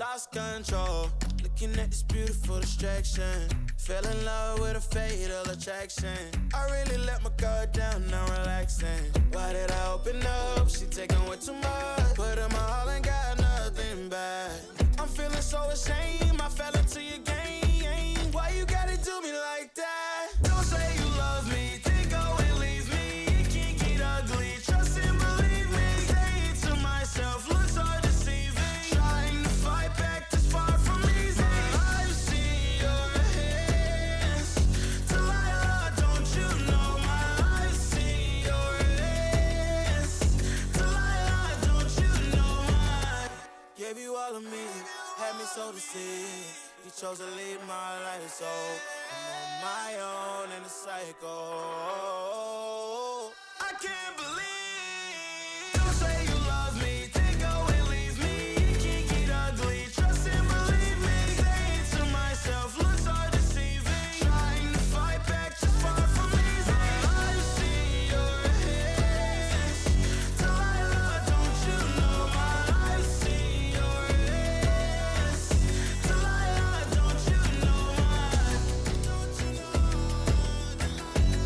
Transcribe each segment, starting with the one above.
lost control. Looking at this beautiful distraction. Fell in love with a fatal attraction. I really let my guard down, now relaxing. Why did I open up? She taking way too much. Put in my all and got nothing back. I'm feeling so ashamed, I fell into your game. Why you gotta do me like that? Don't say you love me, then go and leave me. It can't get ugly, trust and believe me. Say it to myself, looks so deceiving. Trying to fight back, this far from easy. I've seen your hands. Delilah, don't you know my I've seen your hands. Delilah, don't you know my gave you all of me, had me so deceived. You chose to leave my life, so I'm on my own in the cycle. I can't believe. Don't say you love me, then go and leave me. It can't get ugly, trust and believe me. Say it to myself, looks so deceiving. Trying to fight back, just far from easy. I've seen your hands. Delilah, don't you know my I've seen your hands. Delilah, don't you know my don't you know Delilah.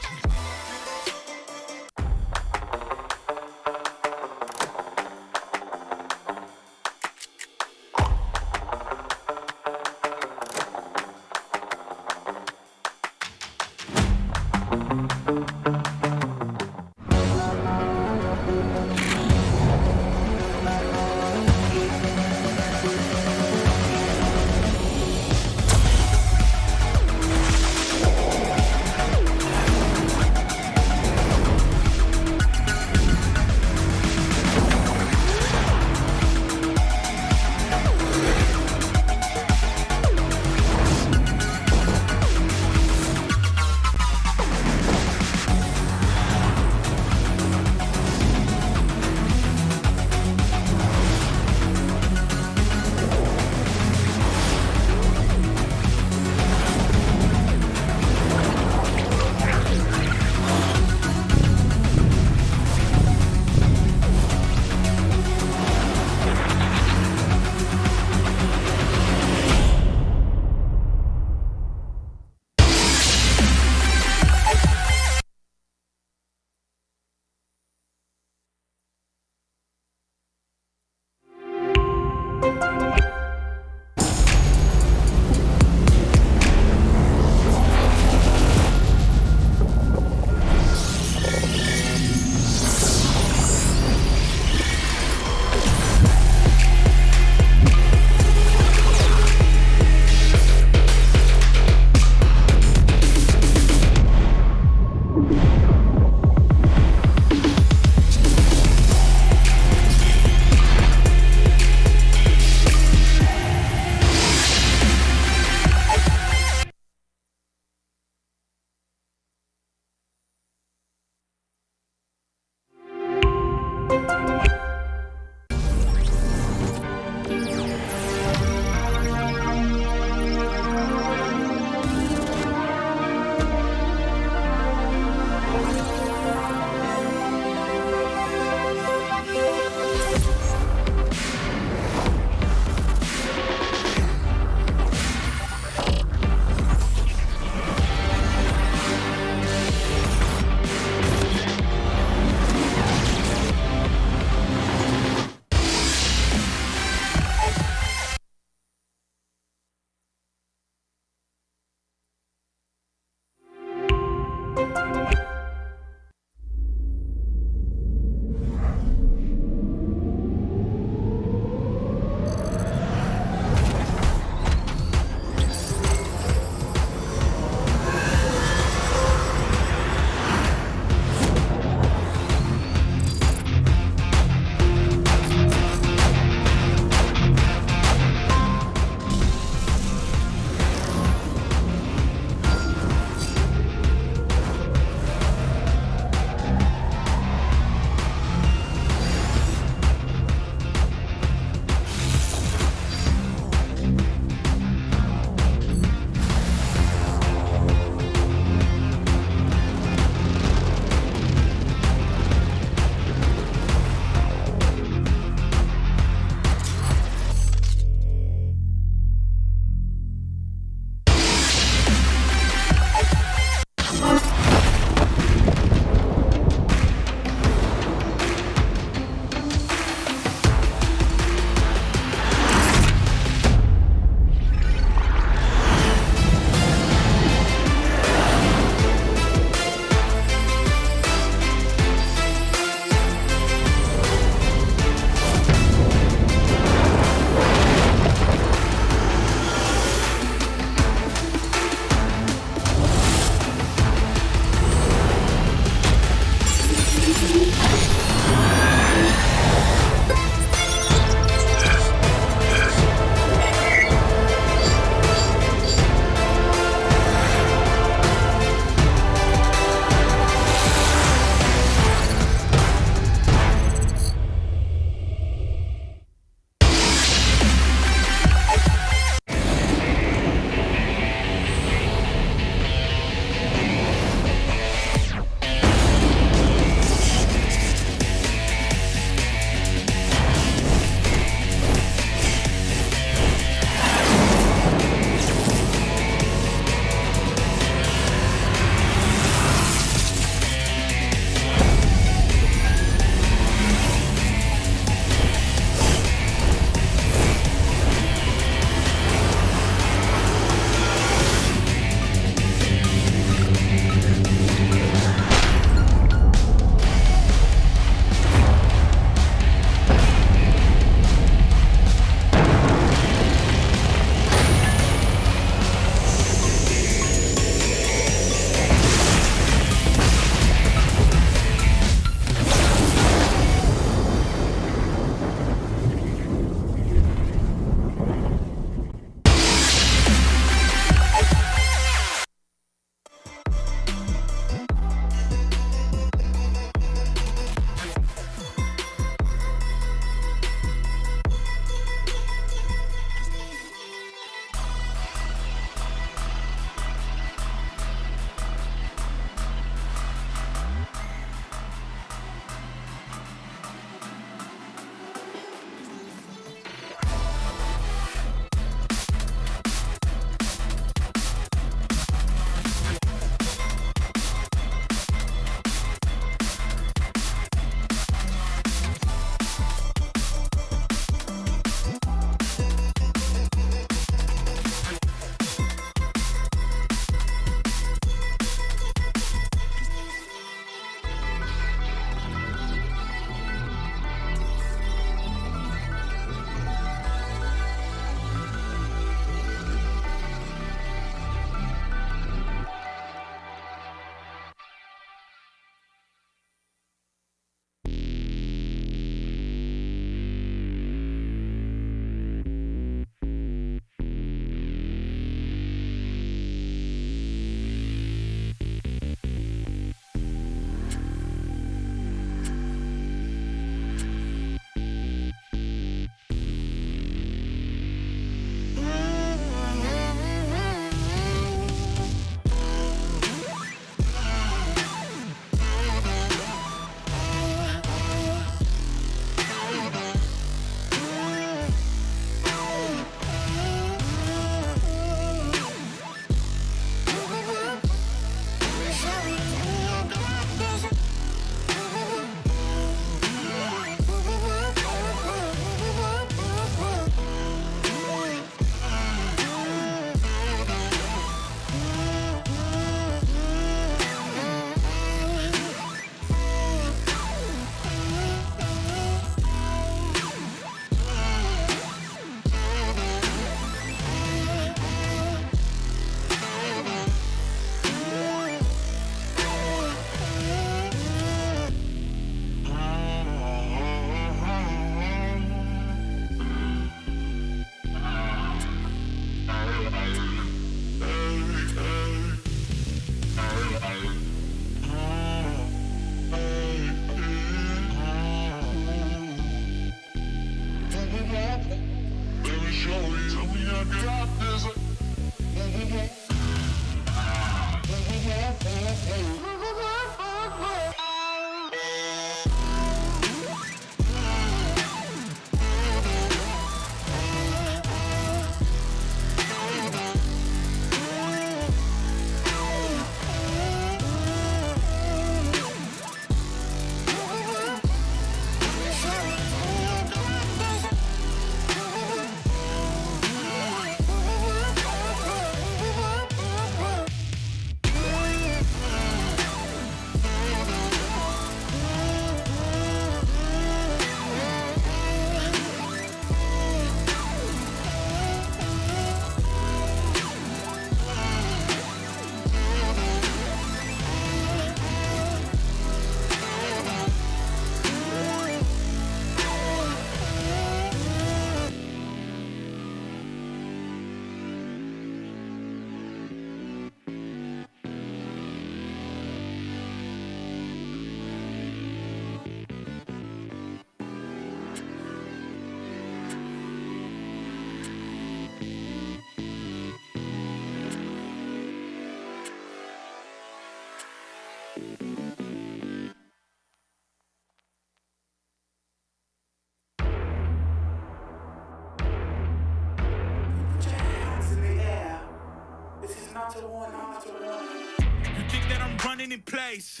falling in place.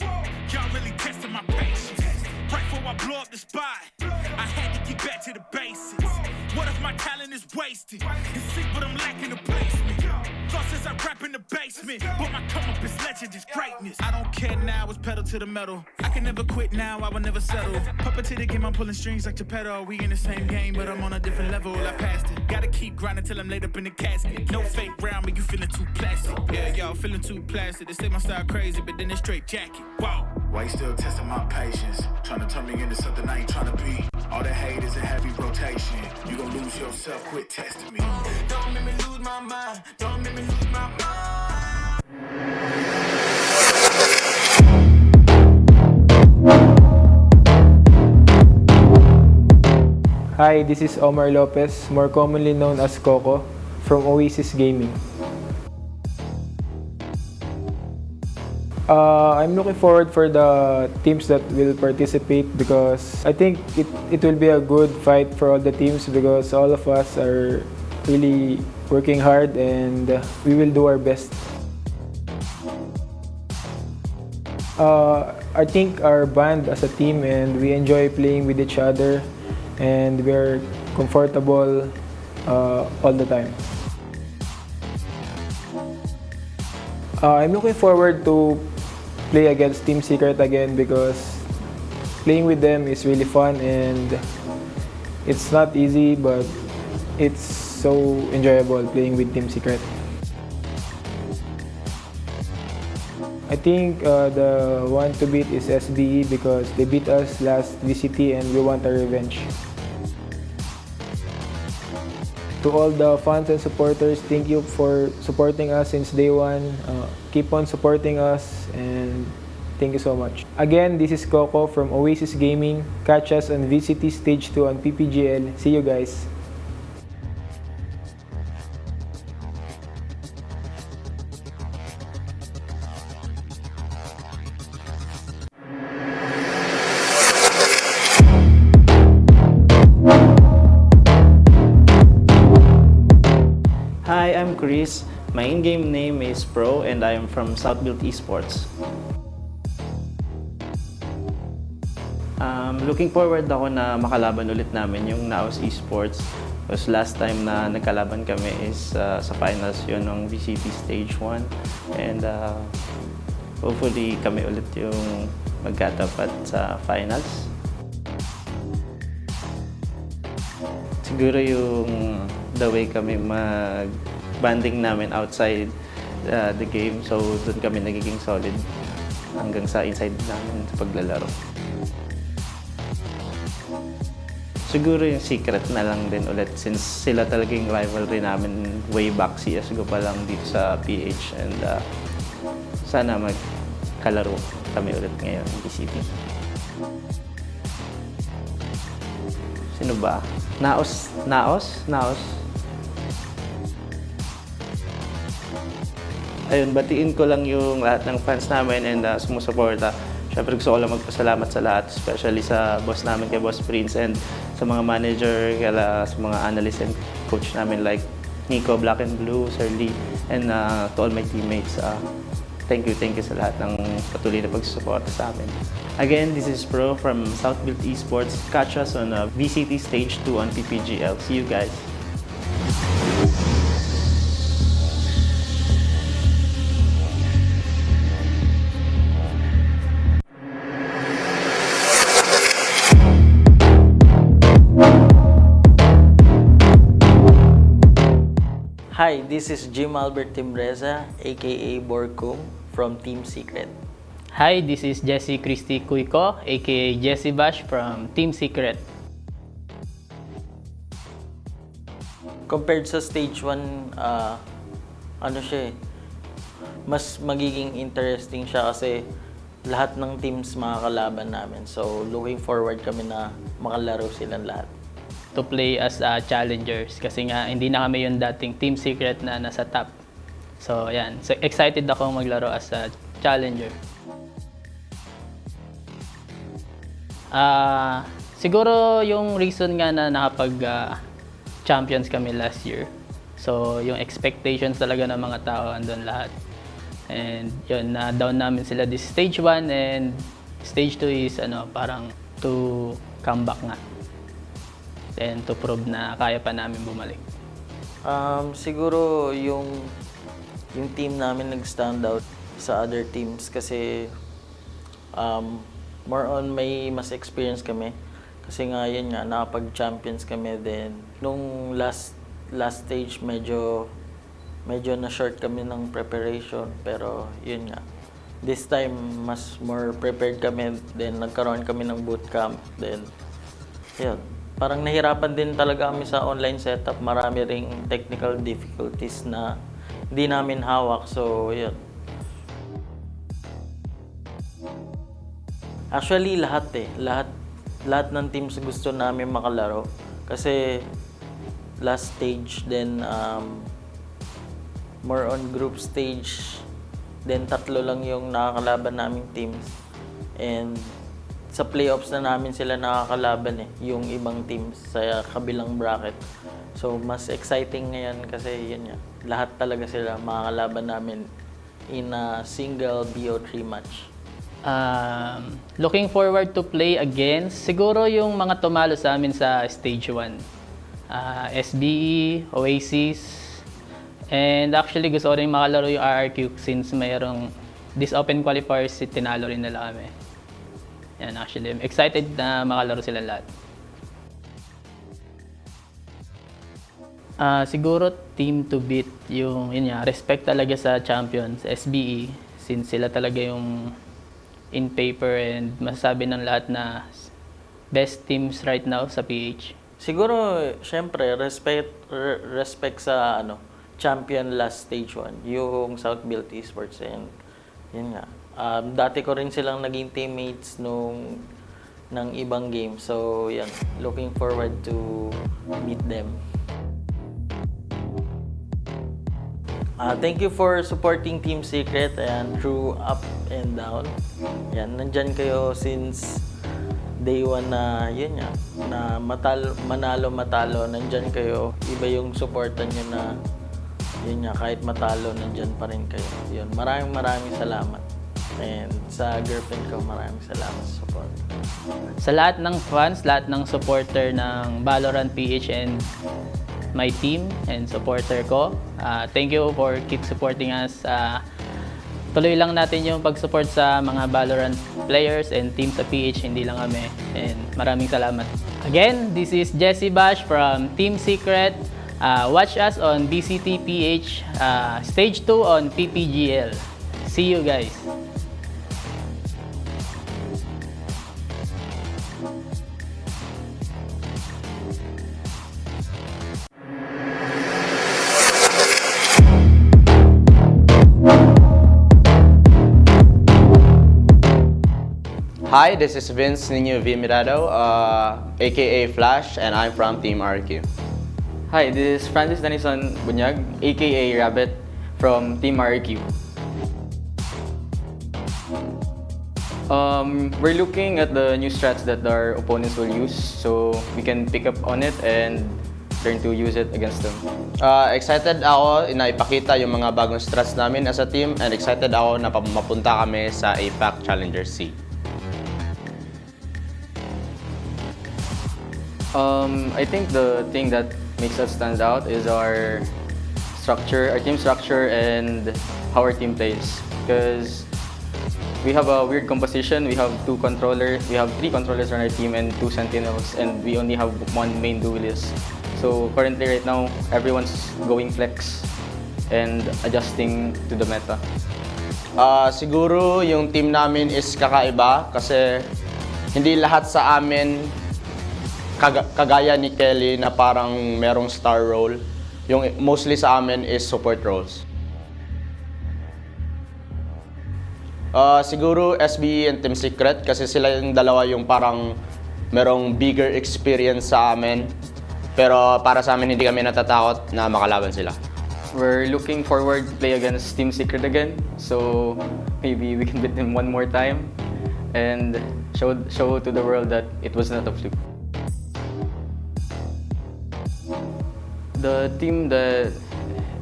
Y'all really testing my patience. Right before I blow up the spot, I had to get back to the basics. What if my talent is wasted? And see what I'm lacking the placement. Thought since I rap in the basement, but my come up is legend, is greatness. I don't care now, it's pedal to the metal. I can never quit now, I will never settle. Puppet to the game, I'm pulling strings like Geppetto. We in the same game, but I'm on a different level. I passed it. Gotta keep grinding till I'm laid up in the casket. No fake round, but you feeling too plastic. Yeah, y'all feeling too plastic. They say my style crazy, but then it's straight jacket. Wow. Why you still testing my patience? Trying to turn me into something I ain't trying to be. All that hate is a heavy rotation. You gon' lose yourself, quit testing me. Don't make me lose my mind. Don't make me lose my mind. Hi, this is Omar Lopez, more commonly known as Coco, from Oasis Gaming. I'm looking forward for the teams that will participate because I think it will be a good fight for all the teams because all of us are really working hard and we will do our best. I think our band as a team and we enjoy playing with each other and we're comfortable all the time. I'm looking forward to play against Team Secret again because playing with them is really fun and it's not easy but it's so enjoyable playing with Team Secret. I think the one to beat is SBE because they beat us last VCT and we want a revenge. To all the fans and supporters, thank you for supporting us since day one. Keep on supporting us and thank you so much. Again, this is Coco from Oasis Gaming. Catch us on VCT Stage 2 on PPGL. See you guys. Hi, I'm Chris. My in-game name is Pro and I am from Build Esports. Looking forward ako na makalaban ulit namin yung Naos Esports. Because last time na nagkalaban kami is sa finals yun ng VCT Stage 1. And hopefully kami ulit yung magkatapat sa finals. Siguro yung the way kami mag-banding namin outside the game. So, doon kami nagiging solid hanggang sa inside namin sa paglalaro. Siguro yung Secret na lang din ulit since sila talagang rivalry namin way back CSGO pa lang dito sa PH. And sana magkalaro kami ulit ngayon ng VCT. Sino ba? Naos? Ayun, batiin ko lang yung lahat ng fans namin and sumusuporta. Siyempre gusto ko lang magpasalamat sa lahat, especially sa boss namin kay Boss Prince and sa mga manager, sa mga analyst and coach namin like Nico, Black and Blue, Sir Lee, and to all my teammates. Thank you sa lahat ng patuloy na pagsusuporta sa amin. Again, this is Pro from Build Esports. Catch us on VCT Stage 2 on PPGL. See you guys! Hi, this is Jim Albert Timbreza, aka Borkum from Team Secret. Hi, this is Jesse Christy Cuico, aka Jesse Bash from Team Secret. Compared sa Stage 1, ano siya mas magiging interesting siya kasi lahat ng teams makakalaban namin. So, looking forward kami na makalaro silang lahat. To play as challengers kasi nga hindi na kami yung dating Team Secret na nasa top. So, yan. So, excited ako maglaro as a challenger. Siguro yung reason nga na nakapag-champions kami last year. So, yung expectations talaga ng mga tao andun lahat. And yun, na-down namin sila this stage 1 and stage 2 is parang to come back nga. And to prove na kaya pa namin bumalik. Siguro yung team namin nag-stand out sa other teams kasi more on may mas experience kami. Kasi nga yun nga, nakapag-champions kami din. Nung last stage, medyo na-short kami ng preparation. Pero yun nga, this time, mas more prepared kami. Then nagkaroon kami ng bootcamp. Then, yun. Parang nahirapan din talaga kami sa online setup. Marami ring technical difficulties na hindi namin hawak. So, yun. Actually, lahat ng teams gusto namin makalaro. Kasi last stage, then more on group stage, then 3 lang yung nakakalaban naming teams. And sa playoffs na namin sila nakakalaban yung ibang teams sa kabilang bracket. So mas exciting ngayon kasi yun nga, lahat talaga sila makakalaban namin in a single BO3 match. Looking forward to play again. Siguro yung mga tumalo sa amin sa stage 1. SBE, Oasis, and actually gusto ko rin makalaro yung RRQ since mayroong this open qualifiers, tinalo rin nila kami. Yan, actually, I'm excited na makalaro sila lahat. Siguro team to beat yung yun nga, respect talaga sa champions, SBE, since sila talaga yung in paper and masasabi ng lahat na best teams right now sa PH. Siguro, syempre, respect sa champion last stage 1, yung South Build Esports, and yun nga. Dati ko rin silang naging teammates ng ibang game. So, yan. Looking forward to meet them. Thank you for supporting Team Secret and through up and down. Yan, nandyan kayo since day 1 na yun nga, na manalo-matalo, nandyan kayo. Iba yung supportan nyo na yun nga, kahit matalo, nandyan pa rin kayo. Yun, maraming salamat. And sa girlfriend ko, maraming salamat sa support. Sa lahat ng fans, lahat ng supporter ng Valorant PH and my team and supporter ko, thank you for keep supporting us. Tuloy lang natin yung pag-support sa mga Valorant players and team sa PH, hindi lang kami. And maraming salamat. Again, this is Jesse Bash from Team Secret. Watch us on VCTPH, Stage 2 on PPGL. See you guys. Hi, this is Vince Nino V. Mirado, aka Flash, and I'm from Team RQ. Hi, this is Francis Danison Bunyag, aka Rabbit, from Team RQ. We're looking at the new strats that our opponents will use, so we can pick up on it and learn to use it against them. Excited ako na ipakita yung mga bagong strats namin as a team, and excited ako na mapunta kami sa APAC Challenger C. I think the thing that makes us stand out is our structure, our team structure, and how our team plays. Because we have a weird composition. We have three controllers on our team and 2 sentinels, and we only have 1 main duelist. So currently, right now, everyone's going flex and adjusting to the meta. Siguro yung team namin is kakaiba kasi hindi lahat sa amin kagaya ni Kelly na parang merong star role. Yung mostly sa amin is support roles. Siguro SBE and Team Secret kasi sila yung dalawa yung parang merong bigger experience sa amin. Pero para sa amin hindi kami natatakot na makalaban sila. We're looking forward to play against Team Secret again. So maybe we can beat them one more time and show to the world that it was not a fluke. The team that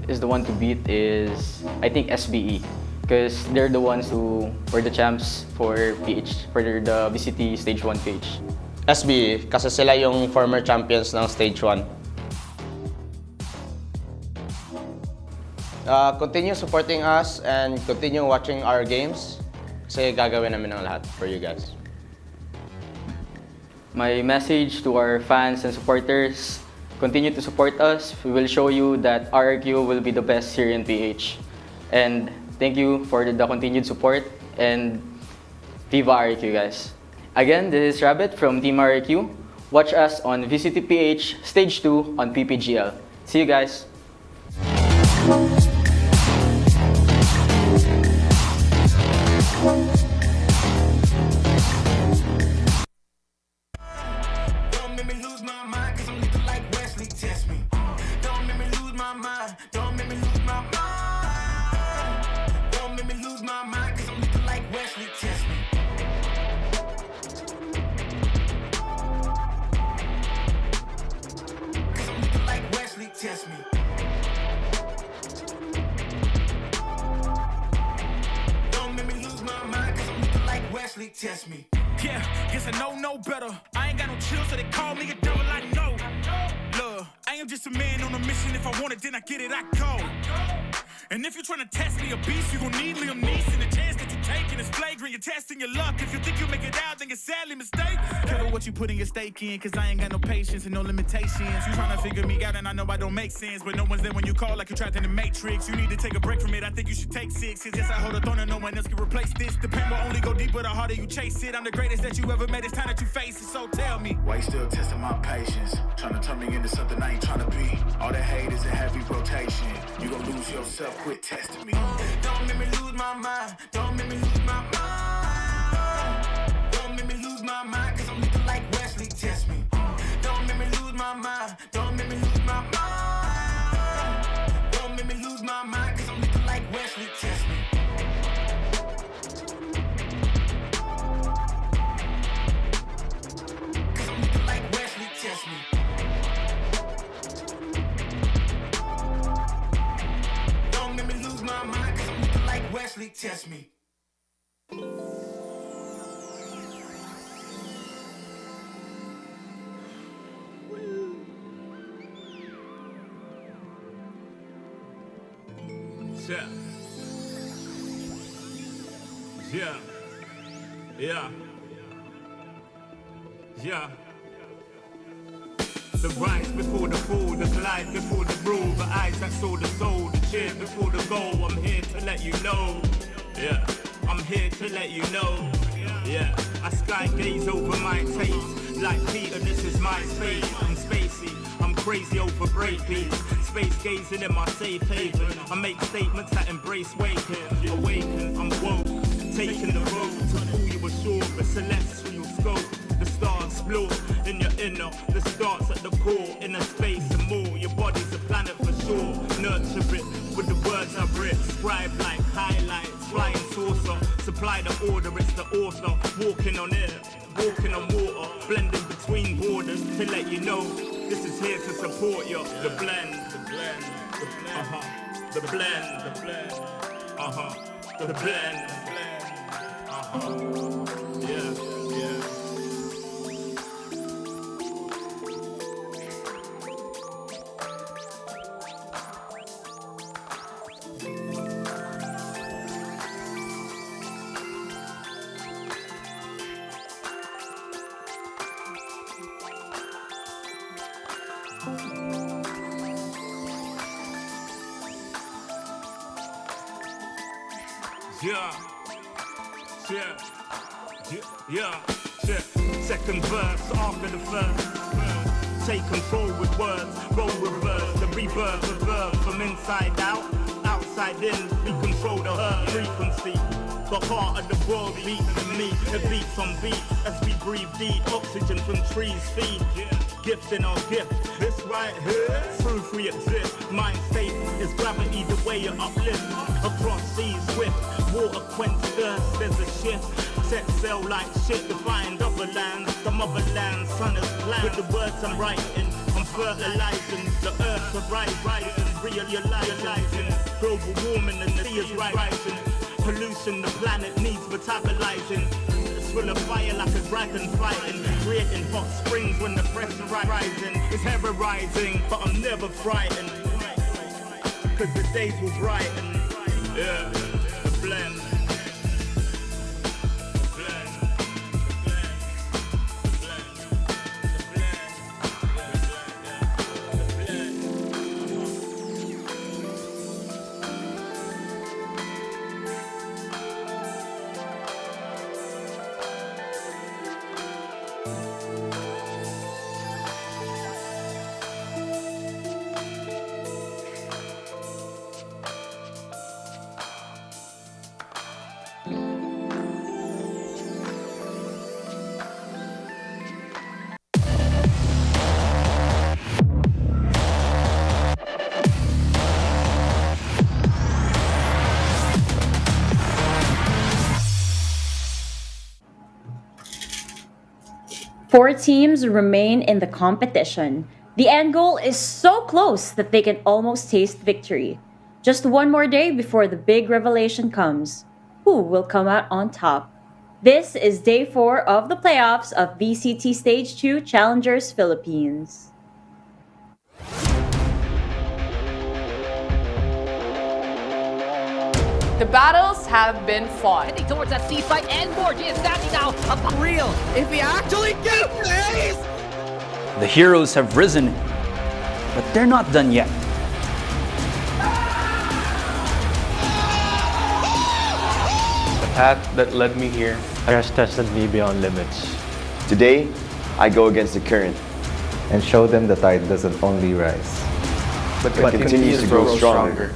is the one to beat is, I think, SBE. because they're the ones who were the champs for PH, for the VCT Stage 1 PH. SBE, kasi sila yung former champions ng Stage 1. Continue supporting us and continue watching our games kasi gagawin namin ang lahat for you guys. My message to our fans and supporters, continue to support us. We will show you that RRQ will be the best here in PH. And thank you for the continued support and Viva RRQ, guys. Again, this is Rabbit from Team RRQ. Watch us on VCTPH Stage 2 on PPGL. See you guys. Don't make me lose my mind, cause I'm looking like Wesley, test me. Don't make me lose my mind, don't make me lose my mind. Don't make me lose my mind, cause I'm looking like Wesley, test me. Cause I'm looking like Wesley, test me. Don't make me lose my mind, cause I'm looking like Wesley, test me. Yeah, guess I know no better. I ain't got no chill, so they call me a devil, I know. Look, I am just a man on a mission. If I want it, then I get it, I go. And if you're trying to test me a beast, you gon' need Liam Neeson. The chance that you taking is flagrant. You're testing your luck. If you think you make it out, then you're sadly mistaken. Careful what you putting your stake in, cause I ain't got no patience and no limitations. You trying to figure me out, and I know I don't make sense, but no one's there when you call like you trapped in the Matrix. You need to take a break from it. I think you should take 6. Cause yes, I hold a throne and no one else can replace this. The pain will only go deeper the harder you chase it. I'm the greatest that you ever made. It's time that you face it. So tell me, why you still testing my patience? Trying to turn me into something I ain't trying to be. All the hate is in heavy rotation. You gon' lose yourself, quit testing me. Don't make me lose my mind, don't make me lose my mind. Don't make me lose my mind, cause I'm looking like Wesley, test me. Don't make me lose my mind, don't make me lose my mind. Don't make me lose my mind, cause I'm looking like Wesley, test me. Cause I'm looking like Wesley, test me. Don't make me lose my mind, cause I'm looking like Wesley, test me. yeah. Yeah. Yeah. Yeah. The rise before the fall, the glide before the rule, the eyes that saw the soul, the cheer before the goal. I'm here to let you know. Yeah, I'm here to let you know. Yeah, I sky gaze over my taste. Like Peter, this is my space. I'm spacey, I'm crazy over breakbeats. Space gazing in my safe haven. I make statements that embrace waking. Awaken, I'm woke. Taking the road to pull you ashore. The celestial scope. The stars blow in your inner. The starts at the core. Inner space and more. Your body's a planet for sure. Nurture it with the words I've writ. Scribe like highlights. Flying saucer. Supply the order. It's the author. Walking on air. Walking on water. Blending between borders to let you know this is here to support you. The blend. The blend. The blend. The blend. The blend. The blend. Yeah. Yeah. Yeah, second verse after the first. Take control with words, roll reverse, the rebirth of verb from inside out, outside in. We control the earth frequency. The heart of the world beats in me. It beats on beats as we breathe deep. Oxygen from trees feed. Gifts in our gift. This right here, proof we exist. Mind state is gravity, the way you uplift. Across seas swift, water quench thirst. There's a shift. Set sail like shit to find other lands. The motherland, sun is planned. With the words I'm writing, I'm fertilizing the earth to rise, realizing global warming and the sea is rising. Pollution the planet needs metabolizing. It's full of fire like a dragon fighting, creating hot springs when the pressure rising. It's terrorizing, but I'm never frightened, cause the days will brighten. Yeah, the blend. Four teams remain in the competition. The end goal is so close that they can almost taste victory. Just one more day before the big revelation comes. Who will come out on top? This is day 4 of the playoffs of VCT Stage 2 Challengers Philippines. The battles have been fought. Heading towards that C fight and Morgy is standing now. Real. If we actually get this! The heroes have risen, but they're not done yet. The path that led me here has tested me beyond limits. Today, I go against the current and show them the tide doesn't only rise, but continues to grow stronger.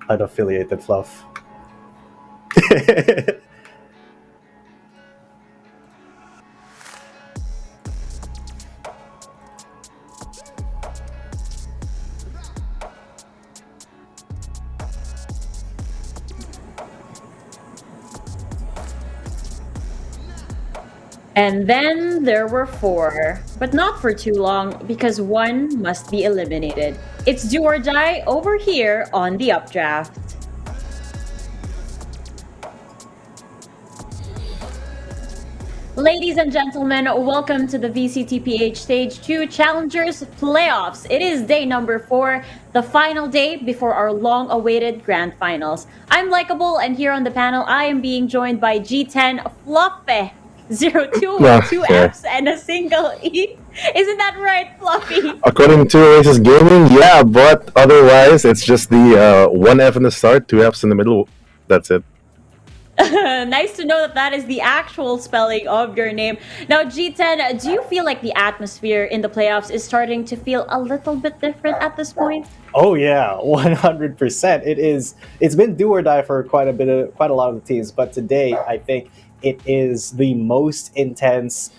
Unaffiliated fluff. And then there were 4, but not for too long because one must be eliminated. It's do or die over here on the updraft. Ladies and gentlemen, welcome to the VCTPH Stage 2 Challengers Playoffs. It is day number 4, the final day before our long-awaited grand finals. I'm Likeable, and here on the panel, I am being joined by G10 Fluffy, 02 with 2 Fs and a single E. Isn't that right, Fluffy? According to Oasis Gaming, yeah, but otherwise, it's just the 1 F in the start, 2 Fs in the middle. That's it. Nice to know that that is the actual spelling of your name. Now, G10, do you feel like the atmosphere in the playoffs is starting to feel a little bit different at this point? Oh yeah, 100%. It's been do or die for quite a lot of the teams, but today I think it is the most intense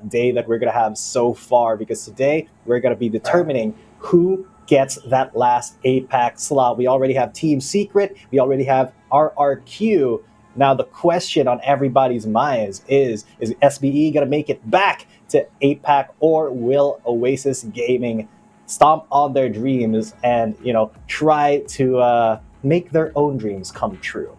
day that we're gonna have so far, because today we're gonna be determining who gets that last APAC slot. We already have Team Secret, we already have RRQ. Now the question on everybody's minds is SBE gonna make it back to APAC, or will Oasis Gaming stomp on their dreams and try to make their own dreams come true?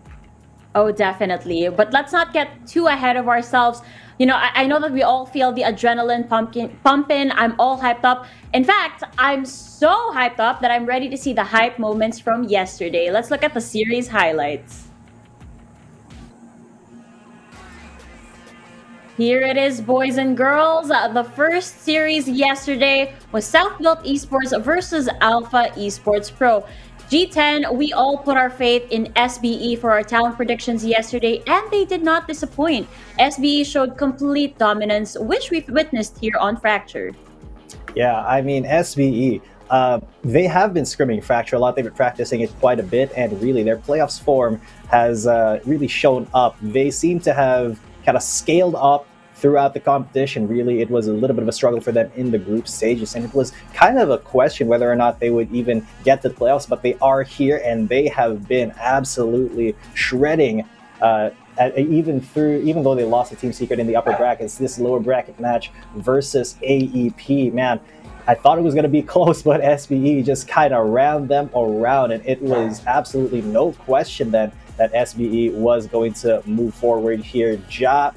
Oh, definitely. But let's not get too ahead of ourselves. I know that we all feel the adrenaline pumping. I'm all hyped up. In fact, I'm so hyped up that I'm ready to see the hype moments from yesterday. Let's look at the series highlights. Here it is, boys and girls. The first series yesterday was Self-Built Esports versus Alpha Esports Pro. G10, we all put our faith in SBE for our talent predictions yesterday, and they did not disappoint. SBE showed complete dominance, which we've witnessed here on Fracture. Yeah, I mean, SBE, they have been scrimming Fracture a lot. They've been practicing it quite a bit, and really their playoffs form has really shown up. They seem to have kind of scaled up throughout the competition. Really, it was a little bit of a struggle for them in the group stages, and it was kind of a question whether or not they would even get to the playoffs, but they are here, and they have been absolutely shredding even though they lost to Team Secret in the upper brackets, this lower bracket match versus AEP, man, I thought it was going to be close, but SBE just kind of ran them around, and it was absolutely no question then that SBE was going to move forward here. Ja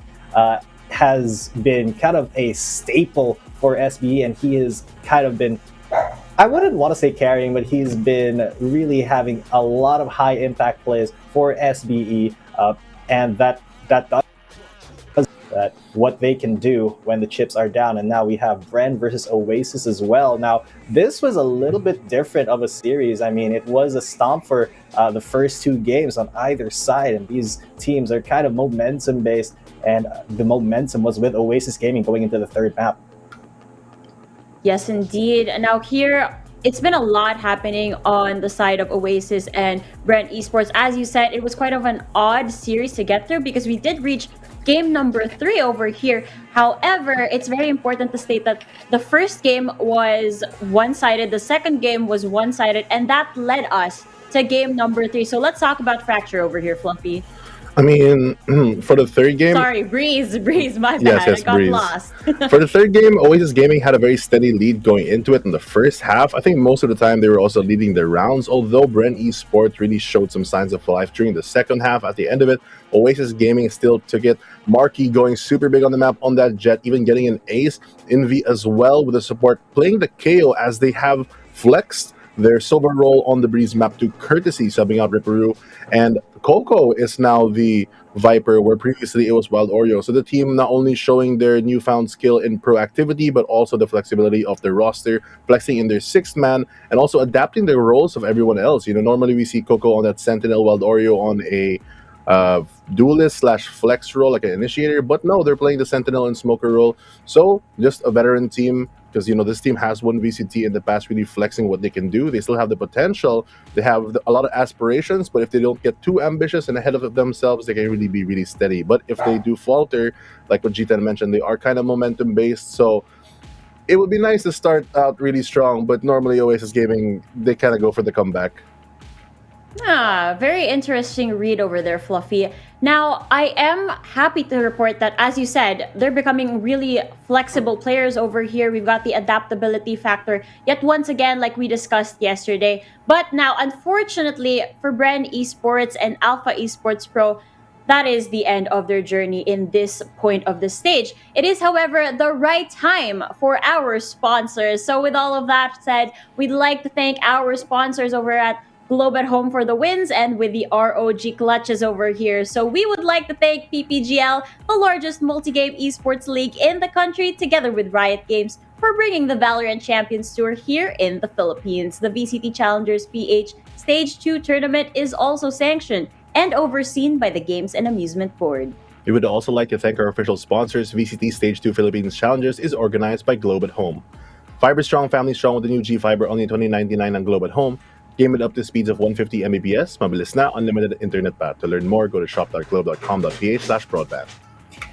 has been kind of a staple for SBE, and he has kind of been, I wouldn't want to say carrying, but he's been really having a lot of high impact plays for SBE, and that does that what they can do when the chips are down. And now we have Bren versus Oasis as well. Now, this was a little bit different of a series. I mean, it was a stomp for the first two games on either side, and these teams are kind of momentum based, and the momentum was with Oasis Gaming going into the third map. Yes, indeed. Now here, it's been a lot happening on the side of Oasis and Brent Esports. As you said, it was quite of an odd series to get through because we did reach game number 3 over here. However, it's very important to state that the first game was one-sided, the second game was one-sided, and that led us to game number 3. So let's talk about Fracture over here, Fluffy. I mean, for the third game... Sorry, Breeze, my bad. Yes, I got Breeze. lost. For the third game, Oasis Gaming had a very steady lead going into it in the first half. I think most of the time they were also leading their rounds, although Bren Esports really showed some signs of life during the second half. At the end of it, Oasis Gaming still took it. Marky going super big on the map on that Jet, even getting an ace. Envy as well with the support, playing the KO as they have flexed their silver role on the Breeze map to courtesy, subbing out Ripperoo. And Coco is now the Viper, where previously it was Wild Oreo. So the team not only showing their newfound skill in proactivity, but also the flexibility of their roster, flexing in their sixth man, and also adapting the roles of everyone else. You know, normally we see Coco on that Sentinel, Wild Oreo on a duelist / flex role, like an initiator, but no, they're playing the Sentinel and Smoker role. So just a veteran team, because, you know, this team has won VCT in the past, really flexing what they can do. They still have the potential. They have a lot of aspirations, but if they don't get too ambitious and ahead of themselves, they can really be really steady. But if they do falter, like what Jitan mentioned, they are kind of momentum based. So it would be nice to start out really strong, but normally Oasis Gaming, they kind of go for the comeback. Very interesting read over there, Fluffy. Now, I am happy to report that, as you said, they're becoming really flexible players over here. We've got the adaptability factor, yet once again, like we discussed yesterday. But now, unfortunately, for Bren Esports and Alpha Esports Pro, that is the end of their journey in this point of the stage. It is, however, the right time for our sponsors. So with all of that said, we'd like to thank our sponsors over at Globe at Home for the wins, and with the ROG clutches over here. So we would like to thank PPGL, the largest multi-game esports league in the country, together with Riot Games, for bringing the Valorant Champions Tour here in the Philippines. The VCT Challengers PH Stage 2 tournament is also sanctioned and overseen by the Games and Amusement Board. We would also like to thank our official sponsors. VCT Stage 2 Philippines Challengers is organized by Globe at Home. Fiber strong, family strong with the new G Fiber, only $20.99 on Globe at Home. Game it up to speeds of 150 Mbps, mabilis na, unlimited internet pa. To learn more, go to shop.globe.com.ph/broadband.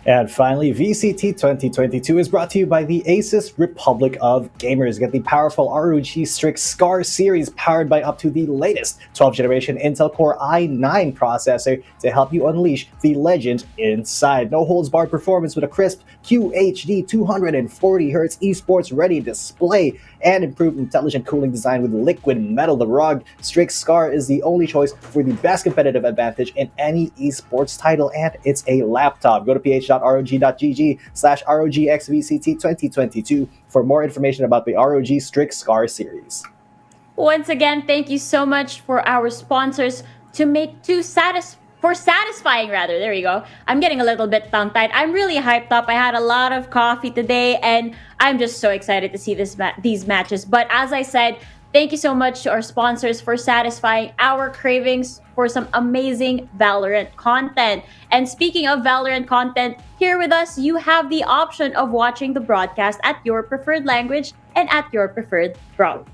And finally, VCT 2022 is brought to you by the Asus Republic of Gamers. Get the powerful ROG Strix SCAR series powered by up to the latest 12th generation Intel Core i9 processor to help you unleash the legend inside. No holds barred performance with a crisp QHD 240Hz esports ready display and improved intelligent cooling design with liquid metal. The ROG Strix SCAR is the only choice for the best competitive advantage in any esports title, and it's a laptop. Go to ph.rog.gg/ROGXVCT2022 for more information about the ROG Strix SCAR series. Once again, thank you so much for our sponsors satisfying rather. There you go. I'm getting a little bit tongue-tied. I'm really hyped up. I had a lot of coffee today, and I'm just so excited to see these matches. But as I said, thank you so much to our sponsors for satisfying our cravings for some amazing Valorant content. And speaking of Valorant content, here with us, you have the option of watching the broadcast at your preferred language and at your preferred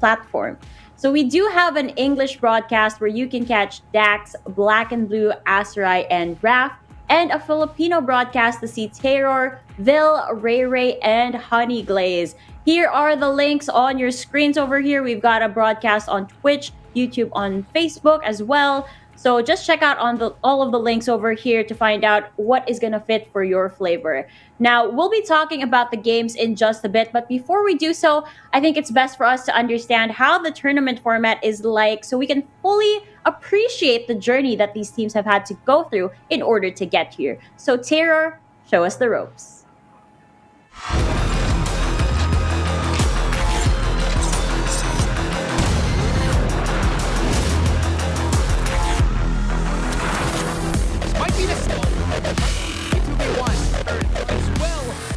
platform. So we do have an English broadcast where you can catch Dax, Black and Blue, Aserai, and Raph, and a Filipino broadcast to see Terror, Vil, Ray Ray, and Honey Glaze. Here are the links on your screens over here. We've got a broadcast on Twitch, YouTube, on Facebook as well. So just check out on all of the links over here to find out what is going to fit for your flavor. Now, we'll be talking about the games in just a bit, but before we do so, I think it's best for us to understand how the tournament format is like so we can fully appreciate the journey that these teams have had to go through in order to get here. So, Terror, show us the ropes.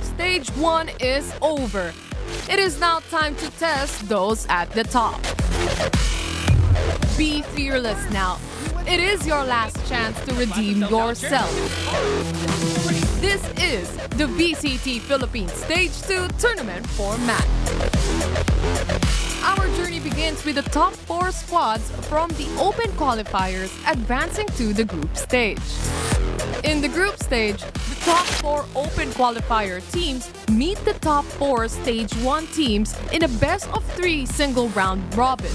Stage 1 is over. It is now time to test those at the top. Be fearless now. It is your last chance to redeem yourself. This is the VCT Philippines Stage 2 tournament format. Our journey begins with the top 4 squads from the open qualifiers advancing to the group stage. In the group stage, the top 4 open qualifier teams meet the top 4 Stage 1 teams in a best-of-3 single round robin.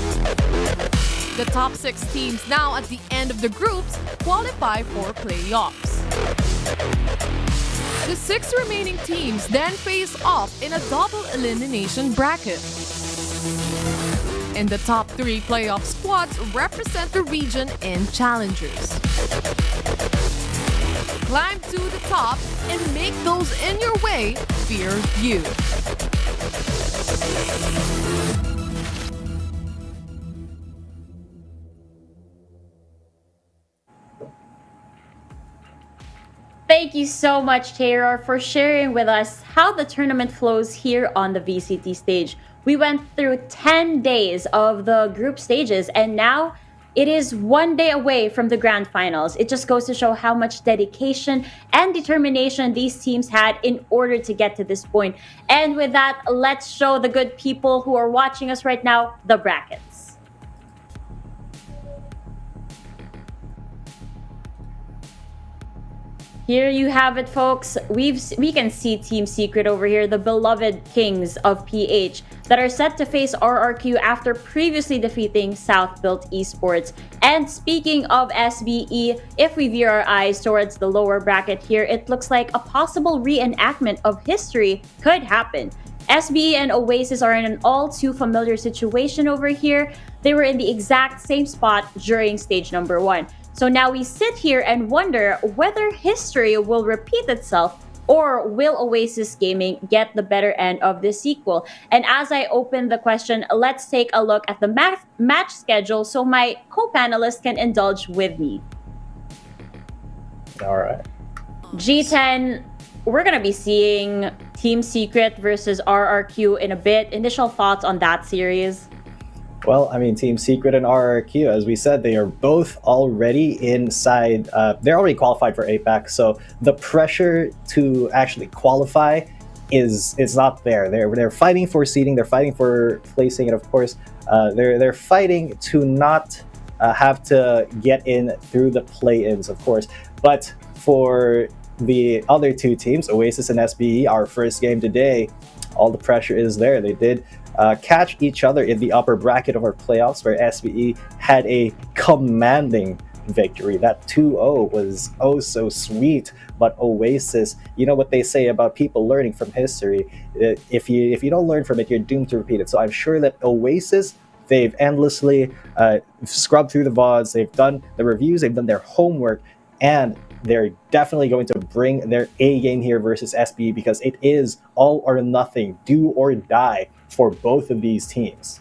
The top 6 teams now at the end of the groups qualify for playoffs. The 6 remaining teams then face off in a double elimination bracket. And the top 3 playoff squads represent the region in challengers. Climb to the top and make those in your way fear you. Thank you so much, Terror, for sharing with us how the tournament flows here on the VCT stage. We went through 10 days of the group stages, and now it is 1 day away from the grand finals. It just goes to show how much dedication and determination these teams had in order to get to this point. And with that, let's show the good people who are watching us right now the brackets. Here you have it, folks. We can see Team Secret over here, the beloved kings of PH, that are set to face RRQ after previously defeating South Build Esports. And speaking of SBE, if we veer our eyes towards the lower bracket here, it looks like a possible reenactment of history could happen. SBE and Oasis are in an all too familiar situation over here. They were in the exact same spot during stage number 1. So now we sit here and wonder whether history will repeat itself or will Oasis Gaming get the better end of this sequel. And as I open the question, let's take a look at the match schedule so my co-panelists can indulge with me. All right. G10, we're going to be seeing Team Secret versus RRQ in a bit. Initial thoughts on that series? Well, I mean, Team Secret and RRQ, as we said, they are both already inside. They're already qualified for APAC, so the pressure to actually qualify is not there. They're fighting for seeding, they're fighting for placing, and of course, they're fighting to not have to get in through the play-ins, of course. But for the other two teams, Oasis and SBE, our first game today, all the pressure is there. They did catch each other in the upper bracket of our playoffs, where SBE had a commanding victory. That 2-0 was oh so sweet. But Oasis, you know what they say about people learning from history. If you don't learn from it, you're doomed to repeat it. So I'm sure that Oasis, they've endlessly scrubbed through the VODs, they've done the reviews, they've done their homework, and they're definitely going to bring their A game here versus SBE, because it is all or nothing, do or die for both of these teams.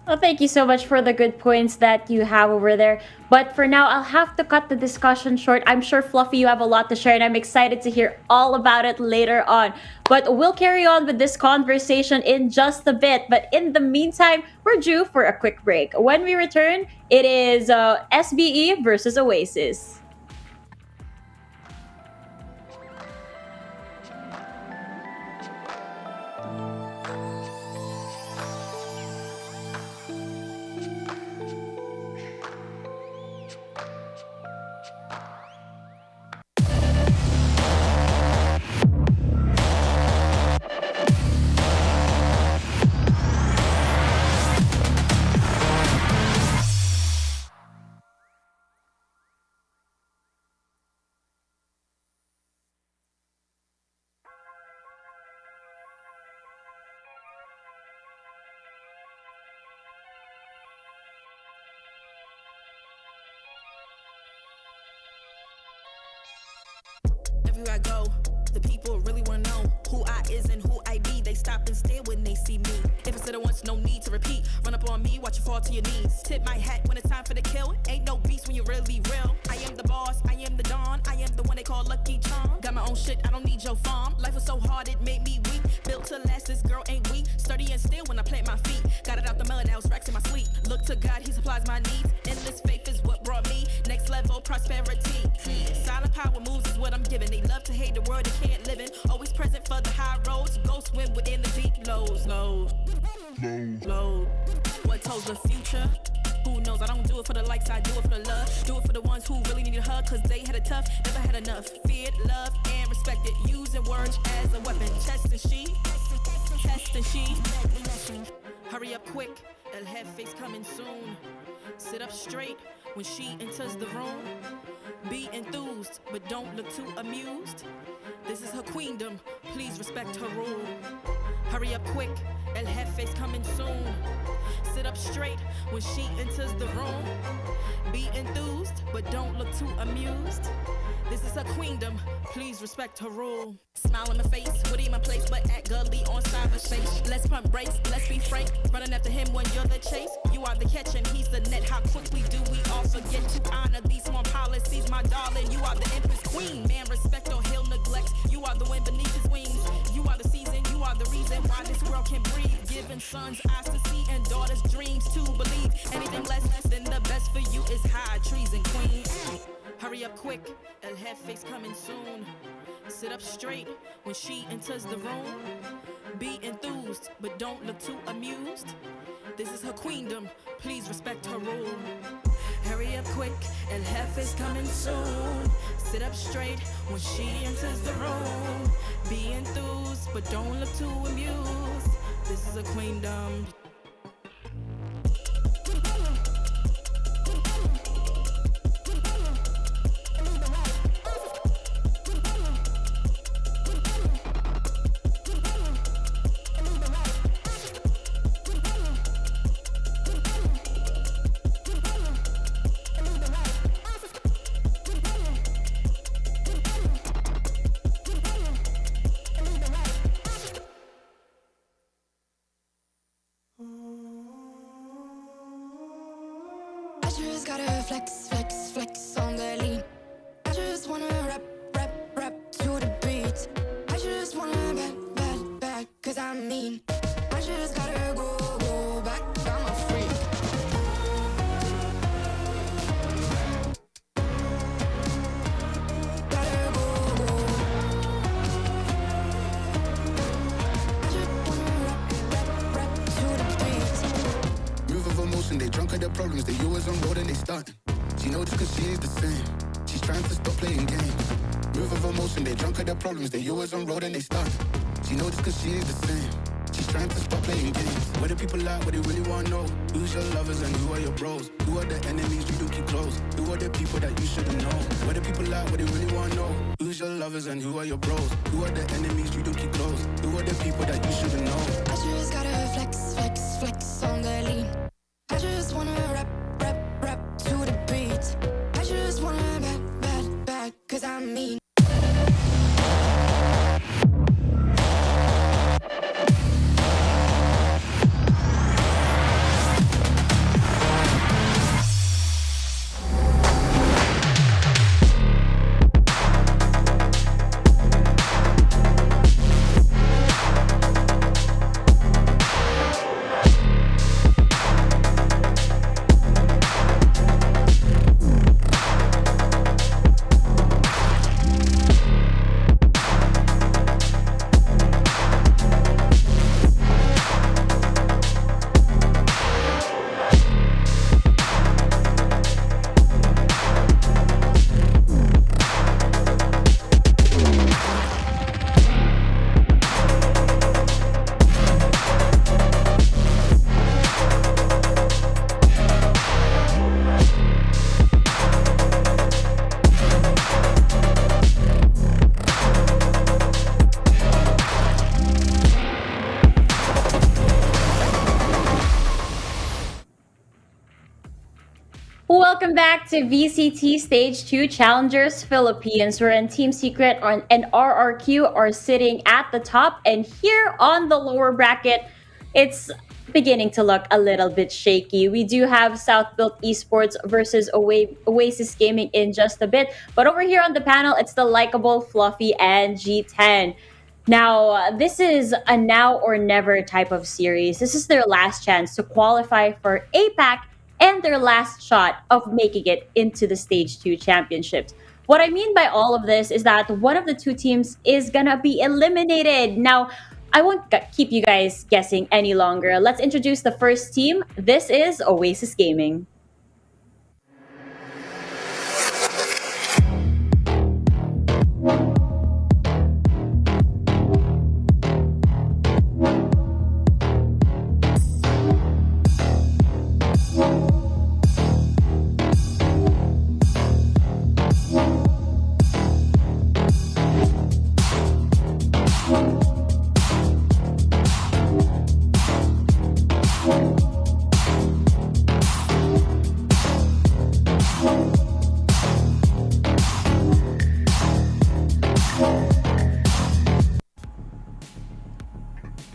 Well, thank you so much for the good points that you have over there. But for now, I'll have to cut the discussion short. I'm sure, Fluffy, you have a lot to share, and I'm excited to hear all about it later on. But we'll carry on with this conversation in just a bit. But in the meantime, we're due for a quick break. When we return, it is SBE versus Oasis. everywhere I go. The people really wanna know who I is and who I be. They stop and stare when they see me. If it's said it once, no need to repeat. Run up on me, watch you fall to your knees. Tip my hat when it's time for the kill. Ain't no beast when you're really real. I am the boss, I am the dawn. I am the one they call Lucky Charm. Got my own shit, I don't need your farm. Life was so hard, it made me weak. Built to last, this girl ain't weak. Sturdy and still when I plant my feet. Got it out the mud, now it's racks in my sleep. Look to God, he supplies my needs. Endless faith is what brought me next level prosperity. Silent power moves is what I'm giving. They love to hate the world they can't live in. Always present for the high roads. Go swim within the deep lows. Low. What told the future? Who knows? I don't do it for the likes, I do it for the love. Do it for the ones who really need a hug, cause they had it tough, never had enough. Feared, loved, and respected. Using words as a weapon. Test and she. Hurry up quick, El Jefe's coming soon. Sit up straight when she enters the room. Be enthused, but don't look too amused. This is her queendom, please respect her rule. Hurry up quick, El Jefe's coming soon. Sit up straight when she enters the room. Be enthused, but don't look too amused. This is her queendom, please respect her rule. Smile in my face, Woody in my place, but act gully on cyberspace. Let's pump brakes, let's be frank. Running after him when you're the chase. You are the catch and he's the net. How quickly do we all forget to honor these small policies, my darling? You are the empress queen. Man, respect or he'll neglect. You are the wind beneath his wings. You are the season, you are the reason why this world can breathe. Giving sons eyes to see and daughters dreams to believe. Anything less than the best for you is high treason, queen. Hurry up quick, El Jefe's coming soon. Sit up straight when she enters the room. Be enthused, but don't look too amused. This is her queendom, please respect her rule. Hurry up quick, El Jefe's coming soon. Sit up straight when she enters the room. Be enthused, but don't look too amused. This is a queendom. I just gotta flex on the lean. I just wanna rap to the beat. I just wanna back, cause I'm mean. I just gotta go back, I'm a freak. Gotta go. I just wanna rap to the beat. Move of emotion, they drunk at their problems. They always on road and they starting. She knows this cause she's the same. She's trying to stop playing games. Move of emotion, they drunk at their problems. They always on road and they starting. She knows this cause she's the same. She's trying to stop playing games. Where the people at, what they really want to know. Who's your lovers and who are your bros? Who are the enemies you do keep close? Who are the people that you shouldn't know? Where the people at, what they really want to know. Who's your lovers and who are your bros? Who are the enemies you do keep close? Who are the people that you shouldn't know? I just gotta flex on the lean. I just wanna rap to the beat. I just wanna back, cause I'm mean. Welcome back to VCT Stage 2 Challengers Philippines, wherein Team Secret and RRQ are sitting at the top. And here on the lower bracket, it's beginning to look a little bit shaky. We do have South Build Esports versus Oasis Gaming in just a bit. But over here on the panel, it's the likable, Fluffy, and G10. Now, this is a now or never type of series. This is their last chance to qualify for APAC and their last shot of making it into the Stage 2 championships. What I mean by all of this is that one of the two teams is gonna be eliminated. Now, I won't keep you guys guessing any longer. Let's introduce the first team. This is Oasis Gaming.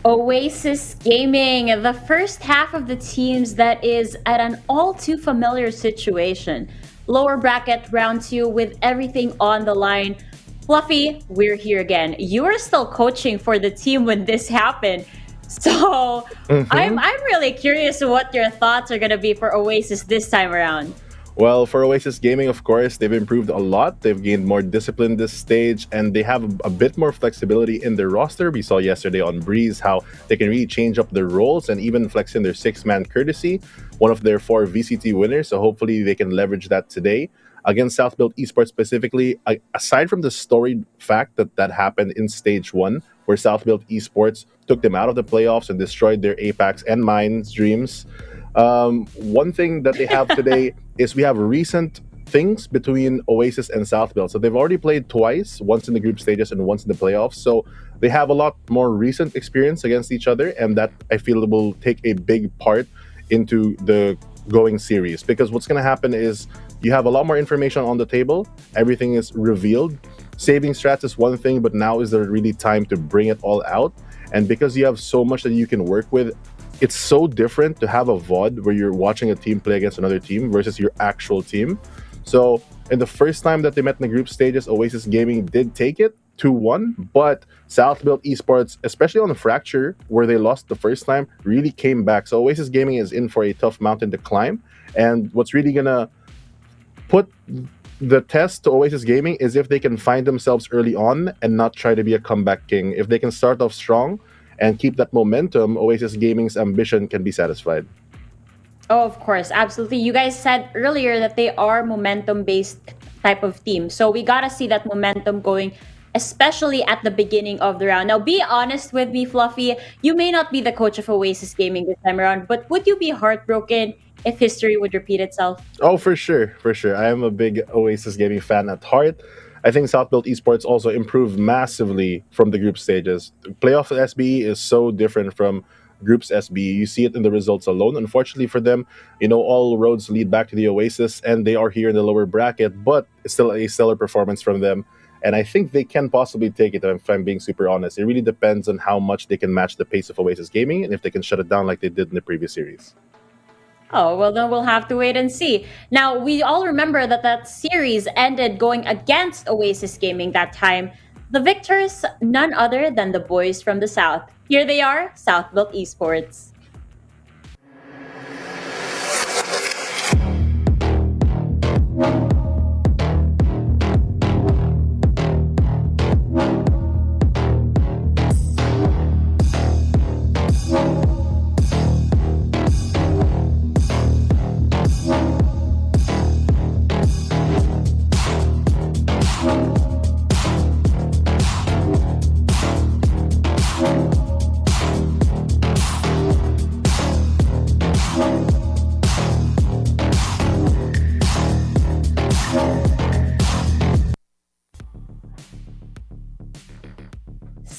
Oasis Gaming, the first half of the teams that is at an all too familiar situation. Lower bracket round 2 with everything on the line. Fluffy, we're here again. You are still coaching for the team when this happened. So I'm really curious what your thoughts are going to be for Oasis this time around. Well, for Oasis Gaming, of course, they've improved a lot. They've gained more discipline this stage, and they have a bit more flexibility in their roster. We saw yesterday on Breeze how they can really change up their roles and even flex in their 6-man courtesy, one of their 4 VCT winners. So hopefully they can leverage that today. Against South Build Esports specifically, aside from the storied fact that happened in Stage 1, where South Build Esports took them out of the playoffs and destroyed their Apex and Mine's dreams, one thing that they have today is we have recent things between Oasis and South Build. So they've already played twice, once in the group stages and once in the playoffs. So they have a lot more recent experience against each other, and that I feel will take a big part into the going series. Because what's going to happen is you have a lot more information on the table, everything is revealed. Saving strats is one thing, but now is the really time to bring it all out. And because you have so much that you can work with, it's so different to have a VOD where you're watching a team play against another team versus your actual team. So in the first time that they met in the group stages, Oasis Gaming did take it 2-1, but South Build Esports, especially on the Fracture, where they lost the first time, really came back. So Oasis Gaming is in for a tough mountain to climb. And what's really gonna put the test to Oasis Gaming is if they can find themselves early on and not try to be a comeback king. If they can start off strong and keep that momentum, Oasis Gaming's ambition can be satisfied. Oh, of course, absolutely. You guys said earlier that they are momentum-based type of team. So we gotta see that momentum going, especially at the beginning of the round. Now, be honest with me, Fluffy. You may not be the coach of Oasis Gaming this time around, but would you be heartbroken if history would repeat itself? Oh, for sure, for sure. I am a big Oasis Gaming fan at heart. I think South Build Esports also improved massively from the group stages. Playoff SBE is so different from Groups SBE. You see it in the results alone. Unfortunately for them, all roads lead back to the Oasis, and they are here in the lower bracket, but it's still a stellar performance from them. And I think they can possibly take it, if I'm being super honest. It really depends on how much they can match the pace of Oasis Gaming and if they can shut it down like they did in the previous series. Oh, well, then we'll have to wait and see. Now, we all remember that series ended going against Oasis Gaming that time. The victors, none other than the boys from the South. Here they are, South Build Esports.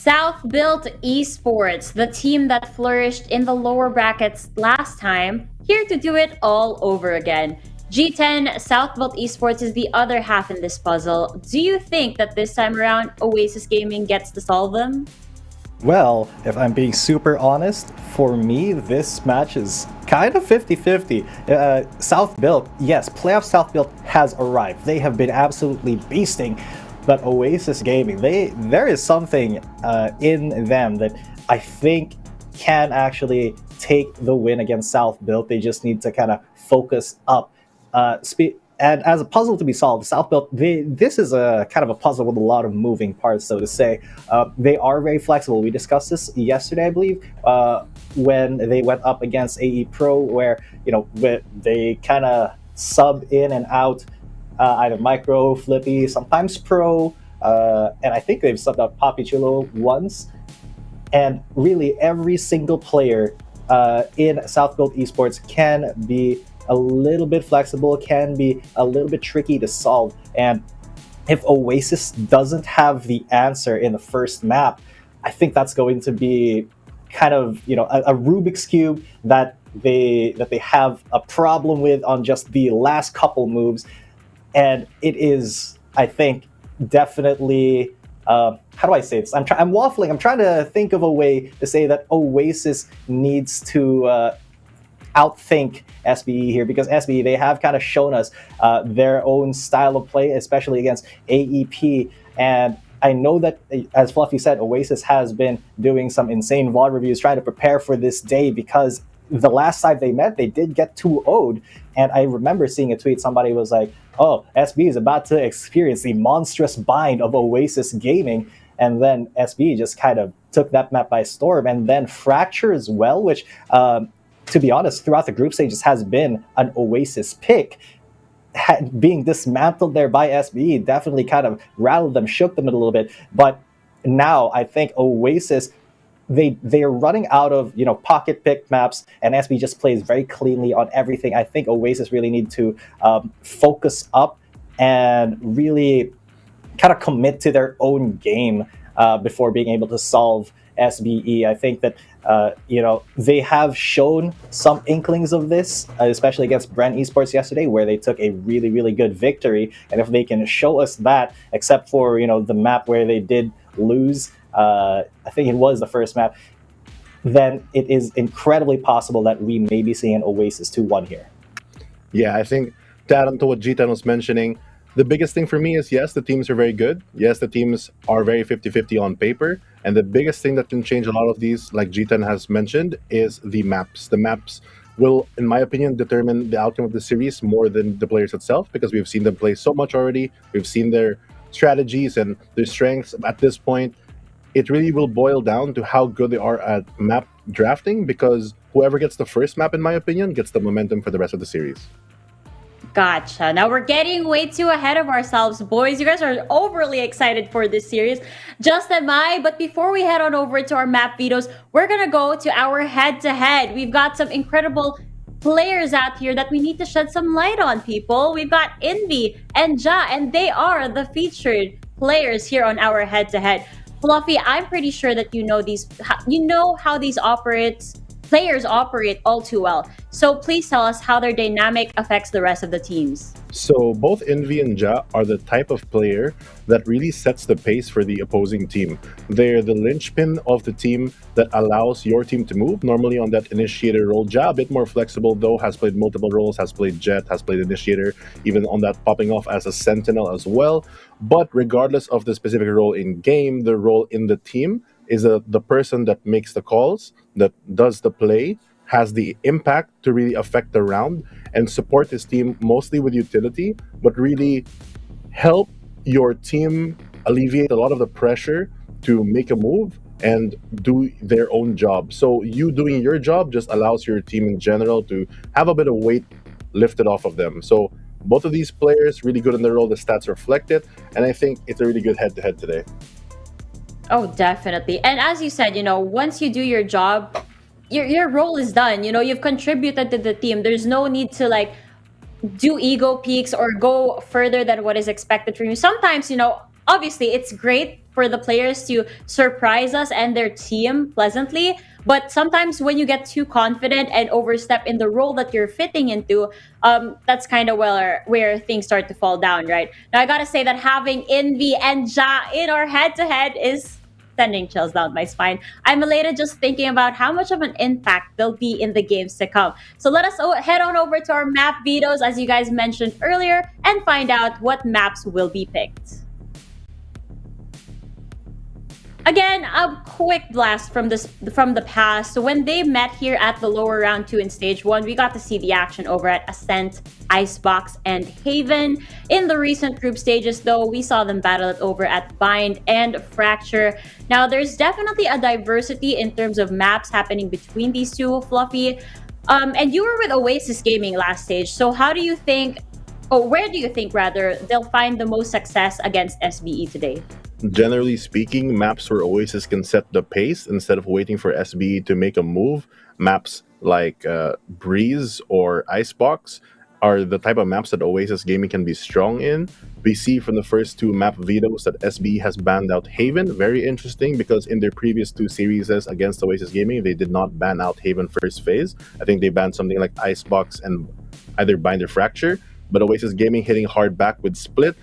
South Build Esports, the team that flourished in the lower brackets last time, here to do it all over again. G10 South Build Esports is the other half in this puzzle. Do you think that this time around Oasis Gaming gets to solve them? Well, if I'm being super honest, for me, this match is kind of 50-50. South Build, yes, playoff South Build has arrived. They have been absolutely beasting, but Oasis Gaming, there is something in them that I think can actually take the win against South Build. They just need to kind of focus up. And as a puzzle to be solved, South Build, this is a kind of a puzzle with a lot of moving parts, so to say. They are very flexible. We discussed this yesterday, I believe, when they went up against AE Pro, where they kind of sub in and out either Micro, Flippy, sometimes Pro, and I think they've subbed out Papi Chulo once. And really, every single player in South Build Esports can be a little bit flexible, can be a little bit tricky to solve. And if Oasis doesn't have the answer in the first map, I think that's going to be kind of a Rubik's Cube that they have a problem with on just the last couple moves. And it is, I think, definitely how do I say this? I'm waffling. I'm trying to think of a way to say that Oasis needs to outthink SBE here, because SBE, they have kind of shown us their own style of play, especially against AEP. And I know that, as Fluffy said, Oasis has been doing some insane VOD reviews trying to prepare for this day, because the last time they met, they did get 2-0'd. And I remember seeing a tweet, somebody was like, oh, SBE is about to experience the monstrous bind of Oasis Gaming. And then SBE just kind of took that map by storm. And then Fracture as well, which, to be honest, throughout the group stages has been an Oasis pick. Being dismantled there by SBE definitely kind of rattled them, shook them a little bit. But now I think Oasis, they are running out of pocket pick maps, and SBE just plays very cleanly on everything. I think Oasis really need to focus up and really kind of commit to their own game before being able to solve SBE. I think that they have shown some inklings of this, especially against Brent Esports yesterday, where they took a really, really good victory. And if they can show us that, except for the map where they did lose, I think it was the first map, then it is incredibly possible that we may be seeing an Oasis 2-1 here. Yeah, I think to add on to what G10 was mentioning, the biggest thing for me is, yes, the teams are very good. Yes, the teams are very 50-50 on paper. And the biggest thing that can change a lot of these, like G10 has mentioned, is the maps. The maps will, in my opinion, determine the outcome of the series more than the players itself, because we've seen them play so much already. We've seen their strategies and their strengths at this point. It really will boil down to how good they are at map drafting, because whoever gets the first map, in my opinion, gets the momentum for the rest of the series. Gotcha. Now we're getting way too ahead of ourselves, boys. You guys are overly excited for this series. Just am I. But before we head on over to our map vetoes, we're going to go to our head-to-head. We've got some incredible players out here that we need to shed some light on, people. We've got Envy and Ja, and they are the featured players here on our head-to-head. Fluffy, I'm pretty sure that you know how these players operate all too well. So please tell us how their dynamic affects the rest of the teams. So both Envy and Ja are the type of player that really sets the pace for the opposing team. They're the linchpin of the team that allows your team to move. Normally on that initiator role, Ja, a bit more flexible though, has played multiple roles, has played Jet, has played initiator, even on that popping off as a sentinel as well. But regardless of the specific role in game, the role in the team is the person that makes the calls, that does the play, has the impact to really affect the round and support his team mostly with utility, but really help your team alleviate a lot of the pressure to make a move and do their own job. So you doing your job just allows your team in general to have a bit of weight lifted off of them. So both of these players really good in their role, the stats reflect it, and I think it's a really good head-to-head today. Oh, definitely. And as you said, once you do your job, your role is done. You've contributed to the team. There's no need to do ego peaks or go further than what is expected from you. Sometimes, obviously it's great for the players to surprise us and their team pleasantly. But sometimes when you get too confident and overstep in the role that you're fitting into, that's kind of where things start to fall down, right? Now, I gotta say that having Envy and Ja in our head-to-head is sending chills down my spine. I'm elated just thinking about how much of an impact they'll be in the games to come. So let us head on over to our map vetoes, as you guys mentioned earlier, and find out what maps will be picked. Again, a quick blast from the past. So when they met here at the lower round 2 in stage 1, we got to see the action over at Ascent, Icebox, and Haven. In the recent group stages, though, we saw them battle it over at Bind and Fracture. Now, there's definitely a diversity in terms of maps happening between these two, Fluffy. And you were with Oasis Gaming last stage. So how do you think, or where do you think, rather, they'll find the most success against SBE today? Generally speaking, maps where Oasis can set the pace instead of waiting for SBE to make a move. Maps like Breeze or Icebox are the type of maps that Oasis Gaming can be strong in. We see from the first 2 map vetoes that SBE has banned out Haven. Very interesting, because in their previous 2 series against Oasis Gaming, they did not ban out Haven first phase. I think they banned something like Icebox and either Bind or Fracture. But Oasis Gaming hitting hard back with Split,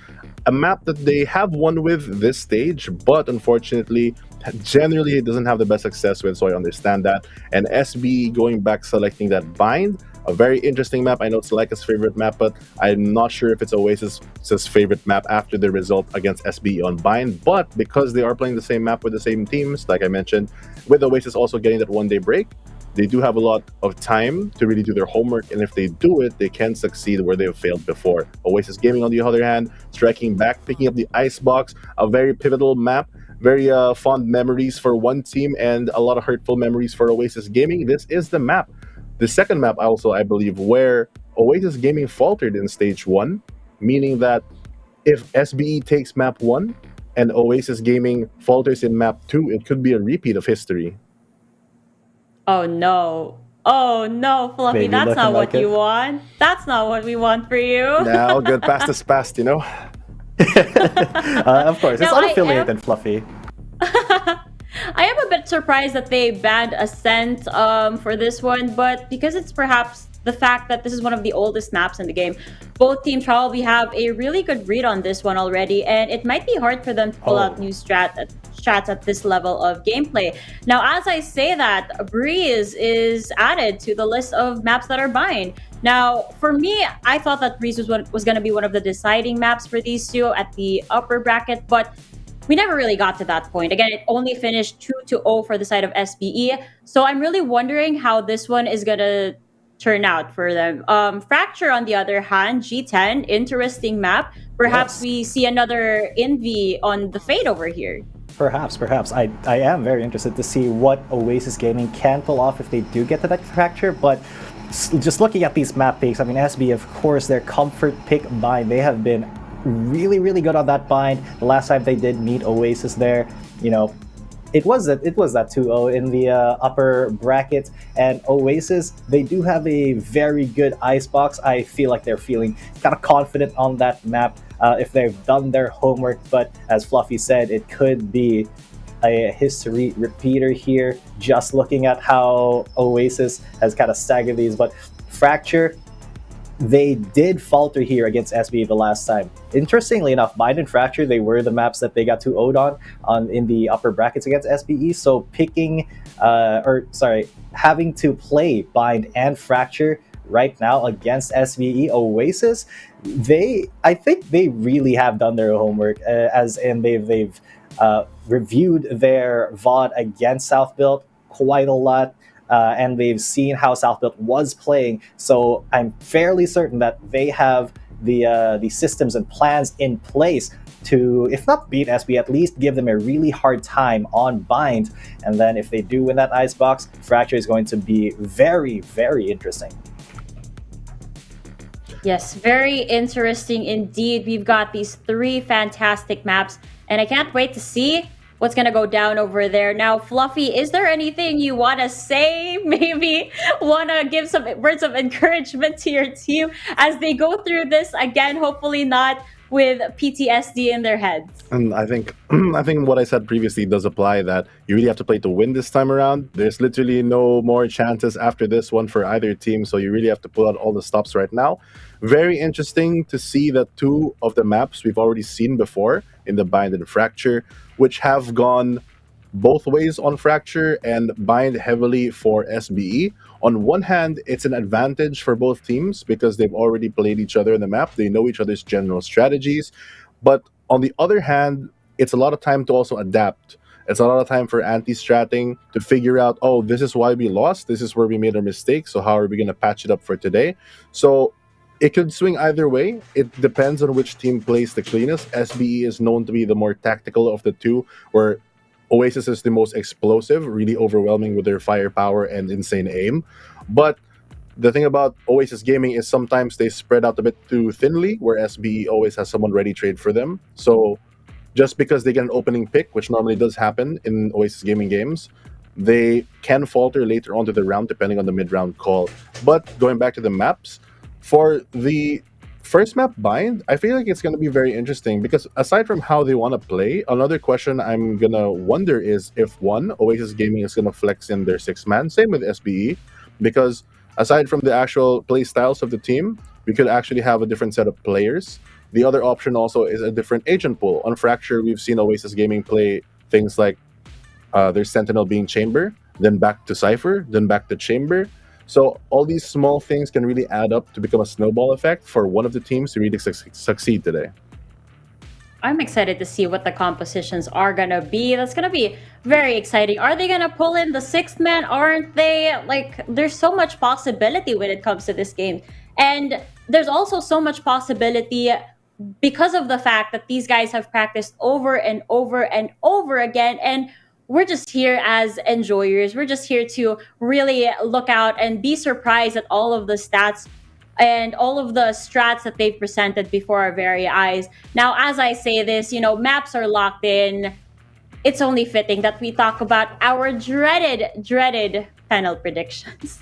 a map that they have won with this stage, but unfortunately, generally it doesn't have the best success with, so I understand that. And SB going back selecting that Bind, a very interesting map. I know it's Leica's favorite map, but I'm not sure if it's Oasis's favorite map after the result against SBE on Bind. But because they are playing the same map with the same teams, like I mentioned, with Oasis also getting that one-day break, they do have a lot of time to really do their homework, and if they do it, they can succeed where they have failed before. Oasis Gaming, on the other hand, striking back, picking up the Icebox, a very pivotal map, very fond memories for one team, and a lot of hurtful memories for Oasis Gaming. This is the map. The second map also, I believe, where Oasis Gaming faltered in stage 1, meaning that if SBE takes map 1 and Oasis Gaming falters in map 2, it could be a repeat of history. Oh no. Oh no, Fluffy, Maybe that's not what like you want. That's not what we want for you. Now, good, past is past, you know? Of course, it's Now, unaffiliated, Fluffy. I am a bit surprised that they banned Ascent for this one, but because it's perhaps the fact that this is one of the oldest maps in the game, both teams probably have a really good read on this one already, and it might be hard for them to pull out new strats at this level of gameplay. Now, as I say that, Breeze is added to the list of maps that are Bind. Now, for me, I thought that Breeze was going to be one of the deciding maps for these two at the upper bracket, but we never really got to that point. Again, it only finished 2-0 for the side of SBE, so I'm really wondering how this one is going to turn out for them. Fracture, on the other hand, G10, interesting map. Perhaps we see another Envy on the Fade over here. Perhaps. I am very interested to see what Oasis Gaming can pull off if they do get to that Fracture, but just looking at these map picks, I mean, SB, of course, their comfort pick Bind, they have been really, really good on that Bind. The last time they did meet Oasis there, you know, it was that 2-0 in the upper bracket, and Oasis, they do have a very good Icebox. I feel like they're feeling kind of confident on that map if they've done their homework, but as Fluffy said, it could be a history repeater here, just looking at how Oasis has kind of staggered these. But Fracture, they did falter here against SBE the last time. Interestingly enough, Bind and Fracture, they were the maps that they got 2-0'd on in the upper brackets against SBE. So having to play Bind and Fracture right now against SBE, Oasis, I think they really have done their homework, as in they've reviewed their VOD against South Build quite a lot. And they've seen how South Build was playing, so I'm fairly certain that they have the systems and plans in place to, if not beat SB, at least give them a really hard time on Bind. And then if they do win that Icebox, Fracture is going to be very, very interesting. Yes, very interesting indeed. We've got these 3 fantastic maps, and I can't wait to see what's going to go down over there. Now, Fluffy, is there anything you want to say? Maybe want to give some words of encouragement to your team as they go through this again, hopefully not with PTSD in their heads. And I think I think what I said previously does apply, that you really have to play to win this time around. There's literally no more chances after this one for either team, so you really have to pull out all the stops right now. Very interesting to see that two of the maps we've already seen before in the Bind and Fracture, which have gone both ways on Fracture and Bind heavily for SBE. On one hand, it's an advantage for both teams because they've already played each other in the map. They know each other's general strategies. But on the other hand, it's a lot of time to also adapt. It's a lot of time for anti-stratting to figure out, oh, this is why we lost. This is where we made our mistake. So how are we going to patch it up for today? So it could swing either way. It depends on which team plays the cleanest. SBE is known to be the more tactical of the two, where Oasis is the most explosive, really overwhelming with their firepower and insane aim. But the thing about Oasis Gaming is sometimes they spread out a bit too thinly, where SBE always has someone ready trade for them. So just because they get an opening pick, which normally does happen in Oasis Gaming games, they can falter later on to the round depending on the mid-round call. But going back to the maps, for the first map Bind, I feel like it's going to be very interesting because aside from how they want to play, another question I'm going to wonder is if, one, Oasis Gaming is going to flex in their 6-man, same with SBE, because aside from the actual play styles of the team, we could actually have a different set of players. The other option also is a different agent pool. On Fracture, we've seen Oasis Gaming play things like their Sentinel being Chamber, then back to Cypher, then back to Chamber. So all these small things can really add up to become a snowball effect for one of the teams to really succeed today. I'm excited to see what the compositions are going to be. That's going to be very exciting. Are they going to pull in the 6th man? Aren't they? Like, there's so much possibility when it comes to this game. And there's also so much possibility because of the fact that these guys have practiced over and over and over again. And we're just here as enjoyers. We're just here to really look out and be surprised at all of the stats and all of the strats that they've presented before our very eyes. Now, as I say this, maps are locked in. It's only fitting that we talk about our dreaded panel predictions.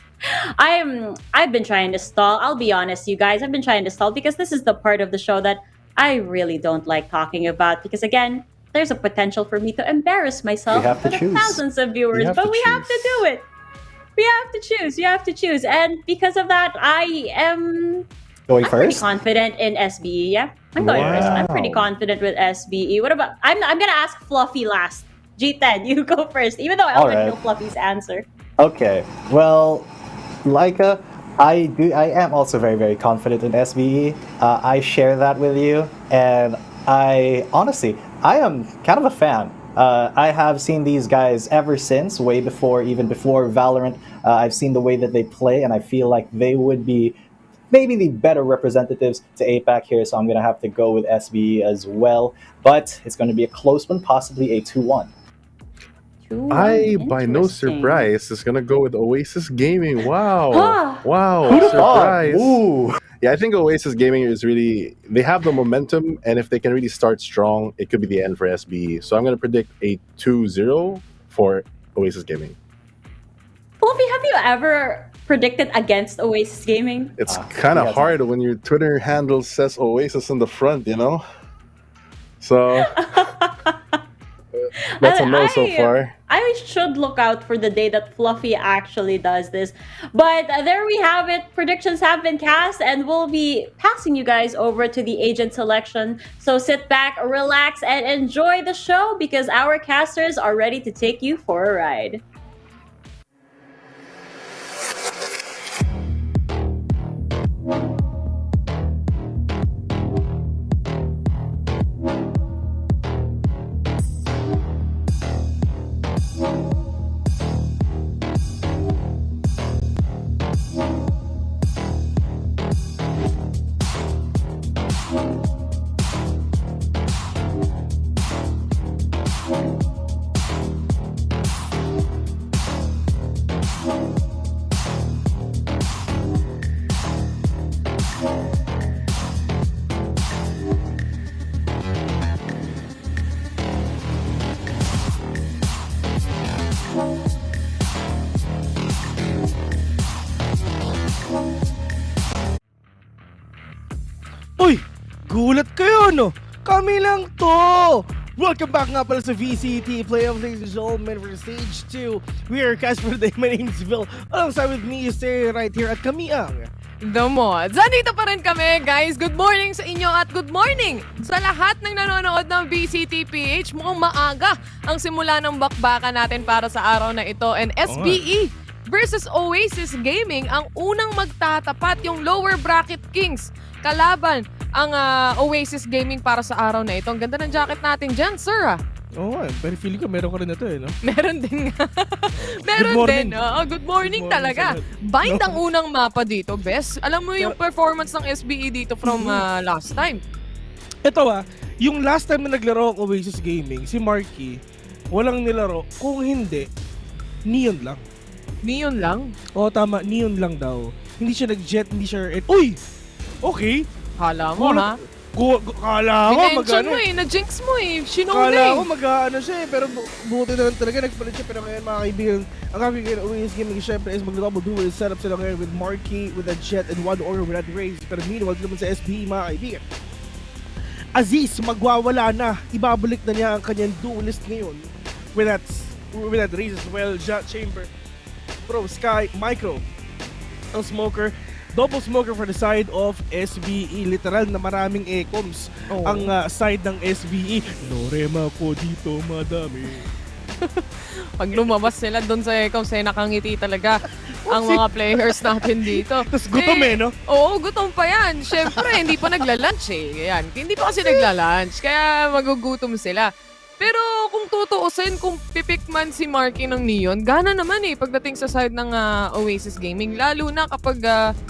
I've been trying to stall. I'll be honest, you guys. I've been trying to stall because this is the part of the show that I really don't like talking about because, again, there's a potential for me to embarrass myself in front of thousands of viewers, but we have to do it. We have to choose. You have to choose. And because of that, I'm pretty confident in SBE. Yeah, I'm going first. I'm pretty confident with SBE. What about, I'm going to ask Fluffy last. G10, you go first, even though I already know Fluffy's answer. Okay, well, Laika, I am also very, very confident in SBE. I share that with you, and I am kind of a fan. I have seen these guys ever since, even before Valorant. I've seen the way that they play, and I feel like they would be maybe the better representatives to APAC here, so I'm going to have to go with SBE as well. But it's going to be a close one, possibly a 2-1. I, by no surprise, is going to go with Oasis Gaming. Wow. Wow. Who'd have surprise. thought? Ooh. Yeah, I think Oasis Gaming is really, they have the momentum, and if they can really start strong, it could be the end for SBE. So I'm going to predict a 2-0 for Oasis Gaming. Fluffy, have you ever predicted against Oasis Gaming? It's kind of hard when your Twitter handle says Oasis in the front, So that's a no so far. I should look out for the day that Fluffy actually does this. But there we have it. Predictions have been cast, and we'll be passing you guys over to the agent selection. So sit back, relax, and enjoy the show because our casters are ready to take you for a ride. Gulat kayo, no? Kami lang to! Welcome back nga pala sa VCT Playoff, ladies and gentlemen, for Stage 2. We are Casper Day. My name is Phil. Alongside with me is Terry right here at kami ang The Mods. Andito pa rin kami, guys. Good morning sa inyo at good morning sa lahat ng nanonood ng VCTPH. Mukhang maaga ang simula ng bakbakan natin para sa araw na ito. And SBE versus Oasis Gaming ang unang magtatapat, yung lower bracket kings. Kalaban ang Oasis Gaming para sa araw na ito. Ang ganda ng jacket natin dyan, sir. Oo, pero feeling ko meron ka rin na to no? Meron din nga. Meron din. Good morning talaga. Bind ang unang mapa dito, best. Alam mo yung performance ng SBE dito from last time. Ito yung last time na naglaro ang Oasis Gaming, si Marky, walang nilaro. Kung hindi, Neon lang. Neon lang? Oo, tama. Neon lang daw. Hindi siya nag-jet, hindi siya... Uy! Okay. Kala mo, ha? Kala ko Dinension mo na-jinx mo Sinone. Kala ko mag-ano siya pero buti na lang talaga nagpalit siya. Pero ngayon mga kaibigan, ang kaibigan Oasis Gaming syempre is mag-double duel setup sila ngayon with Marky, with a jet, and one order without raise. Pero meanwhile, naman sa SBE mga kaibigan, Aziz magwawala na. Ibabalik na niya ang kanyang duelist ngayon with that raise as well. Jet Chamber, Pro, Sky, Micro, ang Smoker, double smoker for the side of SBE. Literal na maraming ecoms ang side ng SBE. Lorema ko dito, madami. Pag lumabas sila doon sa ecoms, nakangiti talaga ang mga players natin dito. Tapos gutom no? Oo, gutom pa yan. Syempre, hindi pa nagla-lunch Yan. Hindi pa kasi nagla-lunch, kaya magugutom sila. Pero kung tutuusin, kung pipik man si Marky ng Neon, gana naman pagdating sa side ng Oasis Gaming. Lalo na kapag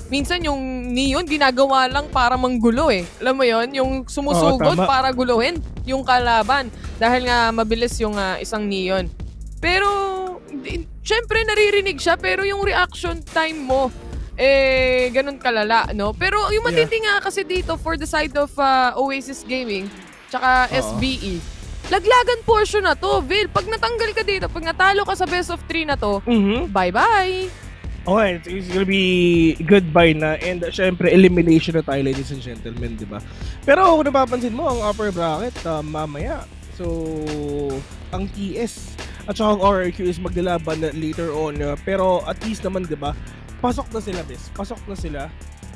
minsan yung Neon ginagawa lang para manggulo Alam mo yon, yung sumusugod para guluhin yung kalaban. Dahil nga mabilis yung isang Neon. Pero, syempre naririnig siya, pero yung reaction time mo, ganun kalala, no? Pero yung matindi nga kasi dito for the side of Oasis Gaming, tsaka SBE, laglagan portion na to, Vil. Pag natanggal ka dito, pag natalo ka sa best of 3 na to, bye-bye. Okay, it's gonna be goodbye na. And syempre, elimination na tayo, ladies and gentlemen, di ba? Pero kung napapansin mo, ang upper bracket, mamaya. So, ang TS at saka ang RRQ is maglalaban na later on. Pero at least naman, di ba? Pasok na sila, bes. Pasok na sila.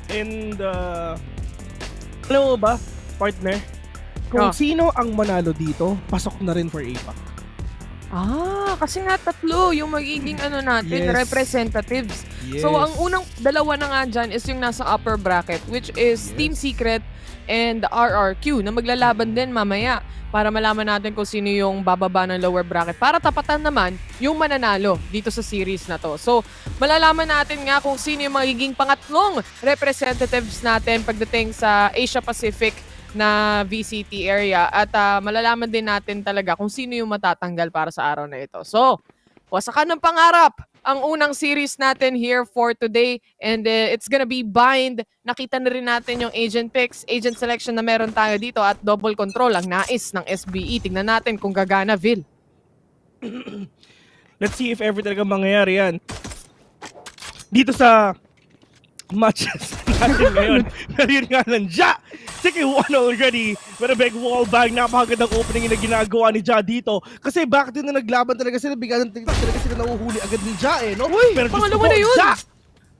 And, alam mo ba, partner? Kung sino ang manalo dito, pasok na rin for APAC. Kasi nga tatlo yung magiging natin, representatives. Yes. So, ang unang dalawa na nga dyan is yung nasa upper bracket, which is Team Secret and RRQ na maglalaban din mamaya para malaman natin kung sino yung bababa ng lower bracket para tapatan naman yung mananalo dito sa series na to. So, malalaman natin nga kung sino yung magiging pangatlong representatives natin pagdating sa Asia Pacific na VCT area at malalaman din natin talaga kung sino yung matatanggal para sa araw na ito. So, wasakan ng pangarap ang unang series natin here for today and it's gonna be bind. Nakita na rin natin yung agent picks, agent selection na meron tayo dito at double control ang nais ng SBE. Tingnan natin kung gagana, Vil. Let's see if ever talaga mangyayari yan. Dito sa matches natin ngayon. Pero yun nga lang, Secret one already with a big wall bang. Napakagandang opening na ginagawa ni Ja dito. Kasi bakit din na naglaban talaga sila, bigyan talaga sila nauhuli agad ni Ja no? Uy, pero pangalawa na yun!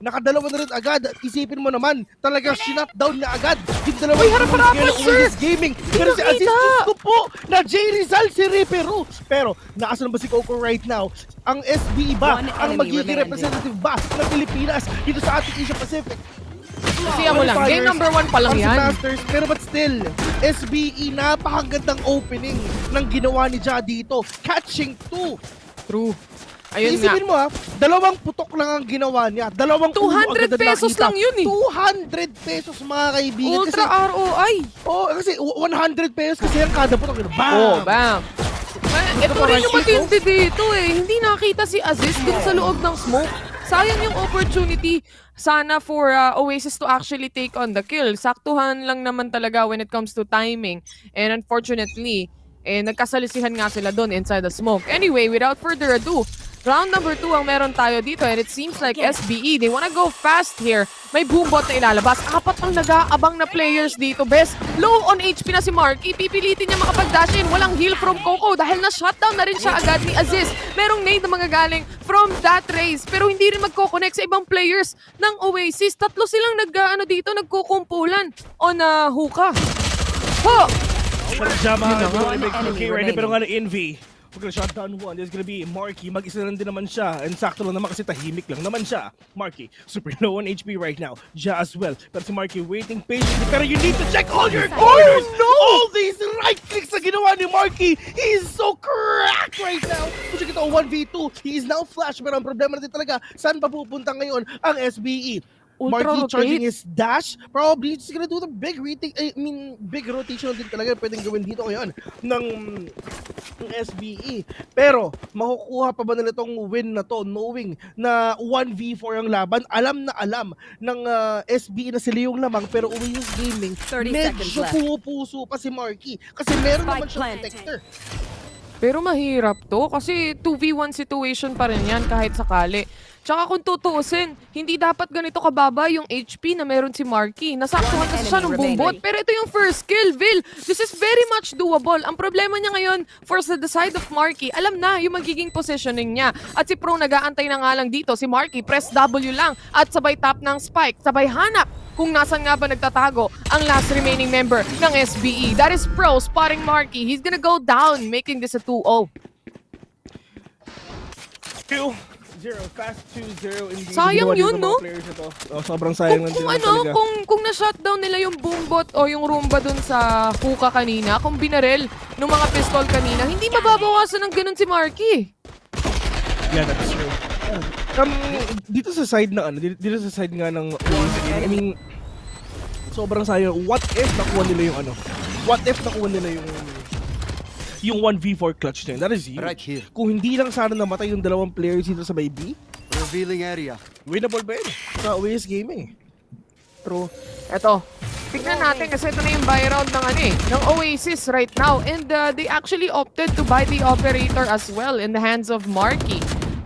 Nakadalawa na rin agad. Isipin mo naman, talagang shutdown niya agad. Yung dalawa harap-harapan, sir! Gaming. Pero si Aziz, gusto po na J. Rizal si Ripero. Pero, naasan ba si Coco right now? Ang SBE ba? Ang magiging representative ba ng Pilipinas dito sa ating Asia Pacific? Siya mo lang, game number 1 pa lang yan. Masters, pero but still, SBE, napakagandang opening ng ginawa ni Ja dito. Catching 2. True. Ayun Isipin mo dalawang putok lang ang ginawa niya. 200 pesos lang yun 200 pesos mga kaibigan. Ultra kasi, ROI. Kasi 100 pesos kasi ang kada putok. Bam! Bam! Ito rin yung matindi dito Hindi nakita si Aziz dun sa loob ng smoke. Sayang yung opportunity sana for Oasis to actually take on the kill. Saktuhan lang naman talaga when it comes to timing. And unfortunately, nagkasalisihan nga sila doon inside the smoke. Anyway, without further ado, Round number 2 ang meron tayo dito and it seems like SBE, they wanna go fast here. May boombot na ilalabas. 4 ang nag-aabang na players dito. Best, low on HP na si Marky. Pipilitin niya makapag-dash in. Walang heal from Coco dahil na-shutdown na rin siya agad ni Aziz. Merong nade na mga galing from that race. Pero hindi rin magko-connect sa ibang players ng Oasis. 3 silang nagkukumpulan on hookah. Ho! Pero nga na Envy. We're gonna shot down one. There's gonna be Marky. Mag-isa lang din naman siya. And sakto lang naman kasi tahimik lang naman siya. Marky, super low on HP right now. Ja as well. Pero si Marky waiting patiently. Pero you need to check all your corners! No! All these right clicks na ginawa ni Marky! He is so cracked right now! Kung siya kita 1v2, he is now flash. Pero ang problema natin talaga, saan pa pupunta ngayon ang SBE? Marky charging his dash, probably just gonna do the big big rotation din talaga pwedeng gawin dito ngayon ng SBE. Pero makukuha pa ba nila tong win na to knowing na 1v4 ang laban? Alam na alam ng SBE na sila yung lamang, pero Oasis Gaming medyo pumupuso pa si Marky kasi meron naman siyang protector. Pero mahirap to kasi 2v1 situation pa rin yan kahit sakali. Tsaka kung tutuusin, hindi dapat ganito kababa yung HP na meron si Marky. Nasaktuhan kasi siya ng boombot. Pero ito yung first kill, Vil. This is very much doable. Ang problema niya ngayon, for the side of Marky, alam na yung magiging positioning niya. At si Pro nag-aantay na nga lang dito. Si Marky, press W lang at sabay tap ng spike. Sabay hanap kung nasan nga ba nagtatago ang last remaining member ng SBE. That is Pro spotting Marky. He's gonna go down, making this a 2-0. 0, fast 2-0 indeed. Sayang yun, no? Sobrang sayang lang din talaga. Kung na-shutdown nila yung boombot o yung Roomba dun sa hookah kanina, kung binarel ng mga pistol kanina, hindi mababawasan ng ganun si Marky. Yeah, that's true. Dito sa side na dito sa side nga ng sobrang sayang. What if nakuha nila yung What if nakuha nila yung 1v4 clutch na yun? That is huge. Right here. Kung hindi lang sana namatay yung dalawang players dito sa may B, revealing area. Winnable ba yun? Sa Oasis Gaming. True. Eto, tignan natin kasi ito na yung buy round ng Oasis right now. And they actually opted to buy the operator as well in the hands of Marky.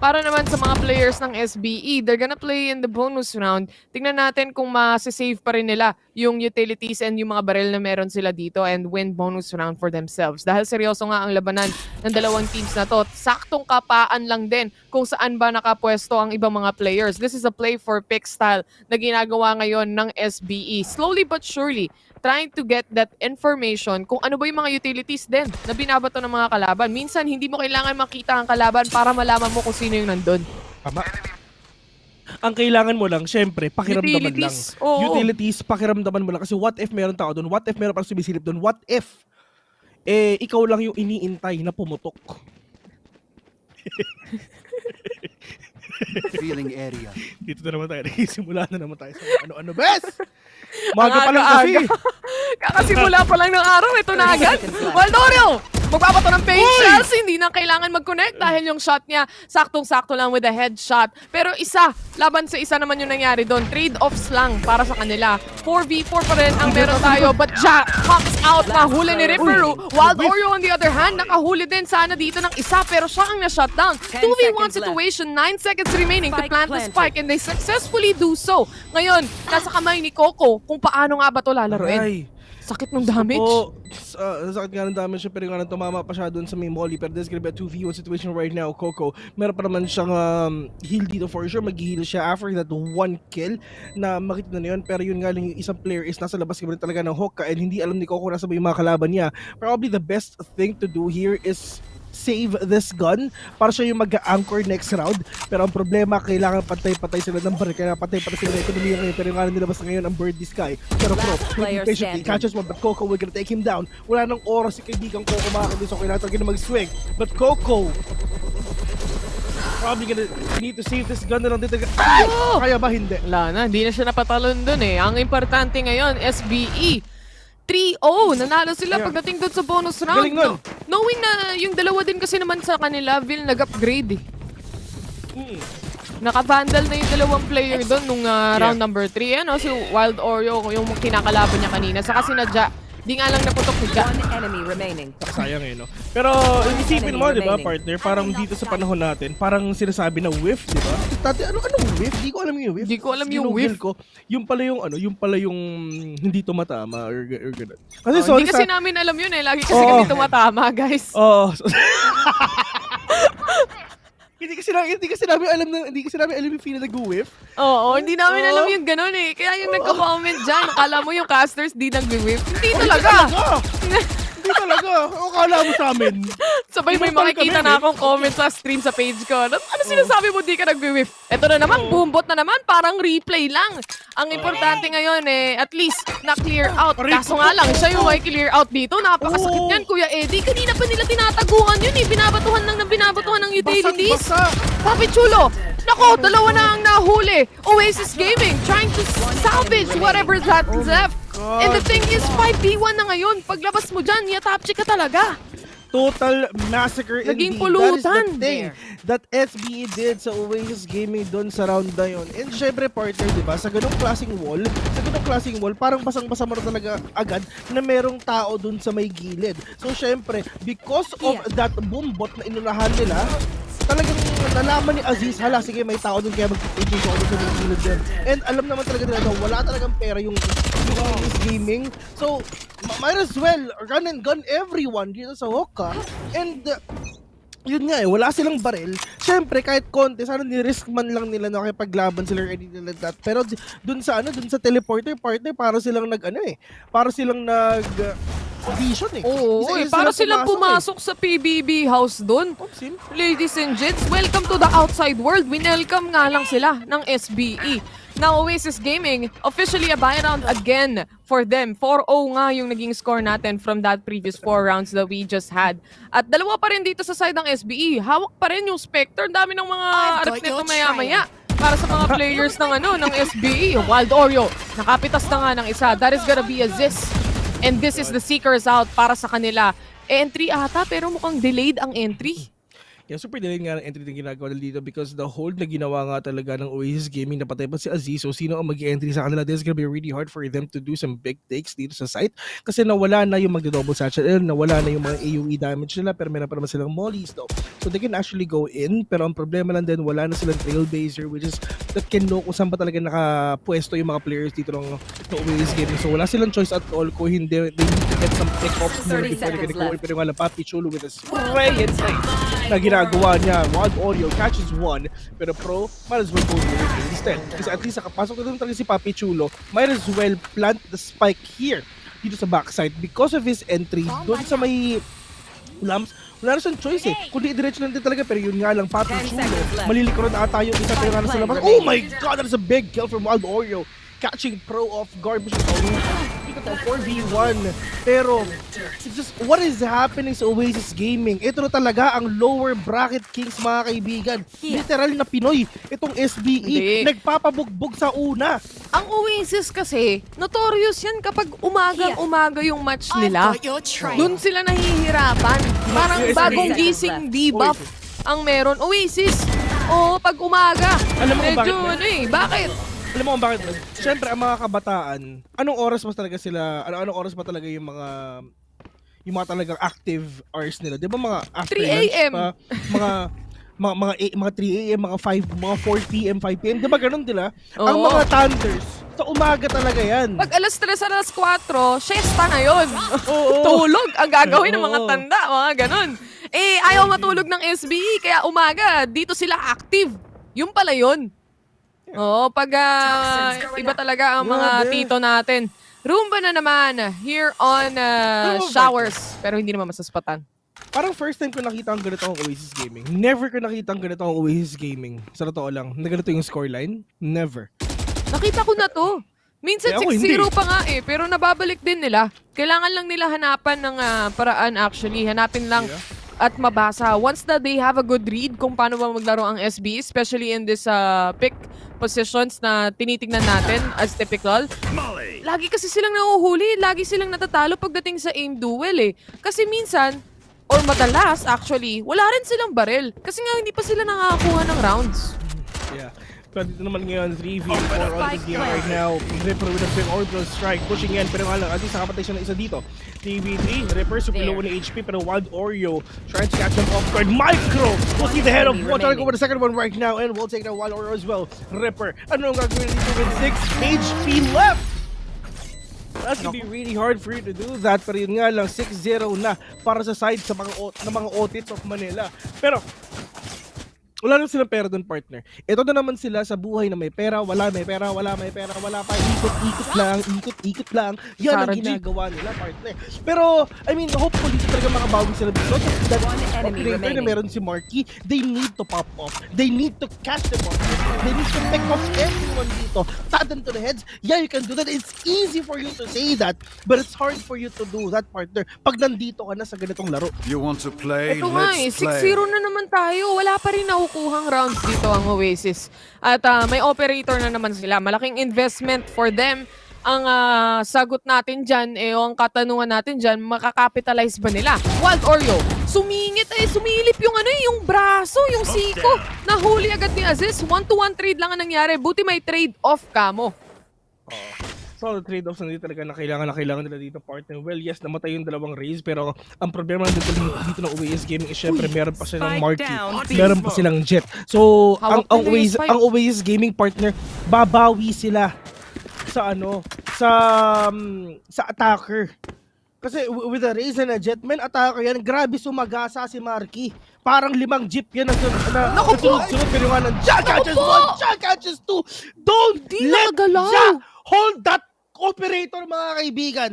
Para naman sa mga players ng SBE, they're gonna play in the bonus round. Tingnan natin kung masasave pa rin nila yung utilities and yung mga barrel na meron sila dito and win bonus round for themselves. Dahil seryoso nga ang labanan ng dalawang teams na to. Saktong kapaan lang din kung saan ba nakapwesto ang ibang mga players. This is a play for pick style na ginagawa ngayon ng SBE. Slowly but surely, trying to get that information kung ano ba yung mga utilities din na binabato ng mga kalaban. Minsan, hindi mo kailangan makita ang kalaban para malaman mo kung sino yung nandun. Tama. Ang kailangan mo lang, syempre, pakiramdaman utilities. lang. Oo. Utilities, pakiramdaman mo lang. Kasi what if meron tao doon? What if meron parang sumisilip doon? What if ikaw lang yung iniintay na pumutok? Feeling area. Dito na naman tayo. Simula na naman tayo sa ano-ano. Bes! Maga pa lang kasi. Kakasimula pa lang ng araw. Ito na agad. Waldorio! Magpapato ng paint shells. Hindi na kailangan mag-connect dahil yung shot niya saktong-sakto lang with a headshot. Pero laban sa isa naman yung nangyari doon. Trade-offs lang para sa kanila. 4v4 pa rin ang meron tayo. But Ja pops out. Nahuli ni Ripperu. Waldorio on the other hand, nakahuli din sana dito ng isa. Pero siya ang na-shutdown. 2v1 situation. 9 seconds remaining to plant the spike. And they successfully do so. Ngayon, nasa kamay ni Coco kung paano nga ba ito lalaroin. Sakit ng damage. Sakit nga ng damage siya, pero nga tumama pa siya doon sa may molly. Pero there's gonna be a 2v1 situation right now. Coco, meron pa naman siyang heal dito for sure. Mag-heal siya after that 1 kill na makita na yun. Pero yun nga lang, yung isang player is nasa labas kami talaga ng hookah and hindi alam ni Coco nasa ba yung mga kalaban niya. Probably the best thing to do here is save this gun para siya yung mag-anchor next round. Pero ang problema, kailangan patay-patay sila ng baril. Kaya patay-patay sila ng ekonomiya ngayon. Pero yung nga nilabas ngayon ang Birdie Sky. Pero Pro, patiently catches one, but Coco will gonna take him down. Wala nang oras si kaibigang Coco makakindi. So kailangan talaga mag-swing. But Coco probably gonna need to save this gun na lang dito. Kaya ba hindi? Wala na, hindi na siya napatalon dun eh. Ang importante ngayon, SBE 3-0. Nanalo sila pagdating doon sa bonus round. Knowing na yung dalawa din kasi naman sa kanila, VCT nag-upgrade eh. Naka-vandal na yung dalawang player doon nung round number 3. Si Wild Oreo, yung kinakalaban niya kanina. Saka sinadya Di nga lang naputok ni Ga. One enemy remaining. Sayang no? Pero isipin mo, di ba, partner, parang dito sa panahon natin, parang sinasabi na whiff, di ba? Dati, anong whiff? Di ko alam yung whiff. Di ko alam yung Ginugol whiff. ko, yung pala yung hindi tumatama or gano'n. Kasi sorry Hindi kasi namin alam yun eh. Lagi kasi kami tumatama, guys. Hindi kasi namin alam yung feel na nag-whiff. Oo, hindi namin alam yung gano'n eh. Kaya yung nagka-comment dyan, akala mo yung casters di nag-whiff. Hindi talaga. Hindi talaga. O kala mo sa amin. Sabay may makikita na akong comment sa stream sa page ko. Ano sinasabi mo di ka nag-whiff? Ito na naman, boombot na naman. Parang replay lang. Ang importante ngayon at least na-clear out. Kaso nga lang, siya yung may clear out dito. Napakasakit yan, Kuya Eddie. Kanina pa nila tinataguan yun eh. Binabatuhan ng utilities. Papi Chulo. Nako, dalawa na ang nahuli. Oasis Gaming trying to salvage whatever that's left. And the thing is, 5v1 na ngayon. Paglabas mo dyan, yatapchi ka talaga. Total massacre Naging indeed. pulutan. That is the thing that SBE did sa Oasis Gaming doon sa round na yun. And syempre, partner, di ba? Sa ganong klaseng wall, parang basang-basa mo na talaga agad na merong tao doon sa may gilid. So syempre, because of that boombot na inunahan nila, talagang nalaman ni Aziz, hala, sige, may tao doon kaya mag-change ako doon sa mga gilid din. And alam naman talaga nila na wala talagang pera yung Oasis Gaming. So, might as well run and gun everyone dito sa Hoka. And yun nga wala silang baril. Siyempre, kahit konti, sana ni-risk man lang nila na nakipaglaban sila or anything like that. Pero dun sa teleporter partner, para silang vision eh. Oo, para silang pumasok sa PBB house doon. Ladies and gents, welcome to the outside world. Winelcome nga lang sila ng SBE. Now, Oasis Gaming, officially a buy round again for them. 4-0 nga yung naging score natin from that previous 4 rounds that we just had. At dalawa pa rin dito sa side ng SBE. Hawak pa rin yung Spectre. Dami ng mga arap nito maya-maya. Para sa mga players ng SBE. Wild Oreo, nakapitas na nga ng isa. That is gonna be a Ziz. And this is the Seekers out para sa kanila. Entry ata, pero mukhang delayed ang entry. Yeah, super delayed nga ng entry na ginagawa dito because the hold na ginawa nga talaga ng Oasis Gaming, napatay pa si Aziz. So sino ang mag-entry sa kanila? This is gonna be really hard for them to do some big takes dito sa site kasi nawala na yung magdo-double satchel, nawala na yung mga AoE damage nila, pero meron pa naman silang mollies though. So they can actually go in, pero ang problema lang din, wala na silang trailblazer, which is that can know kung saan ba talaga nakapwesto yung mga players dito ng Oasis Gaming. So wala silang choice at all kung hindi they need to get some pick-ups muna before they can go in. Pero nga lang, Papi Chulo with a spray and na ginagawa niya. Wild Oreo catches one, pero Pro might as well go to it instead. Kasi at least nakapasok na doon talaga si Papi Chulo, might as well plant the spike here dito sa backside because of his entry doon sa may lamps. Wala na siyang choice eh. Kundi diretso lang din talaga, pero yun nga lang, Papi Chulo. Malilikro na ata yung isa, pero nga nasa labas. Oh my god, that is a big kill from Wild Oreo. Catching Pro off guard. Dito to 4v1. Pero, just what is happening sa Oasis Gaming? Ito na talaga ang lower bracket kings, mga kaibigan. Literal na Pinoy. Itong SBE. Nagpapabugbog sa una. Ang Oasis kasi, notorious yan kapag umaga yung match nila. Doon sila nahihirapan. Parang bagong gising debuff ang meron. Oasis, pag umaga. Medyo bakit? Alam mo kung bakit? Siyempre, ang mga kabataan, anong oras ba talaga sila, anong oras ba talaga yung mga talagang active hours nila? Di ba mga after 3 a.m. pa, mga 3 a.m., mga 4 p.m., 5 p.m. Di ba ganun nila? Ang mga Thunders, sa umaga talaga yan. Pag alas 3, alas 4, siesta na yun. Tulog ang gagawin ng mga tanda, mga ganun. Ayaw matulog ng SBE, kaya umaga, dito sila active. Yung pala yun. Pag iba talaga ang mga tito natin. Roomba na naman here on Showers. Pero hindi naman masaspatan. Parang first time ko nakita ang ganito ang Oasis Gaming. Never ko nakita ang ganito ang Oasis Gaming. Sa totoo lang. Na ganito yung scoreline. Never. Nakita ko na to. Minsan 6-0 pa nga pero nababalik din nila. Kailangan lang nila hanapan ng paraan actually. Hanapin lang at mabasa. Once that they have a good read kung paano ba maglaro ang SB, especially in this pick positions na tinitingnan natin as typical. Lagi kasi silang nahuhuli, lagi silang natatalo pagdating sa aim duel Kasi minsan, or madalas actually, wala rin silang baril. Kasi nga hindi pa sila nakakakuha ng rounds. Yeah. Pero dito naman ngayon, 3v4 on this game right now. Ripper with a big orbital strike, pushing in. Pero nga lang, at least nakapatay siya ng isa dito. 3v3, Ripper super low na HP, pero Wild Oreo trying to catch him off guard. Micro will see the head of one, trying to go for the second one right now, and we'll take the Wild Oreo as well. Ripper, ano ang gagawin dito with 6 HP left? That's gonna be really hard for you to do that, pero yun nga lang, 6-0 na para sa side sa mga Otits of Manila. Pero wala na silang pera doon, partner. Ito na naman sila sa buhay na may pera, wala, may pera, wala, may pera, wala pa. Ikot-ikot lang. Yan ang ginagawa nila, partner. Pero, I mean, hopefully talaga makabawi sila because of that operator na meron si Marky. They need to pop off. They need to catch them off. They need to pick off everyone dito. Tap them to the heads. Yeah, you can do that. It's easy for you to say that, but it's hard for you to do that, partner, pag nandito ka na sa ganitong laro. You want to play? Ito nga Let's 6-0 na naman tayo. Wala pa rin nakukuhang rounds dito ang Oasis. At may operator na naman sila. Malaking investment for them. Ang sagot natin dyan, ang katanungan natin dyan, makakapitalize ba nila? Wild Oreo, sumilip yung braso, yung siko. Nahuli agad ni Aziz. 1-to-1 trade lang ang nangyari. Buti may trade-off ka mo. So, the trade-offs na dito talaga na kailangan nila dito, partner. Well, yes, namatay yung dalawang Raze, pero ang problema dito ng Oasis Gaming is syempre meron pa silang Marky, meron pa silang Jet. So, ang Oasis Gaming, partner, babawi sila sa sa attacker. Kasi with a Raze and a Jet, man, attacker yan, grabe sumagasa si Marky. Parang 5 jeep yan na sunod-sunod, pero nga ng Jack catches 1, Jack catches 2. Don't let Jack hold that operator, mga kaibigan.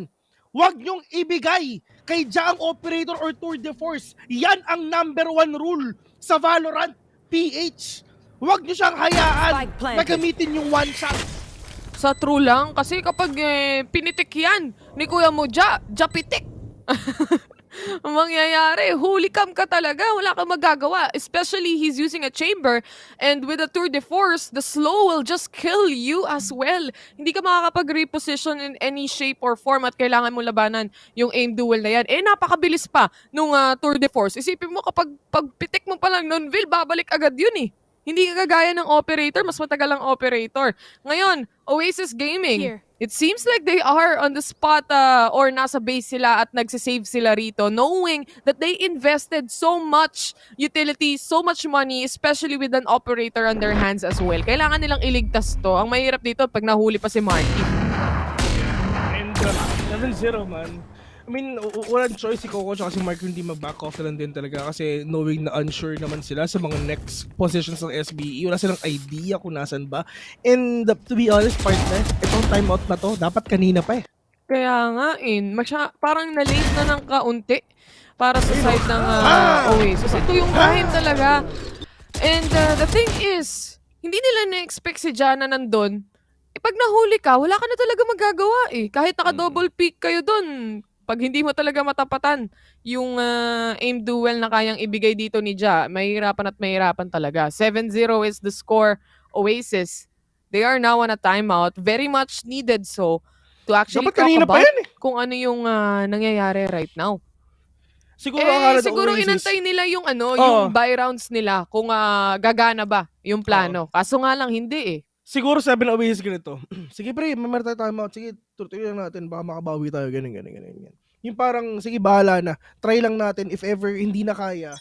Huwag niyong ibigay kay Jack ang operator or tour de force. Yan ang #1 rule sa Valorant PH. Huwag niyo siyang hayaan na gamitin yung one shot. Sa true lang, kasi kapag pinitik yan ni kuya mo, pitik. Ang mangyayari, huli cam ka talaga, wala kang magagawa. Especially, he's using a chamber, and with a tour de force, the slow will just kill you as well. Hindi ka makakapag-reposition in any shape or form at kailangan mo labanan yung aim duel na yan. Napakabilis pa nung tour de force. Isipin mo, kapag pagpitik mo pa lang non-vil, babalik agad yun eh. Hindi ka kagaya ng operator, mas matagal ang operator. Ngayon, Oasis Gaming, it seems like they are on the spot or nasa base sila at nagsisave sila rito, knowing that they invested so much utility, so much money, especially with an operator on their hands as well. Kailangan nilang iligtas to. Ang mahirap dito pag nahuli pa si Marky. And 7-0, man. I mean, walang choice si Coco at si Mark hindi mag-back off na lang din talaga kasi knowing na unsure naman sila sa mga next positions ng SBE. Wala silang idea kung nasan ba. And to be honest, partner, itong timeout na to, dapat kanina pa eh. Kaya nga, parang na-late na ng kaunti para sa side ng Oasis. Ito yung time talaga. And the thing is, hindi nila na-expect si Jana nandun. Pag nahuli ka, wala ka na talaga magagawa eh. Kahit naka-double pick kayo dun, pag hindi mo talaga matapatan yung aim duel na kayang ibigay dito ni Ja, mahirapan talaga. 7-0 is the score. Oasis, they are now on a timeout. Very much needed so to actually talk about kung ano yung nangyayari right now. Siguro inantay nila yung yung buy rounds nila kung gagana ba yung plano. Kaso nga lang hindi eh. Siguro sabi na Oasis ganito, sige pre, may tayo timeout, sige, tutuloy lang natin, baka makabawi tayo, ganyan. Yung parang, sige, bahala na, try lang natin, if ever hindi na kaya,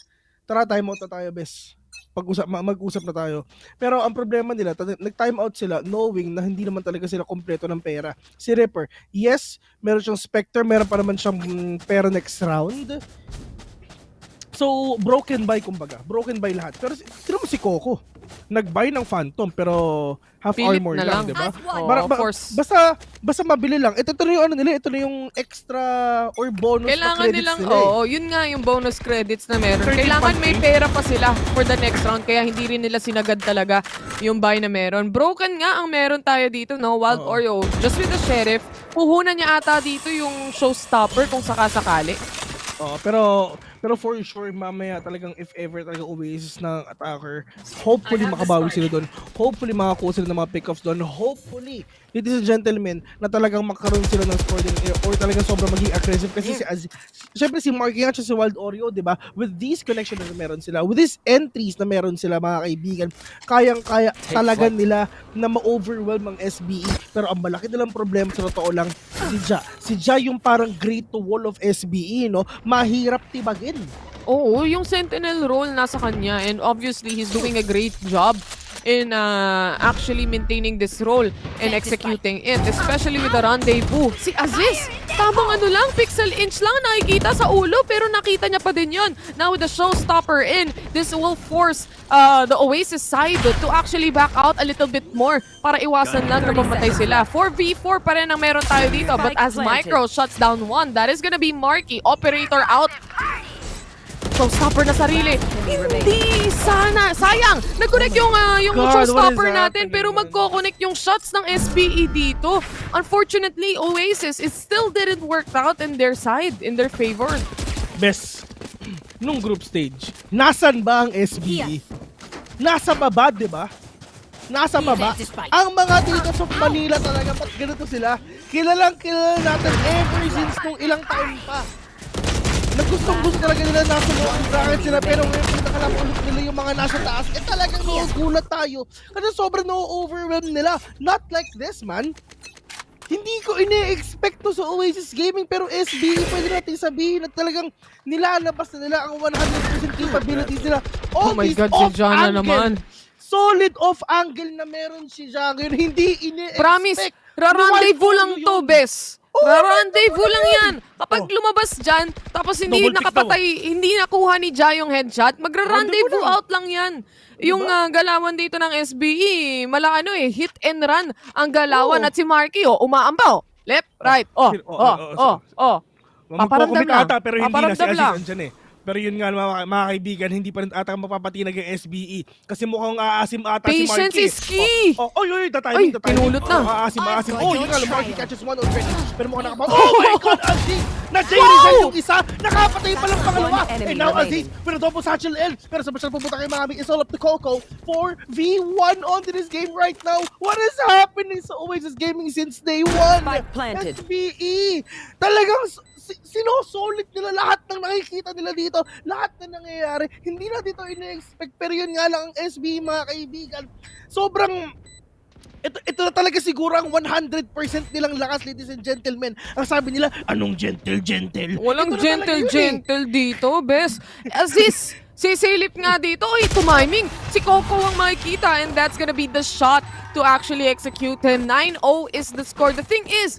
tara timeout na tayo, bes. Mag-usap na tayo. Pero ang problema nila, nag-timeout sila knowing na hindi naman talaga sila kompleto ng pera. Si Ripper, yes, meron siyang Spectre, meron pa naman siyang pera next round. So, broken by kumbaga. Broken by lahat. Pero sino mo si Coco? Nag-buy ng Phantom pero half Philip armor na lang, di ba? Basta mabili lang. Ito na yung nila, ito na yung extra or bonus kailangan na credits nilang, nila. yun nga yung bonus credits na meron. Kailangan may pera pa sila for the next round kaya hindi rin nila sinagad talaga yung buy na meron. Broken nga ang meron tayo dito, no? Wild Oreo. Just with the Sheriff, puhunan niya ata dito yung showstopper kung sakasakali. Pero Pero for sure, mamaya talagang if ever talaga Oasis ng attacker, hopefully makabawi sila doon. Hopefully makakuha sila ng mga pickoffs doon. Hopefully, ladies and gentlemen, na talagang makaroon sila ng score din or talagang sobrang maging aggressive. Kasi syempre si Marky at si Wild Oreo, di ba? With these connections na meron sila, with these entries na meron sila mga kaibigan, kayang-kaya talaga nila na ma-overwhelm ang SBE. Pero ang malaki nilang problema sa totoo lang, si Ja. Si Ja yung parang great wall of SBE, no? Mahirap tibagin. Oo, yung Sentinel role nasa kanya and obviously he's doing a great job in actually maintaining this role and executing it, especially with the rendezvous. Si Aziz, tamang ano lang, pixel inch lang nakikita sa ulo pero nakita niya pa din yun. Now with the showstopper in, this will force the Oasis side to actually back out a little bit more para iwasan lang na mamatay sila. 4v4 pa rin ang meron tayo dito, but as Micro shuts down one, that is gonna be Marky. Operator out. Showstopper na sarili. Hindi sana. Sayang. Nag-connect yung showstopper natin pero magko-connect yung shots ng SBE dito. Unfortunately, Oasis, it still didn't work out in their side, in their favor. Bes, nung group stage, nasan ba ang SBE? Nasa baba, di ba? Nasa baba. Ang mga dito sa Manila talaga, ba't ganito sila? Kilalang kilala natin ever since nung ilang taon pa. Nagustong-gusto talaga nila nasa loob bracket sila pero ngayon pinakalaman ulit nila yung mga nasa taas. Talagang nagugulat tayo kasi sobrang na-overwhelm nila. Not like this, man. Hindi ko ine-expect to sa Oasis Gaming pero SBE pwede natin sabihin na talagang nilalabas na nila ang 100% capabilities nila. Oh my God, si Jana naman. Solid off angle na meron si Jana. Hindi ine-expect. Promise, ra-rendezvous lang to, Bes. Rendezvous lang yan. Kapag lumabas dyan, tapos hindi nakapatay, hindi nakuha ni Ja yung headshot, magra-rendezvous out lang yan. Yung galawan dito ng SBE, hit and run ang galawan at si Marky, umaambaw. Left, right, paparamdam lang. Pero hindi na si Paparamdam lang. Aziz andyan eh. Pero yun nga mga kaibigan, hindi pa rin ata mapapatinag yung SBE. Kasi mukhang aasim ata si Marky. Patience is key! Tatayiming. Pinulot na. Aasim. Yun nga, Marky catches one already. Pero mukhang nakapag... Oh my God, Aziz! Na-J-result yung isa! Nakapatay pa lang pangalawa! And now Aziz, pinadouble Satchel L. Pero sa masyal pupunta kay Mami, is all up to Coco. 4v1 onto this game right now. What is happening sa Oasis Gaming since day one? SBE! Talagang... Sinosolid nila lahat ng nakikita nila dito, lahat na nangyayari. Hindi na dito ina-expect, pero yun nga lang ang SB, mga kaibigan. Sobrang, ito na talaga siguro ang 100% nilang lakas, ladies and gentlemen. Ang sabi nila, anong gentle? Walang gentle dito, Bes. Aziz, sisilip nga dito, tumiming. Si Coco ang makikita, and that's gonna be the shot to actually execute him. 9-0 is the score. The thing is,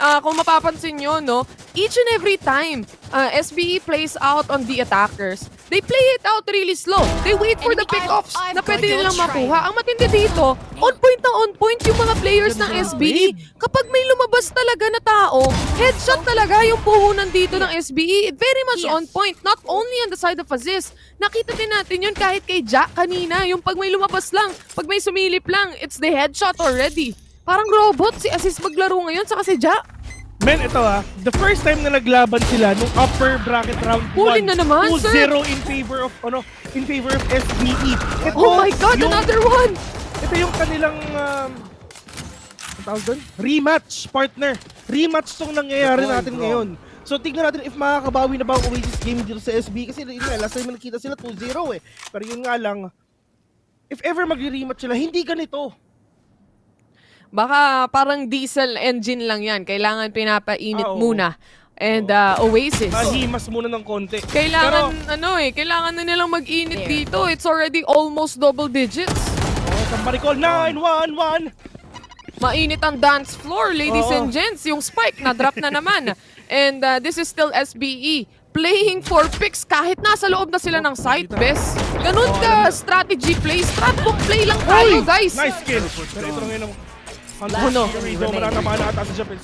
kung mapapansin nyo, no, each and every time SBE plays out on the attackers, they play it out really slow. They wait for the pickoffs na pwede nilang makuha. Ang matindi dito, on point yung mga players ng SBE. Kapag may lumabas talaga na tao, headshot talaga yung puhunan dito ng SBE. Very much on point. Not only on the side of Aziz. Nakita din natin yun kahit kay Jack kanina. Yung pag may lumabas lang, pag may sumilip lang, it's the headshot already. Parang robot si Aziz maglaro ngayon sa kasi Ja. Men, ito the first time na naglaban sila nung upper bracket round 1, na naman, 2-0 in favor of SBE. Oh my God, another one! Ito yung kanilang rematch partner. Rematch tong nangyayari natin ngayon. So tignan natin if makakabawi na ba ang Oasis Gaming dito sa SBE kasi yun nga, last time nakita sila 2-0 eh. Pero yun nga lang, if ever magre-rematch sila, hindi ganito. Baka parang diesel engine lang yan. Kailangan pinapainit muna. And Oasis. Mahimas muna ng konti. Kailangan, kailangan na nilang mag-init dito. It's already almost double digits. Somebody call 911. Mainit ang dance floor, ladies and gents. Yung spike, na-drop na naman. And this is still SBE. Playing for picks kahit nasa loob na sila ng site, Bes. Ganun ka strategy play. Stratbook play lang tayo, guys. Nice kill. Pero ito na ngayon It's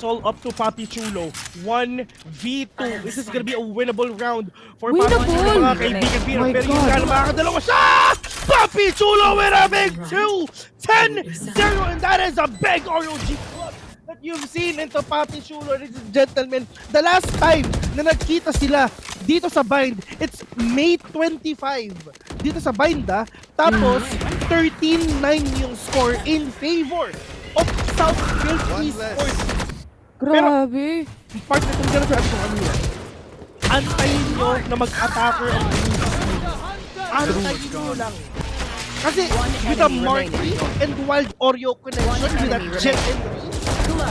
all up to Papi Chulo. 1v2. This is gonna be a winnable round for Papi Chulo, mga kaibigan. Pero yung gano'n makakadalawa siya! Papi Chulo with a big 2! 10-0, and that is a big ROG club. that you've seen into Papi Chulo, ladies and gentlemen. The last time na nagkita sila dito sa Bind, it's May 25. Dito sa Bind, tapos 13-9 yung score in favor of South Build Esports. Grabe. Pero, part na itong gano'n sa kanila. Antayin nyo na mag-attacker ang antayin nyo lang. Kasi with a Marky and Wild Oreo connection with that Jet and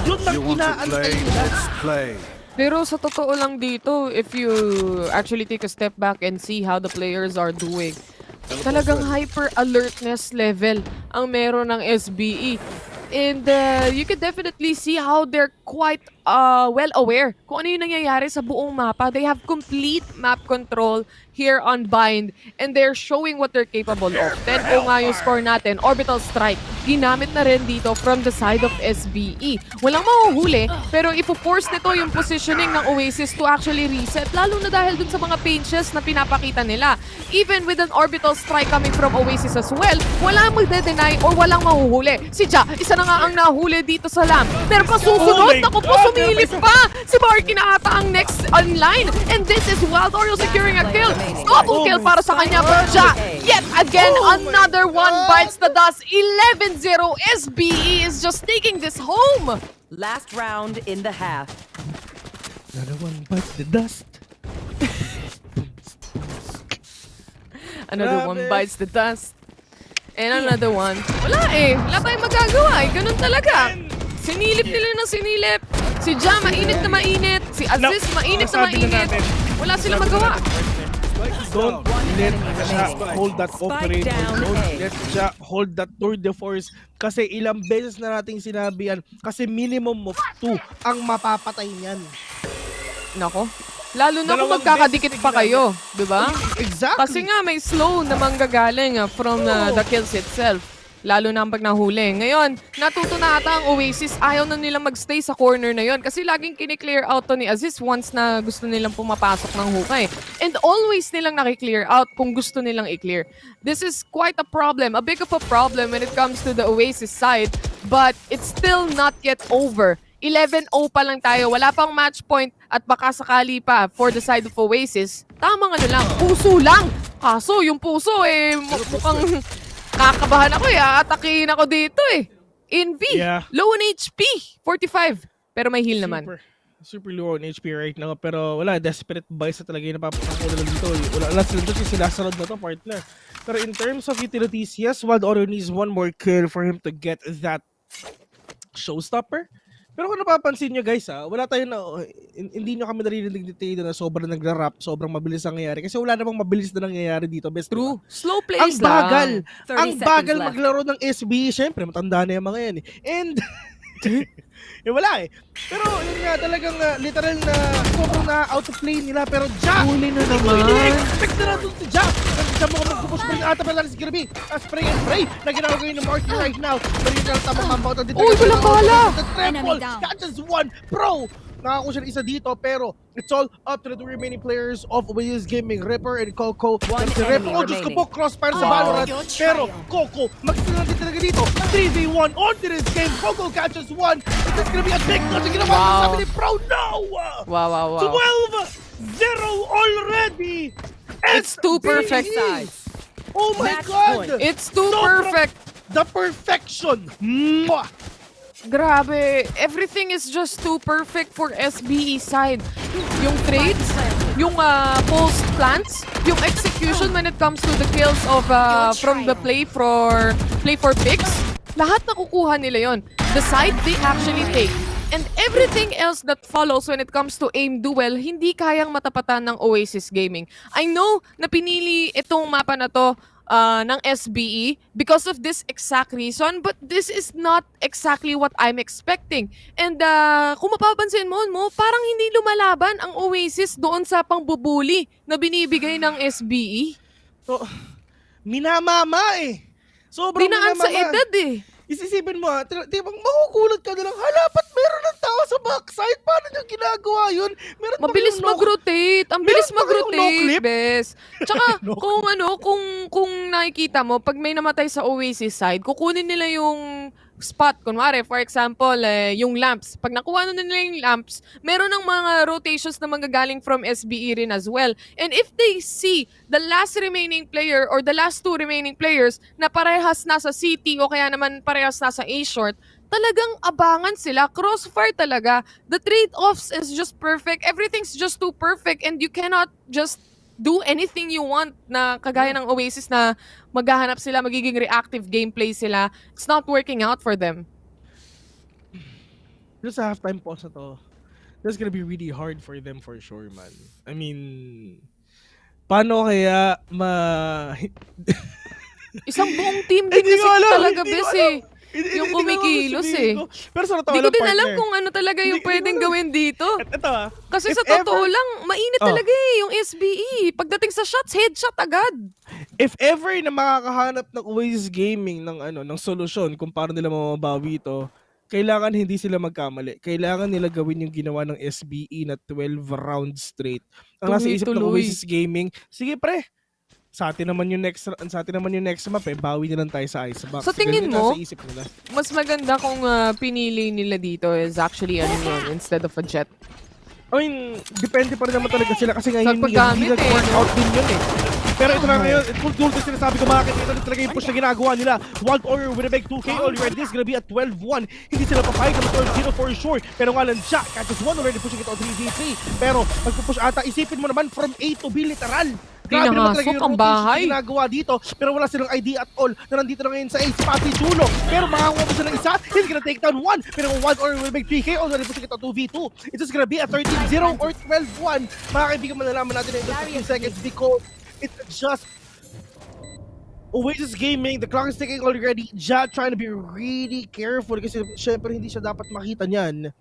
yun lang inaantay nila. Pero sa totoo lang dito, if you actually take a step back and see how the players are doing, talagang hyper alertness level ang meron ng SBE. And you can definitely see how they're quite well aware kung ano yung nangyayari sa buong mapa. They have complete map control here on Bind and they're showing what they're capable of. 10-0 nga yung score natin. Orbital Strike. Ginamit na rin dito from the side of SBE. Walang mahuhuli, pero ipo-force nito yung positioning ng Oasis to actually reset, lalo na dahil dun sa mga pages na pinapakita nila. Even with an Orbital Strike coming from Oasis as well, walang magde-deny or walang mahuhuli. Si Ja, isa na nga ang nahuli dito sa LAM. Pero pa susunod, naku po, sumilip pa! Si Marky na ata ang next online. And this is Wild Oreo securing a kill. Double kill para sa kanya, but Ja, yet again, another one bites the dust. 11-0, SBE is just taking this home. Last round in the half. Another one bites the dust. Another one bites the dust. And another one. Wala eh. Wala tayong magagawa eh. Ganun talaga. Sinilip nila ng sinilip. Si Ja, mainit na mainit. Si Aziz, mainit na mainit. Wala silang magawa. Don't let Ja hold that operator. Don't let Ja hold that tour de force. Kasi ilang beses na nating sinabi yan. Kasi minimum of 2 ang mapapatay niyan. Nako. Lalo na kung magkakadikit pa kayo, di ba? Exactly. Kasi nga may slow na manggagaling from the kills itself. Lalo na pag nahuli. Ngayon, natuto na ata ang Oasis. Ayaw na nilang magstay sa corner na yon kasi laging kini-clear out to ni Aziz once na gusto nilang pumapasok ng hukay. And always nilang nakiklear out kung gusto nilang i-clear. This is quite a problem, a big of a problem when it comes to the Oasis side. But it's still not yet over. 11-0 pa lang tayo. Wala pang match point at baka sakali pa for the side of Oasis. Tamang ano lang, puso lang. Kaso yung puso mukhang kakabahan ako atakihin ako dito Envy, low on HP, 45. Pero may heal naman. Super low on HP right now. Pero wala, desperate buys na talaga yung napapakakula dito. Wala sila dito kasi sinasarod na to, partner. Pero in terms of utilities, yes, Wild Oreo needs one more kill for him to get that showstopper. Pero kung napapansin nyo guys wala tayo na, hindi nyo kami naririnig dito na sobrang nagra-rap, sobrang mabilis ang nangyayari. Kasi wala namang mabilis na nangyayari dito. Best true. Slow plays lang. Ang bagal left. maglaro ng SBE. Siyempre, matanda na yung mga yan And, wala Pero yun nga, talagang literal na sobrang na-out of play nila. Pero Ja! Huli na naman. Expect na natin si Ja! Kasi mo magpupus pa rin ata pala si Kirby. Spray and spray na ginagawa ngayon ng Marky right now. Pero yun nga, tamang mampaw. Uy, walang bala! The triple catches one. Pro! Nakakuha siya ng isa dito, pero it's all up to the 2 remaining players of Oasis Gaming, Ripper and Coco. Si Ripper, Diyos ko po, crossfire sa Valorant. Pero Coco, magsimulan din talaga dito. 3v1 on to this game. Coco catches one. It's gonna be a big touch. Ginawa ko sabi ni Pro, no! Wow. 12-0 already! It's too perfect. Oh my God! It's too perfect. The perfection! Mwah! Grabe, everything is just too perfect for SBE side. Yung trades, yung post plants, yung execution when it comes to the kills of from the play for picks, lahat nakukuha nila yon. The side they actually take. And everything else that follows when it comes to aim duel, hindi kayang matapatan ng Oasis Gaming. I know na pinili itong mapa na to ng SBE because of this exact reason, but this is not exactly what I'm expecting. And kung mapapansin mo, parang hindi lumalaban ang Oasis doon sa pangbubuli na binibigay ng SBE. So, minamama Sobrang dinaan minamama. Sa edad Isisipin mo tipong makukulat ka na lang, ba't meron ng tao sa backside? Paano nyo ginagawa yun? Meron mabilis mag-rotate. Ang bilis mag-rotate, bes. Tsaka, kung nakikita mo, pag may namatay sa Oasis side, kukunin nila yung spot. Kunwari, for example, yung lamps. Pag nakuha na nila yung lamps, meron ng mga rotations na manggagaling from SBE rin as well. And if they see the last remaining player or the last 2 remaining players na parehas nasa CT o kaya naman parehas nasa A-short, talagang abangan sila. Crossfire talaga. The trade-offs is just perfect. Everything's just too perfect and you cannot just do anything you want na kagaya ng Oasis na maghahanap sila, magiging reactive gameplay sila. It's not working out for them. Just sa halftime pause na to, that's gonna be really hard for them for sure, man. I mean, paano kaya Isang buong team din kasi talaga, bes eh. Yung kumikilos eh. Pero sa totoo Hindi ko lang, din alam partner, kung ano talaga yung pwedeng gawin dito. Ito Kasi if sa totoo ever- lang, mainit talaga eh, yung SBE. Pagdating sa shots, headshot agad. If ever na makakahanap ng Oasis Gaming ng solusyon kung paano nila mamabawi ito, kailangan hindi sila magkamali. Kailangan nila gawin yung ginawa ng SBE na 12 rounds straight. Ang nasa isip ng Tuloy-tuloy. Oasis Gaming, sige pre, sa atin naman yung next map bawi na lang tayo sa Icebox. Sa tingin mo, nasa isip nila. mas maganda kung pinili nila dito is actually instead of a jet. I mean, depende pa rin naman talaga sila kasi Sa ngayon paggamit hindi nag-work out din yun eh. Pero ito na ngayon, full duel na sinasabi ko, makakita na talaga yung push na ginagawa nila. Wild Warrior with a big 2K already. This is gonna be at 12-1. Hindi sila pa-fight ng 12-0 for sure. Pero nga lang siya, catches 1 already pushing it on 3v3. Pero pagpupush ata, isipin mo naman from A to B literal. Grabe naman talaga yung ang rotation bahay. na ginagawa dito. Pero wala silang ID at all na nandito na ngayon sa A. Si Papi Dulo. Pero makakuha mo siya ng isa. He's gonna take down 1. Pero Wild Warrior will make 3K already pushing it on 2v2. It's just gonna be a 13-0 or 12-1. Mga kaibigan, malalaman natin in just a few seconds because it's just Oasis Gaming, the clock is ticking already. Ja trying to be really careful kasi syempre hindi siya dapat makita niyan.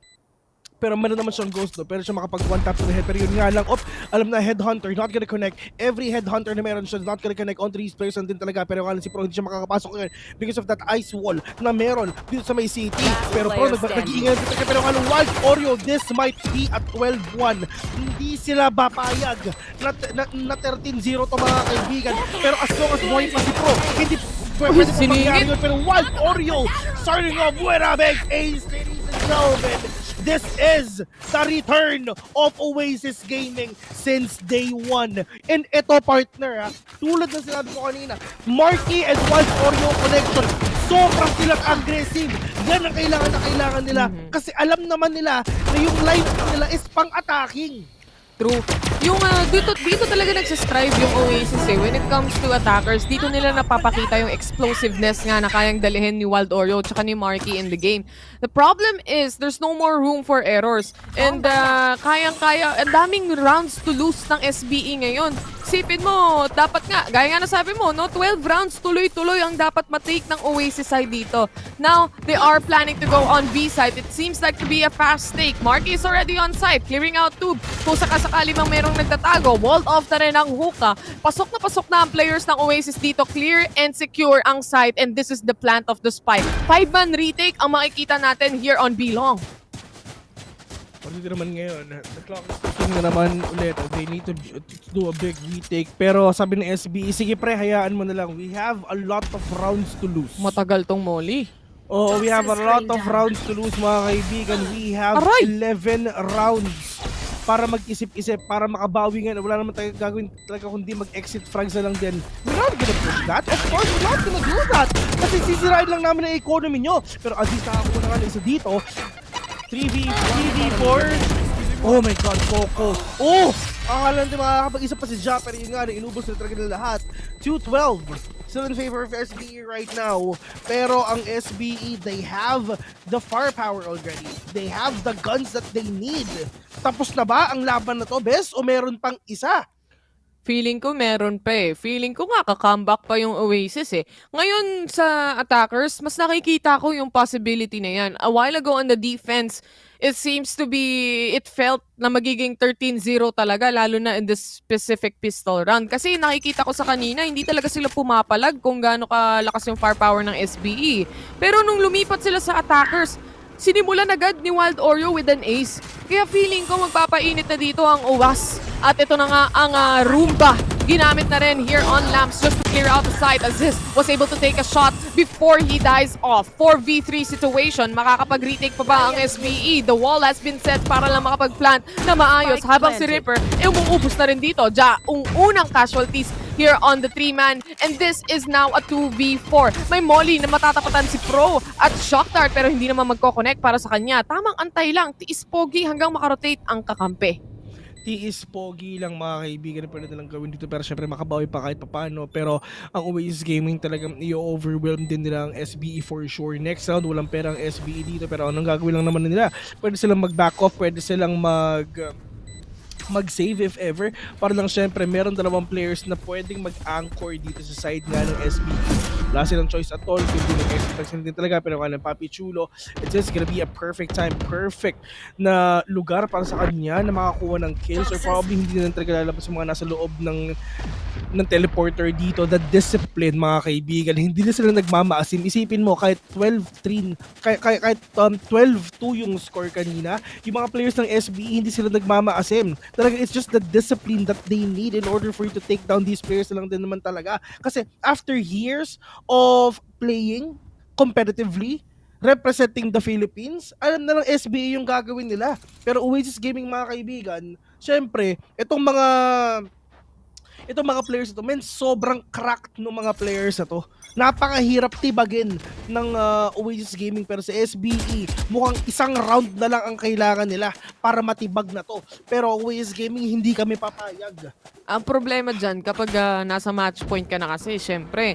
Pero meron naman siyang ghost do, pero siya makapag one tap to the head. Pero yun nga lang, alam na headhunter, not gonna connect. Every headhunter na meron siya, not gonna connect onto these players din talaga. Pero nga lang si Pro, hindi siya makakapasok ngayon because of that ice wall na meron dito sa may city. Pero Pro, nag-iingat dito. Pero nga lang, Wild Oreo, this might be at 12-1. Hindi sila papayag na 13-0 to mga kaibigan. Pero as long as buhay pa si Pro, hindi pwede pa mangyari yun. Pero Wild Oreo, starting off with a big ace, ladies and gentlemen. This is the return of Oasis Gaming since day 1. And ito, partner, tulad ng sinabi ko kanina, Marky and Wild Oreo connection, sobrang silang aggressive. Yan ang kailangan nila. Kasi alam naman nila na yung line nila is pang-attacking. True. Yung dito talaga nagsistrive yung Oasis eh. When it comes to attackers, dito nila napapakita yung explosiveness nga na kayang dalihin ni Wild Oreo tsaka ni Marky in the game. The problem is, there's no more room for errors. And kayang-kaya, ang daming rounds to lose ng SBE ngayon. Sipin mo, dapat nga, gaya nga na sabi mo, no, 12 rounds tuloy-tuloy ang dapat matake ng Oasis side dito. Now, they are planning to go on B side. It seems like to be a fast take. Marky is already on side, clearing out tube. Kung sakasakali mang merong nagtatago, walled off na rin ang hookah. Pasok na ang players ng Oasis dito. Clear and secure ang site, and this is the plant of the spike. 5-man retake ang makikita natin here on B-Long. Dito naman ngayon, the clock is ticking na naman ulit. They need to do a big retake. Pero sabi ng SBE, sige pre, hayaan mo na lang. We have a lot of rounds to lose. Matagal tong Molly. Oh, we have a lot of rounds to lose, mga kaibigan. We have 11 rounds para mag-isip-isip, para makabawi ngayon. Wala naman tayo gagawin talaga kundi mag-exit frags na lang din. We're not gonna push that. Of course, we're not gonna do that. Kasi sisirain lang namin ang economy nyo. Pero Aziz, nakakuha na nga na isa dito. 3v4. Oh my god, Coco. Oh! Akala natin makakapag-isa pa si Ja, pero yun nga, inubos na talaga nila lahat. 2-12. Still in favor of SBE right now. Pero ang SBE, they have the firepower already. They have the guns that they need. Tapos na ba ang laban na to, Bes? O meron pang isa? Feeling ko meron pa eh. Feeling ko nga ka-comeback pa yung Oasis eh. Ngayon sa attackers, mas nakikita ko yung possibility na yan. A while ago on the defense, it seems to be, it felt na magiging 13-0 talaga, lalo na in this specific pistol round. Kasi nakikita ko sa kanina, hindi talaga sila pumapalag kung gaano kalakas yung firepower ng SBE. Pero nung lumipat sila sa attackers, sinimulan agad ni Wild Oreo with an ace. Kaya feeling ko magpapainit na dito ang OWAS. At ito na nga ang Roomba ginamit na rin here on Lamps just to clear out the site as this was able to take a shot before he dies off. 4v3 situation, makakapag-retake pa ba ang SBE? The wall has been set para lang makapag-plant na maayos habang si Ripper, umuubos na rin dito. Unang casualties here on the 3-man, and this is now a 2v4. May Molly na matatapatan si Pro at Shock Dart pero hindi naman magko-connect para sa kanya. Tamang antay lang, tiis pogi hanggang makarotate ang kakampi. Tiis pogi lang mga kaibigan na pwede nilang gawin dito, pero syempre makabawi pa kahit papano. Pero ang Oasis Gaming talagang i-overwhelm din nila ang SBE for sure. Next round walang perang SBE dito, pero anong gagawin lang naman nila? Pwede silang mag-back off, pwede silang mag-save if ever, para lang syempre meron dalawang players na pwedeng mag-anchor dito sa side nga ng SBE. Wala silang choice at all, hindi nag-expect din talaga, pero kung Papi Chulo, it's just gonna be a perfect time, perfect na lugar para sa kanya na makakuha ng kills, or probably hindi na talaga lalabas yung mga nasa loob ng teleporter dito. The discipline mga kaibigan, hindi na sila nagmamaasim. Isipin mo, kahit 12-3, kahit 12-2 yung score kanina, yung mga players ng SBE hindi sila nagmamaasim. Talaga, it's just the discipline that they need in order for you to take down these players na lang din naman talaga. Kasi after years of playing competitively, representing the Philippines, alam na lang SBE yung gagawin nila. Pero Oasis Gaming mga kaibigan, syempre, itong mga players ito, men, sobrang cracked ng mga players na to. Napakahirap tibagin ng Oasis Gaming, pero sa SBE, mukhang isang round na lang ang kailangan nila para matibag na to. Pero Oasis Gaming, hindi kami papayag. Ang problema dyan, kapag nasa match point ka na kasi, syempre,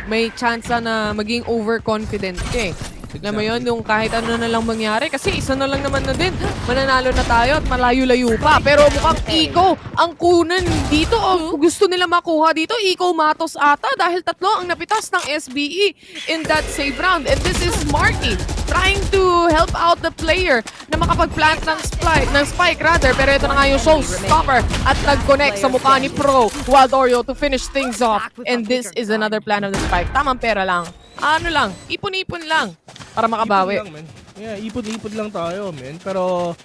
may chance na maging overconfident ka eh. Alam mo yun, yung kahit ano na lang mangyari, kasi isa na lang naman na din, mananalo na tayo at malayo-layo pa. Pero mukhang Eco ang kunan dito, o gusto nila makuha dito. Eco Matos ata dahil 3 ang napitas ng SBE in that save round. And this is Marky trying to help out the player na makapag-plant ng spike rather. Pero ito na nga yung showstopper at nag-connect sa mukha ni Pro Wild Oreo to finish things off. And this is another plan of the spike. Tamang pera lang. Ano lang, ipon-ipon lang para makabawi. Ipon lang, man. Yeah, ipon-ipon lang tayo, man. Pero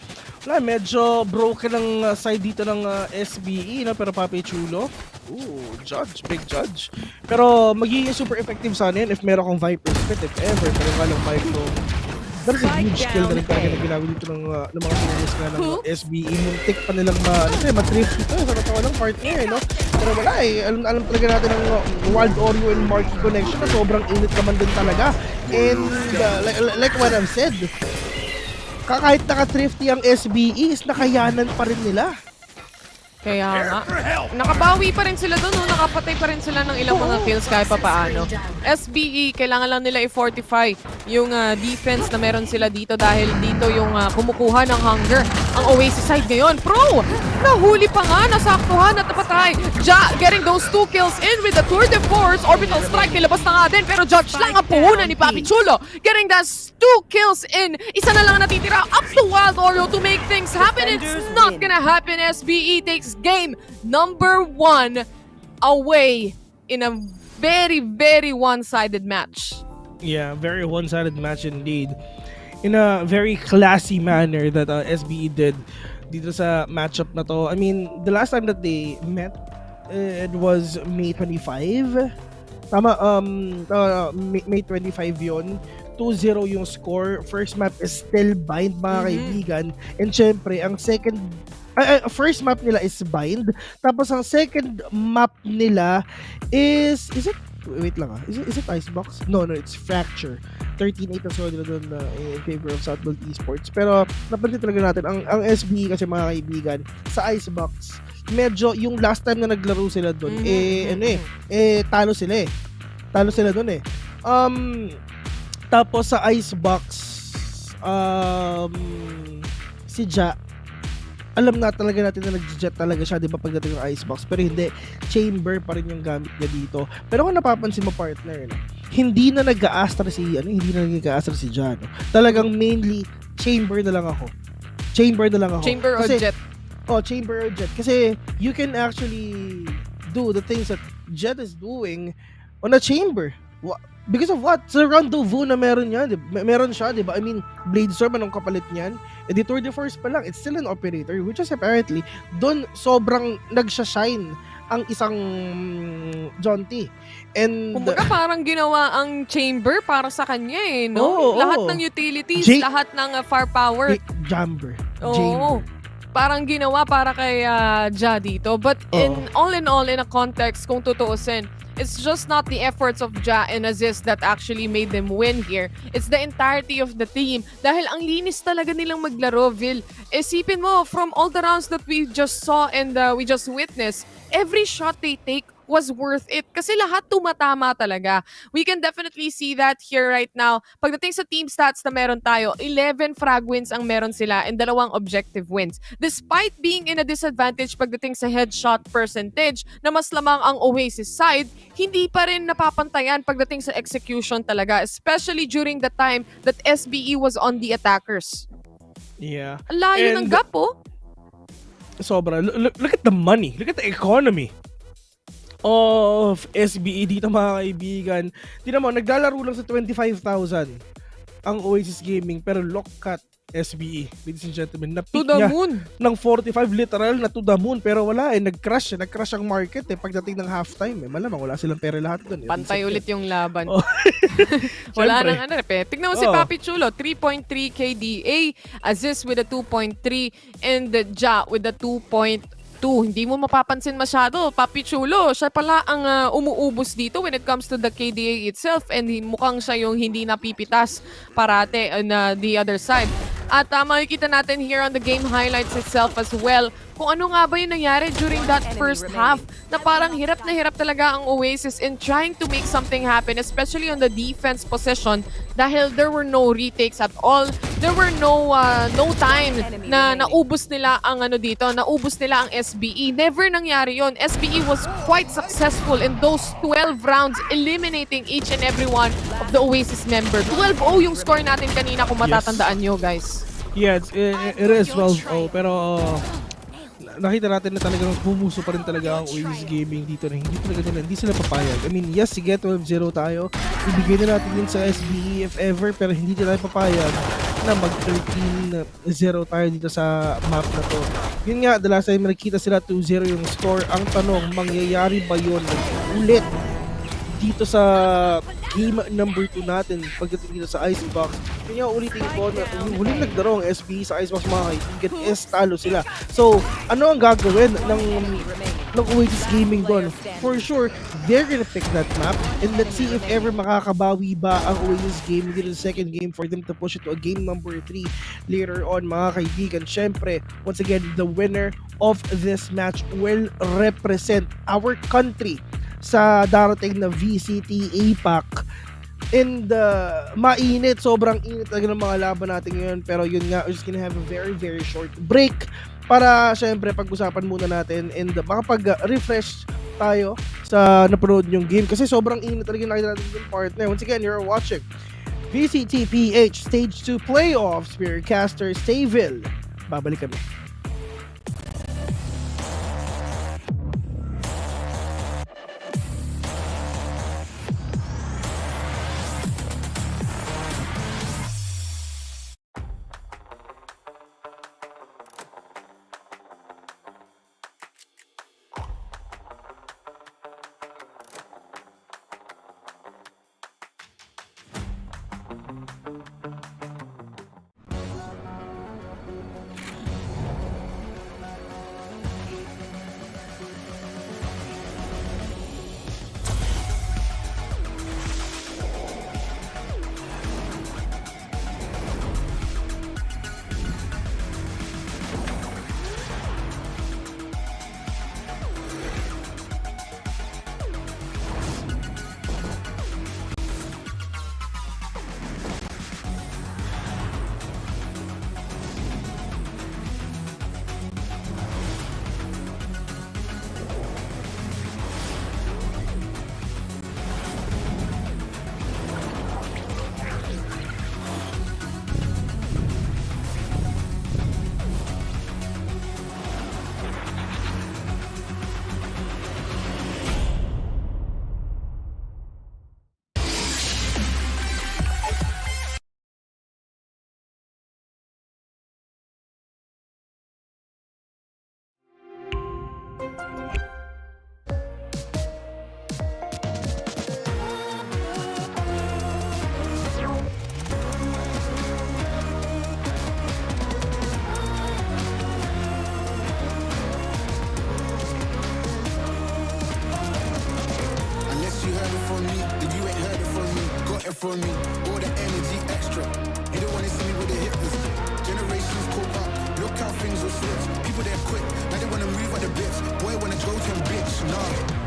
wala, medyo broken ang side dito ng SBE, no? Pero Papi Chulo, judge, big judge. Pero magiging super effective sana yun if meron kang Viper Spit, if ever. Pero walang Viper. There's a huge skill na rin talaga na ginagawa dito ng mga players nga ng SBE. Muntik pa nilang ma-thrift dito sa natawa ng partner, no? Pero wala eh. Alam talaga natin ang Wild Oreo and Marky connection na sobrang init naman din talaga. And like what I've said, kahit naka-thrifty ang SBE, is nakayanan pa rin nila. Kaya nga, nakabawi pa rin sila doon, no? Nakapatay pa rin sila ng ilang mga kills kahit pa paano. SBE, kailangan lang nila i-fortify yung defense na meron sila dito dahil dito yung kumukuha ng hunger ang Oasis side ngayon. Pro, nahuli pa nga, nasaktuhan at napatay. Getting those 2 kills in with the tour de force. Orbital strike, nilabas na nga din, pero judge lang ang puhunan ni Papi Chulo. Getting those 2 kills in. Isa na lang natitira up to Wild Oreo to make things happen. It's not gonna happen. SBE takes game number 1 away in a very, very one-sided match. Yeah, very one-sided match indeed. In a very classy manner that SBE did dito sa matchup na to. I mean, the last time that they met, it was May 25. Tama, May 25 yon. 2-0 yung score. First map is still bind, mga kaibigan. And syempre, ang first map nila is bind. Tapos ang second map nila is it? Wait lang Is it Icebox? No, it's Fracture. 13-8 ang score nila doon in favor of Build Esports. Pero napansin talaga natin, ang SBE kasi mga kaibigan, sa Icebox, medyo yung last time na naglaro sila doon, talo sila eh. Talo sila doon eh. Tapos sa Icebox, si Ja, alam na talaga natin na nag-jet talaga siya, di ba, pagdating ng Icebox. Pero hindi, chamber pa rin yung gamit niya dito. Pero kung napapansin mo, partner, hindi na nag-a-astra si Ja, no? Talagang mainly, chamber na lang ako. Chamber or jet? Oh, chamber or jet. Kasi you can actually do the things that Jet is doing on a chamber. Because of what? Sa rendezvous na meron siya, di ba? I mean, Bladestorm, anong kapalit niyan? E di Tour de Force pa lang, it's still an operator, which is apparently, doon sobrang nagsha-shine ang isang John T. And Kumbaga parang ginawa ang chamber para sa kanya eh, no? Oo, Lahat oo. ng utilities, J- lahat ng firepower. Jamber. Oo. Parang ginawa para kay Ja dito. But in all, in a context, kung tutuusin, it's just not the efforts of Ja and Aziz that actually made them win here. It's the entirety of the team. Dahil ang linis talaga nilang maglaro, Vil. Isipin mo, from all the rounds that we just saw and we just witnessed, every shot they take was worth it. Kasi lahat tumatama talaga. We can definitely see that here right now. Pagdating sa team stats na meron tayo, 11 frag wins ang meron sila and 2 objective wins. Despite being in a disadvantage pagdating sa headshot percentage na mas lamang ang Oasis side, hindi pa rin napapantayan pagdating sa execution talaga, especially during the time that SBE was on the attackers. Yeah. Ang layo ng gap, oh. Sobra. Look at the money. Look at the economy of SBE dito, mga kaibigan. Tingnan mo, naglalaro lang sa 25,000 ang Oasis Gaming, pero look at SBE, ladies and gentlemen, na-peak niya ng 45, literal na to the moon, pero wala nag-crash ang market pagdating ng halftime malamang wala silang pera lahat doon. Pantay ulit yung laban. Wala nang tignan mo si Papi Chulo, 3.3 KDA, Aziz with a 2.3, and Ja with a 2.2. Hindi mo mapapansin masyado, Papi Chulo. Siya pala ang umuubos dito when it comes to the KDA itself, and mukhang siya yung hindi napipitas parate on the other side. At makikita natin here on the game highlights itself as well kung ano nga ba yung nangyari during that first half na parang hirap na hirap talaga ang Oasis in trying to make something happen, especially on the defense position, dahil there were no retakes at all. There were no time na naubos nila ang naubos nila ang SBE. Never nangyari yon. SBE was quite successful in those 12 rounds, eliminating each and every one of the Oasis member. 12-0 yung score natin kanina kung matatandaan nyo, guys. Yeah, it is 12-0, pero nakita natin na talagang bumuso pa rin talaga ang Oasis Gaming dito na hindi sila papayag. I mean, yes, sige, 12-0 tayo. Ibigay na natin yun sa SBE if ever, pero hindi tayo papayag na mag-13-0 tayo dito sa map na to. Yun nga, the last time nakita sila 2-0 yung score. Ang tanong, mangyayari ba yun ulit dito sa game number 2 natin pagdating dito sa Icebox? Kaya ulitin ko na yung huling naglaro ang SBE sa Icebox, mga kaibigan, talo sila. So, ano ang gagawin ng Oasis Gaming doon? For sure, they're gonna pick that map, and let's see if ever makakabawi ba ang Oasis Gaming dito sa second game for them to push it to a game number 3 later on, mga kaibigan. Syempre, once again, the winner of this match will represent our country sa darating na VCT APAC. And mainit, sobrang init talaga ng mga laban natin ngayon. Pero yun nga, we're just gonna have a very, very short break para syempre pag-usapan muna natin and makapag-refresh tayo sa napanood yung game. Kasi sobrang init talaga nakita natin yung partner. Once again, you're watching VCTPH Stage 2 Playoffs. We're caster Sayville. Babalik kami. switch. People there quick, now they wanna move on the bits. Boy wanna go to him, bitch, nah.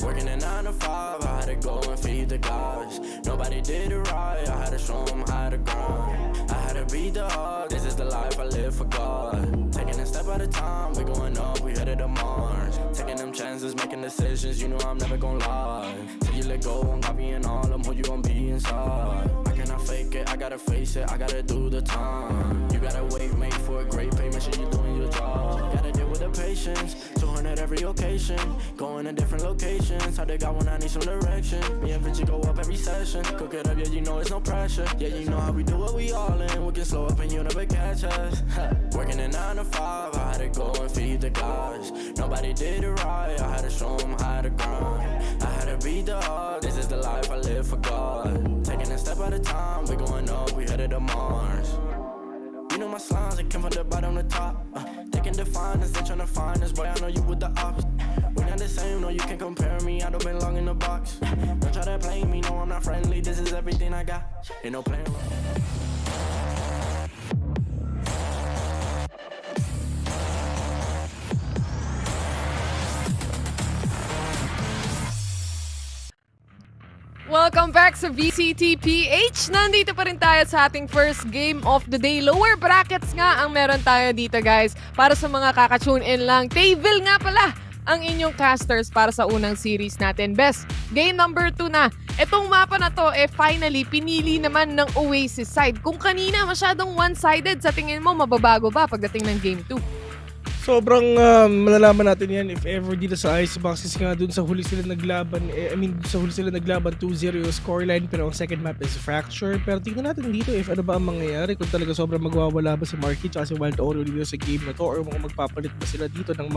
Working a 9 to 5, I had to go and feed the guys. Nobody did it right, I had to show them how to grind. I had to beat the odds, this is the life I live for God. Taking a step at a time, we going up, we headed to Mars. Taking them chances, making decisions, you know I'm never gonna lie. Till you let go, I'm copying all them, who you gon' be inside. I cannot fake it, I gotta face it, I gotta do the time. You gotta wait, make for a great pay, make sure you're doing your job. Gotta deal with the patience, 200 every occasion. Going to different locations, how they got when I need some direction. Me and Vinci go up every session. Cook it up, yeah, you know it's no pressure. Yeah, you know how we do it, we all in. We can slow up and you never catch us. Working a 9 to 5, I had to go and feed the guys. Nobody did it right, I had to show them how to grind. I had to beat the odds, this is the life I live for God. Taking a step at a time, we going up, we headed to Mars. You know my slimes, they came from the bottom to top. They can define us, they tryna find us. Boy, I know you with the ops. We not the same, no, you can't compare me. I don't belong in the box. Don't try to play me, no, I'm not friendly. This is everything I got. Ain't no playing around. Welcome back sa VCTPH. Nandito pa rin tayo sa ating first game of the day. Lower brackets nga ang meron tayo dito, guys. Para sa mga kaka-tune in lang. Table nga pala ang inyong casters para sa unang series natin. Best, game number 2 na. Itong mapa na to, finally, pinili naman ng Oasis side. Kung kanina masyadong one-sided, sa tingin mo, mababago ba pagdating ng game 2? Sobrang malalaman natin yan if ever dito sa Icebox kasi nga dun sa huli sila naglaban, sa huli sila naglaban 2-0 yung scoreline pero ang second map is Fracture. Pero tingnan natin dito if ano ba ang mangyayari, kung talaga sobrang magwawala ba si Marky at si Wild Oro dito sa game na to or magpapalit ba sila dito ng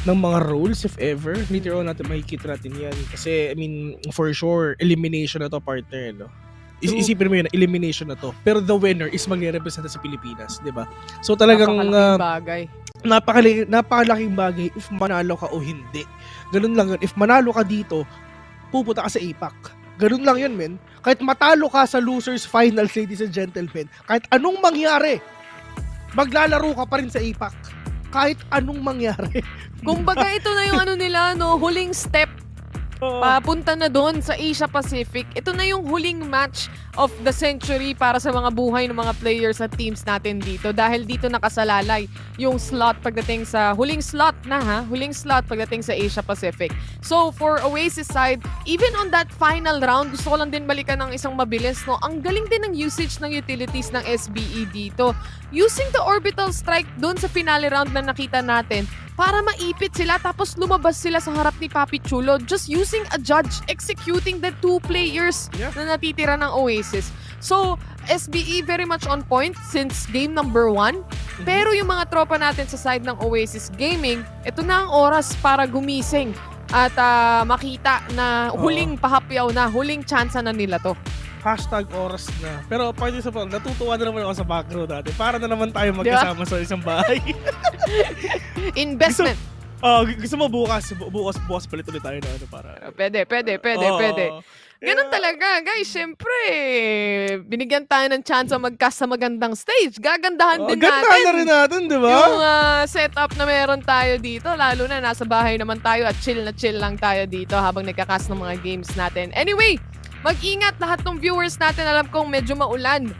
mga roles if ever. Later on natin makikita natin yan kasi for sure elimination na to, partner, no? Isipin mo yun, elimination na to. Pero the winner is magre-represent sa Pilipinas, di ba? So talagang napakalaking bagay if manalo ka o hindi. Ganun lang yun. If manalo ka dito, pupunta ka sa APAC. Ganun lang yun, men. Kahit matalo ka sa losers finals, ladies and gentlemen, kahit anong mangyari, maglalaro ka pa rin sa APAC. Kahit anong mangyari. Kumbaga ito na yung nila, no, huling step papunta na doon sa Asia Pacific. Ito na yung huling match of the century para sa mga buhay ng mga players at teams natin dito. Dahil dito nakasalalay yung slot pagdating sa huling slot pagdating sa Asia Pacific. So for Oasis side, even on that final round, gusto ko lang din balikan ng isang mabilis, no? Ang galing din ng usage ng utilities ng SBE dito. Using the orbital strike doon sa finale round na nakita natin, para maipit sila tapos lumabas sila sa harap ni Papi Chulo just using a judge executing the 2 players na natitira ng Oasis. So, SBE very much on point since game number 1. Pero yung mga tropa natin sa side ng Oasis Gaming, ito na ang oras para gumising at makita na huling pahapyaw na, huling chance na nila to. #oras na. Pero pwede sa pang, natutuwa na naman ako sa background natin. Para na naman tayo magkasama sa isang bahay. Investment. Gusto mo bukas palit ulit tayo na para. Pwede. Ganun talaga, guys. Siyempre, binigyan tayo ng chance magcast sa magandang stage. Gagandahan din natin. Gandahan na rin natin, di ba? Yung setup na meron tayo dito. Lalo na nasa bahay naman tayo at chill lang tayo dito habang nagkakast ng mga games natin. Anyway, mag-ingat lahat ng viewers natin. Alam kong medyo maulan.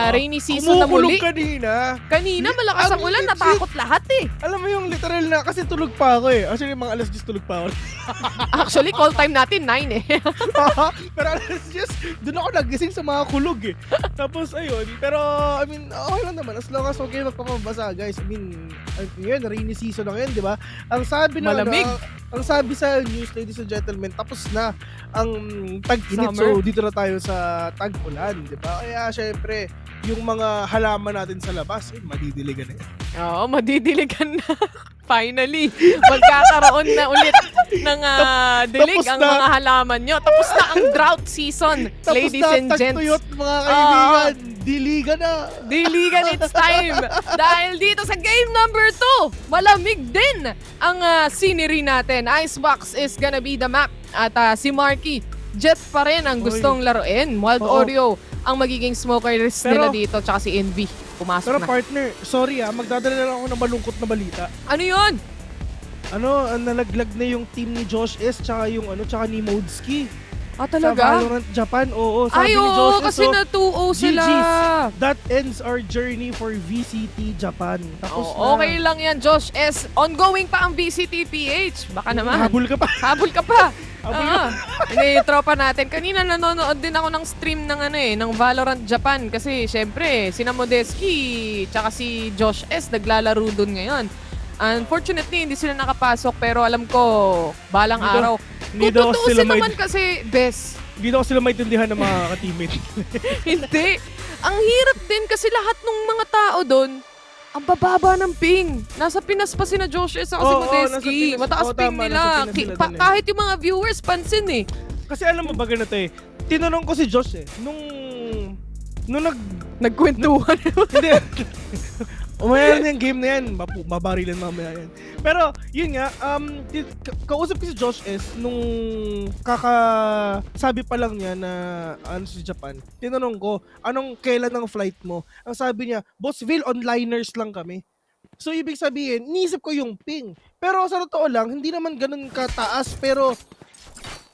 Rainy season na muli. Kanina malakas ang ulan, natakot lahat eh. Alam mo yung literal na, kasi tulog pa ako eh. Actually, mga alas 10 tulog pa ako. Actually, call time natin 9 eh. Pero alas 10, dun ako nagising sa mga kulog eh. Tapos ayun, pero okay lang naman. As long as okay magpapabasa, guys. Yun, rainy season na ngayon, di ba? Ang sabi na, malamig. Ang sabi sa news, ladies and gentlemen, tapos na ang tag-init. So, dito na tayo sa tag-ulan, di ba? Kaya, syempre, yung mga halaman natin sa labas, madidiligan na yan. Oo, madidiligan na. Finally, magkakaroon na ulit ng dilig ang mga halaman nyo. Tapos na ang drought season, ladies and gents. Tapos na mga kaibigan. Diligan na. Diligan, it's time. Dahil dito sa game number 2, malamig din ang scenery natin. Icebox is gonna be the map. At si Marky, Jet pa rin ang gustong laruin. Wild Oreo ang magiging smokers nila dito. Tsaka si Envy. Pumasok pero na. partner, sorry magdadala lang ako ng malungkot na balita. Ano yun? Nalaglag na yung team ni Josh S tsaka yung tsaka ni Modski. Talaga? Sa Valorant Japan, sabi ni Josh S, kasi na 2-0 sila. GG's. That ends our journey for VCT Japan. Tapos okay lang yan, Josh S. Ongoing pa ang VCTPH. Baka naman. Habol ka pa. Habol ka pa. Hindi, tropa natin. Kanina nanonood din ako ng stream ng Valorant Japan kasi syempre, sina Modeski tsaka si Josh S naglalaro dun ngayon. Unfortunately, hindi sila nakapasok pero alam ko, balang araw. Kung tutuusin naman kasi, best. Hindi daw sila maintindihan ng mga ka-teammate. Hindi. Ang hirap din kasi lahat ng mga tao doon, ang bababa ng ping. Nasa Pinas pa sina Josh S. Kasi Modeski. Mataas ping nila. Kahit yung mga viewers, pansin eh. Kasi alam mo ba ganito eh, tinanong ko si Josh nung nagkwentuhan. Hindi. Umayan yung game na yan, mabarilan mamaya yan. Pero, yun nga, kausap ko si Josh S. nung sabi pa lang niya na si Japan. Tinanong ko, kailan ang flight mo? Ang sabi niya, Boss Vil, onliners lang kami. So, ibig sabihin, iniisip ko yung ping. Pero sa totoo lang, hindi naman ganun kataas, pero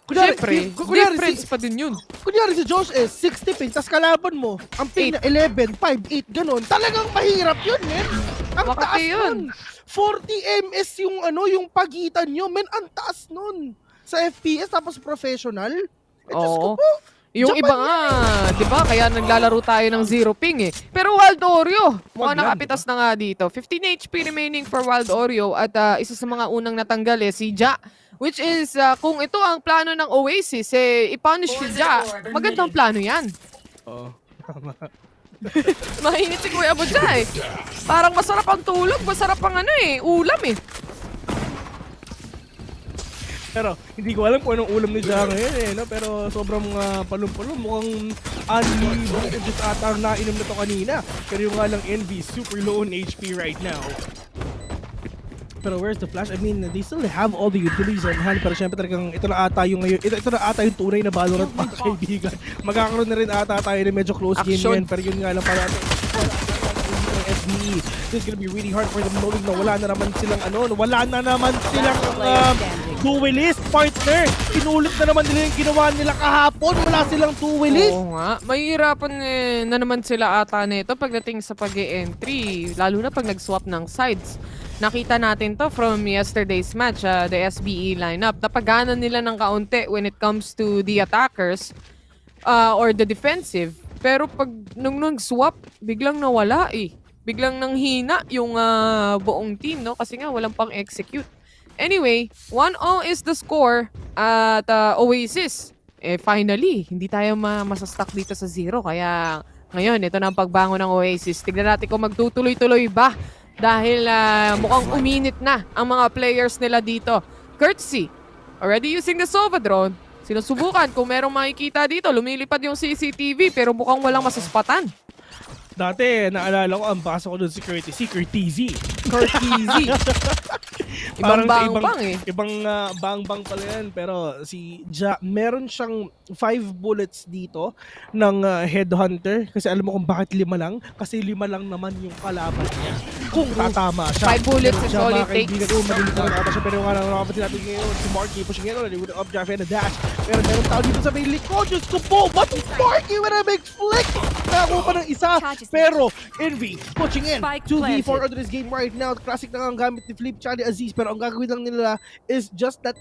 Siyempre, difference pa din yun. Kunyari si Josh S, 60 ping, tas kalaban mo, ang ping na 11, 5, 8, ganun. Talagang mahirap yun, men. Ang taas nun. 40 ms yung pagitan nyo, men. Ang taas nun. Sa FPS, tapos professional. Diyos ko po. Yung Japan iba nga, di ba? Kaya naglalaro tayo ng 0 ping eh. Pero Wild Oreo, mukhang nakapitas na nga dito. 15 HP remaining for Wild Oreo at isa sa mga unang natanggal si Ja. Which is, kung ito ang plano ng Oasis, i-punish si Ja. Magandang plano yan. Mainit si Kuya Abu Ja eh. Parang masarap ang tulog, masarap ang ulam eh. Pero hindi ko alam kung anong ulam ni Ja ngayon pero sobrang palong-palong. Mukhang unlimited ata ang nainom na to kanina. Pero yung nga lang Envy, super low on HP right now. Pero where's the flash? I mean, they still have all the utilities on hand. Pero syempre talagang ito na ata yung tunay na Valorant mga kaibigan. Magkakaroon na rin ata tayo ng medyo close game ngayon. Pero yun nga lang para SBE. This is gonna be really hard for them knowing na wala na naman silang duelist partner. Inulit na naman nila yung ginawa nila kahapon. Wala silang duelist. Oo nga. Mahihirapan na naman sila ata nito pagdating sa pag-e-entry. Lalo na pag nag-swap ng sides. Nakita natin to from yesterday's match, the SBE lineup. Napagana nila ng kaunti when it comes to the attackers or the defensive. Pero pag nung swap, biglang nawala eh. Biglang nanghina yung buong team, no? Kasi nga walang pang execute. Anyway, 1-0 is the score at Oasis. Finally, hindi tayo masastuck dito sa 0. Kaya ngayon, ito na ang pagbangon ng Oasis. Tignan natin kung magtutuloy-tuloy ba. Dahil mukhang uminit na ang mga players nila dito. Courtesy, already using the Sova drone. Sinusubukan kung merong makikita dito. Lumilipad yung CCTV pero mukhang walang masuspatan. Dati, naalala ko, ang basa ko doon si Courtesy. Ibang bang-bang eh. Ibang bang-bang pala yan. Pero si Ja, meron siyang 5 bullets dito ng headhunter. Kasi alam mo kung bakit 5 lang? Kasi 5 lang naman yung kalaban niya. Kung tatama siya. 5 bullets is all it takes. Madilit na siya. Pero nga lang nakapasin natin ngayon. Si Marky pushing it on. With an updraft and a dash. Pero meron tao dito sa may likod. Diyos ko po. But Marky with a big flick. Nakakuha pa ng isa. Pero Envy pushing in. 2v4 under this game right now. Classic na ang gamit ni Flip tsaka ni Aziz. Pero ang gagawin lang nila is just that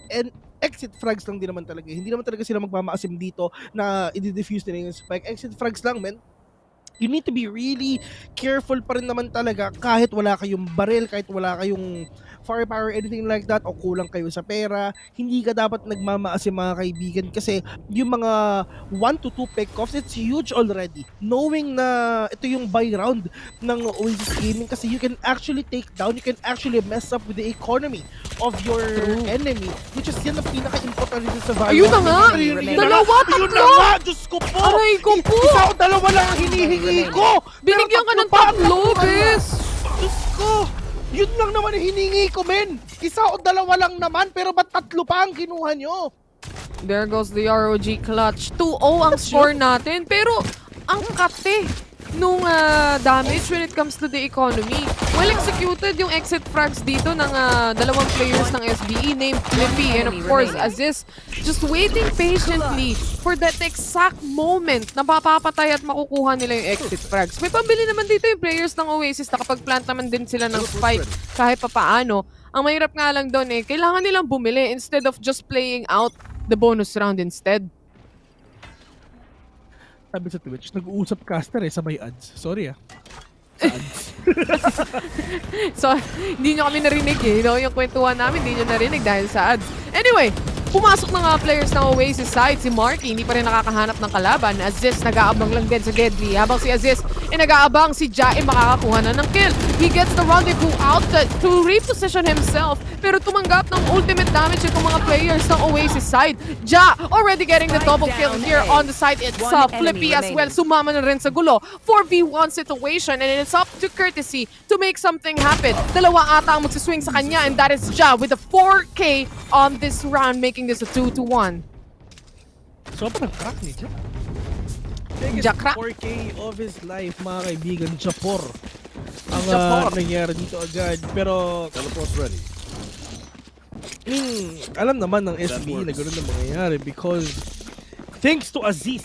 exit frags lang din naman talaga. Hindi naman talaga sila magmamaasim dito na i-defuse nila yung spike. Exit frags lang, men. you need to be really careful pa rin naman talaga kahit wala kayong baril, kahit wala kayong firepower, anything like that, o kulang kayo sa pera, hindi ka dapat nagmamaas yung mga kaibigan kasi yung mga 1 to 2 pick-offs, it's huge already. Knowing na ito yung buy round ng Oasis Gaming kasi you can actually take down, you can actually mess up with the economy of your enemy, which is yan ang pinaka-important dito sa Valorant. Ayun na nga! Dalawa, Ayun na tatlo! nga! Diyos ko po! Aray ko po! Isa o dalawa lang ang hinihingi ko! Binigyan ka ng tatlo, bes! Diyos ko! Yun lang naman ang hiningi ko, men! Isa o dalawa lang naman, pero ba't tatlo pa ang kinuha nyo? There goes the ROG clutch. 2-0 ang score natin, pero ang kate nung damage when it comes to the economy. Well executed yung exit frags dito ng dalawang players ng SBE named Flippy and of course Aziz just waiting patiently for that exact moment na papapatay at makukuha nila yung exit frags. May pambili naman dito yung players ng Oasis na kapag plant naman din sila ng spike kahit papaano. Ang mahirap nga lang doon kailangan nilang bumili instead of just playing out the bonus round instead. Sabi sa Twitch, nag-uusap caster sa may ads. Sorry ads. So, hindi nyo kami narinig yung kwentuhan namin, hindi nyo narinig dahil sa ads. Anyway, pumasok na nga players ng Oasis side. Si Marky, hindi pa rin nakakahanap ng kalaban. Aziz, nag-aabang lang din sa Deadly. Habang si Aziz, nag-aabang si Ja, makakakuha na ng kill. He gets the rendezvous out to reposition himself. Pero tumanggap ng ultimate damage itong mga players ng Oasis side. Ja, already getting the double kill here on the side itself. Flippy as well, sumama na rin sa gulo. 4v1 situation, and it's up to Courtesy to make something happen. Dalawa ata ang magsiswing sa kanya, and that is Ja with a 4K on this round, making this a 2-1. Sobrang crack ni Ja. Ja crack. 4K of his life, mga kaibigan. Japor ang nangyari dito agad. Pero teleport's ready. Alam naman ng SBE na gano'n na mangyayari because thanks to Aziz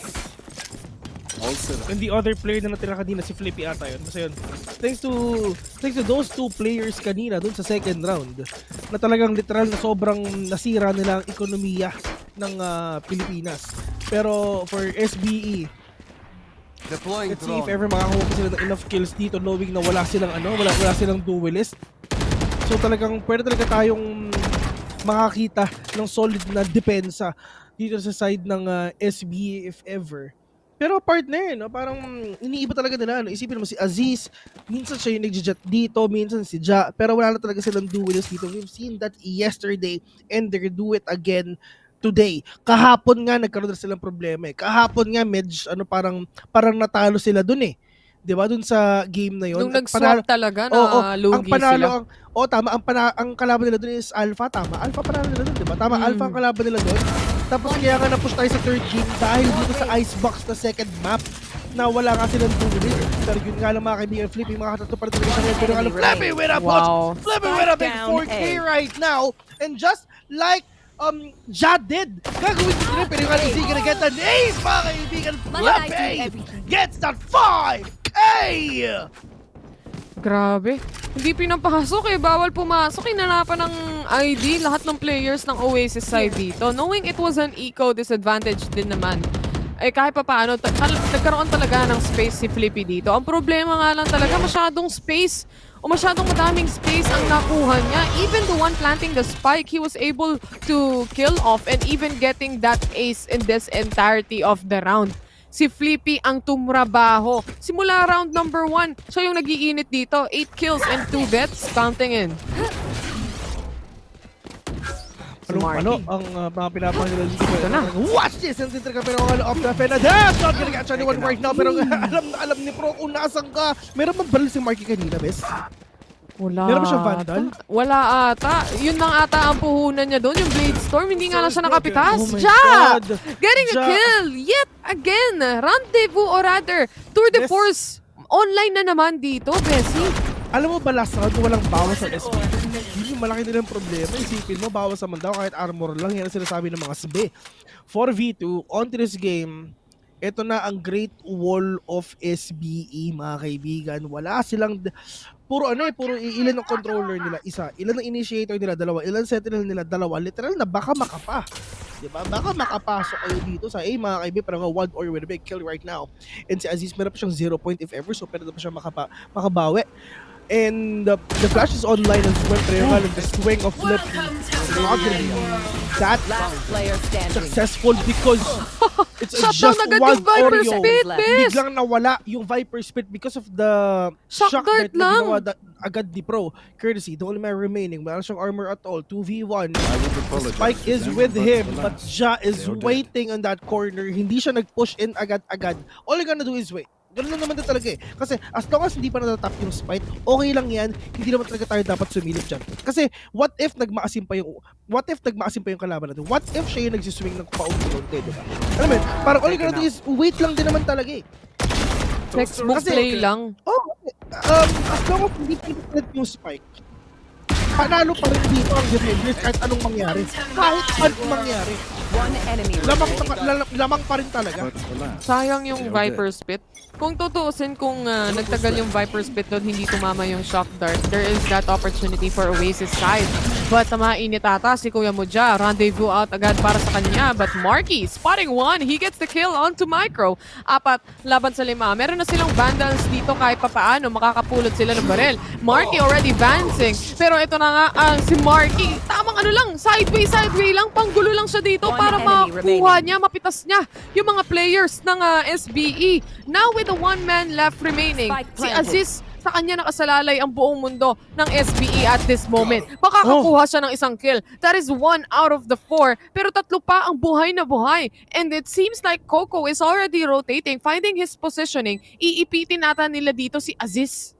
and the other player na natira kanina, si Flippy ata yun. Basta yun. Thanks to those two players kanina dun sa second round na talagang literal na sobrang nasira nila ang ekonomiya ng Pilipinas. Pero for SBE, let's see if ever makakuha sila ng enough kills dito knowing na wala silang duelist. So talagang pwede talaga tayong makakita ng solid na depensa dito sa side ng SBE if ever. Pero partner, parang iniiba talaga nila. Isipin mo si Aziz, minsan siya yung nag-jet dito, minsan si Ja, pero wala na talaga silang duelist dito. We've seen that yesterday and they do it again today. Kahapon nga nagkaroon na silang problema. Kahapon nga parang natalo sila dun 'Di ba dun sa game na yon? Nung nag-swap talaga na lugi sila. Tama, ang kalaban nila dun is Alpha, tama. Alpha panalo nila dun, 'di ba? Tama, Alpha ang kalaban nila dun. Tapos kaya nga na-push tayo sa third game dahil dito sa Icebox na second map na wala nga silang duelist. Pero yun nga lang mga kaibigan, Flippy, mga katato pa rin talaga sa pero nga Flippy with a punch! Flippy with a big 4K right now! And just like Ja did. Gagawin si Flippy, pero nga is he gonna get an ace, mga kaibigan? Flippy gets that 5K! Grabe. Hindi pinapasok bawal pumasok. Inanapan ng ID lahat ng players ng Oasis side dito. Knowing it was an eco disadvantage din naman. Kahit pa paano, nagkaroon talaga ng space si Flippy dito. Ang problema nga lang talaga, masyadong space o masyadong madaming space ang nakuha niya. Even the one planting the spike, he was able to kill off and even getting that ace in this entirety of the round. Si Flippy ang tumrabaho. Simula round number 1, siya yung nag-iinit dito. 8 kills and 2 deaths, counting in. Ano ang mga pinapang nila dito? Ito na. Watch this! Ang tintra ka pero off the pen. That's not gonna catch anyone right now. Pero alam ni Pro kung nasan ka. Meron bang baril si Marky kanina, bes? Wala. Meron ba siya Vandal? Wala ata. Yun lang ata ang puhunan niya doon, yung Blade Storm. Hindi nga lang siya nakapitas. Oh my Ja! God! Getting a kill! Yet again! Rendezvous or rather, Tour de Force. Online na naman dito, Bessie. Alam mo ba last round walang bawas sa SB? Yun yung malaki nilang problema. Isipin mo, bawas naman daw kahit armor lang. Yan ang sinasabi ng mga SB. 4v2, on to this game, ito na ang Great Wall of SBE, mga kaibigan. Wala silang... Puro ilan ang controller nila, isa. Ilan ang initiator nila, dalawa. Ilan sentinel nila, dalawa. Literal na baka makapa. Diba? Baka makapasok kayo dito sa A, mga kaibigan, pero nga 1 or with a big kill right now. And si Aziz, meron pa siyang 0 point if ever, so pwede pa siya makabawi. And the flash is online as well, pero nga the swing of flip not gonna be that successful because it's just one Oreo. Biglang nawala yung Viper Spit because of the shock dart na ginawa agad ni Pro. Courtesy, the only man remaining, wala siyang armor at all, 2v1. Spike is with him, but Ja is waiting on that corner. Hindi siya nag-push in agad-agad. All you gonna do is wait. Ganun lang naman na talaga eh. Kasi as long as hindi pa natatap yung spike, okay lang yan. Hindi naman talaga tayo dapat sumilip dyan. Kasi what if nagmaasim pa yung kalaban natin? What if siya yung nagsiswing ng paunti-unti, diba? Alam mo yun, parang all you gotta do is wait lang din naman talaga eh. Textbook play lang. As long as hindi pinipilit yung spike, panalo pa rin dito ang defenders kahit anong mangyari. Kahit anong mangyari. Lamang pa rin talaga. Sayang yung Viper Spit. Kung tutuusin, kung nagtagal yung Viper Spit doon, hindi tumama yung shock dart, there is that opportunity for Oasis side. But mainit ata si Kuya Moja. Rendezvous out agad para sa kanya. But Marky, spotting one, he gets the kill onto Micro. 4 laban sa 5. Meron na silang vandals dito kahit papaano. Makakapulot sila ng barel. Marky already advancing. Pero ito na nga si Marky. Tamang ano lang, sideway lang. Panggulo lang siya dito para makuha niya, mapitas niya yung mga players ng SBE. Now with the 1 man left remaining, si Aziz, sa kanya nakasalalay ang buong mundo ng SBE at this moment. Makakakuha siya ng isang kill. That is 1 out of the 4. Pero 3 pa ang buhay na buhay. And it seems like Coco is already rotating, finding his positioning. Iipitin nata nila dito si Aziz.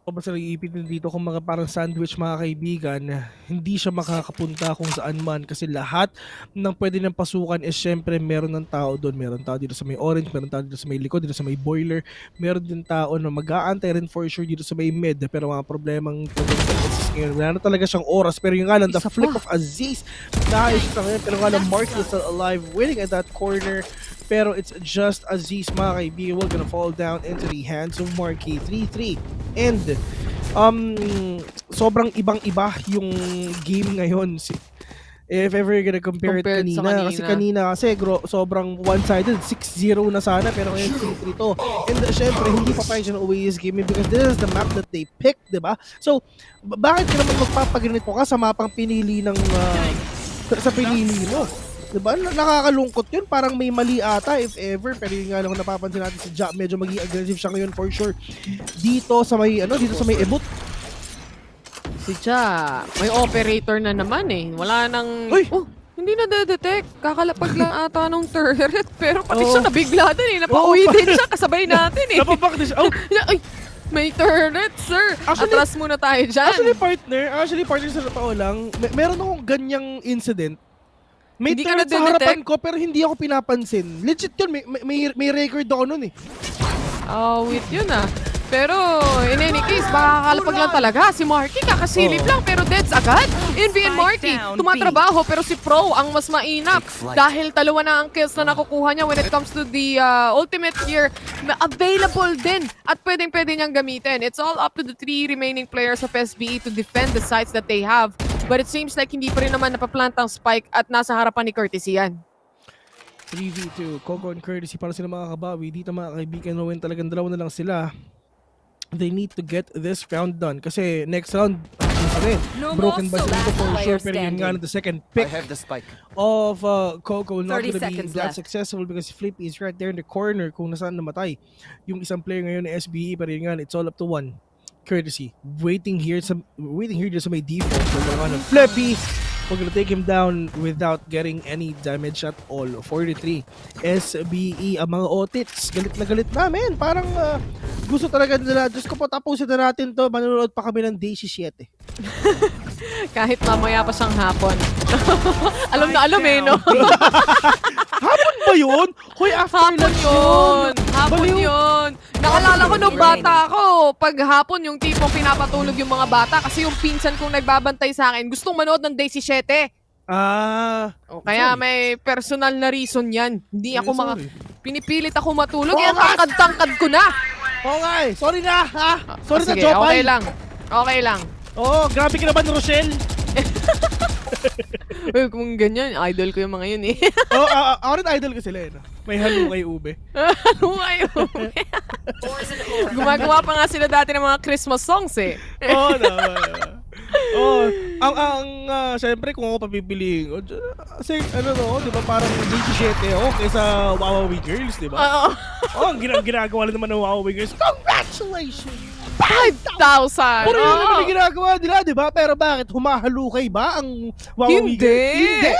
Basta iipitin dito kung mga parang sandwich, mga kaibigan, hindi siya makakapunta kung saan man kasi lahat ng pwede ng pasukan is syempre meron ng tao doon. Meron tao dito sa may orange, meron tao dito sa may likod, dito sa may boiler, meron din tao na mag-aantay rin for sure dito sa may mid. Pero mga problemang ngayon, wala na talaga siyang oras. Pero yung nga lang, the flick of Aziz, dahil siya ngayon, pero nga lang Mark is still alive, waiting at that corner. Pero it's just Aziz, mga kaibigan, will gonna fall down into the hands of Marky. 3-3. And sobrang ibang-iba yung game ngayon. If ever you're gonna compare it kanina. Kasi kanina sobrang one-sided. 6-0 na sana, pero ngayon 3-3 to. And syempre, hindi pa pa yung Oasis Gaming because this is the map that they picked, diba? So, bakit ka naman magpapaganito ka sa mapang pinili ng sa pinili mo? Diba? Nakakalungkot yun. Parang may mali ata if ever. Pero yung nga lang napapansin natin si Ja, medyo maging aggressive siya ngayon for sure. Dito sa may ebot. Si Ja, may operator na naman eh. Wala nang... hindi na detect. Kakalapag lang ata nung turret. Pero pati siya nabigla din eh. Napauwi din siya kasabay natin eh. Napabak din siya. Ay! May turret, sir! Atras muna tayo dyan. Actually partner sa totoo lang, meron akong ganyang incident. May hindi turret sa harapan ko pero hindi ako pinapansin. Legit yun, may record ako nun eh. Wait yun ah. Pero in any case, makakalapag lang talaga. Si Marky kakasilip lang pero deads agad. NBN Marky, tumatrabaho pero si Pro ang mas mainap. Dahil 2 na ang kills na nakukuha niya when it comes to the ultimate gear. Available din at pwedeng-pwede niyang gamitin. It's all up to the 3 remaining players of SBE to defend the sites that they have. But it seems like hindi pa rin naman napaplant ang spike at nasa harapan ni Courtesy yan. 3v2, Coco and Courtesy para sila makakabawi. Dito mga kaibigan, when talagang 2 na lang sila. They need to get this round done. Kasi next round, broken by Silico for sure. Pero yun nga the second pick of Coco not gonna be that successful because Flippy is right there in the corner kung nasaan namatay. Yung isang player ngayon na SBE, pero yun nga, it's all up to 1. Courtesy, waiting here just sa may default. So Flippy, we're gonna take him down without getting any damage at all. 43 SBE, ang mga otits, galit na galit namin. Parang gusto talaga nila, Diyos ko po, tapusin na natin to. Manunood pa kami ng day 7. Kahit mamaya pa siyang hapon. Alam na alam eh, no? Hapon ba yun? Hoy, after lunch yun. Hapon yun. Nakalala ko nung bata ako, pag hapon yung tipong pinapatulog yung mga bata kasi yung pinsan kong nagbabantay sa akin, gustong manood ng day 7. Kaya may personal na reason yan. Hindi ako pinipilit ako matulog. Yan, tangkad-tangkad ko na. Okay, sorry na ha. Sorry na, sige, Jopay. Okay lang. Grabe ka naman, Rochelle. Uy, kung ganyan, idol ko yung mga yun eh. Ako rin idol ko sila eh. No? May halo kay Ube. Halukay Ube. Gumagawa pa nga sila dati ng mga Christmas songs eh. Oo, naman. Siyempre kung ako papipiliin ko, kasi di ba parang 27 ako kaysa Wawawi Girls, di ba? Oo. Ang ginagawa naman ng Wawawi Girls, congratulations! 5,000! Puro yun naman ang ginagawa nila, di ba? Pero bakit? Humahalukay ba ang Wawawi Girls? Hindi!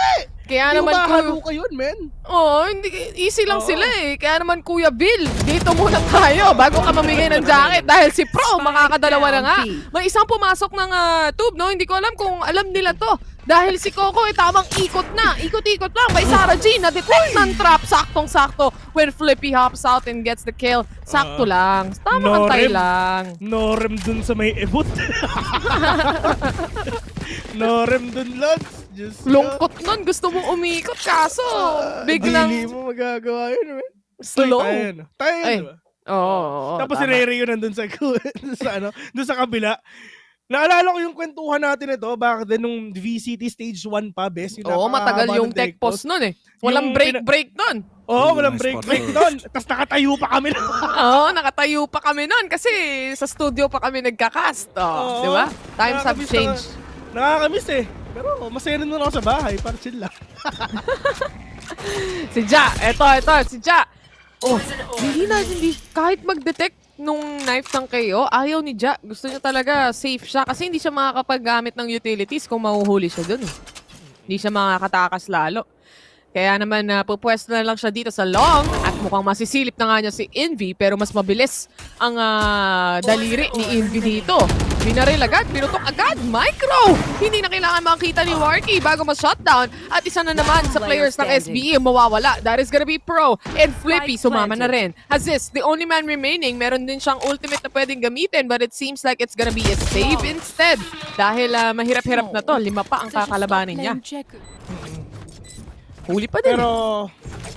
Kaya naman humahalukay yun, men. Oo, hindi, easy lang sila eh. Kaya naman Kuya Bill, dito muna tayo bago ka mamigay ng jacket dahil si Pro makakadalawa na nga. May isang pumasok ng tube, no? Hindi ko alam kung alam nila to. Dahil si Coco ay tamang ikot na. Ikot-ikot lang. May Sarah G na detect ng trap. Saktong-sakto. When Flippy hops out and gets the kill. Sakto lang. Tamang antay lang. Norem dun sa may ebot. Norem dun, Lods. Lungkot nun. Gusto mo umikot. Kaso, biglang... Hindi mo magagawa yun, man. Slow. Tayo yun, diba? Oo. Tapos si Rere yun nandun sa doon sa kabila. Naalala ko yung kwentuhan natin ito, bakit din nung VCT Stage 1 pa, best. Oo, matagal yung tech post nun eh. Walang break nun. Oo, walang break nun. Tapos nakatayo pa kami nun. Oo, nakatayo pa kami nun kasi sa studio pa kami nagka-cast. Di ba? Times have changed. Nakakamiss eh. Pero masaya rin ako sa bahay, para chill lang. Si Ja, eto, si Ja. Oh, hindi, kahit mag-detect nung knife ng KO, ayaw ni Ja. Gusto niya talaga safe siya kasi hindi siya makakapaggamit ng utilities kung mahuhuli siya dun. Hindi siya makakatakas lalo. Kaya naman pupwesto na lang siya dito sa long at mukhang masisilip na nga niya si Envy pero mas mabilis ang daliri ni Envy dito. Binaril agad, pinutok agad, micro! Hindi na kailangan makita ni Warky bago ma-shutdown at isa na naman sa players ng SBE mawawala. That is gonna be Pro and Flippy sumama na rin. Aziz, the only man remaining, meron din siyang ultimate na pwedeng gamitin but it seems like it's gonna be a save instead. Dahil mahirap-hirap na to, 5 pa ang kakalabanin niya. Huli pa din.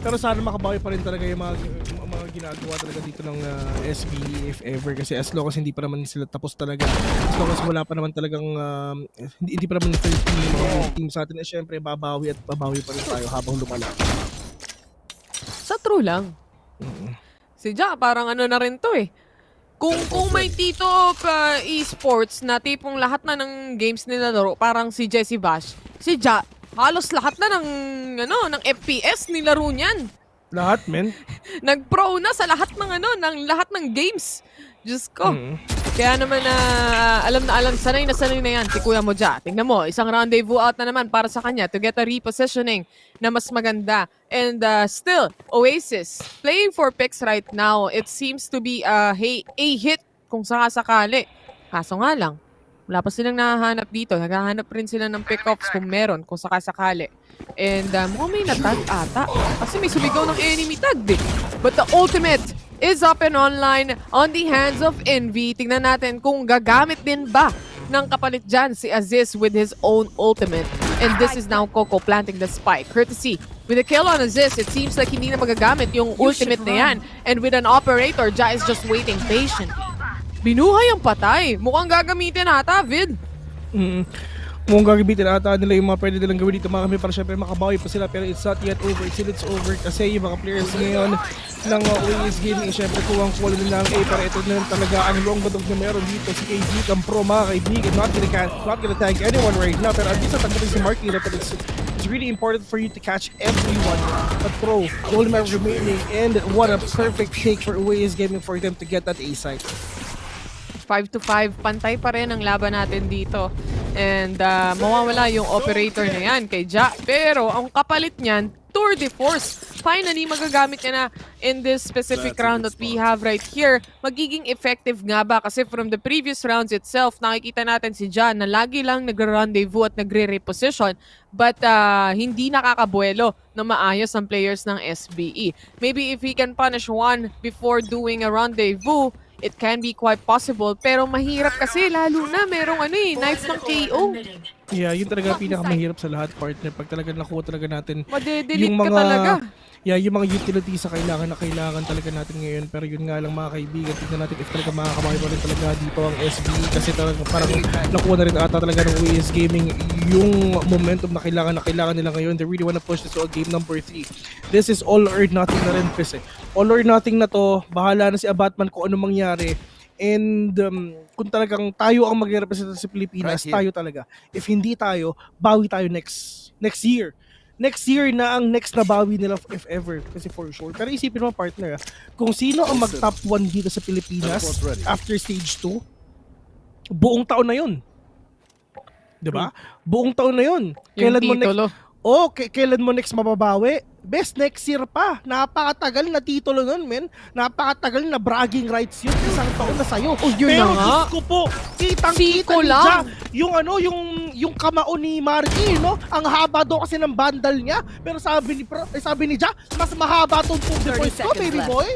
Pero sana makabawi pa rin talaga yung mga ginagawa talaga dito ng SBE if ever. Kasi as long as hindi pa naman sila tapos talaga. As long as wala pa naman talagang hindi pa naman team sa atin. Siyempre babawi at babawi pa rin tayo habang lumalaki. Sa true lang. Si Ja, parang ano na rin to eh. Kung may Tito Esports na tipong lahat na ng games nila laro, parang si Jessie Bash, si Ja, halos lahat na ng FPS nilaro niyan. Lahat, men. Nag-pro na sa lahat ng lahat ng games. Diyos ko. Kaya naman alam, sanay na yan si Kuya mo Ja. Tingnan mo, isang rendezvous out na naman para sa kanya to get a repositioning na mas maganda. And still, Oasis playing for picks right now. It seems to be a hit kung sakasakali. Kaso nga lang, wala pa silang nahahanap dito. Naghahanap rin sila ng pick-offs kung meron, kung sakasakali. And mukhang may natag ata. Kasi may sumigaw ng enemy tag din. But the ultimate is up and online on the hands of Envy. Tingnan natin kung gagamit din ba ng kapalit dyan si Aziz with his own ultimate. And this is now Coco planting the spike. Courtesy. With a kill on Aziz, it seems like hindi na magagamit yung ultimate na yan. And with an operator, Ja is just waiting patiently. Binuhay ang patay. Mukhang gagamitin ata, Vid. Mukhang gagamitin ata nila yung mga pwede nilang gawin dito mga kami para syempre makabawi pa sila pero it's not yet over. It's over kasi yung mga players ngayon ng Oasis Gaming syempre kuwang-kuha nila ng A pero ito na talaga ang long badog na meron dito si KG ang Pro mga kaibigan. Not gonna tag anyone right now pero at least natanggalin si Marky na pero it's really important for you to catch everyone at Pro. The only man remaining and what a perfect take for Oasis Gaming for them to get that A site. 5-5, pantay pa rin ang laban natin dito. And mawawala yung operator na yan kay Ja. Pero ang kapalit niyan, Tour de Force. Finally, magagamit niya na in this specific round that we have right here. Magiging effective nga ba? Kasi from the previous rounds itself, nakikita natin si Ja na lagi lang nagre-rendezvous at nagre-reposition. But hindi nakakabuelo na maayos ang players ng SBE. Maybe if he can punish one before doing a rendezvous, it can be quite possible. Pero mahirap kasi lalo na merong knife ng KO. Yeah, yun talaga pinakamahirap sa lahat, partner. Pag talaga nakuha talaga natin Madedelete yung ka talaga. yung mga utilities sa kailangan talaga natin ngayon. Pero yun nga lang mga kaibigan, tignan natin if talaga makakabawi pa rin talaga dito ang SBE kasi talagang parang nakuha na rin ata talaga ng Oasis Gaming yung momentum na kailangan nila ngayon. They really wanna push this to a game number 3. This is all or nothing na rin, Chris. All or nothing na to, bahala na si Abatman kung ano mangyari. And kung talagang tayo ang magre-represent sa Pilipinas, tayo talaga. If hindi tayo, bawi tayo next year. Next year na ang next na bawi nila if ever. Kasi for sure. Pero isipin mo partner, kung sino ang mag-top 1 dito sa Pilipinas after stage 2, buong taon na yun. Diba? Buong taon na yun. Kailan mo next... kailan mo next mababawi? Best next year pa. Napakatagal na titulo nun, men. Napakatagal na bragging rights yun. Isang taon na sa'yo. Pero Diyos ko po, kitang-kita ni Ja, yung kamao ni Marky, no? Ang haba daw kasi ng bandal niya. Pero sabi ni Ja, mas mahaba tong voice ko, baby boy.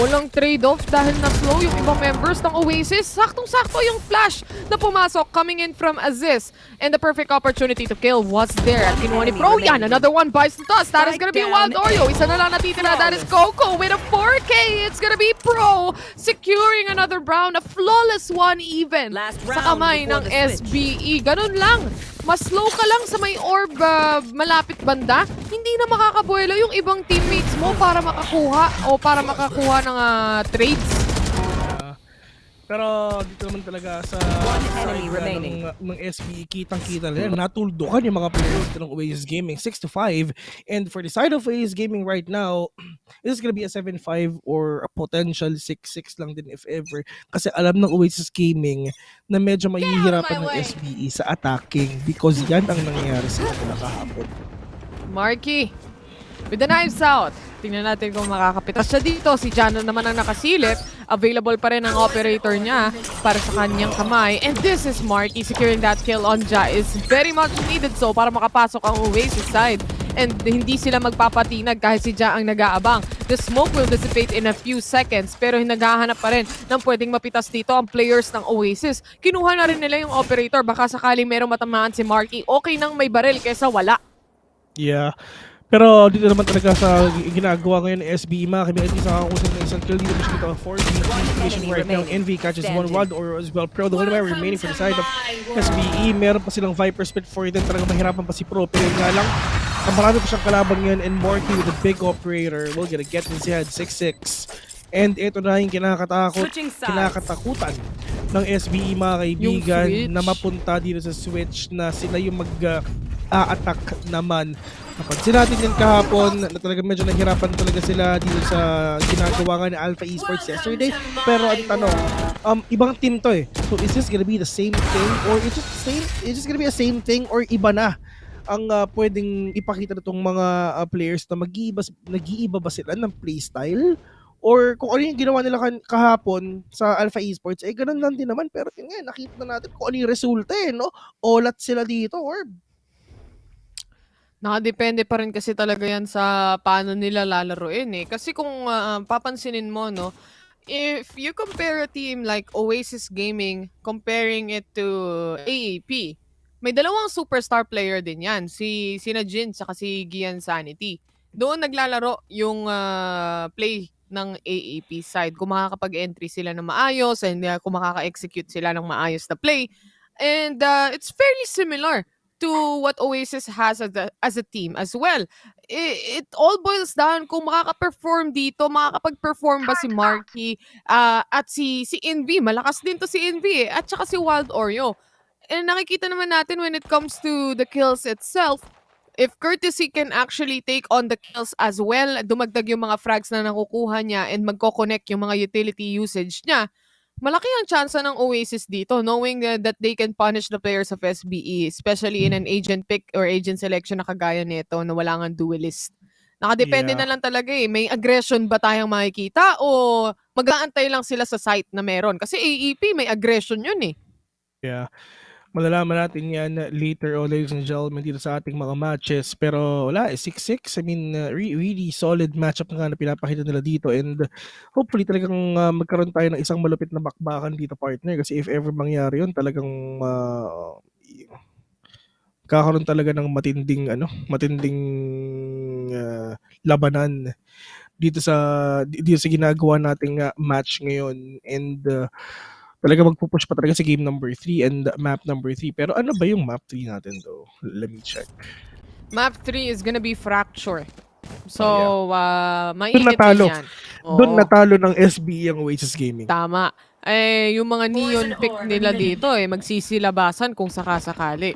Walang trade-off dahil na-slow yung ibang members ng Oasis. Saktong-sakto yung flash na pumasok coming in from Aziz. And the perfect opportunity to kill was there at kinuha ni Pro. Yan, another one bites the dust. That is gonna be Wild Oreo. Isa na lang natitira. That is Coco with a 4K. It's gonna be Pro securing another round. A flawless one even sa kamay ng SBE. Ganun lang. Mas slow ka lang sa may orb malapit banda. Hindi na makakabuelo yung ibang teammates mo para makakuha ng trades. Pero dito naman talaga sa ng SBE, kitang-kita rin. Natuldukan yung mga players ng Oasis Gaming 6-5. And for the side of Oasis Gaming right now, this is gonna be a 7-5 or a potential 6-6 lang din if ever. Kasi alam ng Oasis Gaming na medyo mahihirapan ng SBE sa attacking because yan ang nangyayari sa kanila kahapon. Marky, with the knives out. Tingnan natin kung makakapitas siya dito. Si Jana naman ang nakasilip. Available pa rin ang operator niya para sa kanyang kamay. And this is Marky securing that kill on Ja is very much needed so para makapasok ang Oasis side. And hindi sila magpapatinag kahit si Ja ang nag-aabang. The smoke will dissipate in a few seconds pero naghahanap pa rin ng pwedeng mapitas dito ang players ng Oasis. Kinuha na rin nila yung operator. Baka sakaling merong matamaan si Marky. Okay nang may baril kaysa wala. Yeah. Pero dito naman talaga sa ginagawa ngayon ng SBE, mga kaibigan, sa kakakusap ng isang kill dito siya dito 4 situation right now. Envy catches one Wild or as well. Pro, the only way remaining for the side of SBE, meron pa silang Viper split for them. Talaga mahirapan pa si Pro. Pero nga lang, marami pa siyang kalaban ngayon and Morty with a big operator will gonna get his head 6-6. And ito na yung kinakatakutan ng SBE, mga kaibigan, na mapunta dito sa switch na sila yung mag-attack naman. Napansin natin yan kahapon na talaga medyo nahirapan talaga sila dito sa ginagawa nga ni Alpha Esports yesterday. Pero ang tanong, ibang team to eh. So is this gonna be the same thing or is just gonna be the same thing or iba na ang pwedeng ipakita na itong mga players na nag-iiba ba sila ng playstyle? Or kung ano yung ginawa nila kahapon sa Alpha Esports, ganun lang din naman. Pero yun nga, nakita na natin kung ano yung resulta no? Olat sila dito or Nakadepende pa rin kasi talaga yan sa paano nila lalaroin eh. Kasi kung papansinin mo, no, if you compare a team like Oasis Gaming, comparing it to AAP, may dalawang superstar player din yan. Sina Jin saka si Qeon Sanity. Doon naglalaro yung play ng AAP side. Kung makakapag-entry sila ng maayos and kung makaka-execute sila ng maayos na play. And it's fairly similar to what Oasis has as a team as well. It all boils down kung makaka-perform dito, makakapag-perform ba si Marky at si Envy. Malakas din to si Envy at saka si Wild Oreo. And nakikita naman natin when it comes to the kills itself, if Courtesy can actually take on the kills as well, dumagdag yung mga frags na nakukuha niya and magko-connect yung mga utility usage niya, malaki ang chance ng Oasis dito knowing that they can punish the players of SBE, especially in an agent pick or agent selection na kagaya nito na wala nga duelist. Nakadepende na lang talaga eh. May aggression ba tayong makikita o mag-aantay lang sila sa site na meron? Kasi AEP may aggression yun eh. Yeah. Malalaman natin yan later on, ladies and gentlemen, dito sa ating mga matches. Pero wala, 6-6. I mean, really solid matchup nga na pinapakita nila dito. And hopefully talagang magkaroon tayo ng isang malupit na bakbakan dito, partner. Kasi if ever mangyari yun, talagang kakaroon talaga ng matinding labanan dito sa ginagawa nating match ngayon, and talaga magpupush pa talaga sa game number 3 and map number 3. Pero ano ba yung map 3 natin though? Let me check. Map 3 is gonna be Fracture. So, Doon mainit natalo. din yan. Doon Oo. natalo ng SBE ang Oasis Gaming. Tama. Yung mga neon pick nila dito magsisilabasan kung sakasakali.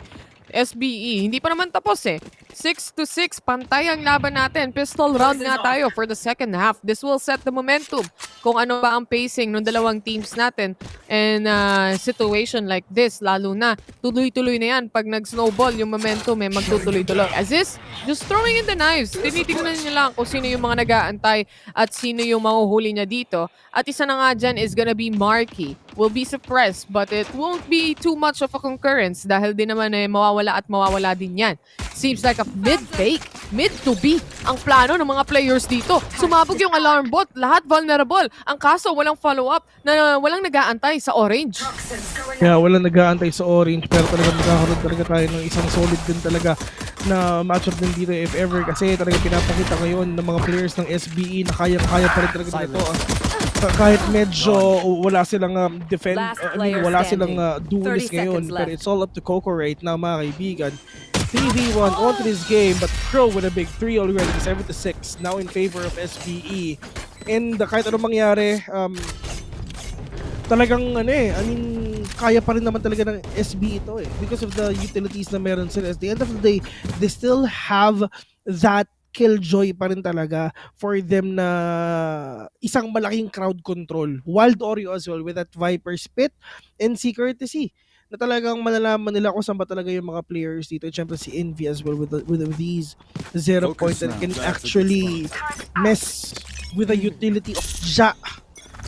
SBE, hindi pa naman tapos 6-6, pantay ang laban natin. Pistol round nga tayo for the second half. This will set the momentum kung ano ba ang pacing ng dalawang teams natin. And situation like this, lalo na, tuloy-tuloy na yan. Pag nag-snowball, yung momentum magtutuloy-tuloy. As is, just throwing in the knives. Tinitignan niya lang kung sino yung mga nag-aantay at sino yung mahuhuli niya dito. At isa na nga dyan is gonna be Marky. Will be suppressed, but it won't be too much of a concurrence dahil din naman mawawala at mawawala din yan. Seems like a mid-fake, mid-to-B ang plano ng mga players dito. Sumabog yung alarm bot, lahat vulnerable. Ang kaso, walang follow-up, na walang nag-aantay sa orange. Yeah, walang nag-aantay sa orange, pero talaga magkakaroon talaga tayo ng isang solid din talaga na matchup din dito if ever, kasi talaga pinapakita ngayon ng mga players ng SBE na kayang-kaya pa rin talaga dito. Kahit medyo wala silang wala silang duelist ngayon, pero it's all up to Coco right now, mga kaibigan. 3v1 onto this game, but Crow with a big 3 already, 7-6, now in favor of SBE. And kahit anong mangyari, talagang kaya pa rin naman talaga ng SBE ito because of the utilities na meron sila. At the end of the day, they still have that killjoy pa rin talaga for them na isang malaking crowd control. Wild Oreo as well with that Viper Spit and Secret na talagang malalaman nila kung saan ba talaga yung mga players dito. Siyempre si Envy as well with these 0 points that can actually mess with the utility of Ja.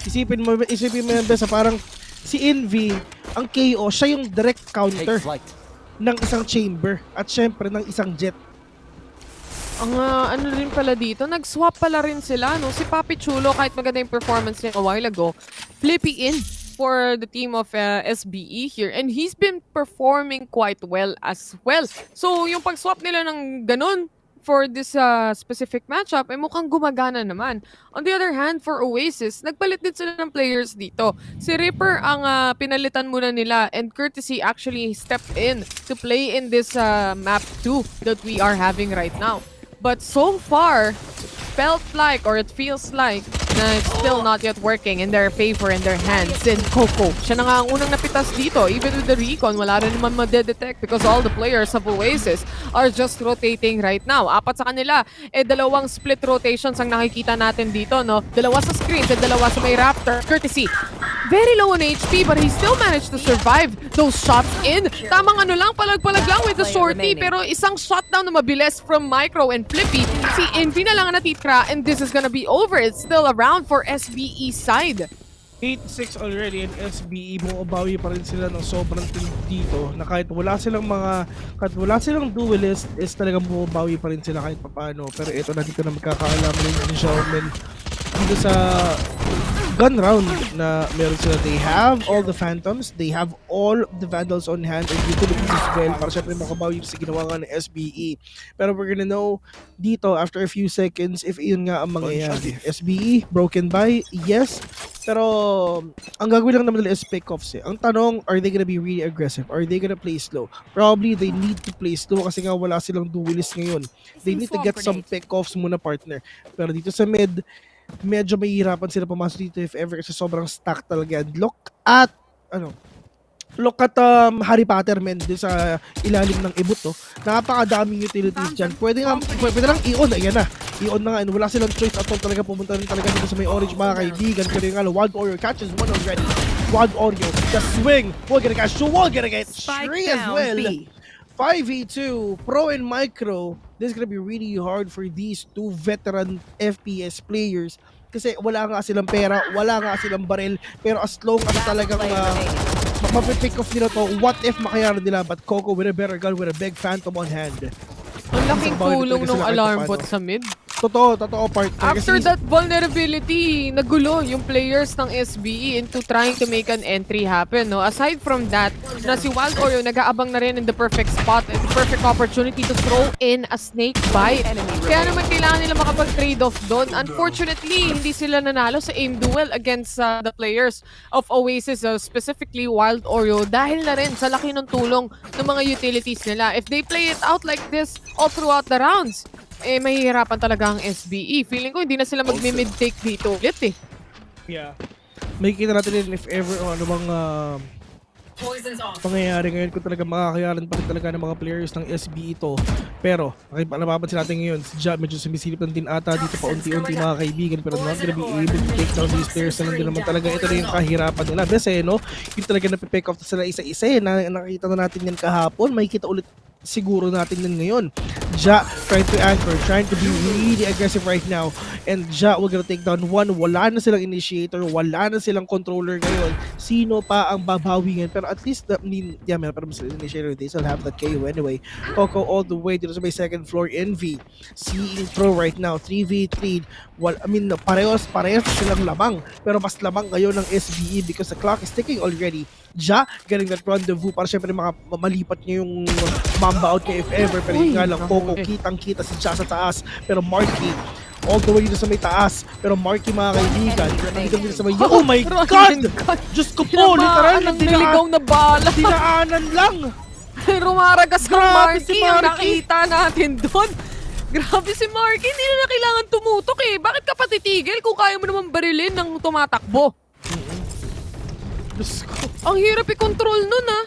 Isipin mo yung besa, parang si Envy, ang KO, siya yung direct counter ng isang chamber at syempre ng isang jet. Ang ano rin pala dito, nag-swap pala rin sila, no? Si Papi Chulo, kahit maganda yung performance niya a while ago, flippy in for the team of SBE here. And he's been performing quite well as well. So, yung pag-swap nila ng ganun for this specific matchup, mukhang gumagana naman. On the other hand, for Oasis, nagpalit din sila ng players dito. Si Ripper ang pinalitan muna nila, and Courtesy actually stepped in to play in this map 2 that we are having right now. But so far, felt like, or it feels like, na it's still not yet working in their favor and their hands. And Coco, siya na nga ang unang napitas dito. Even with the recon, wala rin naman ma-detect because all the players of Oasis are just rotating right now. Apat sa kanila, dalawang split rotations ang nakikita natin dito, no? Dalawa sa screens at dalawa sa may Raptor. Courtesy, very low on HP, but he still managed to survive those shots in. Tamang palag-palag lang with the shorty, pero isang shotdown na mabilis from Micro and Flippy. Si Envy na lang ang natitra, and this is gonna be over. It's still around for SBE side. 8-6 already, and SBE bumabawi pa rin sila ng sobrang dito, na kahit wala silang duelist, is talagang bumabawi pa rin sila kahit papaano. Pero ito na, dito na magkakaalaman rin yung Xiaomin dito sa gun round na meron sila. They have all the Phantoms, they have all the Vandals on hand, and utilities as well para syempre makabawi sa ginawa nga ng SBE. Pero we're gonna know dito after a few seconds if iyon nga ang mangyayari. SBE, broken by, yes. Pero ang gagawin lang naman nila is pick-offs Ang tanong, are they gonna be really aggressive? Are they gonna play slow? Probably they need to play slow kasi nga wala silang duelist ngayon. They need to get some pick-offs muna, partner. Pero dito sa mid, medyo mahihirapan sila pumasok dito if ever kasi sobrang stack talaga. And look at Harry Potter, men, din sa ilalim ng ibot, napakadaming utilities dyan. Pwede lang Qeon, ayan na. Qeon na nga, and wala silang choice at all talaga, pumunta rin talaga dito sa may orange, mga kaibigan. Pero yung Wild Oreo catches one already. Wild Oreo, the swing, we're gonna catch two, we're gonna get three as well. 5v2, Pro and Micro. This is gonna be really hard for these two veteran FPS players kasi wala nga silang pera, wala nga silang baril, pero as long as talagang mapipick off nila to, what if makayaran nila? But Coco with a better gun, with a big Phantom on hand. Laking tulong ng alarm bot sa mid. Totoo, partner. After that vulnerability, nagulo yung players ng SBE into trying to make an entry happen, no? Aside from that, na si Wild Oreo nag-aabang na rin in the perfect spot and the perfect opportunity to throw in a snake bite. Kaya naman kailangan nila makapag-trade off doon. Unfortunately, hindi sila nanalo sa aim duel against the players of Oasis, specifically Wild Oreo, dahil na rin sa laki ng tulong ng mga utilities nila. If they play it out like this all throughout the rounds, mahihirapan talaga ang SBE. Feeling ko hindi na sila magmi-mid-take dito ulit eh. Yeah. May kita natin din if ever ano bang pangyayari ngayon kung talaga makakayaran pa rin talaga ng mga players ng SBE ito. Pero, napapansin natin ngayon, si Ja medyo sumisilip ng din ata dito pa unti-unti mga kaibigan, pero not gonna be able to take down these players na lang din naman talaga. Ito na yung kahirapan nila. Kasi, no, yung talaga napipick off sila isa-isa eh. Nakita na natin yan kahapon, may kita ulit siguro natin yan ngayon. Ja trying to anchor, trying to be really aggressive right now. And Ja will gonna take down one. Wala na silang initiator, wala na silang controller ngayon. Sino pa ang babawi ngayon? Pero at least, meron pa naman silang initiator. They still have that KO anyway. Coco all the way dito sa may second floor. Envy, seeing throw right now. 3v3. Parehas silang lamang. Pero mas lamang ngayon ng SBE because the clock is ticking already. Ja getting that rendezvous para syempre malipat niya yung mamba out niya if ever. Pero yun nga lang, Coco, kitang-kita si Ja sa taas. Pero Marky, all the way dito sa may taas. Pero Marky mga kaibigan, dito sa may, oh my God! Diyos ko po, literal, niligaw na bala. Dinaanan lang. Rumaragas ang Marky, ang nakita natin doon. Grabe si Marky, hindi na kailangan tumutok eh. Bakit ka patitigil kung kaya mo naman barilin ng tumatakbo? Diyos ko. Ang hirap i-control nun ah.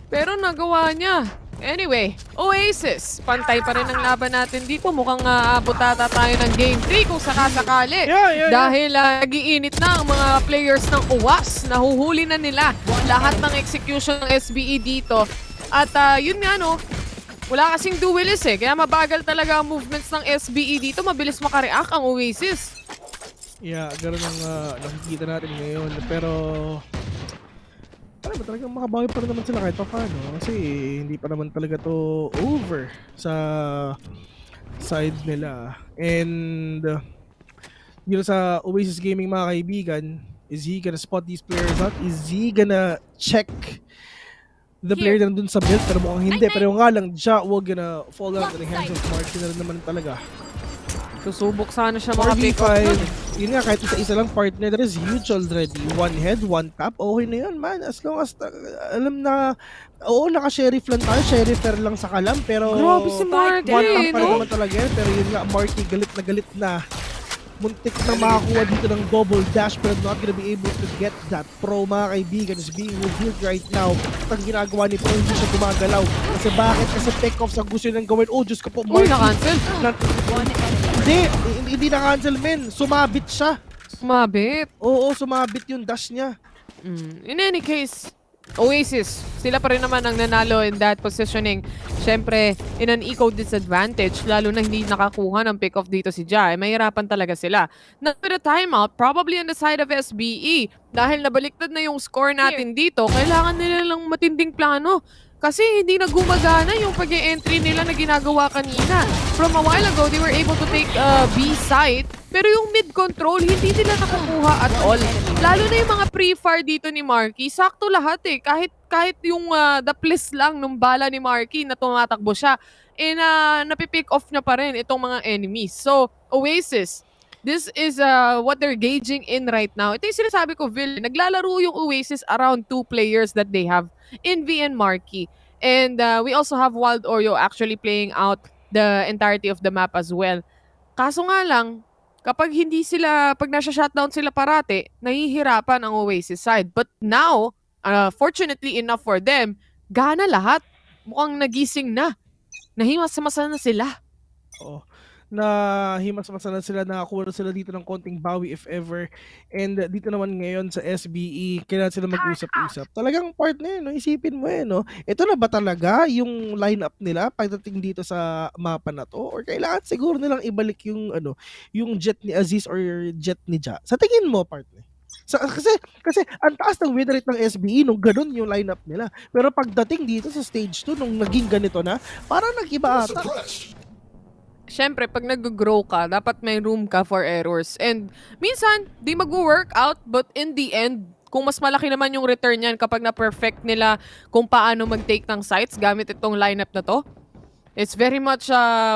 Pero nagawa niya. Anyway, Oasis. Pantay pa rin ang laban natin dito. Mukhang aabot ata tayo ng Game 3 kung sakasakali. Dahil nagiinit na ang mga players ng UAS. Nahuhuli na nila lahat ng execution ng SBE dito. At yun nga no, wala kasing duelist eh. Kaya mabagal talaga ang movements ng SBE dito. Mabilis makareact ang Oasis. Yeah, gano'n ang nakikita natin ngayon. Pero talagang makabawi pa rin naman sila kahit pa paano. Kasi hindi pa naman talaga to over sa side nila. And dito sa Oasis Gaming mga kaibigan, is he gonna spot these players out? Is he gonna check the player na dun sa build? Pero mukhang hindi. Pero nga lang, Ja will gonna fall out in the hands of Marky na rin naman talaga. Susubok sana siya maka-pick up. Yun nga, kahit isa-isa lang partner, that is huge already. One head, one tap, okay na yun, man. As long as, alam na, oo, naka-sheriff lang tayo, sheriffer lang sa kalam, pero grabe si Marky, one tap pa rin naman talaga yan. Pero yun nga, Marky, galit na. Muntik na makakuha dito ng double dash, pero not gonna be able to get that. Pro, mga kaibigan, is being revealed right now. At ang ginagawa ni Pro, hindi siya gumagalaw. Kasi bakit? Kasi pick-offs ang gusto niyang gawin. Oh, Diyos ko po, Marky. Uy, na-cancel. Hindi na-cancel, men. Sumabit siya. Sumabit? Oo, sumabit yung dash niya. In any case, Oasis, sila pa rin naman ang nanalo in that positioning. Siyempre, in an eco disadvantage, lalo na hindi nakakuha ng pick-off dito si Ja. Mahirapan talaga sila. Now, with a timeout, probably on the side of SBE, dahil nabaliktad na yung score natin dito, kailangan nila lang matinding plano. Kasi hindi na gumagana yung pag-e-entry nila na ginagawa kanina. From a while ago, they were able to take B site, pero yung mid-control, hindi nila nakukuha at all. Lalo na yung mga pre-fire dito ni Marky, sakto lahat eh. Kahit yung the place lang ng bala ni Marky na tumatakbo siya, napipick off niya pa rin itong mga enemies. So, Oasis, this is what they're gauging in right now. Ito yung sinasabi ko, Vil, naglalaro yung Oasis around 2 players that they have, Envy and Marky. And we also have Wild Oreo actually playing out the entirety of the map as well. Kaso nga lang, kapag nasa-shutdown sila parate, nahihirapan ang Oasis side. But now, fortunately enough for them, gana lahat. Mukhang nagising na. Nahimas-masa na sila. Oo. Na himas-masa na sila, nakakuha na sila dito ng konting bawi if ever. And dito naman ngayon sa SBE, kailangan sila mag-usap-usap. Talagang partner, no? Isipin mo no? Ito na ba talaga yung lineup nila pagdating dito sa mapa na to? Or kailangan siguro nilang ibalik yung jet ni Aziz or jet ni Ja? Sa tingin mo, partner? Kasi ang taas ng win rate ng SBE nung ganun yung lineup nila. Pero pagdating dito sa stage 2 nung naging ganito na, parang nag-iba ata. Siyempre, pag nag-grow ka, dapat may room ka for errors. And minsan, di mag-work out, but in the end, kung mas malaki naman yung return yan kapag na-perfect nila kung paano mag-take ng sites gamit itong lineup na to, it's very much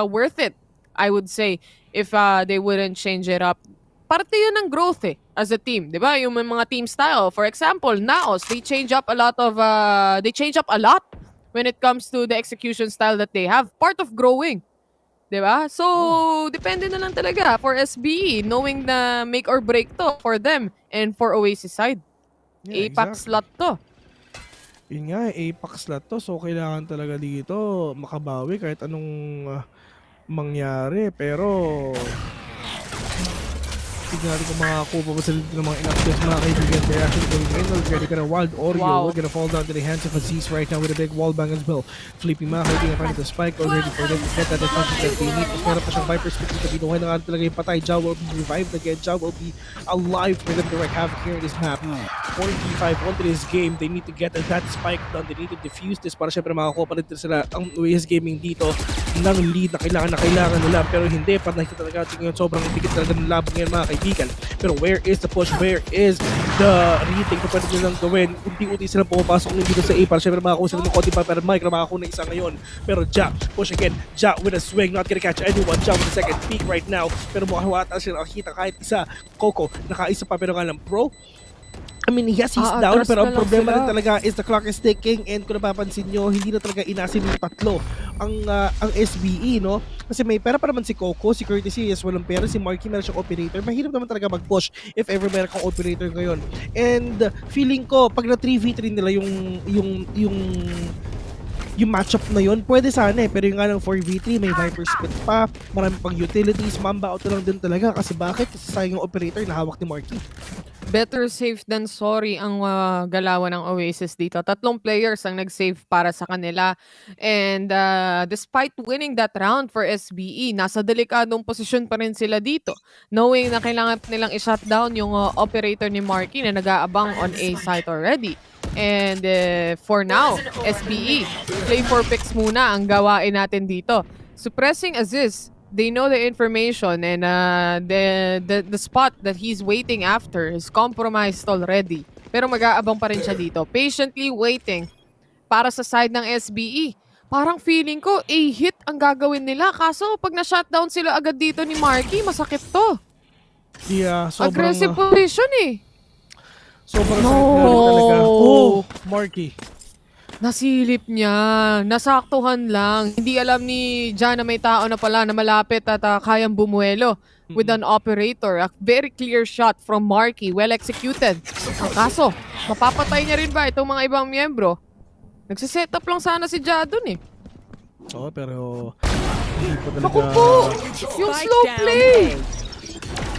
worth it, I would say, if they wouldn't change it up. Parte yun ng growth as a team, di ba? Yung may mga team style. For example, Naos, they change up a lot when it comes to the execution style that they have. Part of growing. Diba? So, depende na lang talaga for SBE, knowing na make or break to for them and for Oasis side. Yeah, Apex slot to. Yun nga, Apex slot to. So, kailangan talaga dito makabawi kahit anong mangyari. Pero, tignan natin kung makakuha pa ba sila dito ng mga inactives, mga kaibigan. They're actually going in. Already got a wild Oreo. Wow. We're gonna fall down to the hands of Aziz right now with a big wall bang as well. Flipping mga kaibigan, find the spike already for them to get that advantage that they need. Tapos meron pa siyang Viper Speed dito. Binuhay na nga talaga yung patay. Ja will be revived again. Ja will be alive for them to wreak havoc here in this map. 45 onto this game. They need to get that spike done. They need to defuse this para syempre makakuha pa rin sila ang Oasis Gaming dito ng lead na kailangan nila. Pero hindi, para nakita talaga natin ngayon sobrang tigit talaga ng laban ngayon mga kaibigan. Pero where is the push? Where is the retake na pwede nilang gawin? Unti-unti silang pumapasok nung dito sa A para syempre makakuha sila ng konti pa, pero Mike na makakuha na isa ngayon. Pero Ja, push again. Ja with a swing, not gonna catch anyone. Ja with a second peek right now. Pero mukha sila nakakita kahit isa. Coco, nakaisa pa pero nga lang bro. I mean, yes, he's down, pero ang problema rin talaga is the clock is ticking, and kung napapansin nyo, hindi na talaga inasin yung tatlo ang SBE, no? Kasi may pera pa naman si Coco, si Courtesy, yes, walang pera, si Marky, meron siyang operator. Mahirap naman talaga mag-push if ever meron kang operator ngayon. And feeling ko, pag na 3v3 nila yung matchup na yun, pwede sana pero yung nga ng 4v3, may Viper Spit pa, marami pang utilities, mamba out lang din talaga. Kasi bakit? Kasi sayang yung operator na hawak ni Marky. Better safe than sorry ang galawan ng Oasis dito. 3 players ang nag-save para sa kanila. And despite winning that round for SBE, nasa delikadong posisyon pa rin sila dito. Knowing na kailangan nilang i-shutdown yung operator ni Marky na nag-aabang on A site already. And for now, SBE, play for picks muna ang gawain natin dito. Suppressing Aziz, they know the information and the spot that he's waiting after is compromised already. Pero mag-aabang pa rin siya dito. Patiently waiting para sa side ng SBE. Parang feeling ko, hit ang gagawin nila. Kaso pag na-shutdown sila agad dito ni Marky, masakit to. Yeah, sobrang aggressive position sobrang sakit na rin talaga. Oh, Marky. Nasilip niya. Nasaktuhan lang. Hindi alam ni Jan na may tao na pala na malapit at kayang bumuelo with an operator. A very clear shot from Marky. Well executed. Ang kaso, mapapatay niya rin ba itong mga ibang miyembro? Nagsiset up lang sana si Ja dun Oo, pero hindi po talaga. Naku po! Yung slow play!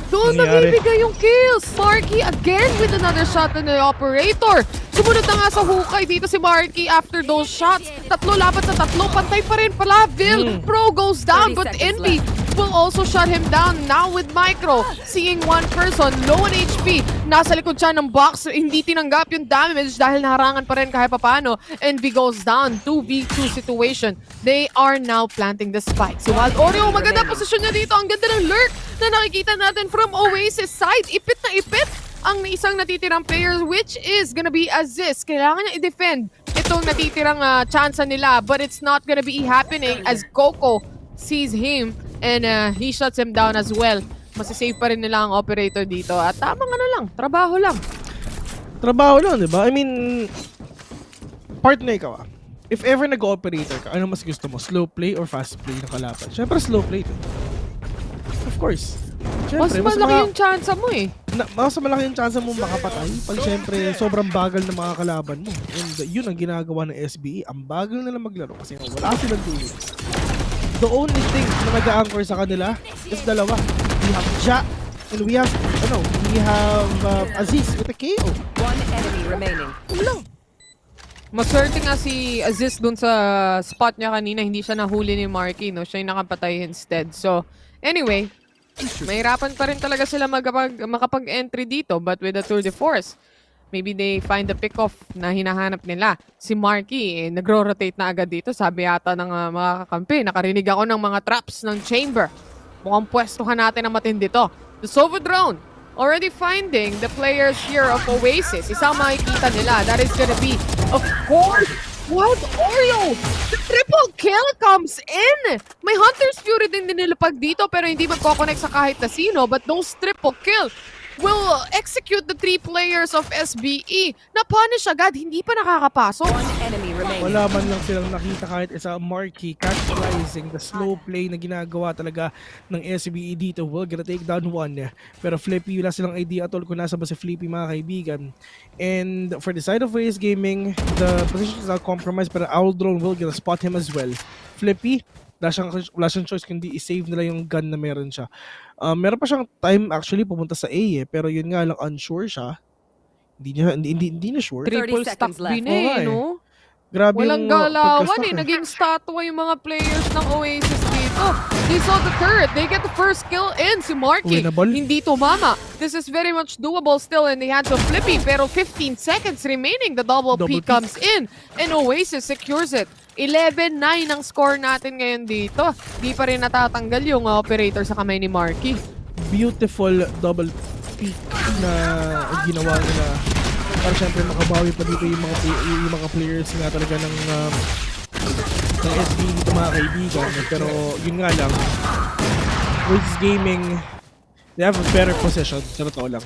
Doon nabibigay yung kills. Marky again with another shot on the operator. Sumunod na nga sa hukay dito si Marky after those shots. 3 laban sa 3. Pantay pa rin pala. VIL Pro goes down but Envy will also shut him down. Now with Micro, seeing one person low on HP. Nasa likod siya ng box. Hindi tinanggap yung damage dahil naharangan pa rin kahit papano. Envy goes down. 2v2 situation. They are now planting the spike. Si Wild Oreo, maganda posisyon niya dito. Ang ganda ng lurk na nakikita natin from Oasis side. Ipit na ipit ang isang natitirang player, which is gonna be Aziz. Kailangan niya i-defend itong natitirang chance nila, but it's not gonna be happening as Coco sees him and he shuts him down as well. Masisave pa rin nila ang operator dito at tama nga na lang, trabaho lang. Trabaho lang, di ba? I mean, partner ikaw if ever nag-operator ka, ano mas gusto mo? Slow play or fast play ng kalaban? Siyempre slow play. Of course. Siyempre, mas malaki yung chance mo mas malaki yung chance mo makapatay pag siyempre sobrang bagal ng mga kalaban mo. And yun ang ginagawa ng SBE. Ang bagal nila maglaro kasi wala silang dulo. The only thing na nag-a-anchor sa kanila is dalawa. We have Ja and we have Aziz with a KO. One enemy remaining. Lang. Maswerte nga si Aziz dun sa spot niya kanina. Hindi siya nahuli ni Marky, no? Siya yung nakapatay instead. So, anyway, Mahirapan pa rin talaga sila makapag-entry dito, but with the tour de force, maybe they find the pick-off na hinahanap nila. Si Marky, nagro-rotate na agad dito. Sabi yata ng mga kakampi, nakarinig ako ng mga traps ng chamber. Mukhang pwestuhan natin ang matindi to. The Sova drone, already finding the players here of Oasis. Isang makikita nila, that is gonna be, of course, Wild Oreo! The triple kill comes in! May Hunter's Fury din nilapag dito pero hindi magkoconnect sa kahit na sino, but those triple kill will execute the 3 players of SBE. Na-punish agad, hindi pa nakakapasok. Wala man lang silang nakita kahit isa. Marky capitalizing the slow play na ginagawa talaga ng SBE dito. We're gonna take down one. Pero Flippy, wala silang idea at all kung nasa ba si Flippy, mga kaibigan. And for the side of Oasis Gaming, the position is not compromised, pero Owl Drone will gonna spot him as well. Flippy, wala siyang choice kundi i-save nila yung gun na meron siya. Meron pa siyang time actually pumunta sa A pero yun nga lang unsure siya. Hindi na sure. Triple stack din no? Grabe walang yung galawan naging statwa yung mga players ng Oasis dito. They saw the turret, they get the first kill in. Si Marky, hindi tumama. This is very much doable still in the hands of Flippy, pero 15 seconds remaining, the double peak comes in, and Oasis secures it. 11-9 ang score natin ngayon dito. Di pa rin natatanggal yung operator sa kamay ni Marky. Beautiful double peak na ginawa nila. Para syempre makabawi pa dito yung mga players nga talaga ng SB dito, mga kaibigan. Pero yun nga lang, Oasis Gaming, they have a better position. Sa totoo lang.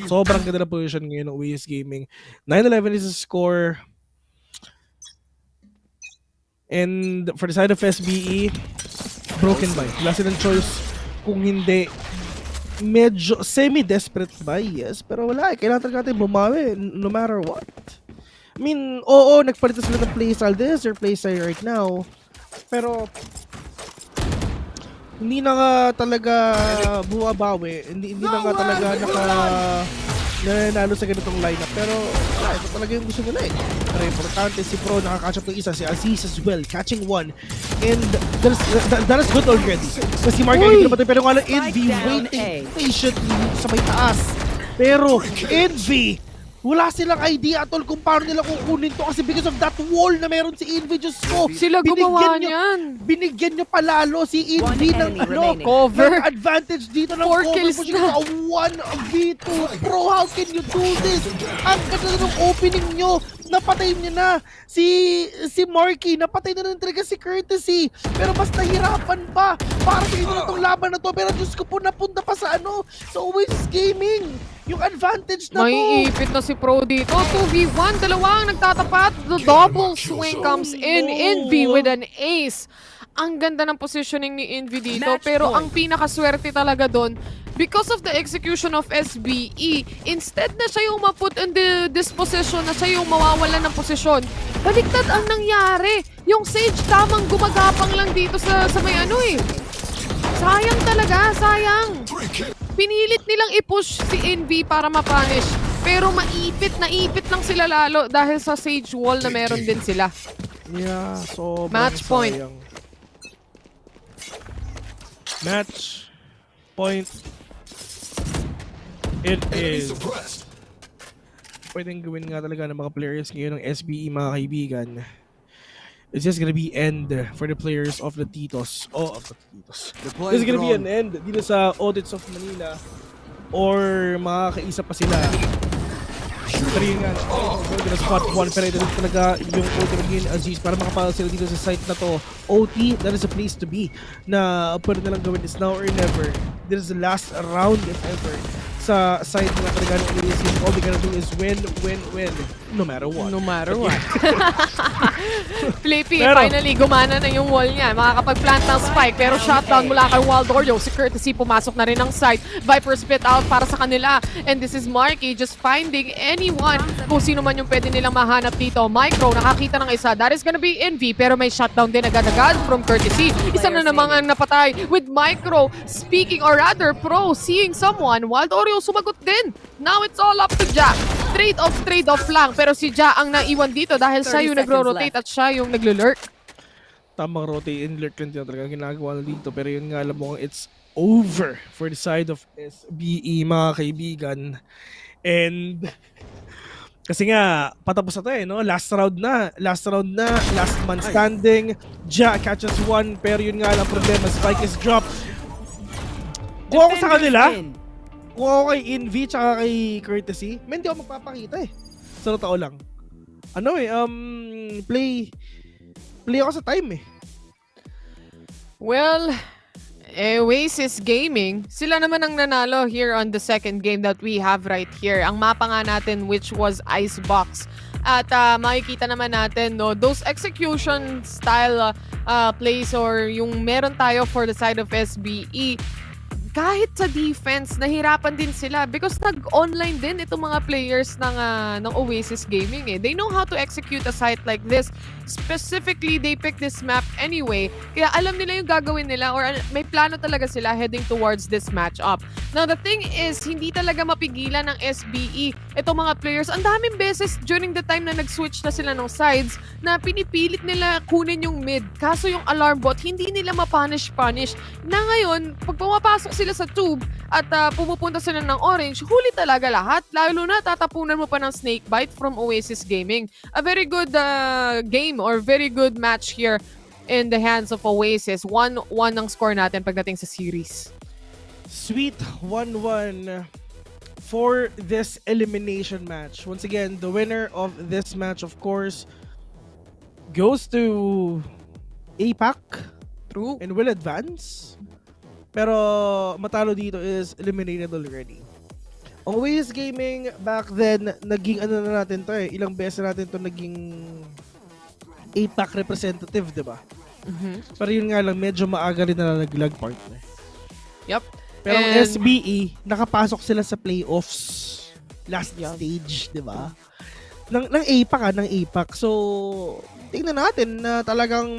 Sobrang ganda na position ngayon ng Oasis Gaming. 9-11 is the score. And for the side of SBE, broken buy. Wala silang choice kung hindi medyo semi-desperate buy, yes. Pero wala kailangan talaga natin bumawi no matter what. I mean, oo, nagpalitan sila ng playstyle. This is their playstyle right now. Pero hindi na nga talaga bumabawi. Hindi na nga talaga nanalo sa ganitong lineup. Pero wala, ito talaga yung gusto nila eh. Pero importante si Pro nakakatch up ng isa, si Aziz as well, catching one. And that is good already. Kasi si Mark hindi naman pero nga lang Envy waiting patiently sa may taas. Pero Envy, wala silang idea at all kung paano nila kukunin to kasi because of that wall na meron si Envy. Diyos ko, sila gumawa niyan. Binigyan nyo palalo si Envy ng cover advantage dito ng cover pushing sa 1v2. Pro, how can you do this? Ang ganda ng opening nyo. Napatay niya na si Marky, napatay na rin talaga si Courtesy. Pero mas nahirapan pa para sa inyo na itong laban na to. Pero Diyos ko po, napunta pa sa sa Oasis Gaming. Yung advantage na may ipit na si Pro dito. 2v1, dalawang nagtatapat. The double swing comes in. Envy with an ace. Ang ganda ng positioning ni Envy dito. Pero ang pinakaswerte talaga doon, because of the execution of SBE, instead na siya yung maput in this position, na siya yung mawawalan ng posisyon, baliktad ang nangyari. Yung Sage tamang gumagapang lang dito sa may Sayang talaga, sayang. Pinilit nilang i-push si Envy para ma-punish. Pero naipit lang sila lalo dahil sa Sage wall na meron din sila. Yeah, so match point. Match point. It is. Pwedeng gawin nga talaga ng mga players ngayon ng SBE, mga kaibigan. It's just gonna be end for the players of the Titos. This is gonna be an end dito sa Audits of Manila. Or makakaisa pa sila. Pero yun nga, we're gonna spot one. Pero ito talaga yung Ultimate Aziz para makapala sila dito sa site na to. OT, that is a place to be. Na pwede nalang gawin is now or never. This is the last round if ever. Sa side na talaga ng Oasis, all they gotta do is win. No matter what. No matter what. Flippy, finally, gumana na yung wall niya. Makakapag-plant ng spike, pero shutdown mula kay Wild Oreo. Si Courtesy pumasok na rin ng site. Viper spit out para sa kanila. And this is Marky just finding anyone kung sino man yung pwede nilang mahanap dito. Micro, nakakita ng isa. That is gonna be Envy, pero may shutdown din agad-agad from Courtesy. Isa na namang ang napatay with Micro. Speaking, or rather, Pro, seeing someone. Wild Oreo sumagot din. Now it's all up to Ja. Trade-off lang. Pero si Ja ang naiwan dito dahil siya yung nagro-rotate at siya yung naglo-lurk. Tamang rotate and lurk lang din talaga ginagawa na dito. Pero yun nga, alam mo, it's over for the side of SBE, mga kaibigan. And kasi nga, patapos na tayo, no? Last round na, last man standing. Ja catches one, pero yun nga lang problema, spike is dropped. Kung ako sa kanila, kung ako kay Envy tsaka kay Courtesy, hindi ako magpapakita eh. Sa totoo lang. Play ako sa time eh. Well, Oasis Gaming, sila naman ang nanalo here on the second game that we have right here. Ang mapa nga natin which was Icebox. At makikita naman natin, no, those execution style plays or yung meron tayo for the side of SBE, kahit sa defense, nahirapan din sila because nag-online din itong mga players ng Oasis Gaming eh. They know how to execute a site like this. Specifically, they pick this map anyway. Kaya alam nila yung gagawin nila or may plano talaga sila heading towards this matchup. Now, the thing is, hindi talaga mapigilan ng SBE itong mga players. Ang daming beses during the time na nag-switch na sila ng sides na pinipilit nila kunin yung mid. Kaso yung alarm bot, hindi nila mapunish. Na ngayon, pag pumapasok sila sa tube at pumupunta sila ng orange, huli talaga lahat. Lalo na tatapunan mo pa ng snake bite from Oasis Gaming. A very good game or very good match here in the hands of Oasis. 1-1 ang score natin pagdating sa series. Sweet 1-1 for this elimination match. Once again, the winner of this match, of course, goes to APAC. True. And will advance. Pero matalo dito is eliminated already. Oasis Gaming, back then, naging ano na natin to eh. Ilang beses natin to naging APAC representative, di ba? Pero yun nga lang, medyo maaga rin na naglag partner. Yep. Pero ang SBE, nakapasok sila sa playoffs last stage, di ba? Ng APAC. So, tingnan natin na talagang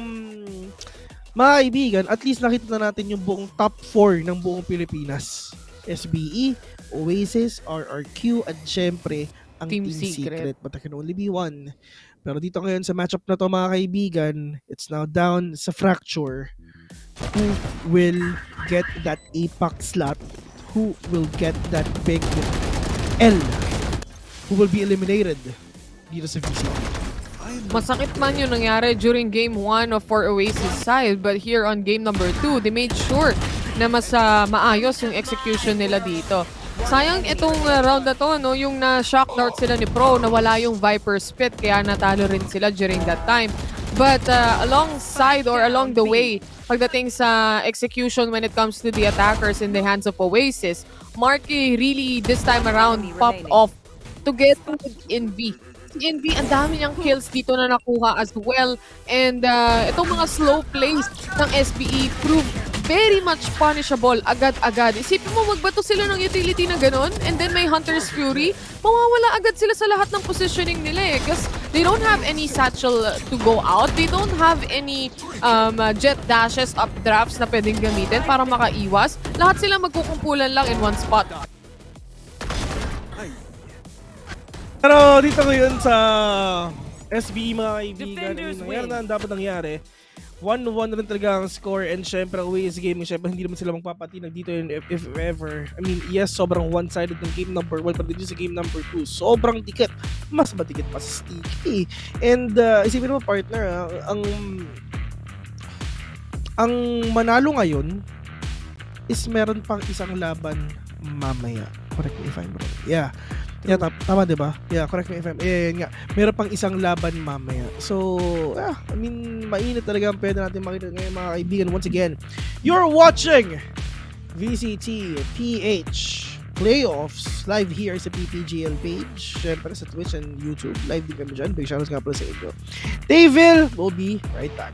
mga kaibigan, at least nakita na natin yung buong top 4 ng buong Pilipinas. SBE, Oasis, RRQ, at syempre, ang Team Secret. But there can only be one. Pero dito ngayon sa matchup na to mga kaibigan, it's now down sa fracture. Who will get that APAC slot? Who will get that big L? Who will be eliminated dito sa VCT? Masakit man yung nangyari during game 1 of for Oasis side, but here on game number 2, they made sure na mas maayos yung execution nila dito. Sayang itong round na to, no, yung na-shock dart sila ni Pro, nawala yung Viper Spit, kaya natalo rin sila during that time. But alongside or along the way, pagdating sa execution when it comes to the attackers in the hands of Oasis, Marky really this time around popped off to get with Envy. Si Envy, ang dami niyang kills dito na nakuha as well. And itong mga slow plays ng SBE proved very much punishable agad-agad. Isipin mo, magbato sila ng utility na ganun, and then may Hunter's Fury, mawawala agad sila sa lahat ng positioning nila eh. Because they don't have any satchel to go out. They don't have any jet dashes, updrafts na pwedeng gamitin para makaiwas. Lahat sila magkukumpulan lang in one spot. Pero dito ngayon sa SBE mga kaibigan, nangyari na ang dapat nangyari. 1-1 rin talaga ang score, and syempre Oasis Gaming, syempre hindi naman sila magpapatinag dito yun if ever. I mean, yes, sobrang one-sided ng game number 1, pero dito sa game number 2, sobrang dikit. Mas matikit pa sa sticky. And isipin mo partner, ang manalo ngayon is meron pang isang laban mamaya. Correct me if I'm wrong. Yeah, tama diba? Yeah, correct me if I'm... Yeah, nga. Meron pang isang laban mamaya. So, I mean, mainit talaga ang pwede natin makita ngayon mga kaibigan. Once again, you're watching VCTPH Playoffs live here sa PPGL page. Syempre sa Twitch and YouTube. Live din kami dyan. Big shoutouts nga pala sa inyo. Davil will be right back.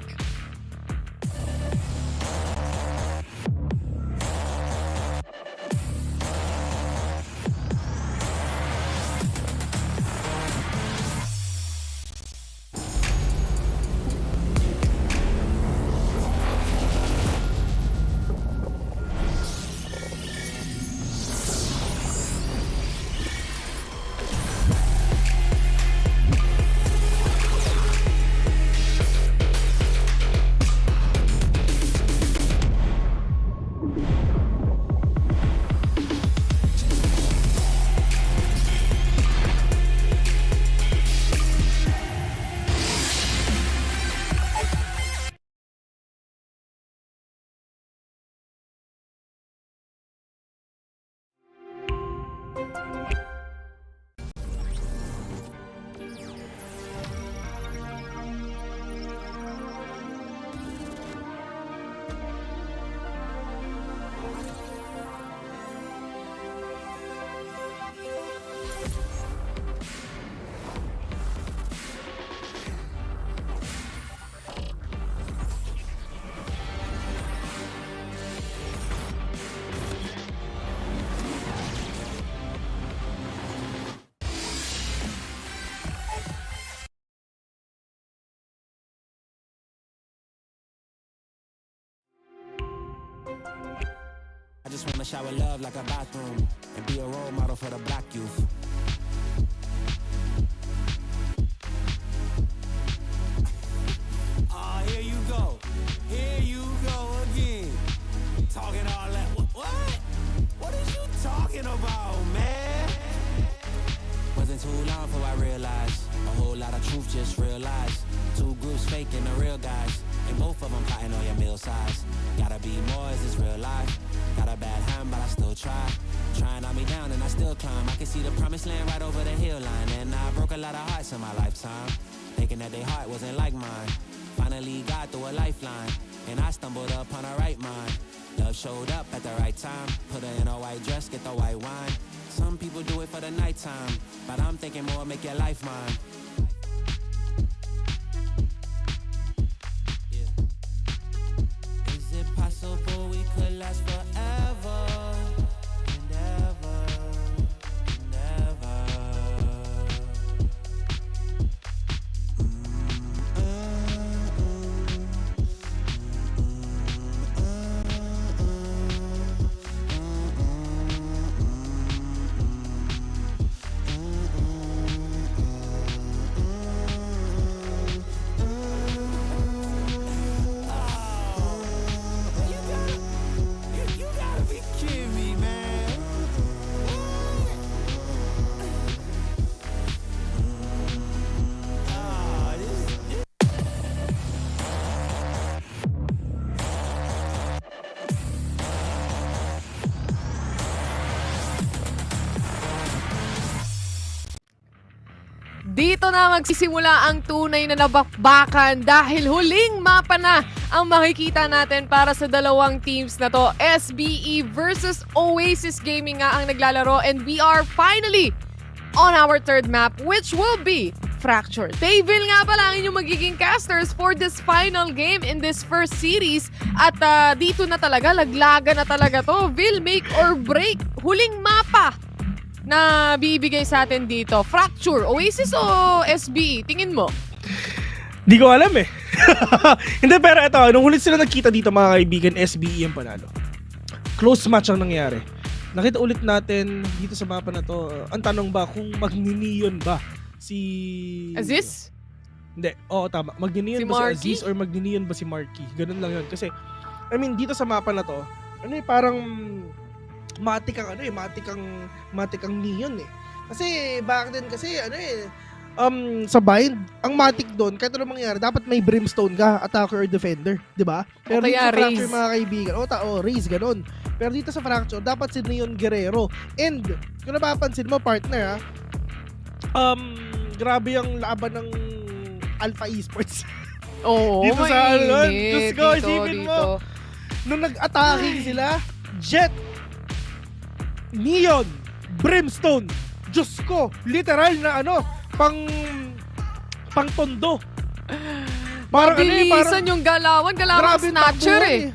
just wanna shower love like a bathroom and be a role model for the black youth. Here you go. Here you go again. Talking all that. What? What is you talking about, man? Wasn't too long before I realized a whole lot of truth just realized. Two groups faking the real guys, and both of them plotting on your meal size. Gotta be more, is this real life? Got a bad hand, but I still try. Trying to knock me down and I still climb. I can see the promised land right over the hill line, and I broke a lot of hearts in my lifetime, thinking that their heart wasn't like mine. Finally got through a lifeline, and I stumbled upon a right mind. Love showed up at the right time, put her in a white dress, get the white wine. Some people do it for the nighttime, but I'm thinking more, make your life mine. Yeah. Is it possible we could last forever and ever and ever? Dito na magsisimula ang tunay na nabakbakan dahil huling mapa na ang makikita natin para sa dalawang teams na to. SBE versus Oasis Gaming nga ang naglalaro, and we are finally on our third map, which will be Fracture. Table nga pala ang inyong magiging casters for this final game in this first series. At dito na talaga, laglaga na talaga to. Will make or break. Huling mapa na bibigay sa atin dito. Fracture, Oasis o SBE? Tingin mo? Di ko alam eh. Hindi, pero ito, nung huli sila nagkita dito mga kaibigan, SBE ang panalo. Close match ang nangyari. Nakita ulit natin dito sa mapa na to. Ang tanong ba kung magniniyon ba si Aziz? Hindi, oo tama. Magniniyon Si ba Marky? si Aziz or magniniyon ba si Marky? Ganun lang yun. Kasi, I mean, dito sa mapa na to, ano eh, parang matik ang neon eh. Kasi back then kasi ano eh, sa bind, ang matik doon, kahit ano mangyari, dapat may brimstone ka, attacker or defender, di ba? Pero dito sa Fracture mga kaibigan, raise, ganun. Pero dito sa Fracture, dapat si Neon Guerrero. And, kung napapansin mo, partner grabe yung laban ng Alpha Esports. Oo, dito sa ano, mainit. Diyos ko, isipin mo, nung nag-attacking sila, Jet, Neon, Brimstone, Diyos ko, literal na pang tondo. Parang mabilisan yung galawan snatcher eh.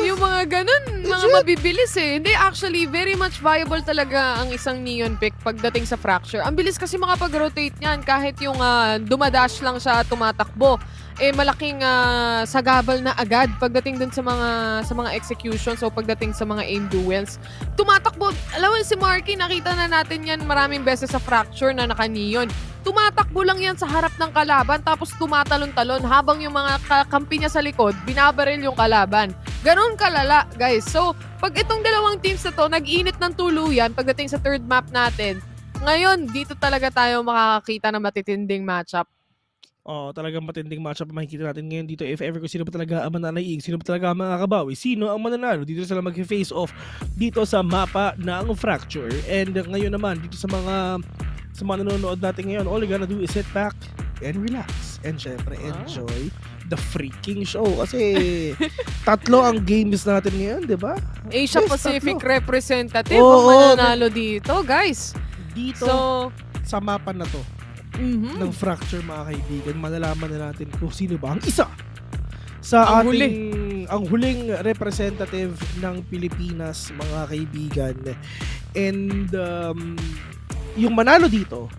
Yung mga ganun, mga mabibilis eh. Hindi, actually, very much viable talaga ang isang Neon pick pagdating sa Fracture. Ang bilis kasi makapag-rotate niyan kahit yung dumadash lang siya at tumatakbo. Malaking sagabal na agad pagdating dun sa mga execution, so pagdating sa mga aim duels. Tumatakbo, alam mo si Marky, nakita na natin yan maraming beses sa Fracture na naka-neon. Tumatakbo lang yan sa harap ng kalaban tapos tumatalon-talon habang yung mga kakampi niya sa likod, binabaril yung kalaban. Ganon kalala, guys. So, pag itong dalawang teams na to, nag-init ng tuluyan pagdating sa third map natin, ngayon, dito talaga tayo makakakita ng matitinding matchup. Talagang matinding matchup ang makikita natin ngayon dito. If ever kung sino ba talaga ang mananaig, sino ba talaga ang makakabawi, sino ang mananalo, dito sila mag-face off dito sa mapa ng Fracture. And ngayon naman, dito sa mga nanonood natin ngayon, all you gotta do is sit back and relax. And syempre, enjoy the freaking show. Kasi tatlo ang games natin ngayon, di ba? Asia Pacific representative ang mananalo dito, guys. Dito, sa mapa na to, ng Fracture mga kaibigan, malalaman na natin kung sino ba ang isa sa ang huling representative ng Pilipinas mga kaibigan. And yung manalo dito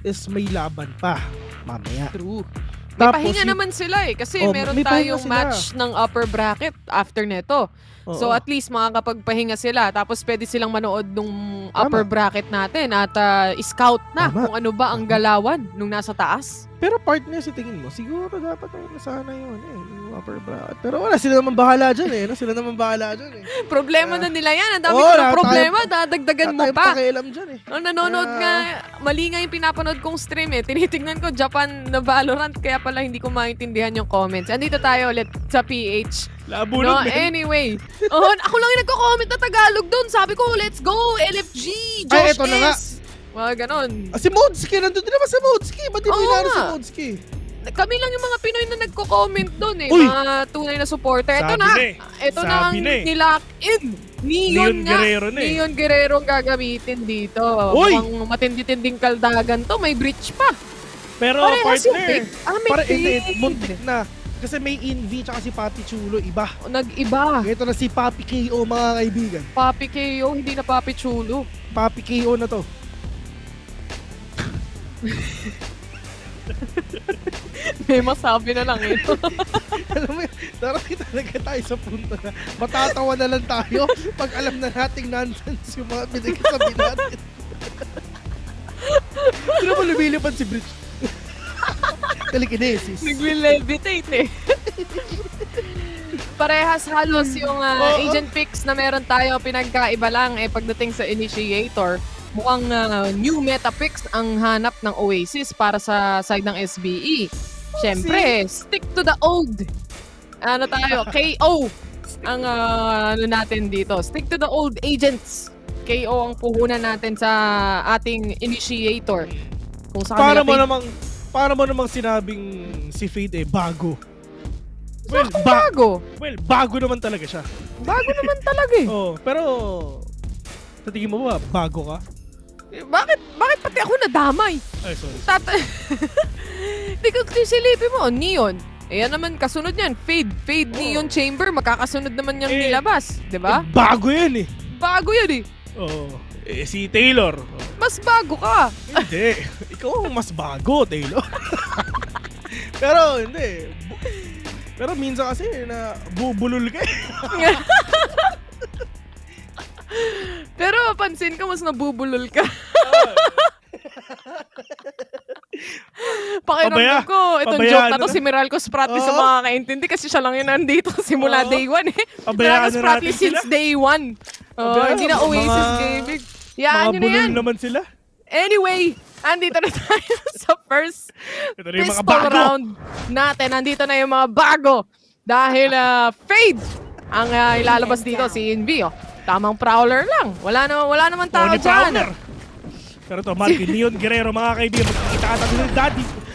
is may laban pa mamaya. True. May Tapos pahinga yung- naman sila eh. Kasi Oh, meron may pahinga tayong sila. match ng upper bracket after neto. So Oo. at least makakapagpahinga sila. Tapos pwede silang manood nung upper bracket natin at scout na Tama. kung ano ba ang galawan nung nasa taas. Pero partner, sa tingin mo, siguro dapat na sana yun yung upper bracket. Pero wala, sila naman bahala dyan eh. No? Sila naman bahala dyan eh. Problema na nila yan. Ang dami Oo, ko ng lahat problema. tayo- Dadagdagan mo tayong pa. pakialam dyan eh. Nanonood nga. Mali nga yung pinapanood kong stream eh. Tinitignan ko Japan na Valorant kaya pala hindi ko maintindihan yung comments. Andito tayo ulit sa PH. Labo No, lang, man. anyway. Ako lang yung nagko-comment na Tagalog doon. Sabi ko, let's go, LFG, Ay, Josh eto na nga. S. Mga ganon. Si Modski, nandun din naman si Modski. Ba't di mo Oo inano si nga. Modski? Kami lang yung mga Pinoy na nagko-comment doon eh. Uy! Mga tunay na supporter. Ito Sabi na. na eh. Ito na Sabi ang na eh. nilock in. Neon Neon nga. Guerrero na eh. Neon Guerrero ang gagamitin dito. Uy! Mukhang matindi-tinding kaldagan to. May breach pa. Pero Parehas yung partner, pick. May hindi, pick. muntik na. Kasi may Envy tsaka si Papi Chulo, iba. Nag-iba. Ito na si Papi KO, mga kaibigan. Papi KO, hindi na Papi Chulo. Papi KO na to. May masabi na lang eh. Alam mo, darating talaga tayo sa punto na matatawa na lang tayo pag alam na nating nonsense yung mga pinagsasabi natin. Sino mo lumilipad si Bridge? Telekinesis. Nagwi-levitate eh. Parehas halos yung agent picks na meron tayo, pinagkaiba lang eh pagdating sa initiator. Mukhang new meta picks ang hanap ng Oasis para sa side ng SBE. Siyempre, stick to the old. Ano tayo? KO ang ano natin dito. Stick to the old agents. KO ang puhunan natin sa ating initiator. Kung sa kanila Para mo namang sinabing si Fade eh, bago. Well, bago? Well, bago naman talaga siya. Bago naman talaga eh. Oh, pero sa tingin mo ba, bago ka? Bakit pati ako nadamay? Ay, sorry. Hindi ko silipin mo, Neon. Ayan naman, kasunod yan. Fade Neon Chamber, makakasunod naman yung nilabas. Diba? Bago yan eh. Bago yun eh. Oo. Si Taylor. Mas bago ka. Hindi. Ikaw ang mas bago, Taylor. Pero hindi. Pero minsan kasi na bubulol ka eh. Pero pansin ko, mas nabubulol ka. Pakiramdam ko, itong joke na to, si Meralco Spratly sa mga kaintindi kasi siya lang yun nandito simula day 1 eh. Meralco Spratly since day 1. Hindi na Oasis Gaming. Yan, yun na yan. Naman sila. Anyway, andito na tayo sa first pistol round natin. Andito na yung mga bago. Dahil Fade ang ilalabas dito si Envy. Tamang prowler lang. Wala naman tao dyan. Pero to, Marky, Leon Guerrero, mga kaibigan, magkikita ka natin ng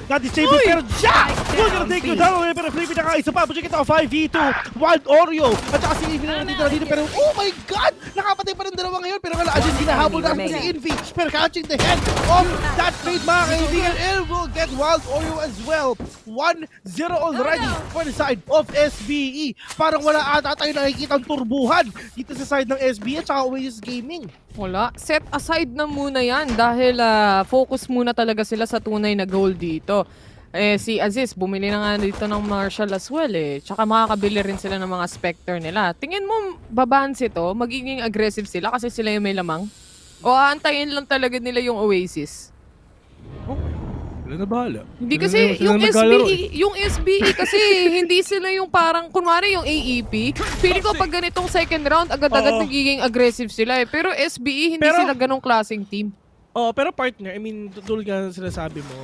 Daddy Chambers, pero Jack! We're gonna take you down, pero Flippy nakaisa pa, check it out, 5v2, Wild Oreo, at saka si Envy na dito, pero oh my God! Nakapatay pa ng dalawa ngayon, pero wala, Ajin, hinahabol na si Envy, pero catching the head of that Fade, mga kaibigan, and will get Wild Oreo as well. 1-0 already for the side of SBE. Parang wala ata tayo nakikita ang turbuhan dito sa side ng SBE at saka Oasis Gaming. Wala. Set aside na muna yan dahil focus muna talaga sila sa tunay na goal dito. Si Aziz, bumili na nga dito ng Marshall as well eh. Tsaka makakabili rin sila ng mga Spectre nila. Tingin mo, babansi to, magiging aggressive sila kasi sila yung may lamang? O aantayin lang talaga nila yung Oasis? Sila na bahala. Hindi kasi yung SBE kasi hindi sila yung parang kunwari yung AEP. Feeling ko pag ganitong second round agad-agad nagiging aggressive sila eh. Pero SBE hindi sila ganong klaseng team. Oh, pero partner, I mean, tulad nga sinasabi mo,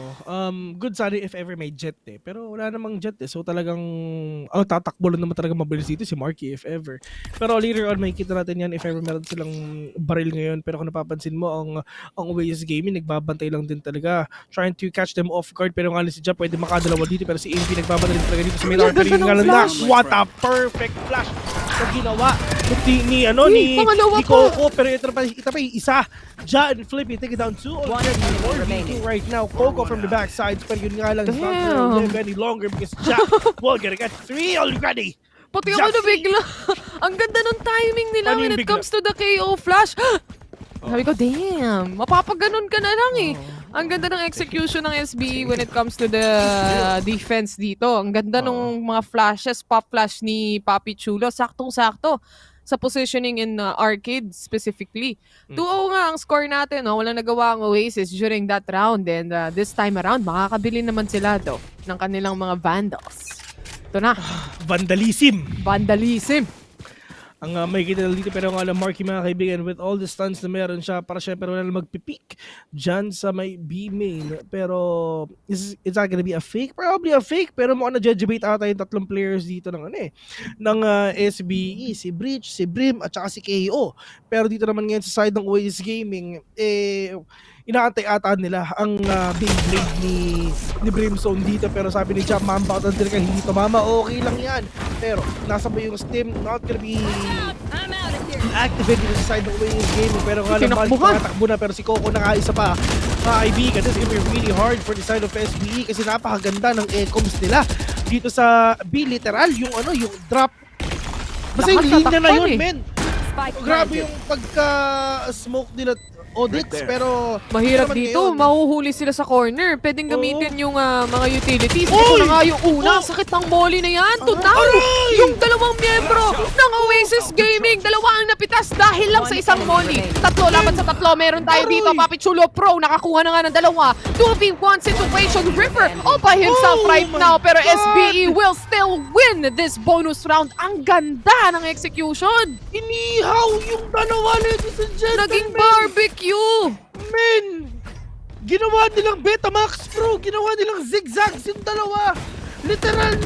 good sana if ever may jet eh. Pero wala namang jet eh. So talagang, tatakbo lang naman talaga mabilis dito si Marky if ever. Pero later on, makikita natin yan if ever meron silang baril ngayon. Pero kung napapansin mo, ang Oasis Gaming, nagbabantay lang din talaga. Trying to catch them off guard. Pero nga si Jap, pwede makadalawa dito. Pero si Envy, nagbabantay din talaga dito sa may tower. Pero yung nga lang, what a perfect flash na ginawa ni Coco. Pero ito pa yung isa. Ja and Flippy, take it down 2 already. Right now, Coco from the backside. Pero yun nga lang, it's not gonna live any longer because Ja will gonna get 3 already. Pati ako na bigla. Ang ganda ng timing nila when it comes to the KO flash. Sabi ko, damn, mapapaganon ka na lang eh. Ang ganda ng execution ng SBE when it comes to the defense dito. Ang ganda nung mga flashes, pop flash ni Papi Chulo. Saktong-sakto sa positioning in arcade specifically. 2-0 nga ang score natin. No? Walang nagawa ang Oasis during that round. And this time around, makakabili naman sila ng kanilang mga Vandals. Ito na. Vandalism! Ang may kita dito pero ang Marky mga kaibigan, with all the stunts na meron siya, para syempre wala na magpipick dyan sa may B main. Pero it's not gonna be a fake? Probably a fake, pero mukhang na-jejebate ata yung tatlong players dito ng SBE, si Breach, si Brim, at saka si KO. Pero dito naman ngayon sa side ng Oasis Gaming, inaantay ata nila ang Beyblade ni Brimstone dito, pero sabi ni Jam, mamba ka talaga, hindi tumama, okay lang yan. Pero nasa ba yung Steam, not gonna be activated sa side ng Oasis Gaming, pero nga lang takbo na, pero si Coco nakaisa pa. Mga kaibigan, this is gonna be really hard for the side of SBE kasi napakaganda ng ecoms nila dito sa B, literal, yung drop. Basta yung linya na yun, men. Grabe yung pagka-smoke nila audits, pero mahirap dito, mahuhuli sila sa corner. Pwedeng gamitin yung mga utilities. Ito na nga yung una, sakit ng molly na yan. Tunaw! Yung dalawang miyembro ng Oasis Gaming, dalawa ang napitas dahil lang sa isang molly. Tatlo laban sa tatlo, meron tayo dito. Papi Chulo Pro, nakakuha na nga ng dalawa. 2v1 situation, Ripper all by himself right now. Pero SBE will still win this bonus round. Ang ganda ng execution. Inihaw yung dalawa, ladies and gentlemen. Naging barbecue. Men! Ginawa nilang Betamax Pro, ginawa nilang zigzags yung dalawa. Literal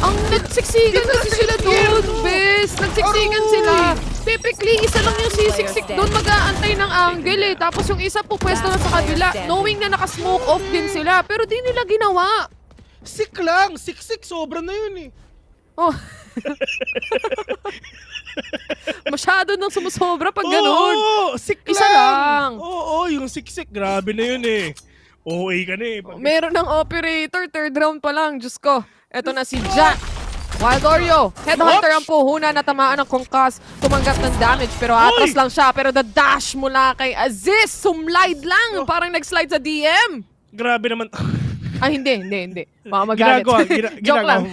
ang nagsiksikan kasi sila doon, bes. Nagsiksikan sila. Typically, isa lang yung sisiksik doon, mag-aantay ng angle eh. Tapos yung isa po pwesto na sa kabila, knowing na naka-smoke off din sila. Pero di nila ginawa. Sik lang, siksik, sobra na yun eh. Oh. Masyado nang sumusobra pag gano'n. Oo, sik lang. Isa lang. Oo, yung siksik, grabe na yun eh. OA ka na eh. Meron ng operator, third round pa lang. Diyos ko. Eto na si Jack. Wild Oreo. Headhunter ang puhunan na tamaan ng Kongkas. Tumanggap ng damage pero atras lang siya. Pero the dash mula kay Aziz. Sumlide lang. Parang nag-slide sa DM. Grabe naman. Ay, hindi. Baka magalit. Joke lang.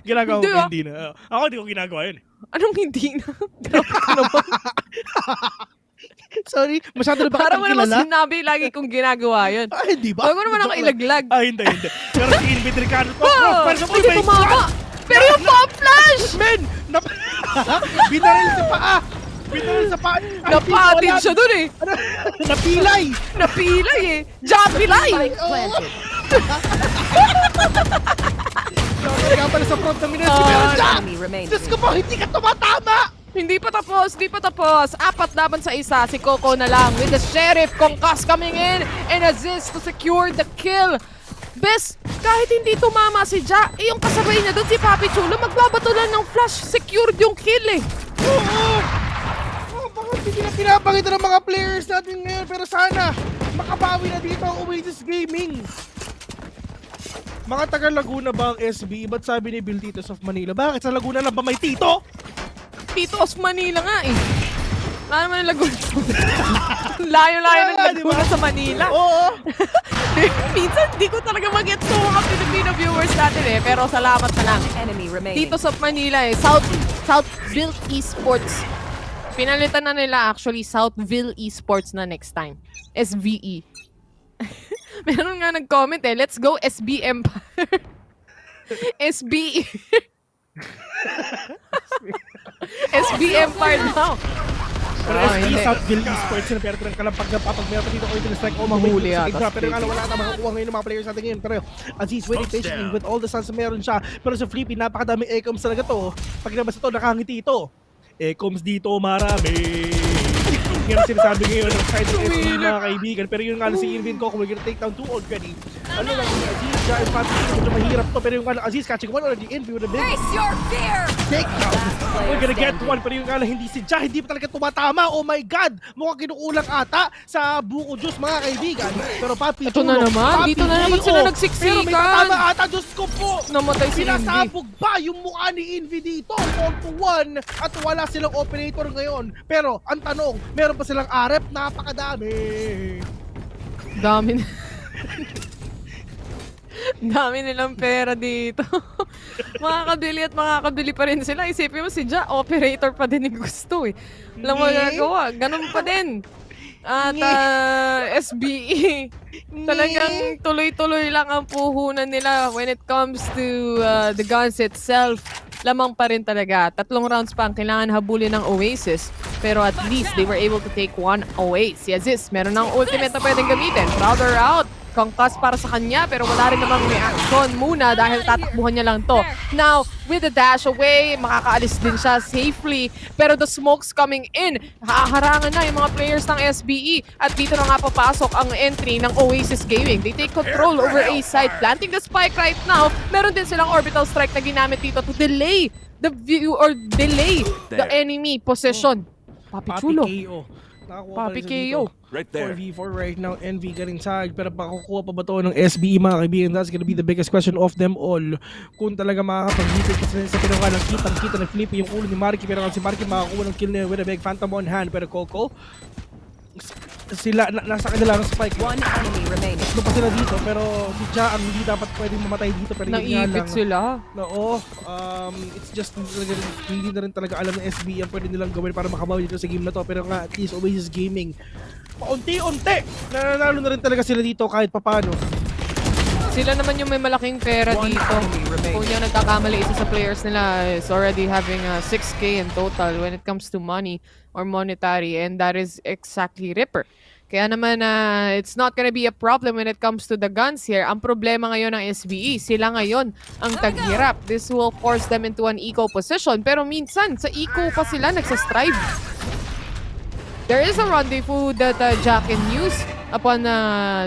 Ginagawa mo ba? Hindi na. Ako hindi ko ginagawa yun. Anong hindi na? Naman. Sorry, masyado na ba parang mo naman sinabi lagi kong ginagawa yun. Ay, hindi ba? Huwag mo naman ako ilaglag. Ay, hindi. Pero si Invid Ricardo, hindi tumama. Pero yung pop flash! Men! Binaril sa paa! Binaril sa paa! Napatid siya dun eh! Napilay! Napilay eh! Japilay! Kaya pala sa front ng minutes, meron siya! Diyos ko po, hindi ka tumatama! Hindi pa tapos. Apat laban sa isa. Si Coco na lang with the Sheriff. Kongkas coming in and Aziz to secure the kill. Bes, kahit hindi tumama si Ja, yung kasabay niya doon si Papi Chulo, magbabato lang ng flash. Secured yung kill eh. Bakit hindi na pinapakita ng mga players natin ngayon? Pero sana, makabawi na dito ang Oasis Gaming. Mga taga Laguna ba ang SB? Ba't sabi ni Build Esports of Manila? Bakit sa Laguna lang ba may Tito? Tito of Manila nga eh. Wala naman yung Laguna. Layo-layo ng Laguna sa Manila. Oo. Minsan, di ko talaga mag-get so mga Filipino viewers natin eh. Pero salamat na lang. Tito of Manila eh. South Build Esports. Pinalitan na nila actually Southville Esports na next time. SBE. Meron nga nag-comment eh. Let's go SB Empire. SBE. SB Empire now. Pero SB Southville Esports na pero kalampag na papag meron dito ko ito strike o mahuli pero nga wala na makakuha ngayon ng mga players natin ngayon. Pero Aziz waiting patiently with all the suns meron siya. Pero sa Flippy napakadaming ecoms talaga to. Pag nabasa to nakangiti ito. Ecoms dito marami. Yan ang sinasabi ngayon ng side of SB mga kaibigan. Pero yun nga si Irvin Coco we're gonna take down 2 already. Ano lang yung Aziz dyan in fact medyo mahirap to pero yung nga Aziz catching one already in with a big face your fear. Take down. We're gonna get one pero yung nga hindi si Ja hindi pa talaga tumatama. Oh my god mukhang kinukulang ata sa buko juice mga kaibigan. Pero Papi ito na naman dito na naman sila nagsiksikan. Pero may tatama ata Diyos ko po. Namatay si Invi. Pinasabog ba yung mukha ni Invi dito 4-1 at wala silang operator ngayon. Pero ang tanong meron pa silang arep napakadami. Dami Dami nilang pera dito. Makakabili at makakabili pa rin sila. Isipin mo si Ja, operator pa din yung gusto eh. Alam mo gagawa, ganun pa din. At SBE, talagang tuloy-tuloy lang ang puhunan nila when it comes to the guns itself. Lamang pa rin talaga. 3 rounds pa ang kailangan habulin ng Oasis. Pero at least they were able to take one away. Si Aziz, meron ng ultimate na pwedeng gamitin. Crowder out. Concuss para sa kanya, pero wala rin namang reaction muna dahil tatakbuhan niya lang to. Now, with the dash away, makakaalis din siya safely. Pero the smoke's coming in. Haharangan na yung mga players ng SBE. At dito na nga papasok ang entry ng Oasis Gaming. They take control over A side, planting the spike right now. Meron din silang orbital strike na ginamit dito to delay the view or delay the enemy position. Papi Chulo. Papi KO. Right there. 4v4 right now, NV getting tagged. Pero pakukuha pa ba ito ng SBE mga kaibigan? That's gonna be the biggest question of them all. Kung talaga makakapag-hit kasi sa pinaka ng kitang-kita ng Flippy yung ulo ni Marky. Pero si Marky makakuha ng kill niya with a big phantom on hand. Pero Coco, sila, nasa kanila ng spike. One enemy remaining. Tatlo pa sila dito, pero si Ja ang hindi dapat pwedeng mamatay dito. Pero naipit sila. Oo, it's just hindi na rin talaga alam ng SBE ang pwede nilang gawin para makabawi dito sa game na to. Pero nga, at least Oasis Gaming, paunti-unti, nananalo na rin talaga sila dito kahit papano. Sila naman yung may malaking pera dito. Kung yung nagkakamali, isa sa players nila is already having 6K in total when it comes to money or monetary, and that is exactly Ripper. Kaya naman, it's not gonna be a problem when it comes to the guns here. Ang problema ngayon ng SBE, sila ngayon ang taghirap. This will force them into an eco position. Pero minsan, sa eco pa sila nagsastrive. There is a rendezvous that Jack can use upon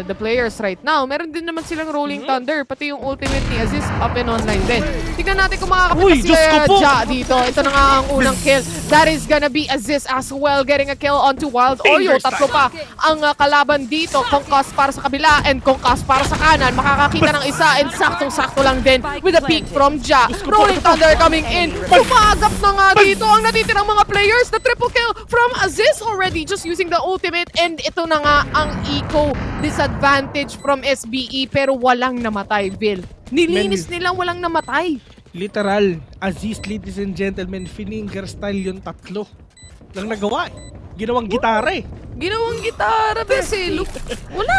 the players right now. Meron din naman silang Rolling Thunder, pati yung ultimate ni Aziz up and online din. Tignan natin kung makakapit si Ja dito. Ito na nga ang unang kill. That is gonna be Aziz as well, getting a kill onto Wild Oreo. Tatlo pa ang kalaban dito. Concuss para sa kabila and Concuss para sa kanan. Makakakita ng isa and saktong-sakto lang din with a peek from Ja. Rolling Thunder coming in. Umagap na nga dito ang natitirang mga players. The triple kill from Aziz already just using the ultimate, and ito na nga ang eco disadvantage from SBE, pero walang namatay, Bill. Nilinis nilang walang namatay. Literal, Aziz, ladies and gentlemen, finger style yung tatlo. Lang nagawa eh. Ginawang gitara eh. Ginawang gitara, bese. Wala.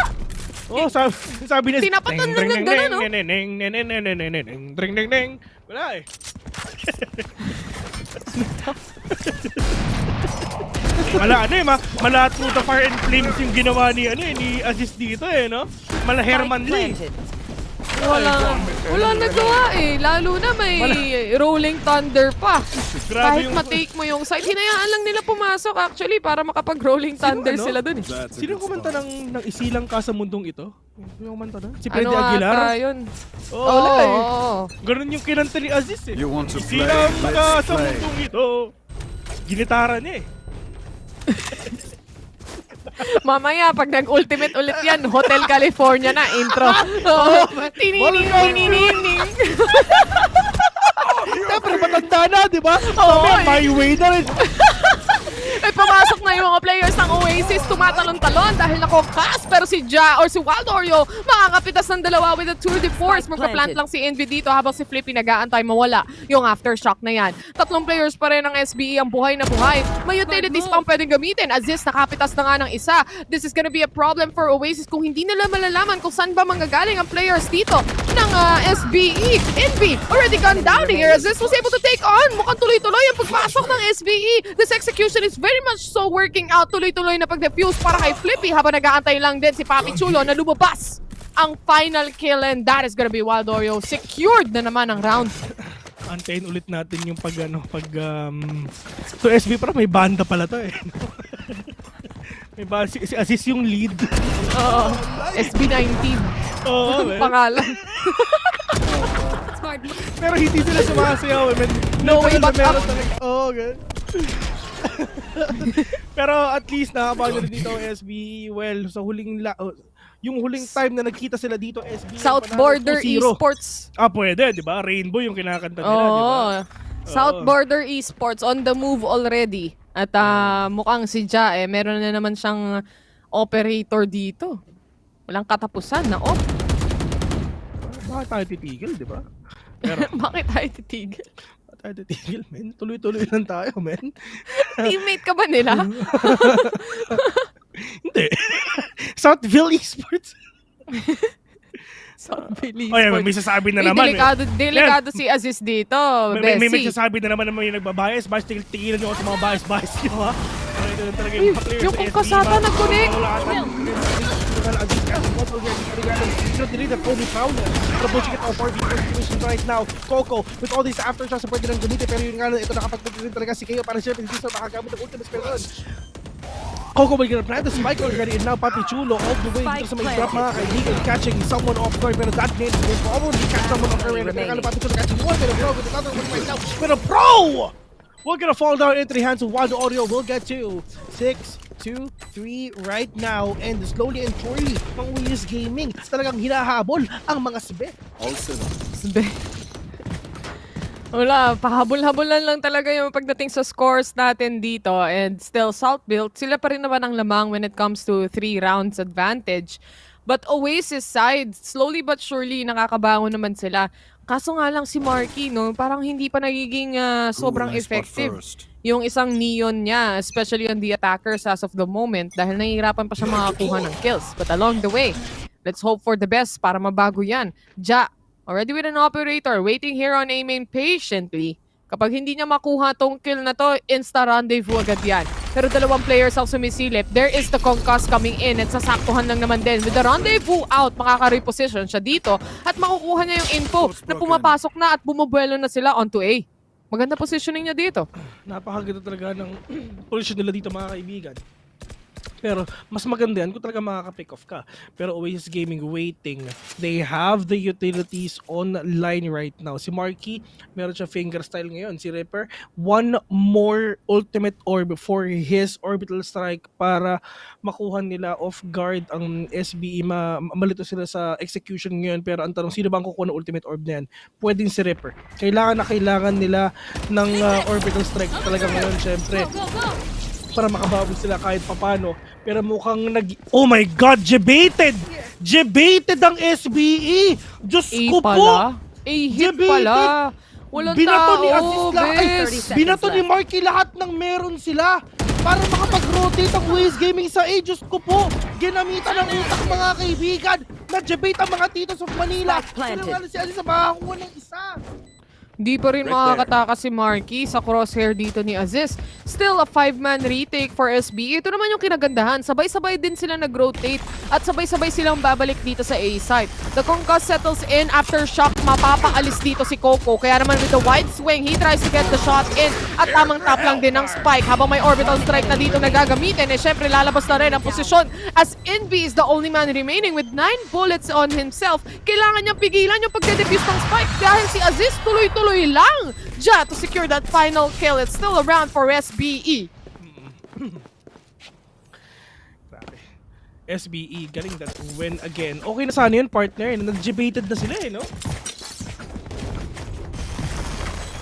Oh, sabi niya, tinapatan lang ng gano'n, no? Wala eh. Mala to the fire and flames yung ginawa ni Aziz dito eh, no? Mala Herman Lee. Wala nagawa eh. Lalo na may Rolling Thunder pa. Kahit matake mo yung side, hinayaan lang nila pumasok actually para makapag-Rolling Thunder sila dun eh. Sino kumanta ng isilang ka sa mundong ito? Yung kumanta na? Si Freddy ano Aguilar? Ano yun? Wala eh. Ganun yung kinanta ni Aziz eh. Isilang ka sa mundong ito. Ginitara niya eh. Mamaya, pag nag-ultimate ulit yan, Hotel California na, intro. Tininining. Siyempre, matanda na, di ba? My way na rin. Ay, pumasok na yung mga players ng Oasis, tumatalon-talon dahil nako-cast. Pero si Ja or si Wild Oreo, makakapitas ng dalawa with a tour de force. Magpa-plant lang si Envy dito habang si Flippy nag-aantay mawala yung aftershock na yan. 3 players pa rin ng SBE ang buhay na buhay. May utilities pang pwedeng gamitin. Aziz, nakapitas na nga ng isa. This is gonna be a problem for Oasis kung hindi nila malalaman kung saan ba manggagaling ang players dito ng SBE. Envy already gone down here. Aziz was able to take on. Mukhang tuloy-tuloy ang pagpasok ng SBE. This execution is very much so working out. Tuloy-tuloy na pag-defuse para kay Flippy habang nag-aantay lang din si Papi Chulo na lumabas ang final kill, and that is gonna be Wild Oreo. Secured na naman ang round. Antayin ulit natin yung to SB para may banda pala to eh. May si Aziz yung lead. SB19. Oo, pangalan. Pero hindi sila sumasayaw eh. No way but up. Okay. Pero at least nakapagod dito ang SBE. Well, sa yung huling time na nagkita sila dito, SBE South Border Esports. Pwede, di ba? Rainbow yung kinakanta nila, di ba? South Border Esports on the move already. At mukhang si Ja meron na naman siyang operator dito. Walang katapusan na off. Bakit tayo titigil, di ba? Pero, Bakit tayo titigil? bakit tayo titigil, men? Tuloy-tuloy lang tayo, men. Teammate ka ba nila? Hindi. South Build Esports. Southville Oh, yeah, Esports. may sasabi na naman. Delikado si Aziz dito, May Bessie. sasabi na naman may nagbabayas. Bias, tigilan nyo ako sa mga bias nyo, ha? Ito na talaga Uy, mga players yung sa kung SB, kasata mga nag-connect. kaulatan. Aziz Castle, Coco, Delete, Kobe Found. Pero pushing it all 4v4 situation right now. Coco, with all these aftershocks, pwede nang gamitin. Pero yun nga, ito nakapag-put rin talaga si Qeon para siya. Hindi sa makagamit ng ultimate spell. Coco will gonna plant the spike already, and now Papi Chulo all the way dito sa may drop, mga kaibigan, catching someone off guard, pero that name will probably catch someone off guard. Pero Papi Chulo catching one, pero Pro with another one right now. Pero Pro! We're gonna fall down into the hands of Wild Audio. We'll get to 6, 2, 3 right now, and slowly and surely, pang Oasis Gaming, talagang hinahabol ang mga SBE. Also, SBE. Wala, pahabol-habulan lang talaga yung pagdating sa scores natin dito, and still Salt Built, sila pa rin naman ang lamang when it comes to 3 rounds advantage. But Oasis side, slowly but surely nakakabangon naman sila. Kaso nga lang si Marky, no, parang hindi pa nagiging sobrang effective yung isang neon niya, especially on the attackers as of the moment, dahil nahihirapan pa siya makakuha ng kills. But along the way, let's hope for the best para mabago yan. Ja, already with an operator, waiting here on A main patiently. Kapag hindi niya makuha tong kill na to, insta-rendezvous agad yan. Pero dalawang players ang sumisilip. There is the concuss coming in at sasaktuhan lang naman din. With the rendezvous out, makaka-reposition siya dito at makukuha niya yung info na pumapasok na at bumubuelo na sila onto A. Maganda positioning niya dito. Napakaganda talaga ng position nila dito, mga kaibigan. Pero mas maganda yan kung talaga makaka-pick off ka. Pero Oasis Gaming waiting. They have the utilities online right now. Si Marky, meron siya fingerstyle ngayon. Si Ripper, one more ultimate orb for his orbital strike para makuha nila off guard ang SBE. Malito sila sa execution ngayon. Pero ang tanong, sino ba ang kukuha ng ultimate orb na yan? Pwedeng si Ripper. Kailangan nila ng orbital strike talaga ngayon, syempre. Para makabawi sila kahit papano. Pero mukhang oh my God, debated! Debated ang SBE! Diyos ko po! A-hit pala! Walang binato tao, ni Aziz binato ni Marky lahat ng meron sila para makapag-rotate ang Oasis Gaming sa A. Diyos ko po! Ginamitan ng utak, mga kaibigan! Na-debate ang mga titos of Manila! Sinungaling si Aziz sa makakuha ng isa! Di pa rin makakatakas si Marky sa crosshair dito ni Aziz. Still a 5-man retake for SBE. Ito naman yung kinagandahan. Sabay-sabay din sila nag-rotate at sabay-sabay silang babalik dito sa A side. The concuss settles in after shock. Mapapaalis dito si Coco. Kaya naman with the wide swing, he tries to get the shot in. At tamang tap lang din ng spike. Habang may orbital strike na dito nagagamitin, eh syempre lalabas na rin ang posisyon as Envy is the only man remaining with 9 bullets on himself. Kailangan niyang pigilan yung pagde-defuse ng spike dahil si Aziz tuloy-tuloy lang Ja to secure that final kill. It's still around for SBE. SBE getting that win again. Okay na sana yun, partner. Nag-debated na sila no?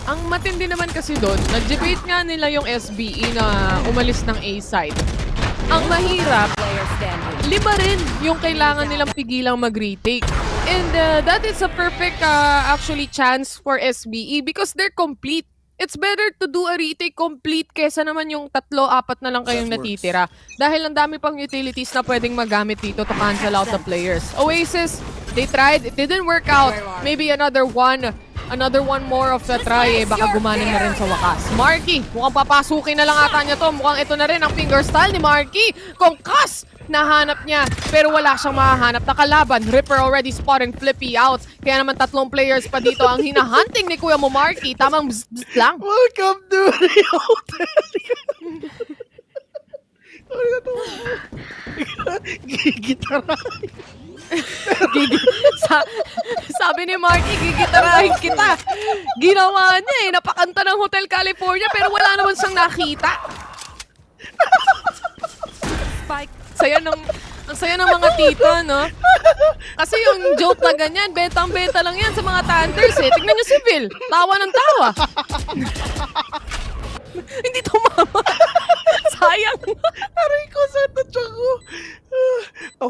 Ang matindi naman kasi doon, nag-debate nga nila yung SBE na umalis ng A side. Ang mahirap, 5 rin yung kailangan nilang pigilang mag-retake. And that is a perfect actually chance for SBE because they're complete. It's better to do a retake complete kesa naman yung 3-4 na lang kayong natitira. Dahil ang dami pang utilities na pwedeng magamit dito to cancel out the players. Oasis, they tried. It didn't work out. Maybe another one more of the try, baka gumanin na rin sa wakas. Marky, mukhang papasukin na lang ata niya to. Mukhang ito na rin ang fingerstyle ni Marky. Concuss! Nahanap niya, pero wala siyang mahahanap na kalaban. Ripper already spotting Flippy out. Kaya naman 3 players pa dito ang hinahunting ni Kuya mo Marky. Tamang bzz lang. Welcome to the hotel. Gigitarahin. Sabi ni Marky, gigitarahin kita. Ginawa niya napakanta ng Hotel California pero wala naman siyang nakita. Ang saya ng mga tito, no? Kasi yung joke na ganyan, bentang-benta lang yan sa mga Thunders eh. Tignan nyo si Phil, tawa ng tawa. Hindi tumama. Sayang. Aray ko, sa tatsa ko.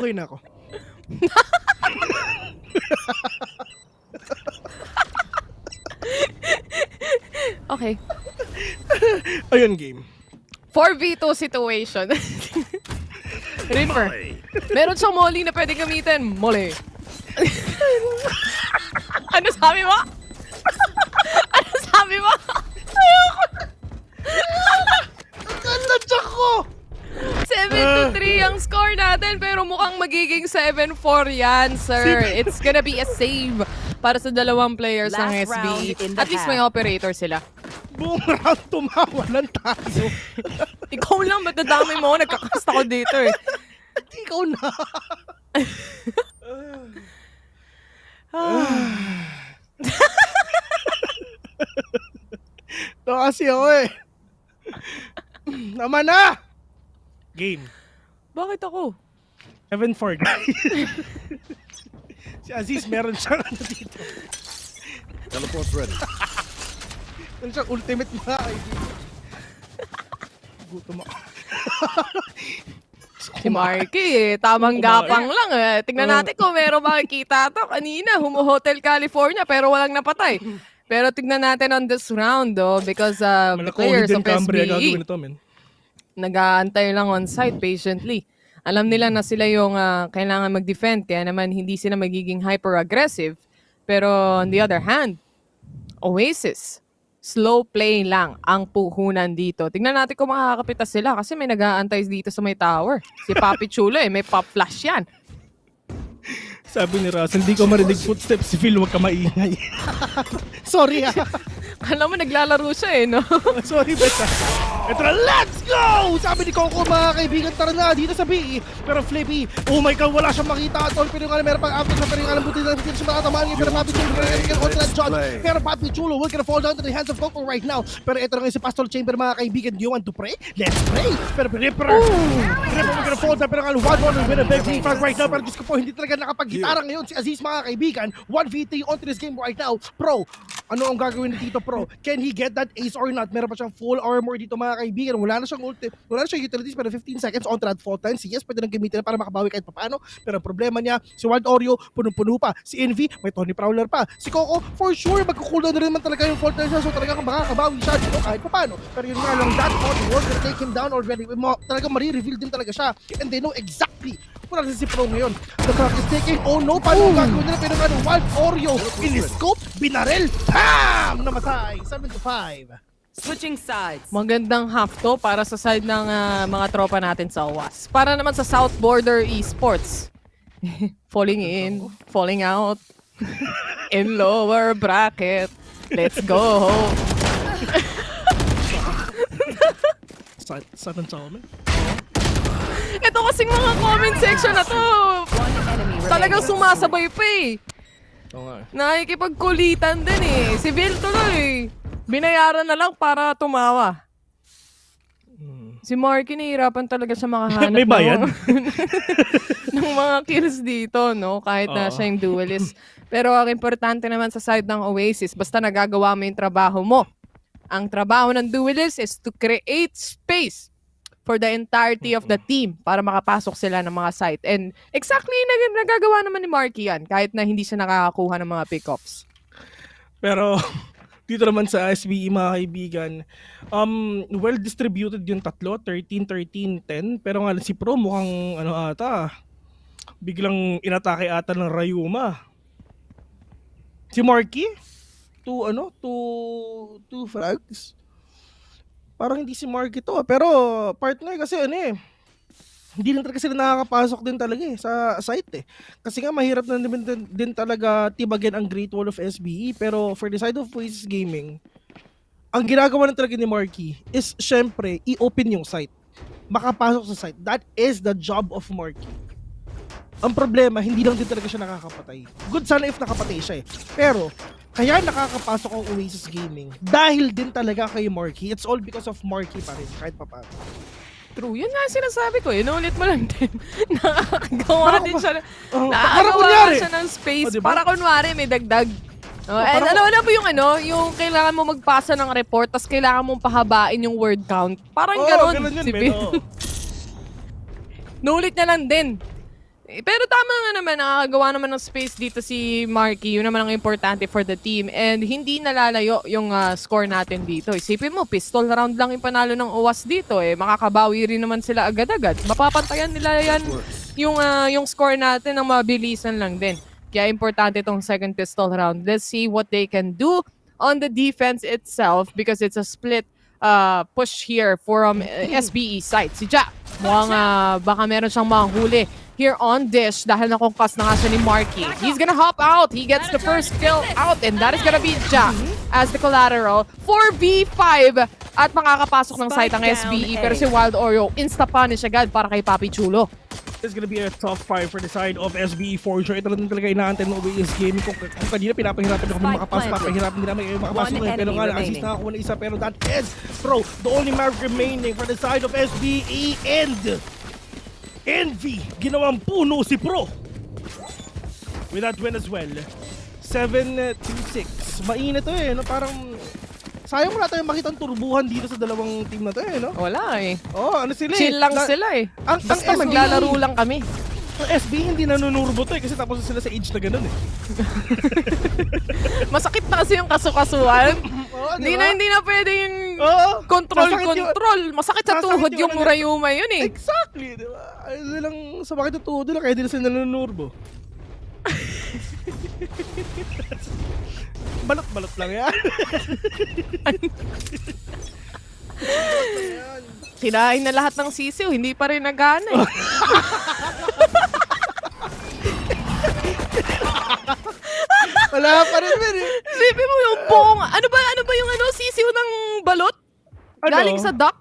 Okay na ako. Okay. Ayun, game. 4v2 situation. Reaper. Meron siyang molly na pwede gamitin. Molly. Ano sabi mo? Ano sabi mo? Ayoko. Nandiyan ko! 7-3 ang score natin, pero mukhang magiging 7-4 yan, sir. It's gonna be a save para sa dalawang players ng Last round SBE. in the At least half. may operator sila. Buong round tumawa lang tayo. Ikaw lang, ba't nadami mo? Nagkakast ako dito eh. Ikaw na. Ito kasi ako eh. Naman na! Game. Bakit ako? 7-4 guys. Si Aziz meron siyang ano dito. Teleport's ready. Meron siyang ultimate mga kaibigan. Gutom ako. Si Marky eh, tamang gapang lang eh. Tingnan natin kung meron makikita to. Kanina, Hotel California pero walang napatay. Pero tignan natin on this round because the players of SBE nag-aantay lang on site patiently. Alam nila na sila yung kailangan mag-defend kaya naman hindi sila magiging hyper-aggressive. Pero on the other hand, Oasis, slow play lang ang puhunan dito. Tignan natin kung makakapitas sila kasi may nag-aantay dito sa may tower. Si Papi Chulo may pop flash yan. Sabi ni Russell, hindi ko marinig footsteps si Phil, huwag ka maingay. Sorry ah. Alam mo, naglalaro siya eh, no? Sorry, beta. Ito na, let's go! Sabi ni Coco, mga kaibigan, tara na dito sa BE. Pero Flippy, oh my God, wala siyang makita at all. Pero yung alam, meron pang after siya, pero yung alam, buti na siya matatamaan niya. Pero Papi Chulo, pero Papi Chulo, we're gonna fall down to the hands of Coco right now. Pero ito na nga si Pastor Chamber, mga kaibigan. Do you want to pray? Let's pray! Pero Ripper, we're gonna fall down. Pero ang 1-1 with a big green flag right now. Pero Diyos ko po, hindi talaga nakapag-gitara ngayon si Aziz, mga kaibigan. 1v3 onto this game right now. Pro, ano ang gagawin dito, Pro? Can he get that ace or not? Meron pa siyang full armor dito, mga kaibigan. Wala na siyang ulti, wala na siyang utilities, pero 15 seconds on that fall time. Si Yes, pwede nang gamitin para makabawi kahit paano. Pero ang problema niya, si Wild Oreo, punong-puno pa. Si Envy, may Tony Prowler pa. Si Coco, for sure, magkukuldown na rin naman talaga yung fall time siya. So talagang makakabawi siya dito kahit paano. Pero yun nga lang, that Tony was gonna take him down already. Talagang marireveal din talaga siya. And they know exactly wala na si Pro ngayon. The clock is ticking. Oh no, paano gagawin nila? Pero ano, Wild Oreo, in-scope, binarel, PAM! Namatay, 7-5. Switching sides. Magandang half to para sa side ng mga tropa natin sa OWAS. Para naman sa South Border Esports. Falling in, falling out. In lower bracket. Let's go. Saan sa amin? Ito kasing mga comment section na to. Talagang sumasabay pa eh. Nakikipagkulitan din eh. Si Bill tuloy. Binayaran na lang para tumawa. Si Marky nahihirapan talaga siya makahanap may bayad? ng mga kills dito, no? Kahit na siya yung duelist. Pero ang importante naman sa side ng Oasis, basta nagagawa mo yung trabaho mo. Ang trabaho ng duelist is to create space for the entirety of the team para makapasok sila ng mga site. And exactly nagagawa naman ni Marky yan kahit na hindi siya nakakakuha ng mga pickups. Pero dito naman sa SBE, mga kaibigan, well distributed yung tatlo, 13, 13, 10. Pero nga si Pro mukhang biglang inatake ata ng Rayuma. Si Marky, two frags. Parang hindi si Marky to, pero partner kasi hindi rin talaga sila nakakapasok din talaga sa site Kasi nga mahirap na din talaga tibagin ang Great Wall of SBE, pero for the side of Oasis Gaming, ang ginagawa na talaga ni Marky is syempre i-open yung site. Makapasok sa site. That is the job of Marky. Ang problema, hindi lang din talaga siya nakakapatay. Good sana if nakapatay siya Pero kaya nakakapasok ang Oasis Gaming dahil din talaga kay Marky. It's all because of Marky pa rin, kahit pa paano. True. Yun nga sinasabi ko. Inulit mo lang din. Nakakagawa din siya. Para kunyari siya ng space. Para kunwari may dagdag. And alam mo yung kailangan mo magpasa ng report tapos kailangan mong pahabain yung word count. Parang gano'n. Ganun yun, Nulit niya lang din. Pero tama nga naman, nakagawa naman ng space dito si Marky. Yun naman ang importante for the team. And hindi nalalayo yung score natin dito. Isipin mo, pistol round lang yung panalo ng OWAS dito. Makakabawi rin naman sila agad-agad. Mapapantayan nila yan yung score natin ng mabilisan lang din. Kaya importante itong second pistol round. Let's see what they can do on the defense itself because it's a split push here from SBE side. Si Ja, mukhang baka meron siyang mahuli here on Dish dahil nakonkas na nga siya ni Marky. He's gonna hop out. He gets the first kill out and that is gonna be Ja as the collateral for V5 at makakapasok ng site ang SBE pero si Wild Oreo insta-punish agad para kay Papi Chulo. It's gonna be a tough fight for the side of SBE for sure. Ito lang talaga inaantay ng Oasis Gaming. Kung kanina pinapahirapan na kami makapasok, papahirapan din namin kayo makapasok ngayon. Pero nga, assist na ako na isa. Pero that is, bro, the only map remaining for the side of SBE and Envy. Ginawang puno si Pro. With that win as well. 7-6. Mainit to no? Parang sayang wala tayong makitang turbuhan dito sa dalawang team na to no? Wala ano sila chill lang sila Basta maglalaro lang kami. Ang SB hindi nanunurbo to kasi tapos sila sa age na ganun Masakit na kasi yung kasukasuan. Hindi na pwedeng control. Masakit sa tuhod yung Murayuma yun Exactly, di ba? Ano lang sa bakit ng tuhod nila kaya di na sila nanunurbo. Balot-balot lang yan. Kinain na lahat ng sisiw, hindi pa rin nagana Wala pa rin Sipin mo yung buong, ano ba yung sisiw ng balot? Galing sa duck?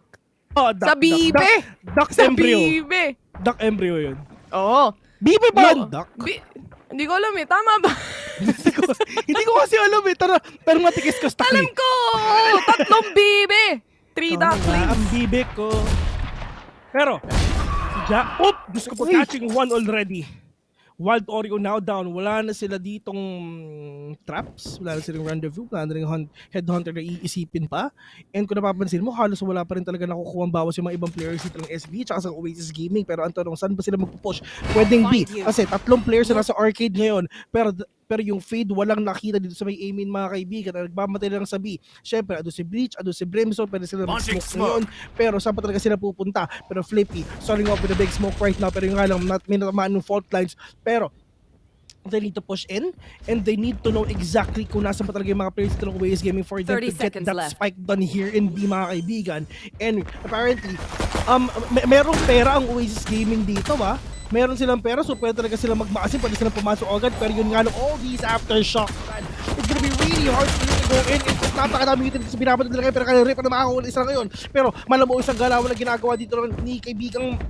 Duck, sa bibe. Duck embryo. Bibe. Duck embryo yun. Oo. Bibe ba yung duck? Hindi ko alam tama ba? Hindi ko kasi alam pero matikis ka stock. Alam ko! 3 bibe! 3 ducklings. Ang bibe ko. Pero, gusto ko po catching one already. Wild Oreo now down. Wala na sila ditong traps. Wala na silang rendezvous. Wala na rin headhunter na iisipin pa. And kung napapansin mo, halos wala pa rin talaga nakukuha ang bawas yung mga ibang players dito ng SB tsaka sa Oasis Gaming. Pero ang tanong, saan ba sila magpupush? Pwedeng B. Kasi 3 players na nasa arcade ngayon. Pero yung Fade walang nakita dito sa may Amin mga kaibigan. Nagmamatay lang sa B. Siyempre, ado si Bleach, ado si Brimstone, pwede sila mag-smoke ngayon. Pero saan pa talaga sila pupunta? Pero Flippy, starting off with a big smoke right now. Pero yung nga lang, may natamaan ng fault lines. Pero, they need to push in and they need to know exactly kung nasa pa talaga yung mga players dito ng Oasis Gaming for them to get that spike done here in B mga kaibigan. And apparently, merong pera ang Oasis Gaming dito meron silang pera so pwede talaga silang magmakasin, pwede silang pumasok agad pero yun nga lang, all these aftershocks it's gonna be really hard for you to go in. Napakadami itin kasi binabatid nila kayo pero kaya rip na makakawala isa ngayon pero malam mo isang galawan na ginagawa dito ni kaibigang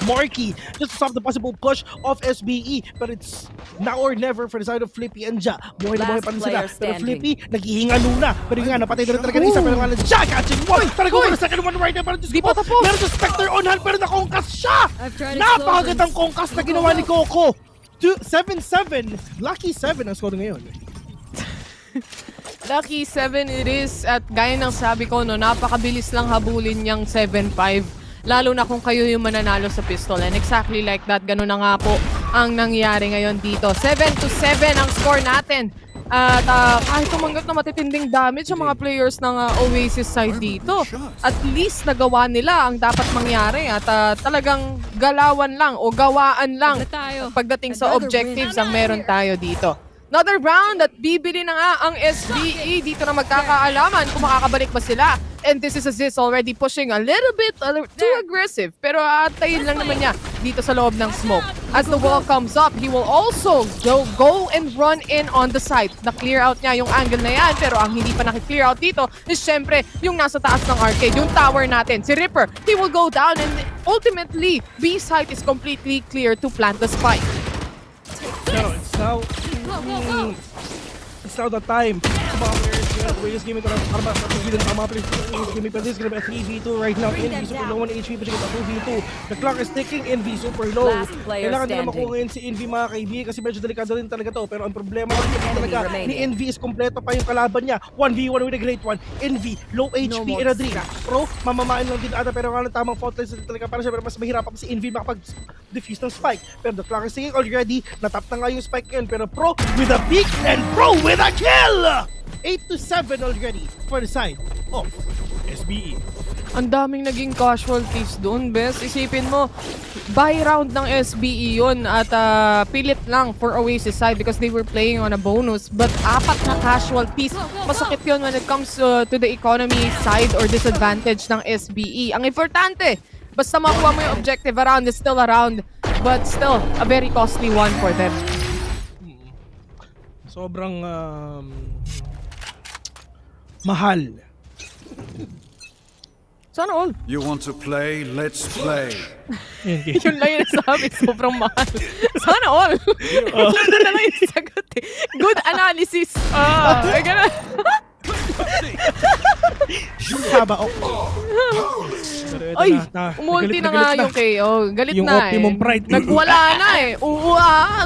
Marky just to stop the possible push of SBE but it's now or never for the side of Flippy and Ja. Buhay na buhay pa rin sila pero Flippy naghihinga luna pero yun nga napatay na rin talaga ng isa pero nga lang Ja catching one talaga wala second one right now pero di pa tapos meron sa Spectre on hand pero nakongkas siya. Napakagandang kongkas na ginawa ni Coco. 7-7 Lucky 7 ang score ngayon. Lucky 7 it is at gaya ng sabi ko napakabilis lang habulin niyang 7-5 lalo na kung kayo yung mananalo sa pistol and exactly like that ganun na nga po ang nangyari ngayon dito. 7-7 ang score natin at kahit tumanggap na matitinding damage sa mga players ng Oasis side dito at least nagawa nila ang dapat mangyari at talagang galawan lang o gawaan lang pagdating sa objectives ang meron tayo dito. Another round at bibili na nga ang SBE. Dito na magkakaalaman kung makakabalik ba sila. And this is Aziz already pushing a little bit too aggressive. Pero tayin lang naman niya dito sa loob ng smoke. As the wall comes up, he will also go and run in on the side. Na-clear out niya yung angle na yan. Pero ang hindi pa naki-clear out dito is syempre yung nasa taas ng arcade. Yung tower natin, si Ripper. He will go down and ultimately, B side is completely clear to plant the spike. No, it's now the time sa mga players Oasis Gaming para mapagbilan ang mga players ng Oasis Gaming. But this is gonna be a 3v2 right now. Envy super low on HP, but it's a 2v2. The clock is ticking, Envy super low. Kailangan nila makuha ngayon si Envy mga kaibigan kasi medyo delikado rin talaga to. Pero ang problema talaga ni Envy is kompleto pa yung kalaban niya. 1v1 with a great one. Envy, low HP in a dream. Pro, mamamain lang din ata pero nga tamang fault lines talaga para siya. Pero mas mahirap pa si Envy makapag-defuse ng spike. Pero the clock is ticking already. Natap na nga yung spike ngayon. Pero Pro with a peak and Pro with a kill! 8-7 already for the side of SBE. Ang daming naging casualties doon, Bes. Isipin mo, buy round ng SBE yun at pilit lang for Oasis side because they were playing on a bonus. But 4 na casualties. Masakit yun when it comes to the economy side or disadvantage ng SBE. Ang importante, basta makuha mo yung objective around is still around. But still, a very costly one for them. Sobrang mahal. Sana all. You want to play? Let's play. Yun lang yung sabi, sobrang mahal. Sana all. Yun na lang yung sagot eh. Good analysis. Ganun. Haba, Ay, umulti na nga yung KO. Galit yung na Optimum Pride. Nagwala na eh.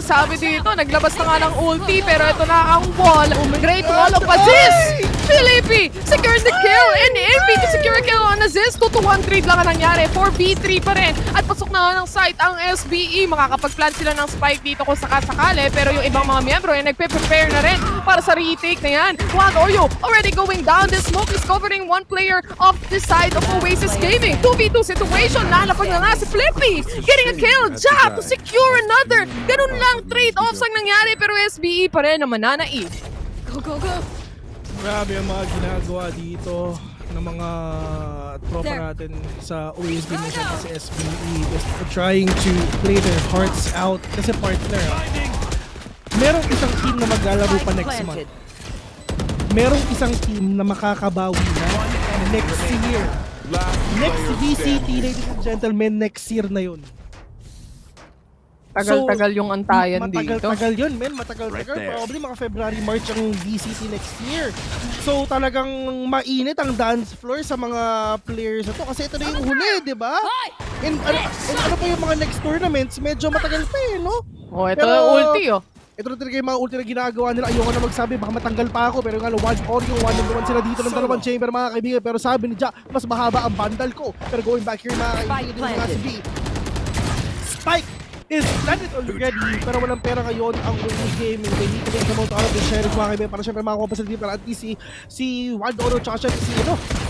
Sabi dito, naglabas na nga ng ulti pero ito na ang wall. Great wall of assist! Philippi secured the kill and Envy to secure a kill on assist. 2-1 trade lang ang nangyari. 4v3 pa rin. At pasok na nga ng site ang SBE. Makakapag-plant sila ng spike dito kung sakasakali pero yung ibang mga miyembro ay nagpe-prepare na rin para sa retake na yan. Wag Oyo already going down. The smoke is covering one player of the side of Oasis Gaming. 2v2 situation. Nalapag na nga si Flippy. Getting a kill. Jab to secure another. Ganun lang trade-offs ang nangyari pero SBE pa rin ang mananaig. Go, go, go. Grabe ang mga ginagawa dito ng mga tropa natin sa Oasis Gaming sa SBE. Just trying to play their hearts out. Kasi partner, merong isang team na maglalaro pa next month. Merong isang team na makakabawi na next year. Next VCT, ladies and gentlemen, next year na yun. Tagal-tagal yung antayan dito. Matagal-tagal yun, men. Matagal-tagal. Probably mga February, March ang VCT next year. So talagang mainit ang dance floor sa mga players na to. Kasi ito na yung huli, di ba? And ano pa yung mga next tournaments, medyo matagal pa eh, no? Oh, ito yung ulti, oh. Ito na talaga yung mga ulti na ginagawa nila. Ayoko na magsabi, baka matanggal pa ako. Pero nga, one sila dito ng dalawang chamber, mga kaibigan. Pero sabi ni Ja, mas mahaba ang bundle ko. Pero going back here, mga kaibigan, mga si B. Spike is planted already, pero walang pera ngayon ang Oasis Gaming. They need to make the most out of the sheriff, mga kaibigan, para syempre makakuha pa sila dito, para at least si Wando tsaka si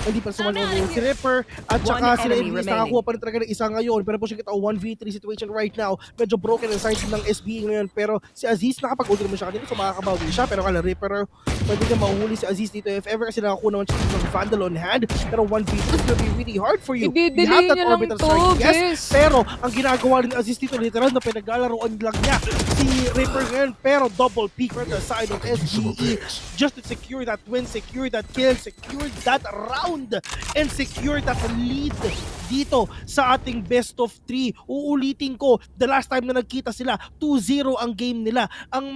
hindi pa si Wando, si Ripper, at tsaka sila Iblis, nakakuha pa rin talaga ng isa ngayon, pero pushing kita 1v3 situation right now, medyo broken ang side ng SBE ngayon, pero si Aziz nakapag-ulti naman siya kanina, so makakabawi siya, pero kala Ripper, pwede niya mahuhuli si Aziz dito if ever kasi nakakuha naman siya ng Vandal on hand, pero 1v3 is gonna be really hard for you. You have that orbital strike, yes, pero ang ginagawa rin ni Aziz dito, literal na pinaglalaroan lang niya si Ripper ngayon, pero double peak from the side of SBE just to secure that win, secure that kill, secure that round, and secure that lead dito sa ating best of 3. Uulitin ko, the last time na nagkita sila, 2-0 ang game nila. Ang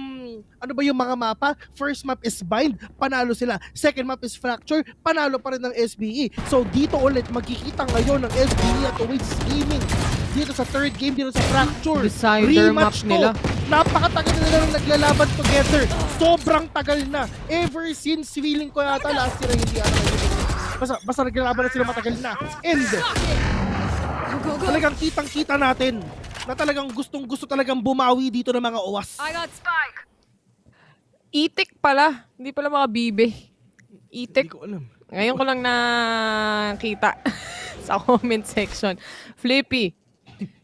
ano ba yung mga mapa? First map is Bind, panalo sila. Second map is Fracture, panalo pa rin ng SBE. So dito ulit magkikita ngayon ng SBE at Oasis Gaming dito sa third game, dito sa Fracture. Decider match nila. Napakatagal na lang naglalaban together. Sobrang tagal na. Ever since feeling ko yata last year hindi basta naglalaban na sila matagal na. And talagang kitang-kita natin na talagang gustong-gusto talagang bumawi dito ng mga OWAS. I got Spike. Itik pala. Hindi pala mga bibe. Itik. Hindi ko alam. Ngayon ko lang nakita sa comment section. Flippy.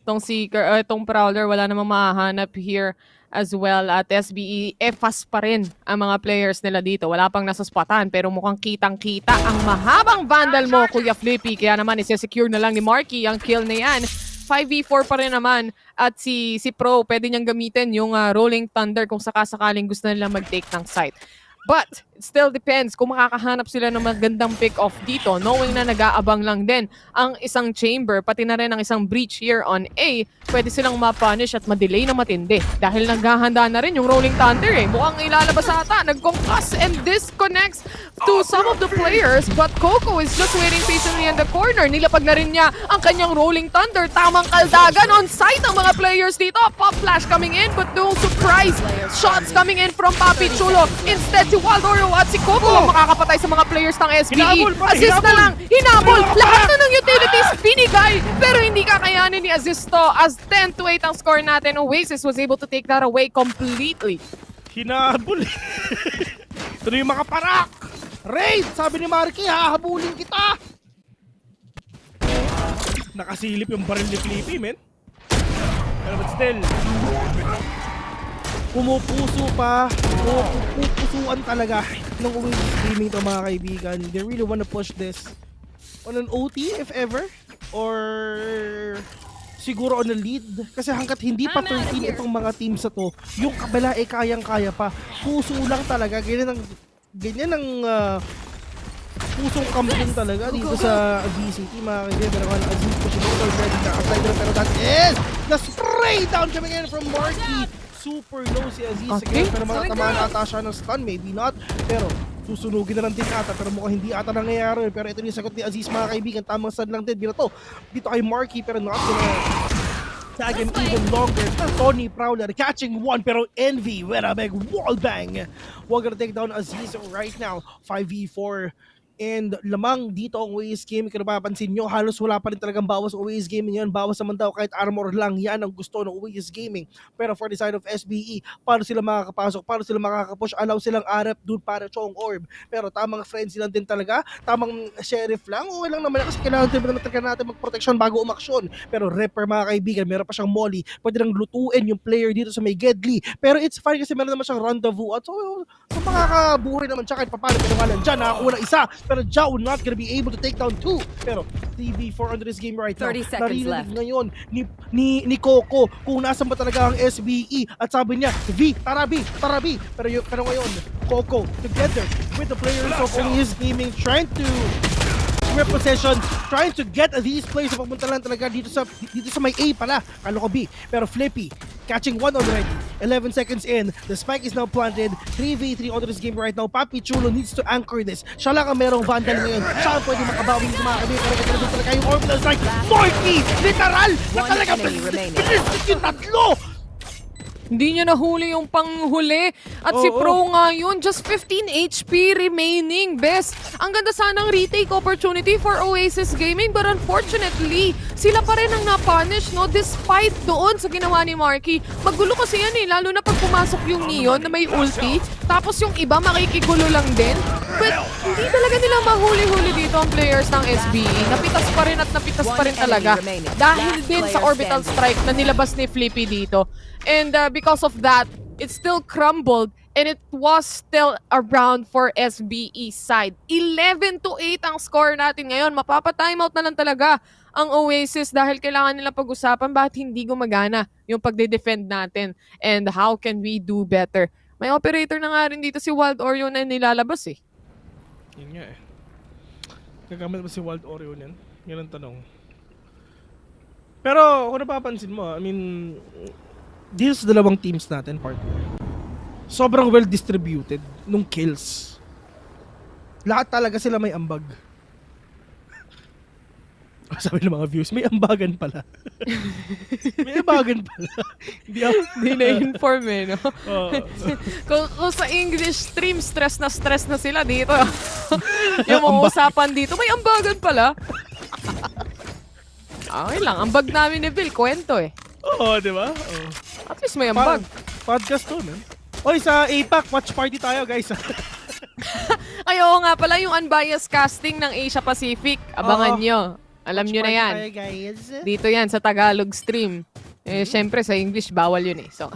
Itong Seeker, itong Prowler, wala namang mahahanap here as well. At SBE, fast pa rin ang mga players nila dito. Wala pang nasa spotan, pero mukhang kitang-kita ang mahabang Vandal mo, Kuya Flippy. Kaya naman, isa-secure na lang ni Marky ang kill na yan. 5v4 pa rin naman. At si Pro, pwede niyang gamitin yung Rolling Thunder kung sakasakaling gusto nila mag-take ng site. But it still depends kung makakahanap sila ng magandang pick-off dito, knowing na nag-aabang lang din ang isang chamber, pati na rin ang isang breach here on A, pwede silang ma-punish at ma-delay na matindi. Dahil naghahanda na rin yung Rolling Thunder eh. Mukhang ilalabas ata, nag-concuss and disconnects to some of the players, but Coco is just waiting patiently in the corner. Nilapag na rin niya ang kanyang Rolling Thunder. Tamang kaldagan on site ang mga players dito. Pop flash coming in, but no surprise. Shots coming in from Papi Chulo. Instead, si Wild Oreo at si Coco ang makakapatay sa mga players ng SBE. Assist na lang, hinabol. Lahat na ng utilities binigay, pero hindi kakayanin ni Aziz to as 10-8 ang score natin. Oasis was able to take that away completely. Hinabol. Ito na yung makaparak. Raid! Sabi ni Marky, hahabulin kita! Nakasilip yung baril ni Flippy, men. Pero but still, pumupuso pa, pupusuan talaga ng Oasis Gaming to mga kaibigan. They really wanna push this on an OT if ever, or siguro on a lead. Kasi hanggat hindi pa 13 itong mga teams na to, yung kabila ay kayang-kaya pa. Puso lang talaga, ganyan ang pusong kampiyon talaga dito sa VCT mga kaibigan. Pero kung Aziz po si Motor ready na apply doon, pero that is the spray down coming in from Marky. Super low si Aziz again, pero matatamaan ata siya ng stun, maybe not, pero susunugin na lang din ata, pero mukhang hindi ata nangyayari. Pero ito yung sagot ni Aziz mga kaibigan, tamang stun lang din, binato dito kay Marky, pero not gonna tag him even longer. Tony Prowler catching one, pero Envy with a big wallbang. We're gonna take down Aziz right now, 5v4. And lamang dito ang Oasis Gaming. Kung napapansin nyo, halos wala pa rin talagang bawas Oasis Gaming yan. Bawas naman daw kahit armor lang, yan ang gusto ng Oasis Gaming. Pero for the side of SBE, paano sila makakapasok, paano sila makakapush, allow silang RF doon para chong orb. Pero tamang friends lang din talaga, tamang sheriff lang, okay lang naman kasi kailangan din natin mag-protection bago umaksyon. Pero Ripper mga kaibigan, meron pa siyang molly, pwede nang lutuin yung player dito sa may Gedli. Pero it's fine kasi meron naman siyang rendezvous at so makakabuhay naman siya kahit paano. Pero nga lang dyan, nakakuha ng isa. Pero Jao not gonna be able to take down 2. Pero 3v4 under this game right now. 30 seconds left. Ngayon ni Coco kung nasan ba talaga ang SBE. At sabi niya, tara B. Pero ngayon, Coco together with the players of Oasis Gaming trying to repossession, trying to get these players na papunta lang talaga dito sa may A pala. Kalo ko B. Pero Flippy catching one already. 11 seconds in. The spike is now planted. 3v3 on this game right now. Papi Chulo needs to anchor this. Siya lang ang merong vandal ngayon. Siya ang pwede makabawi sa mga kaibigan. Pero talaga yung orbital strike. Morky! Literal! Na talaga binistik yung tatlo! Hindi niya nahuli yung panghuli. At si Pro nga yun, just 15 HP remaining. Best. Ang ganda sanang retake opportunity for Oasis Gaming, but unfortunately, sila pa rin ang na-punish, no? Despite doon sa ginawa ni Marky. Magulo kasi yan eh, lalo na pag pumasok yung Neon na may ulti, tapos yung iba makikigulo lang din. But hindi talaga nila mahuli-huli dito ang players ng SBE. Napitas pa rin at napitas pa rin talaga. Dahil din sa orbital strike na nilabas ni Flippy dito. And because of that, it still crumbled and it was still around for SBE side. 11-8 ang score natin ngayon. Mapapa-timeout na lang talaga ang Oasis dahil kailangan nila pag-usapan bakit hindi gumagana yung pagde-defend natin and how can we do better. May operator na nga rin dito si Wild Oreo na nilalabas eh. Yun nga eh. Gagamit ba si Wild Oreo yan? Yan ang tanong. Pero kung napapansin mo, I mean, dito sa dalawang teams natin, partner, sobrang well distributed nung kills. Lahat talaga sila may ambag. Sabi ng mga views, may ambagan pala. May ambagan pala. Hindi na-inform eh, no? Kung sa English stream, stress na sila dito. Yung mga usapan dito, may ambagan pala. Okay lang, ambag namin ni Bill, kwento eh. Oo, di ba? At least may ambag. Podcast to, man. Oy, sa APAC, watch party tayo, guys. Ay, oo nga pala, yung unbiased casting ng Asia Pacific. Abangan nyo. Alam nyo na yan. Tayo, guys. Dito yan, sa Tagalog stream. Eh, syempre, sa English, bawal yun eh. So,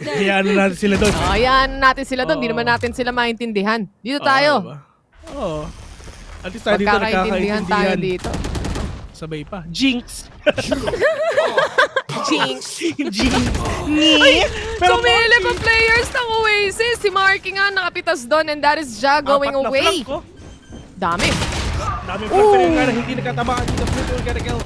hayaan na natin sila doon. Hayaan natin sila doon. Hindi naman natin sila maintindihan. Dito tayo. Oo. At least tayo dito, magkakaintindihan tayo dito. sabay pa. Jinx! Jinx! Jinx! Sumilip ang players ng Oasis. Si Marky nga nakapitas doon and that is Ja going away. Dami. Dami pa rin nga na hindi nakatamaan dito. Flip will get a kill.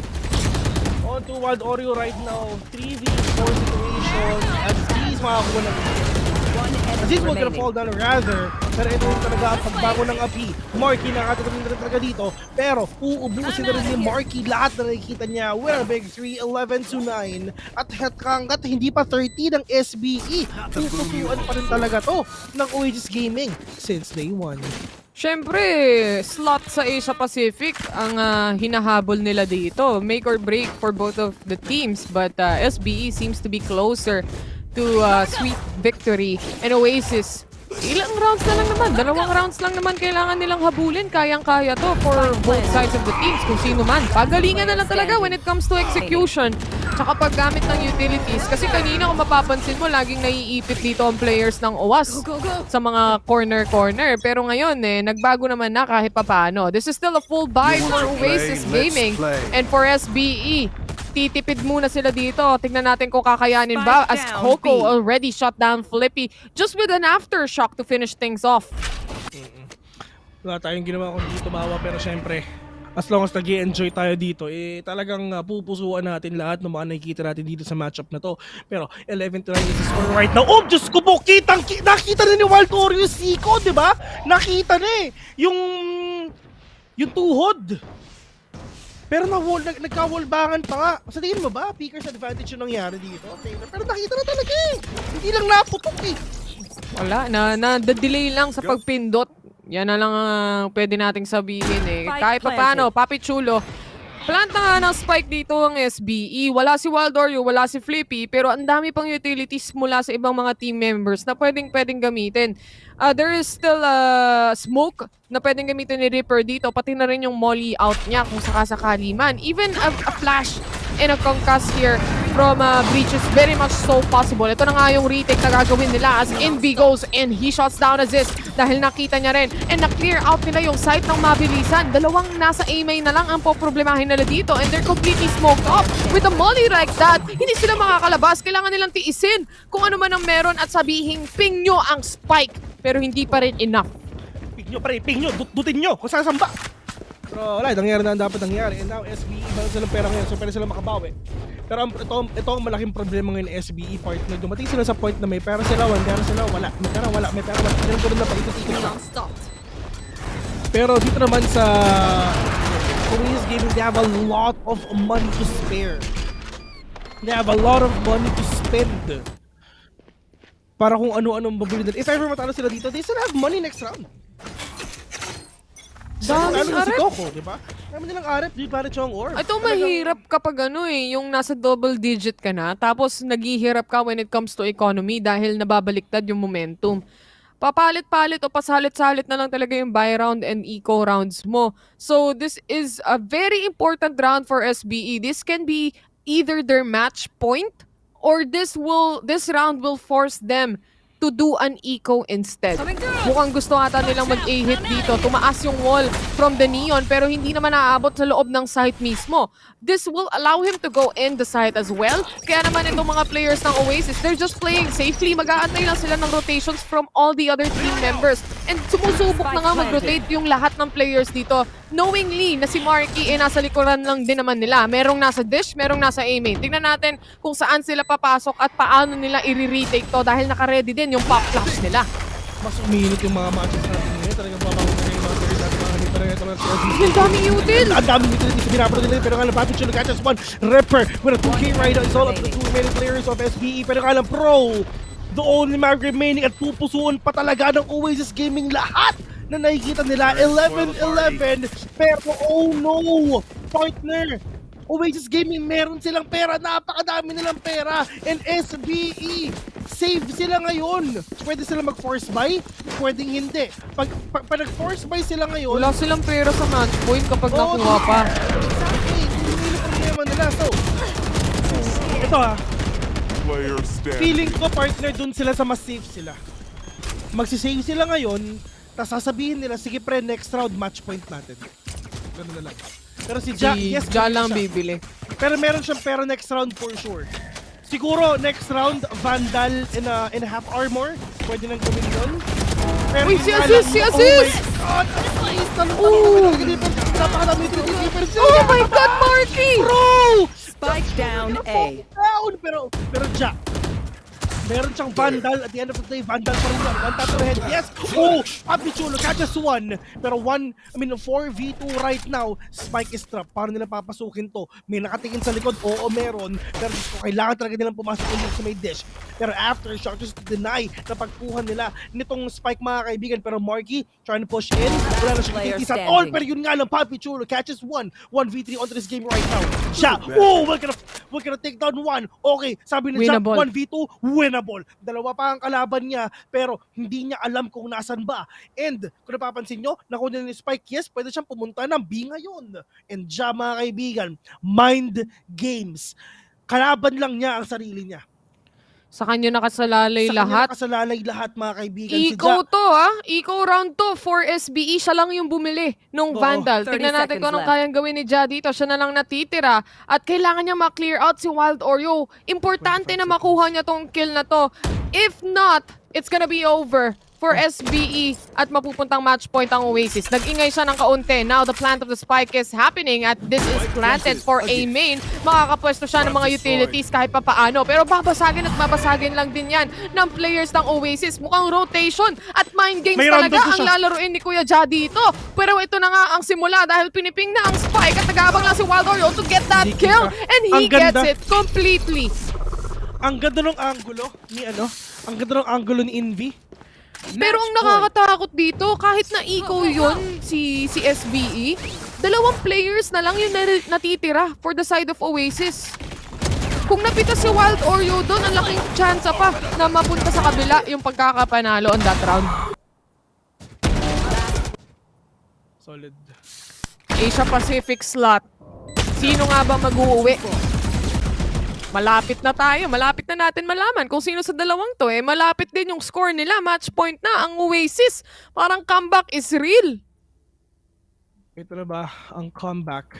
On to Wild Oreo right now. 3v4 situation. Aziz makakuha ng Aziz will gonna fall down rather. Pero ito yung talaga ang pagbago ng api. Marky nakatagal na rin talaga dito. Pero uubusin na rin ni Marky lahat na nakikita niya. We're a big 3, 11-9. At hanggat hindi pa 30 ng SBE. Pupusuan pa rin talaga to ng Oasis Gaming since day 1. Siyempre, slot sa Asia Pacific ang hinahabol nila dito. Make or break for both of the teams. But SBE seems to be closer to sweet victory. And Oasis, ilang rounds na lang naman? 2 rounds lang naman kailangan nilang habulin. Kayang-kaya to for both sides of the teams. Kung sino man. Pagalingan na lang talaga when it comes to execution. Tsaka paggamit ng utilities. Kasi kanina kung mapapansin mo, laging naiipit dito ang players ng OWAS sa mga corner-corner. Pero ngayon, nagbago naman na kahit papano. This is still a full buy for Oasis Gaming. And for SBE, titipid muna sila dito. Tignan natin kung kakayanin ba as Coco already shot down Flippy just with an aftershock to finish things off. Wala tayong ginawa kung dito tumawa pero syempre as long as nag-i-enjoy tayo dito, talagang pupusuan natin lahat ng mga nakikita natin dito sa matchup na to. Pero 11-9 is the score right now. Oh, Diyos ko po! Nakita na ni Wild Oreo Siko, di ba? Nakita na yung tuhod. Pero nagka-wallbangan pa nga. Sa tingin mo ba, Pickers advantage yung nangyari dito? Pero nakita na talaga Hindi lang naputok Wala, na-delay lang sa pagpindot. Yan na lang pwede nating sabihin Kahit pa paano, Papi Chulo, plant na nga ng spike dito ang SBE. Wala si Wild Oreo, wala si Flippy, pero ang dami pang utilities mula sa ibang mga team members na pwedeng gamitin. There is still smoke na pwedeng gamitin ni Ripper dito, pati na rin yung molly out niya kung sakasakali man. Even a flash and a concuss here from Breach is very much so possible. Ito na nga yung retake na gagawin nila as Envy goes and he shots down Aziz dahil nakita niya rin and na-clear out nila yung site ng mabilisan. Dalawang nasa A-main na lang ang poproblemahin nila dito and they're completely smoked up. With a molly like that, hindi sila makakalabas. Kailangan nilang tiisin kung ano man ang meron at sabihin, ping nyo ang spike. Pero hindi pa rin enough. Ping nyo, dutin nyo kung saan samba. Pero wala, nangyari na ang dapat nangyari. And now SBE, meron silang pera ngayon, so pwede silang makabawi. Pero ito ang malaking problema ngayon ng SBE partner. Dumating sila sa point na may pera sila, wala. May pera, wala. Ganun ko rin na paikot-ikot lang. Pero dito naman sa Oasis Gaming, they have a lot of money to spare. They have a lot of money to spend. Para kung ano-anong mabuli nila. If ever matalo sila dito, they still have money next round. Daming si Coco, di ba? Dami nilang arep, di para chong or. Ito mahirap kapag yung nasa double digit ka na, tapos naghihirap ka when it comes to economy dahil nababaliktad yung momentum. Papalit-palit o pasalit-salit na lang talaga yung buy round and eco rounds mo. So this is a very important round for SBE. This can be either their match point or this round will force them to do an eco instead. Mukhang gusto ata nilang mag-A-hit dito. Tumaas yung wall from the Neon pero hindi naman naaabot sa loob ng site mismo. This will allow him to go in the site as well. Kaya naman itong mga players ng Oasis, they're just playing safely. Mag-aantay lang sila ng rotations from all the other team members. And sumusubok na nga mag-rotate yung lahat ng players dito. Knowingly na si Marky nasa likuran lang din naman nila. Merong nasa dish, merong nasa A-main. Tingnan natin kung saan sila papasok at paano nila i-retake to dahil naka-ready din yung pop flash nila. Mas uminit yung mga matches natin ngayon. Talagang mabangon na yung mga players natin mga Ang daming util! Ang daming util dito sa binapro nila. Pero nga lang, Papi Chulo catches one. Ripper with a 2K right now. It's all up to the two remaining players of SBE. Pero nga lang, Pro, the only mag remaining at pupusuan pa talaga ng Oasis Gaming lahat na nakikita nila. 11-11. Pero oh no! Partner! Oasis Gaming, meron silang pera. Napakadami nilang pera. And SBE, save sila ngayon. Pwede sila mag-force buy, pwedeng hindi. Pag nag-force buy sila ngayon, wala silang pera sa match point kapag nakuha pa. Exactly. Hindi nila problema nila. So, ito feeling ko partner dun sila sa mas safe sila. Magsisave sila ngayon, tapos sasabihin nila, sige pre, next round match point natin. Ganun na lang. Pero si Ja, yes, Ja lang siya. bibili. Pero meron siyang pero next round for sure. Siguro next round, Vandal in a half armor. Pwede nang gawin yun. Pero Uy, yun si nga Aziz! lang, Si Aziz! Oh my God, Marky! Bro! Spike down A. Down! Pero Ja, meron siyang Vandal. At the end of the day, Vandal pa rin yan. One tap to the head. Yes! Oh! Papi Chulo catches one. Pero 4v2 right now. Spike is trapped. Paano nila papasukin to? May nakatingin sa likod? Oo, meron. Pero kailangan talaga nilang pumasok ulit sa may dish. Pero after shot, just deny na pagkuha nila nitong Spike, mga kaibigan. Pero Marky trying to push in. Wala na siya kitikis at all. Pero yun nga lang, Papi Chulo catches one. 1v3 onto this game right now. Siya! Oh! We're gonna take down one. Okay, sabi ni Jack, 1v2, winnable. Dalawa pa ang kalaban niya, pero hindi niya alam kung nasan ba. And kung napapansin nyo, nakuha ni Spike, yes, pwede siyang pumunta ng B ngayon. And siya, mga kaibigan, mind games. Kalaban lang niya ang sarili niya. Sa kanya nakasalalay Sa lahat. kanya nakasalalay lahat, mga kaibigan. Eco to Eco round to for SBE. Siya lang yung bumili nung Vandal. Tignan natin kung anong kayang gawin ni Ja dito. Siya na lang natitira. At kailangan niya ma-clear out si Wild Oreo. Importante na makuha niya tong kill na to. If not, it's gonna be over for SBE at mapupuntang match point ang Oasis. Nag-ingay siya ng kaunti. Now the plant of the spike is happening at this is planted for A main. Makakapwesto siya ng mga utilities kahit pa paano. Pero babasagin at babasagin lang din yan ng players ng Oasis. Mukhang rotation at mind games talaga ang lalaruin ni Kuya Ja dito. Pero ito na nga ang simula dahil piniping na ang spike at nag-aabang lang si Wild Oreo to get that kill and he gets it completely. Ang ganda ng angulo ni ang ganda ng angulo ni Envy. Pero ang nakakatakot dito, kahit na eco yun si SBE, dalawang players na lang yung natitira for the side of Oasis. Kung napita si Wild Oreo doon, ang laking chance pa na mapunta sa kabila yung pagkakapanalo on that round. Solid. Asia Pacific slot. Sino nga ba mag-uwi? Malapit na tayo. Malapit na natin malaman kung sino sa dalawang to. Malapit din yung score nila. Match point na ang Oasis. Parang comeback is real. Ito na ba ang comeback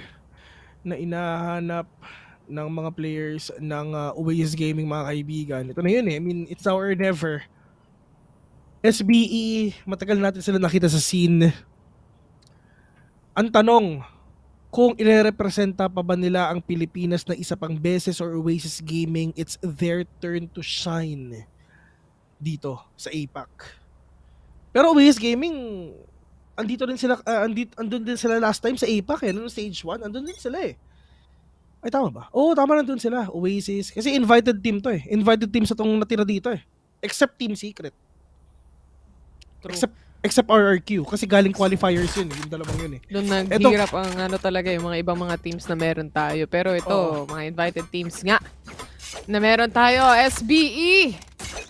na inahanap ng mga players ng Oasis Gaming, mga kaibigan? Ito na yun I mean, it's now or never. SBE, matagal natin sila nakita sa scene. Ang tanong, kung ire-representa pa ba nila ang Pilipinas na isa pang beses or Oasis Gaming, it's their turn to shine dito sa APAC. Pero Oasis Gaming, andito din sila, andun din sila last time sa APAC noong stage 1, andun din sila Ay, tama ba? Oo, tama, nandun sila, Oasis. Kasi invited team to Invited team sa tong natira dito Except Team Secret. Except RRQ, kasi galing qualifiers yun, yung dalawang yun Doon naghirap ang talaga yung mga ibang mga teams na meron tayo. Pero ito, mga invited teams nga na meron tayo. SBE!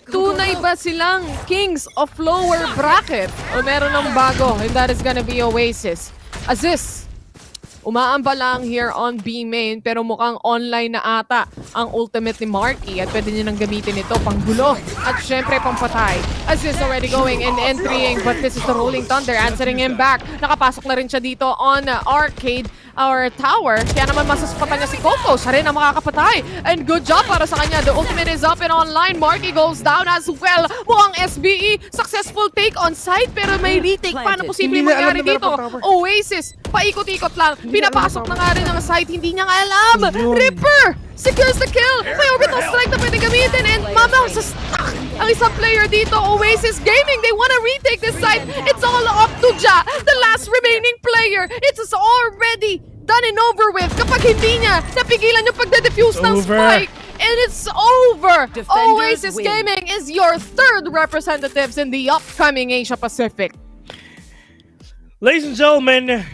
Tunay ba silang kings of lower bracket? O meron ng bago? And that is gonna be Oasis. Aziz, umaamba lang here on B main pero mukhang online na ata ang ultimate ni Marky at pwede niya nang gamitin ito panggulo at syempre pampatay. Aziz already going and entering but this is the Rolling Thunder answering him back. Nakapasok na rin siya dito on arcade or tower kaya naman masuspatan niya si Coco. Siya rin ang makakapatay and good job para sa kanya. The ultimate is up and online. Marky goes down as well. Mukhang SBE successful take on site pero may retake pa na posibleng mangyari dito. Oasis paikot-ikot lang. Pinapasok na nga rin ang site, hindi niya nga alam. Ripper secures the kill. May orbital strike na pwede gamitin and mama sa stuck ang isang player dito. Oasis Gaming, they wanna retake this site. It's all up to Ja, the last remaining player. It's already done and over with kapag hindi niya napigilan yung pagde-defuse ng spike. And it's over. Oasis Gaming is your third representatives in the upcoming Asia Pacific. Ladies and gentlemen,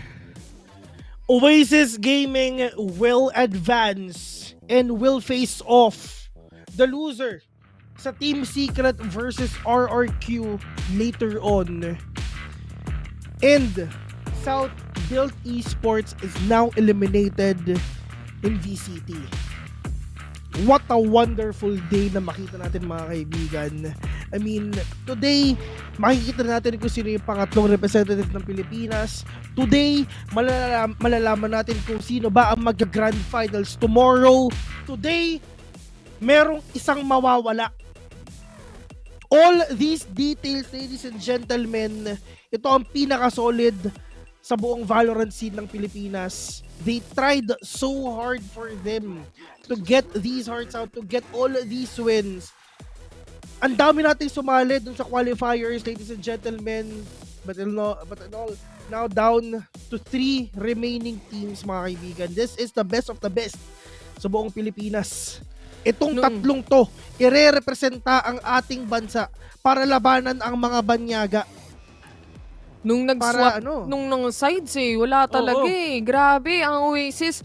Oasis Gaming will advance and will face off the loser sa Team Secret versus RRQ later on. And South Build Esports is now eliminated in VCT. What a wonderful day na makita natin, mga kaibigan. I mean, today makikita natin kung sino yung pangatlong representative ng Pilipinas. Today, malalaman natin kung sino ba ang mag-grand finals tomorrow. Today, merong isang mawawala. All these details, ladies and gentlemen, ito ang pinaka-solid sa buong Valorant scene ng Pilipinas. They tried so hard for them to get these hearts out, to get all these wins. Ang dami nating sumali dun sa qualifiers, ladies and gentlemen. But now down to 3 remaining teams, mga kaibigan. This is the best of the best sa buong Pilipinas. Itong tatlong to, ire-representa ang ating bansa para labanan ang mga banyaga. Nung nag-swap, nung sides wala talaga Grabe, ang Oasis.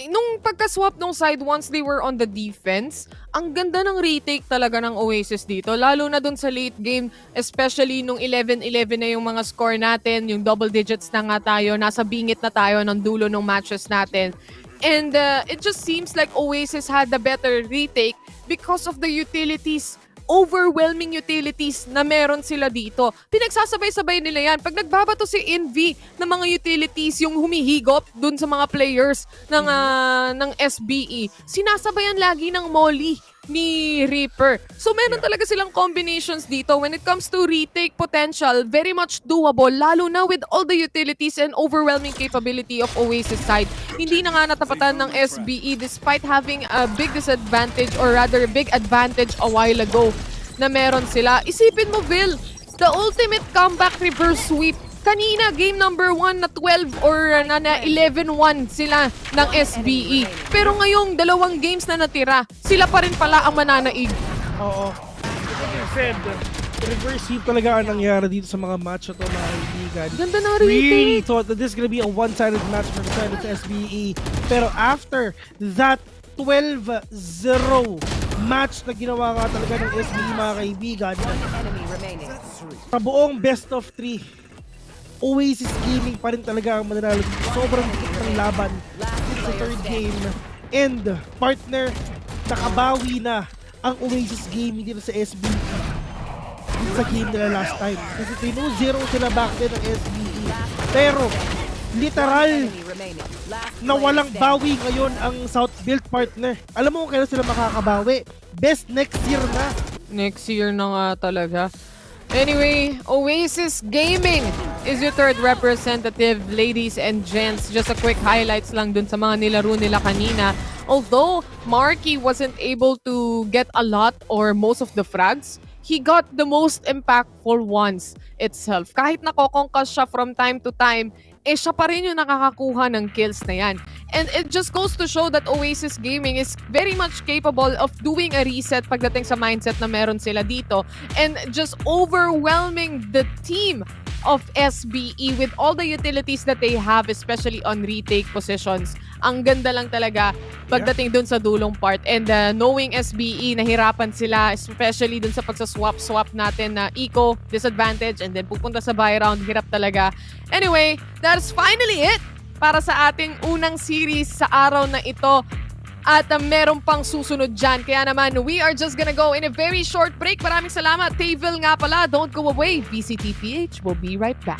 Nung pagka-swap nung side, once they were on the defense, ang ganda ng retake talaga ng Oasis dito. Lalo na dun sa late game, especially nung 11-11 na yung mga score natin, yung double digits na nga tayo, nasa bingit na tayo ng dulo ng matches natin. And it just seems like Oasis had the better retake because of the utilities, overwhelming utilities na meron sila dito. Pinagsasabay-sabay nila yan. Pag nagbabato si Envy ng mga utilities, yung humihigop dun sa mga players ng SBE, sinasabayan lagi ng Molly ni Reaper. So meron talaga silang combinations dito. When it comes to retake potential, very much doable, lalo na with all the utilities and overwhelming capability of Oasis side. Hindi na nga natapatan ng SBE despite having a big disadvantage, or rather big advantage a while ago na meron sila. Isipin mo, Vil, the ultimate comeback reverse sweep. Kanina, game number 1 na 12 or na 11-1 sila ng SBE. Pero ngayong 2 games na natira, sila pa rin pala ang mananaig. Oo. Like you said, reverse sweep talaga ang nangyari dito sa mga match na ito, mga kaibigan. Ganda na rin. Really thought that this is gonna be a one-sided match for the side of SBE. Pero after that 12-0 match na ginawa nga talaga ng SBE, mga kaibigan, sa buong best of 3, Oasis Gaming pa rin talaga ang mananalo. Sobrang bigat ng laban sa third game. And partner, nakabawi na ang Oasis Gaming dito sa SBE sa game nila last time. Kasi 3-0 sila back then ng SBE. Pero literal na walang bawi ngayon ang South Build, partner. Alam mo kung kailan sila makakabawi? Best next year na. Next year na nga talaga. Anyway, Oasis Gaming is your third representative, ladies and gents. Just a quick highlights lang dun sa mga nilaro nila kanina. Although Marky wasn't able to get a lot or most of the frags, he got the most impactful ones itself. Kahit nakokonkas siya from time to time, siya pa rin yung nakakakuha ng kills na yan. And it just goes to show that Oasis Gaming is very much capable of doing a reset pagdating sa mindset na meron sila dito and just overwhelming the team of SBE with all the utilities that they have, especially on retake positions. Ang ganda lang talaga pagdating dun sa dulong part. And knowing SBE, nahirapan sila, especially dun sa pagsaswap-swap natin na eco, disadvantage, and then pupunta sa buy round, hirap talaga. Anyway, that's finally it para sa ating unang series sa araw na ito. At meron pang susunod dyan. Kaya naman, we are just gonna go in a very short break. Maraming salamat. Tayville nga pala. Don't go away. VCTPH will be right back.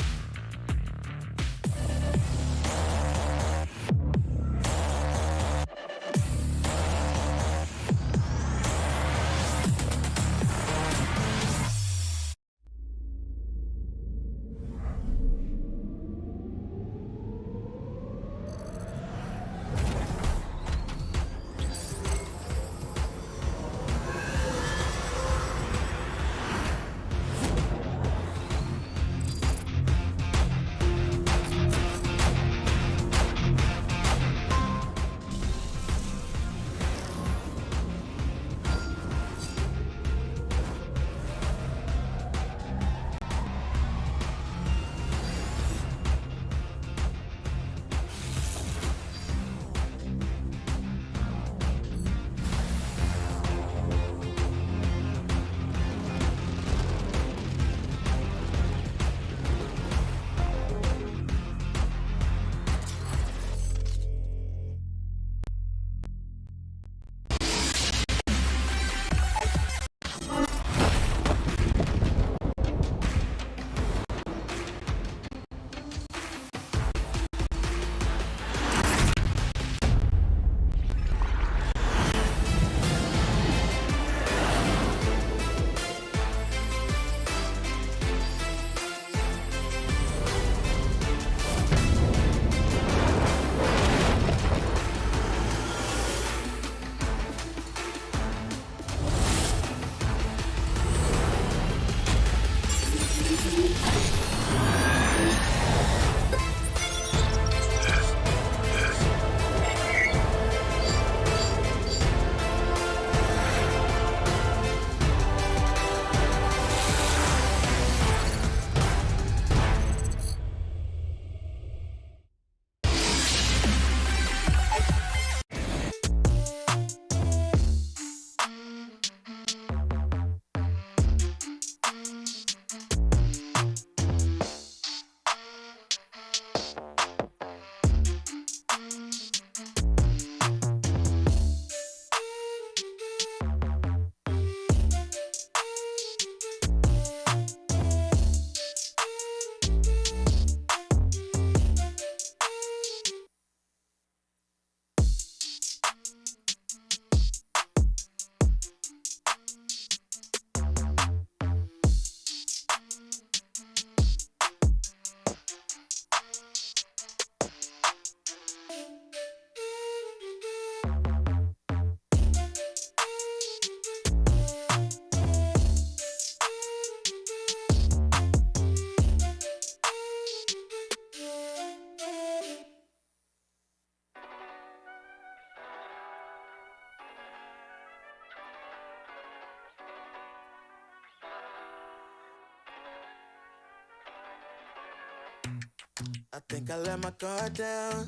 I think I let my guard down.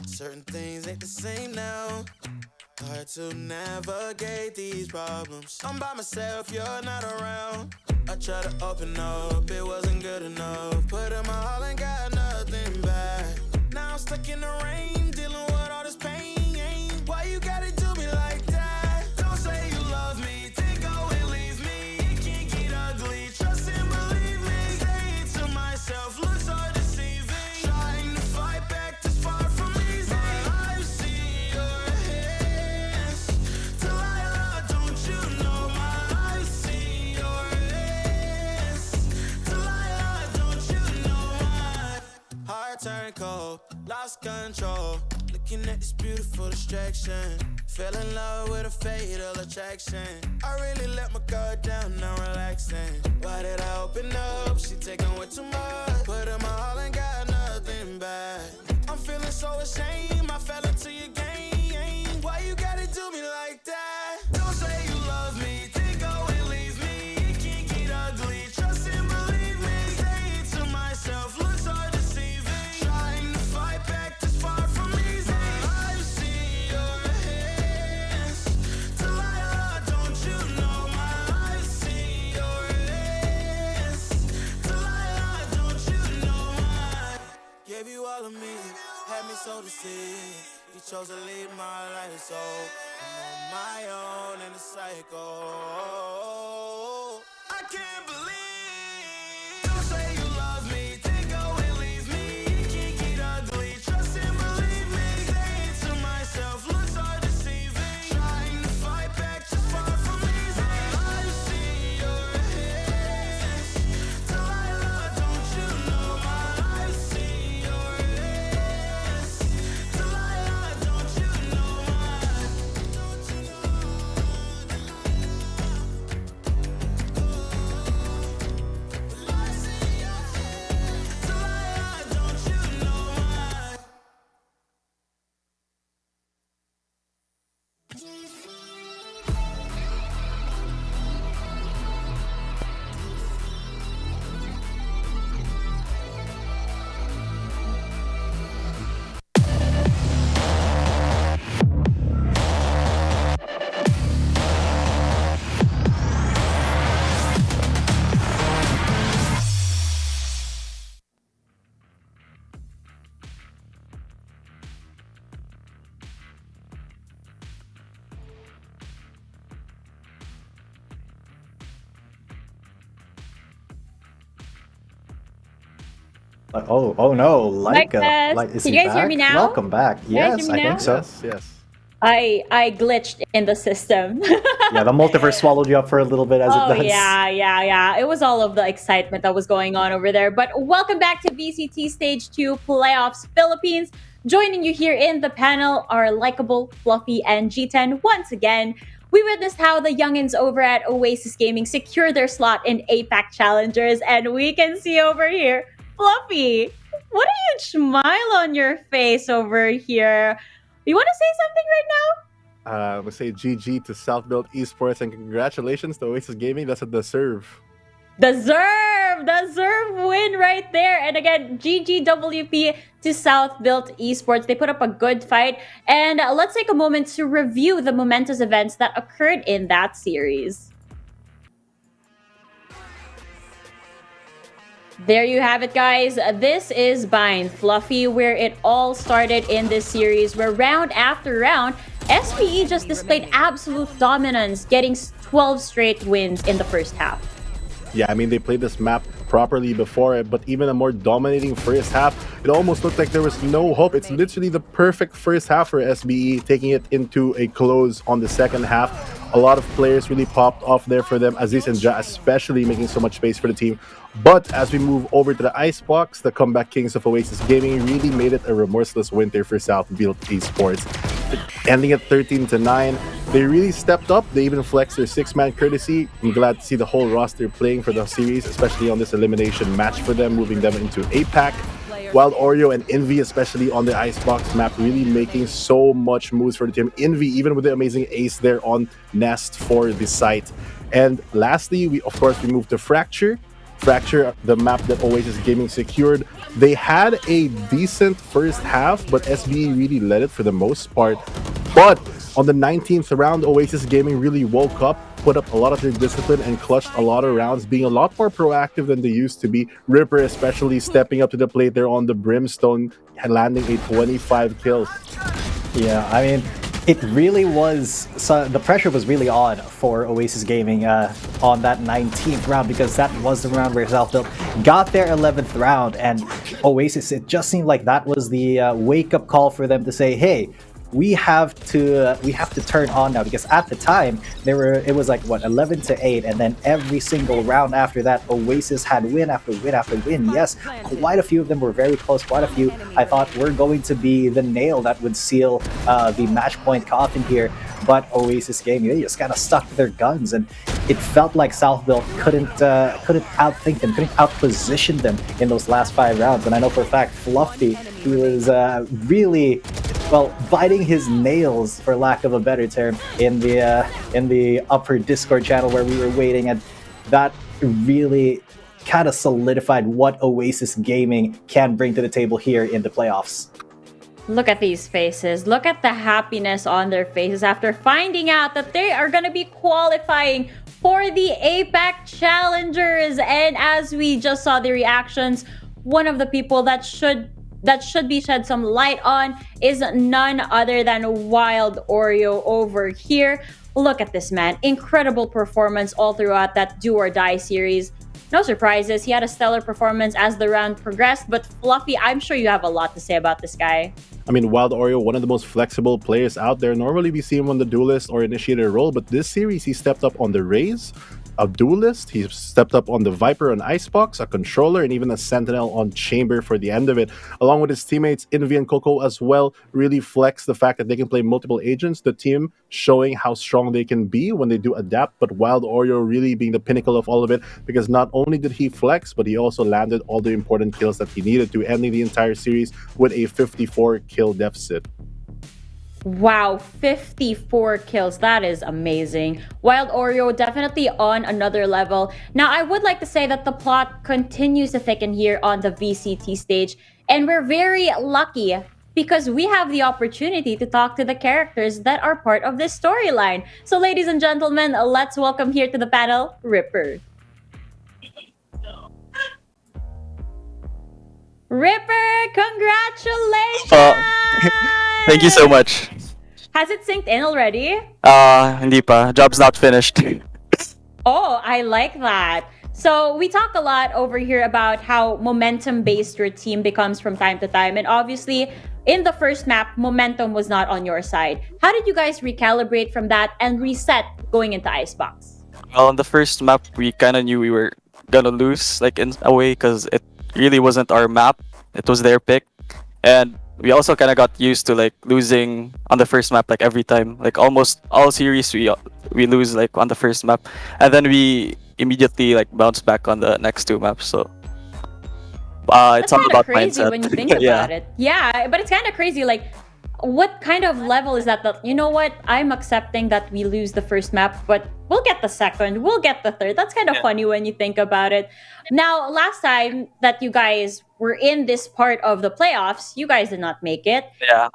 Certain things ain't the same now. Hard to navigate these problems. I'm by myself, you're not around. I tried to open up, it wasn't good enough. Put in my all and got nothing back. Now I'm stuck in the rain, dealing with all this pain. Why you gotta do me like that? Don't say you love me, then go and leave me. It can get ugly, trust and believe me. Say it to myself, looks so deceiving. Trying to fight back this far from easy. I've seen your hands. Delilah, don't you know I've seen your hands. Delilah, don't you know my heart turned cold, lost control. Looking at this beautiful distraction. Fell in love with a fatal attraction. I really let my guard down, now relaxing. Why did I open up? She taking way too much. Put in my all and got nothing back. I'm feeling so ashamed, I fell into your game. Why you gotta do me like that? Don't say you love me, then go and leave me. It can get ugly, trust and believe me. Say it to myself, looks so deceiving. Trying to fight back this far from easy. I've seen your hands. Delilah, don't you know I've seen your hands. Delilah, don't you know gave you all of me, had me so deceived. You chose to lead my life, so I'm on my own in the cycle. I can't believe. Don't say you love me, then go and leave me. It can get ugly, trust and believe me. Say it to myself, looks so deceiving. Trying to fight back, just far from easy. I've seen your hands. Delilah, don't you know I've seen your hands. Delilah, don't you know don't you know I've seen your hands. Delilah, don't you know Oh no, Mic Leica. test. Is Can he you guys hear back? me now? Welcome back. You guys Yes, hear me I now? think so. Yes. I glitched in the system. Yeah, the multiverse swallowed you up for a little bit as Oh it does. yeah. It was all of the excitement that was going on over there. But welcome back to VCT Stage 2 Playoffs Philippines. Joining you here in the panel are Likeable, Fluffy, and G10 once again. We witnessed how the youngins over at Oasis Gaming secure their slot in APAC Challengers, and we can see over here, Fluffy, what a huge smile on your face over here. You want to say something right now? I'm gonna say GG to South Build Esports and congratulations to Oasis Gaming. That's a deserve. Deserve win right there. And again, GGWP to South Built Esports. They put up a good fight. And let's take a moment to review the momentous events that occurred in that series. There you have it, guys. This is Bind Fluffy, where it all started in this series, where round after round, SBE just displayed absolute dominance, getting 12 straight wins in the first half. Yeah, I mean, they played this map properly before it, but even a more dominating first half, it almost looked like there was no hope. It's literally the perfect first half for SBE, taking it into a close on the second half. A lot of players really popped off there for them, Aziz and Ja especially making so much space for the team. But as we move over to the Icebox, the comeback kings of Oasis Gaming really made it a remorseless winter for South Build Esports. Ending at 13-9, they really stepped up. They even flexed their six-man courtesy. I'm glad to see the whole roster playing for the series, especially on this elimination match for them, moving them into APAC. While Oreo and Envy, especially on the Icebox map, really making so much moves for the team. Envy, even with the amazing ace there on Nest for the site. And lastly, we move to Fracture. Fracture, the map that Oasis Gaming secured. They had a decent first half, but SBE really led it for the most part. But on the 19th round, Oasis Gaming really woke up, put up a lot of their discipline, and clutched a lot of rounds, being a lot more proactive than they used to be. Ripper especially stepping up to the plate there on the Brimstone, landing a 25 kills. Yeah, I mean, it really was, so the pressure was really on for Oasis Gaming on that 19th round, because that was the round where Self-Built got their 11th round, and Oasis, it just seemed like that was the wake-up call for them to say, hey, we have to turn on now, because at the time it was like what, 11-8, and then every single round after that Oasis had win after win after win. Yes, quite a few of them were very close. Quite a few I thought were going to be the nail that would seal the match point coffin here, but Oasis Gaming, they just kind of stuck to their guns, and it felt like South-Built couldn't outthink them, couldn't outposition them in those last 5 rounds. And I know for a fact Fluffy, he was really, well, biting his nails, for lack of a better term, in the upper Discord channel where we were waiting, and that really kind of solidified what Oasis Gaming can bring to the table here in the playoffs. Look at these faces. Look at the happiness on their faces after finding out that they are going to be qualifying for the APAC Challengers. And as we just saw the reactions, one of the people that should be shed some light on is none other than Wild Oreo over here. Look at this man. Incredible performance all throughout that Do or Die series. No surprises, he had a stellar performance as the round progressed, but Fluffy, I'm sure you have a lot to say about this guy. I mean, Wild Oreo, one of the most flexible players out there. Normally we see him on the duelist or initiator role, but this series he stepped up on the Raze, a duelist, he stepped up on the Viper and Icebox, a controller, and even a Sentinel on Chamber for the end of it. Along with his teammates, Invi and Coco as well, really flex the fact that they can play multiple agents. The team showing how strong they can be when they do adapt, but Wild Oreo really being the pinnacle of all of it, because not only did he flex, but he also landed all the important kills that he needed to, ending the entire series with a 54 kill deficit. Wow, 54 kills. That is amazing. Wild Oreo definitely on another level. Now, I would like to say that the plot continues to thicken here on the VCT stage, and we're very lucky because we have the opportunity to talk to the characters that are part of this storyline. So, ladies and gentlemen, let's welcome here to the panel, Ripper. Ripper, congratulations! Thank you so much. Has it synced in already? Hindi pa. Job's not finished. Oh, I like that. So we talk a lot over here about how momentum-based your team becomes from time to time. And obviously, in the first map, momentum was not on your side. How did you guys recalibrate from that and reset going into Icebox? Well, on the first map, we kind of knew we were gonna lose, like in a way, because it really wasn't our map. It was their pick. And we also kind of got used to like losing on the first map like every time. Like almost all series we lose like on the first map, and then we immediately like bounce back on the next 2 maps. So it's all about crazy mindset. When you think about it. Yeah, but it's kind of crazy. Like, what kind of level is that? That, you know what? I'm accepting that we lose the first map, but we'll get the second, we'll get the third. That's kind of funny when you think about it. Now, last time that you guys were in this part of the playoffs, you guys did not make it. Yeah.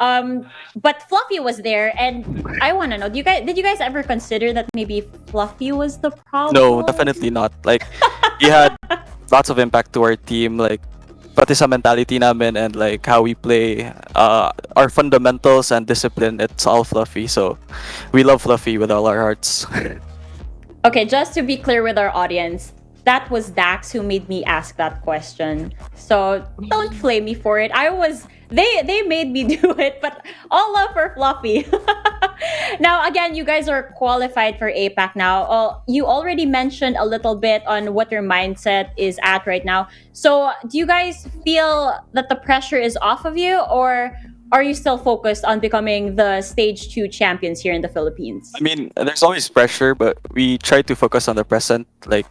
But Fluffy was there, and I want to know, did you guys ever consider that maybe Fluffy was the problem? No, definitely not. Like, he had lots of impact to our team. Like, pati sa mentality namin and like how we play, our fundamentals and discipline, it's all Fluffy. So we love Fluffy with all our hearts. Okay, just to be clear with our audience, that was Dax who made me ask that question. So don't flame me for it. They made me do it, but all love for Fluffy. Now, again, you guys are qualified for APAC now. You already mentioned a little bit on what your mindset is at right now. So do you guys feel that the pressure is off of you, or are you still focused on becoming the Stage 2 champions here in the Philippines? I mean, there's always pressure, but we try to focus on the present. Like,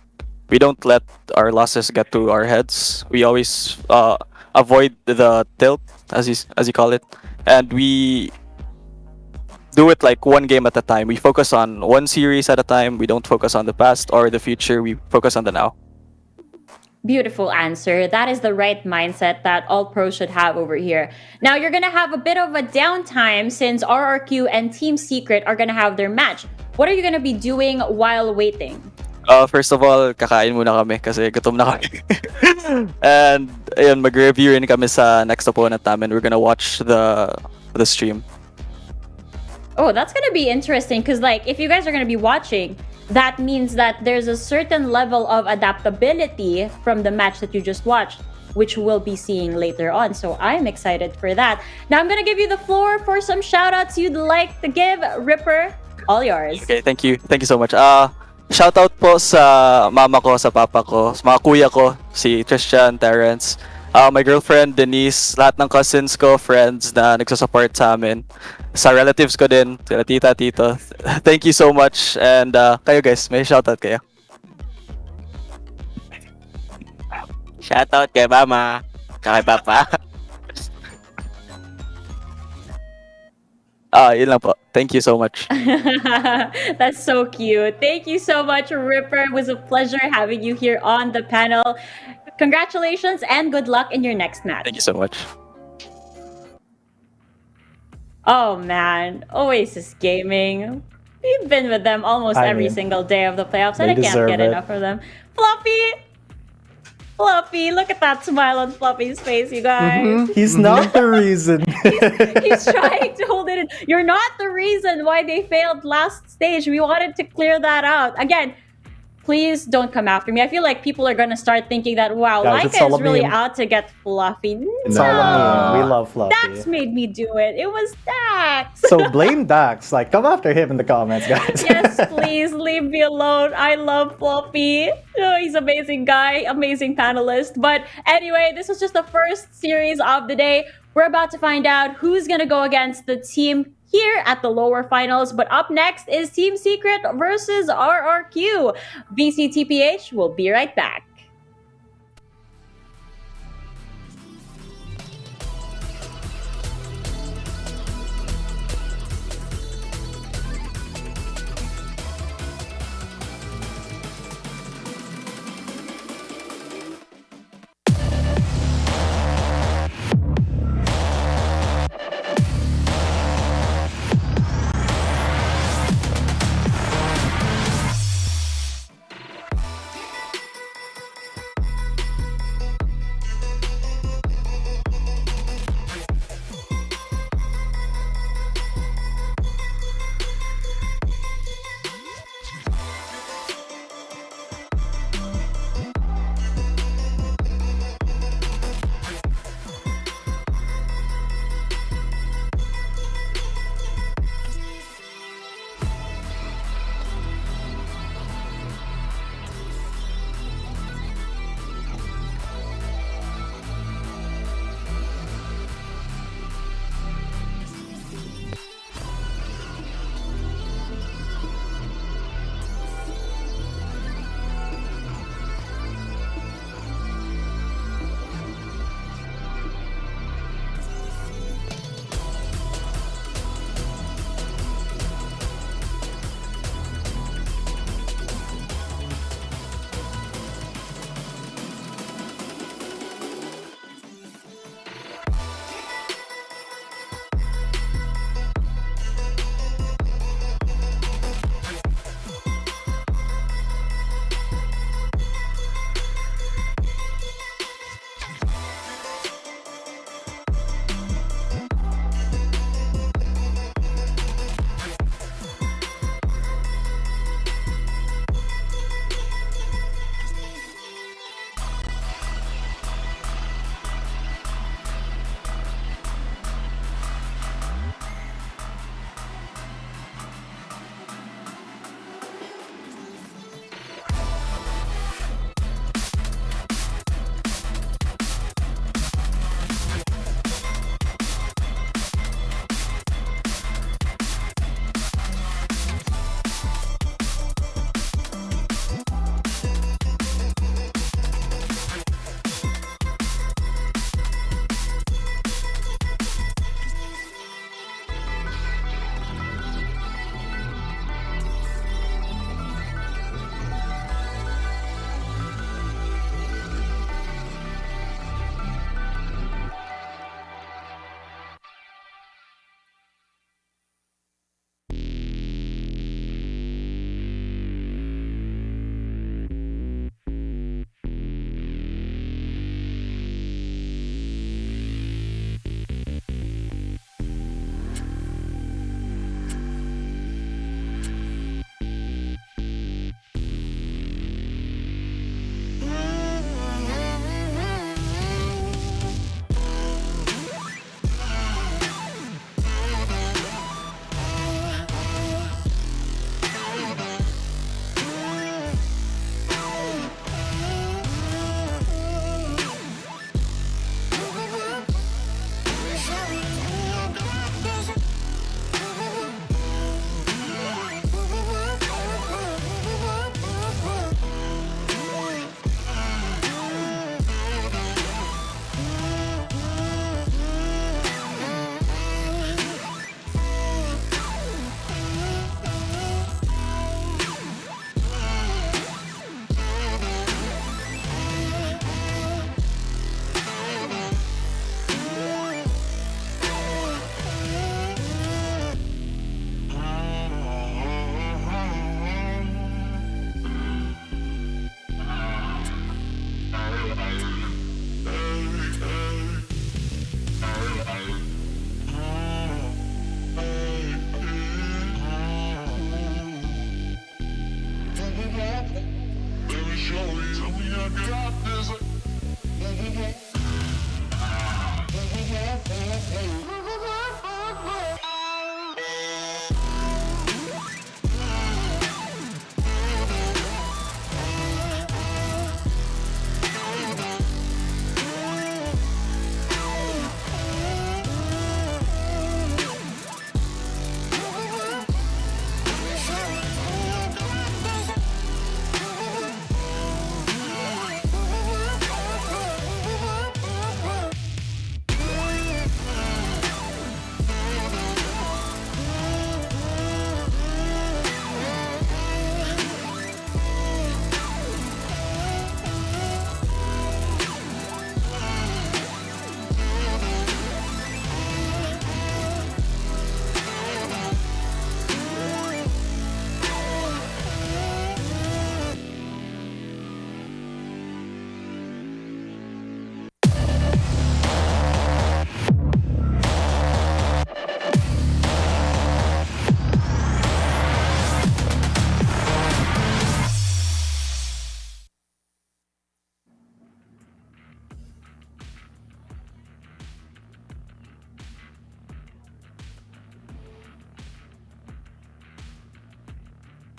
we don't let our losses get to our heads. We always avoid the tilt, as you call it, and we do it like one game at a time. We focus on one series at a time. We don't focus on the past or the future. We focus on the now. Beautiful answer. That is the right mindset that all pros should have over here. Now, you're going to have a bit of a downtime since RRQ and Team Secret are going to have their match. What are you going to be doing while waiting? First of all, kakain muna kami kasi gutom na kami. And ayun, mag-review rin kami sa next opponent namin. We're gonna watch the stream. Oh, that's going to be interesting because, like, if you guys are going to be watching, that means that there's a certain level of adaptability from the match that you just watched, which we'll be seeing later on. So I'm excited for that. Now I'm going to give you the floor for some shout outs you'd like to give. Ripper, all yours. Okay, thank you. Thank you so much. Shout out po sa mama ko, sa papa ko, sa mga kuya ko, si Christian, Terrence, my girlfriend, Denise, lahat ng cousins ko, friends na nagsusupport sa amin. Sa relatives ko din, sila tita, tito. Thank you so much. And kayo guys, may shoutout kayo. Shoutout kay mama, kay papa. Yun lang po. Thank you so much. That's so cute. Thank you so much, Ripper. It was a pleasure having you here on the panel. Congratulations and good luck in your next match. Thank you so much. Oh man, Oasis Gaming. We've been with them almost every single day of the playoffs, and I can't get enough of them. Fluffy, look at that smile on Fluffy's face, you guys. He's not the reason. He's trying to hold it in. You're not the reason why they failed last stage. We wanted to clear that out. Again, please don't come after me. I feel like people are going to start thinking that, wow, Guys, Laika is really out to get Fluffy. It's all a meme. We love Fluffy. Dax made me do it. It was Dax. So blame Dax. Like, come after him in the comments, guys. Yes, please leave me alone. I love Fluffy. Oh, he's an amazing guy, amazing panelist. But anyway, this was just the first series of the day. We're about to find out who's going to go against the team here at the lower finals. But up next is Team Secret versus RRQ. VCTPH will be right back.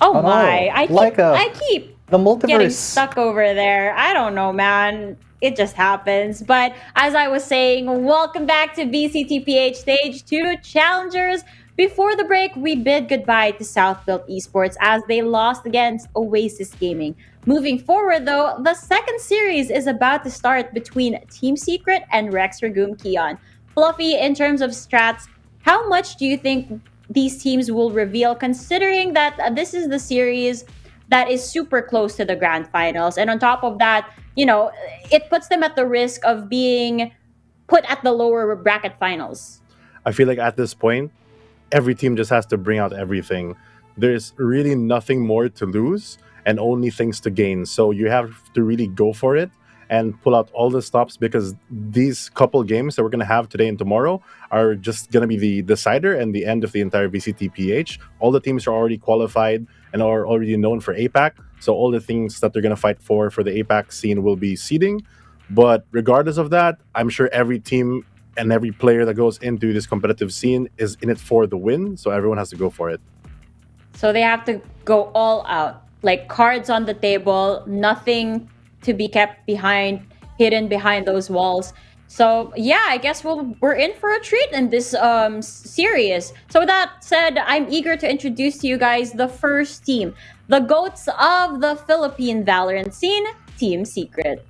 Oh Oh, my! no. I keep, Like I keep the getting multiverse. stuck over there. I don't know, man. It just happens. But as I was saying, welcome back to VCTPH Stage 2 Challengers. Before the break, we bid goodbye to South Build Esports as they lost against Oasis Gaming. Moving forward, though, the second series is about to start between Team Secret and Regum Qeon. Fluffy, in terms of strats, how much do you think these teams will reveal, considering that this is the series that is super close to the grand finals? And on top of that, you know, it puts them at the risk of being put at the lower bracket finals. I feel like at this point, every team just has to bring out everything. There's really nothing more to lose and only things to gain. So you have to really go for it and pull out all the stops, because these couple games that we're going to have today and tomorrow are just going to be the decider and the end of the entire VCTPH. All the teams are already qualified and are already known for APAC. So all the things that they're going to fight for the APAC scene will be seeding. But regardless of that, I'm sure every team and every player that goes into this competitive scene is in it for the win. So everyone has to go for it. So they have to go all out, like cards on the table, nothing to be kept behind, hidden behind those walls. So yeah, I guess we're in for a treat in this series. So with that said, I'm eager to introduce to you guys the first team, the GOATs of the Philippine Valorant scene, Team Secret.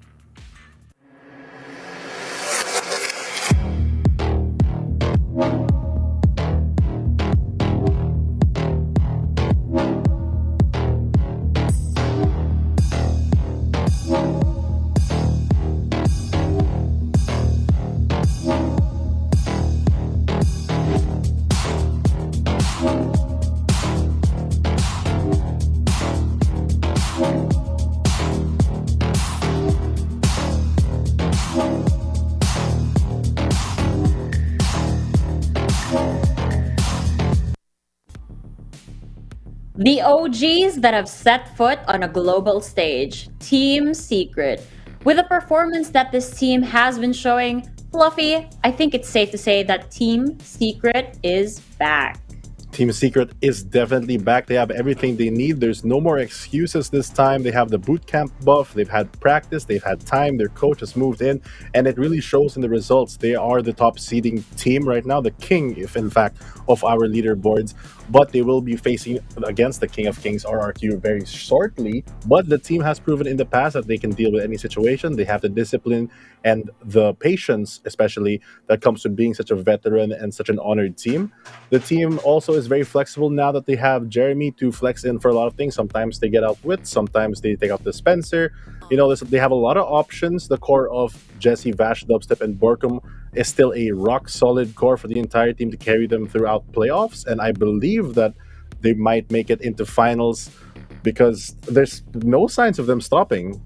The OGs that have set foot on a global stage, Team Secret. With the performance that this team has been showing, Fluffy, I think it's safe to say that Team Secret is back. Team Secret is definitely back. They have everything they need. There's no more excuses this time. They have the bootcamp buff. They've had practice. They've had time. Their coach has moved in, and it really shows in the results. They are the top seeding team right now, the king, if in fact, of our leaderboards. But they will be facing against the King of Kings, RRQ, very shortly. But the team has proven in the past that they can deal with any situation. They have the discipline and the patience, especially, that comes with being such a veteran and such an honored team. The team also is very flexible now that they have Jeremy to flex in for a lot of things. Sometimes they get out Wit, sometimes they take out the Spencer. You know, they have a lot of options. The core of Jesse, Vash, Dubstep, and Borkum is still a rock solid core for the entire team to carry them throughout playoffs. And I believe that they might make it into finals because there's no signs of them stopping.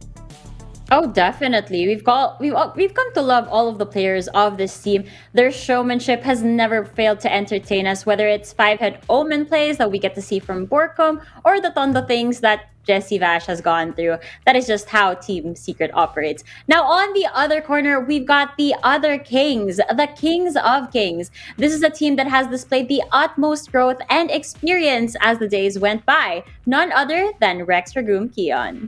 Oh, definitely. We've come to love all of the players of this team. Their showmanship has never failed to entertain us, whether it's five-head Omen plays that we get to see from Borkum or the ton of things that Jesse Vash has gone through. That is just how Team Secret operates. Now, on the other corner, we've got the other Kings, the Kings of Kings. This is a team that has displayed the utmost growth and experience as the days went by. None other than Rex, Regum, Qeon.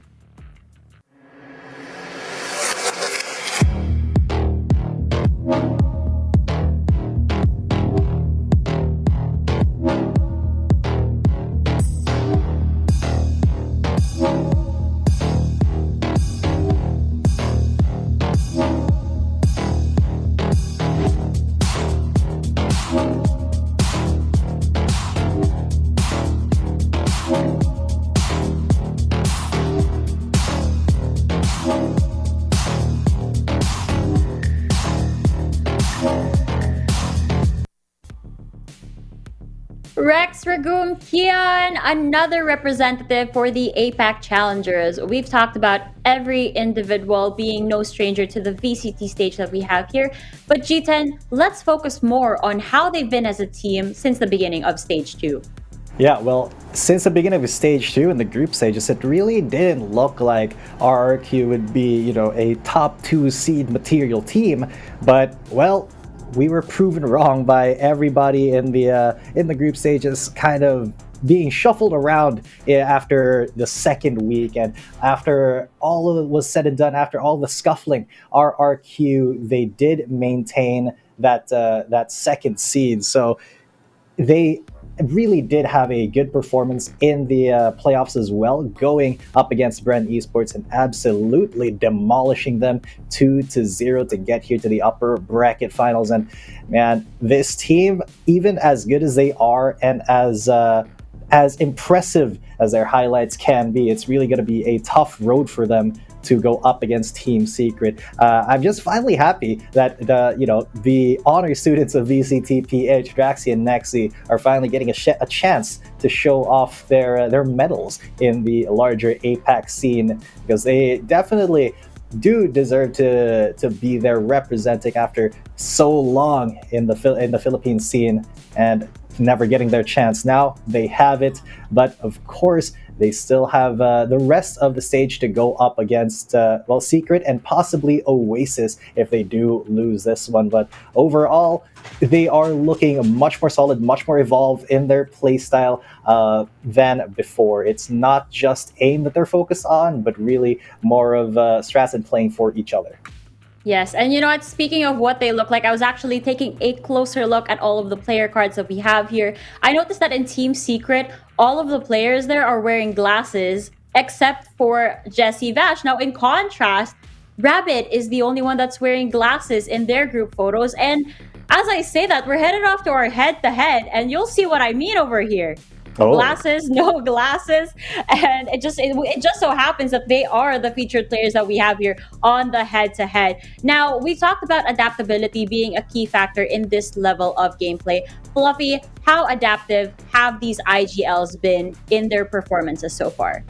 Rex, Regum, Qeon, another representative for the APAC Challengers. We've talked about every individual being no stranger to the VCT stage that we have here. But G10, let's focus more on how they've been as a team since the beginning of Stage 2. Yeah, well, since the beginning of Stage 2 in the group stages, it really didn't look like RRQ would be, a top 2 seed material team. But, well, we were proven wrong by everybody in the group stages kind of being shuffled around after the second week, and after all of it was said and done, after all the scuffling, RRQ, they did maintain that second seed. So they really did have a good performance in the playoffs as well, going up against Build Esports and absolutely demolishing them 2-0 to get here to the upper bracket finals. And man, this team, even as good as they are and as impressive as their highlights can be, it's really going to be a tough road for them to go up against Team Secret. I'm just finally happy that the honor students of VCTPH, Draxi and Nexi, are finally getting a chance to show off their medals in the larger APAC scene, because they definitely do deserve to be there representing after so long in the Philippine scene and never getting their chance. Now they have it, but of course they still have the rest of the stage to go up against, Secret and possibly Oasis if they do lose this one. But overall, they are looking much more solid, much more evolved in their playstyle than before. It's not just aim that they're focused on, but really more of strats and playing for each other. Yes, and you know what? Speaking of what they look like, I was actually taking a closer look at all of the player cards that we have here. I noticed that in Team Secret, all of the players there are wearing glasses, except for Jesse Vash. Now, in contrast, Rabbit is the only one that's wearing glasses in their group photos. And as I say that, we're headed off to our head-to-head, and you'll see what I mean over here. Oh. Glasses, no glasses, and it just so happens that they are the featured players that we have here on the head-to-head. Now, we talked about adaptability being a key factor in this level of gameplay. Fluffy, how adaptive have these IGLs been in their performances so far?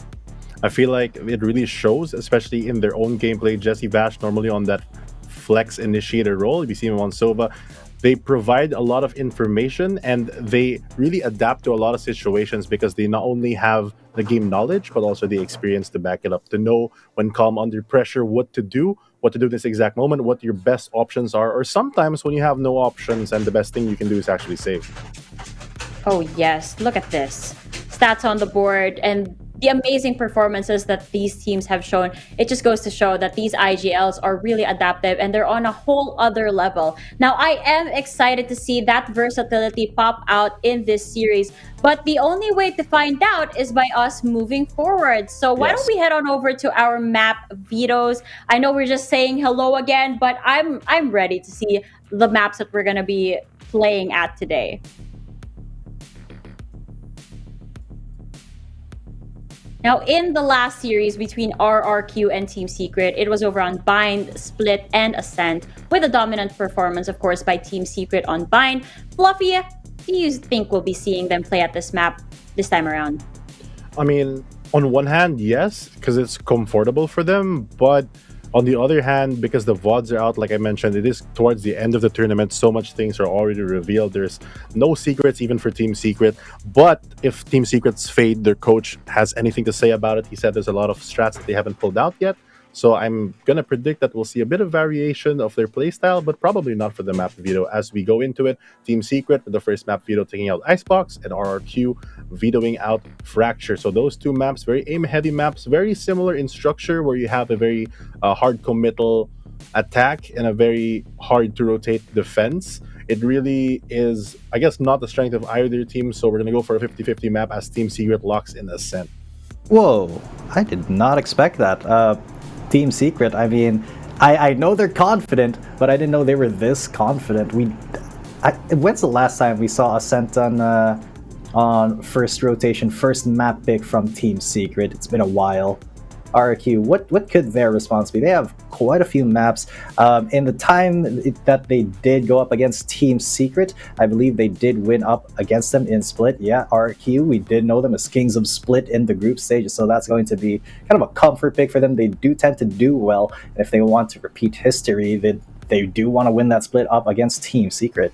I feel like it really shows, especially in their own gameplay. Jesse Vash normally on that flex initiator role. If you see him on Sova, they provide a lot of information and they really adapt to a lot of situations because they not only have the game knowledge, but also the experience to back it up, to know when calm under pressure, what to do in this exact moment, what your best options are, or sometimes when you have no options and the best thing you can do is actually save. Oh yes, look at this. Stats on the board and the amazing performances that these teams have shown. It just goes to show that these IGLs are really adaptive and they're on a whole other level. Now, I am excited to see that versatility pop out in this series, but the only way to find out is by us moving forward. So why don't we head on over to our map vetoes? I know we're just saying hello again, but I'm ready to see the maps that we're going to be playing at today. Now, in the last series between RRQ and Team Secret, it was over on Bind, Split, and Ascent, with a dominant performance, of course, by Team Secret on Bind. Fluffy, do you think we'll be seeing them play at this map this time around? I mean, on one hand, yes, because it's comfortable for them, but on the other hand, because the VODs are out, like I mentioned, it is towards the end of the tournament. So much things are already revealed. There's no secrets even for Team Secret. But if Team Secret's Fade, their coach, has anything to say about it, he said there's a lot of strats that they haven't pulled out yet. So I'm going to predict that we'll see a bit of variation of their playstyle, but probably not for the map veto as we go into it. Team Secret, the first map veto taking out Icebox, and RRQ vetoing out Fracture. So those two maps, very aim-heavy maps, very similar in structure, where you have a very hard committal attack and a very hard-to-rotate defense. It really is, I guess, not the strength of either team, so we're going to go for a 50-50 map as Team Secret locks in Ascent. Whoa, I did not expect that. Team Secret, I mean, I know they're confident, but I didn't know they were this confident. When's the last time we saw Ascent on first rotation, first map pick from Team Secret? It's been a while. RQ, what could their response be? They have quite a few maps. In the time that they did go up against Team Secret, I believe they did win up against them in Split. Yeah, RQ, we did know them as Kings of Split in the group stage, so that's going to be kind of a comfort pick for them. They do tend to do well. If they want to repeat history, they do want to win that split up against Team Secret.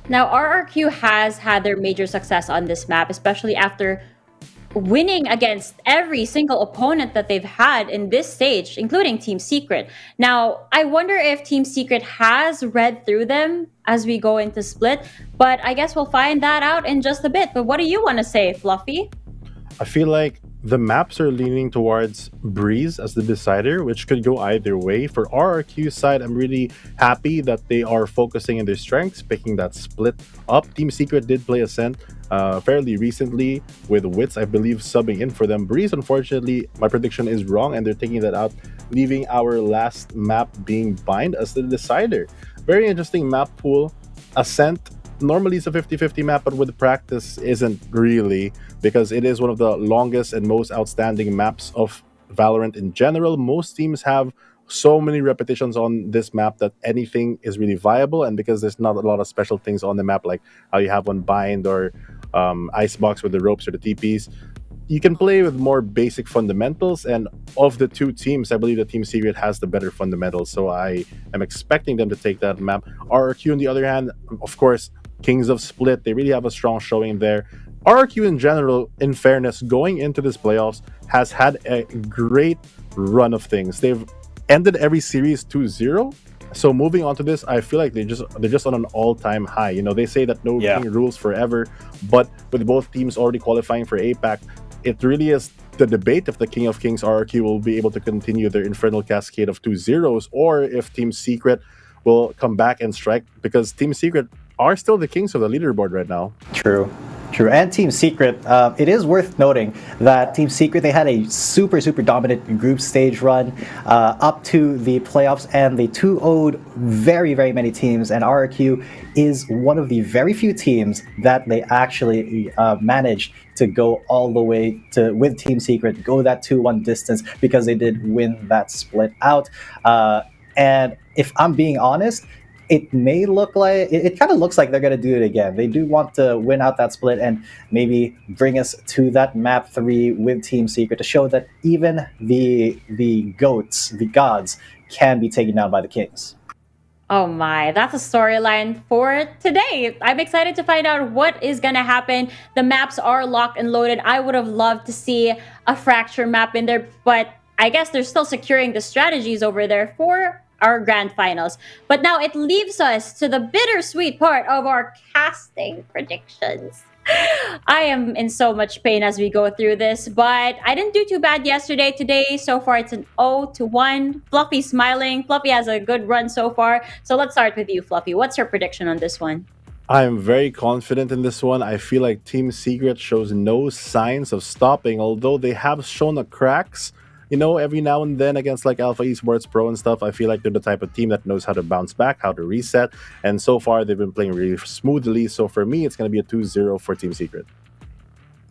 Now, RRQ has had their major success on this map, especially after winning against every single opponent that they've had in this stage, including Team Secret. Now, I wonder if Team Secret has read through them as we go into Split, but I guess we'll find that out in just a bit. But what do you want to say, Fluffy? I feel like the maps are leaning towards Breeze as the decider, which could go either way. For RRQ's side, I'm really happy that they are focusing on their strengths, picking that split up. Team Secret did play Ascent fairly recently with Wits, I believe, subbing in for them. Breeze, unfortunately, my prediction is wrong, and they're taking that out, leaving our last map being Bind as the decider. Very interesting map pool. Ascent, normally it's a 50-50 map, but with practice isn't really, because it is one of the longest and most outstanding maps of Valorant in general. Most teams have so many repetitions on this map that anything is really viable, and because there's not a lot of special things on the map like how you have on Bind or Icebox with the ropes or the TPs, you can play with more basic fundamentals, and of the two teams, I believe that Team Secret has the better fundamentals, so I am expecting them to take that map. RRQ, on the other hand, of course, Kings of Split, they really have a strong showing there. RRQ in general, in fairness, going into this playoffs, has had a great run of things. They've ended every series 2-0. So moving on to this, I feel like they're just on an all-time high. You know, they say that no king rules forever, but with both teams already qualifying for APAC, it really is the debate if the King of Kings RRQ will be able to continue their infernal cascade of 2-0s, or if Team Secret will come back and strike, because Team Secret are still the kings of the leaderboard right now. True. And Team Secret, it is worth noting that Team Secret, they had a super dominant group stage run up to the playoffs, and they 2-0'd very many teams, and RRQ is one of the very few teams that they actually managed to go all the way to, with Team Secret, go that 2-1 distance, because they did win that split out. And if I'm being honest, it may look like, it kind of looks like they're going to do it again. They do want to win out that split and maybe bring us to that map 3 with Team Secret to show that even the goats, the gods, can be taken down by the kings. Oh my, that's a storyline for today. I'm excited to find out what is going to happen. The maps are locked and loaded. I would have loved to see a Fracture map in there, but I guess they're still securing the strategies over there for our grand finals. But now it leaves us to the bittersweet part of our casting predictions. I am in so much pain as we go through this, but I didn't do too bad yesterday. Today, so far, it's an 0-1. Fluffy smiling. Fluffy has a good run so far. So let's start with you, Fluffy. What's your prediction on this one? I am very confident in this one. I feel like Team Secret shows no signs of stopping, although they have shown the cracks. You know, every now and then against like Alpha Esports Pro and stuff, I feel like they're the type of team that knows how to bounce back, how to reset. And so far, they've been playing really smoothly. So for me, it's going to be a 2-0 for Team Secret.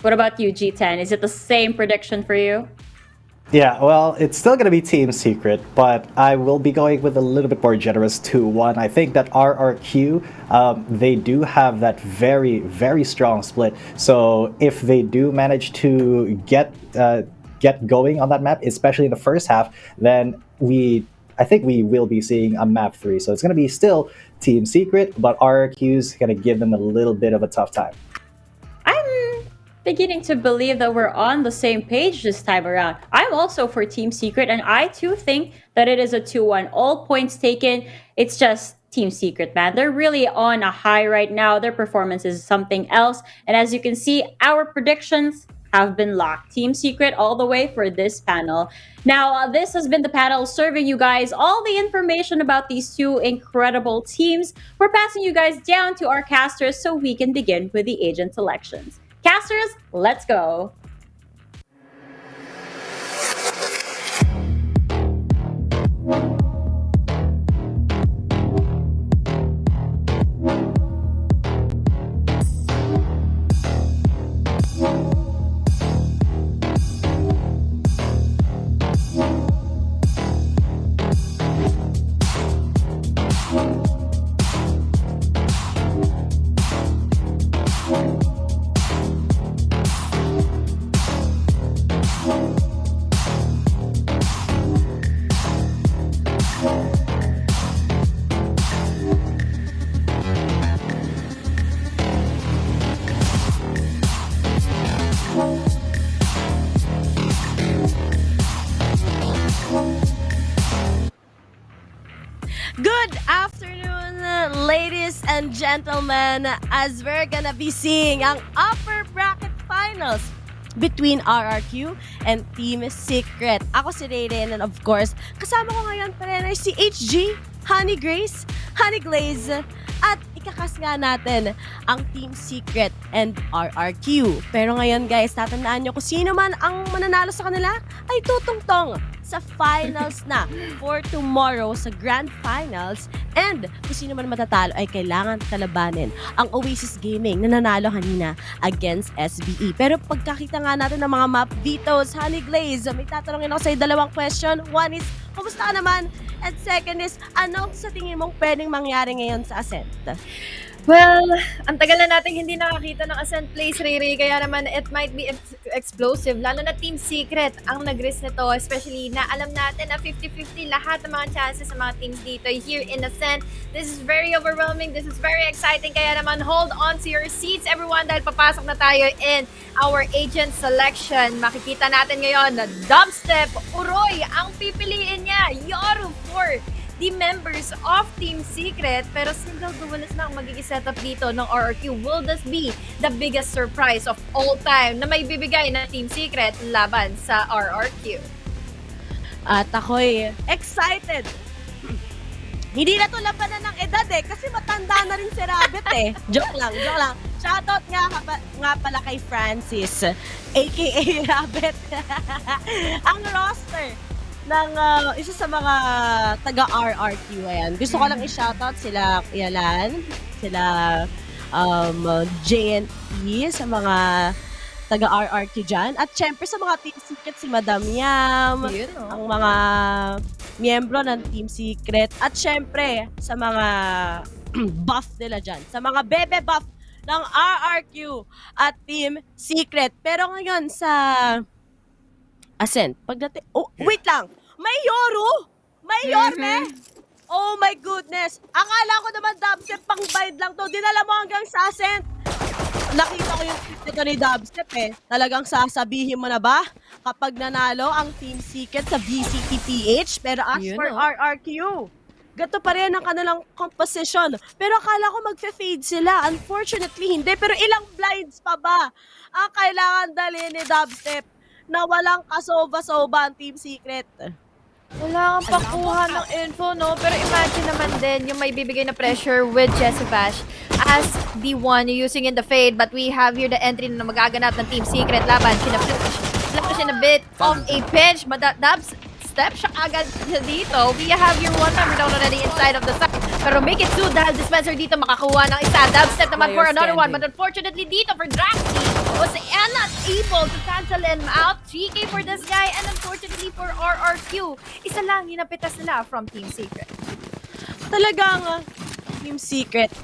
What about you, G10? Is it the same prediction for you? Yeah, well, it's still going to be Team Secret, but I will be going with a little bit more generous 2-1. I think that RRQ, they do have that very, very strong split. So if they do manage to get going on that map, especially in the first half, then I think we will be seeing a map 3. So it's going to be still Team Secret, but RRQ's going to give them a little bit of a tough time. I'm beginning to believe that we're on the same page this time around. I'm also for Team Secret, and I too think that it is a 2-1. All points taken. It's just Team Secret, man. They're really on a high right now. Their performance is something else. And as you can see, our predictions have been locked. Team Secret all the way for this panel. Now, this has been the panel serving you guys all the information about these two incredible teams. We're passing you guys down to our casters so we can begin with the agent selections. Casters, let's go. Good afternoon, ladies and gentlemen, as we're gonna be seeing ang upper bracket finals between RRQ and Team Secret. Ako si Rayden, and of course, kasama ko ngayon pa rin ay si HG, Honey Grace, Honey Glaze, at ikakas nga natin ang Team Secret and RRQ. Pero ngayon guys, tatandaan nyo kung sino man ang mananalo sa kanila ay tutungtong sa finals na for tomorrow sa grand finals, and kung sino man matatalo ay kailangan kalabanin ang Oasis Gaming na nanalo kanina against SBE. Pero pagkakita nga natin ng mga map vetoes, Honey Glaze, may tatanungin ako sa'yo dalawang question. One is, kumusta ka naman? And second is, ano sa tingin mong pwedeng mangyari ngayon sa Ascent? Well, ang tagal na natin hindi nakakita ng Ascent plays, Riri, kaya naman it might be explosive. Lalo na Team Secret ang nag-risk nito, especially na alam natin na 50-50 lahat ng mga chances sa mga teams dito here in Ascent. This is very overwhelming, this is very exciting, kaya naman hold on to your seats, everyone, dahil papasok na tayo in our agent selection. Makikita natin ngayon na Dubstep, Uroy, ang pipiliin niya, Yoru for the members of Team Secret, pero single duelist na ang magiging setup dito ng RRQ. Will this be the biggest surprise of all time na may bibigay na Team Secret laban sa RRQ? At ako'y excited. Hindi na to labanan ng edad kasi matanda na rin si Rabbit Joke lang, joke lang. Shoutout nga pala kay Francis, aka Rabbit. Ang roster ng isa sa mga taga-RRQ. Ayan. Gusto ko lang i-shoutout sila Yalan, sila JNT, sa mga taga-RRQ dyan. At syempre sa mga Team Secret, si Madam Yam, ang mga miyembro ng Team Secret. At syempre sa mga buff nila dyan, sa mga bebe buff ng RRQ at Team Secret. Pero ngayon sa Ascent, pagdating... Oh, wait lang! May Yoru! May Yorme! Oh my goodness! Akala ko naman Dubstep pang bind lang to. Dinala mo hanggang sa Ascent. Nakita ko yung tweet nito ni Dubstep Talagang sasabihin mo na ba kapag nanalo ang Team Secret sa VCTPH? Pero as for RRQ, Gato pa rin ang kanilang composition. Pero akala ko magfe-fade sila. Unfortunately, hindi. Pero ilang blinds pa ba ang kailangan dalhin ni Dubstep na walang kasova-sova ang Team Secret? Wala kang pakuha ng info, no? Pero imagine naman din yung may bibigay na pressure with Jessivash as the one using in the fade. But we have here the entry na magaganap ng Team Secret laban. Flip siya na bit of a pinch. Dubs step siya agad dito. We have your one member down already inside of the side. Pero make it two dahil dispenser dito makakuha ng isa. Dubstep naman for another one. But unfortunately dito for Draxi was not able to cancel him out. 3K for this guy and unfortunately for RRQ. Isa lang yung napitas nila from Team Secret. Talagang Team Secret,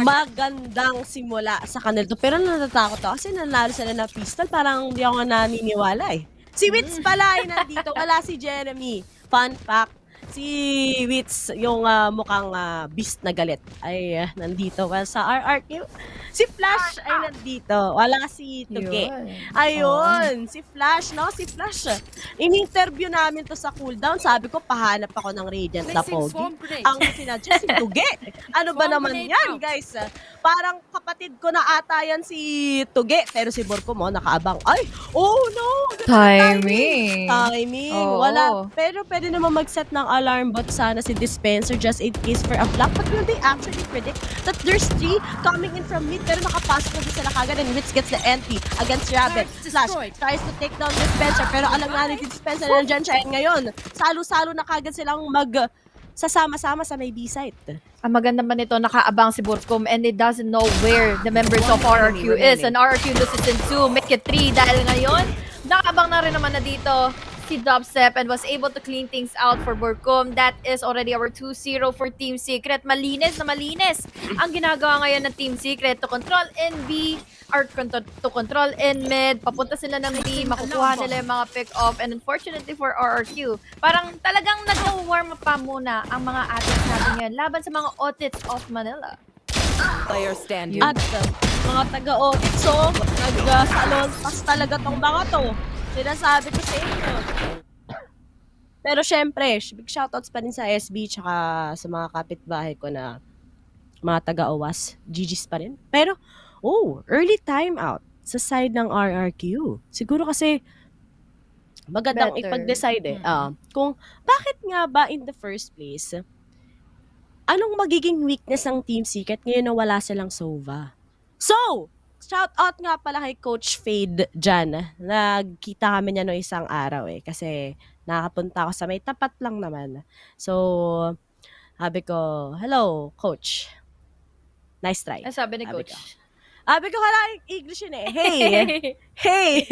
magandang simula sa kanila to. Pero natatakot ako kasi nanalo sila na pistol. Parang hindi ako naniniwala eh. Si Wits pala ay nandito. Wala si Jeremy. Fun fact. Si Wits, yung mukhang beast na galit, ay nandito. Sa RRQ, si Flash ay nandito. Wala si Tuge. Ayun, si Flash, no? Si Flash. In-interview namin to sa cooldown. Sabi ko, pahanap ako ng Radiant na Pogi. Ang sinadya si Tuge. Ano ba naman yan, guys? Parang kapatid ko na ata yan si Tuge. Pero si Borko mo, nakaabang. Ay, oh no! Timing. Wala. Pero pwede naman mag-set ng alarm bot sana si Dispenser just in case for a block. But will they actually predict that there's 3 coming in from mid? Pero nakapasok na sila kagad and Wits gets the entry against Rabbit. Flash tries to take down Dispenser pero alam nga ni Dispenser na nandiyan siya. And ngayon, salo-salo na kagad silang sasama-sama sa may B-site. Ang maganda ba nito, nakaabang si Burkum and it doesn't know where the members of RRQ is. And RRQ loses in 2, make it 3 dahil ngayon, nakaabang na rin naman na dito si Dubstep and was able to clean things out for Burkum. That is already our 2-0 for Team Secret. Malinis na malinis ang ginagawa ngayon ng Team Secret to control in B or to control in mid. Papunta sila ng B, makukuha nila yung mga pick-off. And unfortunately for RRQ, parang talagang nag-warm up pa muna ang mga athletes natin ngayon laban sa mga Otits of Manila. Player standing. At mga taga-Otits, so nag-salon pas talaga tong mga to. Sinasabi ko sa inyo. Pero syempre, big shoutouts pa rin sa SB tsaka sa mga kapitbahay ko na mga taga-OWAS. GG's pa rin. Pero, early timeout sa side ng RRQ. Siguro kasi magandang ipag-decide kung bakit nga ba in the first place, anong magiging weakness ng Team Secret ngayon na wala silang Sova? So, shout out nga pala kay Coach Fade dyan. Nagkita kami niya no isang araw kasi nakapunta ako sa may tapat lang naman. So, sabi ko, hello, Coach. Nice try. Ay, sabi ni Coach. Sabi ko, hala, English yun eh. Hey! Hey!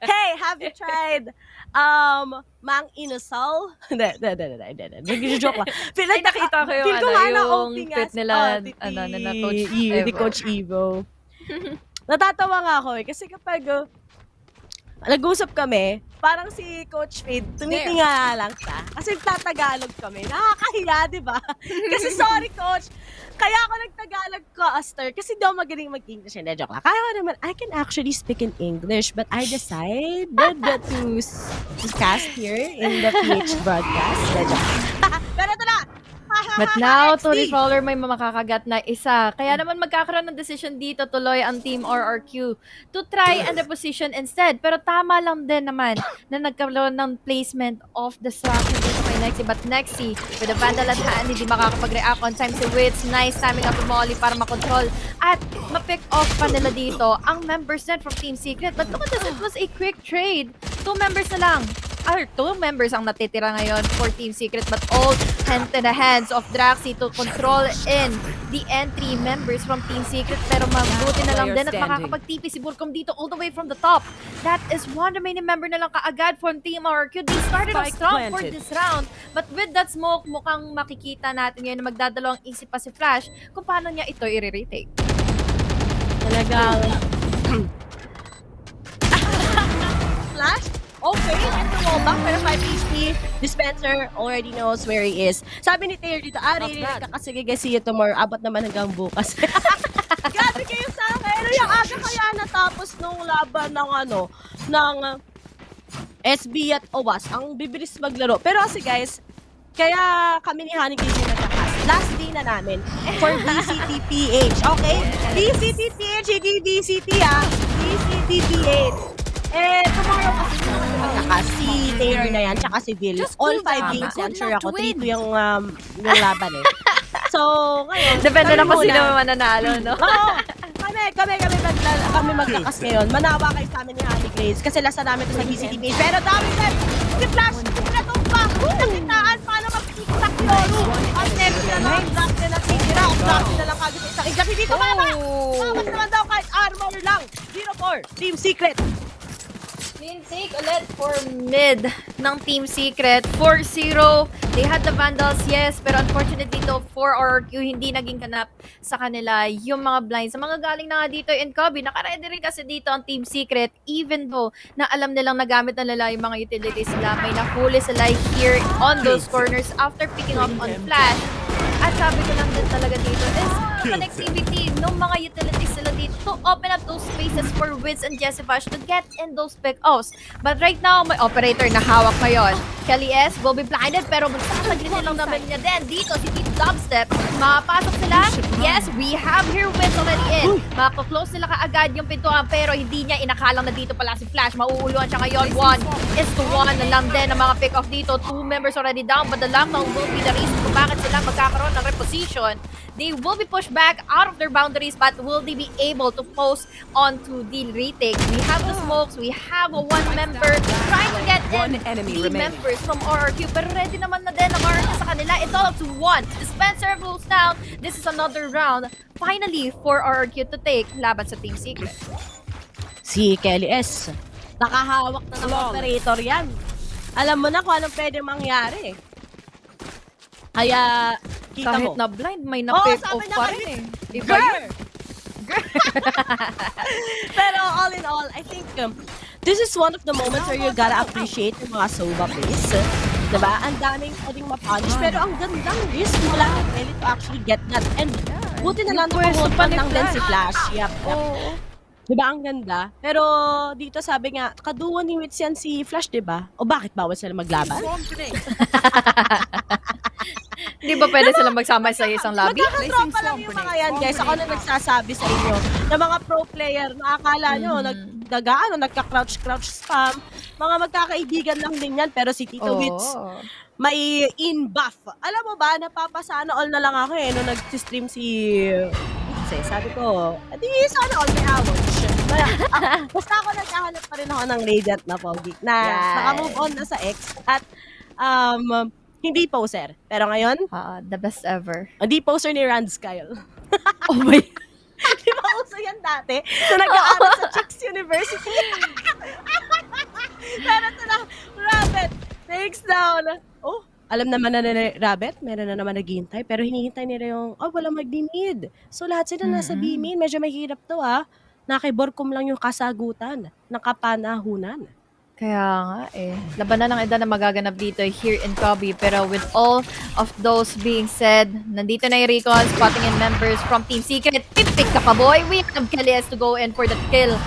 Hey, have you tried Mang Inasal? Hindi. Nag-joke lang. Ay, nakita ko yung tweet nila, na Coach Evo. Ni Coach Evo. Natatawa nga ako kasi kapag nag-usap kami, parang si Coach Fade, tumitinga lang siya. Kasi tatagalog kami. Nakakahiya, di ba? Kasi sorry, Coach. Kaya ako nagtagalog ko, Aster, kasi di ako magaling mag-English. Hindi, joke lang. Kaya ko naman, I can actually speak in English, but I decided to cast here in the PH broadcast. Pero ito na! But now, to Refaller may makakagat na isa. Kaya naman magkakaroon ng decision dito tuloy ang Team RRQ to try and reposition instead. Pero tama lang din naman na nagkaroon ng placement of distraction dito kay Nexi. But Nexi, with the Vandal at hand, hindi makakapag-react on time si Wits. Nice timing up from Molly para makontrol. At ma-pick off pa nila dito ang members net from Team Secret. But look at this, it was a quick trade. 2 members na lang. 2 members ang natitira ngayon for Team Secret, but all into the hands of Draxi to control in the entry members from Team Secret. Pero mabuti na lang din at makakapag-TP si Burkom dito all the way from the top. That is one remaining member na lang kaagad from Team RRQ. They started off strong for this round, but with that smoke, mukhang makikita natin ngayon na magdadalawang isip pa si Flash kung paano niya ito i-retake. Talagang Flash? Okay, and the wallback, pero 5 HP. Dispenser already knows where he is. Sabi ni Taylor dito, really, kakasige, see you tomorrow. Abot naman hanggang bukas. Grabe kayo sa akin. Yung aga kaya natapos nung laban ng SB at OWAS. Ang bibilis maglaro. Pero kasi guys, Kaya kami ni Honey Cage yung nagkakas. Last day na namin for VCTPH. Okay? VCTPH, hindi VCT VCTPH. Tomorrow kasi magkakas. Si Taylor na yan, tsaka si Bill. All 5 games yan. Sure ako, 3-2 yung laban eh. So, ngayon. Depende na kung sino mananalo, no? Oo. Kami magkakas ngayon. Manawa kayo sa amin ni Honey Grace kasi lasa namin ito sa VCTPH. Pero dami set! Si Flash! Natumpa! Nakitaan! Paano mag-tiktak yun? Ang next na lang. Drop na natitira. Drop na lang kagad isang exam. Hindi tumama! Mamas naman daw kahit armor lang. 0-4. Team Secret. Clean take ulit for mid ng Team Secret. 4-0. They had the Vandals, yes. Pero unfortunately to, for RRQ, hindi naging kanap sa kanila yung mga blinds. Sa mga galing na nga dito in Cubby, naka-ready rin kasi dito ang Team Secret. Even though na alam nilang nagamit na nila yung mga utilities nila, may nahuli sila here on those corners after picking up on Flash. At sabi ko lang din talaga dito is connectivity ng mga utilities sila dito to open up those spaces for Wiz and Jessifash to get in those pick-offs. But right now, may operator na hawak ngayon. Kelly S will be blinded pero magsasagrin lang naman niya din dito si Team Dubstep. Mapasok sila. Yes, we have here Wiz already in. Makaklose nila kaagad yung pintuan pero hindi niya inakalang na dito pala si Flash. Mauuluan siya ngayon. 1-1 na lang din ang mga pick-off dito. 2 members already down but the lockdown will be the reason kung bakit sila magkakaroon ng reposition. They will be pushed back out of their boundaries but will they be able to post onto the retake? We have the smokes. We have a 1 member trying to get in the members from RRQ pero ready naman na din ang RRQ sa kanila. It's all up to 1. Dispenser rules down. This is another round finally for RRQ to take laban sa Team Secret. Si Kelly S. Nakahawak na ng operator yan. Alam mo na kung anong pwede mangyari. Kaya, kita kahit mo. na blind, may na-pick off pa rin eh. Girl! Pero all in all, I think this is one of the moments where you gotta appreciate yung mga Sova plays. Diba? Ang daming pwedeng ma-punish, pero ang gandang risk mula kay Kelly to actually get that. And buti na lang na-hold pa lang din si Flash. Yep. Diba ang ganda? Pero dito sabi nga, kaduo ni Wits yan si Flash, diba? O bakit bawal sila maglaban? Di ba pwede silang magsama sa isang lobby? Magkakatropa lang yung mga yan, guys. Ako na nagsasabi sa inyo na mga pro player na akala nyo, nagka-crouch spam. Mga magkakaibigan lang din yan. Pero si Tito Wits, may in-buff. Alam mo ba, napapasana all na lang ako eh. Nung nag-stream si Wits sabi ko, di sana all may award. Basta ako nagkahanap pa rin ako ng Radiant na pogi. Na naka-move on na sa X. At hindi poser. Pero ngayon, the best ever. Hindi poser ni Rand Skyle. Oh my. Di ba uso yan dati? So nag-aaral sa Chicks University. Pero ito na, Rabbit, takes down. Oh, alam naman na Rabbit, meron na naman naghihintay. Pero hinihintay nila yung, wala mag-B-mid. So lahat sila nasa B-mid. Medyo mahirap to Nakiborkum lang yung kasagutan. Nakapanahunan. Kaya nga eh. Labanan ng edad na magaganap dito here in Cubby. Pero with all of those being said, nandito na yung Recon, spotting in members from Team Secret. Pick ka pa boy. We have Kelly to go in for the kill.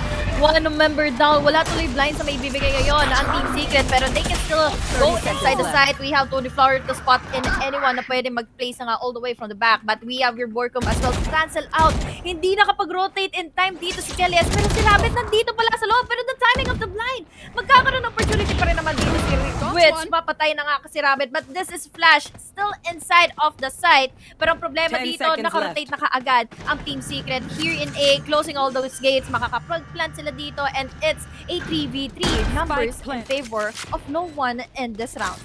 1 member down. Wala tuloy blind sa may bibigay ngayon ang Team Secret. Pero they can still go inside the site. We have Tony Flower to spot in anyone na pwede mag-place nga all the way from the back. But we have your Borkum as well to cancel out. Hindi nakapag-rotate in time dito si Kelly. Pero si Rabbit nandito pala sa loob. Pero the timing of the blind. Magkakaroon ng opportunity pa rin naman dito si Which papatay na nga kasi Rabbit. But this is Flash still inside of the site. Pero ang problema dito, nakarotate na kaagad ang Team Secret here in A. Closing all those gates. Makakapag-plant sila dito and it's a 3v3 numbers in favor of no one in this round.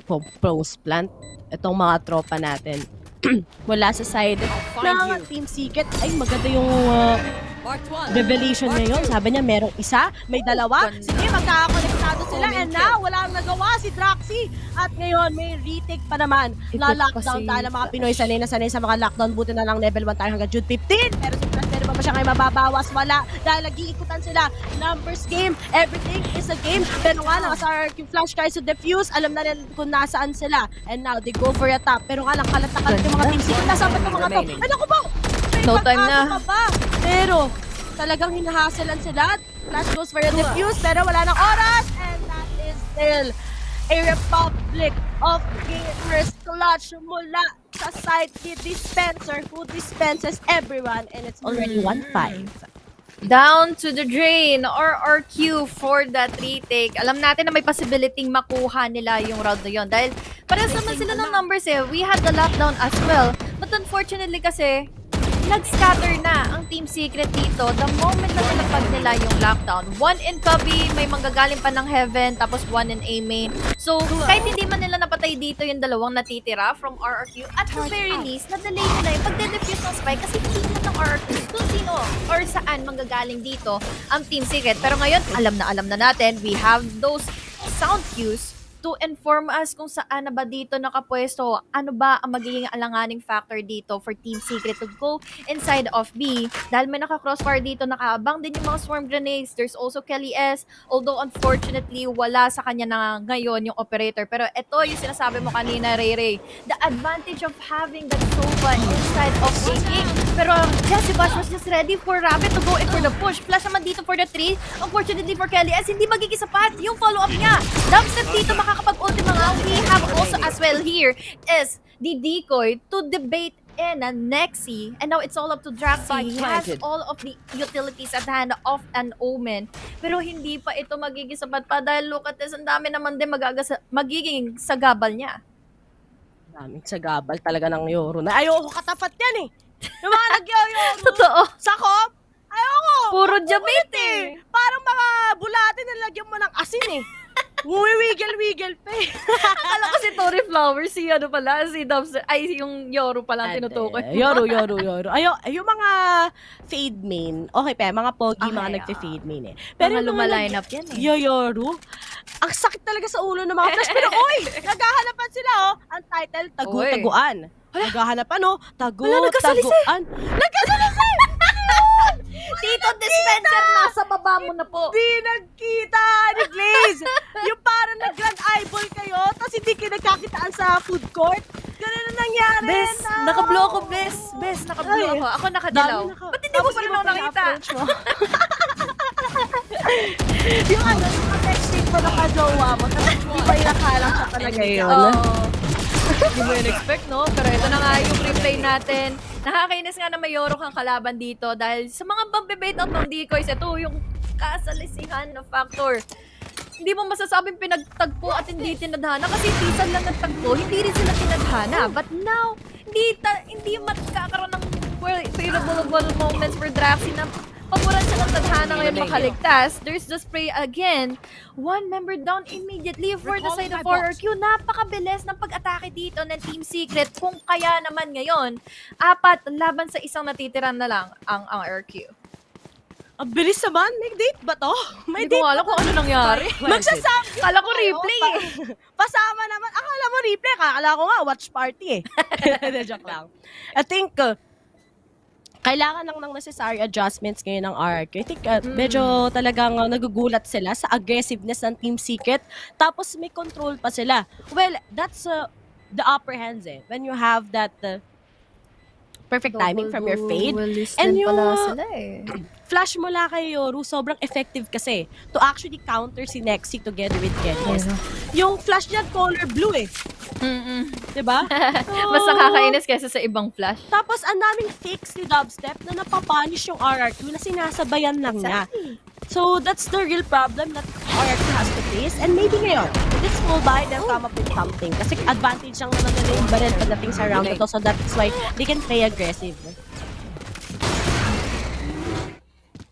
Pros plant itong mga tropa natin mula sa side ng Team Secret. Ay maganda yung revelation ngayon. Sabi niya merong isa, may dalawa. Sige, magkakakonektado sila and now wala ang nagawa si Draxi. At ngayon may retake pa naman. Na-lockdown tayo ng mga Pinoy. Sanay na sanay sa mga lockdown. Buti na lang level 1 tayo hanggang June 15. Pero si Flash, meron pa siya ngayon mababawas? Wala. Dahil nag-iikutan sila. Numbers game. Everything is a game. Pero nga lang, sa RQ Flash tries to defuse. Alam na rin kung nasaan sila. And now they go for a top. Pero nga lang, kalat-kalat yung mga Team Secret. Nasaan ba itong mga to? Ay, naku po! No time na. Pero talagang hinahasalan sila. Flash goes for a defuse pero wala nang oras. And that is still a Republic of gamers clutch mula sa side ni Dispenser who dispenses everyone and it's already 1-5. Down to the drain or RQ for that retake. Alam natin na may possibility makuha nila yung round na yun dahil parehas naman sila ng numbers eh. We had the lockdown as well. But unfortunately kasi, nag-scatter na ang Team Secret dito the moment na nalapag nila yung lockdown. One in Cubby, may manggagaling pa ng Heaven, tapos one in A main. So, kahit hindi man nila napatay dito yung dalawang natitira from RRQ, at the very least, na-delay nila yung pagde-defuse ng spike kasi hindi nila ng RRQ kung sino or saan manggagaling dito ang Team Secret. Pero ngayon, alam na natin, we have those sound cues to inform us kung saan na ba dito nakapwesto, ano ba ang magiging alanganing factor dito for Team Secret to go inside of B. Dahil may naka-crossfire dito, nakaabang din yung mga swarm grenades. There's also Kelly S, although unfortunately, wala sa kanya na ngayon yung operator. Pero ito yung sinasabi mo kanina, Ray. The advantage of having that Sova inside of King. Pero Jesse Bash was just ready for Rabbit to go in for the push. Flash naman dito for the 3. Unfortunately for Kelly S, hindi magiging sapat yung follow-up niya. Dubstep dito makakapag-ultima nga. We have also as well here is the decoy to debate in a Nexi. And now it's all up to Draxi. He has all of the utilities at hand of an Omen. Pero hindi pa ito magiging sapat pa dahil look at this, ang dami naman din magiging sagabal niya. Daming sagabal talaga ng Yoro na ayoko katapat yan eh. Yung mga nag-Yoro. Totoo. Sakop. Ayoko. Puro jabit eh. Parang mga bulate na lagyan mo ng asin eh. Wiggle pa eh. Akala ko si Tori Flower, si ano pala, si Dubster, ay yung Yoro pala ang tinutukoy. Yoro. Yung mga fade main, okay pa, mga pogi, mga nagfe-fade main eh. Pero mga luma-lineup yan eh. Yoro, ang sakit talaga sa ulo ng mga flash. Pero oy, naghahanapan sila oh. Ang title, tagu-taguan. Naghahanapan oh, tagu-taguan. Nagkasalisi! Tito Dispenser, nasa baba mo na po. Di nagkita ni Glaze. Yung parang nag-grand eyeball kayo, tapos hindi kayo nagkakitaan sa food court. Ganun na nangyari. Bes, nakablo ako, Bes, nakablo ako. Ako nakadilaw. Ba't hindi mo pa rin ako nakita? Yung ano, yung texting mo nakajowa mo, tapos hindi ba yung nakalang siya talaga yun? Hindi mo yun expect, no? Pero ito na nga yung replay natin. Nakakainis nga na may Yoro kang kalaban dito dahil sa mga pambibait out ng decoys, ito yung kasalisihan na factor. Hindi mo masasabing pinagtagpo at hindi tinadhana kasi tisan lang nagtagpo, hindi rin sila tinadhana. But now, hindi magkakaroon ng favorable moments for Draxi na paboran siya ng tadhana ngayon makaligtas. There's the spray again. One member down immediately for the side of RRQ. Napakabilis ng pag-atake dito ng Team Secret. Kung kaya naman ngayon, 4 laban sa isang natitira na lang ang RRQ. Ang bilis naman. May date ba to? May Hindi ko alam kung ano nangyari. Magsasabi. Kala ko replay eh. Pasama naman. Akala mo replay. Akala ko nga watch party eh. Joke lang. I think kailangan lang ng necessary adjustments ngayon ng RRQ. I think medyo talagang nagugulat sila sa aggressiveness ng Team Secret. Tapos may control pa sila. Well, that's the upper hands eh. When you have that perfect timing from your fade. And yung flash mula kay Yoru, sobrang effective kasi to actually counter si Nexi together with Kennes. Yung flash niya color blue eh. Diba? Mas nakakainis kaysa sa ibang flash. Tapos ang daming fakes ni Dubstep na napapunish yung RRQ na sinasabayan lang niya. So that's the real problem that RRQ has to face. And maybe ngayon, let's go by they'll come up with something. Kasi advantage ang naman nila yung barrel pagdating sa round na to. So that's why they can play aggressive.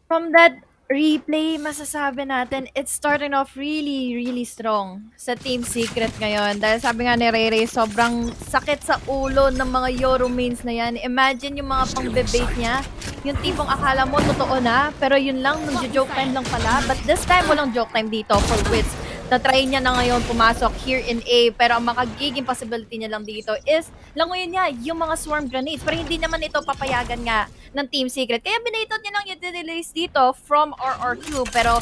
From that replay, masasabi natin, it's starting off really, really strong sa Team Secret ngayon. Dahil sabi nga ni Ray, sobrang sakit sa ulo ng mga Yoro mains na yan. Imagine yung mga pang-debate niya. Yung tipong akala mo totoo na, pero yun lang, nag-joke time lang pala. But this time, walang joke time dito for Wits. Na-try niya na ngayon pumasok here in A, pero ang makagiging possibility niya lang dito is languyin niya yung mga swarm grenades. Pero hindi naman ito papayagan nga ng Team Secret. Kaya binaitot niya lang yung utilities dito from RRQ. Pero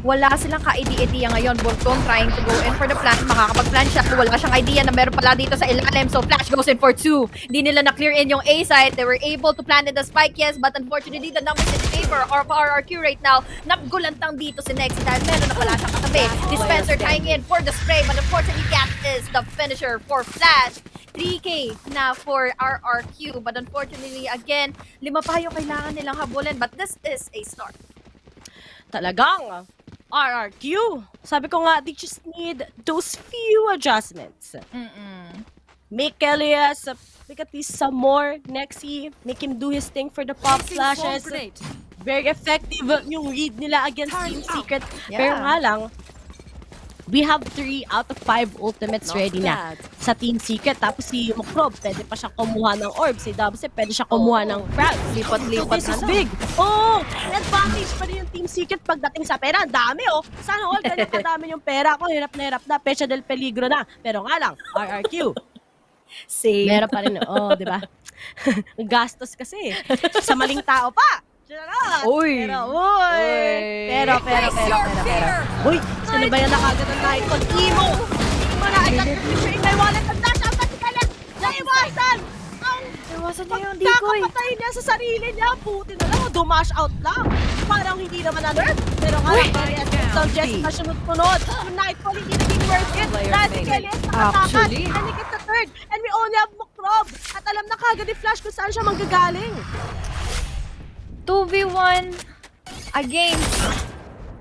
wala silang ka-idea ngayon. Borcom trying to go in for the plan. Makakapag-plan siya. Wala siyang idea na meron pala dito sa ilalim. So Flash goes in for 2. Hindi nila na-clear in yung A site. They were able to plant in the spike, yes, but unfortunately, the numbers in favor of RRQ right now. Nagulantang dito si Nexi dahil meron na pala siyang katabi. Dispenser tying in for the spray, but unfortunately, Cat is the finisher for Flash. 3K na for RRQ, but unfortunately, again, 5 pa yung kailangan nilang habulin, but this is a start. Talagang RRQ. Sabi ko nga, they just need those few adjustments. Make Elias pick at least some more. Nexi, make him do his thing for the pop flashes. Very effective yung read nila against Team Secret. Pero nga lang, we have 3 out of 5 ultimates ready na sa Team Secret. Tapos si Mokrob, pwede pa siya kumuha ng orb. Si Dubsep, pwede siya kumuha ng frag. Lipat-lipat This is big. Oh, advantage pa rin yung Team Secret pagdating sa pera. Ang dami, oh. Sana all, ganyan kadami yung pera ko. Hirap na hirap na. Pecha del peligro na. Pero nga lang, RRQ. Same. Meron pa rin, oh, di ba? Gastos kasi. Sa maling tao pa. Uy! Pero. Uy, sino ba yan nakagad ng Nightcall? Imo na, I got picture in my wallet. Ang dash out na si Kalen. Naiwasan! Iwasan niya yung decoy. Kakapatay niya sa sarili niya. Puti na lang, dumash out lang. Parang hindi naman na-nerf. Pero nga lang, Jessica, Jessica sunod-tunod. Yung Nightfall hindi naging worth it. Dahil si Kalen nakatakas. And he gets the third. And we only have Mokrob. At alam na kagad ni Flash kung saan siya manggagaling. 2v1 against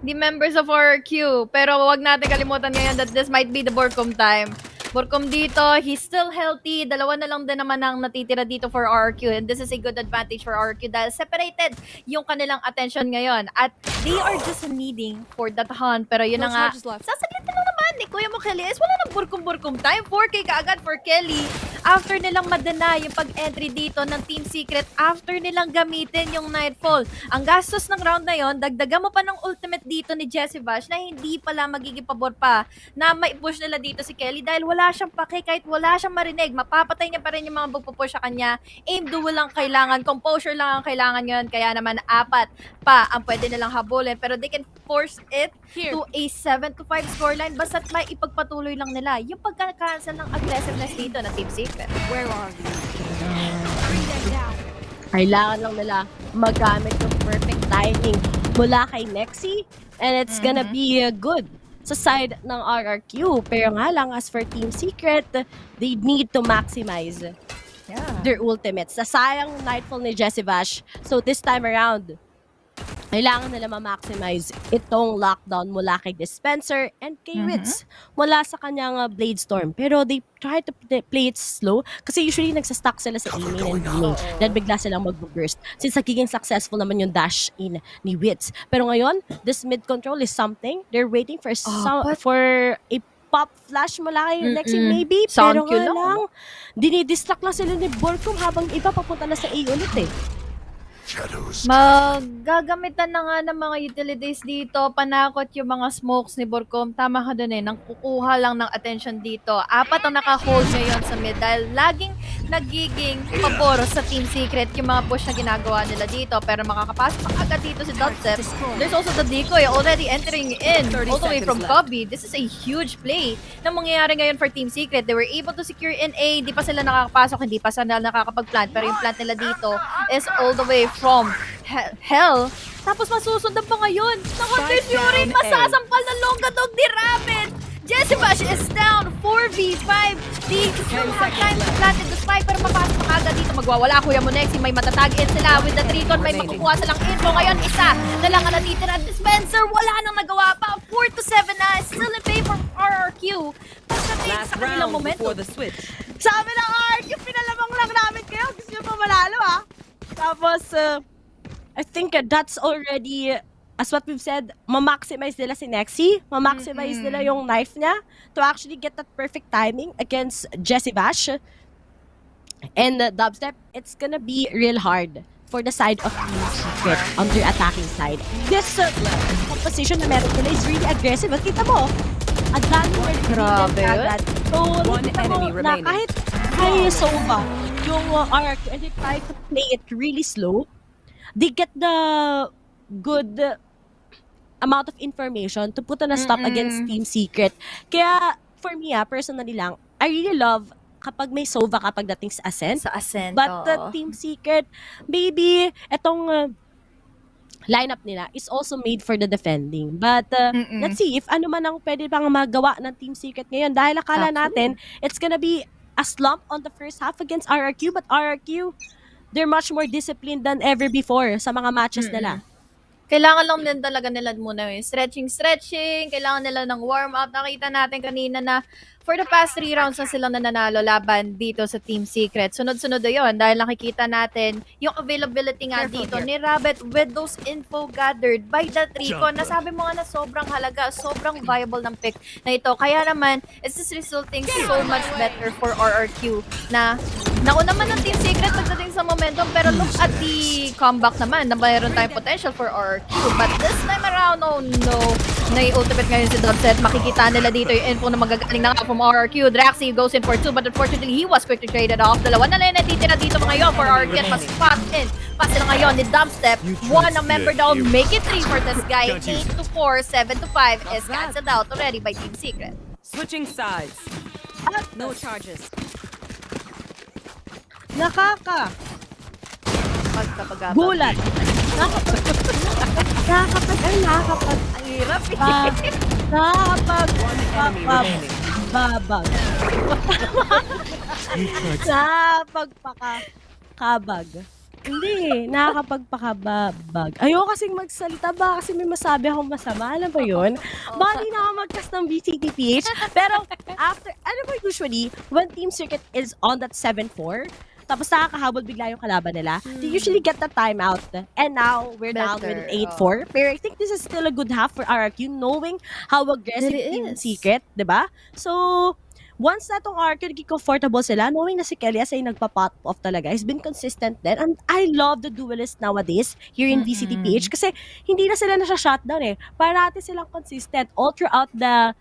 the members of RRQ. Pero wag natin kalimutan ngayon that this might be the Borcom time. Borcom dito, he's still healthy. Dalawa na lang din naman ang natitira dito for RRQ. And this is a good advantage for RRQ dahil separated yung kanilang attention ngayon. At they are just needing for that hunt. Pero yun na nga, sasaglitin lang naman ni Kuya mo Kelly is wala nang Borcom time. 4K kaagad for Kelly. After nilang madena yung pag-entry dito ng Team Secret, after nilang gamitin yung Nightfall. Ang gastos ng round na yon, dagdagan mo pa ng ultimate dito ni Jessie Vash na hindi pala magiging pabor pa na mai-push nila dito si Kelly dahil wala siyang pake, kahit wala siyang marinig, mapapatay niya pa rin yung mga magpupush sa kanya. Aim duel lang kailangan, composure lang ang kailangan yun, kaya naman 4 pa ang pwede nilang habulin, pero they can force it to a 7-5 scoreline basta't may ipagpatuloy lang nila yung pagka-cancel ng aggressiveness dito na Team Secret. Where are you? Kailangan lang nila magamit yung perfect timing mula kay Nexi and it's gonna be good sa side ng RRQ. Pero nga lang, as for Team Secret, they need to maximize their ultimates. Nasayang Nightfall ni Jessie Vash. So this time around, kailangan nila ma-maximize itong lockdown mula kay Dispenser and kay Witz mula sa kanyang Blade Storm. Pero they try to play it slow kasi usually nagsastock sila sa A-main and B-main. Then bigla silang mag-burst. Since nagiging successful naman yung dash in ni Witz. Pero ngayon, this mid-control is something. They're waiting for for a pop flash mula kay Nexi maybe. Pero nga lang, dinidistract lang sila ni Borcom habang iba papunta na sa A ulit eh. Magagamitan na nga ng mga utilities dito, panakot yung mga smokes ni Borcom. Tama ka dun eh, nang kukuha lang ng attention dito. 4 ang naka-hold ngayon sa mid dahil laging nagiging pabor sa Team Secret yung mga push na ginagawa nila dito. Pero makakapasok agad dito si Dubstep. There's also the decoy already entering in all the way from Cubby. This is a huge play na mangyayari ngayon for Team Secret. They were able to secure in A, di pa sila nakakapasok, hindi pa sila nakakapag-plant. Pero yung plant nila dito is all the way from Hell. Tapos masusundan pa ngayon. Naku, Fury, masasampal ng Longadog ni Rabbit. Jessie Vash is down 4v5. They still have time to plant in the spike pero mapasok pa kagad dito. Magwawala Kuya Monexi. May matatag-in sila with the Triton. May makukuha silang intro. Ngayon, isa na lang ang natitira. Dispenser, wala nang nagawa pa. 4-7 na. Still in favor of RRQ. Pagdating sa kanilang momentum. Sabi ng RRQ, pinalamang lang namin kayo. Gusto nyo pa malalo ha. Tapos, I think that's already, as what we've said, ma-maximize nila si Nexi, ma-maximize nila yung knife niya to actually get that perfect timing against Jessie Vash. And Dubstep, it's gonna be real hard for the side of Team Secret on their attacking side. This composition na meron nila is really aggressive. At kita mo, ang daming grabe agad. So, nakita mo na kahit kay Sova, yung RRQ, and they try to play it really slow, they get the good amount of information to put on a stop against Team Secret. Kaya, for me, personally lang, I really love kapag may Sova kapag dating sa Ascent. Sa Ascent, But Team Secret, maybe, etong lineup nila is also made for the defending. But let's see if ano man ang pwede pang magawa ng Team Secret ngayon. Dahil akala natin, it's gonna be a slump on the first half against RRQ. But RRQ, they're much more disciplined than ever before sa mga matches nila. Kailangan lang din talaga nila muna yung stretching. Kailangan nila ng warm-up. Nakita natin kanina na for the past 3 rounds na silang nananalo laban dito sa Team Secret. Sunod-sunod na yun dahil nakikita natin yung availability nga dito ni Rabbit with those info gathered by that Recon. Nasabi mo nga na sobrang halaga, sobrang viable ng pick na ito. Kaya naman, it's just resulting so much better for RRQ na nauna naman ng Team Secret pagdating sa momentum, pero look at the comeback naman na mayroon tayong potential for RRQ. But this time around, oh no, nai-ultimate ngayon si Dubset. Makikita nila dito yung info na magagaling na nga from RRQ. Draxi goes in for 2, but unfortunately, he was quickly traded off. Dalawa na lang natitira dito ngayon for RRQ at mas fast in. Pass sila ngayon ni Dubstep. 1 ang member down, make it 3 for this guy. 8-4, 7-5 is cancelled out already by Team Secret. Switching sides. No charges. Gulat. Ang hirap Babag. Nakakapagpakabag. Hindi, nakakapagpakabag. Ayoko kasing magsalita ba kasi may masabi akong masama. Alam ba yun? Bali na ako mag-cast ng VCTPH. Pero after, ano ba usually, when Team Secret is on that 7-4, tapos nakakahabol bigla yung kalaban nila, they usually get the timeout. And now, we're down with an 8-4. Pero I think this is still a good half for RRQ, knowing how aggressive Team Secret, diba? So, once na tong RRQ, naging comfortable sila, knowing na si Kelias ay nagpa-pop off talaga, he's been consistent din. And I love the duelist nowadays here in VCTPH kasi hindi na sila nasa-shutdown eh. Parati silang consistent all throughout the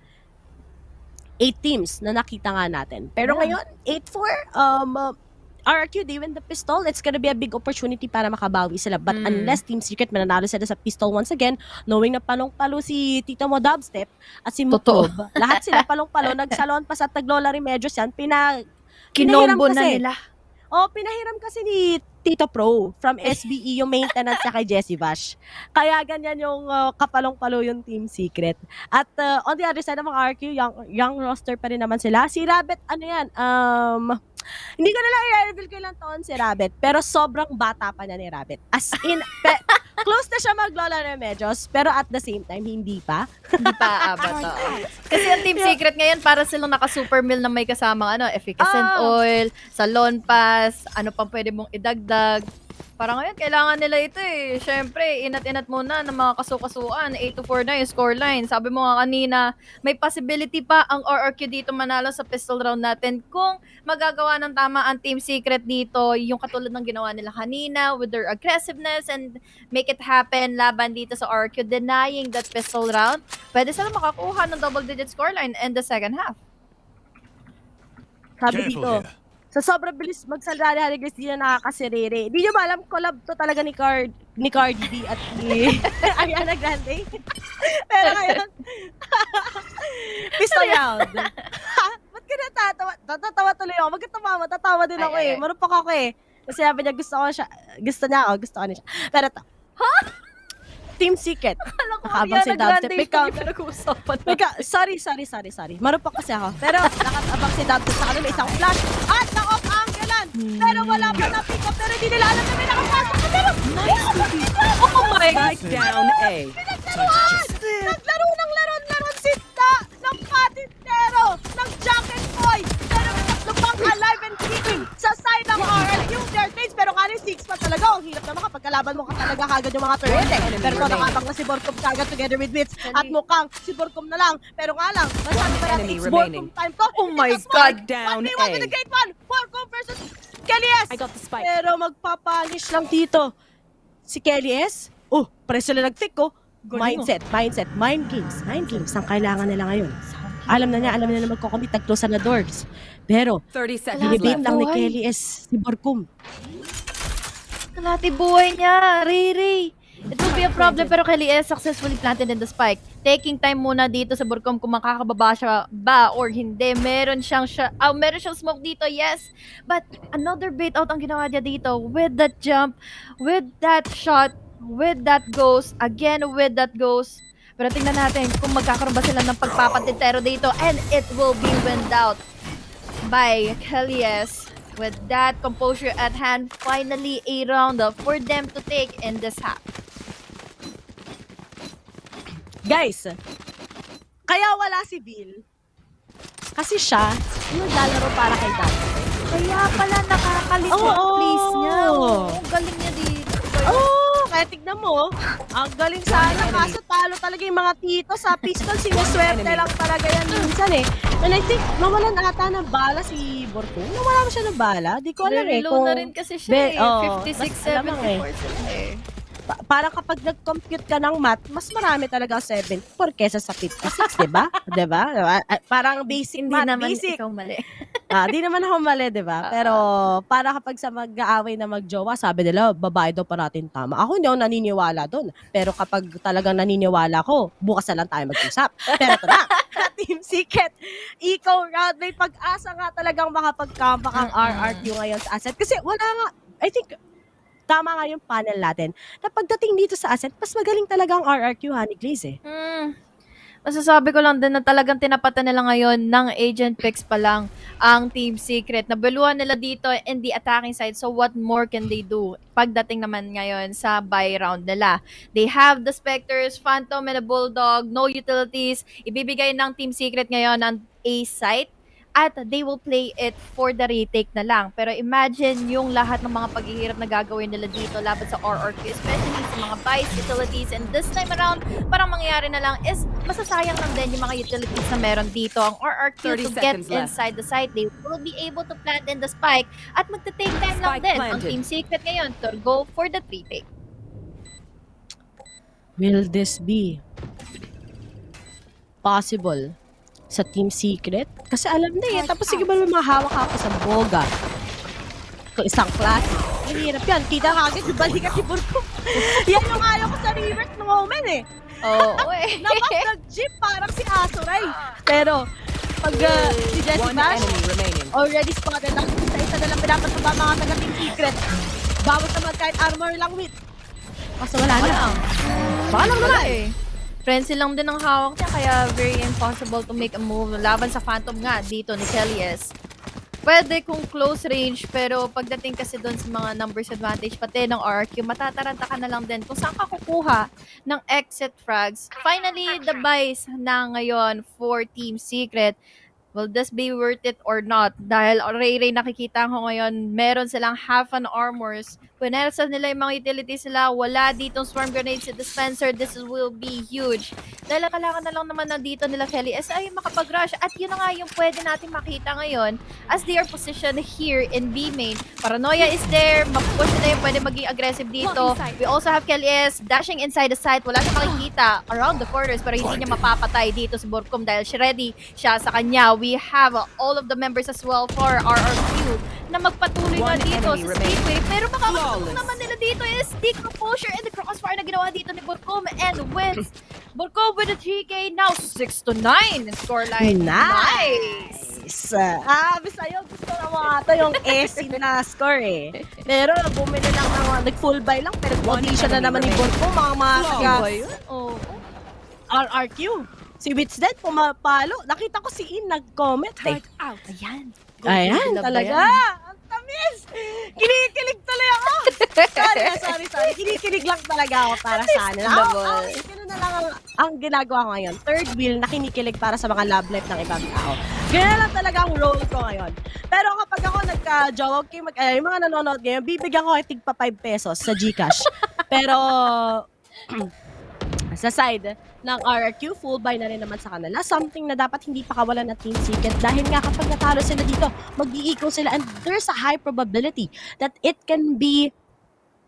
8 teams na nakita nga natin. Pero ngayon, 8-4, RRQ, they win the pistol, it's gonna be a big opportunity para makabawi sila. But unless Team Secret mananalo sila sa pistol once again, knowing na palong-palo si Tito mo Dubstep at si Mukob, lahat sila palong-palo, nagsalon pa sa Taglola Remedios yan, kinombo na nila. Pinahiram kasi ni Tito Pro from SBE yung maintenance niya kay Jessie Vash. Kaya ganyan yung kapalong-palo yung Team Secret. At on the other side ng mga RQ, young roster pa rin naman sila. Si Rabbit, ano yan, hindi ko na lang i-reveal ko ilang taon si Rabbit, pero sobrang bata pa niya ni Rabbit. As in, close na siya mag-Lola Remedios, pero at the same time, hindi pa. Hindi pa abot. Kasi ang Team Secret ngayon, para silang naka-super meal na may kasamang efficacent oil, salon pass, ano pang pwede mong idagdag. Parang ngayon, kailangan nila ito eh. Siyempre, inat-inat muna ng mga kasukasuan. 8-4 na yung scoreline. Sabi mo nga kanina, may possibility pa ang RRQ dito manalo sa pistol round natin kung magagawa ng tama ang Team Secret dito, yung katulad ng ginawa nila kanina with their aggressiveness and make it happen laban dito sa RRQ, denying that pistol round. Pwede sila makakuha ng double-digit scoreline in the second half. Sabi dito, sa sobrang bilis magsalari guys, di na nakakasirere. Di nyo ba alam, collab to talaga ni Cardi B at ni Ariana Grande. Pero ngayon, pistol round. Ba't ka natatawa? Natatawa tuloy ako. Magkatawa, tatawa din ako eh. Marupok ako eh. Kasi sabi niya, gusto ko niya siya. Pero ito, Team Secret. Nakabang si Dubstep. Sorry. Marupok kasi ako. Pero nakabang si Dubstep sa kanila, isang flash. At na-off angelan. Pero wala pa na pick up. Pero hindi nila alam na may nakapasok. Pero, oh my God. Down A. Pinaglaruan! Naglaro ng laron si Ta ng patintero ng Jack and Boy. Pero may tatlo pang alive and kicking sa side ng RRQ. Their face, pero kani 6 pa talaga. Ang hirap naman kapag kalaban mo ka talaga kagad yung mga turret eh. Pero ito nakabang na si Borcom kagad together with Wits. At mukhang si Borcom na lang. Pero nga lang, masabi ba natin it's Borcom time to? Oh my God, down A. 1v1 to the gate 1. Borcom versus Kelias. I got the spike. Pero magpapanish lang dito si Kelias. Pare sila nag-pick Mindset, mind games ang kailangan nila ngayon. Alam na niya magko-commit, nag-close na doors. Pero, binibit lang ni Kelias si Borcom. Kalati buhay niya, Riri. It will be be a problem, pero Kelly is successfully planted in the spike. Taking time muna dito sa Burcom kung makakababa siya ba or hindi. Meron siyang smoke dito, yes. But another bait out ang ginawa niya dito with that jump, with that shot, with that ghost, again with that ghost. Pero tingnan natin kung magkakaroon ba sila ng pagpapatintero dito, and it will be wind out by Kelly's. With that composure at hand, finally a round for them to take in this half. Guys, kaya wala si Bill. Kasi siya, naglalaro para kay Dante. Kaya pala nakakalit yung place niya. Ang galing niya dito. Kaya tignan mo, ang galing sana. Kaso talo talaga yung mga tito sa pistol. Sinuswerte lang talaga yan minsan eh. And I think, nawalan ata ng bala si Borto. Nawala mo siya ng bala? Di ko alam Very eh. low na rin kasi siya 56, 74 sila eh. Parang kapag nag-compute ka ng math, mas marami talaga 74 kesa sa 56, diba? Diba? Parang basic Hindi math, naman basic. ikaw mali. Di naman ako mali, diba? Pero para kapag sa mag-aaway na magjowa, sabi nila, babae daw pa natin tama. Ako hindi ako naniniwala doon. Pero kapag talagang naniniwala ko, bukas na lang tayo mag-usap. Pero ito na, Team Secret, Eco round, may pag-asa nga talagang makapag-comeback ang RRQ ngayon sa Ascent. Kasi wala nga, I think, tama nga yung panel natin, na pagdating dito sa Ascent, mas magaling talaga ang RRQ, Honey Glaze eh. Masasabi ko lang din na talagang tinapatan nila ngayon ng agent picks pa lang ang Team Secret. Nabaluan nila dito in the attacking side. So what more can they do pagdating naman ngayon sa buy round nila? They have the Spectres, Phantom, and a Bulldog. No utilities. Ibibigay ng Team Secret ngayon ng A site. At they will play it for the retake na lang. Pero imagine yung lahat ng mga paghihirap na gagawin nila dito laban sa RRQ, especially sa mga buys, utilities, and this time around, parang mangyayari na lang is masasayang lang din yung mga utilities na meron dito. Ang RRQ to get inside the site, they will be able to plant in the spike at magta-take time lang din ang Team Secret ngayon to go for the retake. Will this be possible sa Team Secret? Kasi alam na eh. Tapos sige ba may mahawak-hawak sa boga. Kung isang klase. Ang hirap yan. Kita ka agad yung balikat ni Burko. Yan yung ayaw ko sa reverse ng moment eh. Napas nag-jeep parang si Asoray. Pero pag si Jessie Bash already spotted ang isa na lang pinapataba mga taga-Team Secret. Bawat naman kahit armor lang with. Kaso wala na. Baka lang wala eh. Frenzy lang din ang hawak niya, kaya very impossible to make a move. Laban sa Phantom nga dito ni Kelly's. Pwede kung close range, pero pagdating kasi doon sa mga numbers advantage, pati ng RQ, matataranta ka na lang din kung saan ka kukuha ng exit frags. Finally, the buys na ngayon for Team Secret. Will this be worth it or not? Dahil Ray nakikita ko ngayon, meron silang half an armors. Punersa nila yung mga utilities nila. Wala ditong swarm grenades sa dispenser. This will be huge. Dahil kailangan na lang naman na dito nila Kelly ay makapag-rush. At yun na nga yung pwede natin makita ngayon as they are positioned here in B main. Paranoia is there. Mapupush na yung pwede maging aggressive dito. We also have Kelly dashing inside the site. Wala siya makikita around the corners pero hindi niya mapapatay dito si Borcom dahil ready siya sa kanya. We have all of the members as well for RRQ na magpatuloy na dito sa Speedway. Pero makakatulong naman nila dito is the composure and the crossfire na ginawa dito ni Borcom and wins. Borcom with a 3K now 6-9 in scoreline. Nice! Sa'yo gusto na mga ito yung S na score eh. Pero bumili lang ng nag-full buy lang pero audition na naman ni Borcom mga taga RRQ. Si Witsdead pumapalo. Nakita ko si In nag-comment eh. Ayan, talaga. Ang tamis! Kinikilig tuloy ako. Sorry. Kinikilig lang talaga ako para sa ano. Ganun na lang ang ginagawa ko ngayon. Third wheel na kinikilig para sa mga love life ng ibang tao. Ganun lang talaga ang role ko ngayon. Pero kapag ako nagka-jowa, yung mga nanonood ngayon, bibigyan ko tig pa 5 pesos sa GCash. Pero sa side ng RRQ, full buy na rin naman sa kanila. Something na dapat hindi pa kawalan ng Team Secret dahil nga kapag natalo sila dito, mag-i-equal sila and there's a high probability that it can be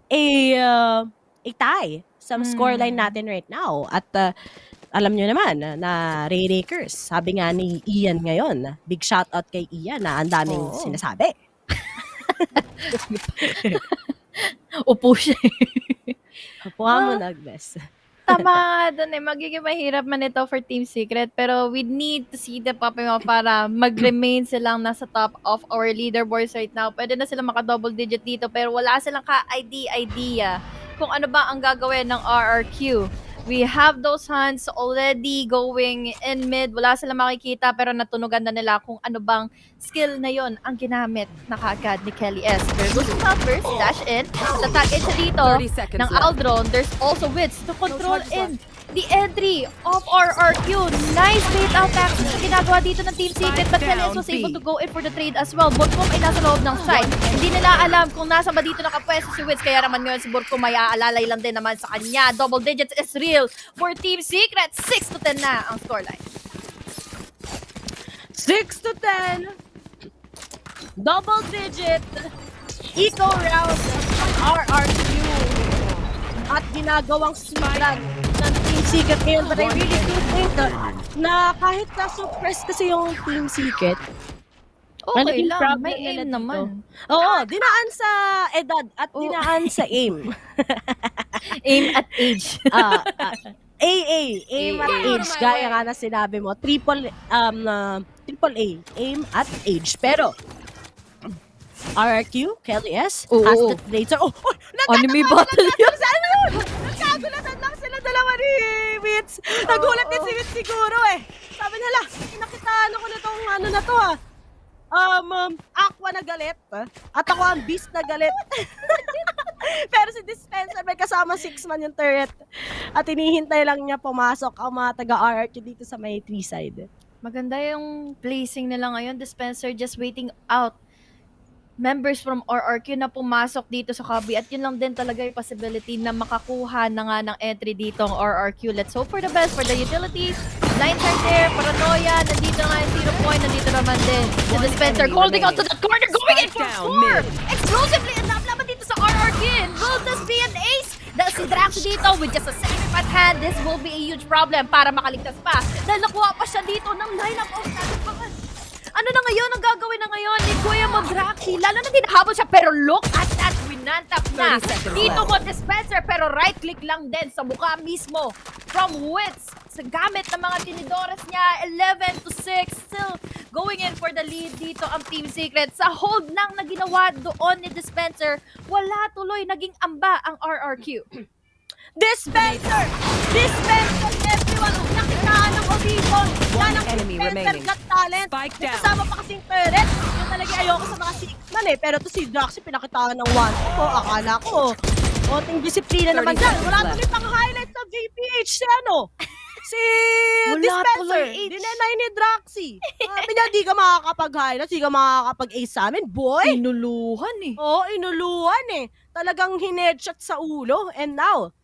a tie sa scoreline natin right now. At alam nyo naman na Ray Rakers, sabi nga ni Ian ngayon, big shoutout kay Ian na ang daming sinasabi. Upo siya. Puha mo Agnes. Tama doon eh. Magiging mahirap man ito for Team Secret. Pero we need to see the popping off para mag-remain silang nasa top of our leaderboards right now. Pwede na silang maka-double digit dito pero wala silang ka-idea kung ano ba ang gagawin ng RRQ. We have those hands already going in mid. Wala silang makikita pero natunugan na nila kung ano bang skill na yon ang ginamit na kaagad ni Kelly S. There goes the top first, dash in. Tatag in siya dito 30 seconds ng left. Aldron. There's also wits to control in the entry of RRQ. Nice bait out tactics na ginagawa dito ng Team Secret but Kelly S was able to go in for the trade as well. Borkom ay nasa loob ng site. Hindi nila alam kung nasa ba dito nakapwesto si Wits kaya naman ngayon si Borkom ay aalalay lang din naman sa kanya. Double digits is real for Team Secret. 6-10 na ang scoreline. 6-10. Double digit. Eco round ng RRQ. At ginagawang speedrun ng Team Secret ngayon. But I really do think na kahit na-suppress kasi yung Team Secret, Okay lang, problem may nila aim dito. naman. Oo, dinaan sa edad at dinaan sa aim. Aim at age. Aim at age. Gaya nga na sinabi mo, triple A, aim at age. Pero, RRQ, Kelly S, has the later. Anime battle yun. Saan yun? Nagkagulatan lang sila dalawa ni Wits. Nagulat din si Wits siguro eh. Sabi nila, nakitaan ako nitong ano na to ah. Aqua na galit at ako ang beast na galit. Pero si Dispenser may kasama 6-man yung turret at hinihintay lang niya pumasok ang mga taga-RRQ dito sa may 3 side. Maganda yung placing nila ngayon. Dispenser just waiting out members from RRQ na pumasok dito sa Cubby at yun lang din talaga yung possibility na makakuha na nga ng entry dito ang RRQ. Let's hope for the best for the utilities. Lines are there, paranoia, nandito nga yung 0 point, nandito naman din si Dispenser holding out to the corner, going in for 4! Explosively enough laban dito sa RRQ and will this be an ace? Dahil si Drax dito with just a sacrifice hand, this will be a huge problem para makaligtas pa. Dahil nakuha pa siya dito ng lineup of sacrifice. Ano na ngayon ang gagawin na ngayon ni Kuya Modraki? Lalo na dinahabol siya pero look at that, winantap na. Dito mo Dispenser pero right click lang din sa mukha mismo from Wits. Sa gamit ng mga tinidores niya, 11-6, still going in for the lead dito ang Team Secret. Sa hold lang na ginawa doon ni Dispenser, wala tuloy naging amba ang RRQ. Dispenser! Dispenser! Everyone! Nakitaan ng Obibon! Yan ang enemy Dispenser remaining. got talent! Spike May down. kasama pa kasing turret! Yung talaga ayoko sa mga 6-man eh. Pero to si Draxi pinakitaan ng 1 ko. Akala ko. Konting disiplina 30 naman dyan. seconds Wala left. tuloy pang highlight sa VPH si ano? Si Wala Dispenser! tuloy, H. Dinenay ni Draxi. Sabi niya, di ka makakapag-highlight, di ka makakapag-ace sa amin, boy! Inuluhan eh. Oo, inuluhan eh. Talagang hinedshot sa ulo. And now,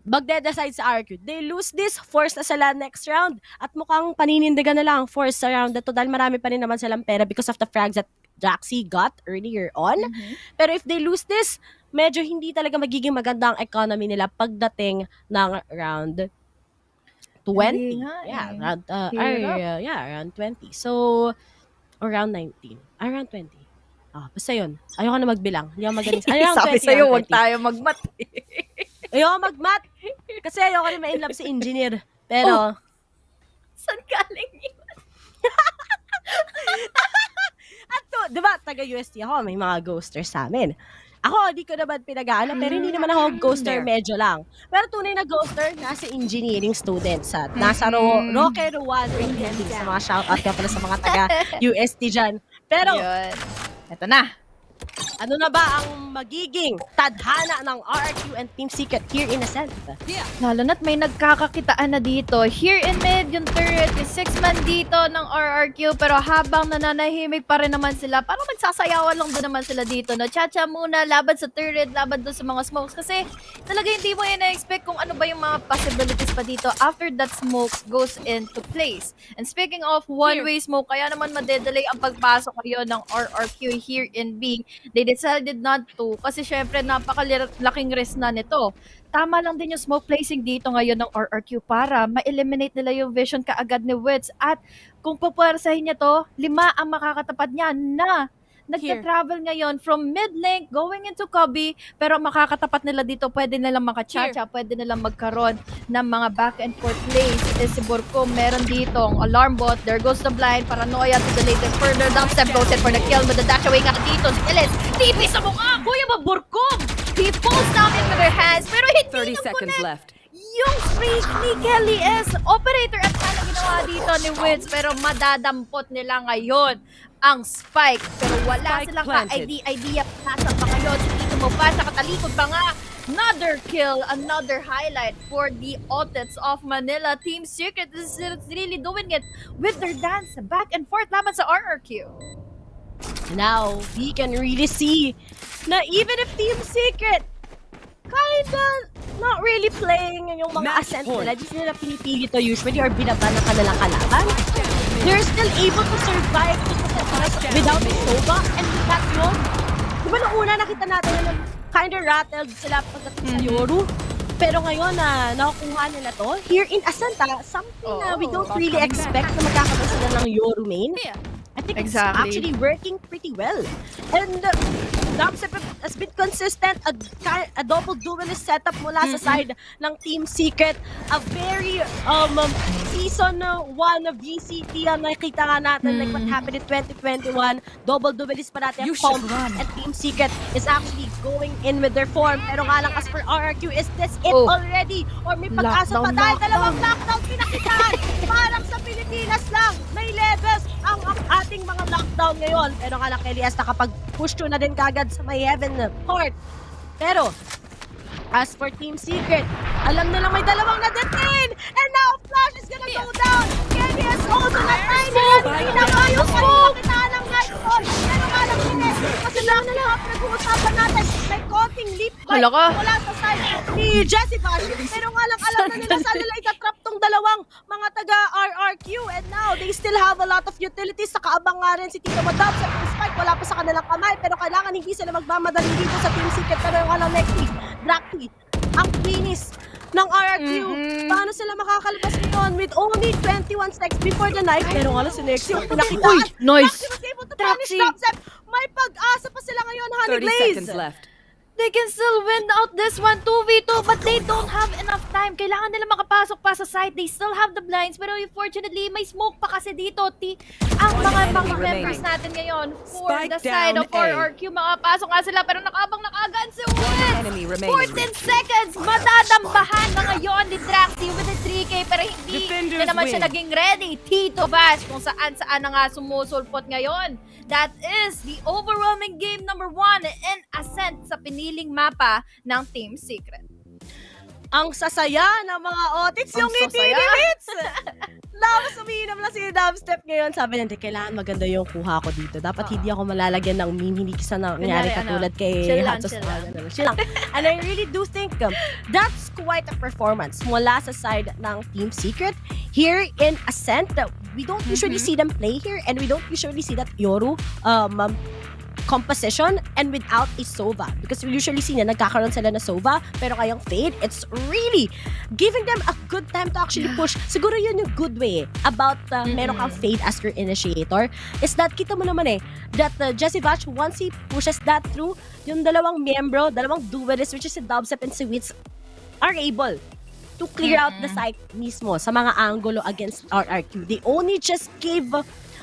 magde-decide sa RQ. They lose this, force na sila next round. At mukhang paninindigan na lang force sa round na to dahil marami pa rin naman silang pera because of the frags that Jaxi got earlier on. Pero if they lose this, medyo hindi talaga magiging maganda ang economy nila pagdating ng round 20. Hindi nga Yeah, eh. round, Hirap. round 20. So, or round 19. Round 20. Basta yun. Ayoko na magbilang. Hindi ako magaling. Round Sabi 20, sa'yo, round huwag 20. tayo magmat. Ayoko mag-mat. Kasi ayoko rin ma-inlove si engineer. Pero, Saan galing yun? at to, di ba, taga-UST ako, may mga ghosters sa amin. Ako, di ko naman pinag-aala, pero hindi naman ako ghoster, medyo lang. Pero tunay na ghoster, nasa engineering students at nasa Roque Ruan Rinkendi. Sa mga shoutout ka pala sa mga taga-UST dyan. Pero, Yun. Eto na. ano na ba ang magiging tadhana ng RRQ and Team Secret here in Ascent? Lalo na't may nagkakakitaan na dito. Here in mid, yung turret, yung 6-man dito ng RRQ. Pero habang nananahimik pa rin naman sila, parang magsasayawan lang din naman sila dito. No? Chacha muna, laban sa turret, laban doon sa mga smokes. Kasi talaga hindi mo yun na-expect kung ano ba yung mga possibilities pa dito after that smoke goes into place. And speaking of one-way smoke, kaya naman madedelay ang pagpasok ngayon ng RRQ here in B. They decided not to kasi syempre napakalaking risk na nito. Tama lang din yung smoke placing dito ngayon ng RRQ para ma-eliminate nila yung vision kaagad ni Wits. At kung pupwersahin niya to, 5 ang makakatapat niya na nagta-travel ngayon from mid lane going into Cubby, pero makakatapat nila dito, pwede nilang makachacha, pwede nilang magkaroon ng mga back and forth plays. Si Burko meron ditong alarm bot, there goes the blind, paranoia to the later further, dubstep goes in for the kill, but the dash away nga dito, si Ellis, TP sa mukha, kuya ba Burko? He falls down into their hands, pero hindi 30 seconds left. yung streak ni Kelly S. Operator at sana ginawa dito ni Wiz, pero madadampot nila ngayon ang spike. Pero wala Spike silang planted. idea nasa pa kayo. Dito mo pa, sa katalikod pa nga. Another kill, another highlight for the Otets of Manila. Team Secret is really doing it with their dance back and forth laban sa RRQ. Now, we can really see na even if Team Secret kinda not really playing yung mga ascent nila, di nila pinipili to usually or binaba ng kanilang kalaban, they're still able to survive without Sova and with that yun. Diba nung una nakita natin na kinda rattled sila pagdating sa Yoru? Pero ngayon na nakukuha nila to, here in Ascenta, something na we don't really expect na magkakaroon sila ng Yoru main. I think it's actually working pretty well. And Dubstep has been consistent, a double duelist setup mula sa side ng Team Secret. A very season 1 of VCT ang nakita nga natin like what happened in 2021. Double duelist pa natin ang and Team Secret is actually going in with their form. Pero nga lang as per RRQ, is this it already? Or may pag-asa pa tayo? Dalawang lockdown pinakitaan. Parang sa Pilipinas lang, may levels ang ating mga lockdown ngayon. Pero nga lang Kelly S nakapag-push to na din kagad sa may heaven port. Pero as for Team Secret, alam na lang may dalawang na-detain! And now Flash is gonna go down! Kelly S also na-tiny! Pinakayos pa rin nakitaan ng Nightfall! Pero nga lang hindi! Kasi lang na lang pinag-uusapan natin, may konting leap by mula sa side ni Jessie Bash. Pero nga lang alam na nila saan nila itatrap tong dalawang mga taga-RRQ. And now, they still have a lot of utilities. Nakaabang nga rin si Tito Madab sa Spike. Wala pa sa kanilang kamay. Pero kailangan hindi sila magmamadali dito sa Team Secret. Pero yung alam next week, Draki, ang Queenies ng RRQ. Paano sila makakalabas ngayon with only 21 seconds before the night? Pero nga lang si Nexi yung pinakitaan. Nice! Nexi was able to punish Dubstep. May pag-asa pa sila ngayon, Honey 30 Blaze. seconds left. They can still win out this one 2v2, but they don't have enough time. Kailangan nila makapasok pa sa site. They still have the blinds, pero unfortunately, may smoke pa kasi dito. Ang mga members natin ngayon for the side of RRQ, makapasok nga sila, pero nakaabang nakagan si Wiz. 14 seconds, madadambahan na ngayon ni Draxi with a 3K, pero hindi na naman siya naging ready. Tito Bash, kung saan na nga sumusulpot ngayon. That is the overwhelming game number 1 in Ascent sa piniling mapa ng Team Secret. Ang sasaya ng mga Otits, yung ngiti ni Mitz! Tapos umiinom lang si Dubstep ngayon. Sabi niya, kailangan maganda yung kuha ko dito. Dapat hindi ako malalagyan ng meme. Hindi kasi nangyari katulad kay Hatsos. Chill lang. And I really do think that's quite a performance mula sa side ng Team Secret. Here in Ascent, we don't usually see them play here and we don't usually see that Yoru composition and without a Sova. Because we usually see na nagkakaroon sila na Sova, pero kayang Fade, it's really giving them a good time to actually push. Siguro yun yung good way about meron kang Fade as your initiator, is that kita mo naman that Jessie Batch, once he pushes that through, yung dalawang duelists, which is si Dubstep and si Witz, are able to clear out the site mismo sa mga angulo against RRQ. They only just gave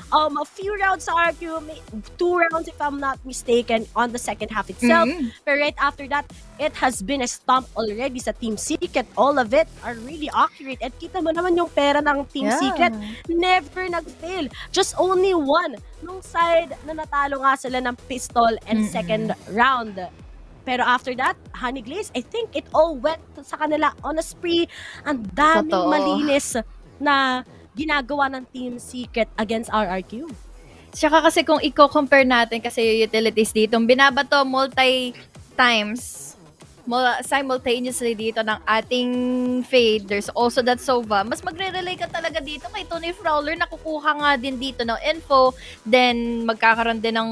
a few rounds sa RRQ, 2 rounds if I'm not mistaken, on the second half itself. But right after that, it has been a stomp already sa Team Secret. All of it are really accurate. At kita mo naman yung pera ng Team Secret, never nag-fail. Just only one. Nung side na natalo nga sila ng pistol and second round. Pero after that, Honey Glaze, I think it all went sa kanila on a spree. Ang daming malinis na ginagawa ng Team Secret against RRQ. Tsaka kasi kung i-compare natin kasi yung utilities dito, binabato multi-times, simultaneously dito ng ating Fade. There's also that Sova. Mas magre-relay ka talaga dito kay Tony Fowler na kukuha nga din dito ng info. Then magkakaroon din ng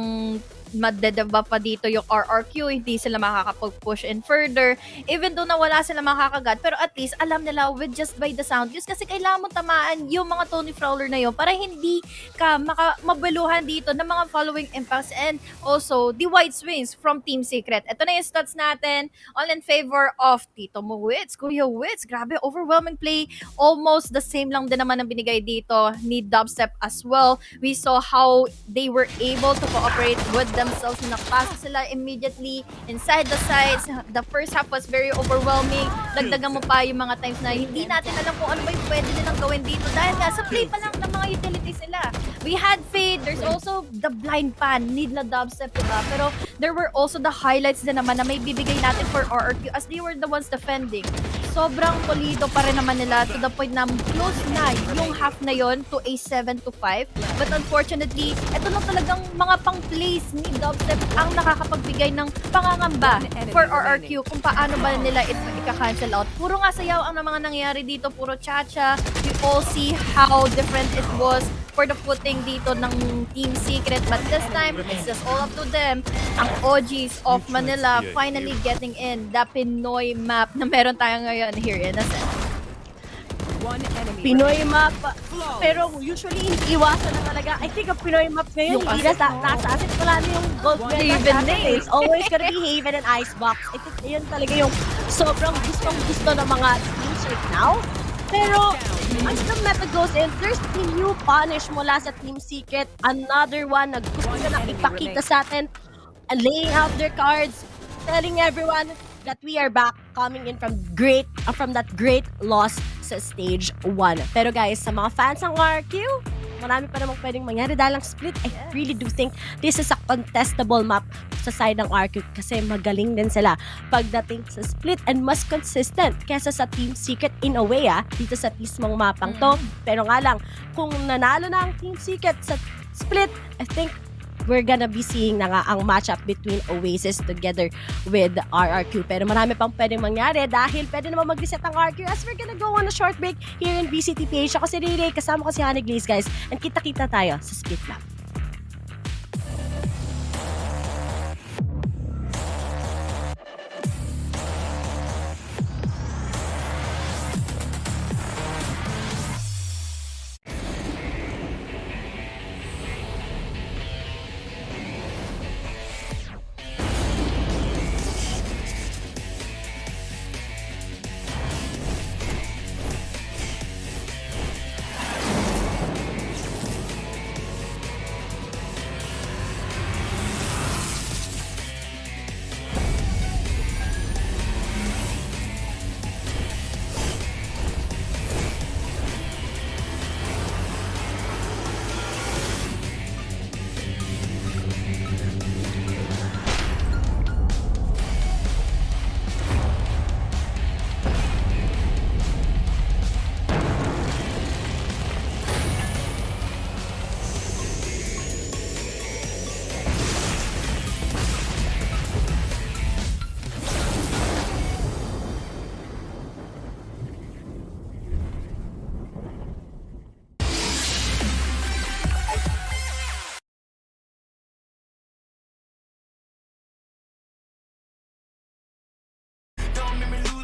madedeba pa dito yung RRQ, hindi sila makakapag-push in further. Even though na wala sila makakagat, pero at least alam nila with just by the sound cues kasi kailangan mo tamaan yung mga Tony Fowler na yun para hindi ka mabaluhan dito ng mga following impacts and also the wide swings from Team Secret. Ito na yung stats natin, all in favor of Tito Mo Wits, Kuya Wits. Grabe, overwhelming play. Almost the same lang din naman ang binigay dito ni Dubstep as well. We saw how they were able to cooperate with themselves. Nakapasok sila immediately inside the sides. The first half was very overwhelming. Dagdagan mo pa yung mga times na hindi natin alam kung ano ba yung pwede nilang gawin dito dahil nga sa play pa lang ng mga utilities nila. We had Fade. There's also the blind pan. Need na Dubstep, diba? Pero there were also the highlights din naman na may bibigay natin for RRQ as they were the ones defending. Sobrang polido pa rin naman nila to the point na close na yung half na yon to a 7-5. But unfortunately, ito na talagang mga pang-plays ni Dubstep ang nakakapagbigay ng pangangamba for RRQ kung paano ba nila ito ika-cancel out. Puro nga sayaw ang mga nangyayari dito, puro chacha. We all see how different it was for the footing dito ng Team Secret. But this time, it's just all up to them. Ang OGs of Manila finally getting in the Pinoy map na meron tayo ngayon here in a sense. Pinoy map. Pero usually hindi iwasan na talaga. I think ang Pinoy map ngayon, hindi na nasa asset wala na yung gold medal. It's always gonna be Haven and Icebox. I think yun talaga yung sobrang gustong-gusto ng mga teams right now. Pero as the meta goes in, there's a new punish mula sa Team Secret. Another one na gusto na ipakita sa atin. Laying out their cards, telling everyone that we are back, coming in from that great loss sa stage 1. Pero guys, sa mga fans ng RQ, marami pa namang pwedeng mangyari dahil ang split. I really do think this is a contestable map sa side ng RQ kasi magaling din sila pagdating sa split and mas consistent kesa sa Team Secret in a way dito sa mismong mapang to. Pero nga lang, kung nanalo na ang Team Secret sa split, I think we're gonna be seeing na nga ang matchup between Oasis together with RRQ. Pero marami pang pwedeng mangyari dahil pwede naman mag-reset ang RRQ as we're gonna go on a short break here in VCTPH. Ako si Ray, kasama ko si Honey Glaze, guys. And kita-kita tayo sa split map.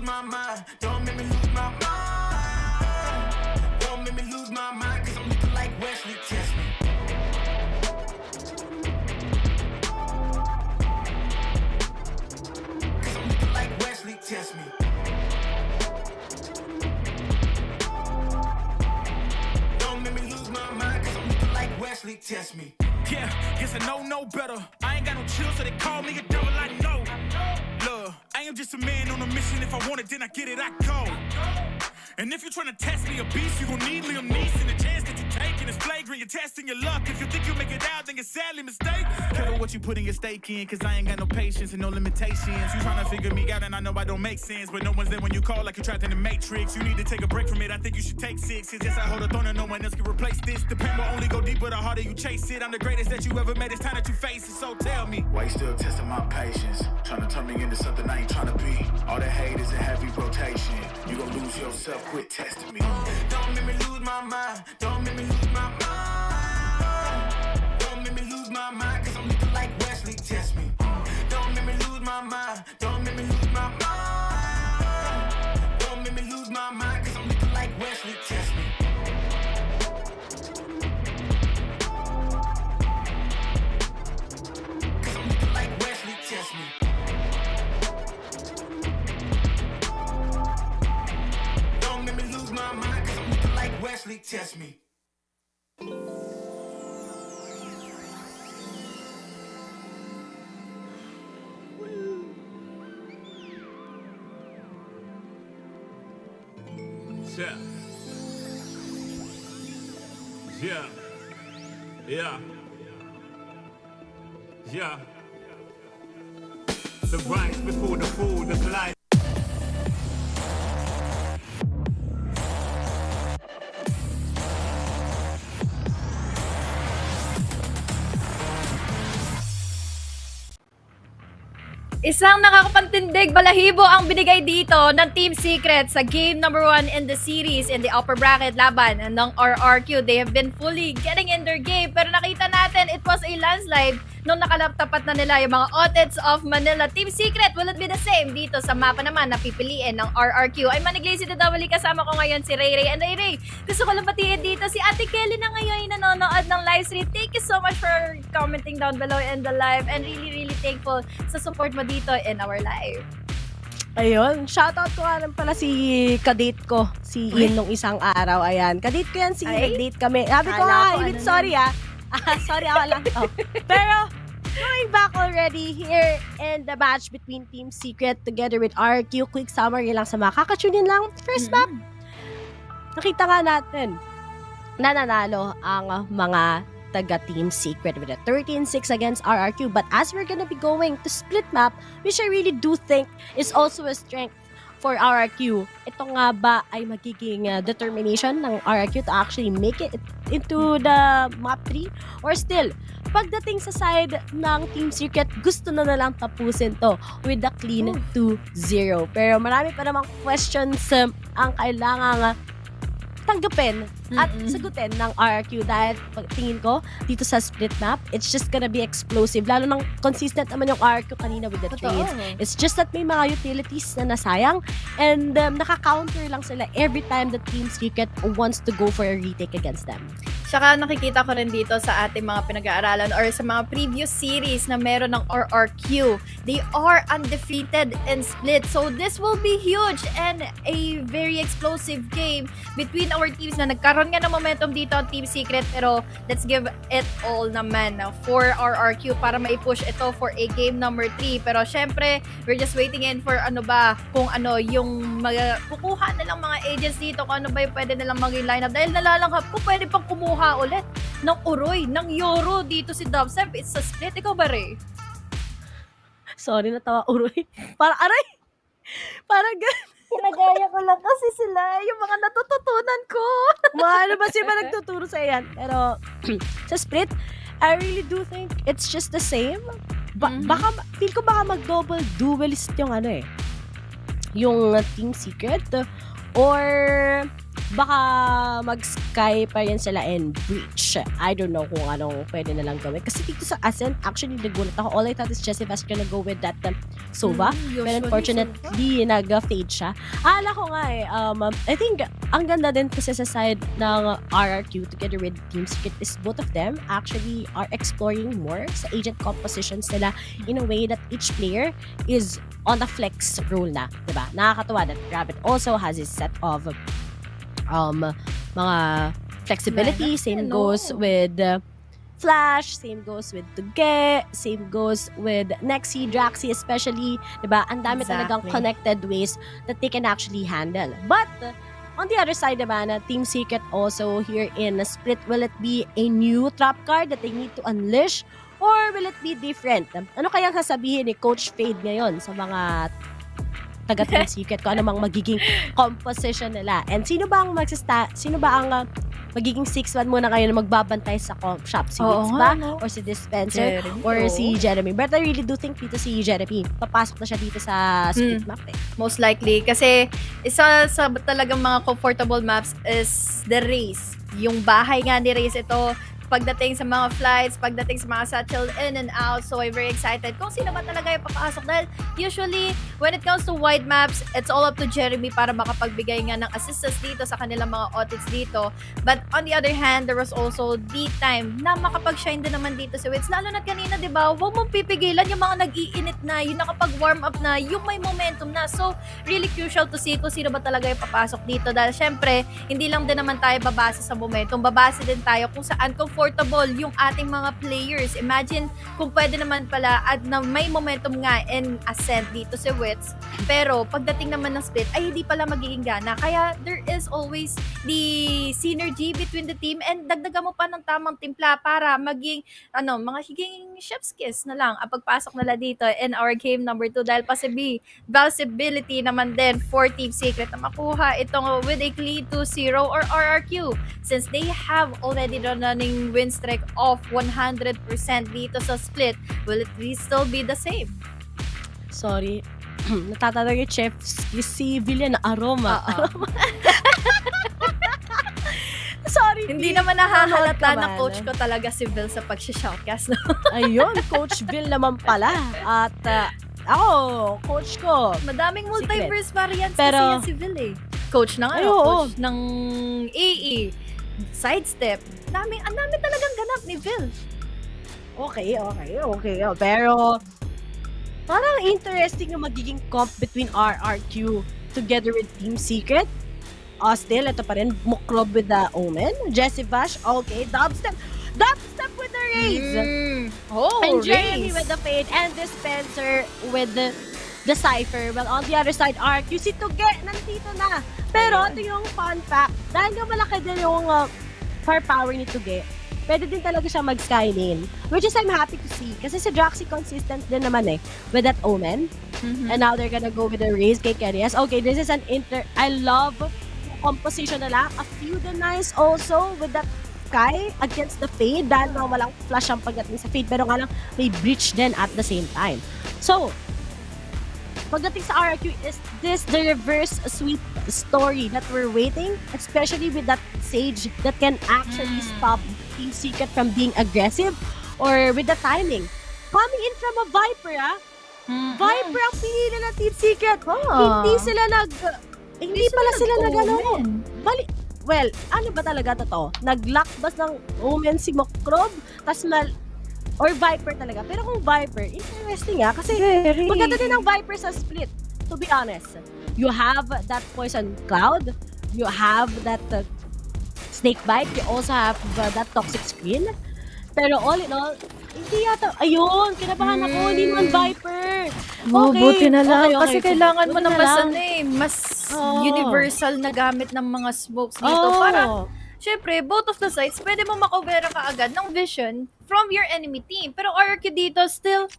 My mind, don't make me lose my mind. Don't make me lose my mind, cause I'm looking like Wesley Chestnut. Cause I'm looking like Wesley Chestnut. Don't make me lose my mind, cause I'm looking like Wesley Chestnut. Yeah, guess I know no better. I ain't got no chill, so they call me a devil, I know. Look, I am just a man on a mission. If I want it, then I get it, I go. And if you're trying to test me a beast, you gon' need Liam Neeson. The chance that you taking is flagrant. You're testing your luck. If you think you make it out, then you're sadly mistaken. Careful what you putting your stake in, cause I ain't got no patience and no limitations. You trying to figure me out, and I know I don't make sense. But no one's there when you call like you're trapped in the Matrix. You need to take a break from it. I think you should take 6. Cause yes, I hold a throne and no one else can replace this. The pain will only go deeper the harder you chase it. I'm the greatest that you ever made. It's time that you face it. So tell me, why you still testing my patience? Trying to turn me into something I ain't trying to be. All that hate is in heavy rotation. You gon' lose yourself, quit testing me. Don't make me lose my mind. Don't make me lose my mind. Don't make me lose my mind, cause I'm looking like Wesley click test me. Yeah. Yeah. Yeah. Yeah. The rise before the fall, the collide. Isang nakakapantindig balahibo ang binigay dito ng Team Secret sa game number 1 in the series in the upper bracket laban ng RRQ. They have been fully getting in their game pero nakita natin it was a landslide nung nakalaptapat na nila yung mga Otets of Manila. Team Secret will it be the same dito sa mapa naman na pipiliin ng RRQ. Ay maniglazy to double kasama ko ngayon si Ray Ray. And Ray Ray, gusto ko lang patiin dito si Ate Kelly na ngayon nanonood ng live stream. Thank you so much for commenting down below in the live and really thankful sa support mo dito in our live. Ayun, shoutout ko nga lang pala si kadate ko, si Ian nung isang araw. Ayan, kadate ko yan, si nag-date kami. Sabi ko, sorry sorry ako lang to. Pero, going back already here in the match between Team Secret together with RQ, quick summary lang sa mga kakatunin lang. First map, nakita nga natin, nananalo ang mga taga Team Secret with a 13-6 against RRQ. But as we're gonna be going to split map, which I really do think is also a strength for RRQ, ito nga ba ay magiging determination ng RRQ to actually make it into the map 3? Or still, pagdating sa side ng Team Secret, gusto na lang tapusin to with the clean 2-0. Pero marami pa namang questions ang kailangang tanggapin at sagutin ng RRQ dahil tingin ko dito sa split map, it's just gonna be explosive. Lalo nang consistent naman yung RRQ kanina with the trades. It's just that may mga utilities na nasayang and naka-counter lang sila every time the Team Secret wants to go for a retake against them. Tsaka nakikita ko rin dito sa ating mga pinag-aaralan or sa mga previous series na meron ng RRQ. They are undefeated in split. So this will be huge and a very explosive game between our teams na nagkaroon nga ng momentum dito ang Team Secret. Pero let's give it all naman for RRQ para mai-push ito for a game number 3. Pero syempre, we're just waiting in for kung ano yung kukuha nilang mga agents dito, kung ano ba yung pwede nilang maging lineup. Dahil nalalanghap ko, pwede pang kumuha ulit ng Uroy, ng Yoro dito si Dubstep. It's a split. Ikaw ba, Ray? Sorry, natawa Uroy. Parang kinagaya ko lang kasi sila yung mga natututunan ko. Ano ba siya nagtuturo sa yan? Pero sa split, I really do think it's just the same. Baka, feel ko baka mag-double duelist yung yung Team Secret or baka mag-sky pa rin sila and breach. I don't know kung anong pwede nalang gawin. Kasi dito sa Ascent, actually nagulat ako. All I thought is Jessifas gonna go with that Sova. Pero unfortunately, nag-fade siya. Akala ko nga I think ang ganda din kasi sa side ng RRQ together with Team Secret is both of them actually are exploring more sa agent compositions nila in a way that each player is on the flex role na. Diba? Nakakatawa that Rabbit also has his set of mga flexibility. Same goes with Flash, same goes with Tuge, same goes with Nexi, Draxi especially, diba? Ang dami talagang connected ways that they can actually handle. But on the other side naman, Team Secret also here in Split, will it be a new trap card that they need to unleash or will it be different? Ano kayang sasabihin ni Coach Fade ngayon sa mga taga Team Secret kung ano mang magiging composition nila? And sino ba ang magiging 6-1 muna kayo na magbabantay sa comp shop? Si Wix ba? Or si Dispenser? Or si Jeremy? But I really do think dito si Jeremy, papasok na siya dito sa split map Most likely. Kasi isa sa talagang mga comfortable maps is the race. Yung bahay nga ni Race ito, pagdating sa mga flights, pagdating sa mga satchel in and out. So I'm very excited kung sino ba talaga yung papasok dahil usually when it comes to wide maps, it's all up to Jeremy para makapagbigay nga ng assistance dito sa kanilang mga audits dito. But on the other hand, there was also the time na makapag-shine din naman dito si Wits. Lalo na kanina, di ba, huwag mong pipigilan yung mga nag-iinit na, yung nakapag-warm up na, yung may momentum na. So, really crucial to see kung sino ba talaga yung papasok dito. Dahil syempre, hindi lang din naman tayo babase sa momentum. Babase din tayo kung saan comfortable yung ating mga players. Imagine kung pwede naman pala at na may momentum nga and ascent dito si Wits. Pero pagdating naman ng split ay hindi pala magiging gana. Kaya there is always the synergy between the team and dagdagan mo pa ng tamang timpla para maging mga higing chef's kiss na lang ang pagpasok nila dito in our game number 2 dahil possibility naman din for Team Secret na makuha itong with a clean 2-0 or RRQ since they have already running win streak of 100% dito sa split. Will it still be the same? Sorry. Natatanong yung chef si Villan na aroma. Sorry. Hindi naman nahahalata na coach ko talaga si Vil sa pag-shoutcast. No? Ayun, Coach Vil naman pala. At ako, coach ko. Madaming multiverse variants pero, kasi yan si Vil eh. Coach ng coach ng AE. Sidestep. Ang dami talagang ganap ni Vil. Okay. Pero, parang interesting yung magiging comp between RRQ together with Team Secret. Still, ito pa rin, Mukrob with the Omen. Jessie Vash, okay. Dubstep with the Raze. And Jeremy with the Fade. And Dispenser with the Cypher. Well, on the other side, RRQ, si Tuge, nandito na. Pero, ito yung fun fact. Dahil yung malaki din yung firepower ni Tuge, pwede din talaga siya mag-skylane. Which is I'm happy to see. Kasi si Draxi consistent din naman with that Omen. And now they're gonna go with the Raze kay Kerias. Okay, this is an I love composition nila. A few denies also with that Sky against the Fade dahil nga walang flash ang pagdating sa Fade pero nga lang may breach din at the same time. So, pagdating sa RRQ, is this the reverse sweep story that we're waiting? Especially with that Sage that can actually stop Team Secret from being aggressive or with the timing. Coming in from a Viper, Viper ang pinili ng Team Secret. Hindi pala sila nag-ano. Well, ano ba talaga to? Nag-lockbus ng Omen si Mokrob, or Viper talaga. Pero kung Viper, interesting kasi maganda din ang Viper sa split, to be honest. You have that Poison Cloud, you have that Snake Bite, you also have that Toxic Screen. Pero all in all, hindi yata, ayun, kinabahan ako, hindi naman Viper. Okay, buti na lang. Okay, kasi kailangan mo ng mas Oh. universal na gamit ng mga smokes dito. Para, syempre, both of the sides, pwede mo makobera ka agad ng vision from your enemy team. Pero RRQ dito, still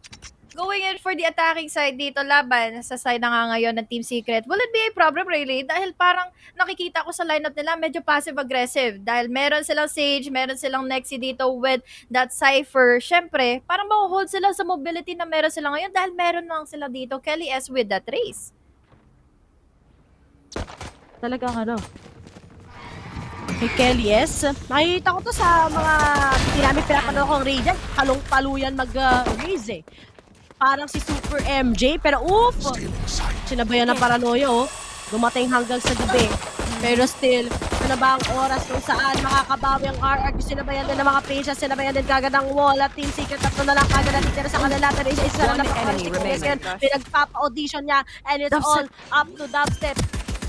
going in for the attacking side dito, laban sa side na nga ngayon ng Team Secret. Will it be a problem, really? Dahil parang nakikita ko sa lineup nila, medyo passive-aggressive. Dahil meron silang Sage, meron silang Nexi dito with that Cypher. Syempre, parang mahuhold sila sa mobility na meron sila ngayon dahil meron lang sila dito, Kelly S with that race. Talagang kay Kelly S. Nakikita ko to sa mga tinamit pinapanood kong Radiant. Talong-taluyan mag-raise Parang si Super MJ. Pero sinabayan ng paranoia Dumating hanggang sa gabi. Pero still, ano ba ang oras kung saan makakabawi ang RR? Sinabayan din ng mga patients, sinabayan din kagad ang wall at Team Secret. Tatlo na lang kagad natitira sa kanila. Pero isa na lang pinagpapa-audition niya and it's all up to Dubstep.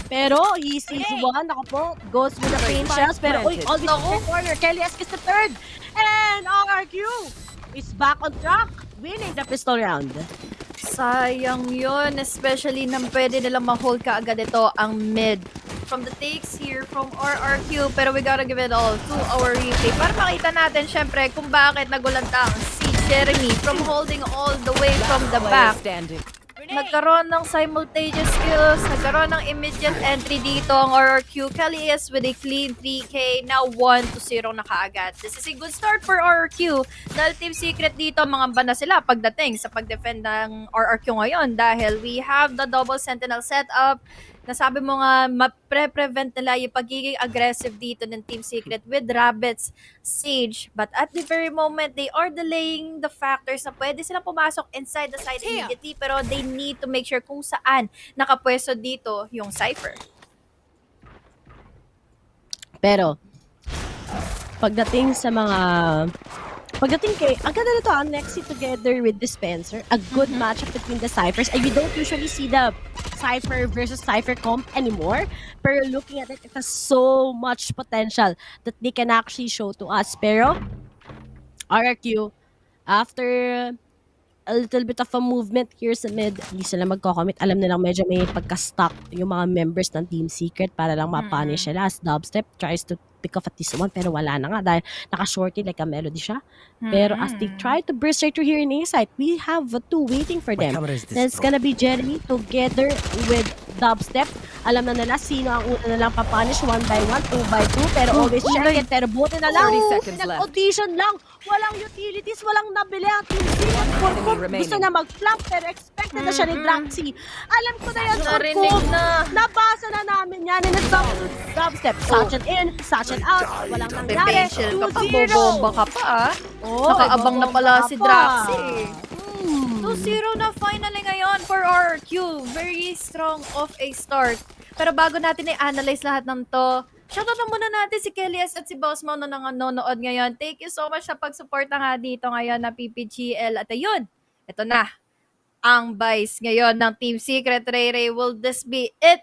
Pero he sees one, goes with the patients. Pero all this corner, Kelly S is the third. And RRQ is back on track, winning the pistol round. Sayang yun, especially nang pwede nilang ma-hold ka agad ito ang mid. From the takes here from RRQ, pero we gotta give it all to our replay para makita natin syempre kung bakit nagulantang si Jeremy from holding all the way from the back. Nagkaroon ng simultaneous skills, nagkaroon ng immediate entry dito ang RRQ. Kelly is with a clean 3K, now 1-0 na kaagad. This is a good start for RRQ dahil Team Secret dito, mangamba na sila pagdating sa pag-defend ng RRQ ngayon dahil we have the double sentinel setup Nasabi mo nga, mapre-prevent nila yung pagiging aggressive dito ng Team Secret with Rabbit's Sage. But at the very moment, they are delaying the factors na pwede silang pumasok inside the side immediately, pero they need to make sure kung saan nakapwesto dito yung Cypher. Pero, pagdating kay, ang ganda na to, ang Nexi together with Dispenser, a good matchup between the Cyphers. And we don't usually see the Cypher versus Cypher comp anymore. Pero looking at it, it has so much potential that they can actually show to us. Pero, RRQ, after a little bit of a movement here sa mid, hindi sila magko-commit. Alam nilang medyo may pagka-stuck yung mga members ng Team Secret para lang ma-punish sila as Dubstep tries to pick off at least one, pero wala na nga dahil naka-shorty like a melody siya. Pero as they try to burst right through here in A-side, we have two waiting for them. That's gonna be Jeremy together with Dubstep. Alam na nila sino ang una na lang papunish 1 by 1, 2 by 2, pero always check it. Pero buti na lang, 30 seconds left. nag-audition lang. Walang utilities, walang nabili ang Team Secret. Gusto na mag-flank, pero expected na siya ni Draxi. Alam ko na yan, Narinig na. Nabasa na namin yan. And it's Dubstep. Sachet in, sachet out. Walang nangyari. Patient ka pa, 2-0. bobomba ka pa Nakaabang na pala si Draxi. 2-0 na finally ngayon for RRQ. Very strong of a start. Pero bago natin i-analyze lahat ng to, shoutout na muna natin si Kelly S at si Boss Mo na nanonood ngayon. Thank you so much sa pag-suporta nga dito ngayon na PPGL. At ayun, ito na ang vice ngayon ng Team Secret. Ray, will this be it?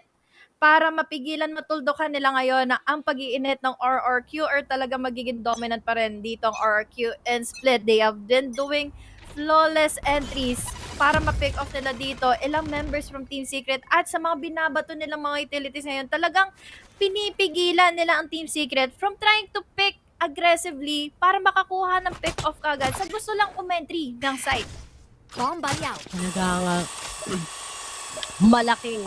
Para mapigilan, matuldukan nila ngayon na ang pag-iinit ng RRQ or talaga magiging dominant pa rin dito ang RRQ and Split. They have been doing flawless entries para ma-pick off nila dito ilang members from Team Secret at sa mga binabato nilang mga utilities ngayon, talagang pinipigilan nila ang Team Secret from trying to pick aggressively para makakuha ng pick off kagad sa gusto lang umentry ng site. Talagang malaking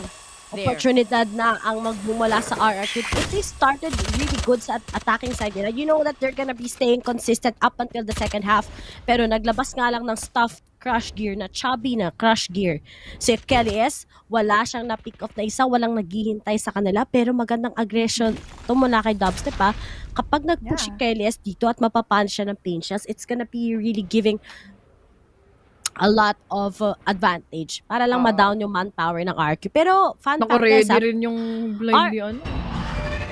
oportunidad na ang magbumula sa RRQ. If they started really good sa attacking side nila, you know that they're gonna be staying consistent up until the second half. Pero naglabas nga lang ng stuffed crush gear na chubby na crush gear. Si Kelly S, wala siyang na-pick off na isa, walang naghihintay sa kanila, pero magandang aggression ito mula kay Dubstep ha. Kapag nag-push si Kelly S dito at mapapan siya ng pain shots, it's gonna be really giving a lot of advantage para lang ma-down yung manpower ng RRQ. Pero fun fact Naka-ready guys, rin yung blind yun.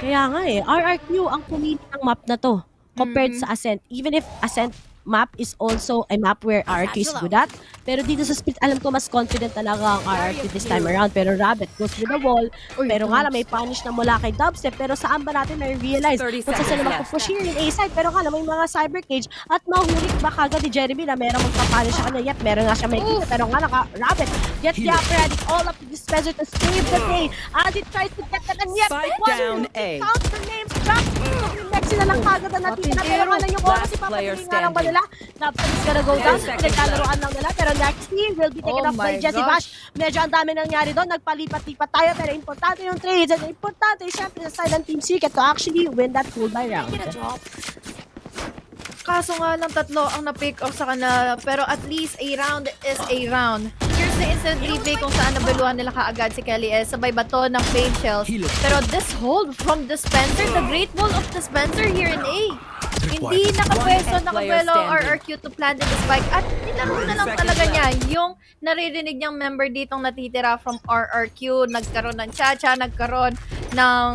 kaya nga RRQ ang pumili ng map na to compared sa Ascent. Even if Ascent map is also a map where RRQ is good at. Pero dito sa Split, alam ko mas confident talaga ang RRQ this time around. Pero Rabbit goes with the wall. Pero nga lang may punish na mula kay Dubstep. Pero saan ba natin na-realize kung saan sila magpupush here in A-side. Pero nga lang may mga cyber cage at mahulik ba kagad ni Jeremy na merong magpapunish sa kanya. Yep, meron nga siya may kita. Pero nga Rabbit gets the upper hand. All up to this measure to save the day. As he tries to get that. And yep, Down A. counter names. Drop. Nexi na lang kagad na natira. Pero nga lang yung oras ipapatuloy nga lang ba nila? Dubstep is gonna go down. Pinagkalaroan lang nila. Pero Nexi will be taken up by Jesse Bash. Medyo ang dami nangyari doon. Nagpalipat-lipat tayo. Pero importante yung trades. And importante, syempre, sa side ng Team Secret to actually win that full by round. Kaso nga lang tatlo ang na-pick off sa kanila. Pero at least a round is a round. Here's the instant replay kung saan nabiluhan nila kaagad si Kelly S. Sabay bato ng pain shells. Pero this hold from Dispenser, the great wall of Dispenser here in A. Hindi nakapwesto RRQ to plant in the spike. At nilaro na lang talaga niya yung naririnig niyang member ditong natitira from RRQ. Nagkaroon ng cha-cha, nagkaroon ng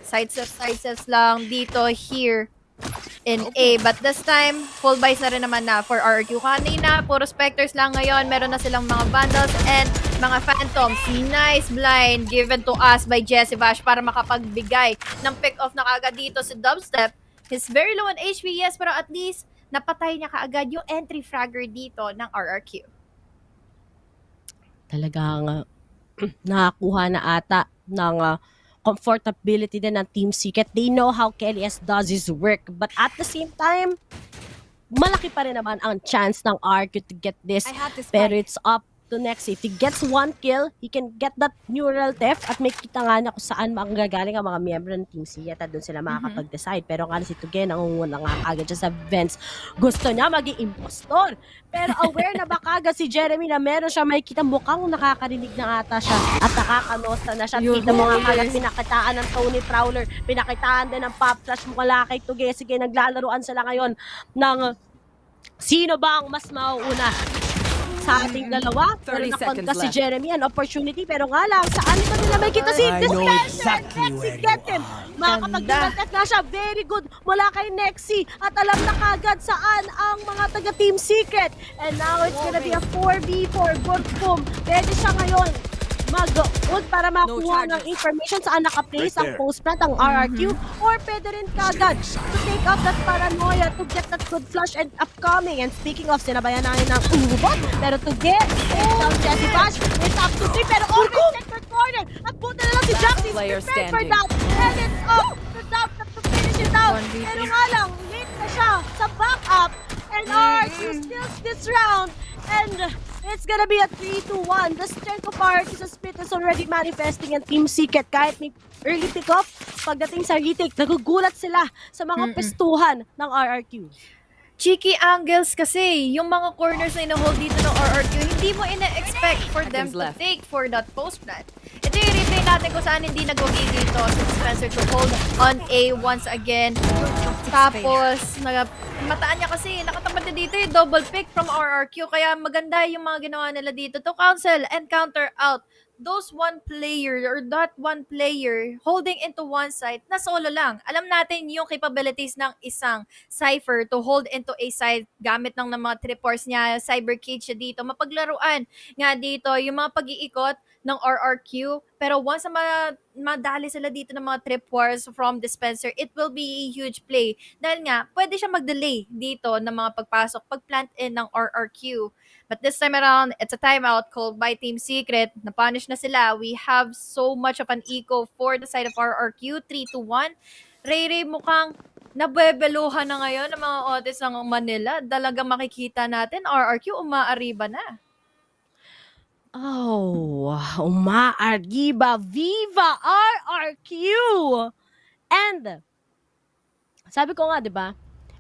side steps lang dito here in A. But this time, full buys na rin naman na for RRQ. Kanina, puro Specters lang ngayon. Meron na silang mga Vandals and mga Phantoms. Nice blind given to us by Jesse Vash para makapagbigay ng pick-off na kagad dito si Dubstep. He's very low on HP, yes, pero at least napatay niya kaagad yung entry fragger dito ng RRQ. Talagang nakakuha na ata ng comfortability din ng Team Secret. They know how Kelly S does his work. But at the same time, malaki pa rin naman ang chance ng RRQ to get this. Pero it's up to Nexi. If he gets 1 kill, he can get that neural theft at may kita nga na kung saan manggagaling ang mga miyembro ng Team Sieta. Doon sila makakapag-decide. Pero nga si Tuge, nangunguna nga agad siya sa vents. Gusto niya maging impostor. Pero aware na ba kagad si Jeremy na meron siya may kita mukhang nakakarinig na ata siya at nakakanosta na siya. Kita mo nga kagad pinakitaan ng Tony Prowler, pinakitaan din ng Pop Flash mula kay Tuge. Sige, naglalaruan sila ngayon ng sino ba ang mas mauuna sa ating dalawa. Pero 30 seconds napunta si left. Jeremy an opportunity, pero nga lang saan ba nila may kita si Dispenser? Nexi get him. Makakapag-detect na siya. Very good mula kay Nexi at alam na kagad saan ang mga taga Team Secret. And now it's gonna be a 4v4. Good boom. Pwede siya ngayon mag-ud para makuha ng information saan naka-place ang post-plant, ang RRQ, or pwede rin kagad to take out that paranoia to get that good flush and upcoming. And speaking of, sinabayan namin ng ubot, pero to get down Jesse Bash, it's up to 3, pero always sector corner. At buta na lang si Jax, he's prepared for that. And it's up to Dab to finish it out. Pero nga lang, late na siya sa backup. And RRQ steals this round. And it's gonna be a 3-2-1. The strength of RRQ's split is already manifesting in Team Secret. Kahit may early pick-off, pagdating sa retake, nagugulat sila sa mga pestuhan ng RRQ. Cheeky angles kasi, yung mga corners na ino-hold dito ng RRQ, hindi mo ina-expect for them to take for that post plant. Ito yung replay natin kung saan hindi nag-wagi dito si Spencer to hold on A once again. Tapos, mataan niya kasi, nakatamad na dito yung double pick from RRQ, kaya maganda yung mga ginawa nila dito to cancel and counter out those one player or that one player holding into one side na solo lang. Alam natin yung capabilities ng isang Cypher to hold into a side gamit ng mga tripwires niya, cyber cage siya dito, mapaglaruan nga dito yung mga pag-iikot ng RRQ. Pero once na madali sila dito ng mga tripwires from dispenser, it will be a huge play. Dahil nga, pwede siya mag-delay dito ng mga pagpasok, pag-plant in ng RRQ. But this time around, it's a timeout called by Team Secret. Na-punish na sila. We have so much of an eco for the side of RRQ. 3-1. Ray mukhang nabebeluhan na ngayon ng mga Otis ng Manila. Talagang makikita natin, RRQ umaariba na. Oh, umaariba. Viva RRQ! And, sabi ko nga, di ba?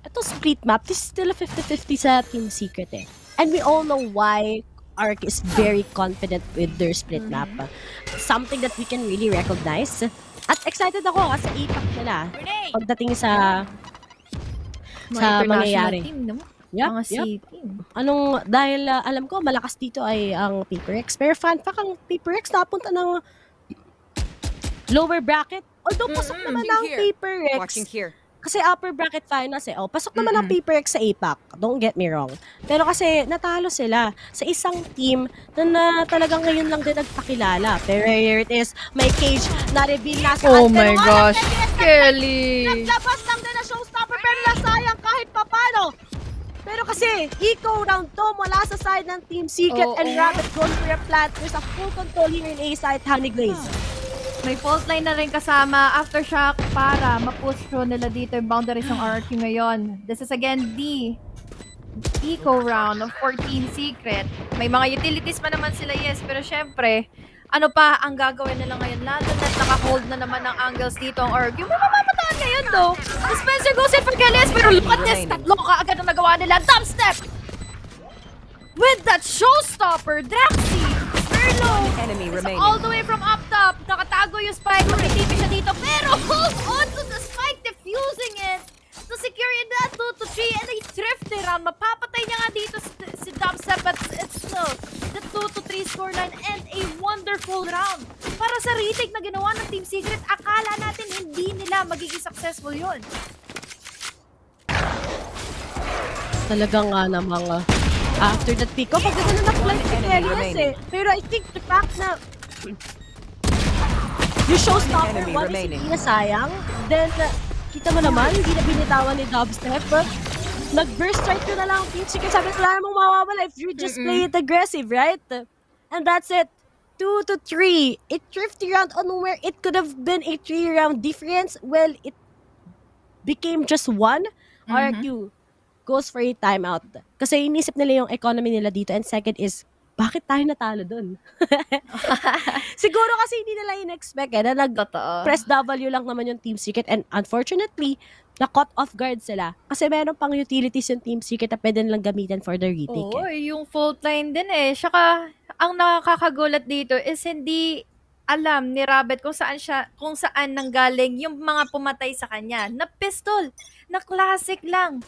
Ito split map, this is still a 50-50 sa Team Secret eh. And we all know why ARC is very confident with their split map. Something that we can really recognize. At excited ako kasi impact nila pagdating sa mangyayari. Team, no? Yep. team. Dahil alam ko malakas dito ay ang PPRX. Pero fan fact, ang PPRX napunta ng lower bracket. Although pasok naman ang PPRX. Watching here. Kasi upper bracket finals pasok naman ang PPRX sa APAC. Don't get me wrong. Pero kasi natalo sila sa isang team na talagang ngayon lang din nagpakilala. Pero here it is, may cage na reveal na sa Oh my gosh, Kelly! Naglabas lang din na showstopper pero nasayang kahit papano. Pero kasi, eco round to mula sa side ng Team Secret and Rabbit goes for a plant. There's a full control here in A side, Honey Glaze. May fault line na rin kasama aftershock para ma-push through nila dito yung boundaries ng RRQ ngayon. This is again the eco round of 14 Secret. May mga utilities pa naman sila, yes, pero syempre, ano pa ang gagawin nila ngayon? Lalo na naka-hold na naman ng angles dito ang RRQ. May mamamataan ngayon though. Spencer goes in for Kelly's, pero look at this, tatlo ka agad ang nagawa nila. Dubstep! With that showstopper, Draxi! Enemy It's remaining. all the way from up top. Nakatago yung spike. Magtitipi siya dito. Pero hold on to the spike. Defusing it. To secure in that 2-3. And a thrifty round. Mapapatay niya nga dito si Dubstep. But it's still the 2-3 scoreline. And a wonderful round. Para sa retake na ginawa ng Team Secret, akala natin hindi nila magiging successful yun. Talagang nga namang after that pick up, pagdating na na-flank si Kelly's eh. Pero I think the fact na yung showstopper, one is hindi na sayang. Then, kita mo naman, hindi na binitawan ni Dubstep. Nag-burst strike ko na lang. Chicken, sabi ko, wala namang mawawala if you just play it aggressive, right? And that's it. 2-3. A thrifty round on where it could have been a 3-round difference. Well, it became just one. RQ goes for a timeout. Kasi inisip nila yung economy nila dito. And second is, bakit tayo natalo dun? Siguro kasi hindi nila in-expect na nag-press W lang naman yung Team Secret and unfortunately, na-caught off guard sila. Kasi meron pang utilities yung Team Secret na pwede nilang gamitin for the retake. Oo, yung fault line din eh. Saka, ang nakakagulat dito is hindi alam ni Rabbit kung saan nanggaling yung mga pumatay sa kanya. Na pistol, na classic lang.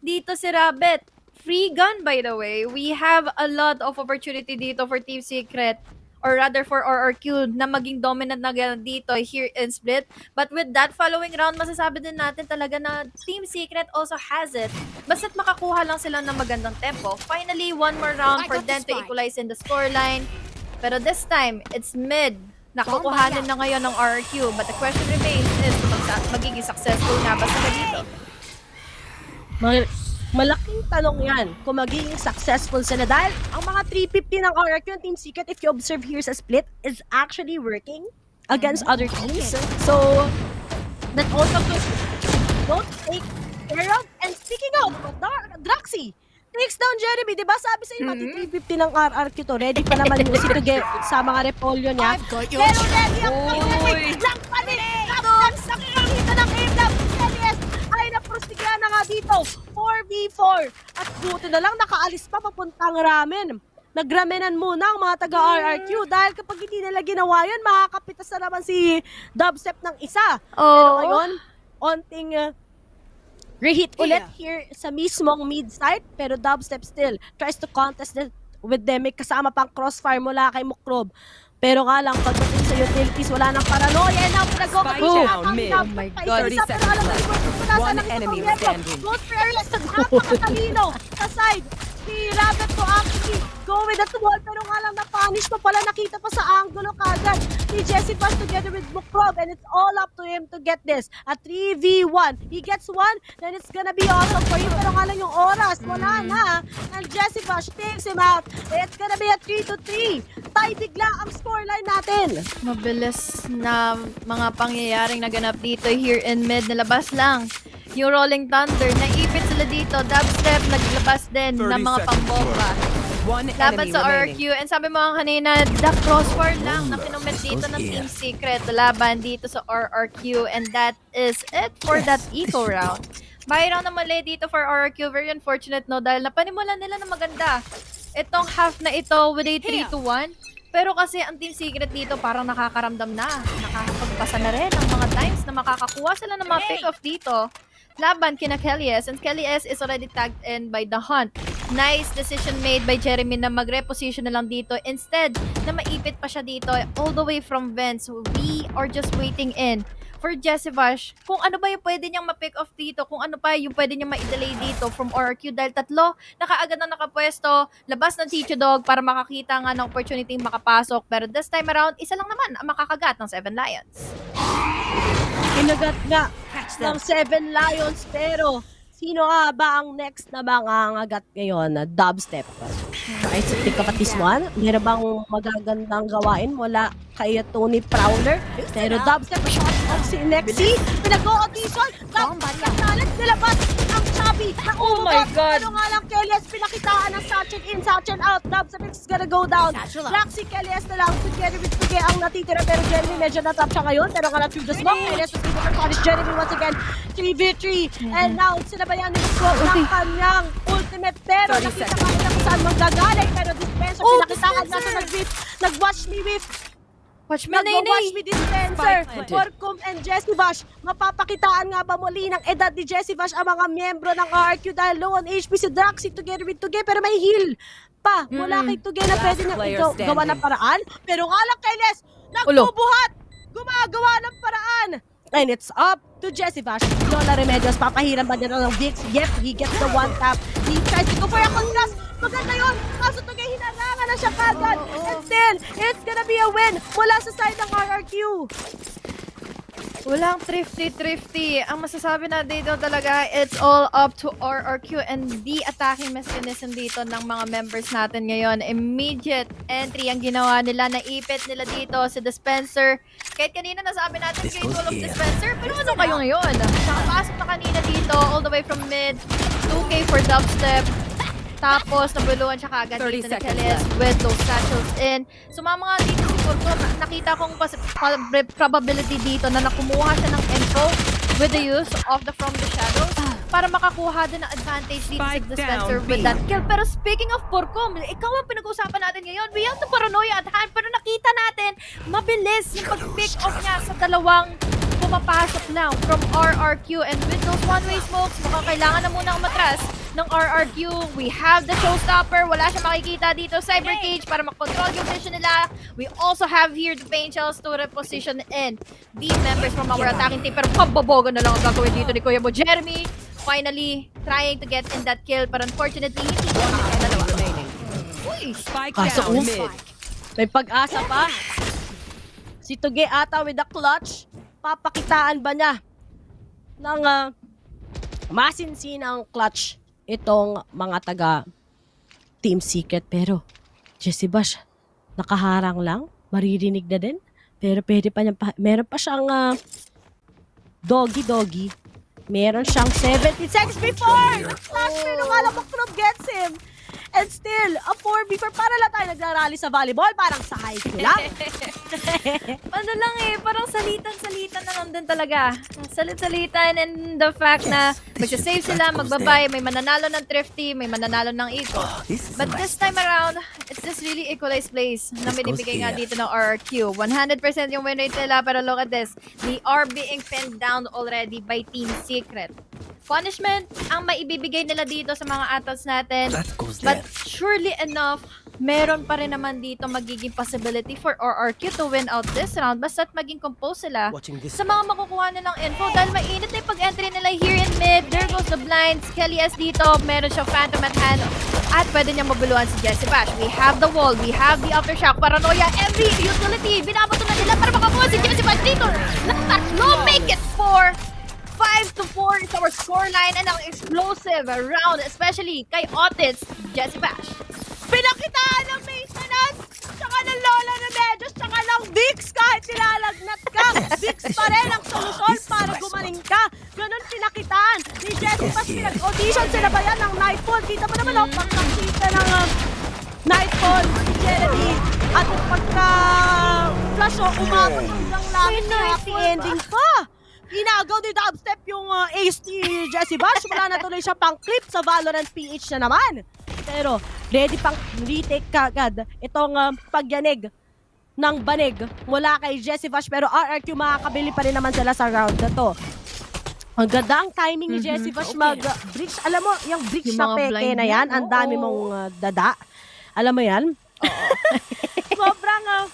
Dito si Rabbit. Free gun, by the way. We have a lot of opportunity dito for Team Secret or rather for RRQ na maging dominant na dito here in Split. But with that following round, masasabi din natin talaga na Team Secret also has it. Basta't makakuha lang sila ng magandang tempo. Finally, one more round for them to equalize in the scoreline. Pero this time, it's mid. Nakukuhanin na ngayon ng RRQ. But the question remains is magiging successful nga ba sila dito? Malaking tanong yan kung magiging successful sila dahil ang mga 350 ng RRQ and Team Secret, if you observe here sa Split, is actually working against other teams. So, that also don't take care of. And speaking of, Draxi takes down Jeremy. Diba sabi sa inyo, mati 350 ng RRQ to. Ready pa naman yung to get sa mga repolyo niya. Pero ready ang pag-ibig ng panig. Tapos nakikita ng aim-lab. Ay, naprostigyan na nga dito. 4v4. At buti na lang, nakaalis pa papuntang ramen. Nagramenan muna ang mga taga-RRQ dahil kapag hindi nila ginawa yun, makakapitas na naman si Dubstep ng isa. Pero ngayon, onting reheat ulit here sa mismong mid-site, pero Dubstep still tries to contest with them. May kasama pang crossfire mula kay Mukrob. Pero nga lang, pagdating sa utilities, wala nang paranoia. And now, Down mid. Oh my God. 30 seconds left. One enemy standing. Good fairness, napakatalino sa side. Si Rabbit to actually go with the wall, pero nga lang na-punish pa pala, nakita pa sa angulo kagad ni Jesse Bash together with Mukrob, and it's all up to him to get this. A 3v1. He gets one, then it's gonna be awesome for him, pero nga lang yung oras, wala na. And Jesse Bash takes him out. It's gonna be a 3-3. Tay bigla ang scoreline natin. Mabilis na mga pangyayaring naganap dito here in mid. Nilabas lang yung Rolling Thunder. Naipit sila dito. Dubstep naglabas din ng mga pambomba. Laban sa RRQ. And sabi mo kanina, the crossfire lang na kinumit dito ng Team Secret laban dito sa RRQ. And that is it for that eco round. Buy round na mali dito for RRQ. Very unfortunate, no? Dahil napanimulan nila na maganda itong half na ito with a 3-1. Pero kasi ang Team Secret dito parang nakakaramdam na. Nakakapagpasa na rin ng mga times na makakakuha sila ng mga pick-off dito. Laban kina Kelly S. And Kelly S is already tagged in by the Hunt. Nice decision made by Jeremy na mag-reposition na lang dito. Instead, na maipit pa siya dito all the way from Vents. We are just waiting in for Jesse Vash kung ano ba yung pwede niyang ma-pick off dito, kung ano pa yung pwede niyang ma-delay dito from RRQ dahil tatlo nakaagad na nakapwesto, labas ng Ticho Dog para makakita nga ng opportunity makapasok. Pero this time around, isa lang naman ang makakagat ng 7 Lions. Inagat nga ng 7 Lions, pero sino nga ba ang next na mangangagat ngayon na Dubstep? Right, so think of this one. Meron bang magagandang gawain mula kay Tony Prowler? Pero Dubstep, si Nexi, pinag-audition, talent, nilabas ang Chubby. Oh my God! Ano nga lang, Kelly's pinakitaan ng Satchel in, Satchel out. Dubstep is gonna go down. Roxy Kelly's na lang, together with Tuge ang natitira, pero Jeremy medyo na-top siya ngayon. Pero nga na through the smoke, Kelly's is going to punish Jeremy once again. 3v3. And now, sinabayan ni Mukrob ng kanyang ultimate, pero nakita ka nila kung saan manggagaling. Pero dispenser, pinakitaan nga sa nag-watch me with Watch me dispenser, Orcom and Jesse Vash. Mapapakitaan nga ba muli ng edad ni Jesse Vash ang mga miyembro ng RRQ dahil low on HP si Draxi together with Tuge, pero may heal pa mula kay Tuge na pwede niyang gawa ng paraan. Pero nga lang kay Les, nagbubuhat, gumagawa ng paraan. And it's up to Jesse Vash. Lola Remedios, papahiran ba niya ng Vix? Yes, he gets the one tap. He tries to go for a contrast. Maganda yun. Kaso Tuge, hinarangan na siya kagad. And still, it's gonna be a win mula sa side ng RRQ. Walang thrifty. Ang masasabi na dito talaga, it's all up to RRQ and the attacking mechanism dito ng mga members natin ngayon. Immediate entry ang ginawa nila, naipit nila dito si Dispenser. Kahit kanina nasabi natin kay Tool of Dispenser, pero ano kayo ngayon? Nakapasok na kanina dito, all the way from mid, 2K for Dubstep. Tapos, nabuluan siya kagad dito ni Kelly's with those satchels in. Sumama nga dito si Porto. Nakita kong probability dito na nakumuha siya ng info with the use of the From the Shadows para makakuha din ng advantage dito sa dispenser with that kill. Pero speaking of Porcom, ikaw ang pinag-uusapan natin ngayon. We have the paranoia at hand, pero nakita natin, mabilis yung pag-pick off niya sa dalawang pumapasok lang from RRQ. And with those one-way smokes, mukhang kailangan na muna umatras ng RRQ. We have the showstopper. Wala siya makikita dito. Cyber Cage para makontrol yung vision nila. We also have here the Pain Shells to reposition in the members from our attacking team. Pero pambabogo na lang ang gagawin dito ni Kuya mo, Jeremy. Finally, trying to get in that kill. But unfortunately, hindi ko na dalawa. Uy! Kaso may pag-asa pa. Si Tuge ata with the clutch. Papakitaan ba niya ng masinsinang clutch itong mga taga Team Secret? Pero Jessie Bash, nakaharang lang, maririnig na din. Pero pwede pa niya, meron pa siyang doggy. Meron siyang 17 seconds before! Flash, pero malamok Club gets him. And still, a 4v4, para lang tayo nagrarally sa volleyball, parang sa high school lang. Ano lang parang salitan-salitan na lang din talaga. Salit-salitan and the fact na magsasave sila, magbabay, may mananalo ng thrifty, may mananalo ng eco. But this time around, it's just really equalized plays na binibigay nga dito ng RRQ. 100% yung win rate nila, pero look at this. They are being pinned down already by Team Secret. Punishment ang maibibigay nila dito sa mga atals natin. But surely enough, meron pa rin naman dito magiging possibility for RRQ to win out this round. Basta't maging compose sila sa mga makukuha nilang info. Dahil mainit na yung pag-entry nila here in mid. There goes the blinds. Kelly S dito. Meron siyang Phantom at hand. At pwede niyang mabuluan si Jessie Bash. We have the wall. We have the aftershock. Paranoia. Every utility. Binabato na nila para makakuha si Jessie Bash dito. Natatlo. Make it 5-4 is our scoreline and ang explosive round, especially kay Otis, Jessie Bash. Pinakitaan ng maintenance, tsaka ng Lola na Medjos, tsaka ng Vix kahit nilalagnat ka. Vix pa rin ang solusyon para gumaling ka. Ganon pinakitaan ni Jessie Bash. Pinag-audition sila ba yan ng Nightfall? Kita mo naman ang pagkakita ng Nightfall, si Jeremy. At yung pagka-flash o umabot ng langit na happy ending pa. Inagaw ni Dubstep yung ace ni Jessie Bash. Wala na tuloy siya pang clip sa Valorant PH na naman. Pero ready pang retake kagad itong pagyanig ng banig mula kay Jessie Bash. Pero RRQ makakabili pa rin naman sila sa round na to. Ang ganda ang timing ni Jessie Bash mag-breach. Alam mo, yung breach na peke na yan, ang dami mong dada. Alam mo yan? Sobrang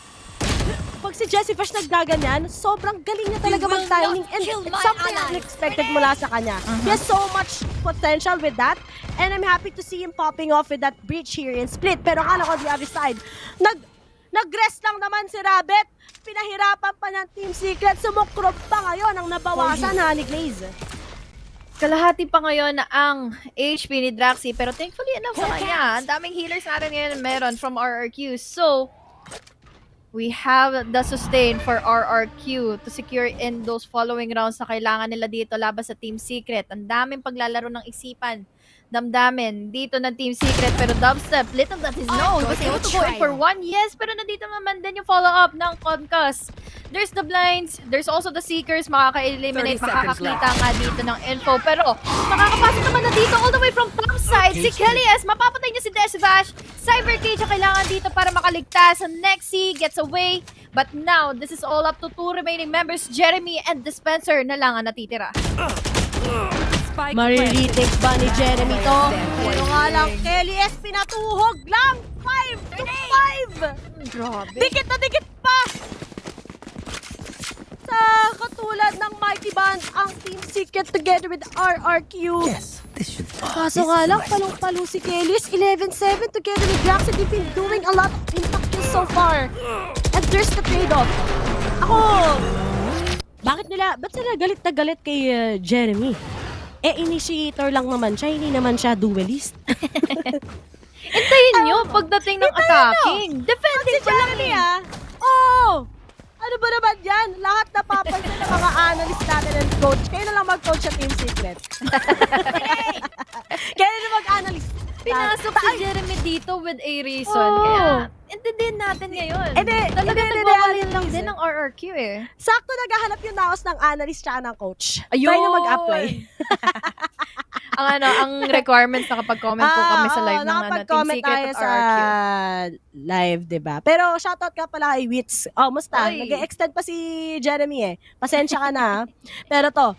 pag si Jessie Bash naggaganyan, sobrang galing niya talaga mag-timing and it's something unexpected mula sa kanya. He has so much potential with that and I'm happy to see him popping off with that breach here in split. Pero kala ko on the other side, nag-rest lang naman si Rabbit. Pinahirapan pa ng Team Secret. Sumukrob pa ngayon ang nabawasan na ni Glaze. Kalahati pa ngayon ang HP ni Draxi pero thankfully enough sa kanya. Ang daming healers natin ngayon meron from RRQ. So, we have the sustain for RRQ to secure in those following rounds na kailangan nila dito laban sa Team Secret. Ang daming paglalaro ng isipan, damdamin dito ng Team Secret. Pero Dubstep, little that is no. He was able to go in for one, yes. Pero nandito naman din yung follow-up ng Concuss. There's the blinds, there's also the Seekers. Makaka-eliminate, makakakita nga dito ng info. Pero makakapasok naman na dito all the way from top side. Si Kelly S, mapapatay niya si Jessie Bash. Cyber Cage ang kailangan dito para makaligtas. Nexi gets away. But now, this is all up to two remaining members. Jeremy and Dispenser na lang ang natitira. Mariretake ba ni Jeremy to? Pero nga lang, Kelly S pinatuhog lang. 5-5! Grabe. Dikit na dikit pa! Sa katulad ng Mighty Band, ang Team Secret together with RRQ. Yes, this should Kaso nga lang, palong-palo si Kelly S. 11-7 together with Draxi. They've been doing a lot of impact kills so far. And there's the trade-off. Ba't sila galit na galit kay Jeremy? Initiator lang naman siya, hindi naman siya duelist. Hintayin nyo pagdating ng attacking. Defending pa lang Ano ba naman yan? Lahat napapansin ng mga analyst natin and coach. Kayo na lang mag-coach sa Team Secret. Kayo na mag-analyst. Pinasa Pumasok si Jeremy dito with a reason. Oo. Kaya, intindihin natin ngayon. Talaga hindi, nagbawalan lang realize din ng RRQ eh. Sakto naghahanap yung naos ng analyst tsaka ng coach. Ayun. Try na mag-apply. ang requirements nakapag-comment po kami sa live ng Team nakapag-comment Secret tayo at sa RRQ. live, diba? Pero shoutout ka pala kay Wits. Oh, musta? Oy. Nag-extend pa si Jeremy eh. Pasensya ka na. Pero to,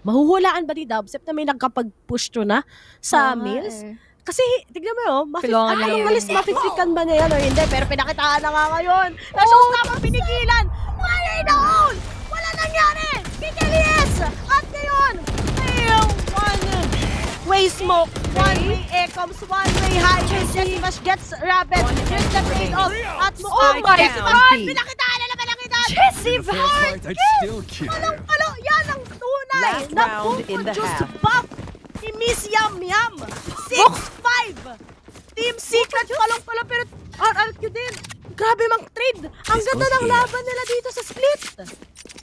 mahuhulaan ba ni Dubstep na may nagkapag-push to na sa meals? Kasi, tignan mo Kailangan niya lang malis, mapipikan ba niya yan o hindi? Pero pinakitaan na nga ngayon. Na-showstopper pinigilan. Wala doon! Wala nangyari! Kikilies! At ngayon, may one-way smoke, one-way ecoms, one-way high. Jessimas gets rabbit. Here's the trade-off. At Oh my God! Pinakitaan na naman ang edad! Jessie Hart! Palong-palo! Yan ang tunay Last na round in the puproduce half. buff ni Miss Yum Yum. 6-5! Team Secret, palong-palo, pero RRQ din. Grabe mang trade. Ang ganda ng laban nila dito sa split.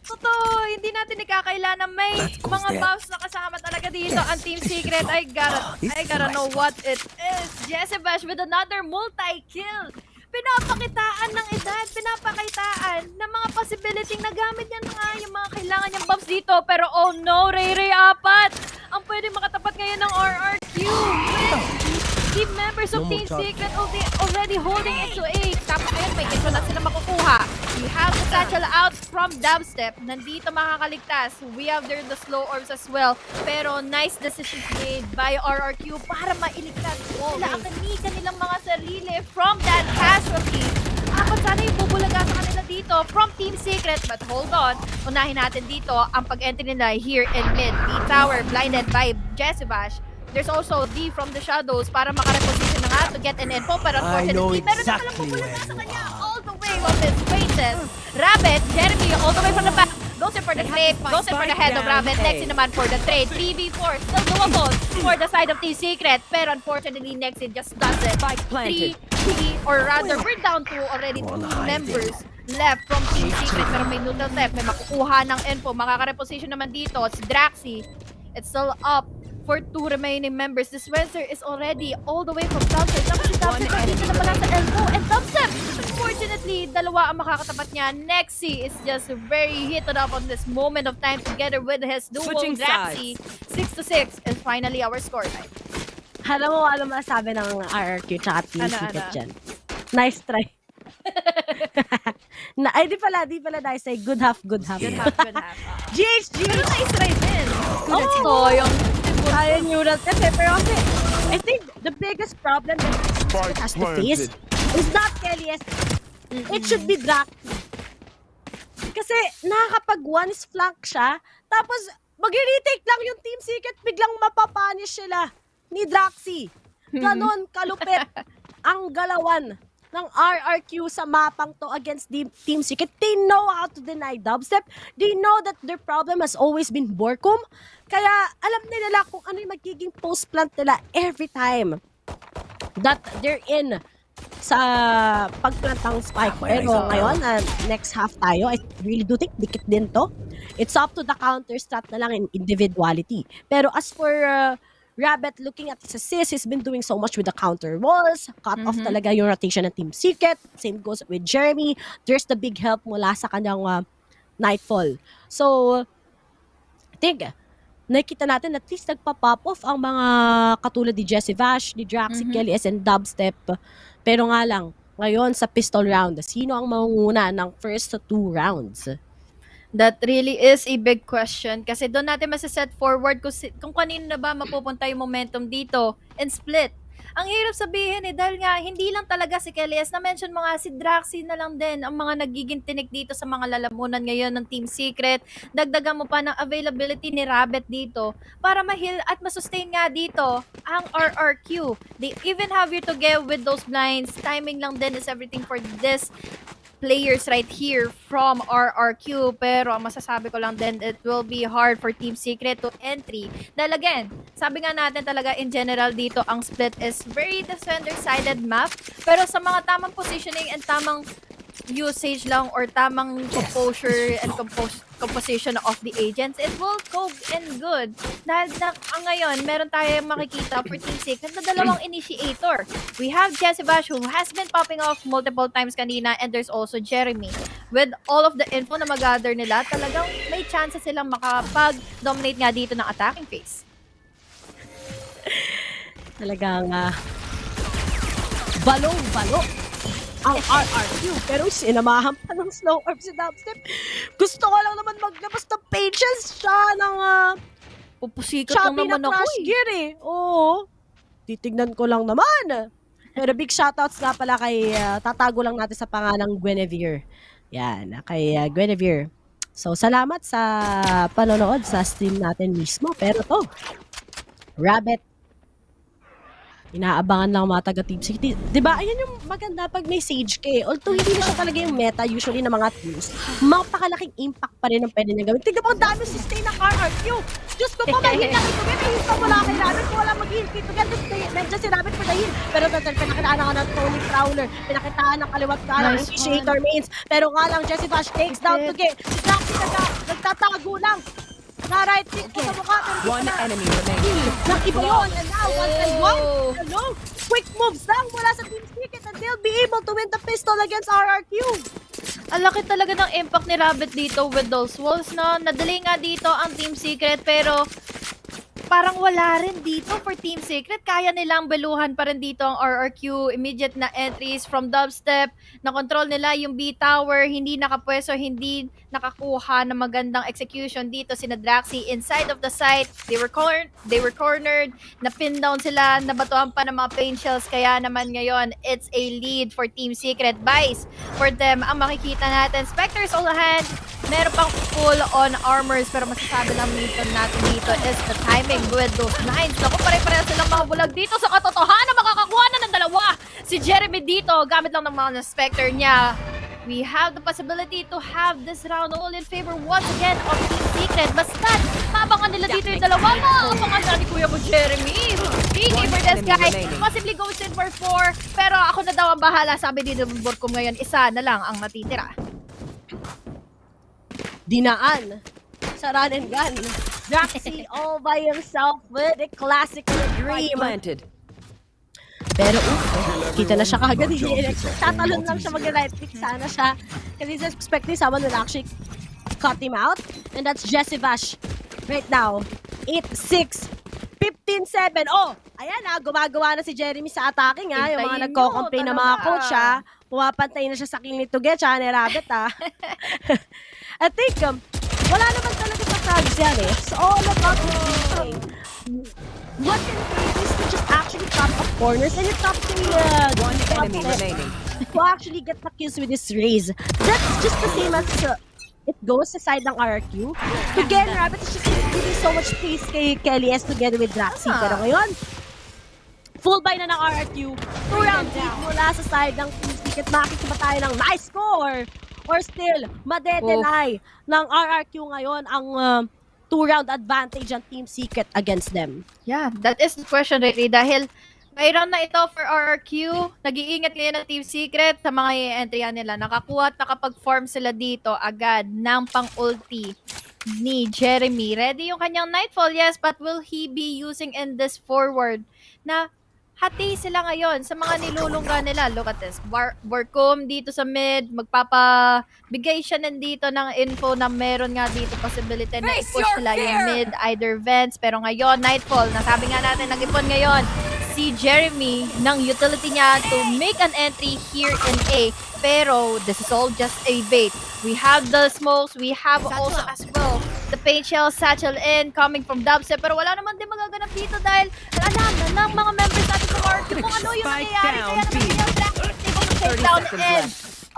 Totoo, hindi natin ikakaila na may mga buffs na kasama talaga dito ang Team Secret. I gotta know what it is. Jessie Bash with another multi-kill. Pinapakitaan ng edad, pinapakitaan ng mga possibility na gamit niya na nga yung mga kailangan niyang buffs dito. Pero oh no, Ray apat! Ang pwede makatapat ngayon ng RRQ. Team members of Team Secret already holding it to 8. Tapos ayun, may intro na sila makukuha. We have the satchel out from Dubstep. Nandito makakaligtas. We have the slow orbs as well. Pero nice decisions made by RRQ para mailigtas sila ang kanilang mga sarili from that casualty. Dapat sana yung bubulaga sa kanila dito from Team Secret. But hold on, unahin natin dito ang pag-entry nila here in mid. B-Tower blinded by Jessie Bash. There's also D from the shadows para makareposition na nga to get an info. Pero unfortunately, meron na palang bubulaga sa kanya all the way of his faces. Rabbit, Jeremy, all the way from the back. Goes in for the trade, goes in for the head of Rabbit. Nexi naman for the trade. 3v4, still doable for the side of Team Secret. Pero unfortunately, Nexi just does it. 3, or rather, we're down to already 2 members left from Team Secret. Pero may neutral left, may makukuha ng info. Makaka-reposition naman dito. Si Draxi, it's still up for 2 remaining members. The Spencer is already all the way from Dubstep. Tapos si Dubstep dito na pala sa elbow. And Dubstep, unfortunately, dalawa ang makakatapat niya. Nexi is just very heated up on this moment of time together with his duo, Draxi. 6-6 is finally our score line. Alam mo, ano masabi ng RRQ tsaka Team Secret dyan? Nice try. Ay, di pala nice try. Good half. Good half. GHG! Pero nice try din. Oo, yung kaya neural test eh. Pero kasi, I think the biggest problem that Secret has to face is not Kelly S. It should be Draxi. Kasi nakakapag once flank siya, tapos mag-retake lang yung Team Secret, biglang mapapanish sila ni Draxi. Ganon kalupit ang galawan ng RRQ sa mapang to against Team Secret. They know how to deny Dubstep. They know that their problem has always been Borkum. Kaya alam nila kung ano yung magiging post-plant nila every time that they're in sa pagplant ng spike. Pero ngayon, next half tayo, I really do think dikit din to. It's up to the counter strat na lang in individuality. Pero as for Rabbit, looking at his assist, he's been doing so much with the counter walls. Cut off talaga yung rotation ng Team Secret. Same goes with Jeremy. There's the big help mula sa kanyang Nightfall. So, I think, nakita natin at least nagpa-pop off ang mga katulad ni Jessie Vash, ni Draxi, Kelly S, and Dubstep. Pero nga lang, ngayon sa pistol round, sino ang mangunguna ng first 2 rounds? That really is a big question kasi doon natin masiset forward kung kanino na ba mapupunta yung momentum dito and split. Ang hirap sabihin dahil nga hindi lang talaga si Kelly S. Na-mention mo nga si Draxi na lang din ang mga nagiging tinik dito sa mga lalamunan ngayon ng Team Secret. Dagdagan mo pa ng availability ni Rabbit dito para ma-heal at masustain nga dito ang RRQ. They even have you to get with those blinds. Timing lang din is everything for this players right here from RRQ. Pero ang masasabi ko lang din, it will be hard for Team Secret to entry. Dahil again, sabi nga natin talaga in general dito, ang split is very defender-sided map. Pero sa mga tamang positioning and tamang usage lang or tamang composure and composition of the agents, it will go in good. Dahil ngayon, meron tayong makikita for Team Secret na dalawang initiator. We have Jesse Bash who has been popping off multiple times kanina, and there's also Jeremy. With all of the info na mag-gather nila, talagang may chances silang makapag-dominate nga dito ng attacking phase. Talagang balong-balo ang RRQ. Pero sinamahan pa ng slow orb si Dubstep. Gusto ko lang naman maglabas ng pages siya ng pupusikat lang naman ako crash gear Oo. Titignan ko lang naman. Pero big shoutouts nga pala kay, tatago lang natin sa pangalang Guinevere. Yan, kay Guinevere. So, salamat sa panonood sa stream natin mismo. Pero to, Rabbit, inaabangan lang mga taga Team City. Diba, ayan yung maganda pag may Sage ka Although hindi na siya talaga yung meta usually ng mga teams, mapakalaking impact pa rin ang pwede niyang gawin. Tignan mo, ang dami sustain ng RRQ. Diyos ko po, mahil na ito. May ko wala kay Rabbit. Kung wala mag-heal dito. Medyo si Rabbit for the heal. Pero pinakitaan ako ng Tony Prowler. Pinakitaan ng kaliwat ka ng Initiator Mains. Pero nga lang, Jesse Bash takes down to get. Si Draxi nagtatago lang. Na right click ko sa mukha. One enemy remaining. Nakiba yun. And now, 1-1. Hello? Quick moves lang mula sa Team Secret and they'll be able to win the pistol against RRQ. Ang laki talaga ng impact ni Rabbit dito with those walls, no? Nadali nga dito ang Team Secret, pero parang wala rin dito for Team Secret. Kaya nilang beluhan pa rin dito ang RRQ. Immediate na entries from Dubstep. Na-control nila yung B-Tower. Hindi nakapwesto, hindi nakakuha ng magandang execution dito. Sina Draxi inside of the site. They were cornered. Na-pin down sila. Nabatuhan pa ng mga pain shells. Kaya naman ngayon, it's a lead for Team Secret. Vice for them ang makikita natin. Spectre's all hand. Meron pang full-on armors. Pero masasabi lang natin dito is the timing with those lines. Naku, pare-pareho silang mga bulag dito sa katotohanan. Makakakuha na ng dalawa. Si Jeremy dito, gamit lang ng mga Spectre niya. We have the possibility to have this round all in favor once again of Team Secret. Basta, mabangan nila dito yung dalawa. Mabangan na ni Kuya mo, Jeremy. He gave for this guy. Possibly goes in for 4. Pero ako na daw ang bahala. Sabi dito ng board ko ngayon, isa na lang ang natitira. Dinaan sa run and gun. Draxi all by himself with a classic dream. Planted. Pero kita na siya kagad. Tatalon lang siya mag-right click. Sana siya. Kasi he's expecting someone will actually cut him out. And that's Jesse Bash right now. 8-6. 15-7. Oh, ayan gumagawa na si Jeremy sa attacking Yung mga nagko-complain na mga coach pumapantay na siya sa kill ni Tuget ni Rabbit I think wala naman talaga sa tags yan It's all about the what can you do is to just actually top up corners and it's up to one enemy remaining to actually get the kills with this raise. That's just the same as it goes sa side ng RRQ. Again, Rabbit is just giving so much space kay Kelly S together with Draxi. Pero ngayon, full buy na ng RRQ. 2 round lead mula sa side ng Team Secret. Makikita tayo ng nice score. Or still, madedenay ng RRQ ngayon ang 2-round advantage ng Team Secret against them. Yeah, that is the question really. Dahil may round na ito for RRQ. Nag-iingat ngayon ng Team Secret sa mga i-entryan nila. Nakakuha at nakapag-form sila dito agad ng pang-ulti ni Jeremy. Ready yung kanyang Nightfall, yes, but will he be using in this forward na hati sila ngayon sa mga nilulungga nila. Look at this. Borkum dito sa mid. Magpapabigay siya nandito ng info na meron nga dito possibility na i-push nila yung mid, either vents. Pero ngayon, Nightfall. Nasabi nga natin, nag-ipon ngayon si Jeremy ng utility niya to make an entry here in A. Pero this is all just a bait. We have the smokes. We have also as well the paint shell satchel in coming from Dubstep. Pero wala naman din magaganap dito dahil alam na ng mga members natin sa market kung ano yung nangyayari. Kaya naman yung Blackbeard able to take down in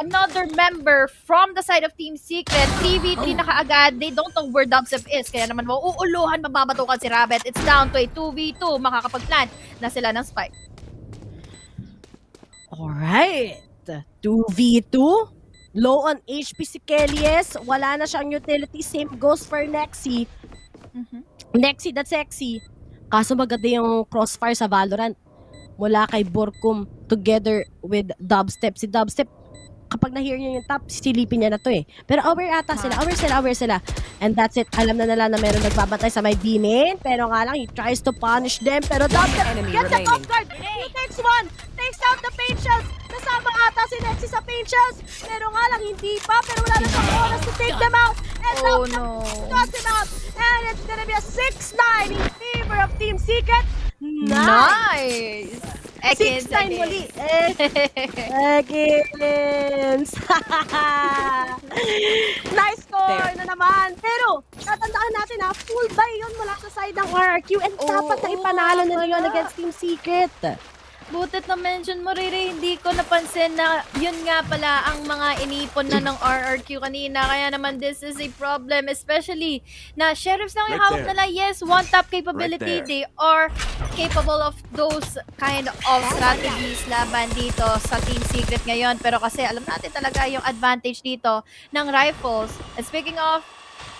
another member from the side of Team Secret. 3v3 na kaagad. They don't know where Dubstep is. Kaya naman mauuluhan, mababatukan si Rabbit. It's down to a 2v2. Makakapag-plant na sila ng spike. Alright. 2v2. Low on HP si Kellyes. Wala na siyang utility. Same goes for Nexi. Nexi, that's sexy. Kaso maganda yung crossfire sa Valorant. Mula kay Borkum together with Dubstep. Si Dubstep, kapag na-hear niya yung top, silipin niya na to eh. Pero aware ata sila, aware sila. And that's it. Alam na nila na meron nagbabantay sa may B main. Pero nga lang, he tries to punish them. Pero Dubstep gets the top card. He takes one. Takes out the paint shells. Kasama ata si Nexy sa paint shells. Pero nga lang, hindi pa. Pero wala na siyang oras to take them out. And Dubstep cuts him out. And it's gonna be a 6-9 in favor of Team Secret. Nice! 6-9 muli. Ekins. Nice score na naman. Pero, tatandaan natin ha, full buy yun mula sa side ng RRQ and dapat na ipanalo nila yun against Team Secret. Butit na mention mo, Riri, hindi ko napansin na yun nga pala ang mga inipon na ng RRQ kanina. Kaya naman this is a problem, especially na Sheriffs lang yung hawak nila. Yes, one tap capability. They are capable of those kind of strategies laban dito sa Team Secret ngayon. Pero kasi alam natin talaga yung advantage dito ng rifles. And speaking of,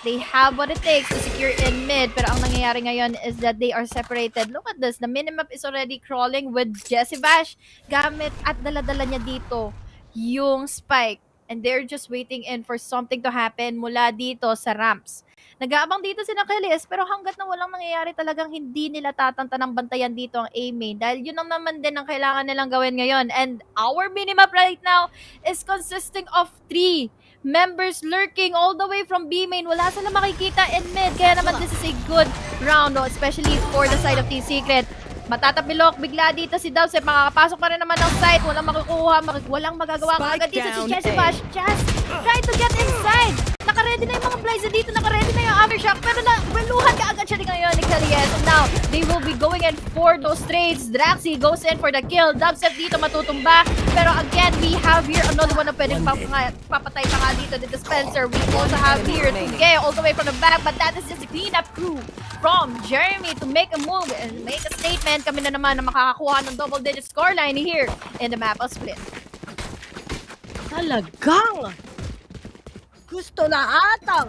they have what it takes to secure in mid. Pero ang nangyayari ngayon is that they are separated. Look at this. The minimap is already crawling with Jessie Bash. Gamit at dala-dala niya dito yung spike. And they're just waiting in for something to happen mula dito sa ramps. Nag-aabang dito si Nakilis, pero hanggat na walang nangyayari talagang hindi nila tatantanang bantayan dito ang A-main. Dahil yun ang naman din ang kailangan nilang gawin ngayon. And our minimap right now is consisting of 3 members lurking all the way from B main. Wala sila makikita in mid. Kaya naman this is a good round, no? Especially for the side of Team Secret. Matatabilok bigla dito si Dubstep. Makakapasok pa rin naman ng site. Walang makukuha. Walang magagawa agad dito si Jessie Bash. Just try to get inside. Naka-ready na yung mga Blaze dito. Naka-ready na yung Aftershock. Pero weluhan ka agad siya ngayon ni Kalies. And now, they will be going in for those trades. Draxi goes in for the kill. Dubstep dito matutumba. Pero again, we have here another one na pwedeng papatay pa nga dito ni Dispenser. We also have here Tuge all the way from the back. But that is just a cleanup crew from Jeremy to make a move and make a statement. Kami na naman na makakakuha ng double-digit scoreline here in the map of Split. Talagang gusto na atang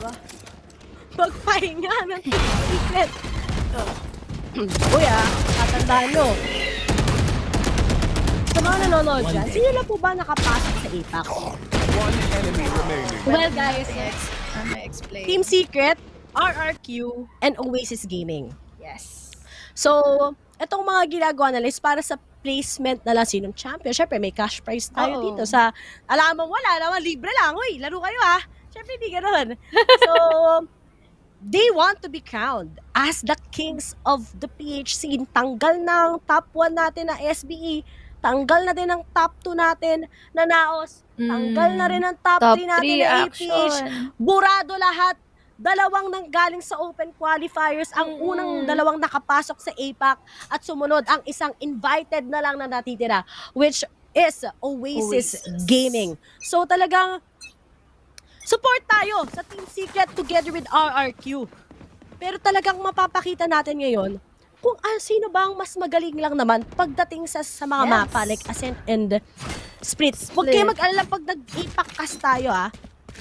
magpahinga ng Team Secret. Uy tatandaan nyo. Sa mga nanonood dyan, sino na po ba nakapasok sa APAC? Well guys, Team Secret, RRQ, and Oasis Gaming. Yes. So, itong mga ginagawa nila is para sa placement na lang sinong champion. Siyempre, may cash prize tayo dito sa, alam mo, wala naman, libre lang. Uy, laro kayo Siyempre, hindi ganoon. So, they want to be crowned as the kings of the PH scene. Tanggal ng top 1 natin na SBE. Tanggal na din ang top 2 natin na Naos. Tanggal na rin ang top 3 natin na APH. Burado lahat. 2 nanggaling sa open qualifiers. Ang unang 2 nakapasok sa APAC. At sumunod ang isang invited na lang na natitira. Which is Oasis Gaming. So talagang support tayo sa Team Secret together with RRQ. Pero talagang mapapakita natin ngayon kung sino ba ang mas magaling lang naman pagdating sa mga mapa like Ascent and Split. Huwag kayo mag-alala pag nag-APAC cast tayo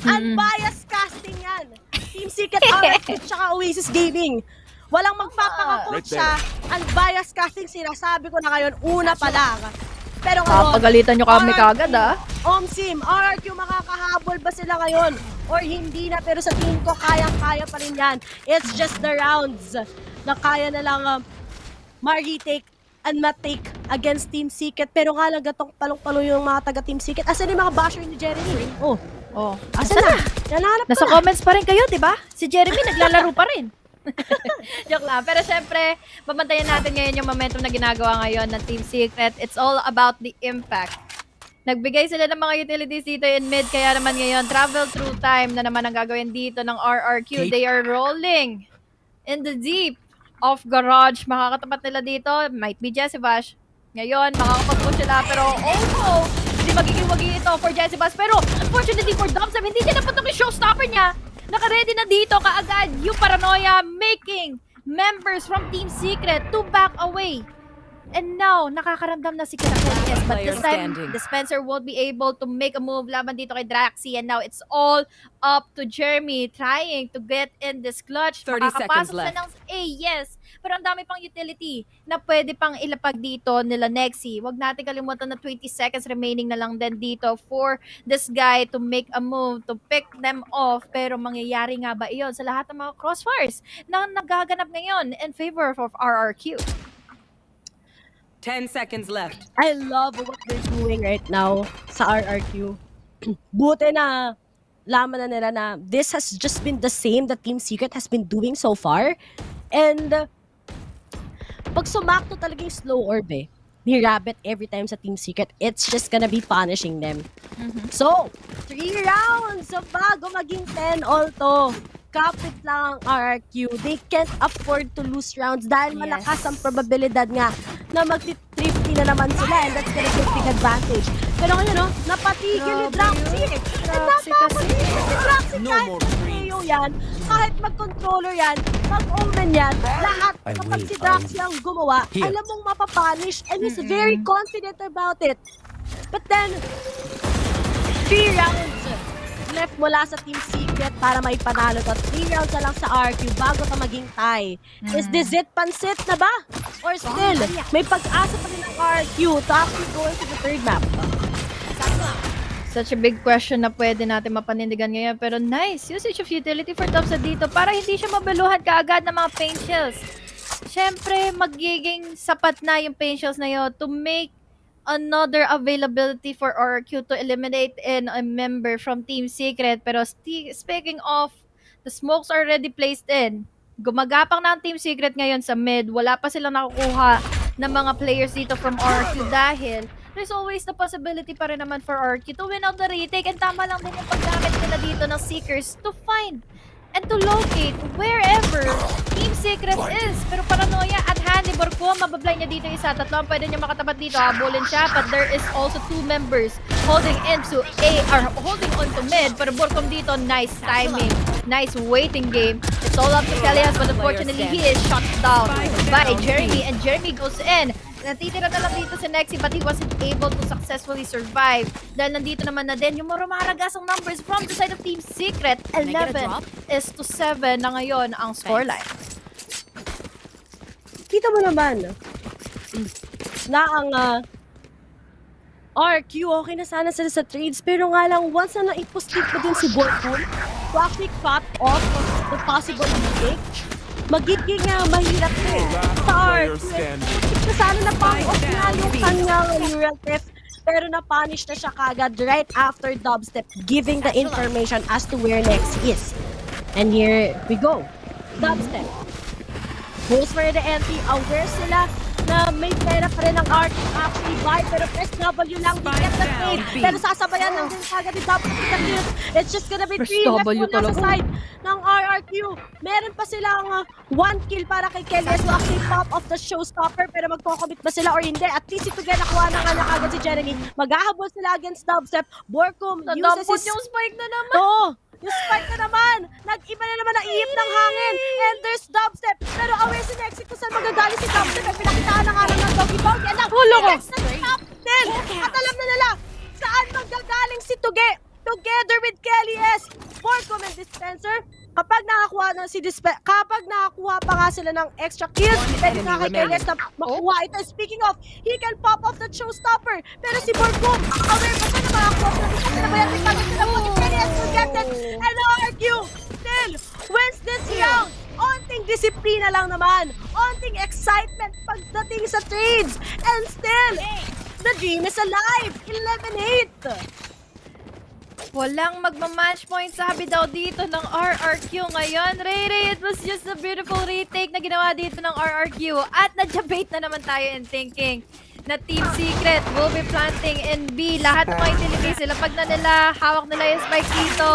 Unbiased casting yan. Team Secret, RRQ, tsaka Oasis Gaming. Walang magpapakakot siya. Unbiased casting, sinasabi ko na ngayon, una pa lang. Pero ngayon, pagalitan nyo kami kagad Omsim, RRQ, makakahabol ba sila ngayon? Or hindi na, pero sa tingin ko, kayang-kaya pa rin yan. It's just the rounds na kaya na lang ma-retake and ma-take against Team Secret. Pero nga lang, gatong palong-palong yung mga taga-Team Secret. Asan yung mga basher ni Jeremy? Asan na? Nahanap ko Nasa comments pa rin kayo, di ba? Si Jeremy naglalaro pa rin. Joke lang. Pero syempre, babantayan natin ngayon yung momentum na ginagawa ngayon ng Team Secret. It's all about the impact. Nagbigay sila ng mga utilities dito in mid, kaya naman ngayon, travel through time na naman ang gagawin dito ng RRQ. They are rolling in the deep of garage. Makakatapat nila dito. Might be Jessie Bash. Ngayon, makakapag-push sila. Pero also, hindi magiging wagi ito for Jessie Bash. Pero unfortunately for Dubstep, hindi niya napatok yung showstopper niya. Naka-ready na dito kaagad yung paranoia, making members from Team Secret to back away. And now, nakakaramdam na si Kinakelis. But Player this time, standing. Dispenser won't be able to make a move laban dito kay Draxi. And now, it's all up to Jeremy trying to get in this clutch. 30 Makakapasok seconds siya left. ng A, yes. Pero ang dami pang utility na pwede pang ilapag dito nila Nexi. Huwag natin kalimutan na 20 seconds remaining na lang din dito for this guy to make a move, to pick them off. Pero mangyayari nga ba iyon sa lahat ng mga crossfires na nagaganap ngayon in favor of RRQ? 10 seconds left. I love what they're doing right now sa RRQ. Buti na laman na nila na this has just been the same that Team Secret has been doing so far. And pag sumakto talaga yung slow orb ni Rabbit every time sa Team Secret, it's just gonna be punishing them. So, 3 rounds so bago maging 10 all to. Kapit lang ang RRQ. They can't afford to lose rounds dahil malakas ang probabilidad nga na mag-350 na naman sila and that's gonna give big advantage. Pero ngayon, no, napatigil ni Draxi. Napapatigil si Draxi kahit mag-KO yan, kahit mag-controller yan, mag-omen yan, lahat kapag si Draxi ang gumawa, alam mong mapapunish and he's very confident about it. But then, 3 rounds left mula sa Team Secret para may panalo to. 3 rounds na lang sa RQ bago pa maging tie. Is this it? Pansit na ba? Or still, may pag-asa pa rin ng RQ to actually go into the third map? Such a big question na pwede natin mapanindigan ngayon. Pero nice usage of utility for Topsa dito para hindi siya mabaluhan kaagad ng mga pain shells. Siyempre, magiging sapat na yung pain shells na yun to make another availability for RQ to eliminate in a member from Team Secret. Pero speaking of, the smokes already placed in. Gumagapang na ang Team Secret ngayon sa mid. Wala pa silang nakukuha ng mga players dito from RQ dahil there's always the possibility pa rin naman for RQ to win out the retake. And tama lang din yung paggamit nila dito ng Seekers to find and to locate wherever Team Secret is. Pero paranoia at hand ni Borko, mabablay niya dito isa. Tatlo ang pwede niya makatapat dito. Habulin siya, but there is also 2 members holding into A, or holding on to mid. Pero Borkom dito, nice timing. Nice waiting game. It's all up to Kelias, but unfortunately, he is shot down by Jeremy. And Jeremy goes in. Natitira na lang dito si Nexi, but he wasn't able to successfully survive. Dahil nandito naman na din yung marumaragas ang numbers from the side of Team Secret. 11 is to 7 na ngayon ang scoreline. Kita mo naman na ang RQ, okay na sana sila sa trades, pero nga lang once na naipostit mo din si Borkum to actually cut off the possible mistake, magiging mahirap sa RQ. Na sana na-pang-off na yung kanyang neural theft, pero na-punish na siya kagad right after dubstep, giving the information as to where Nex is. And here we go. Dubstep goes for the entry. Aware sila na may pera pa rin ang RQ actually buy, pero press W lang, di get the trade. Pero sasabayan lang din kagad ni dubstep. It's just gonna be 3 left muna sa side ng RRQ. Meron pa silang 1 kill para kay Kelly to actually pop off the showstopper, pero magko-commit ba sila or hindi? At least ito nakuha na nga na kagad si Jeremy. Maghahabol sila against dubstep. Borkum uses his... yung spike na naman. Oo! Yung spike na naman! Nag-iba na naman ang ihip ng hangin! And there's dubstep! Pero aware si Nexi kung saan magagaling si dubstep. Ay pinakitaan na nga lang ng doggy-doggy. And next na si top 10! At alam na nila saan magagaling si Tuge! Together with Kelly S. Borkum and Dispenser. Kapag nakakuha pa nga sila ng extra kills, pwede nga kay Kelly S na makuha ito. Speaking of, he can pop off the showstopper. Pero si Borkum, aware pa siya na makakuha pa ng pinabayan ni Kelly S will get it. And RQ still wins this round. Onting disiplina lang naman. Onting excitement pagdating sa trades. And still, the dream is alive. 11-8. Walang magmamatch point sabi daw dito ng RRQ ngayon. Ray, it was just a beautiful retake na ginawa dito ng RRQ. At na-debate na naman tayo in thinking na Team Secret will be planting in B. Lahat ng mga utility sila. Pag na nila, hawak nila yung spike dito.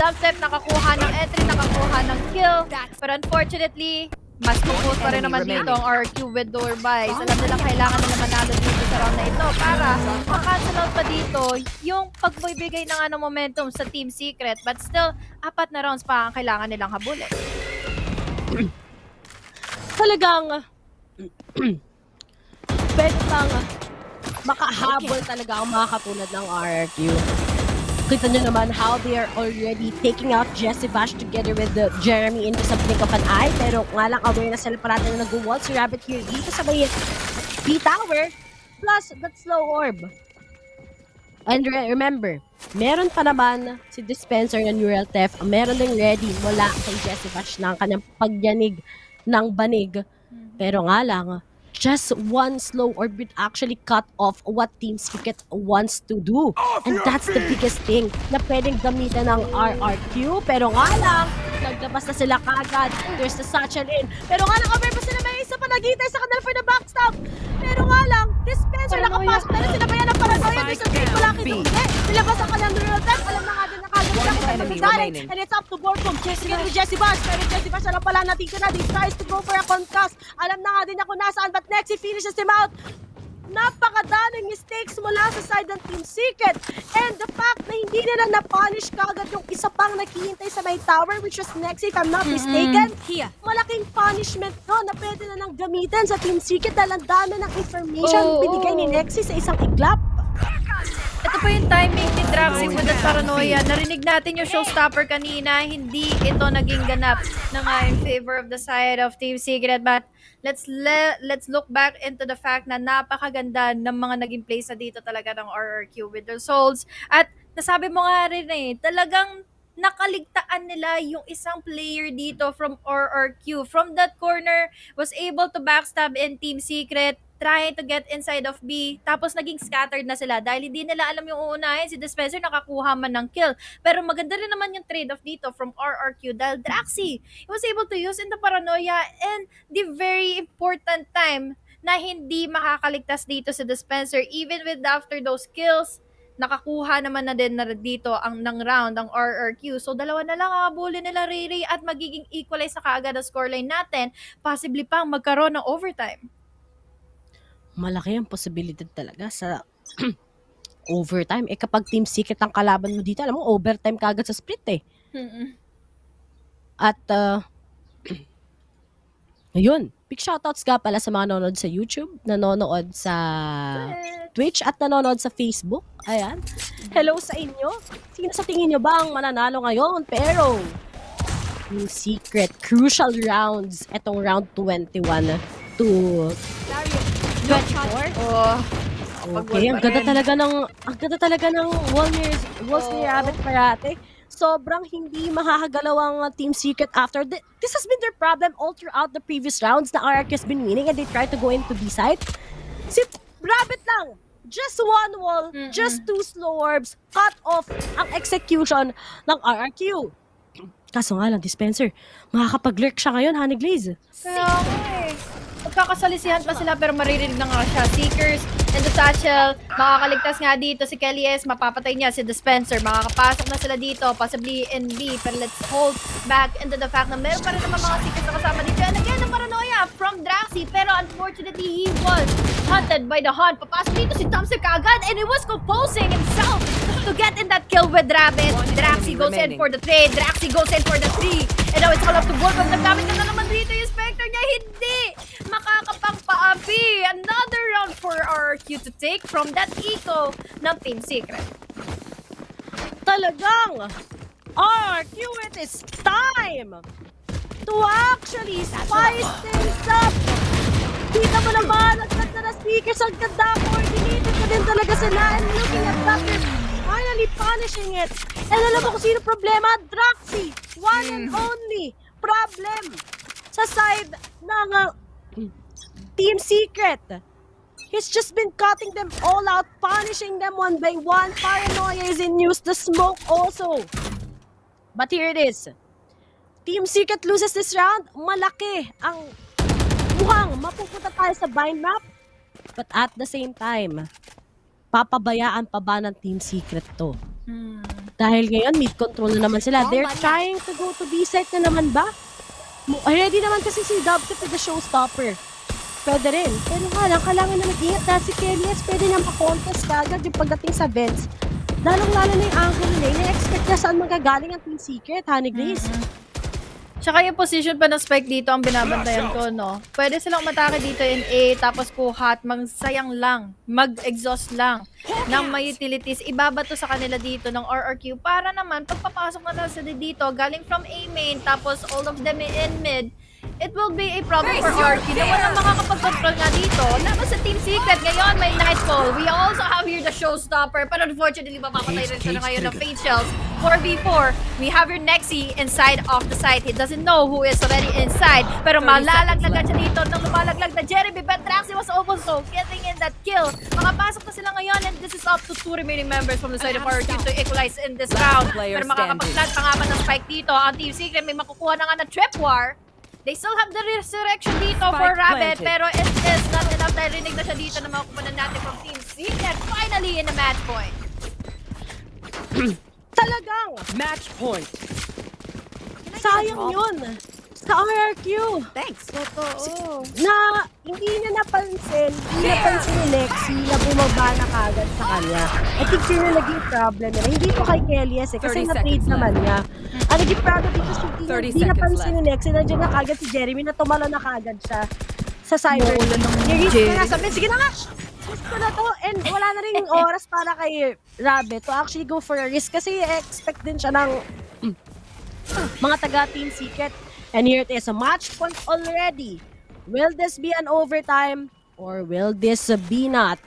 Dubstep nakakuha ng entry, nakakuha ng kill. Pero unfortunately, mas kupos pa rin naman dito ang RQ with door buys. Alam nilang kailangan nila manalo dito sa round na ito para makancel out pa dito yung pagbibigay ng momentum sa Team Secret. But still, 4 na rounds pa ang kailangan nilang habulin. Talagang pwede pang makahabol talaga ang mga katulad ng RRQ. Kita nyo naman how they are already taking out Jesse Bash together with Jeremy into sa blink of an eye. Pero nga lang aware na sila parati na nag-wall si Rabbit here dito sa may B-Tower. Plus, that slow orb. And remember, meron pa naman si Dispenser ng Neural Theft. Meron ding ready mula kay Jesse Bash ng kanyang pagyanig ng banig. Pero nga lang, just one slow orb would actually cut off what Team Secret wants to do. And that's the biggest thing na pwedeng gamitin ng RRQ. Pero nga lang, naglabas na sila kagad. There's the satchel in. Pero nga lang, aware pa sila may isa pa nagihintay sa kanila for the backstab. Pero nga lang, Dispenser nakapas. Pero sinabayan ng paranoia. There's a great malaki doon. Nilabas ang kanyang neural theft. Alam na nga din na kagad sila kung pagkakasarin. And it's up to Borkum. Together with Jesse Bash. Pero Jesse Bash na lang pala natitira. He tries to go for a concuss. Alam na nga din na kung nasaan. But next, he finishes him out. Napakadaming mistakes mula sa side ng Team Secret. And the fact na hindi nila na-punish kagad yung isa pang naghihintay sa may tower, which was Nexi, if I'm not mistaken. Malaking punishment no na pwede na lang gamitin sa Team Secret dahil ang dami ng information binigay ni Nexi sa isang iglap. Ito po yung timing ni Draxi with that paranoia. Narinig natin yung showstopper kanina. Hindi ito naging ganap na nga in favor of the side of Team Secret. But let's look back into the fact na napakaganda ng mga naging plays na dito talaga ng RRQ with their souls. At nasabi mo nga rin talagang nakaligtaan nila yung isang player dito from RRQ. From that corner, was able to backstab in Team Secret, trying to get inside of B, tapos naging scattered na sila dahil hindi nila alam yung uunahin. Si Dispenser nakakuha man ng kill. Pero maganda rin naman yung trade-off dito from RRQ dahil Draxi was able to use in the paranoia and the very important time na hindi makakaligtas dito si Dispenser. Even with after those kills, nakakuha naman na din na dito ng round ang RRQ. So dalawa na lang ang abulin nila Riri at magiging equalize sa kaagad ang scoreline natin. Possibly pang magkaroon ng overtime. Malaki ang posibilidad talaga sa overtime. Kapag Team Secret ang kalaban mo dito, alam mo, overtime kagad sa split At, ayun. Big shoutouts nga pala sa mga nanonood sa YouTube, nanonood sa Twitch, at nanonood sa Facebook. Ayan. Hello sa inyo. Sino sa tingin nyo ba ang mananalo ngayon? Pero, Team Secret, crucial rounds. Etong round 21 to 24. Okay, ang ganda talaga ng walls ni Rabbit parate. Sobrang hindi makakagalaw ang Team Secret after. This has been their problem all throughout the previous rounds na RRQ has been winning and they try to go into B-side. Si Rabbit lang, just one wall, just two slow orbs, cut off ang execution ng RRQ. Kaso nga lang, Dispenser, makakapag-lurk siya ngayon, Honey Glaze. Magkakasalisihan pa sila pero maririnig na nga siya. Seekers and the satchel. Makakaligtas nga dito si Kelly S. Mapapatay niya si Dispenser. Makakapasok na sila dito. Possibly in B. Pero let's hold back into the fact na meron pa rin naman mga Seekers na kasama dito. And again, ang paranoia from Draxi. Pero unfortunately, he was hunted by the hunt. Papasok dito si Thompson kaagad and he was composing himself to get in that kill with Rabbit. Draxi goes in for the trade. Draxi goes in for the 3. And now it's all up to Borkum. Nagkamit ka na naman dito yung Spectre niya. Hindi makakapagpaapi. Another round for RRQ to take from that eco ng Team Secret. Talagang RRQ, it is time to actually spice things up. Kita mo naman, ang ganda na Seekers, ang ganda, coordinated na din talaga sila. And looking at that, they're finally punishing it. And alam mo kung sino problema? Draxi, one and only problem sa side ng Team Secret. He's just been cutting them all out, punishing them one by one. Paranoia is in use, the smoke also. But here it is. Team Secret loses this round. Malaki ang mukhang mapupunta tayo sa bind map. But at the same time, papabayaan pa ba ng Team Secret to? Dahil ngayon, mid-control na naman sila. They're trying to go to B-site na naman ba? Ready naman kasi si Dubstep with the showstopper. Pwede rin. Pero nga lang, kailangan na mag-ingat dahil si Kelly S pwede niyang pa-contest kagad yung pagdating sa vents. Lalong-lalo na yung angle nila. Na-expect na saan magagaling ang Team Secret, Honey Grace. Tsaka yung position pa ng spike dito ang binabantayan ko, no? Pwede silang umatake dito in A, tapos kuhat, magsayang lang, mag-exhaust lang ng may utilities. Ibabato sa kanila dito ng RRQ para naman, pagpapasok na sila dito, galing from A main, tapos all of them in mid, it will be a problem for RRQ na walang makakapag-control nga dito. Laban sa Team Secret, ngayon may Nightfall. We also have here the showstopper, but unfortunately, mapapatay rin siya ngayon ng Fate Shells. 4v4, we have your Nexi inside of the site. He doesn't know who is already inside, pero malalaglagan siya dito ng lumalaglag na Jeremy, but Traxi was also getting in that kill. Makapasok na sila ngayon, and this is up to 2 remaining members from the side of RRQ to equalize in this round. Pero makakapag-plant pa nga ba ng spike dito. Ang Team Secret may makukuha na nga na trip war. They still have the resurrection dito for Rabbit, pero it is not enough dahil rinig na siya dito na makukuha natin from Team Secret. Finally in the match point. Talagang Match point. sayang yun sa RRQ. Thanks. Totoo. Na hindi na napansin ni Lexi na bumaba na kagad sa kanya. I think yun na naging problem niya. Hindi ko kay Kellyes kasi 30 na-trade seconds naman niya. Ang naging problem dito si 30 hindi napansin seconds ni Lexi. Nandiyan na kagad si Jeremy na tumalo na kagad siya sa cyber. Nirisk na nga sabi, sige na nga! Risk ko na to and wala na rin oras para kay Rabbit to actually go for a risk kasi expect din siya ng mga taga Team Secret. And here it is, a match point already. Will this be an overtime or will this be not?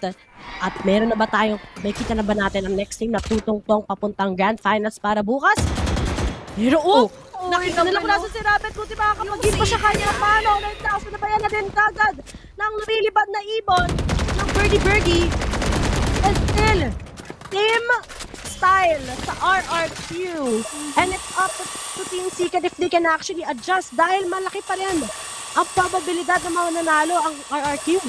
At meron na ba tayong, may kita na ba natin ang next team na tutungtong papuntang Grand Finals para bukas? Pero nakita nila kung nasa si Rabbit, kung di makakapag-give pa siya kanya paano. Right now, sinabayan na din kagad ng lumilibad na ibon ng Birdie. And still, Team Style sa RRQ. And it's up to Team Secret if they can actually adjust dahil malaki pa rin ang probabilidad na mananalo ang RRQ.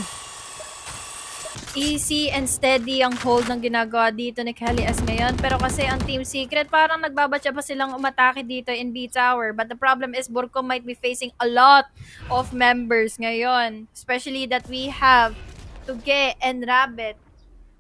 Easy and steady ang hold ng ginagawa dito ni Kelly S ngayon. Pero kasi ang Team Secret, parang nagbabatya pa silang umatake dito in B Tower. But the problem is Burko might be facing a lot of members ngayon. Especially that we have Tuge and Rabbit.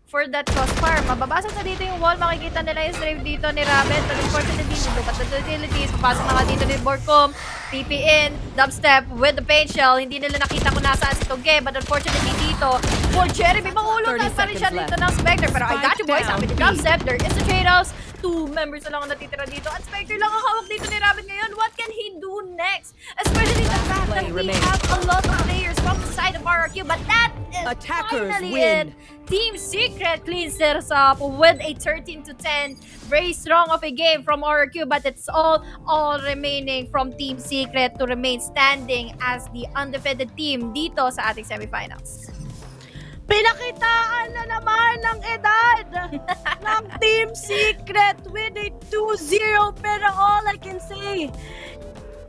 For that crossfire, mababasag na dito yung wall. Makikita nila yung strave dito ni Rabbit. But unfortunately, dito pa the utilities. Papasok na nga dito ni Borcom. TP in, dubstep with the paint shell. Hindi nila nakita kung nasaan si Toge. But unfortunately dito, for Jeremy, mahulugan pa rin siya dito ng Spectre. Pero I got you boys, sabi ni dubstep. There is a trade-offs. 2 members na lang ang natitira dito. At Spectre lang ang hawak dito ni Rabbit ngayon. What can he do next? Especially the fact that we have a lot of players from the side of RRQ. But that is finally it. Team Secret cleans this up with a 13-10. Very strong of a game from RRQ, but it's all remaining from Team Secret to remain standing as the undefeated team dito sa ating semifinals. Pinakitaan na naman ng edad ng Team Secret with a 2-0. Pero all I can say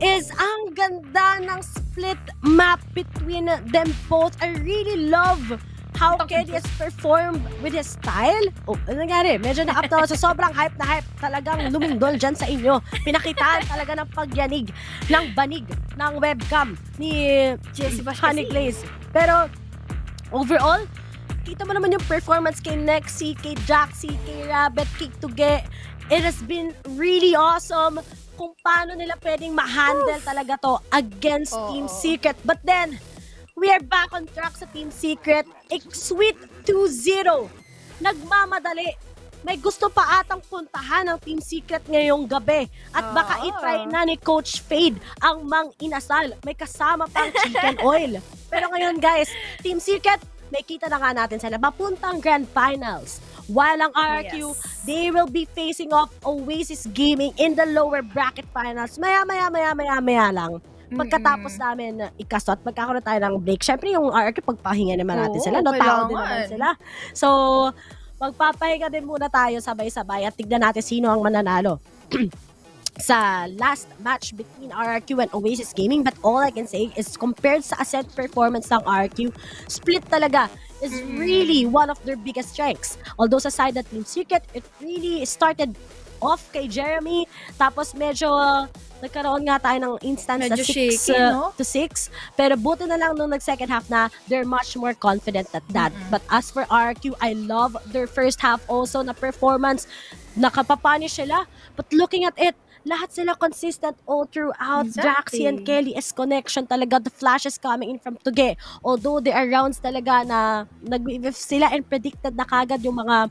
is ang ganda ng split map between them both. I really love how Kelly has performed with his style. Oh, ano nangyari? Medyo na-up na ako. So, sobrang hype na hype. Talagang lumindol dyan sa inyo. Pinakitaan talaga ng pagyanig, ng banig, ng webcam ni Honey Glaze. Pero, overall, kita mo naman yung performance kay Nexi, kay Jaxi, kay Rabbit, kay Tuge. It has been really awesome kung paano nila pwedeng ma-handle talaga to against Team Secret. But then, we are back on track sa Team Secret. A sweet 2-0. Nagmamadali. May gusto pa atang puntahan ng Team Secret ngayong gabi. At baka itry na ni Coach Fade ang mang inasal. May kasama pang chicken oil. Pero ngayon guys, Team Secret, may kita na nga natin sila. Papuntang Grand Finals. While ang RRQ, they will be facing off Oasis Gaming in the lower bracket finals. Maya lang. Pagkatapos namin ikaso at magkakaroon tayo ng break, syempre yung RRQ pagpahinga naman natin sila. No, tao din naman sila. So, magpapahinga din muna tayo sabay-sabay at tignan natin sino ang mananalo sa last match between RRQ and Oasis Gaming. But all I can say is compared sa ascent performance ng RRQ, split talaga is really one of their biggest strengths. Although sa side of Team Secret, it really started off kay Jeremy. Tapos medyo nagkaroon nga tayo ng instance na 6 to 6. Pero buti na lang nung nag-second half na they're much more confident at that. But as for RRQ, I love their first half also na performance. Nakapapanish sila. But looking at it, lahat sila consistent all throughout. Exactly. Jaxie and Kelly is connection talaga. The flashes coming in from Tuge. Although there are rounds talaga na sila and predicted na kagad yung mga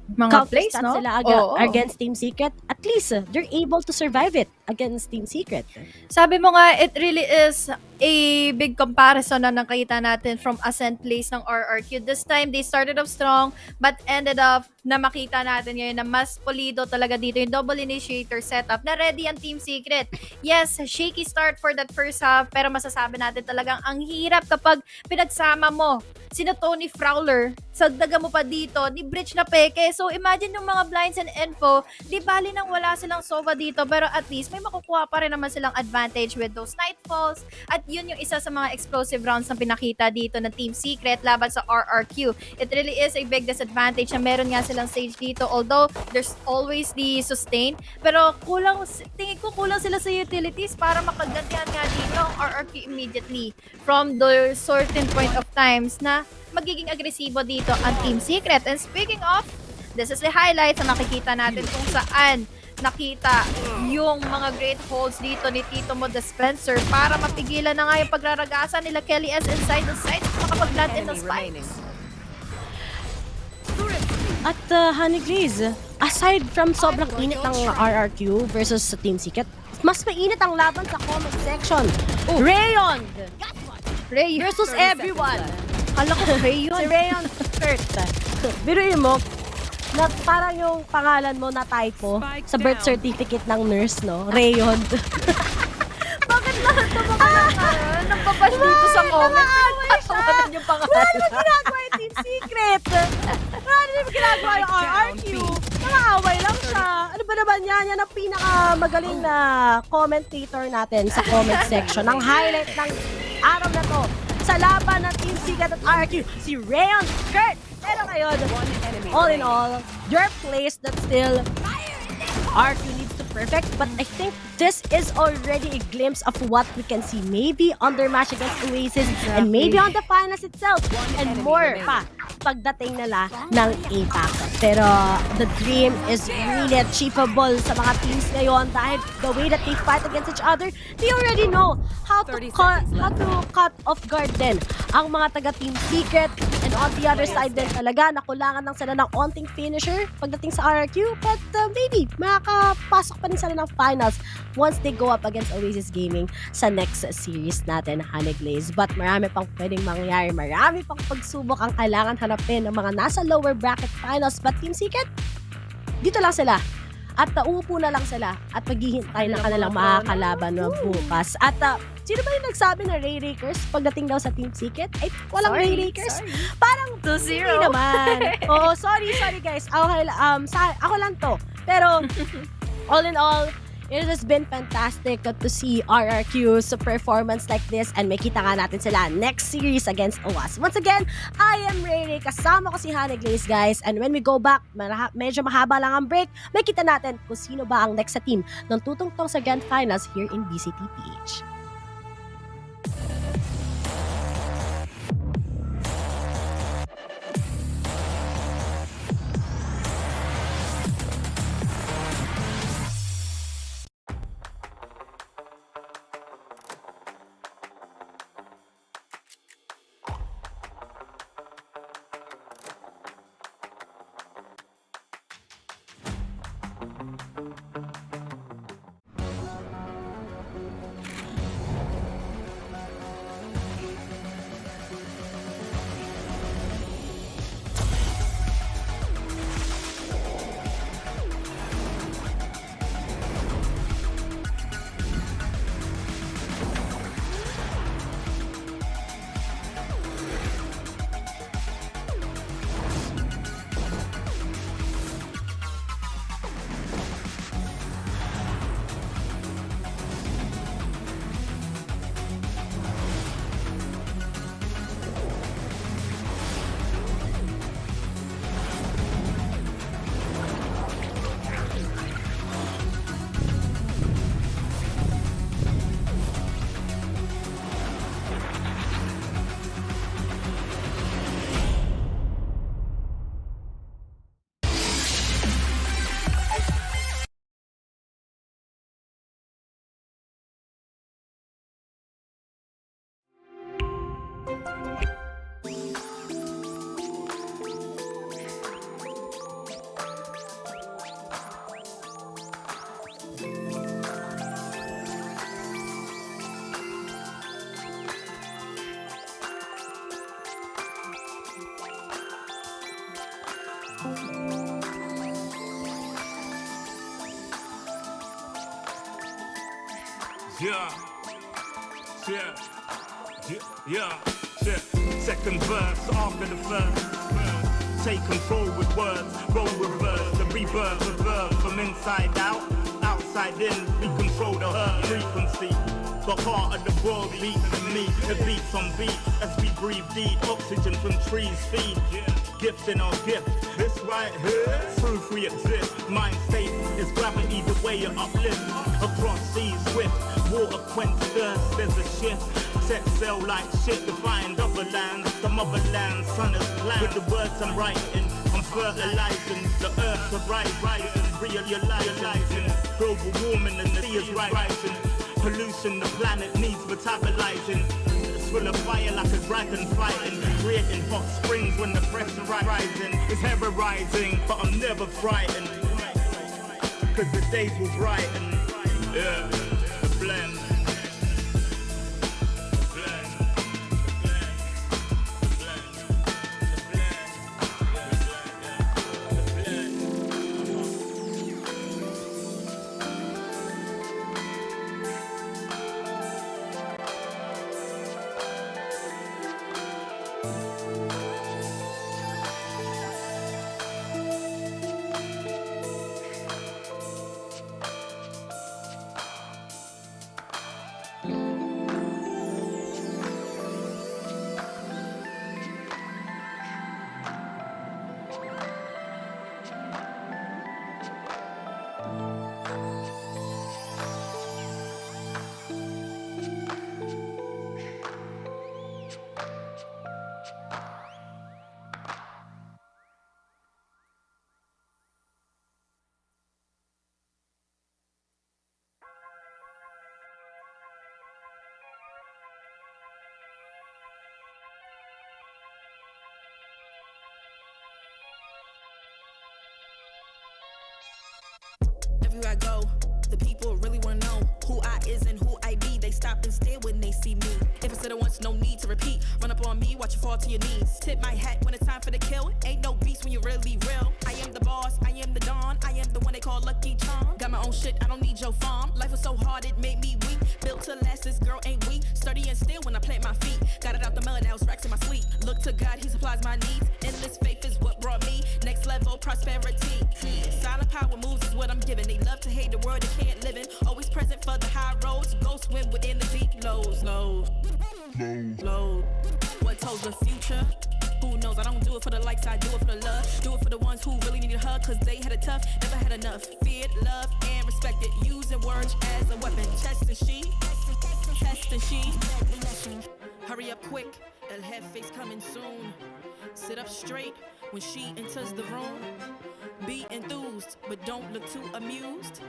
Mga plays, counter-stats no? sila Oo. against Team Secret. At least, they're able to survive it against Team Secret. Sabi mo nga, it really is a big comparison na nakita natin from Ascent plays ng RRQ. This time, they started off strong but ended up na makita natin ngayon na mas pulido talaga dito yung double initiator setup na ready ang Team Secret. Yes, shaky start for that first half pero masasabi natin talagang ang hirap kapag pinagsama mo sina Tony Fowler, sagdaga mo pa dito, ni Bridge na peke. So imagine yung mga blinds and info, di bali nang wala silang Sova dito pero at least may makukuha pa rin naman silang advantage with those Nightfalls at yun yung isa sa mga explosive rounds na pinakita dito ng Team Secret laban sa RRQ. It really is a big disadvantage na meron nga silang stage dito although there's always the sustain pero tingin ko kulang sila sa utilities para makagantihan nga dito ang RRQ immediately from the certain point of times na magiging agresibo dito ang Team Secret. And speaking of, this is the highlights na makikita natin kung saan nakita yung mga great holds dito ni Tito Mo Dispenser para mapigilan na nga yung pagraragasan nila Kelly S inside the site makapag-plant in the spikes. At Honey Glaze, aside from sobrang init ng RRQ versus sa Team Secret, mas mainit ang laban sa comment section. Rayon versus everyone. Alam ko, Rayon. Si Rayon Kurt. Biruin mo, na parang yung pangalan mo na typo sa birth certificate ng nurse, no? Rayon. Bakit lahat ng mga nagpapash dito sa comment? Nagpapatawanan yung pangalan. Wala naman ginagawa yung Team Secret. Wala naman ginagawa yung RRQ. Nakaaway lang siya. Ano ba naman yan? Yan ang pinakamagaling na commentator natin sa comment section. Ang highlight ng araw na to sa laban ng Team Secret at RRQ, si Rayon Kurt. Pero ngayon, all in all, your place that still RRQ needs to perfect, but I think this is already a glimpse of what we can see maybe on their match against Oasis and maybe on the finals itself and more pa pagdating nila ng APAC. Pero the dream is really achievable sa mga teams ngayon dahil the way that they fight against each other, they already know how to cut off guard din ang mga taga Team Secret. And on the other side din talaga, nakulangan lang sila ng onting finisher pagdating sa RRQ, but maybe makakapasok pa rin sila ng finals once they go up against Oasis Gaming sa next series natin, Honey Glaze. But marami pang pwedeng mangyari, marami pang pagsubok ang kailangan harapin ng mga nasa lower bracket finals. But Team Secret, dito lang sila. At uupo na lang sila at maghihintay ng kanilang makakalaban bukas. At sino ba yung nagsabi na Ray Rakers pagdating daw sa Team Secret? Ay, walang Ray Rakers. Parang 2-0. Hindi naman. Oo, sorry guys. Ako lang to. Pero all in all, it has been fantastic to see RRQ's performance like this and makita nga natin sila next series against OWAS. Once again, I am Ray Ray. Kasama ko si Honey Glaze, guys. And when we go back, medyo mahaba lang ang break, makita natin kung sino ba ang next sa team ng tutungtong sa Grand Finals here in VCTPH. Yeah. Second verse after the first. Take control with words, roll reverse, the rebirth of verb from inside out, outside in. We control the herd frequency. The heart of the world beats in me. It beats on beat as we breathe deep. Oxygen from trees feed. Gift in our gift. This right here, proof we exist. Mind state is gravity, the way you uplift. Across seas swift, water quench thirst. There's a shift. Set sail like shit to find other lands. The motherland, sun is planned. With the words I'm writing, I'm fertilizing. The earth's a rising, realizing. Global warming and the sea is rising. Pollution, the planet needs metabolizing. It's full of fire like a dragon fighting. Creating hot springs when the pressure rising. It's terrorizing, but I'm never frightened. Cause the days will brighten. Yeah, the blend. Everywhere I go, the people really wanna know who I is and who I be. They stop and stare when they see me. If I said it once, no need to repeat. Run up on me, watch you fall to your knees. Tip my hat when it's time for the kill. Ain't no beast when you're really real. I am the boss, I am the dawn. I am the one they call Lucky Charm. Got my own shit, I don't need your farm. Life was so hard, it made me weak. Built to last, this girl ain't weak. Sturdy and still when I plant my feet. Got it out the mud, now it's racks in my sleep. Look to God, he supplies my needs. Endless faith is what brought me next level prosperity. Silent power moves is what I'm giving. They love to hate the world they can't live in. Always present for the high roads. Go swim within the deep lows. What tells the future? Who knows? I don't do it for the likes, I do it for the love. Do it for the ones who really need a hug, cause they had it tough, never had enough. Feared, loved, and respected. Using words as a weapon. Test and she. Hurry up quick, El Jefe's coming soon. Sit up straight when she enters the room. Be enthused, but don't look too amused.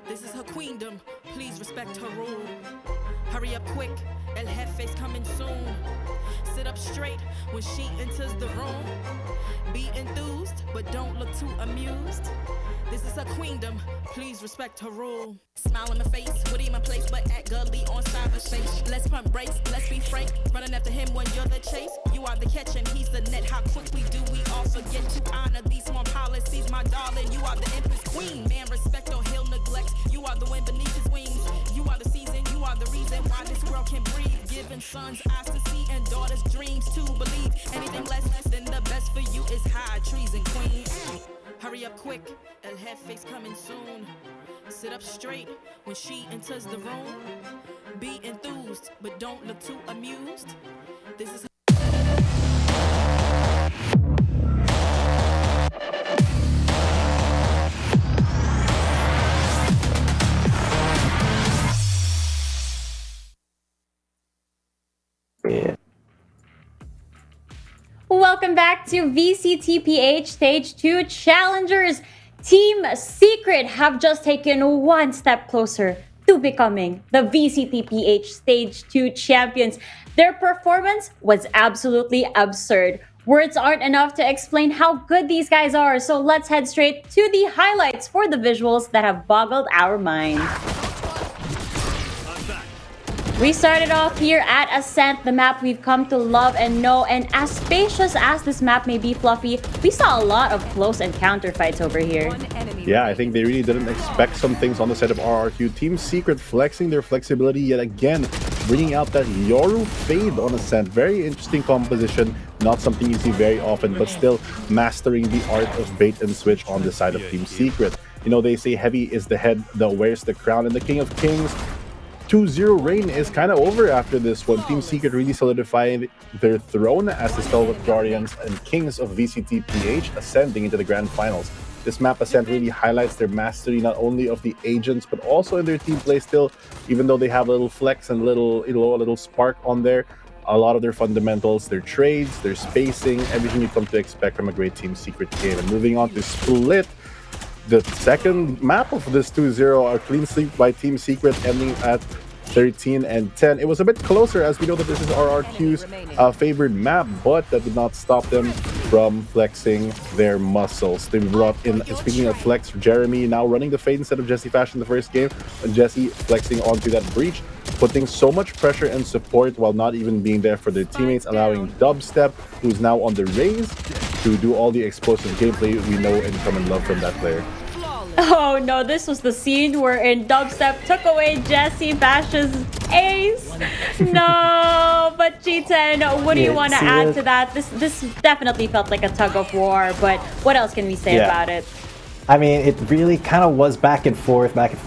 This is her queendom, please respect her rule. Hurry up quick, El Jefe's coming soon. Sit up straight when she enters the room. Be enthused, but don't look too amused. This is her queendom, please respect her rule. Smile in my face, what in my place, but act gully on cyberspace. Let's pump brakes, let's be frank. Running after him when you're the chase. You are the catch and he's the net. How quickly do we all forget to honor these small policies, my darling? You are the empress queen. Man, respect or he'll neglect. You are the wind beneath his wings. You are the season, you are the reason why this world can breathe. Giving sons eyes to see and daughters dreams to believe. Anything less than the best for you is high treason, queen. Hurry up quick, El Jefe's coming soon. Sit up straight when she enters the room. Be enthused, but don't look too amused. This is Welcome back to VCTPH Stage 2 Challengers. Team Secret have just taken one step closer to becoming the VCTPH Stage 2 champions. Their performance was absolutely absurd. Words aren't enough to explain how good these guys are, so let's head straight to the highlights for the visuals that have boggled our minds. We started off here at Ascent, the map we've come to love and know, and as spacious as this map may be, Fluffy, we saw a lot of close encounter fights over here. Yeah, I think they really didn't expect some things on the side of RRQ. Team Secret flexing their flexibility yet again, bringing out that Yoru fade on Ascent. Very interesting composition, not something you see very often, but still mastering the art of bait and switch on the side of Team Secret. You know, they say heavy is the head that wears the crown, and the King of Kings 2-0 reign is kind of over after this one. Team Secret really solidifying their throne as the stalwart guardians and kings of VCTPH ascending into the grand finals. This map Ascent really highlights their mastery not only of the agents but also in their team play still, even though they have a little flex and a little spark on there. A lot of their fundamentals, their trades, their spacing, everything you come to expect from a great Team Secret game. And moving on to Split, the second map of this 2-0, a clean sweep by Team Secret ending at 13-10. It was a bit closer as we know that this is RRQ's favored map, but that did not stop them from flexing their muscles. They brought in, speaking of flex, Jeremy now running the fade instead of Jesse Fash in the first game, and Jesse flexing onto that breach, putting so much pressure and support while not even being there for their teammates, allowing Dubstep, who's now on the raise, to do all the explosive gameplay we know and come and love from that player. Oh no, this was the scene wherein Dubstep took away Jesse Bash's ace. No, but G10, what do you want to add to that? This definitely felt like a tug of war, but what else can we say about it? I mean, it really kind of was back and forth. At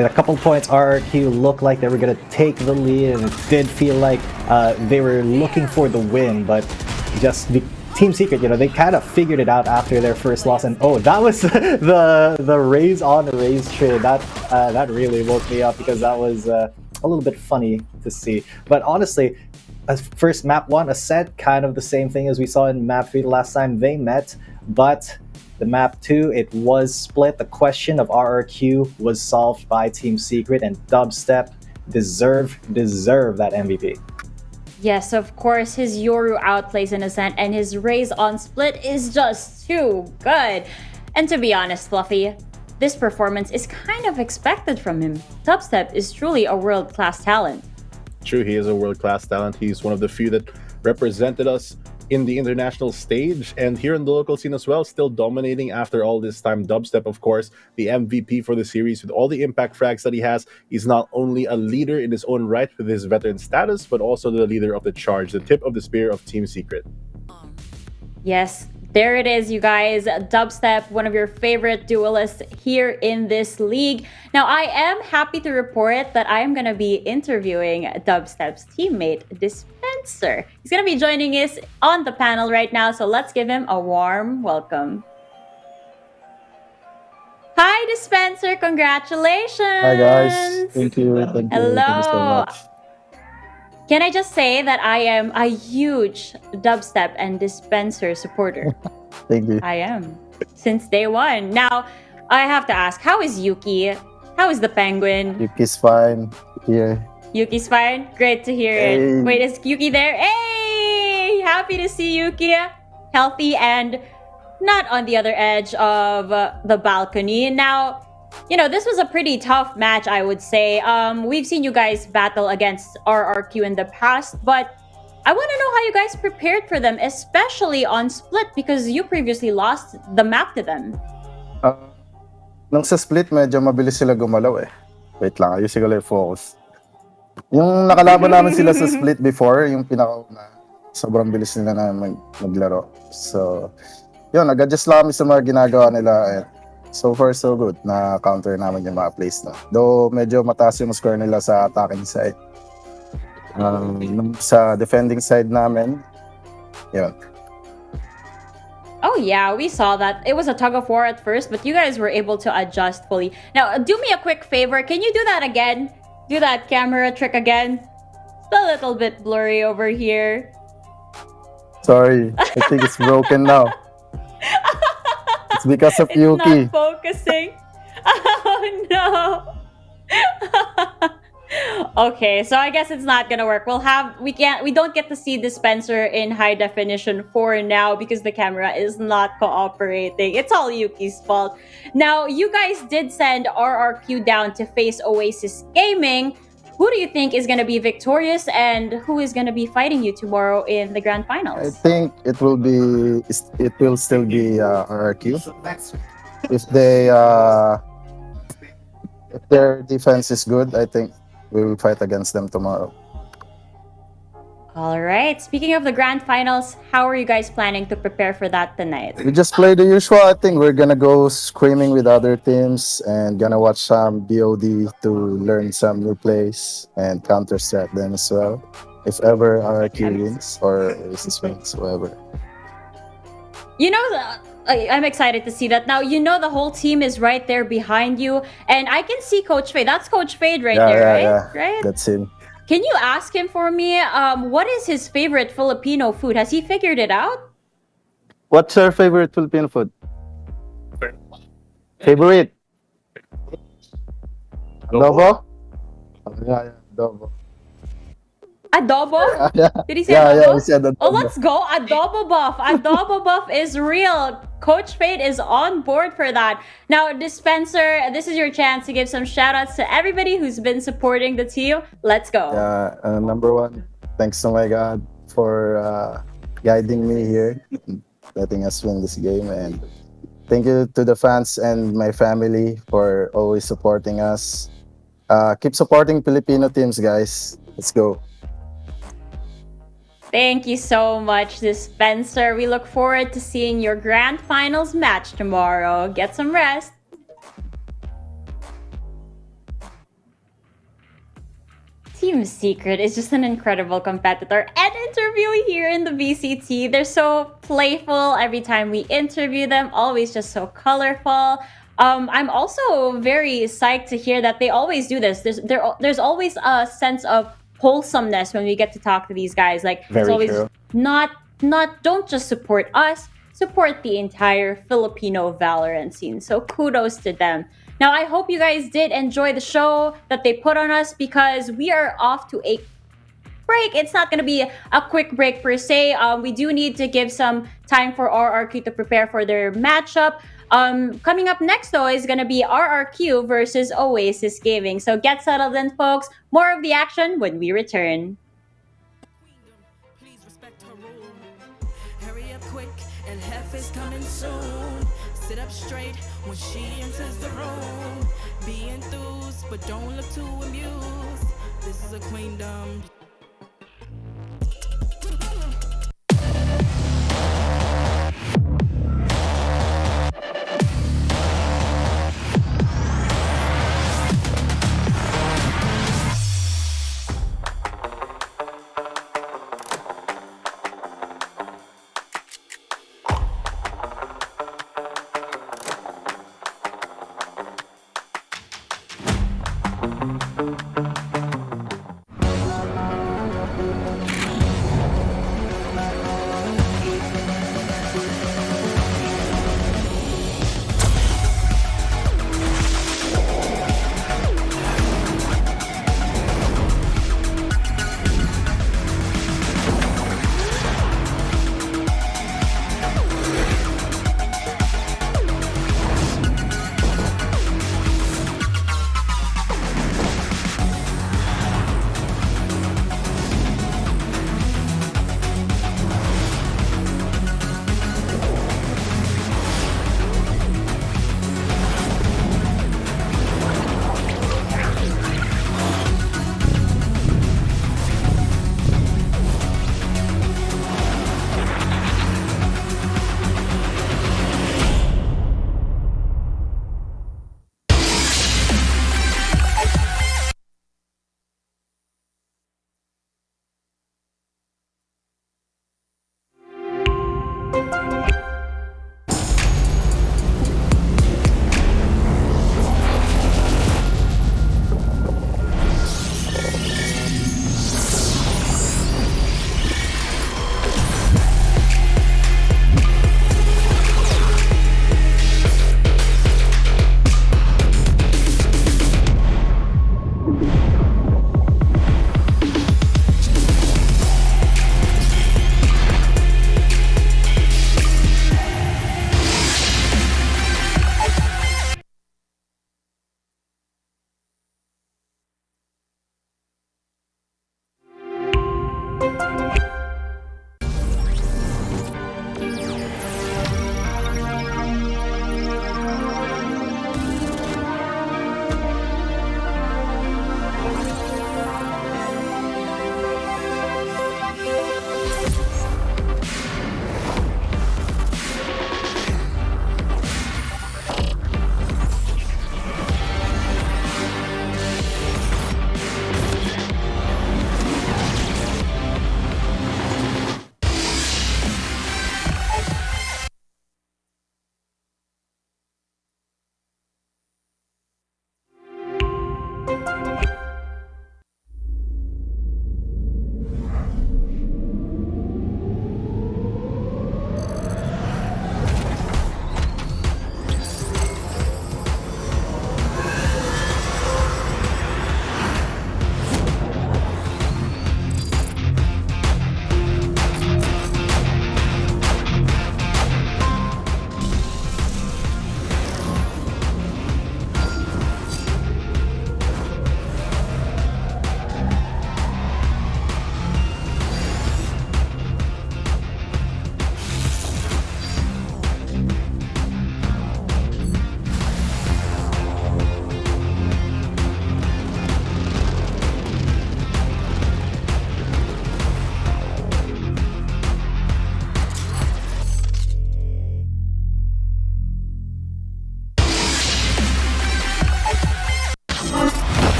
a couple points, RRQ looked like they were going to take the lead, and it did feel like they were looking for the win, but just Team Secret, you know, they kind of figured it out after their first loss, and oh, that was the raise on the raise trade. That really woke me up because that was a little bit funny to see. But honestly, first map 1, Ascent, kind of the same thing as we saw in map 3 the last time they met, but the map 2, it was split. The question of RRQ was solved by Team Secret, and Dubstep deserve that MVP. Yes, of course, his Yoru outplays in Ascent and his raise on Split is just too good. And to be honest, Fluffy, this performance is kind of expected from him. Dubstep is truly a world-class talent. True, he is a world-class talent. He's one of the few that represented us in the international stage and here in the local scene as well, still dominating after all this time. Dubstep, of course, the MVP for the series with all the impact frags that he has. He's not only a leader in his own right with his veteran status, but also the leader of the charge, the tip of the spear of Team Secret. Yes, there it is, you guys. Dubstep, one of your favorite duelists here in this league. Now, I am happy to report that I am going to be interviewing Dubstep's teammate, Dispenser. He's going to be joining us on the panel right now, so let's give him a warm welcome. Hi, Dispenser. Congratulations. Hi, guys. Thank you. Thank Hello. you so much. Can I just say that I am a huge Dubstep and Dispenser supporter? Thank you. I am. Since day one. Now, I have to ask, how is Yuki? How is the penguin? Yuki's fine here. Yuki's fine? Great to hear it. Wait, is Yuki there? Hey! Happy to see Yuki. Healthy and not on the other edge of the balcony. Now, you know, this was a pretty tough match, I would say. We've seen you guys battle against RRQ in the past, but I want to know how you guys prepared for them, especially on Split, because you previously lost the map to them. Nung sa Split, medyo mabilis sila gumalaw eh. Wait lang, ayusin ko lang yung focus. Yung nakalaban namin sila sa Split before, yung pinakauna, sobrang bilis nila na maglaro. So, yun, nag-adjust lang kami sa mga ginagawa nila. And so far, so good. Na-counter namin yung mga plays na. Though, medyo mataas yung score nila sa attacking side. Sa defending side namin, yun. Oh yeah, we saw that. It was a tug of war at first, but you guys were able to adjust fully. Now, do me a quick favor. Can you do that again? Do that camera trick again? It's a little bit blurry over here. Sorry, I think it's broken now. It's because of Yuki. Not focusing. Oh no. Okay, so I guess it's not gonna work. We don't get to see Dispenser in high definition for now because the camera is not cooperating. It's all Yuki's fault. Now, you guys did send RRQ down to face Oasis Gaming, who do you think is going to be victorious and who is going to be fighting you tomorrow in the grand I finals? think it will still be RRQ. If their defense is good, I think we will fight against them tomorrow. All right. Speaking of the grand finals, how are you guys planning to prepare for that tonight? We just play the usual. I think we're gonna go screaming with other teams and gonna watch some BOD to learn some new plays and counter strat them as well. If ever RRQ wins or Oasis wins, whoever. You know, I'm excited to see that. Now, you know the whole team is right there behind you. And I can see Coach Fade. That's Coach Fade right there, right? Yeah. Right? That's him. Can you ask him for me, what is his favorite Filipino food? Has he figured it out? What's your favorite Filipino food? Favorite? Adobo? Yeah, adobo. Adobo? Yeah. Did he say Yeah, adobo? he said adobo. Oh, let's go. Adobo buff. Adobo buff is real. Coach Fade is on board for that. Now, Dispenser, this is your chance to give some shout outs to everybody who's been supporting the team. Let's go. Number one, thanks to my God for guiding me here, letting us win this game. And thank you to the fans and my family for always supporting us. Keep supporting Filipino teams, guys. Let's go. Thank you so much, Dispenser. We look forward to seeing your grand finals match tomorrow. Get some rest. Team Secret is just an incredible competitor and interviewee here in the VCT. They're so playful every time we interview them, always just so colorful. I'm also very psyched to hear that they always do this. There's always a sense of wholesomeness when we get to talk to these guys. Like, it's Very always true. not don't just support us, support the entire Filipino Valorant scene. So kudos to them. Now, I hope you guys did enjoy the show that they put on us, because we are off to a break. It's not going to be a quick break per se. We do need to give some time for RRQ to prepare for their matchup. Coming up next, though, is going to be RRQ versus Oasis Gaming. So get settled in, folks. More of the action when we return. Hurry up quick, and Hef is coming soon. Sit up straight when she enters the room. Be enthused, but don't look too amused. This is a queendom.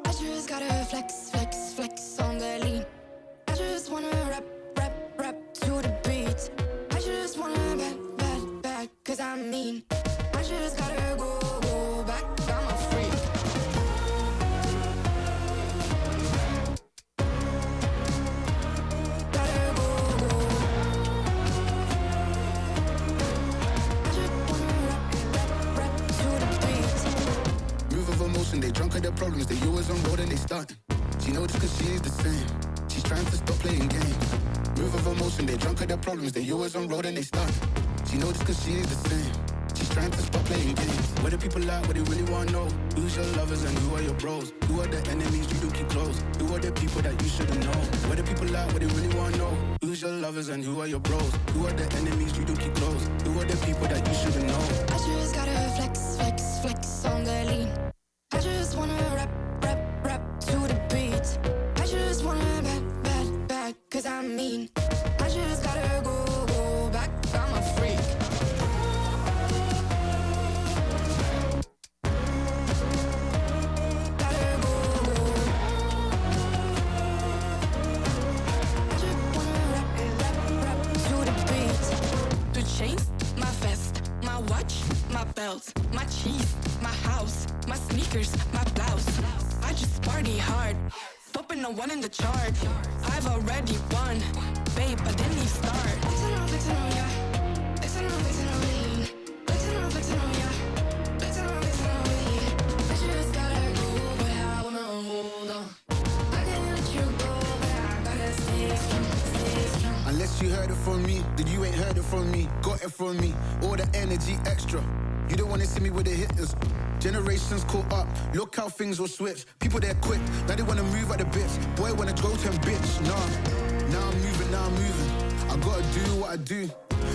I just gotta flex, flex, flex on the lean. I just wanna rap, rap, rap to the beat. I just wanna back, cause I'm mean. I just gotta go back, I'm a freak. Gotta go. I just wanna rap to the beat. Move of emotion, they drunk at their problems. They always on road and they stunt. She knows cause she's the same. She's trying to stop playing games. Move of emotion, they drunk at their problems. They always on road and they stunt. She knows cause she's the same. She's trying to stop playing games. Where the people at, what they really wanna know? Who's your lovers and who are your bros? Who are the enemies you don't keep close? Who are the people that you shouldn't know? Where the people at, what they really wanna know? Who's your lovers and who are your bros? Who are the enemies you don't keep close? Who are the people that you shouldn't know? I just gotta flex, flex, flex on the lean. I just wanna rap, rap, rap to the beat. I just wanna back, cause I'm mean. I just gotta go back, I'm a freak. Gotta go. I just wanna rap to the beat. The chains, my vest, my watch, my belt, my cheese, my house, my sneakers, my blouse. I just party hard, popping a one in the chart. I've already won, babe, I didn't even start. Flexing on ya, flexing on lean. Flexing on ya, flexing on lean. I just gotta go, but I wanna hold on. I can't let you go, but I gotta stay strong. Unless you heard it from me, then you ain't heard it from me. Got it from me, all the energy extra. You don't wanna see me with the hitters. Generations caught up, look how things will switch. People they're quick, now they wanna move at the bits. Boy wanna go to him, bitch, nah. Now I'm moving. I gotta do what I do.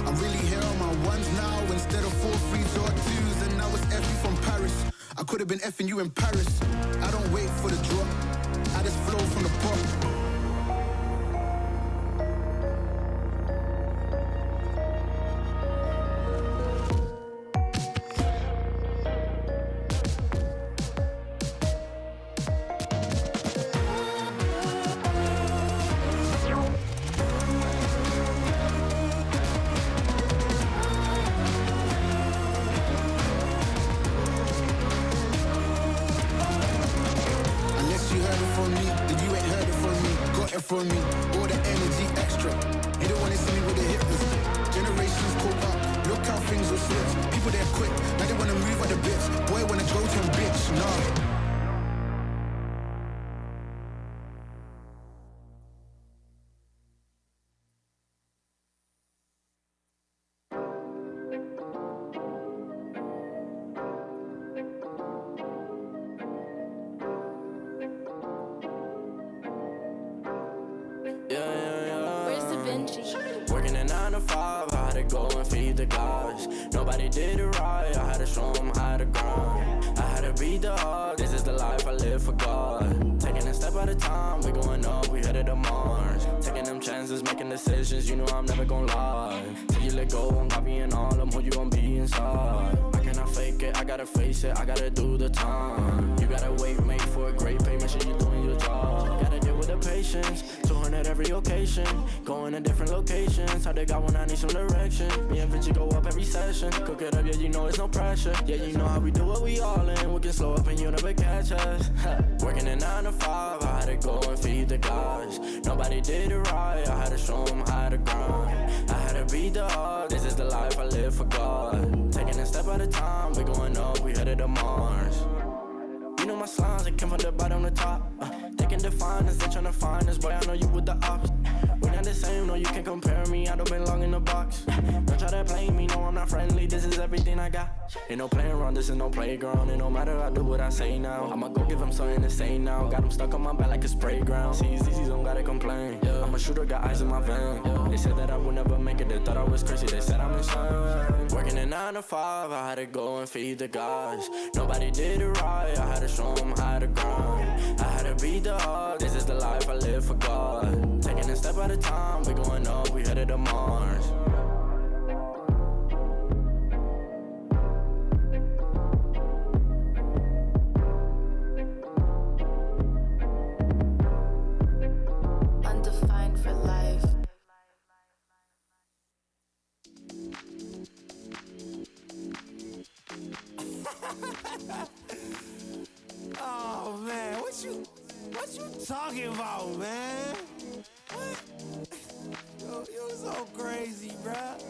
I'm really here on my ones now instead of 4 3s or 2s. And now it's F from Paris. I could've been effing you in Paris. I don't wait for the drop, I just flow from the pot. From me, all the energy extra. You don't wanna see me with the hitters. Generations caught up, look how things will switch. People they're quick, now they wanna move at the bits. Boy wanna go to him, bitch, nah. Working a 9 to 5, I had to go and feed the guys. Nobody did it right, I had to show them how to grind. I had to be the hard, this is the life I live for God. Taking a step at a time, we going up, we headed to Mars. Taking them chances, making decisions, you know I'm never gonna lie. Till you let go, I'm copying all of who you gon' be inside. I cannot fake it, I gotta face it, I gotta do the time. You gotta wait, make for a great pay, make sure you're doing your job. Gotta deal with the patience, 200 every occasion. Going to different locations, how they got when I need some direction. Me and Vinci go up every session. Cook it up, yeah, you know it's no pressure. Yeah, you know how we do what we all in. We can slow up and you never catch us. Working a 9 to 5, I had to go and feed the guys. Nobody did it right, I had to show them how to grind. I had to be the hard, this is the life I live for God. Taking a step at a time, we going up, we headed to Mars. You know my slimes, they came from the bottom to top. They can define us, they tryna find us. Boy, I know you with the ops. We're not the same, no, you can't compare me. I don't belong in the box. Don't try to play me, no, I'm not friendly. This is everything I got. Ain't no playing around, this is no playground. It no matter, I do what I say now. I'ma go give them something to say now. Got them stuck on my back like a spray ground. See, don't gotta complain. I'm a shooter, got eyes in my vein. They said that I would never make it, they thought I was crazy. They said I'm insane. Working a 9 to 5, I had to go and feed the guys. Nobody did it right, I had to show them how to grind. I had to be the hard, this is the life I live for God. Taking a step at a time, we going up, we headed to Mars. Undefined for life. Oh man, what you talking about, man? What? You so crazy, bruh.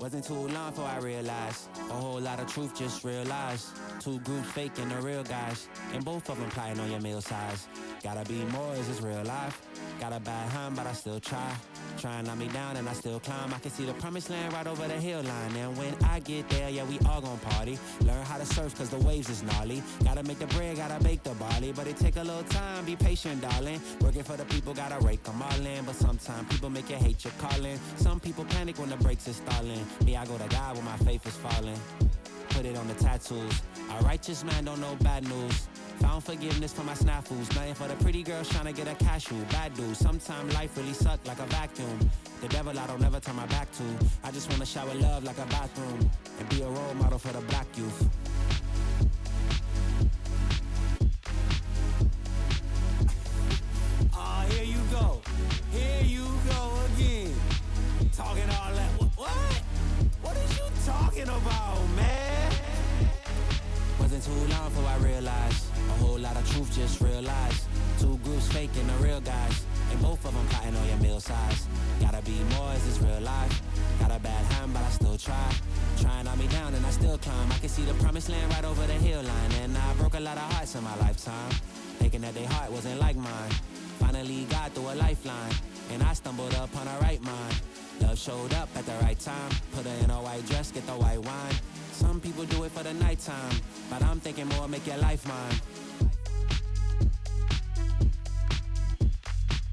Wasn't too long before I realized a whole lot of truth, just realized. Two groups faking the real guys, and both of them plotting on your meal size. Gotta be more, is this real life? Got a bad hand, but I still try. Try and knock me down and I still climb. I can see the promised land right over the hill line. And when I get there, yeah, we all gon' party. Learn how to surf cause the waves is gnarly. Gotta make the bread, gotta bake the barley. But it take a little time, be patient, darling. Working for the people, gotta rake them all in. But sometimes people make you hate your calling. Some people panic when the brakes is stalling. Me, I go to God when my faith is falling. Put it on the tattoos. A righteous man don't know bad news. Found forgiveness for my snafus. Nothing for the pretty girls trying to get a cashew. Bad dude. Sometimes life really suck like a vacuum. The devil I don't ever turn my back to. I just wanna shower love like a bathroom. And be a role model for the black youth. Here you go. Here you go again. Talking all that. What? What is you talking about, man? Wasn't too long before I realized a whole lot of truth, just realized. Two groups faking the real guys, and both of them plotting on your meal size. Gotta be more, is this real life? Got a bad hand, but I still try. Trying on me down and I still climb. I can see the promised land right over the hill line. And I broke a lot of hearts in my lifetime, thinking that their heart wasn't like mine. Finally got through a lifeline, and I stumbled upon a right mind. Love showed up at the right time. Put her in a white dress, get the white wine. Some people do it for the nighttime, but I'm thinking more, make your life mine.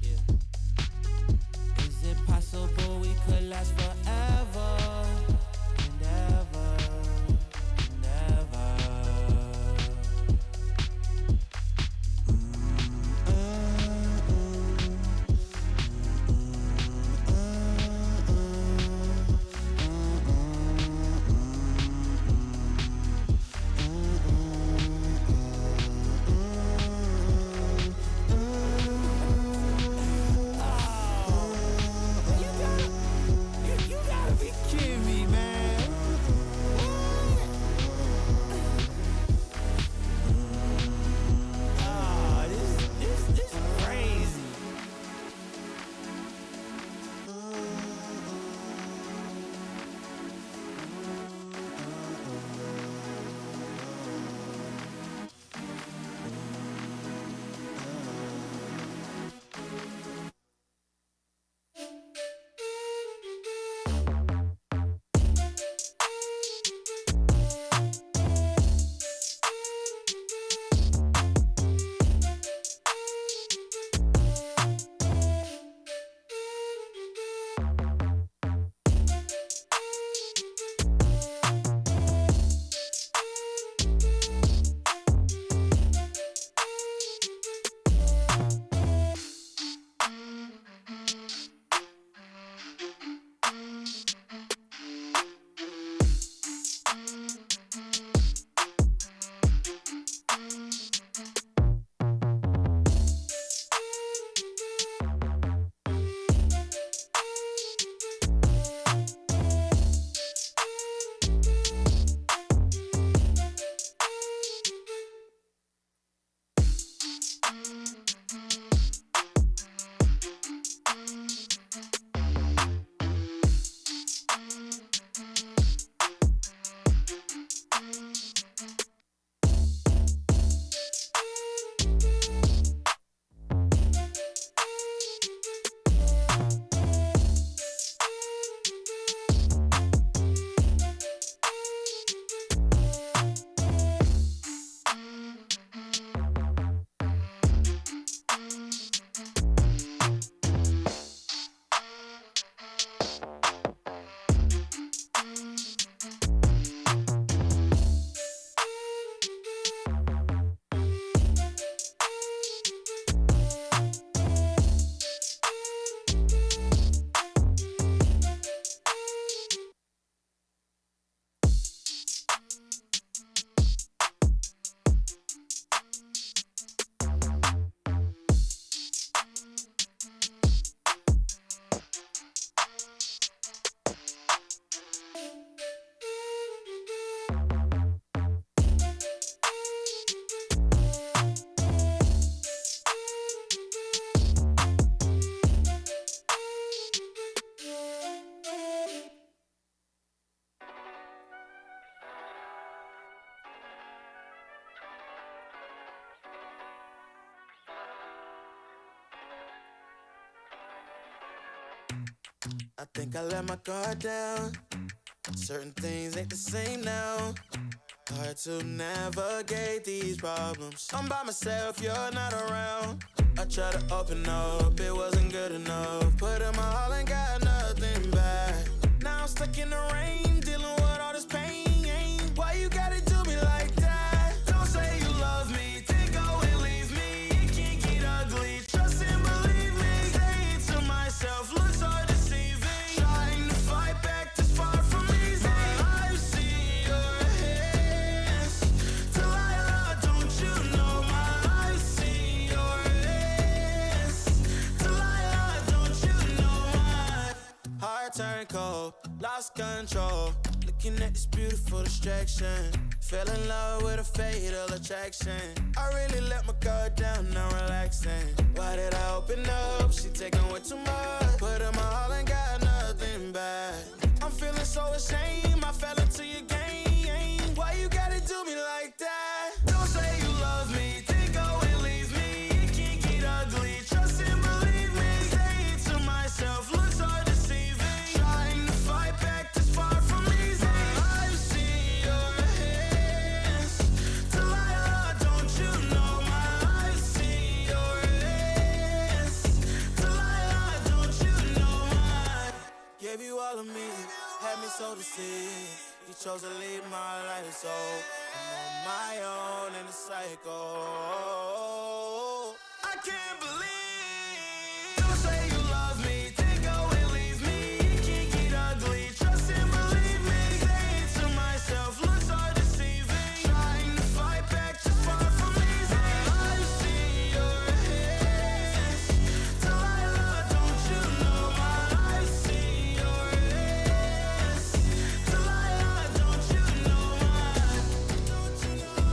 Yeah. Is it possible we could last forever and ever and ever? I think I let my guard down. Certain things ain't the same now. Hard to navigate these problems. I'm by myself, you're not around. I tried to open up, it wasn't good enough. Put in my all and got nothing back. Now I'm stuck in the rain, dealing with all this pain. Why you gotta do me like that? Don't say you love me, then go and leave me. It can get ugly, trust and believe me. Saying to myself, looks so deceiving. Trying to fight back, this far from easy. I've seen your hands. Delilah, don't you know I've seen your hands. Delilah, don't you know heart turned cold, lost control. Looking at this beautiful distraction. Fell in love with a fatal attraction. I really let my guard down, now relaxing. Why did I open up? She taking way too much. Put in my all and got nothing back. I'm feeling so ashamed, I fell into your game. Why you gotta do me like that? Don't say you love me, then go and leave me. It can get ugly, trust and believe me. Saying to myself, looks so deceiving. Trying to fight back, this far from easy. I've seen your hands. Delilah, don't you know I've seen your hands. Delilah, don't you know gave you all of me, had me so deceived. You chose to lead my life, so I'm on my own in the cycle. I can't believe. Don't say you love me, then go and leave me. It can get ugly, trust and believe me. Saying to myself, looks so deceiving. Trying to fight back, just far from easy. I've seen your hands. Delilah, don't you know I've seen your hands. Delilah, don't you know don't you know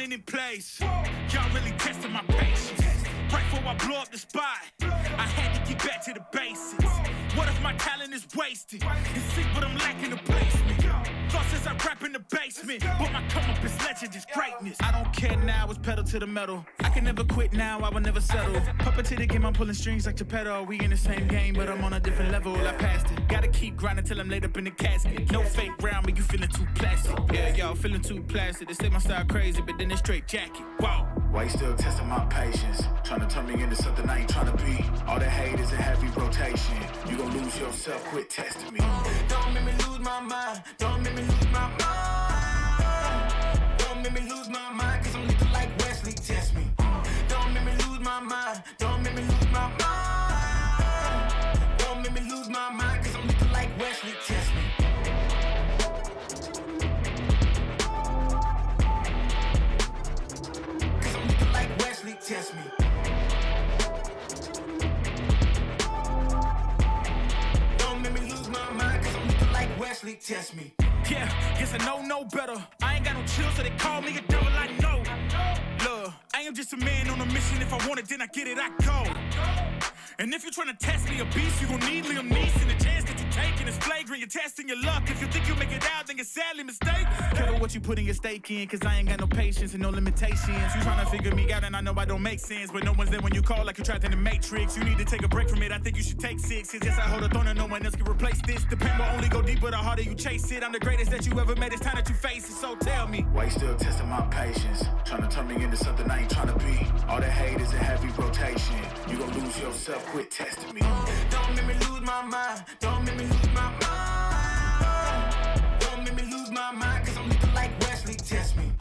running in place. Y'all really testing my patience. Right before I blow up the spot, I had to get back to the basics. What if my talent is wasted? It's sick, but I'm lacking the placement. Thought since I rap in the basement, but my come up is legend, is greatness. I don't care now, it's pedal to the metal. I can never quit now, I will never settle. Puppet to the game, I'm pulling strings like Geppetto. We in the same game, but I'm on a different level. I passed it. Gotta keep grinding till I'm laid up in the casket. No fake round, but you feeling too plastic. Yeah, y'all feeling too plastic. They say my style crazy, but then it's straight jacket. Wow. Why you still testing my patience? Trying to turn me into something I ain't trying to be. All the hate is a heavy rotation. You gon' lose yourself, quit testing me. Don't make me lose my mind. Don't make me lose my mind. Don't make me lose my mind, cause I'm looking like Wesley, test me. Don't make me lose my mind. Don't make me lose my mind. Don't make me lose my mind, cause I'm looking like Wesley, test me. Cause I'm looking like Wesley, test me. Wesley, test me. Yeah, guess I know no better. I ain't got no chill, so they call me a devil, I know. Look, I am just a man on a mission. If I want it, then I get it, I go. And if you're trying to test me a beast, you gon' need Liam Neeson. The chance that you're taking is flagrant. You're testing your luck. If you think you'll make it out, then you're sadly mistaken. Careful what you putting your stake in, cause I ain't got no patience and no limitations. You trying to figure me out, and I know I don't make sense. But no one's there when you call like you're trapped in the Matrix. You need to take a break from it. I think you should take 6. Cause yes, I hold a throne and no one else can replace this. The pain will only go deeper the harder you chase it. I'm the greatest that you ever met. It's time that you face it. So tell me, why you still testing my patience? Trying to turn me into something I ain't trying to be. All the hate is a heavy rotation. You gon' lose yourself, quit testing me. Don't make me lose my mind. Don't make me lose my mind. Don't make me lose my mind, cause I'm looking like Wesley, test me.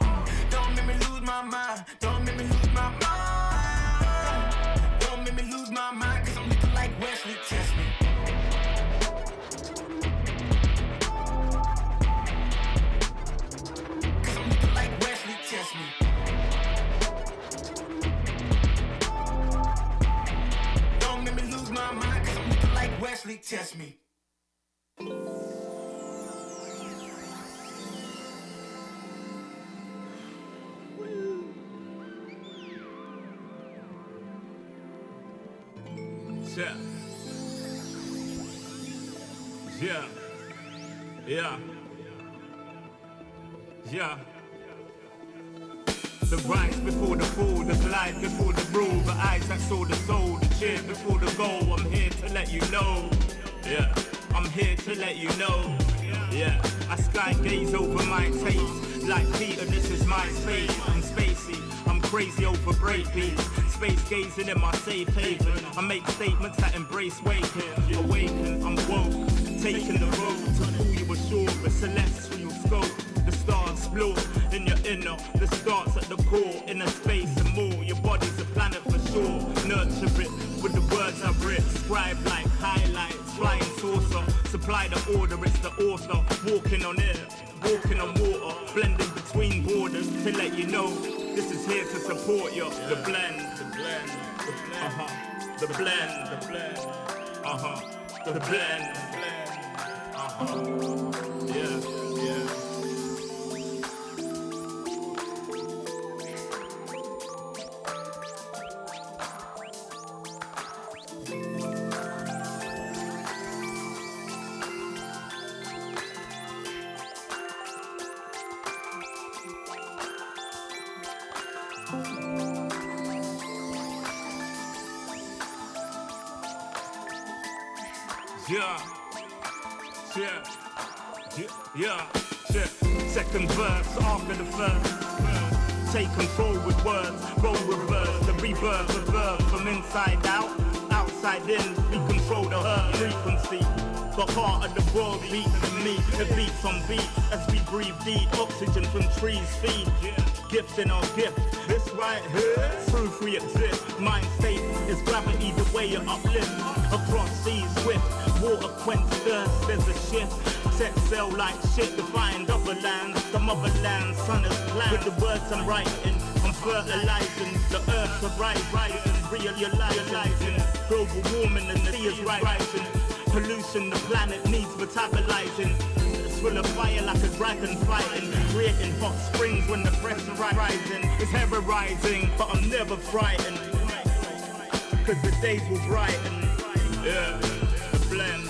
Don't make me lose my mind. Don't make me lose my mind. Don't make me lose my mind, cause I'm looking like Wesley, test me. Cause I'm looking like Wesley, test me. Wesley, test me. Yeah. Yeah. Yeah. Yeah. The rise before the fall, the glide before the rule, the eyes that saw the soul, the cheer before the goal. I'm here to let you know. Yeah, I'm here to let you know. Yeah, I sky gaze over my taste. Like Peter, this is my space. I'm spacey, I'm crazy over breakbeats. Space gazing in my safe haven. I make statements that embrace waking. Awaken, I'm woke. Taking the road to who you were sure. A celestial scope. The stars explore in your inner. The starts at the core. Inner space and more. Your body's a planet for sure. Nurture it with the words I've written. Scribe like highlights. Flying saucer. Supply the order. It's the author. Walking on air. Walking on water. Blending between borders. To let you know. This is here to support you. The blend. The blend. The blend. Uh-huh. The blend. The blend. Uh-huh. The blend. The blend. Uh-huh. Yeah. Yeah. Yeah. Second verse after the first. Taken forward words, roll reverse, the rebirth of verb from inside out, outside in. We control the herd frequency. The heart of the world beats in me. It beats on beats as we breathe deep. Oxygen from trees feed. Gift in our gift. This right here, proof we exist. Mind state is gravity, the way you uplift. Across seas swift, water quench thirst. There's a shift. Set sail like shit to find other lands. The motherland, sun is planned. With the words I'm writing, I'm fertilizing. The earth's a rising, realizing. Global warming and the sea is rising. Pollution the planet needs metabolizing. That's full of fire like a dragon fighting, creating hot springs when the pressure rising. It's ever rising, but I'm never frightened, cause the days will brighten. Yeah, the blend.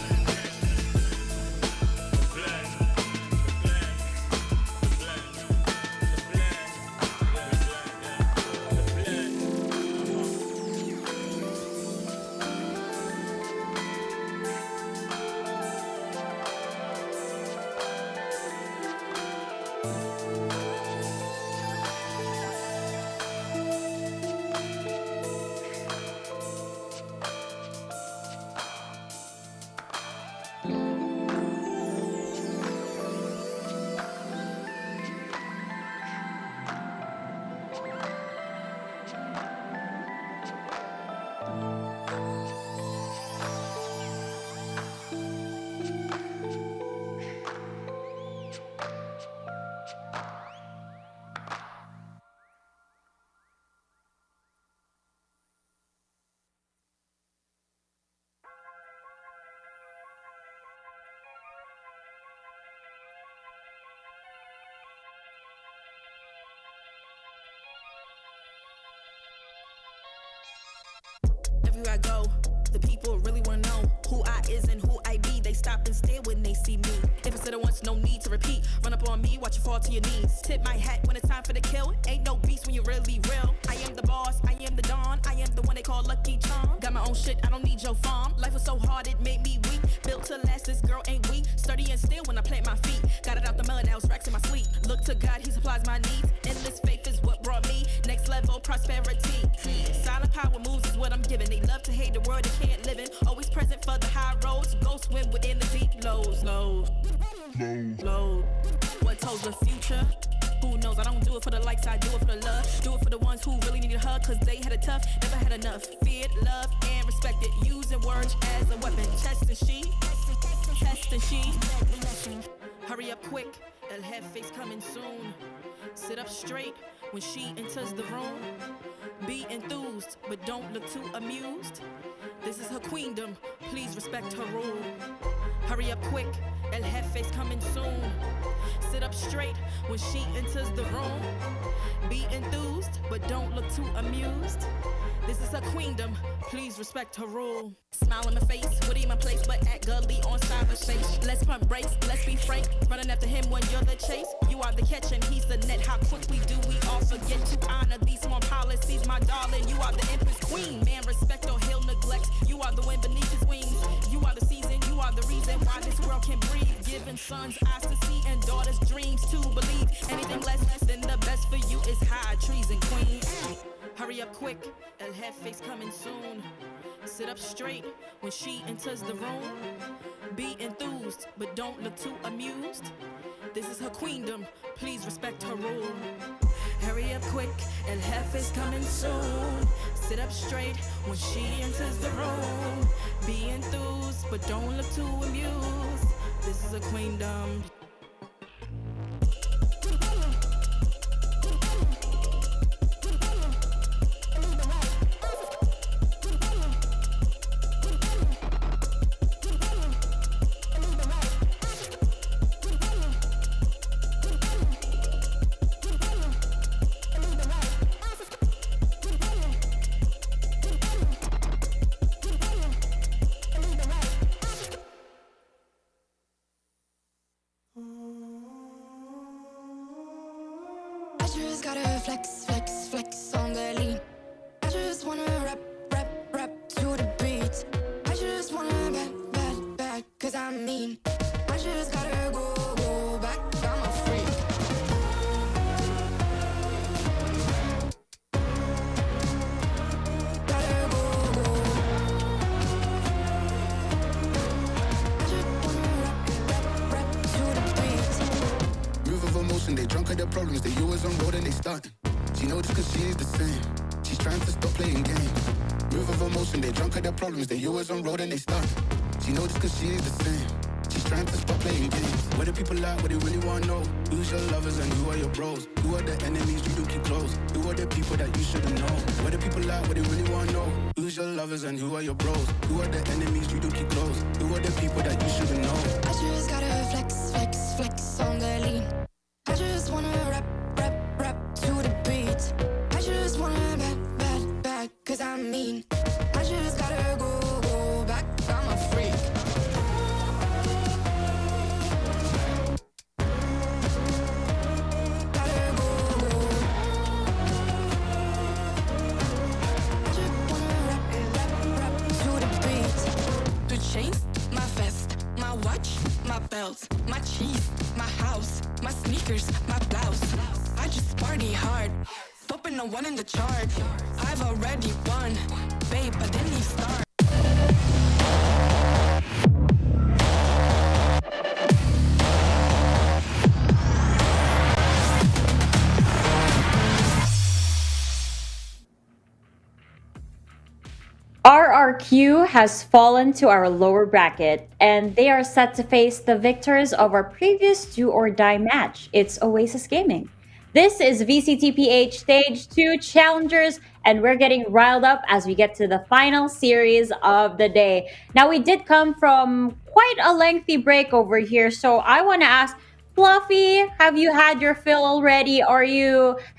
Everywhere I go, the people really wanna know who I is and who I be. They stop and stare when they see me. If it's said it once, no need to repeat. Run up on me, watch you fall to your knees. Tip my hat when it's time for the kill. Ain't no beast when you're really real. I am the boss, I am the Don, I am the one they call Lucky Charm. Got my own shit, I don't need your farm. Life was so hard, it made me weak. Built to last, this girl ain't weak. Sturdy and still when I plant my feet. Got it out the mud, now it's racks in my sleep. Look to God, he supplies my needs. Endless faith is what brought me next level prosperity. Silent power moves is what I'm giving. They love to hate the world they can't live in. Always present for the high roads. Go swim within the deep lows. Lows. What tells the future? Who knows? I don't do it for the likes, I do it for the love. Do it for the ones who really need a hug, cause they had it tough, never had enough. Feared, loved, and respected. Using words as a weapon. Test and she. Hurry up quick, El Jefe's coming soon. Sit up straight when she enters the room. Be enthused, but don't look too amused. This is her queendom, please respect her rule. Hurry up quick, El Jefe's coming soon. Sit up straight when she enters the room. Be enthused, but don't look too amused. This is her queendom, please respect her rule. Smile in my face, what in my place, but act gully on cyberspace. Let's pump brakes, let's be frank. Running after him when you're the chase. You are the catch and he's the net. How quickly do we all forget to honor these small policies, my darling? You are the empress queen. Man, respect or he'll neglect. You are the wind beneath his wings. You are the season, you are the reason why this world can breathe. Giving sons eyes to see and daughters dreams to believe. Anything less than the best for you is high treason, queen. Hurry up quick, El Jefe's coming soon. Sit up straight when she enters the room. Be enthused, but don't look too amused. This is her queendom, please respect her rule. Hurry up quick, El Jefe's coming soon. Sit up straight when she enters the room. Be enthused, but don't look too amused. This is her queendom. I just gotta flex, flex, flex on the lean. I just wanna rap, rap, rap to the beat. I just wanna back, cause I'm mean. I just gotta go back, I'm a freak. Gotta go. I just wanna rap to the beat. Move of emotion, they drunk at their problems. They always on road and they starting. She know this cause she's the same. She's trying to stop playing games. Move of emotion, they drunk at their problems. They always on road and they starting. She know this cause she's the same. She's trying to stop playing games. Where the people at, what they really wanna know. Who's your lovers and who are your bros? Who are the enemies you do keep close? Who are the people that you shouldn't know? Where the people at, what they really wanna know. Who's your lovers and who are your bros? Who are the enemies you do keep close? Who are the people that you shouldn't know? I just gotta flex, flex, flex mean. I just gotta go back. I'm a freak. The chains, my vest, my watch, my belt, my cheese, my house, my sneakers, my blouse. I just party hard, popping a one in the chart. I've already won, babe, I didn't even start. RRQ has fallen to our lower bracket, and they are set to face the victors of our previous do or die match. It's Oasis Gaming. This is VCTPH Stage 2 Challengers, and we're getting riled up as we get to the final series of the day. Now, we did come from quite a lengthy break over here, so I want to ask, Fluffy, have you had your fill already? Have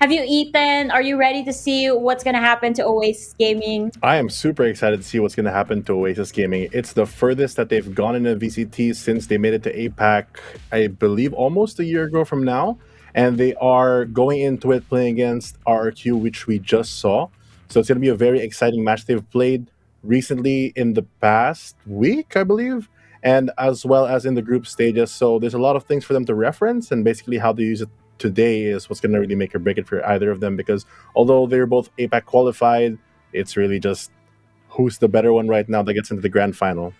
you eaten? Are you ready to see what's gonna happen to Oasis Gaming? I am super excited to see what's going to happen to Oasis Gaming. It's the furthest that they've gone in a VCT since they made it to APAC, I believe, almost a year ago from now. And they are going into it playing against RRQ, which we just saw. So it's going to be a very exciting match. They've played recently in the past week, I believe, and as well as in the group stages. So there's a lot of things for them to reference, and basically how they use it today is what's going to really make or break it for either of them, because although they're both APAC qualified, it's really just who's the better one right now that gets into the grand final.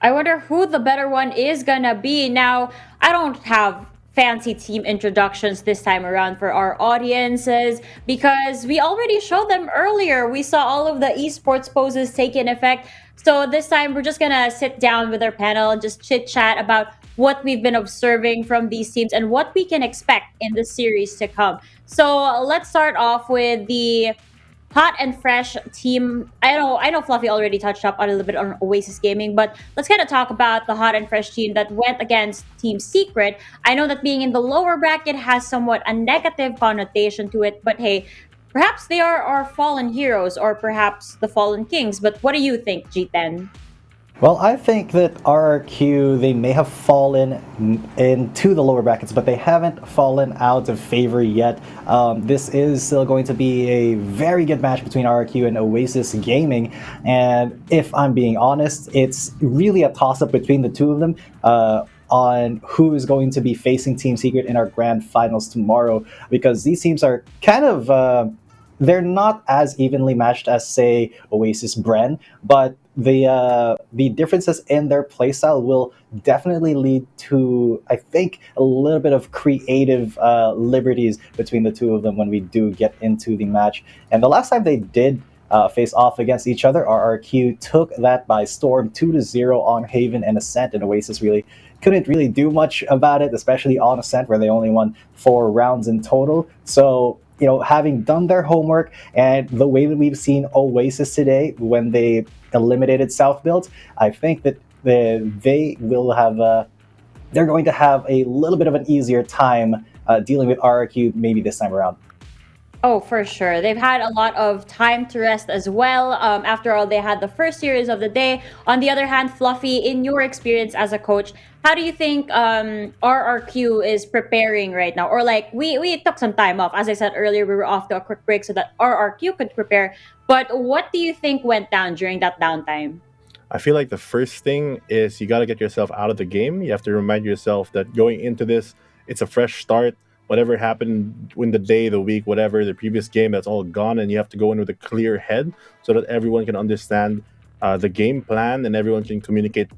I wonder who the better one is gonna be. Now, I don't have fancy team introductions this time around for our audiences because we already showed them earlier. We saw all of the esports poses take in effect. So this time we're just gonna sit down with our panel and just chit chat about what we've been observing from these teams and what we can expect in the series to come. So let's start off with the hot and fresh team. I know Fluffy already touched up a little bit on Oasis Gaming, but let's kind of talk about the hot and fresh team that went against Team Secret. I know that being in the lower bracket has somewhat a negative connotation to it, but hey, perhaps they are our fallen heroes or perhaps the fallen kings. But what do you think, G10? Well, I think that RRQ, they may have fallen into the lower brackets, but they haven't fallen out of favor yet. This is still going to be a very good match between RRQ and Oasis Gaming. And if I'm being honest, it's really a toss-up between the two of them on who is going to be facing Team Secret in our grand finals tomorrow, because these teams are kind of... they're not as evenly matched as, say, Oasis Bren, but the differences in their playstyle will definitely lead to, I think, a little bit of creative liberties between the two of them when we do get into the match. And the last time they did face off against each other, RRQ took that by storm, 2-0 on Haven and Ascent, and Oasis really couldn't really do much about it, especially on Ascent, where they only won 4 rounds in total. So, you know, having done their homework and the way that we've seen Oasis today when they eliminated South Build, I think that they will have they're going to have a little bit of an easier time dealing with RRQ maybe this time around. Oh, for sure. They've had a lot of time to rest as well. After all, they had the first series of the day. On the other hand, Fluffy, in your experience as a coach, how do you think RRQ is preparing right now? Or like, we took some time off. As I said earlier, we were off to a quick break so that RRQ could prepare. But what do you think went down during that downtime? I feel like the first thing is you got to get yourself out of the game. You have to remind yourself that going into this, it's a fresh start. Whatever happened in the day, the week, whatever, the previous game, that's all gone, and you have to go in with a clear head so that everyone can understand the game plan and everyone can communicate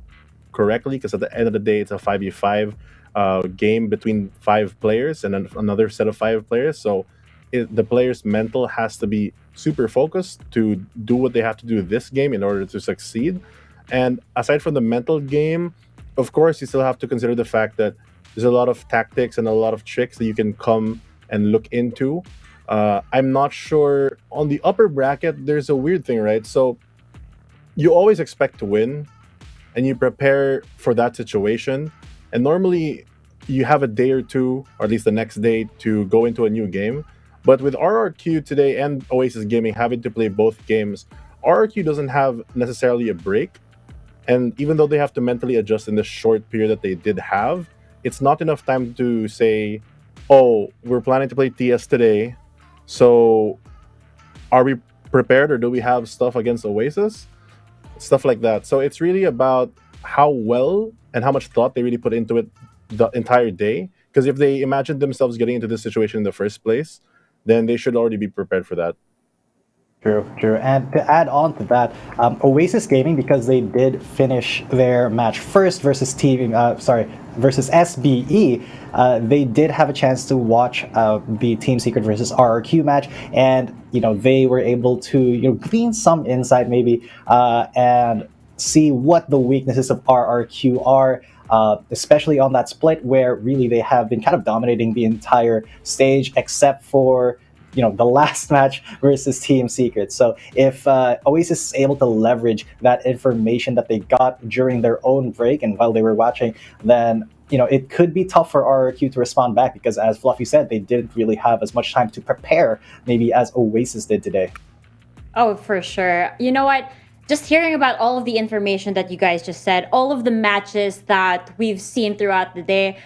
correctly, because at the end of the day, it's a 5v5 game between 5 players and then another set of 5 players. So the player's mental has to be super focused to do what they have to do this game in order to succeed. And aside from the mental game, of course, you still have to consider the fact that there's a lot of tactics and a lot of tricks that you can come and look into. I'm not sure. On the upper bracket, there's a weird thing, right? So you always expect to win, and you prepare for that situation. And normally, you have a day or two, or at least the next day, to go into a new game. But with RRQ today and Oasis Gaming having to play both games, RRQ doesn't have necessarily a break. And even though they have to mentally adjust in the short period that they did have, it's not enough time to say, oh, we're planning to play TS today, so are we prepared or do we have stuff against Oasis? Stuff like that. So it's really about how well and how much thought they really put into it the entire day. Because if they imagined themselves getting into this situation in the first place, then they should already be prepared for that. True, true. And to add on to that, Oasis Gaming, because they did finish their match first versus versus SBE, they did have a chance to watch the Team Secret versus RRQ match, and they were able to glean some insight maybe and see what the weaknesses of RRQ are. Especially on that split where really they have been kind of dominating the entire stage except for the last match versus Team Secret. So if Oasis is able to leverage that information that they got during their own break and while they were watching, then it could be tough for RRQ to respond back, because as Fluffy said, they didn't really have as much time to prepare maybe as Oasis did today. Oh, for sure. You know what? Just hearing about all of the information that you guys just said, all of the matches that we've seen throughout the day,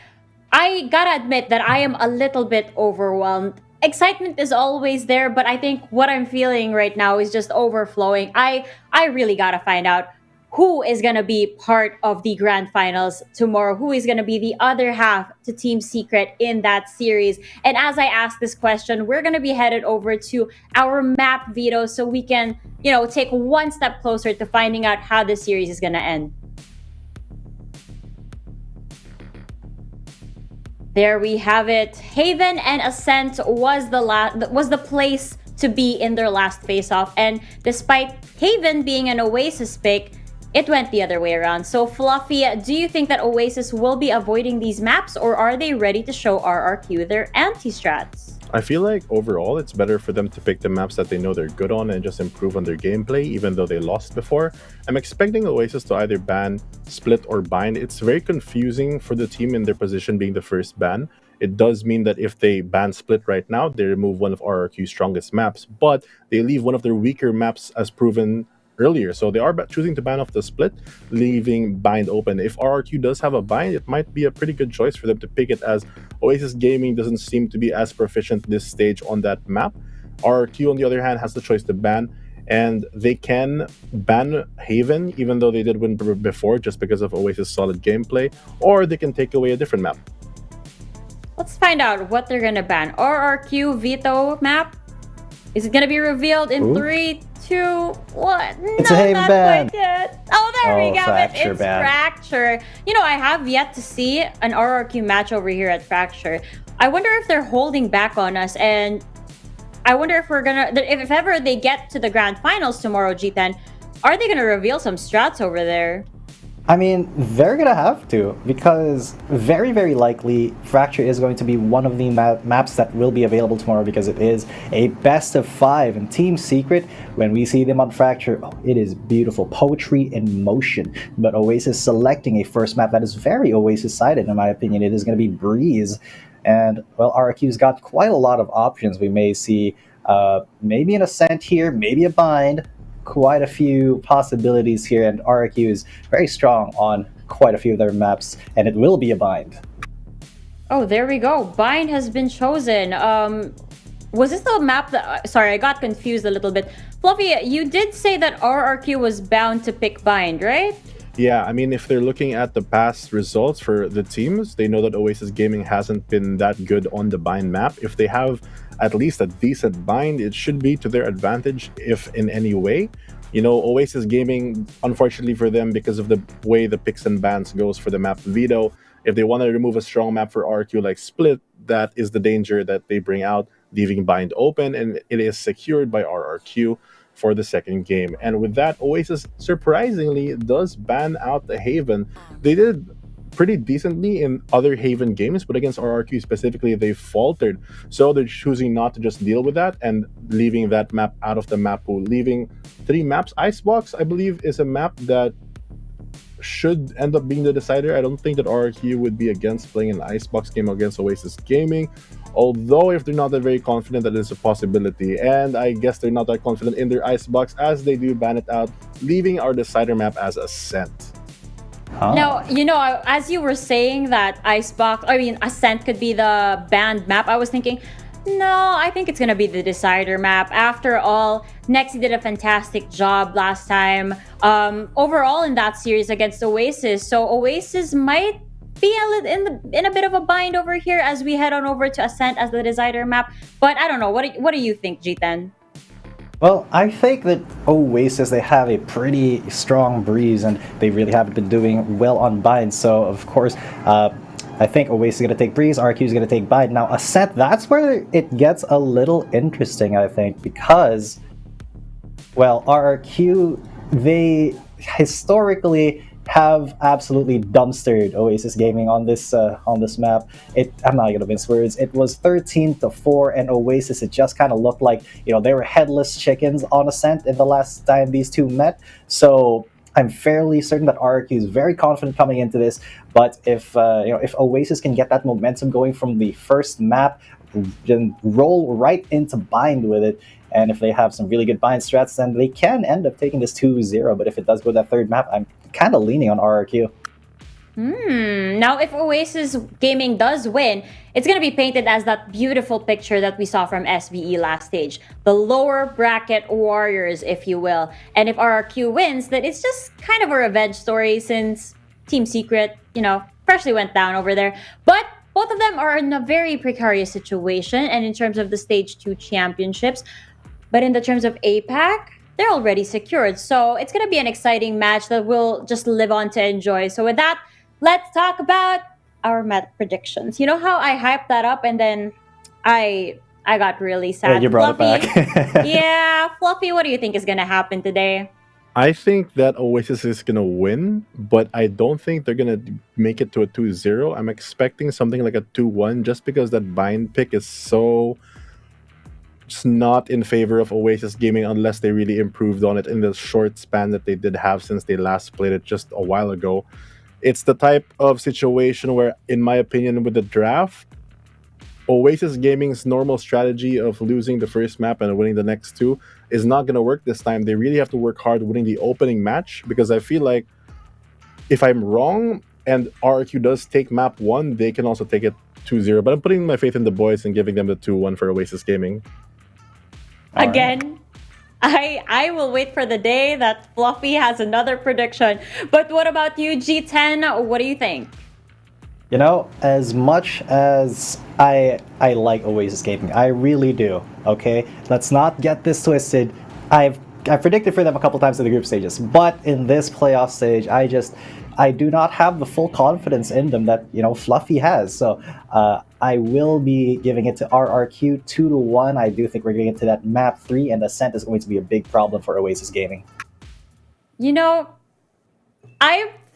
I gotta admit that I am a little bit overwhelmed. Excitement is always there, but I think what I'm feeling right now is just overflowing. I really gotta find out who is gonna be part of the grand finals tomorrow, who is gonna be the other half to Team Secret in that series. And as I ask this question, we're gonna be headed over to our map veto so we can, take one step closer to finding out how the series is gonna end. There we have it. Haven and Ascent was the place to be in their last face-off, and despite Haven being an Oasis pick, it went the other way around. So Fluffy, do you think that Oasis will be avoiding these maps, or are they ready to show RRQ their anti-strats? I feel like overall it's better for them to pick the maps that they know they're good on and just improve on their gameplay, even though they lost before. I'm expecting Oasis to either ban, split, or bind. It's very confusing for the team in their position being the first ban. It does mean that if they ban split right now, they remove one of RRQ's strongest maps, but they leave one of their weaker maps as proven earlier. So they are choosing to ban off the split, leaving bind open. If RRQ does have a bind, it might be a pretty good choice for them to pick it, as Oasis Gaming doesn't seem to be as proficient this stage on that map. RRQ, on the other hand, has the choice to ban, and they can ban Haven, even though they did win before just because of Oasis' solid gameplay, or they can take away a different map. Let's find out what they're gonna ban. RRQ veto map? Is it gonna be revealed in 3, 2, 1? It's a Haven ban. Oh, there we go. Fracture It's ban. Fracture. I have yet to see an RRQ match over here at Fracture. I wonder if they're holding back on us, and I wonder if if ever they get to the grand finals tomorrow, G10, are they gonna reveal some strats over there? I mean, they're gonna have to, because very, very likely Fracture is going to be one of the maps that will be available tomorrow, because it is a best of 5. And Team Secret, when we see them on Fracture, it is beautiful. Poetry in motion. But Oasis selecting a first map that is very Oasis-sided, in my opinion. It is going to be Breeze. And, well, RRQ's got quite a lot of options. We may see maybe an Ascent here, maybe a Bind. Quite a few possibilities here, and RRQ is very strong on quite a few of their maps, and it will be a bind. Oh, there we go. Bind has been chosen. Was this the map that... Sorry, I got confused a little bit. Fluffy, you did say that RRQ was bound to pick Bind, right? Yeah, I mean, if they're looking at the past results for the teams, they know that Oasis Gaming hasn't been that good on the bind map. If they have at least a decent bind, it should be to their advantage, if in any way. Oasis Gaming, unfortunately for them, because of the way the picks and bans goes for the map veto, if they want to remove a strong map for RQ like Split, that is the danger that they bring out, leaving bind open, and it is secured by RRQ for the second game. And with that, Oasis surprisingly does ban out the Haven. They did pretty decently in other Haven games, but against RRQ specifically, they faltered. So they're choosing not to just deal with that and leaving that map out of the map pool, leaving 3 maps. Icebox, I believe, is a map that should end up being the decider. I don't think that RRQ would be against playing an Icebox game against Oasis Gaming, although if they're not that very confident, that is a possibility. And I guess they're not that confident in their Icebox, as they do ban it out, leaving our decider map as Ascent. Now, as you were saying that Ascent could be the banned map, I was thinking, no, I think it's gonna be the decider map. After all, Nexi did a fantastic job last time overall in that series against Oasis. So Oasis might be in a bit of a bind over here as we head on over to Ascent as the decider map. But I don't know. What do you think, G10? Well, I think that Oasis, they have a pretty strong breeze and they really haven't been doing well on bind. So, of course, I think Oasis is going to take breeze, RRQ is going to take bind. Now, Ascent, that's where it gets a little interesting, I think, because, well, RRQ, they historically have absolutely dumpstered Oasis Gaming on this map. I'm not gonna mince words. It was 13-4, and Oasis, it just kind of looked like they were headless chickens on Ascent in the last time these two met. So I'm fairly certain that RRQ is very confident coming into this. But if Oasis can get that momentum going from the first map, then roll right into bind with it. And if they have some really good bind strats, then they can end up taking this 2-0. But if it does go that third map, I'm kind of leaning on RRQ. Now, if Oasis Gaming does win, it's going to be painted as that beautiful picture that we saw from SBE last stage. The lower bracket warriors, if you will. And if RRQ wins, then it's just kind of a revenge story since Team Secret, freshly went down over there. But both of them are in a very precarious situation. And in terms of the Stage 2 championships, but in the terms of APAC, they're already secured. So it's going to be an exciting match that we'll just live on to enjoy. So with that, let's talk about our meta predictions. You know how I hyped that up and then I got really sad. Yeah, you brought Fluffy, it back. yeah, Fluffy, what do you think is going to happen today? I think that Oasis is going to win, but I don't think they're going to make it to a 2-0. I'm expecting something like a 2-1 just because that bind pick is so... It's not in favor of Oasis Gaming unless they really improved on it in the short span that they did have since they last played it just a while ago. It's the type of situation where, in my opinion, with the draft, Oasis Gaming's normal strategy of losing the first map and winning the next two is not going to work this time. They really have to work hard winning the opening match, because I feel like if I'm wrong and RRQ does take map 1, they can also take it 2-0. But I'm putting my faith in the boys and giving them the 2-1 for Oasis Gaming. Again, I will wait for the day that Fluffy has another prediction. But what about you, G10? What do you think? As much as I like Oasis Gaming, I really do, okay? Let's not get this twisted. I've predicted for them a couple times in the group stages, but in this playoff stage, I do not have the full confidence in them that, Fluffy has. So I will be giving it to RRQ 2-1. I do think we're getting into that map 3, and Ascent is going to be a big problem for Oasis Gaming. I'm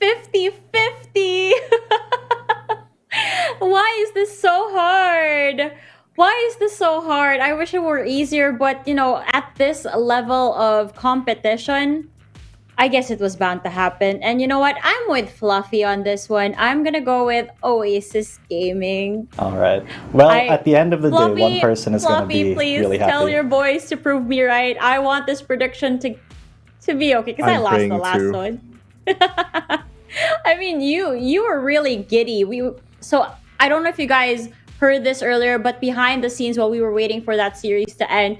50-50. Why is this so hard? Why is this so hard? I wish it were easier, but, at this level of competition, I guess it was bound to happen. And you know what? I'm with Fluffy on this one. I'm gonna go with Oasis Gaming. All right. Well, at the end of the day, one person is going to be please really happy. tell your boys to prove me right. I want this prediction to be okay, because I lost the last one. I mean, you were really giddy. So I don't know if you guys heard this earlier, but behind the scenes while we were waiting for that series to end,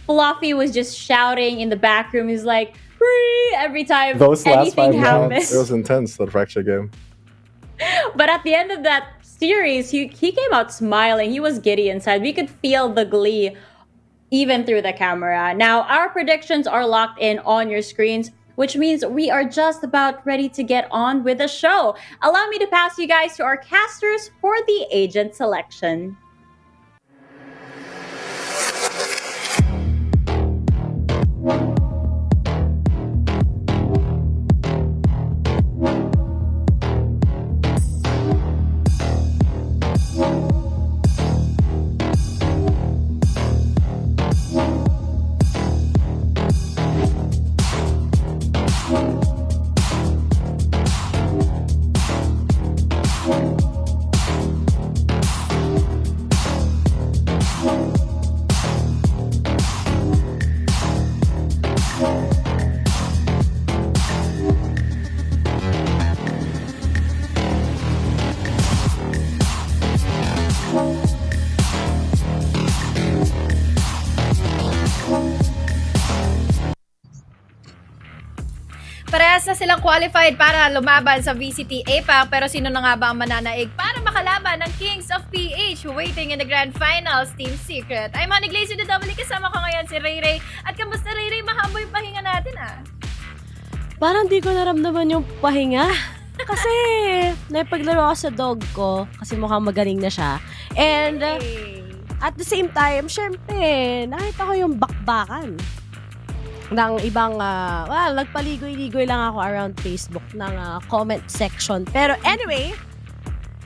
Fluffy was just shouting in the back room. He's like, "Free!" every time anything happens. It was intense, that fracture game. But at the end of that series, he came out smiling. He was giddy inside. We could feel the glee even through the camera. Now, our predictions are locked in on your screens, which means we are just about ready to get on with the show. Allow me to pass you guys to our casters for the agent selection. Parehas na silang qualified para lumaban sa VCT APAC, pero sino na nga ba ang mananaig para makalaban ng Kings of PH waiting in the Grand Finals, Team Secret? I'm Honey Glaze with the Double, kasama ko ngayon si Ray Ray. At kamusta Ray Ray? Mahaba yung pahinga natin Parang di ko naramdaman yung pahinga. Kasi naipaglaro ako sa dog ko kasi mukhang magaling na siya. And at the same time, syempre, nakita ko yung bakbakan ng ibang, nagpaligoy-ligoy lang ako around Facebook ng comment section. Pero anyway,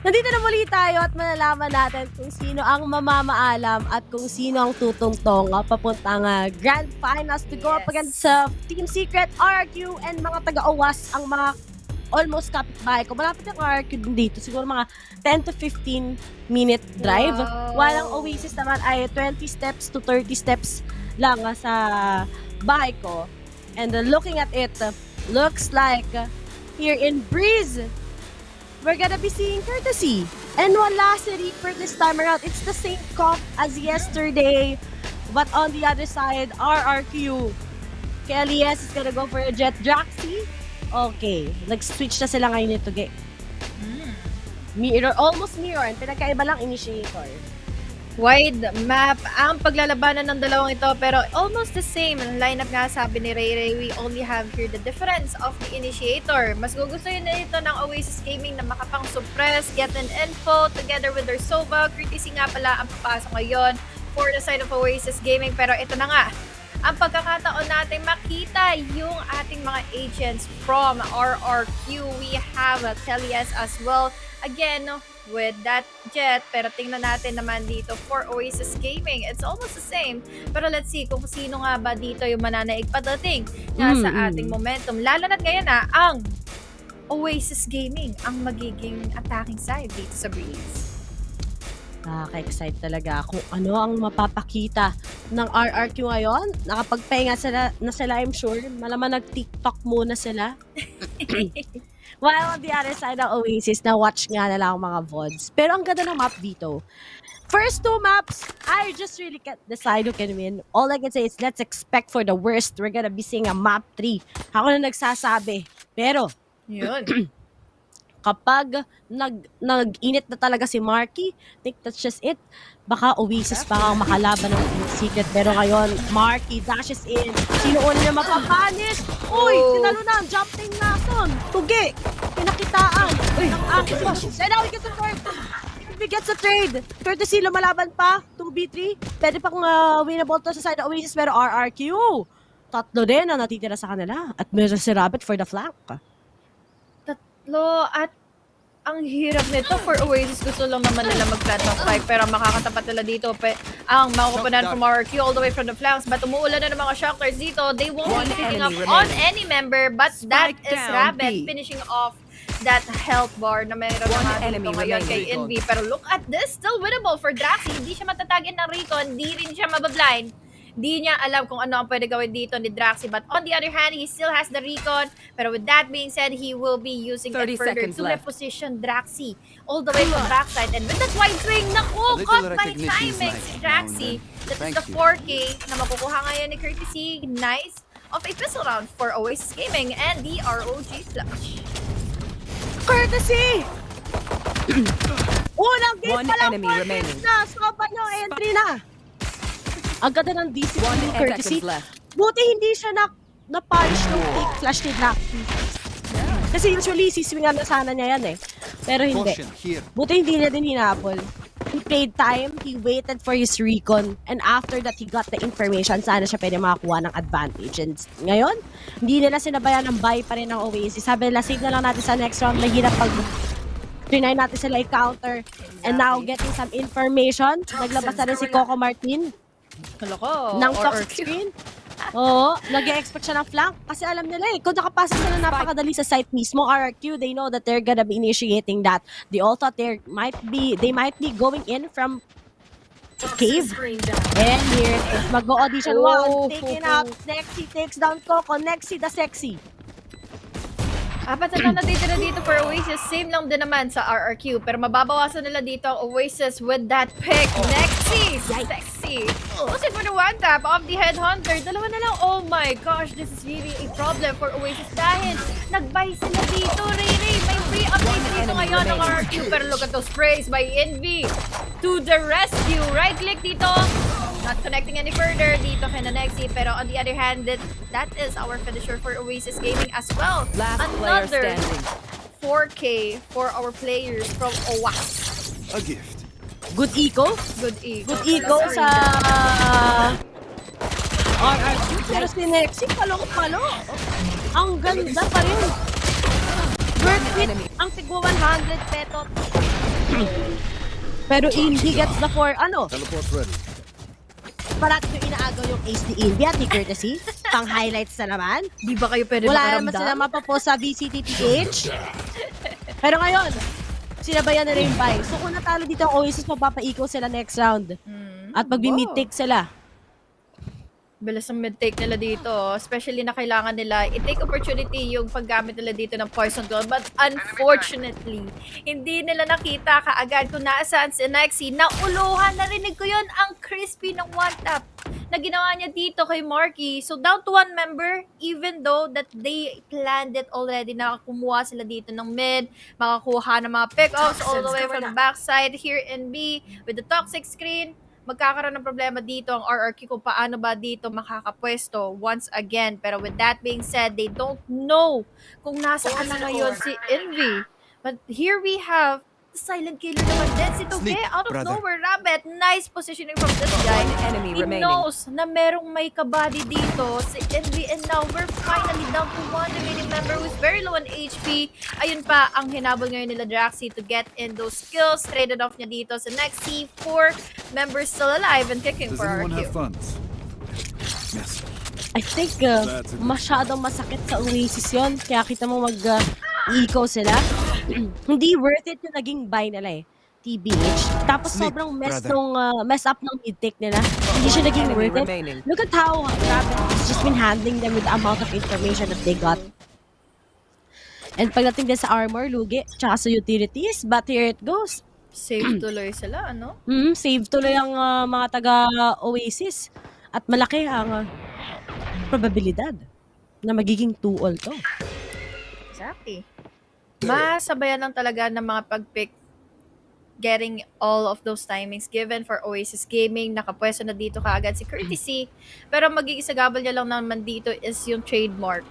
nandito na muli tayo at malalaman natin kung sino ang mamamaalam at kung sino ang tutungtong papuntang Grand Finals to go up against sa Team Secret, RRQ, and mga taga-OWAS, ang mga almost kapitbahay ko. Malapit yung RRQ din dito. Siguro mga 10 to 15 minute drive. Wow. While ang Oasis naman ay 20 steps to 30 steps lang sa bahay ko. And looking at it, looks like here in Breeze, we're gonna be seeing Courtesy. And wala si Reaper this time around. It's the same comp as yesterday. But on the other side, RRQ. Kelly's is gonna go for a Jet Draxi. Okay. Nag-switch na sila ngayon nito. Mirror, almost mirror. Pinagkaiba lang initiator. Wide map ang paglalabanan ng dalawang ito, pero almost the same lineup nga sabi ni Ray Ray. We only have here the difference of the initiator. Mas gugustuhin na ito ng Oasis Gaming na makapang-suppress, get an info together with their Sova. Courtesy nga pala ang papasok ngayon for the side of Oasis Gaming. Pero ito na nga, ang pagkakataon natin makita yung ating mga agents from RRQ. We have Telias as well. Again, with that Jet, pero tingnan natin naman dito for Oasis Gaming. It's almost the same. Pero let's see kung sino nga ba dito yung mananaig padating nga sa ating momentum. Lalo na't ngayon ang Oasis Gaming ang magiging attacking side dito sa Breeze. Nakaka-excite talaga kung ano ang mapapakita ng RRQ ngayon. Nakapagpahinga na sila, I'm sure. Malaman nag-TikTok muna sila. While on the other side ng Oasis, na-watch nga nila ang mga VODs. Pero ang ganda ng map dito. First two maps, I just really can't decide who can win. All I can say is let's expect for the worst. We're gonna be seeing a map 3. Ako na nagsasabi. Pero, yun. Kapag nag-init na talaga si Marky, I think that's just it. Baka Oasis pa ang makalaban ng Secret. Pero ngayon, Marky dashes in. Sino una niya mapapanish? Uy, tinalo na. Jumping na son. Tugi. Pinakitaan. Ang aking passions. And now we get the third. We get the trade. Courtesy lumalaban pa. 2v3. Pwede pang winnable to sa side ng Oasis. Pero RRQ. Tatlo din ang natitira sa kanila. At meron si Rabbit for the flank. At ang hirap nito for Oasis. Gusto lang naman nila mag-plant ng spike, pero makakatapat nila dito ang mga kapanan from RRQ all the way from the flanks. But umuulan na ng mga shockers dito. They won't be picking up on any member, but that is Rabbit finishing off that health bar na mayroon na dito ngayon kay Envy. Pero look at this, still winnable for Draxi. Hindi siya matatagin ng Recon, hindi rin siya mabablind. Di niya alam kung ano ang pwede gawin dito ni Draxi. But on the other hand, he still has the Recon. Pero with that being said, he will be using it further to reposition Draxi all the way from backside. And with that wide swing, naku, caught by timing si Draxi. That is the 4K na makukuha ngayon ni Courtesy. Nice of a pistol round for Oasis Gaming and the ROG Flush. Courtesy! Unang game One pa lang, enemy remaining. na. Soba nyo, entry na. Ang ganda ng discipline ni Courtesy. Buti hindi siya na-punish ng fake flash ni Draxi. Kasi usually, siswingan na sana niya yan eh. Pero hindi. Buti hindi niya din hinabol. He played time, he waited for his recon, and after that, he got the information. Sana siya pwede makakuha ng advantage. And ngayon, hindi nila sinabayan ng buy pa rin ng Oasis. Sabi nila, save na lang natin sa next round. Mahirap pag trinay natin sila i-counter. And now, getting some information. Naglabas na rin si Coco Martin. Ng toxic screen. Oo, nag-expect siya ng flank. Kasi alam nila kung nakapasa sila napakadali sa site mismo, RRQ, they know that they're gonna be initiating that. They all thought they might be going in from cave. And here it is. Mag-audition. Wow, taken out. Nexi takes down Coco. Nexi the sexy. Apat na natitira dito for Oasis. Same lang din naman sa RRQ. Pero mababawasan nila dito ang Oasis with that pick. Nexi! Sexy Marky. Goes in for the one tap of the Headhunter. Dalawa na lang. Oh my gosh, this is really a problem for Oasis dahil nag-buy sila dito. Ray, may free update dito ngayon ng RRQ. Pero look at those sprays by Envy to the rescue. Right click dito. Not connecting any further dito kay Nexi. Pero on the other hand, that is our finisher for Oasis Gaming as well. Last player Another standing. 4K for our players from Oasis. A gift. Good eco. Good eco. Good eco sa RRQ. Pero si Nexi, palo-palo. Ang ganda pa rin. Worth it. Ang tigwa 100 petot. Pero Indy gets the 4, Teleport's ready. parati yung inaagaw yung ace ni Indy at ni Courtesy. Pang highlights na naman. Di ba kayo pwede Wala naman makaramdam? sila mapapost sa VCTPH. Pero ngayon, sinabayan na rin yung buy. So kung natalo dito ang Oasis, mapapaikaw sila next round. At magbi-mid-take sila. Bilis ang mid-take nila dito. Especially na kailangan nila i-take opportunity yung paggamit nila dito ng Poison Gold. But unfortunately, hindi nila nakita kaagad kung nasaan si Nexi. Nauluhan, narinig ko yun, ang crispy ng one tap na ginawa niya dito kay Marky. So down to one member, even though that they planned it already na kumuha sila dito ng mid, makakuha ng mga pick-offs all the way from the backside here in B with the toxic screen. Magkakaroon ng problema dito ang RRQ kung paano ba dito makakapwesto once again. Pero with that being said, they don't know kung nasaan na ngayon si Envy. But here we have the silent killer naman din si Toge. Out of nowhere, Rabbit. Nice positioning from this guy. Enemy He remaining. knows na merong may kabady dito si Envy. And now we're finally down to one remaining member who's very low on HP. Ayun pa ang hinabol ngayon nila Draxi to get in those kills. Traded off niya dito sa next C4 members still alive and kicking Does for anyone RQ. have funds? Yes. I think masyadong masakit sa Oasis yun. Kaya kita mo mag-eco sila. Hindi worth it yung naging buy nila eh. TBH. Tapos sobrang mess up ng mid-take nila. Hindi siya naging worth it. Look at how Rabbit has just been handling them with the amount of information that they got. And pagdating din sa armor, lugi, tsaka sa utilities, but here it goes. Save tuloy sila, ano? Save tuloy ang mga taga-Oasis. At malaki ang probabilidad na magiging 2-all to. Exactly. Masabayan lang talaga ng mga pag-pick getting all of those timings given for Oasis Gaming. Nakapwesto na dito kaagad si Courtesy. Pero mag-iisagabal niya lang naman dito is yung trademark.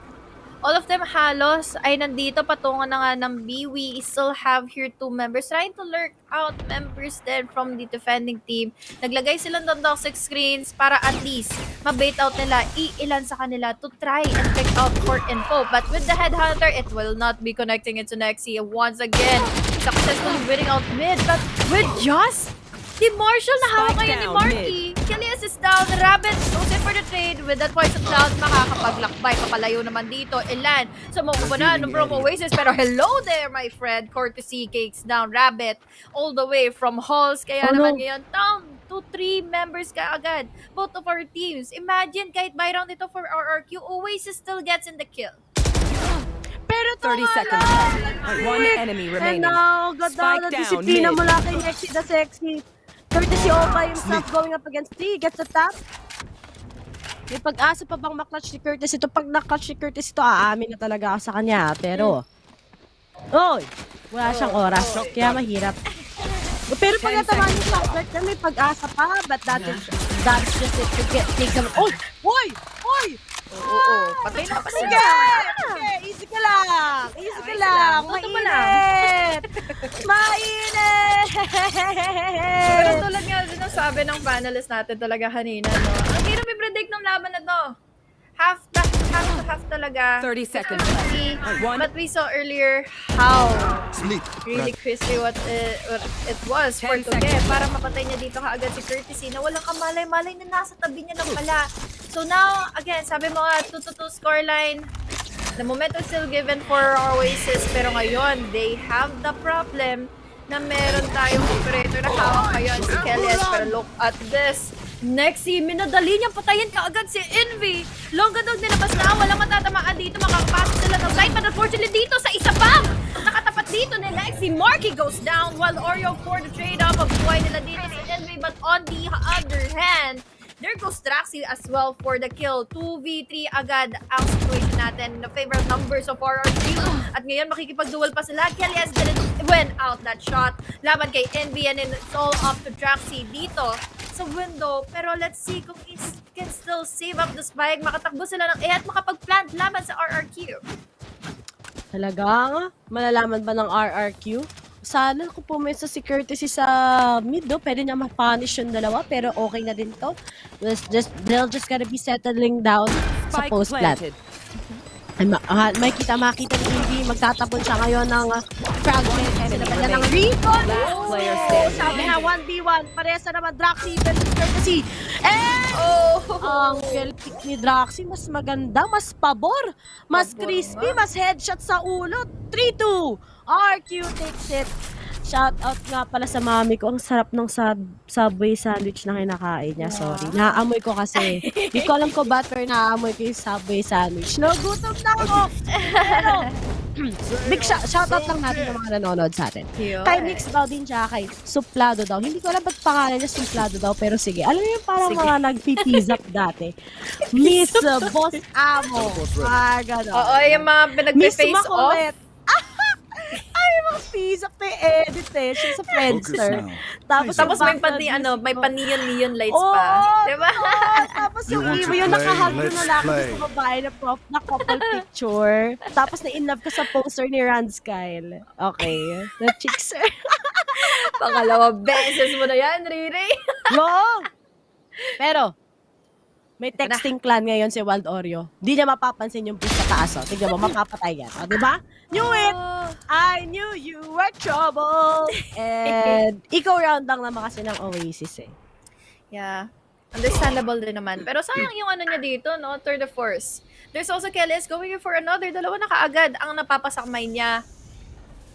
All of them halos ay nandito patungo na nga ng B. We still have here 2 members trying to lurk out members then from the defending team. Naglagay sila ng toxic screens para at least mabait out nila iilan sa kanila to try and pick out for info. But with the Headhunter, it will not be connecting it to Nexi once again. Successfully winning out mid, but with just si Marshall nahawak ngayon ni Marky. Kilias is down. Rabbit goes in for the trade with that poison cloud. Makakapaglakbay. Papalayo naman dito. Ilan sa mga from Oasis. Pero hello there, my friend. Courtesy cakes down. Rabbit all the way from halls. Kaya naman ngayon, down to 3 members kaagad. Both of our teams. Imagine kahit by round ito for RRQ, Oasis still gets in the kill. Pero 30 seconds left. One enemy remaining. And now, ganda na disiplina mula kay Nexi the Sexy. Courtesy Opa himself going up against T. Gets the tap. May pag-asa pa bang maklatch si Curtis ito? Pag naklatch si Curtis ito, aamin na talaga ako sa kanya. Pero, wala siyang oras. Kaya mahirap. Pero pag natamaan yung shotback na may pag-asa pa. But that's just it to take them. Oy! Oo. Patay na. Okay, easy ka lang. Mainit. Pero tulad nga sinasabi ng panelist natin talaga kanina, no? Ang hirap i-predict ng laban na to. Half to half talaga. 30 seconds. But we saw earlier how really crispy what it was for Toge. Para mapatay niya dito kaagad si Courtesy na walang kamalay-malay na nasa tabi niya lang pala. So now, again, sabi mo nga, 2-2 scoreline. The momentum still given for Oasis. Pero ngayon, they have the problem na meron tayong operator na hawak ngayon si Kelias. Pero look at this. Nexi, minadali niyang patayin kaagad si Envy. Longga dog nilabas na, walang matatamaan dito. Makakapasok sila ng light. But unfortunately dito sa isa pa, nakatapat dito ni Nexi. Marky goes down while Oreo for the trade-off of buhay nila dito si Envy. But on the other hand, there goes Draxi as well for the kill. 2v3 agad ang situation natin in the favor of numbers of RRQ. At ngayon, makikipag-duel pa sila. Kelias didn't win out that shot. Laban kay Envy and it's all up to Draxi dito sa window. Pero let's see kung he can still save up the spike. Makatakbo sila ng at makapag-plant laban sa RRQ. Talagang malalaman ba ng RRQ? Sana kung pumunta si Courtesy sa mid, no? Pwede niya ma-punish yung dalawa, pero okay na din to. They'll just gotta be settling down sa post-plant. Makita ni Envy, magtatapon siya ngayon ng fragment. Sinabalya ng recon. Sabi na 1v1. Paresa naman Draxi versus Courtesy. And ang kill pick ni Draxi, mas maganda, mas pabor, mas crispy, mas headshot sa ulo. 3-2. RQ takes it. Shout out nga pala sa mami ko. Ang sarap ng Subway sandwich na kinakain niya. Sorry. Naaamoy ko kasi. Hindi ko alam ko ba pero naaamoy ko yung Subway sandwich. No, gutom na ako. Pero, big shout out lang natin ng mga nanonood sa atin. Kay Mix daw din siya, kay Suplado daw. Hindi ko alam ba't pangalan niya Suplado daw, pero sige. Alam mo yung parang mga nagpipizap dati. Miss Boss Amo. Gano'n. Oo, yung mga pinag-face off. Ay, mga pizza pa edit eh. Siya sa Friendster. Tapos may neon lights pa. Diba? Tapos yung nakahag yung lalaki sa babae na couple picture. Tapos na-inlove ka sa poster ni Rand Skyle. Okay. Na chicks. Pangalawa beses mo na yan, Riri. Oo. Pero, may texting clan ngayon si Wild Oreo. Di niya mapapansin yung push sa taas. O. Tignan mo, mapapatay yan. O, diba? Knew it! I knew you were trouble! And ikaw round lang naman kasi ng Oasis eh. Yeah. Understandable din naman. Pero sayang yung ano niya dito, no? Third of force. There's also Kellis going for another. Dalawa na kaagad ang napapasakmay niya.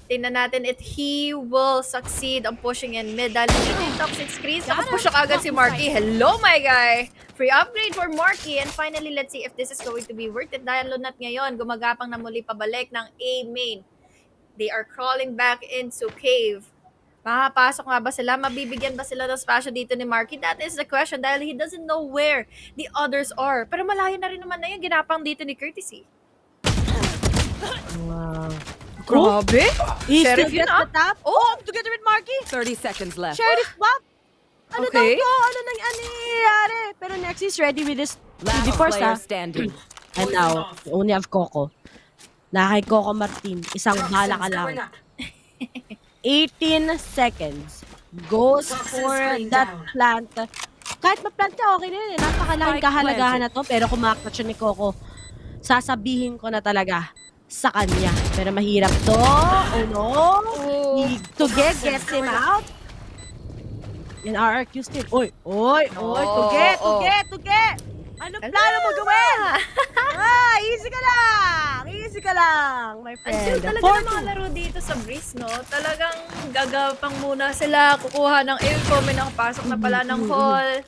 Tingnan natin if he will succeed on pushing in mid. Dahil dito yung toxic screens, nakapush agad si Marky. Hello, my guy! Free upgrade for Marky. And finally, let's see if this is going to be worth it. Dahil Lunat ngayon, gumagapang na muli pabalik ng A main. They are crawling back into cave. Makapasok nga ba sila? Mabibigyan ba sila ng spasyo dito ni Marky? That is the question dahil he doesn't know where the others are. Pero malayo na rin naman na yung ginapang dito ni Courtesy. Wow. Grabe! Sheriff yun ah! Together with Marky! 30 seconds left. Sheriff ba? Ano daw to? Ano nangyari? Pero next is ready with this Last force player ha. standing. And now, we only have Coco. Na kay Coco Martin, isang bala ka lang. 18 seconds. Goes for that plant. Kahit ma-plant ka, okay na yun. Napakalaking kahalagahan na to. Pero kung makakot siya ni Coco, sasabihin ko na talaga sa kanya. Pero mahirap to. Oh no. Tuge gets him out. And RRQ still. Oy. Tuge. Anong plano mo gawin? Easy ka lang, my friend. Until talaga ng mga laro dito sa Breeze, no? Talagang gagapang muna sila, kukuha ng info, may nakapasok na pala ng hall.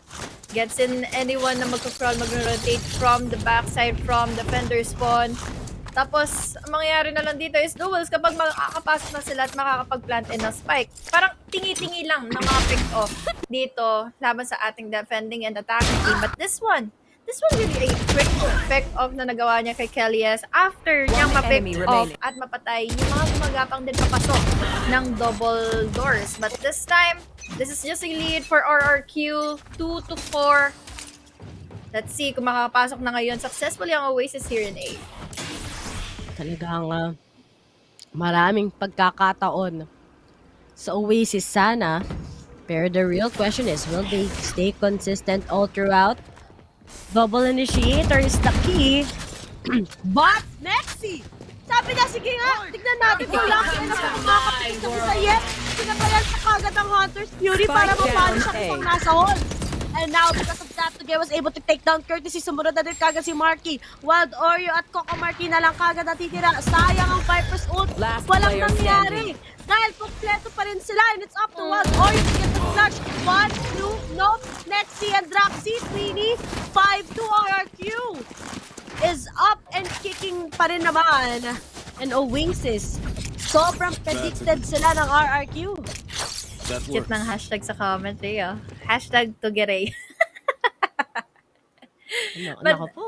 Gets in anyone na magka-crawl, mag-rotate from the backside, from the fender spawn. Tapos, ang mangyayari na lang dito is duels kapag makakapasok na sila at makakapag-plant in ng spike. Parang tingi-tingi lang ng mga pick-off dito laban sa ating defending and attacking team. But this one really a quick pick-off na nagawa niya kay Kelias after niyang ma-pick off at mapatay yung mga gumagapang din papasok ng double doors. But this time, this is just a lead for RRQ, 2-4. Let's see kung makakapasok na ngayon successfully ang Oasis here in A. Talagang maraming pagkakataon sa Oasis sana. Pero the real question is, will they stay consistent all throughout? Double initiator is the key. But, Nexi! Sabi niya, sige nga, tignan natin kung laki na pa kumakapitin kami sa Yep. Sinabayan sa kagad ng Hunter's Fury para mapano siya kung nasa hold. And now, because of that, Tuge was able to take down Courtesy. Sumunod na din kagad si Marky. Wild Oreo at Coco Marky na lang kagad natitira. Sayang ang Viper's ult. Walang nangyari. Dahil kompleto pa rin sila. And it's up to Wild Oreo to get the clutch. 1, 2, no. Nexi and Draxi. 3, 5 to RRQ. Is up and kicking pa rin naman. And Oasis, sobrang predicted sila ng RRQ. Cute ng hashtag sa comment, Rhea. Hashtag Tugeray. Nako po.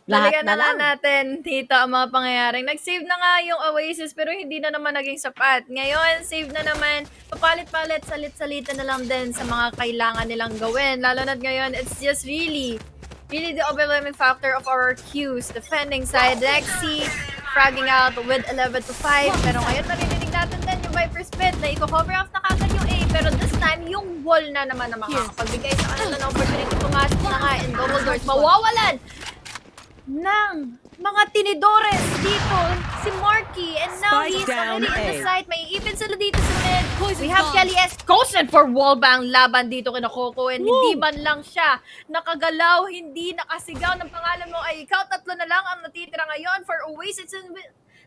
Balikan Lahat na na nga lang. natin dito ang mga pangyayaring. Nag-save na nga yung Oasis pero hindi na naman naging sapat. Ngayon, save na naman. Papalit-palit, salit-salitan na lang din sa mga kailangan nilang gawin. Lalo na't ngayon, it's just really the overwhelming factor of our queues. Defending side, Lexi, fragging out with 11 to 5. Pero ngayon, maririnig natin din yung Viper Spit na i-cover off na kagad yung A. Pero this time, yung wall na naman na makakapagbigay sa kanila ng opportunity pumasok na nga in double doors. Mawawalan ng mga tinidores dito si Marky, and now Spike he's down already in the A. site. May ipin sila dito sa mid. We have Kelly S. Ghosted for wallbang laban dito kina Coco, and hindi man lang siya nakagalaw, hindi nakasigaw ng pangalan mo ay ikaw. Tatlo na lang ang natitira ngayon for Oasis, and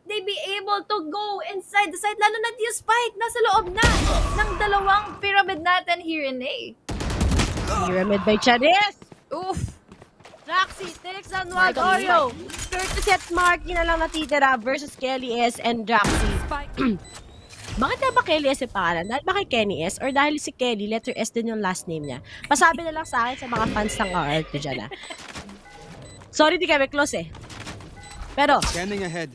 they be able to go inside the site, lalo na yung Spike nasa loob na ng dalawang pyramid natin here in A. Pyramid by Charis. Oof. Roxy takes on Wild Oreo. Courtesy at Marky na lang natitira versus Kelly S and Roxy. Bakit na ba Kelly S yung pangalan? Dahil ba kay Kenny S? Or dahil si Kelly, letter S din yung last name niya? Pasabi na lang sa akin sa mga fans ng RRQ dyan, ha? Sorry, di kami close eh. Pero, Scanning ahead.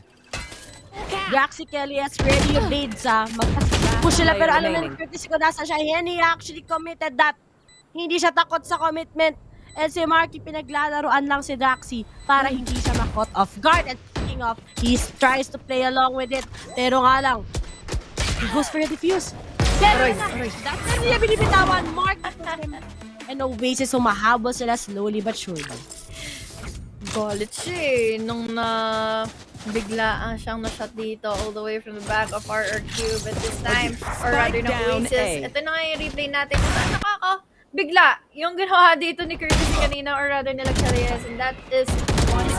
Roxy, Kelly S, ready yung blades, ha? Mag-push sila, pero alam na, courtesy ko nasa siya. And he actually committed that. Hindi siya takot sa commitment. And si Marky, pinaglalaroan lang si Roxy para hindi siya ma-caught off guard. And speaking of, he tries to play along with it. Pero nga lang, he goes for a defuse. Pero that's hindi niya binibitawan. Mark and Oasis, humahabol sila slowly but surely. Galit siya eh, nung biglaan siyang na-shot dito all the way from the back of RRQ. But this time, or rather ng Oasis, ito na nga yung replay natin. Bigla, yung ginawa dito ni Courtesy kanina, or rather nila Chalias, and that is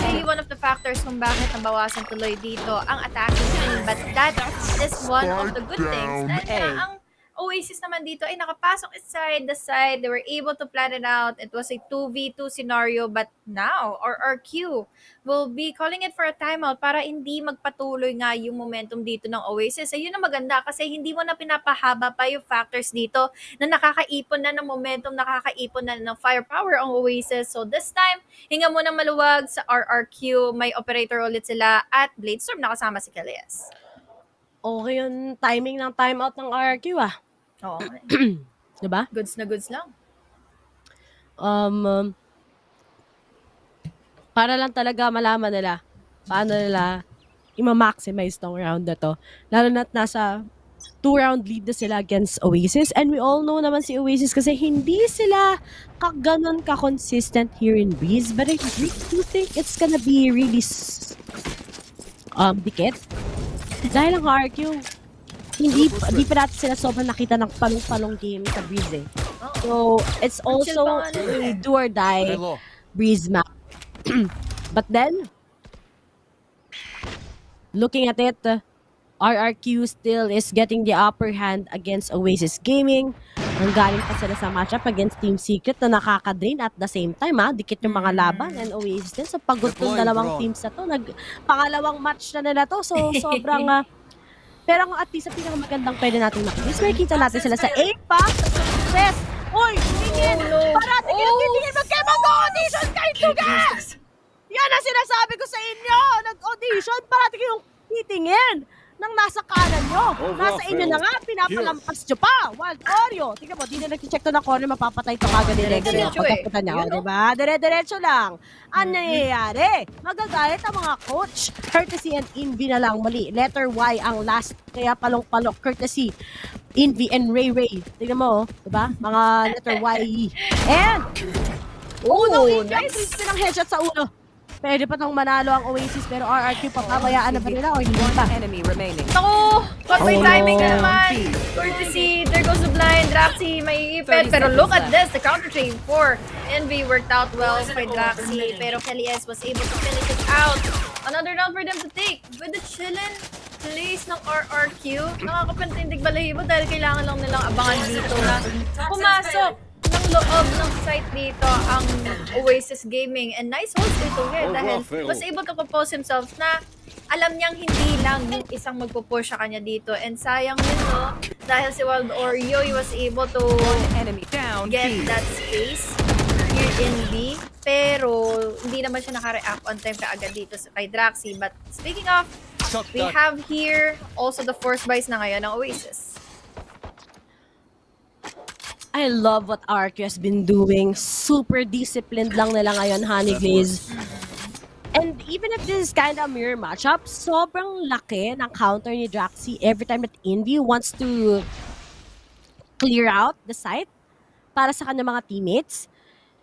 really one of the factors kung bakit nabawasan tuloy dito ang attacking team. But that is one of the good things. Dahil ang Oasis naman dito ay nakapasok inside the side. They were able to plan it out. It was a 2v2 scenario, but now RRQ will be calling it for a timeout para hindi magpatuloy nga yung momentum dito ng Oasis. Ayun ang maganda kasi hindi mo na pinapahaba pa yung factors dito na nakakaipon na ng momentum, nakakaipon na ng firepower ang Oasis. So this time, hinga mo ng maluwag sa RRQ. May operator ulit sila at Bladestorm nakasama si Kalias. Okay yung timing ng timeout ng RRQ, ah. Oo. Diba? Goods na goods lang. Para lang talaga malaman nila paano nila i-maximize tong round na to. Lalo na't nasa 2-round lead na sila against Oasis. And we all know naman si Oasis kasi hindi sila kaganon ka-consistent here in Breeze. But I do think it's gonna be really dikit. Dahil ang RQ, hindi pa natin sila sobrang nakita ng palong-palong game sa Breeze eh. So, it's also a do or die Breeze map. But then, looking at it, RRQ still is getting the upper hand against Oasis Gaming. Nanggaling pa sila sa matchup against Team Secret na nakaka-drain at the same time, dikit yung mga laban and Oasis din. So, pagod tong dalawang teams na to. Pangalawang match na nila to. So, sobrang... pero at least, ang pinakamagandang pwede natin makikita. Makikita natin sila sa A-pa, sa success. Uy, tingin! Parating tingin mag-kayo mag-audition kayo tugas! Yan ang sinasabi ko sa inyo! Nag-audition, parating kayong titingin ng nasa kanan nyo. Nasa inyo na nga, pinapalampas nyo pa. Wild Oreo. Tingnan mo, di na nag-check to na corner, mapapatay to kagad ni Regum. Pagkapunta niya, diba? Dire-diretso lang. Ano nangyayari? Magagalit ang mga coach. Courtesy and Envy na lang mali. Letter Y ang last. Kaya palong-palok. Courtesy, Envy and Ray Ray. Tingnan mo, diba? Mga letter Y. And, nice. Silang headshot sa ulo. Pwede pa tong manalo ang Oasis pero RRQ papabayaan na ba nila or hindi pa? Enemy remaining. Naku! May timing na naman! Courtesy, there goes the blind. Draxi, may ipit. Pero look at this, the counter trade for Envy worked out well by Draxi. Pero Kelly S was able to finish it out. Another round for them to take. With the chillin' place ng RRQ, nakakapantindig balahibo dahil kailangan lang nilang abangan dito na pumasok ng loob ng site dito ang Oasis Gaming. And nice hold dito dahil was able to compose himself na alam niyang hindi lang yung isang magpupush sa kanya dito. And sayang din, no? dahil si Wild Oreo was able to get that space here in B. Pero hindi naman siya naka-react on time kaagad dito kay Draxi. But speaking of, we have here also the force buys na ngayon ng Oasis. I love what RQ has been doing. Super disciplined lang nila ngayon, Honey Glaze. And even if this is kind of a mirror matchup, sobrang laki ng counter ni Draxi every time that Envy wants to clear out the site para sa kanyang mga teammates.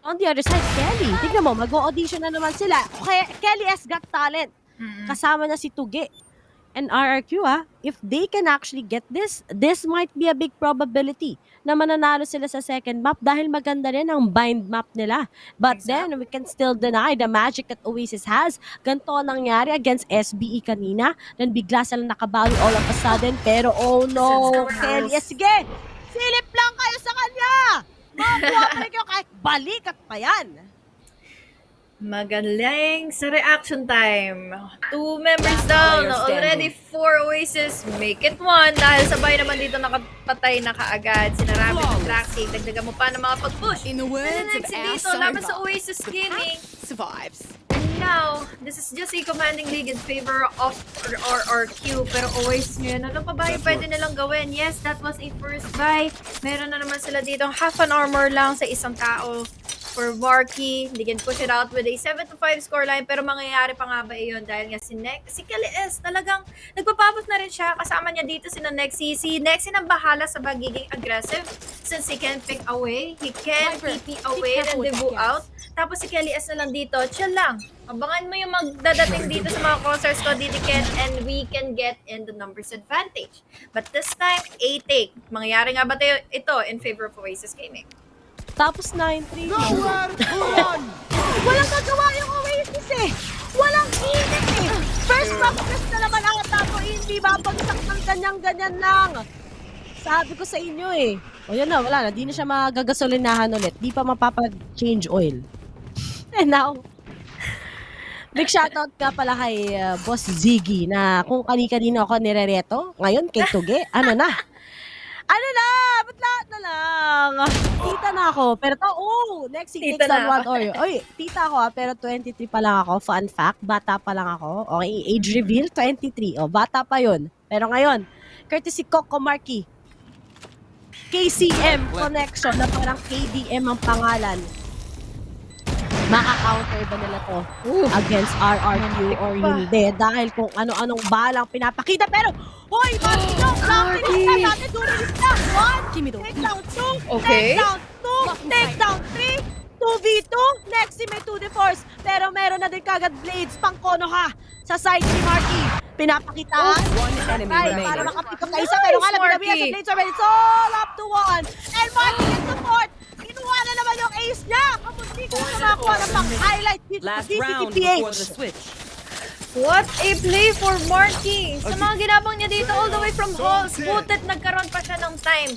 On the other side, Kelly. Tignan mo, mag-audition na naman sila. Kelly has got talent. Kasama na si Tuge. And RRQ, if they can actually get this might be a big probability na mananalo sila sa second map dahil maganda rin ang bind map nila. But then, we can still deny the magic that Oasis has. Ganito nangyari against SBE kanina. Then bigla silang nakabawi all of a sudden. Pero oh no, Kelly, sige! Silip lang kayo sa kanya! Makuha pa rin kayo kahit balikat pa yan. Magaling sa reaction time. 2 members down. Already 4 Oasis. Make it 1. Dahil sabay naman dito nakapatay na kaagad. Sinarami ng Draxi. Dagdagan mo pa ng mga pag-push. In the words of dito, laban sa Oasis Gaming. Survives. And now, this is just a commanding league in favor of RRQ. Pero Oasis ngayon, ano pa ba yung pwede nilang gawin? Yes, that was a first buy. Meron na naman sila dito. Half an armor lang sa isang tao. For Marky, they can push it out with a 7-5 scoreline, pero mangyayari pa nga ba iyon dahil nga si Kelly S talagang nagpapabot na rin siya. Kasama niya dito si Nexi. Si Nexi nang bahala sa pagiging aggressive since he can pick away, he can TP away and debut out. Tapos si Kelly S na lang dito, chill lang. Abangan mo yung magdadating dito sa mga crossers ko, Didiken, and we can get in the numbers advantage. But this time, a take. Mangyayari nga ba ito in favor of Oasis Gaming? Tapos 9-3. Walang gagawa yung Oasis eh. Walang init eh. First practice na naman ata ko, hindi babagsak ng ganyan-ganyan lang. Sabi ko sa inyo eh. O yan na, wala na. Di na siya magagasolinahan ulit. Di pa mapapag-change oil. And now, big shoutout nga pala kay Boss Ziggy na kung kani-kanino ako nirereto. Ngayon, kay Tuge, ano na? Ano na? Ba't lahat na lang? Tita na ako. Pero next week takes on 1 Oreo. Oy, tita ako pero 23 pa lang ako. Fun fact, bata pa lang ako. Okay, age reveal, 23. Bata pa yun. Pero ngayon, courtesy Coco Marky, KCM connection na parang KDM ang pangalan. Maka-counter ba nila to against RRQ or hindi? Dahil kung ano-anong balang pinapakita. Pero, hoy, Marky, no! Marky! Natin, dumilis na! 1, take down 2, take down 2, take down 3, 2v2, next si may 2d4s. Pero meron na din kagad blades, pang Konoha sa side ni Marky. Pinapakitaan. Para makapikot na isa. Pero nga lang, binabihan sa blades already. It's all up to 1. And Marky gets the fourth. Kinuha na naman yung ace niya. Kamunti ko na makakuha ng pang-highlight dito sa VCTPH. What a play for Marky. Sa mga ginabang niya dito all the way from halls. Butit nagkaroon pa siya ng time.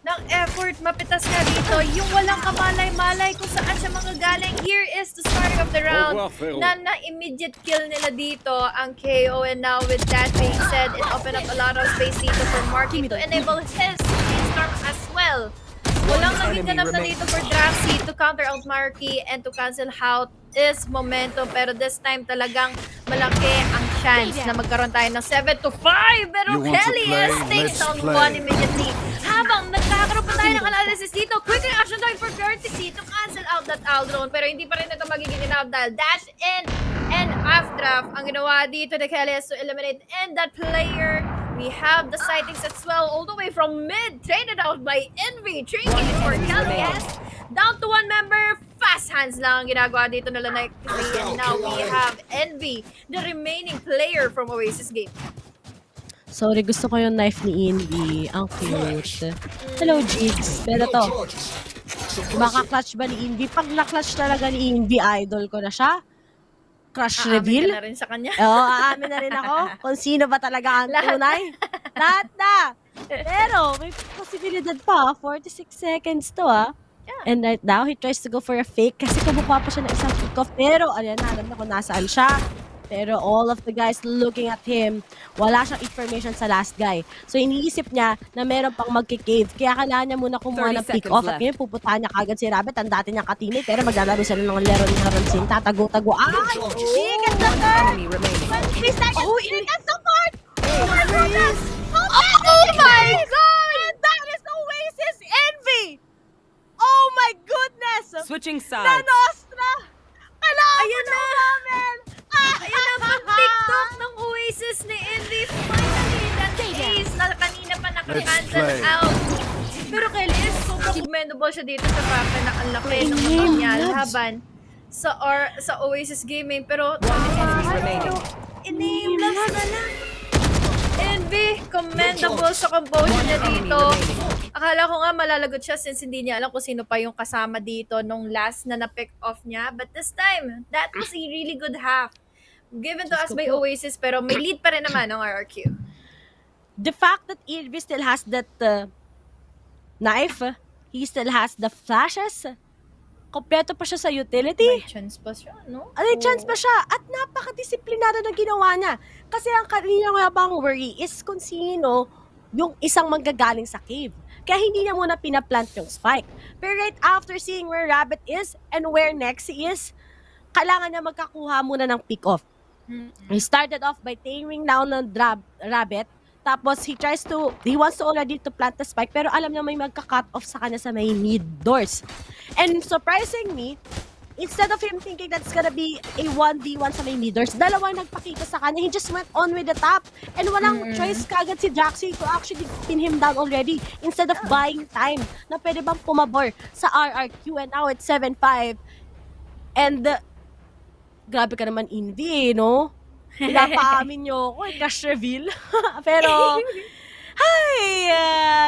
Ng effort, mapitas nga dito. Yung walang kamalay-malay kung saan siya mga galing. Here is the starting of the round. Na-immediate kill nila dito ang KO. And now with that being said, it opened up a lot of space dito for Marky to enable his storm as well. Walang naging ganap na dito for Draxi to counter out Marky and to cancel out his momentum. Pero this time talagang malaki ang chance na magkaroon tayo ng 7-5. Pero Kelly takes down 1 immediately. Habang nagkakaroon pa tayo ng analysis dito, quick reaction time for Courtesy to cancel out that Aldron. Pero hindi pa rin ito magiging enough dahil dash in and after ang ginawa dito ni Kelly to eliminate and that player. We have the sightings as well, all the way from mid, traded out by Envy. Trinket for Kelly S. Down to 1 member, fast hands lang ang ginagawa dito nila na and now we have Envy, the remaining player from Oasis Game. Sorry, gusto ko yung knife ni Envy. Ang cute. Hello, Jigs. Pero to, maka-clutch ba ni Envy? Pag na-clutch talaga ni Envy, idol ko na siya. Crush reveal? Aamin ka na rin sa kanya. Oo, aamin na rin ako kung sino ba talaga ang tunay. Lahat na. Pero may posibilidad pa. 46 seconds to And right now, he tries to go for a fake kasi kamukha pa siya ng isang kickoff. Pero, ayan na, alam na kung nasaan siya. Pero all of the guys looking at him, wala siyang information sa last guy. So iniisip niya na meron pang magki-cave. Kaya kailangan niya muna kumuha 30 ng pick-off. At seconds ngayon pupuntahan niya kagad si Rabbit, ang dati niyang ka-teammate. Pero maglalaro sila ng laro ni Haronsin. Tatago-tago. Ay! Chicken na One enemy remaining. 3 seconds! Oh, chicken support! Oh my goodness! Oh my God! That is Oasis Envy! Oh my goodness! Switching sides. Na Nostra! Kailangan Ayan ko na! ng ramen! Ayan na pang TikTok ng Oasis ni Envy. Finally, that ace na kanina pa naka-cancel play. out. Pero Kelly, sobrang commendable siya dito sa fact na ang laki ng mga niya laban sa Oasis Gaming. Pero in-name labs na lang. Envy, commendable sa composure niya dito. Akala ko nga malalagot siya since hindi niya alam kung sino pa yung kasama dito nung last na na-pick off niya. But this time, that was a really good half. Given to us by Oasis, pero may lead pa rin naman ng RRQ. The fact that Envy still has that knife, he still has the flashes, kompleto pa siya sa utility. May chance pa siya, no? May chance pa siya. At napaka-disiplinado ng ginawa niya. Kasi ang kanina nga bang worry is kung sino yung isang manggagaling sa cave. Kaya hindi niya muna pinaplant yung spike. Pero right after seeing where Rabbit is and where Nexi is, kailangan niya magkakuha muna ng pick-off. He started off by taming down ng Rabbit. Tapos he wants to already to plant the spike, pero alam niya may magka-cut off sa kanya sa may mid doors. And surprisingly, instead of him thinking that's gonna be a 1v1 sa may mid doors, dalawa nagpakita sa kanya. He just went on with the top. And walang choice kagad si Jaxi to actually pin him down already instead of buying time na pwede bang pumabor sa RRQ. And now it's 7-5. And grabe ka naman, Envy, no? Pinapaamin nyo ako, crush reveal. Pero,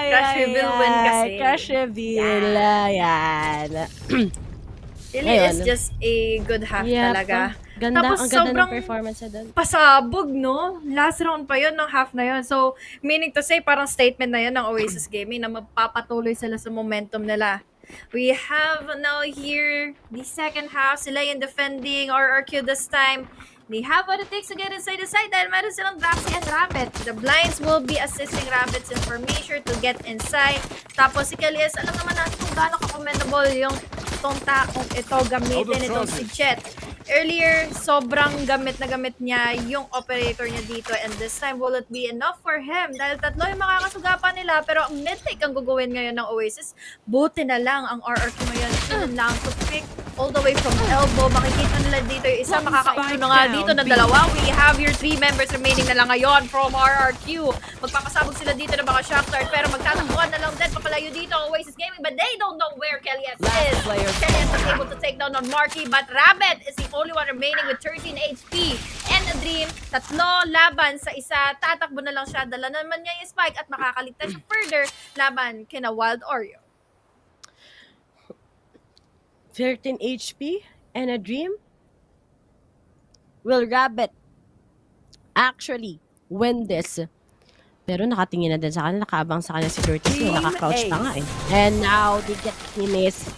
Crush reveal win kasi. Crush reveal, yan. Really is just a good half talaga. Ganda, Tapos ang ganda sobrang ng performance na doon. pasabog, no? Last round pa yun, ng half na yun. So, meaning to say, parang statement na yun ng Oasis Gaming na magpapatuloy sila sa momentum nila. We have now here the second half. Sila yung defending RRQ this time. They have what it takes to get inside the side dahil meron silang Draxi and Rabbit. The blinds will be assisting Rabbit's information to get inside. Tapos si Kelly, alam naman natin kung gaano ka-commendable yung itong taong ito gamitin itong si Chet. Earlier, sobrang gamit na gamit niya yung operator niya dito, and this time, will it be enough for him? Dahil tatlo yung makakasugapan nila, pero ang mid-take ang gagawin ngayon ng Oasis. Buti na lang ang RRQ ngayon. Yun lang to pick all the way from elbow. Makikita nila dito yung isa, makakauno na nga dito ng dalawa. We have your 3 members remaining na lang ngayon from RRQ. Magpapasabog sila dito ng mga shock start, pero magtatakbuhan na lang din papalayo dito ang Oasis Gaming, but they don't know where Kelly is. Kelly is able to take down on Marky, but Rabbit is the only one remaining with 13 HP. And a Dream, tatlo laban sa isa, tatakbo na lang siya, dala naman niya yung spike at makakaligtas siya further laban kina Wild Oreo. 13 HP and a Dream? Will Rabbit actually win this? Pero nakatingin na din sa kanila, nakaabang sa kanya si Curtis, naka-crouch pa nga eh. And now, they get finished.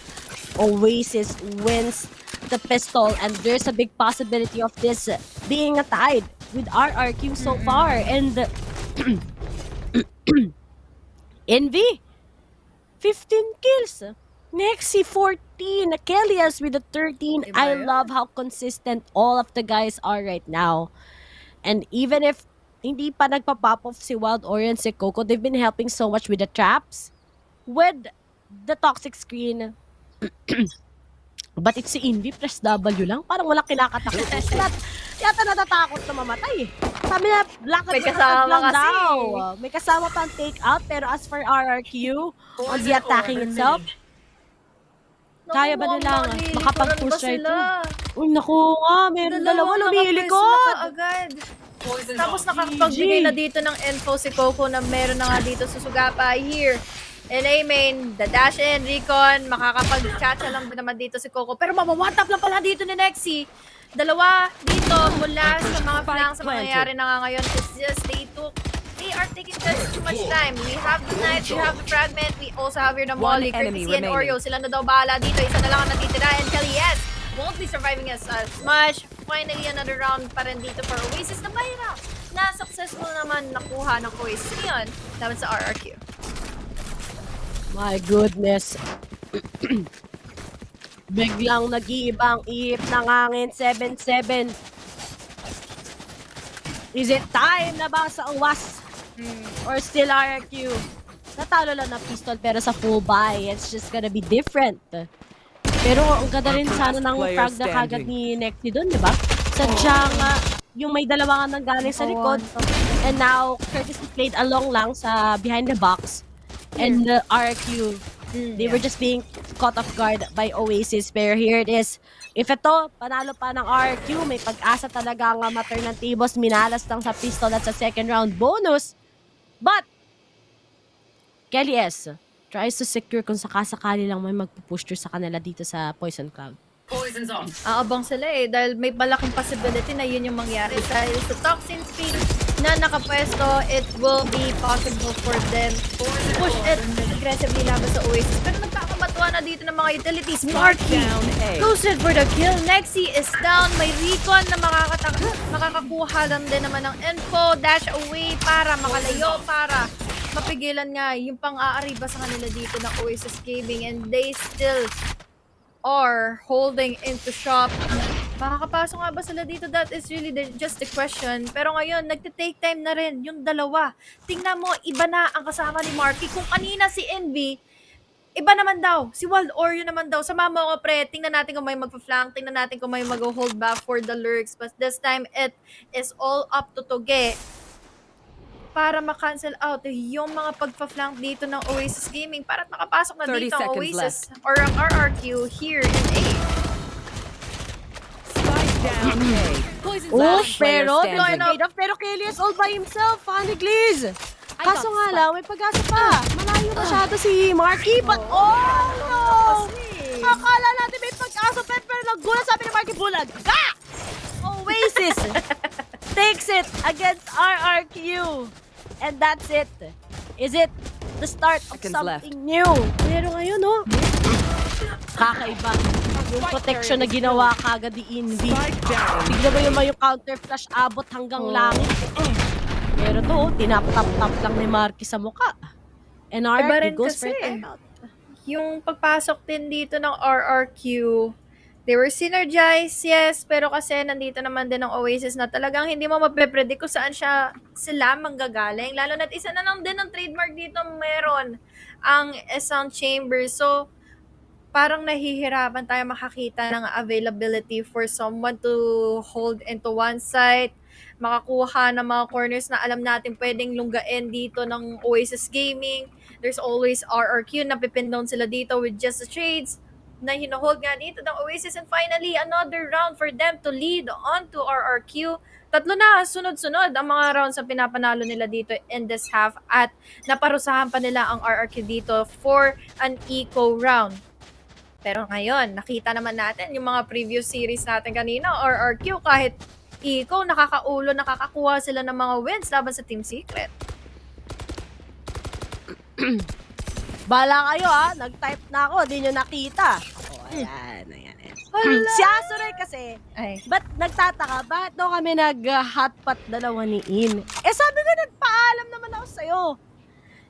Oasis wins the pistol, and there's a big possibility of this being a tied with RRQ so far. And Envy, 15 kills. Nexi, 14. Kellyas with the 13. I love how consistent all of the guys are right now. And even if hindi pa nagpa-pop off si Wild Oreo and si Coco, they've been helping so much with the traps, with the toxic screen. But it's si Envy, press W lang. Parang walang kinakatakot. Yata natatakot na mamatay eh. Sabi na, lakad May kasama lang kasi. daw. May kasama pang take out, pero as for RRQ, on the attacking itself, kaya ba nilang makapag-push right through? Uy, naku nga, meron dalawa lumilikod. Agad. Tapos nakapagbigay na dito ng info si Coco na meron na nga dito susugapa here. LA main, the dash in, Recon, makakapag-chacha lang naman dito si Coco. Pero mamawatap lang pala dito ni Nexi. Dalawa dito mula sa mga flanks sa mangyayari na nga ngayon. It's just they are taking just too much time. We have the knife, we have the fragment, we also have here the Molly, Curtis and Oreo. Sila na daw bahala dito. Isa na lang ang natitira, and Kelly, yes, won't be surviving as much. finally another round pa rin dito for Oasis na mahirap na successful naman nakuha ng Oasis ngayon laban sa RRQ. My goodness. Biglang nag-iibang ihip ng hangin. 7-7. Is it time na ba sa UWAS? Or still RRQ? Natalo lang ng pistol pero sa full buy, it's just gonna be different. Pero ang ganda rin sana ng frag na kagad ni Nexi doon, di ba? Sadyang yung may dalawa nga nang galing sa likod. And now, Curtis played along lang sa behind the box. And the RRQ, they were just being caught off guard by Oasis. Pero here it is. If ito, panalo pa ng RRQ, may pag-asa talaga nga ma-turn ng tables. Minalas lang sa pistol at sa second round bonus. But, Kelly S tries to secure kung sakasakali lang may magpupush through sa kanila dito sa Poison Cloud. Poison's on. Aabang sila dahil may malaking possibility na yun yung mangyari. Dahil sa Toxin Speed na nakapwesto, it will be possible for them to push it aggressively laban sa Oasis. Pero nagkakamatuwa na dito ng mga utilities. Marky goes in for the kill. Nexi is down. May recon na makakakuha lang din naman ng info. Dash away para makalayo, para mapigilan nga yung pang-aariba sa kanila dito ng Oasis Gaming, and they still are holding into shop. Makakapasok nga ba sila dito? That is really just the question. Pero ngayon, nagte-take time na rin yung dalawa. Tingnan mo, iba na ang kasama ni Marky. Kung kanina si Envy, iba naman daw. Si Wild Oreo naman daw. Sama mo ako, pre. Tingnan natin kung may magpa-flank. Tingnan natin kung may mag-hold back for the lurks. But this time, it is all up to Toge para ma-cancel out yung mga pagpa-flank dito ng Oasis Gaming para makapasok na dito ang Oasis or ang RRQ here in A. Pero Kelly is all by himself, Honey Glaze. Kaso nga lang, may pag-asa pa. Malayo masyado si Marky, but oh no! Akala natin may pag-asa pa, pero nagulat sabi ni Marky, bulaga! Oasis takes it against RRQ. And that's it. Is it the start of something new? Pero ngayon, kakaiba. Yung protection na ginawa kagad ni Envy. Bigla ba yung counter flash abot hanggang langit? Pero to, tinap-tap-tap lang ni Marky sa mukha. And RRQ goes for timeout. Yung pagpasok din dito ng RRQ, they were synergized, yes, pero kasi nandito naman din ang Oasis na talagang hindi mo mape-predict kung saan sila manggagaling. Lalo na't isa na lang din ang trademark dito meron ang Sound Chamber. So, parang nahihirapan tayo makakita ng availability for someone to hold into one side, makakuha ng mga corners na alam natin pwedeng lunggain dito ng Oasis Gaming. There's always RRQ, napipin down sila dito with just the trades na hinohold nga dito ng Oasis, and finally another round for them to lead on to RRQ. Tatlo na sunod-sunod ang mga rounds na pinapanalo nila dito in this half, at naparusahan pa nila ang RRQ dito for an eco round. Pero ngayon, nakita naman natin yung mga previous series natin kanina, RRQ kahit eco, nakakaulo, nakakakuha sila ng mga wins laban sa Team Secret. Bala kayo nag-type na ako, di nyo nakita. Ayan. Si Azuray kasi, ba't nagtataka, bakit daw kami nag-hotpot dalawa ni In? Sabi ko, nagpaalam naman ako sa'yo.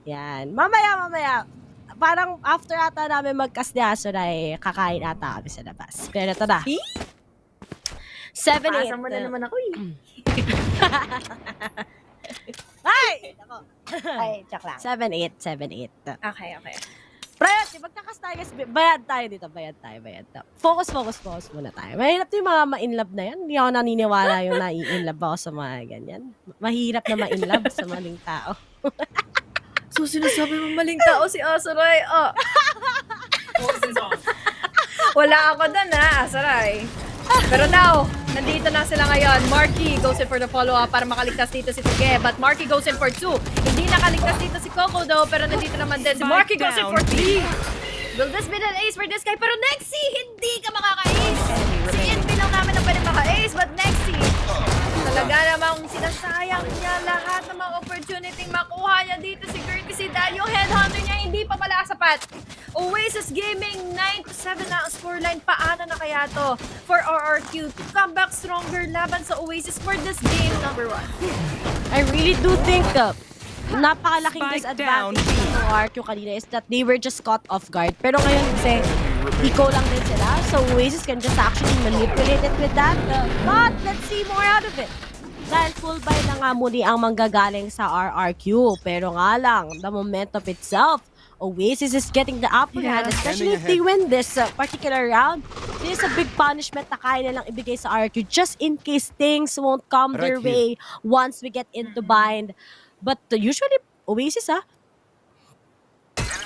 Yan, mamaya. Parang after ata namin mag-cast ni Azuray, kakain ata kami sa labas. Pero ito na. 7-8. Paasa mo na naman ako Ay! Ako. Ay, tsak lang. 7-8. Okay. Priority, magkakas tayo guys. Bayad tayo dito. Focus muna tayo. Mahirap yung mga ma-inlove na yan. Hindi ako naniniwala yung nai-inlove ako sa mga ganyan. Mahirap na ma-inlove sa maling tao. So, sinasabi mo maling tao si Azuray. Wala ako dun Azuray. Pero now, nandito na sila ngayon. Marky goes in for the follow-up para makaligtas dito si Toge. But Marky goes in for 2. Hindi nakaligtas dito si Coco though, pero nandito naman din si Marky goes in for 3. Will this be an ace for this guy? Pero Nexi, hindi ka makaka-ace. Si Envy lang namin ang pwede maka-ace, but Nexi, Talaga namang sinasayang niya lahat ng mga opportunity makuha niya dito si Courtesy dahil yung headhunter niya hindi pa pala sapat. Oasis Gaming 9-7 na ang scoreline. Paano na kaya to for RRQ to come back stronger laban sa Oasis for this game number 1? I really do think napakalaking disadvantage ng RRQ kanina is that they were just caught off guard. Pero ngayon kasi eco lang din sila, so Oasis can just actually manipulate it with that. But let's see more out of it. Dahil full buy na nga muli ang manggagaling sa RRQ. Pero nga lang, the momentum itself, Oasis is getting the upper hand, especially if they win this particular round. This is a big punishment na kaya nilang ibigay sa RRQ just in case things won't come their way once we get into bind. But usually, Oasis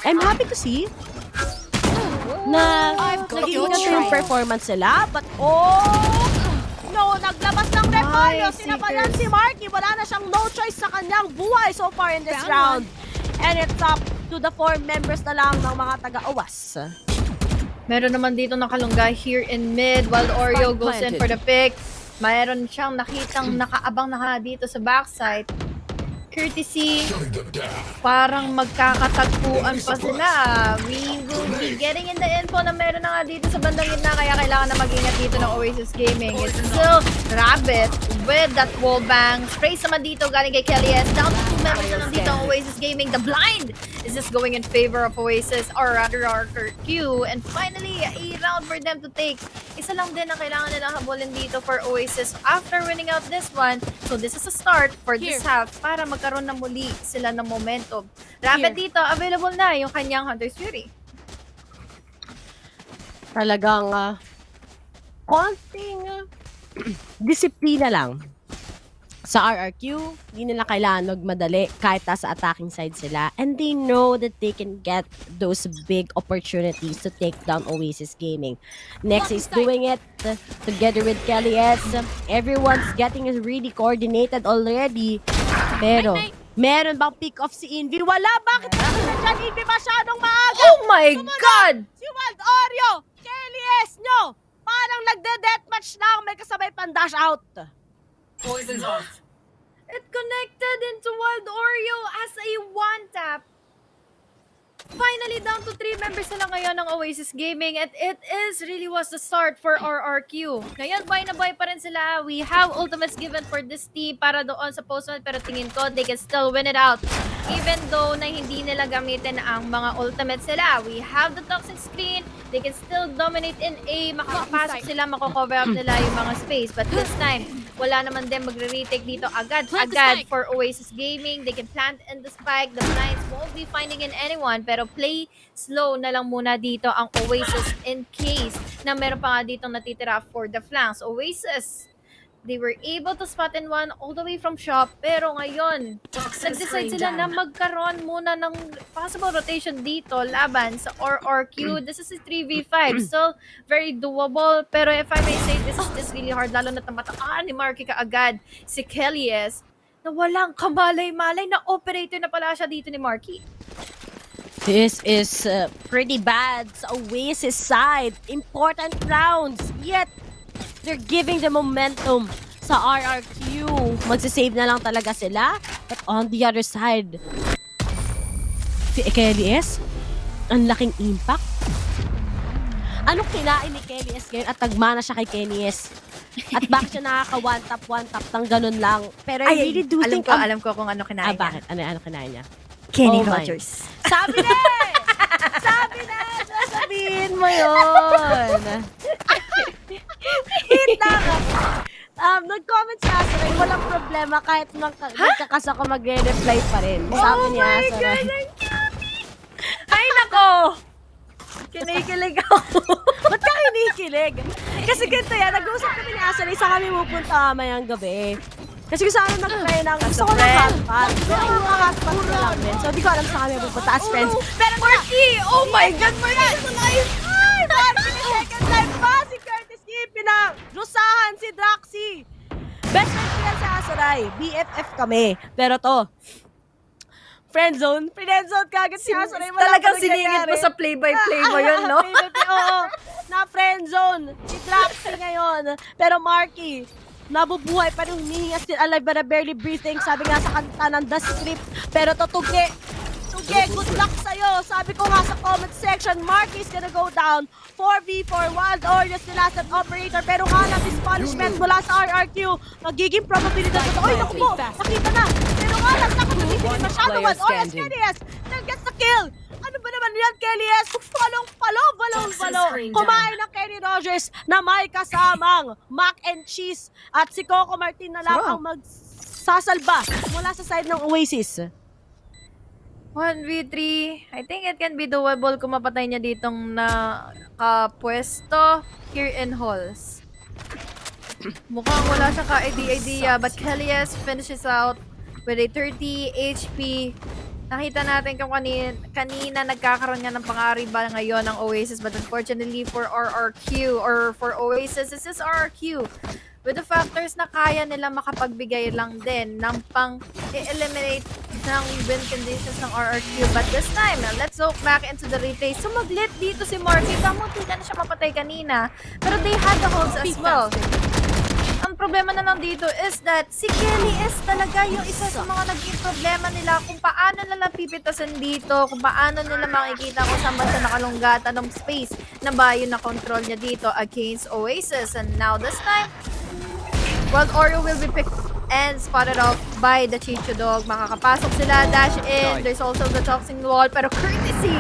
I'm happy to see na naging yung performance nila. But no, naglabas ng repolyo. Sinabayan si Marky. Wala na siyang no choice sa kanyang buhay so far in this round. And it's up to the 4 members na lang ng mga taga-Owas. Meron naman dito nakalunggay here in mid while Oreo goes in for the pick. Mayroon siyang nakitang nakaabang na dito sa backside. Courtesy, parang magkakatagpuan pa sila. We will be getting in the info na meron na nga dito sa bandang gitna, kaya kailangan na mag-ingat dito ng Oasis Gaming. It's still Rabbit with that wall bang. Sprays naman dito galing kay Kelly S. Down to 2 members na lang dito ang Oasis Gaming. The blind is just going in favor of Oasis, or rather RRQ. And finally, a round for them to take. Isa lang din ang kailangan nilang habulin dito for Oasis after winning out this one. So this is a start for this half para magkaroon na muli sila ng momentum. Rabbit dito, available na yung kanyang Hunter's Fury. Talagang konting disiplina lang sa RRQ. Hindi nila kailangan magmadali kahit sa attacking side sila. And they know that they can get those big opportunities to take down Oasis Gaming. Next is doing it together with Kelly S. Everyone's getting really coordinated already. Pero meron bang pick-off si Envy? Wala! Bakit na Envy masyadong maaga? Oh my God! Si Wild Oreo! Kelly S nyo! Parang nagde-deathmatch lang, may kasabay pang dash out. Poison's off. It connected into Wild Oreo as a one-tap. Finally, down to 3 members na lang ngayon ng Oasis Gaming, and it really was the start for RRQ. Ngayon, buy na buy pa rin sila. We have ultimates given for this team para doon sa postman, pero tingin ko, they can still win it out. Even though na hindi nila gamitin ang mga ultimates sila. We have the toxic screen. They can still dominate in A. Makakapasok sila, mako-cover up nila yung mga space. But this time, wala naman din magre-retake dito agad for Oasis Gaming. They can plant in the spike. The blinds won't be finding in anyone. Pero play slow na lang muna dito ang Oasis in case na meron pa nga dito natitira for the flanks. Oasis, they were able to spot in one all the way from shop. Pero ngayon, nag-decide sila na magkaroon muna ng possible rotation dito laban sa RRQ. This is a 3v5. Still very doable. Pero if I may say, this is just really hard. Lalo na tamataan ni Marky kaagad si Kelly S. Na walang kamalay-malay na operator na pala siya dito ni Marky. This is pretty bad sa Oasis side. Important rounds. Yet, they're giving the momentum sa RRQ. Magsisave na lang talaga sila. But on the other side, si Kelly S, ang laking impact. Anong kinain ni Kelly S ngayon at nagmana siya kay Kenny S? At bakit siya nakaka-one-tap ng ganun lang? Pero I really do think... Alam ko kung ano kinain niya. Bakit? Ano kinain niya? Kenny Rogers. Sabi na! Sabi na! Sasabihin mo yun! Wait lang! Nag-comment si Asaray, walang problema kahit magkakas ako magre-reply pa rin. Sabi niya, Asaray. Oh my God, ang cutie! Ay, nako! Kinikilig ako. Ba't ka kinikilig? Kasi ganito yan, nag-uusap kami ni Asaray sa kami pupunta mayang gabi. Kasi gusto kami mag-try ng gusto ko ng hotpot. Pero yung mga hotpot na lang din. So, di ko alam sa kami pupunta as friends. Pero Marky! Oh my God, Marky! Ay, Marky! Second life pa! Si Curtis G! Pinang-rusahan si Draxy! Best friend ko yan sa Asaray. BFF kami. Pero to, friendzone. Friendzone ka agad si Asaray. Talagang siningit mo sa play-by-play mo yun, no? Oo. Na friendzone. Si Draxy ngayon. Pero Marky, nabubuhay pa rin, humihinga still alive but barely breathing. Sabi nga sa kanta ng The Script. Pero to Tuge, good luck sa'yo. Sabi ko nga sa comment section, Marky's gonna go down. 4v4, Wild Orioles the last operator. Pero nga na, this punishment mula sa RRQ. Magiging probability na ito. Oy, naku po, nakita na. Pero nga lang, nakapagpipili masyado. Wild Orioles, Kelly S. Then gets the kill. Ano ba naman yan, Kelly S? Balong. Kumain ng Kenny Rogers na may kasamang mac and cheese. At si Coco Martin na lang ang magsasalba mula sa side ng Oasis. 1v3. I think it can be doable kung mapatay niya ditong nakapwesto here in halls. Mukhang wala siyang ka-idea, but Kellyes finishes out with a 30 HP. Nakita natin kung kanina nagkakaroon nga ng pangariba ngayon ng Oasis, but unfortunately for RRQ or for Oasis, this is RRQ. With the factors na kaya nila makapagbigay lang din ng pang-eliminate ng win conditions ng RRQ. But this time, let's look back into the replay. Sumaglit dito si Marky. Kamunti na siya mapatay kanina. Pero they had the holds as well. Ang problema na lang dito is that si Kelly is talaga yung isa sa mga naging problema nila kung paano nila pipitasan dito, kung paano nila makikita kung saan ba siya nakalunggatan ng space na ba yun na control niya dito against Oasis. And now this time, Wild Oreo will be picked and spotted off by the Chicho Dog. Makakapasok sila, dash in. There's also the toxic wall, pero courtesy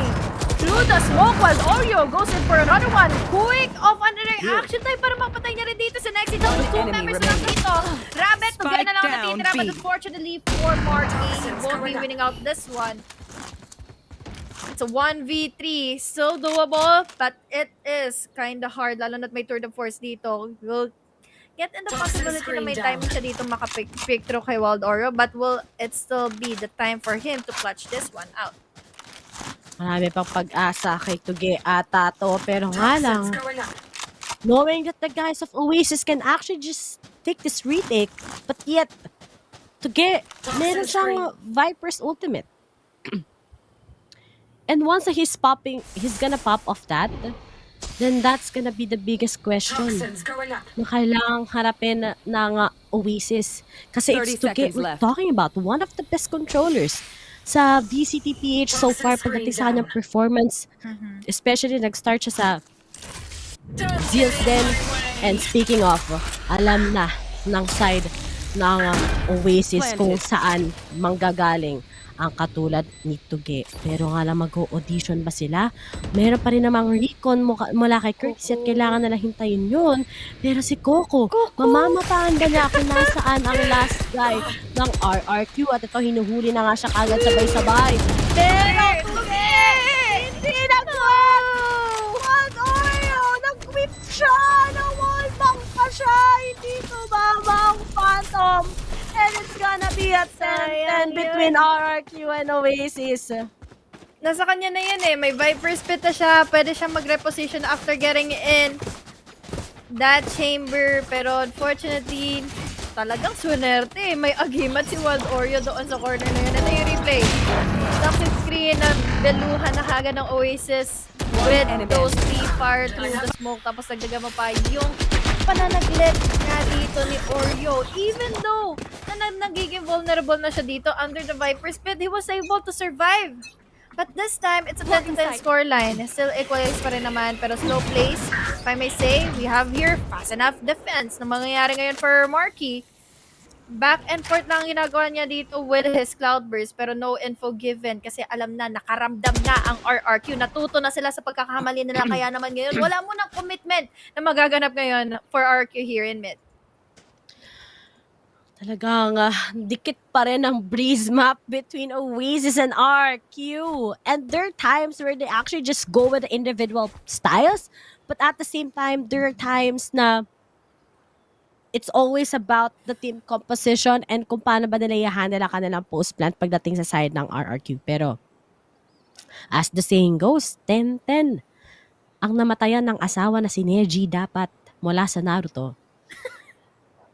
through the smoke. Wild Oreo goes in for another one. Quick off under action time para mapatay niya rin dito si Nexi. Those two members na lang dito. Rabbit, magyan na lang natitira, but unfortunately for Marky, he won't be winning out this one. It's a 1v3. Still doable, but it is kinda hard, lalo na't may tour de force dito. We'll get in the possibility na may time siya dito makapick through kay Wild Oreo, but will it still be the time for him to clutch this one out? Marami pang pag-asa kay Tuge ata to, pero nga lang, knowing that the guys of Oasis can actually just take this retake, but yet, Tuge, meron siyang Viper's ultimate. And once that he's gonna pop off that, then that's gonna be the biggest question na kailangang harapin ng Oasis. Kasi it's Tuge, we're talking about one of the best controllers sa VCTPH so far pagdating sa kanyang performance. Especially nag-start siya sa Zeals din. And speaking of, alam na ng side ng Oasis kung saan manggagaling ang katulad ni Tuge. Pero nga lang mag-audition ba sila? Meron pa rin namang recon mula kay Curtis at kailangan na lang hintayin yun. Pero si Coco, mamamataan ba niya kung nasaan ang last guy ng RRQ? At ito, hinuhuli na nga siya kagad sabay-sabay. Pero Tuge! Hindi nag-wall! Wild Oreo! Nag-quit siya! Na-wallbang pa siya! Hindi tumama ang Phantom! And it's gonna be a 10-10 between RRQ and Oasis. Nasa kanya na yan eh. May Viper Spit na siya. Pwede siya mag-reposition after getting in that chamber. Pero unfortunately, talagang swinerte eh. May agimat si Wild Oreo doon sa corner na yun. Ito yung replay. Toxic screen na beluhan na kagad ng Oasis with those three fire through the smoke. Tapos nagdaga mo pa yung pananaglit nga dito ni Oreo. Even though nagiging vulnerable na siya dito under the Viper Spit, he was able to survive. But this time, it's a 10-10 scoreline. Still equalize pa rin naman, pero slow plays. If I may say, we have here fast enough defense na mangyayari ngayon for Marky. Back and forth lang ginagawa niya dito with his Cloudburst, pero no info given kasi alam na, nakaramdam na ang RRQ. Natuto na sila sa pagkakamali nila, kaya naman ngayon, wala mo ng commitment na magaganap ngayon for RRQ here in mid. Talagang dikit pa rin ang breeze map between Oasis and RRQ. And there are times where they actually just go with the individual styles. But at the same time, there are times na it's always about the team composition and kung paano ba nila i-handle ang kanilang post-plant pagdating sa side ng RRQ. Pero, as the saying goes, 10-10. Ang namatayan ng asawa na si Neji dapat mula sa Naruto.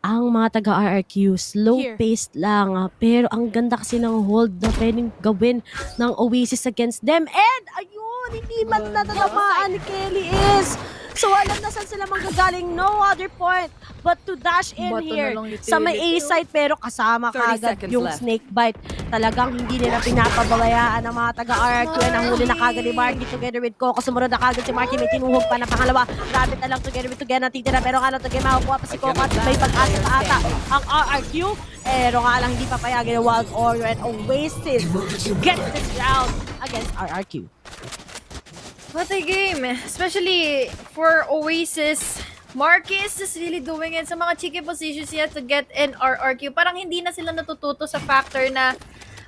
Ang mga taga-RRQ, slow-paced lang. Pero ang ganda kasi ng hold na pwedeng gawin ng Oasis against them. And, ayun, hindi man natatamaan ni Kelly is So alam na saan sila manggagaling. No other point but to dash in Bato na here lang utility. sa may A side pero kasama 30 kagad seconds yung left. snake bite. Talagang hindi nila pinapababayaan ng mga taga-RRQ and nahuli na kagad ni Marky together with Coco. Sumunod na kagad si Marky, may tinuhog pa na pangalawa. Rabbit na lang together with Tugen natitira pero nga lang Tugen makukuha pa si Coco at may pag-asa pa ata ang RRQ. Pero nga lang hindi papayagin ng Wild Oreo and Oasis get this round against RRQ. What a game! Especially for Oasis. Marquez is really doing it sa mga cheeky positions niya to get in RRQ. Parang hindi na sila natututo sa factor na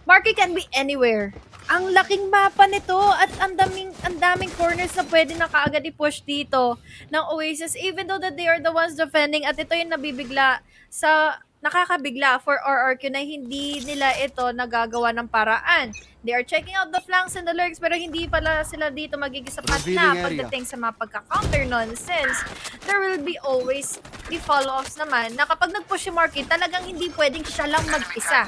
Marquez can be anywhere. Ang laking mapa nito at ang daming corners na pwede na kaagad i-push dito ng Oasis even though that they are the ones defending at ito yung nakakabigla for RRQ na hindi nila ito nagagawa ng paraan. They are checking out the flanks and the lurks pero hindi pala sila dito magiging sapat na pagdating sa mga pagka-counter nonsense. There will be always the follow-ups naman na kapag nag-push si Marky, talagang hindi pwedeng siya lang mag-isa.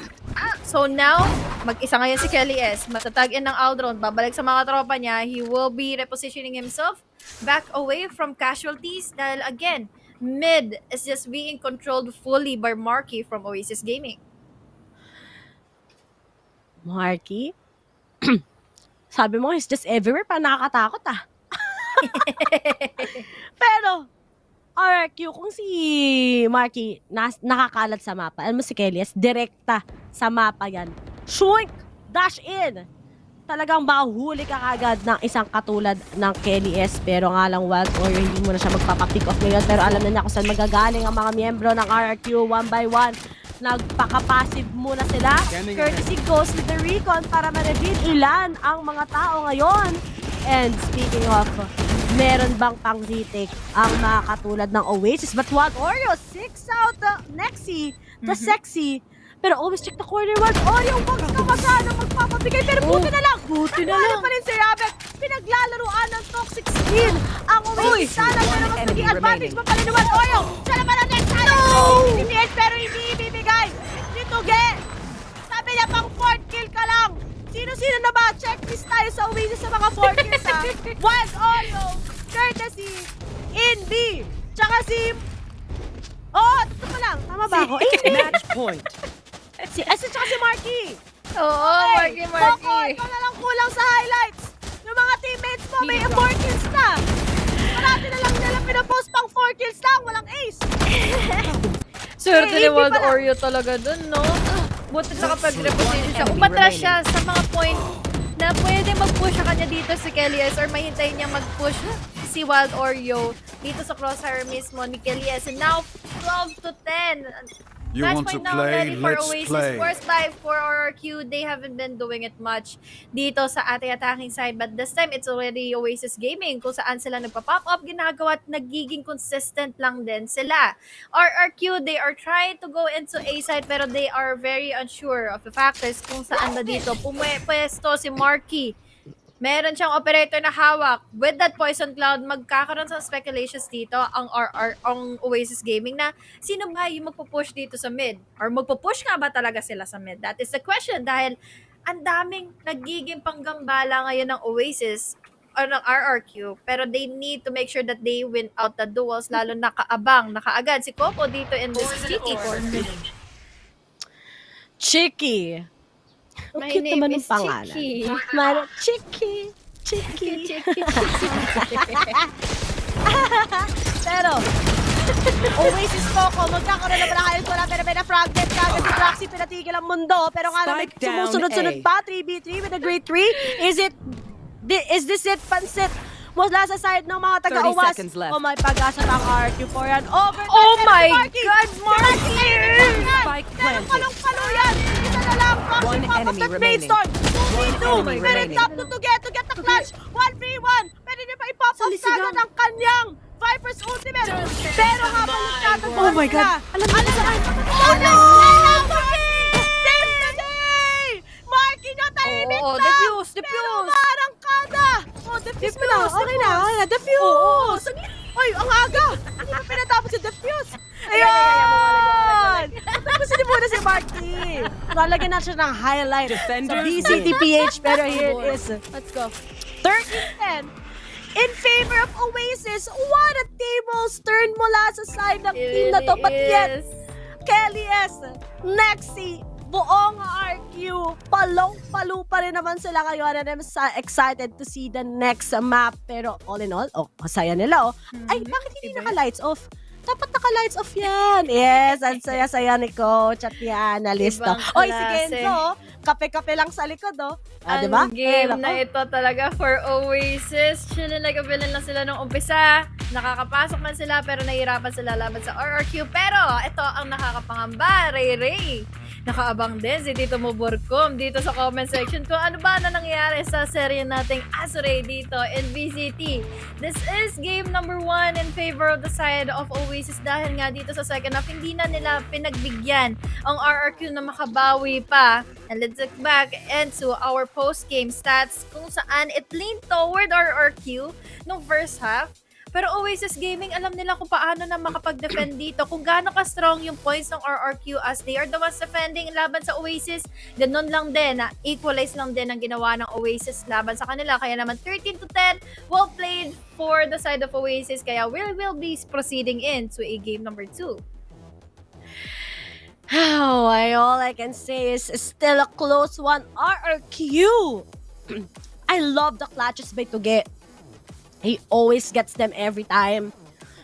So now, mag-isa ngayon si Kelly S. Matatag in ng Aldron, babalik sa mga tropa niya. He will be repositioning himself back away from casualties dahil again, mid is just being controlled fully by Marky from Oasis Gaming. Marky? Sabi mo, he's just everywhere. Pa nakakatakot ah. Pero, RRQ, kung si Marky nakakalat sa mapa, alam mo si Kelly, direkta sa mapa yan. Shoink! Dash in! Talagang mahuli ka kagad ng isang katulad ng Kelly S. Pero nga lang Wild Warrior, hindi mo na siya magpapapick off ngayon. Pero alam na niya kung saan magagaling ang mga miyembro ng RRQ one by one. Nagpaka-passive muna sila. Courtesy goes with the recon para ma-reveal ilan ang mga tao ngayon. And speaking of, meron bang pang-retake ang mga katulad ng Oasis? But Wild Oreo, 6 out Nexi, the sexy. Pero always check the corner. Wild Oreo, wag ka masyadong magpapabigay. Pero buti na lang. Buti na lang. Pa rin si Rabbit. Pinaglalaruan ng toxic skin. Ang Oasis sana. Pero mas naging advantage pa pala ni Wild Oreo. Sana pa na next time. No! Pero hindi ibibigay. Dito, Ge. Sabi niya pang 4th kill ka lang. Sino-sino na ba? Checklist tayo sa Oasis sa mga 4 kills ha. Wild Oreo, courtesy, in B. Tsaka si... Oh, ito pa lang. Tama ba ako? Match point. Tsaka si Marky. Oo, Marky. Coco, ikaw na lang kulang sa highlights. Yung mga teammates mo, may 4 kills na. Marami na lang nila pinapost pang 4 kills lang. Walang ace. Swerte ni Wild Oreo talaga dun, no? Buti nakapag-reposition siya. Umatras siya sa mga point na pwede mag-push sa kanya dito si Kelly S or mahintayin niya mag-push si Wild Oreo dito sa crosshair mismo ni Kelly S. And now, 12 to 10. You Match want to point now play? ready for Let's Oasis. play. First dive for RRQ. They haven't been doing it much dito sa ating attacking side. But this time, it's already Oasis Gaming kung saan sila nagpa-pop up, ginagawa at nagiging consistent lang din sila. RRQ, they are trying to go into A side pero they are very unsure of the factors kung saan na dito pwesto si Marky. Meron siyang operator na hawak. With that Poison Cloud, magkakaroon sa speculations dito ang Oasis Gaming na sino ba yung magpupush dito sa mid? Or magpupush nga ba talaga sila sa mid? That is the question dahil ang daming nagiging panggambala ngayon ng Oasis or ng RRQ pero they need to make sure that they win out the duels lalo nakaagad si Coco dito in this cheeky corner. Chicky. Ang cute naman ng pangalan. Chicky. Pero, Oasis Coco, magkakaroon na pala kayo wala pero may na-fragment kagad si Traxy, pinatigil ang mundo. Pero nga naman, sumusunod-sunod pa, 3v3 with a great 3. Is this it, Pansit? Mula sa side ng mga taga-uwas. Oh, may pag-asa ng RQ for yan. Oh my God, Marky! Spike planted. Palong-palo yan. Isa na lang. One enemy remaining. 2v2. Pero top to get the clutch. 1v1. Pwede niya pa i-pop up agad ang kanyang Viper's ultimate. Pero habang nagtatagpuan Oh my God. Alam mo saan? Oh no! Save the day! Marky na tahimik lang. Defuse. Pero marangkada. Defuse mo na. Okay na. Defuse. Ay, ang aga. Hindi pa pinatapos yung defuse. Ayun! Tapusin niyo muna si Marky. Lalagyan na siya ng highlight sa VCTPH. Pero here it is. Let's go. 13-10. in favor of Oasis. What a tables turn mula sa side ng team na to. But yet, Kelly S, Nexi, buong RQ, palong-palo pa rin naman sila ngayon and I'm excited to see the next map. Pero all in all, kasaya nila Ay, bakit hindi naka-lights off? Dapat naka-lights off yan. Yes, ang saya-saya ni Coach at ni Analyst. Oy, si Genzo, kape-kape lang sa likod, Ang diba? game na ito talaga for Oasis. Chilling like a villain lang sila nung umpisa. Nakakapasok man sila pero nahihirapan sila laban sa RRQ. Pero ito ang nakakapangamba, Ray. Nakaabang din si Tito Moborcom dito sa comment section kung ano ba na nangyayari sa serye nating Azure dito in VCT. This is game number 1 in favor of the side of Oasis dahil nga dito sa second half hindi na nila pinagbigyan ang RRQ na makabawi pa. And let's look back into our post-game stats kung saan it leaned toward RRQ nung first half. Pero Oasis Gaming, alam nila kung paano na makapag-defend dito, kung gaano ka-strong yung points ng RRQ as they are the ones defending laban sa Oasis. Ganun lang din, equalize lang din ang ginawa ng Oasis laban sa kanila. Kaya naman 13-10, well played for the side of Oasis. Kaya we will be proceeding into a game number 2. All I can say is still a close one. RRQ! I love the clutches by Tuge. He always gets them every time.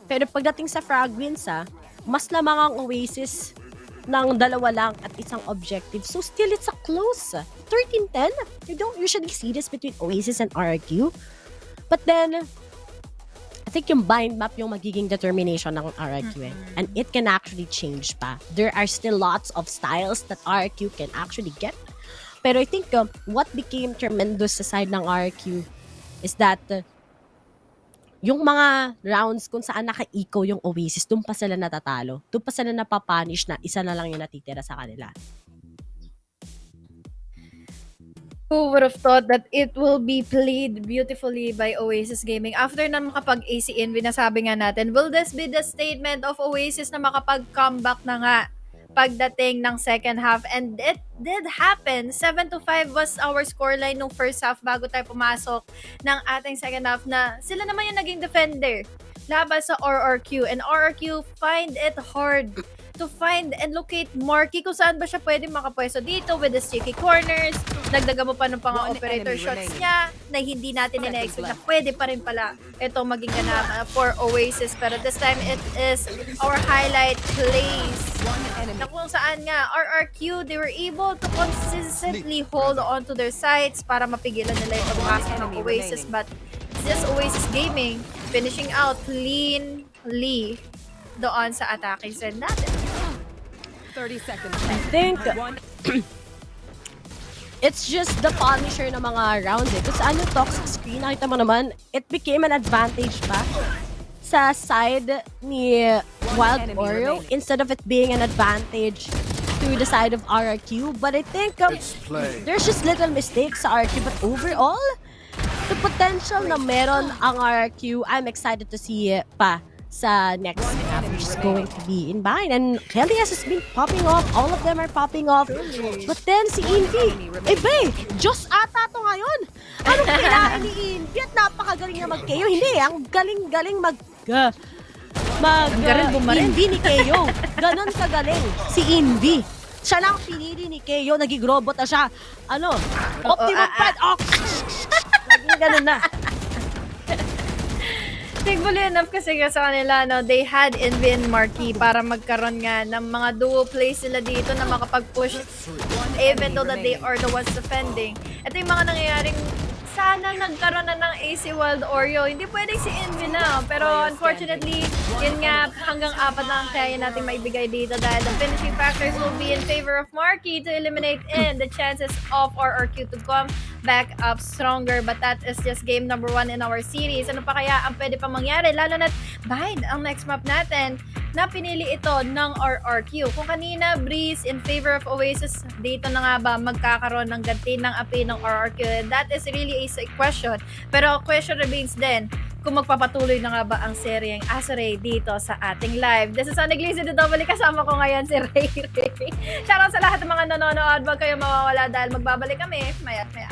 Pero pagdating sa frag wins, mas lamang ang Oasis ng 2 lang at isang objective. So still, it's a close. 13-10. You don't usually see this between Oasis and RRQ. But then, I think yung bind map yung magiging determination ng RRQ. And it can actually change pa. There are still lots of styles that RRQ can actually get. Pero I think what became tremendous sa side ng RRQ is that yung mga rounds kung saan naka-eco yung Oasis, doon pa sila natatalo. Doon pa sila napapunish na isa na lang yung natitira sa kanila. Who would have thought that it will be played beautifully by Oasis Gaming? After na makapag-AC in, binasabi nga natin, will this be the statement of Oasis na makapag-comeback na nga pagdating ng second half? And it did happen. 7-5 was our scoreline nung first half bago tayo pumasok ng ating second half na sila naman yung naging defender laban sa RRQ. And RRQ find it hard to find and locate Marky kung saan ba siya pwede makapwesto dito with the sticky corners. Dagdagan mo pa ng pang-operator shots niya na hindi natin ina-expect na pwede pa rin pala ito maging ganap for Oasis. Pero this time, it is our highlight plays na kung saan nga RRQ, they were able to consistently hold on to their sites para mapigilan nila yung pagpasok ng Oasis. But this Oasis Gaming finishing out cleanly doon sa attacking side natin. 30 seconds. I think it's just the punisher ng mga rounds Kung saan yung toxic screen, nakita mo naman, it became an advantage pa sa side ni Wild Oreo instead of it being an advantage to the side of RRQ. But I think there's just little mistakes sa RRQ. But overall, the potential na meron ang RRQ, I'm excited to see it pa sa next half, which is going to be in bind. And Helias has been popping off. All of them are popping off. But then si Invi, Diyos ata to ngayon. Anong kailangan ni Invi? At napakagaling niya mag-KO. Hindi, ang galing-galing Invi ni KO. Ganon kagaling si Invi. Siya lang pinili ni KO. Naging robot na siya. Optimum Pride. Naging ganon na. Thankfully enough kasi nga sa kanila, they had Envy and Marky para magkaroon nga ng mga duo plays sila dito na makapag-push even though that they are the ones defending. Ito yung mga nangyayaring sana nagkaroon na ng AC Wild Oreo. Hindi pwedeng si Envy na. Pero unfortunately, yun nga, hanggang 4 na ang kaya natin maibigay dito dahil the finishing factors will be in favor of Marky to eliminate in the chances of RRQ to come back up stronger. But that is just game number 1 in our series. Ano pa kaya ang pwede pa mangyari? Lalo na't bind ang next map natin na pinili ito ng RRQ. Kung kanina, Breeze in favor of Oasis, dito na nga ba magkakaroon ng ganti ng api ng RRQ? And that is really a question. Pero question remains din kung magpapatuloy na nga ba ang seryeng Azure dito sa ating live. This is Aniglisi de Double. Kasama ko ngayon si Ray. Shoutout sa lahat ng mga nanonood. Huwag kayo mawawala dahil magbabalik kami maya-maya.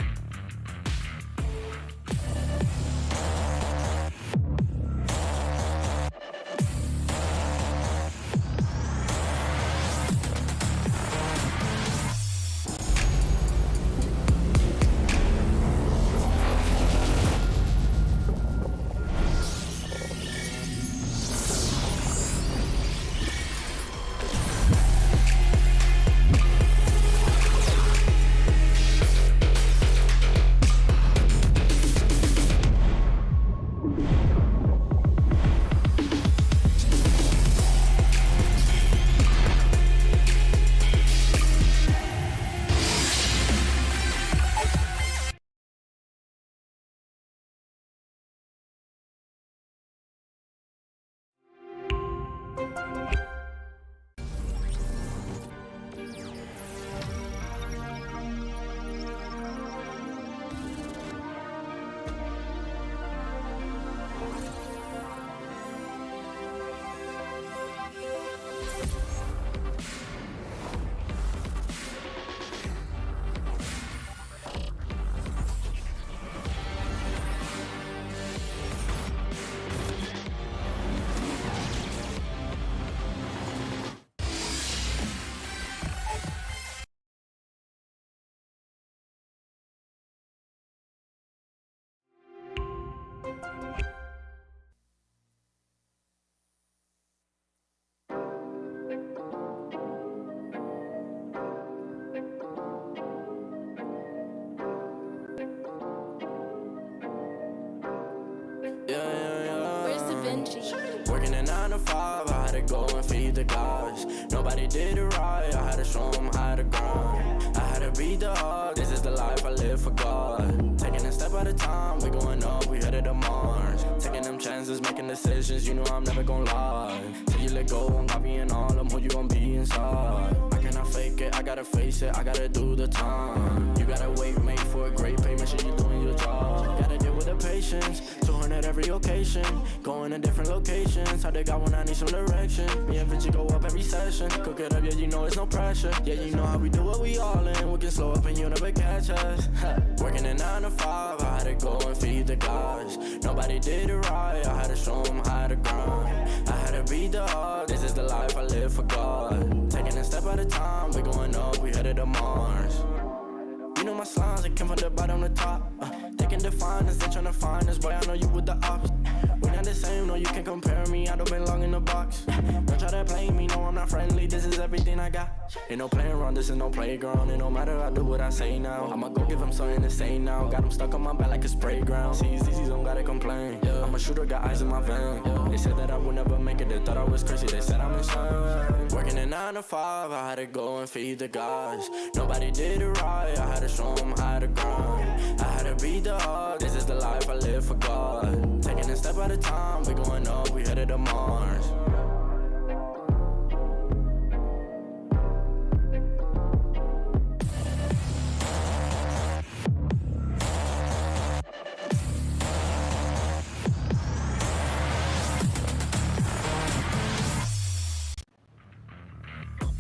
5, I had to go and feed the gods. Nobody did it right, I had to show them how to grind. I had to beat the odds, this is the life I live for God. Taking a step at a time, we going up, we headed to Mars. Taking them chances, making decisions, you know I'm never gonna lie. Till you let go, I'm copying all them, who you gon' be inside. I cannot fake it, I gotta face it, I gotta do the time. You gotta wait, mate, for a great pay, make sure you're doing your job. Gotta deal with the patience, 200 every occasion. Going to different locations, how they got when I need some direction. Me and Vinci go up every session. Cook it up, yeah, you know it's no pressure. Yeah, you know how we do it, we all in. We can slow up and you never catch us. Working at 9 to 5, I had to go and feed the gods. Nobody did it right, I had to show them how to grind. I had to beat the odds, this is the life I live for God. Taking a step at a time, we going up, we headed to Mars. You know my slimes, I came from the bottom to top. They can define us, they tryna find us. Boy, I know you with the ops. We not the same, no, you can't compare me. I don't belong in the box. Don't try to play me, no, I'm not friendly. This is everything I got. Ain't no playing around, this is no playground. It no matter, I do what I say now. I'ma go give them something to say now. Got them stuck on my back like a spray ground. See, these don't gotta complain. I'm a shooter, got eyes in my vein. They said that I would never make it, they thought I was crazy. They said I'm insane. Working at 9 to 5, I had to go and feed the gods. Nobody did it right, I had to show them how to grind. I had to beat the odds, this is the life I live for God. Taking a step at a time, we going up, we headed to Mars.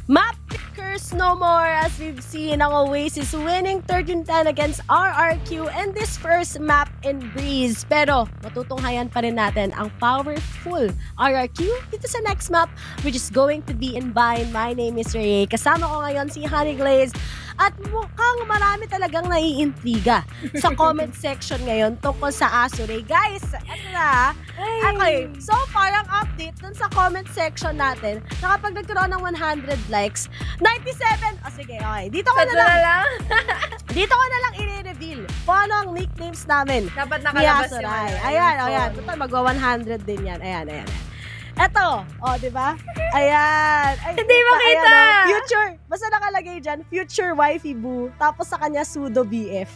Map pickers no more, as we've seen ang Oasis winning 13-10 against RRQ and this first map in Breeze. Pero matutunghayan pa rin natin ang powerful RRQ dito sa next map, which is going to be in Bind. My name is Ray. Kasama ko ngayon si Honey Glaze. At mukhang marami talagang naiintriga sa comment section ngayon tungkol sa Azure. Guys, ano na? Okay, so parang update dun sa comment section natin na kapag nagkaroon ng 100 likes, 97, sige, okay. Dito ko na lang. Dito ko na lang i-reveal kung ano ang nicknames namin. Dapat nakalabas yung Ayan. Total, magwa 100 din yan. Ayan. Eto, di ba? Ayan. Hindi makita! Ayan, future, basta nakalagay dyan, future wifey boo, tapos sa kanya pseudo BF.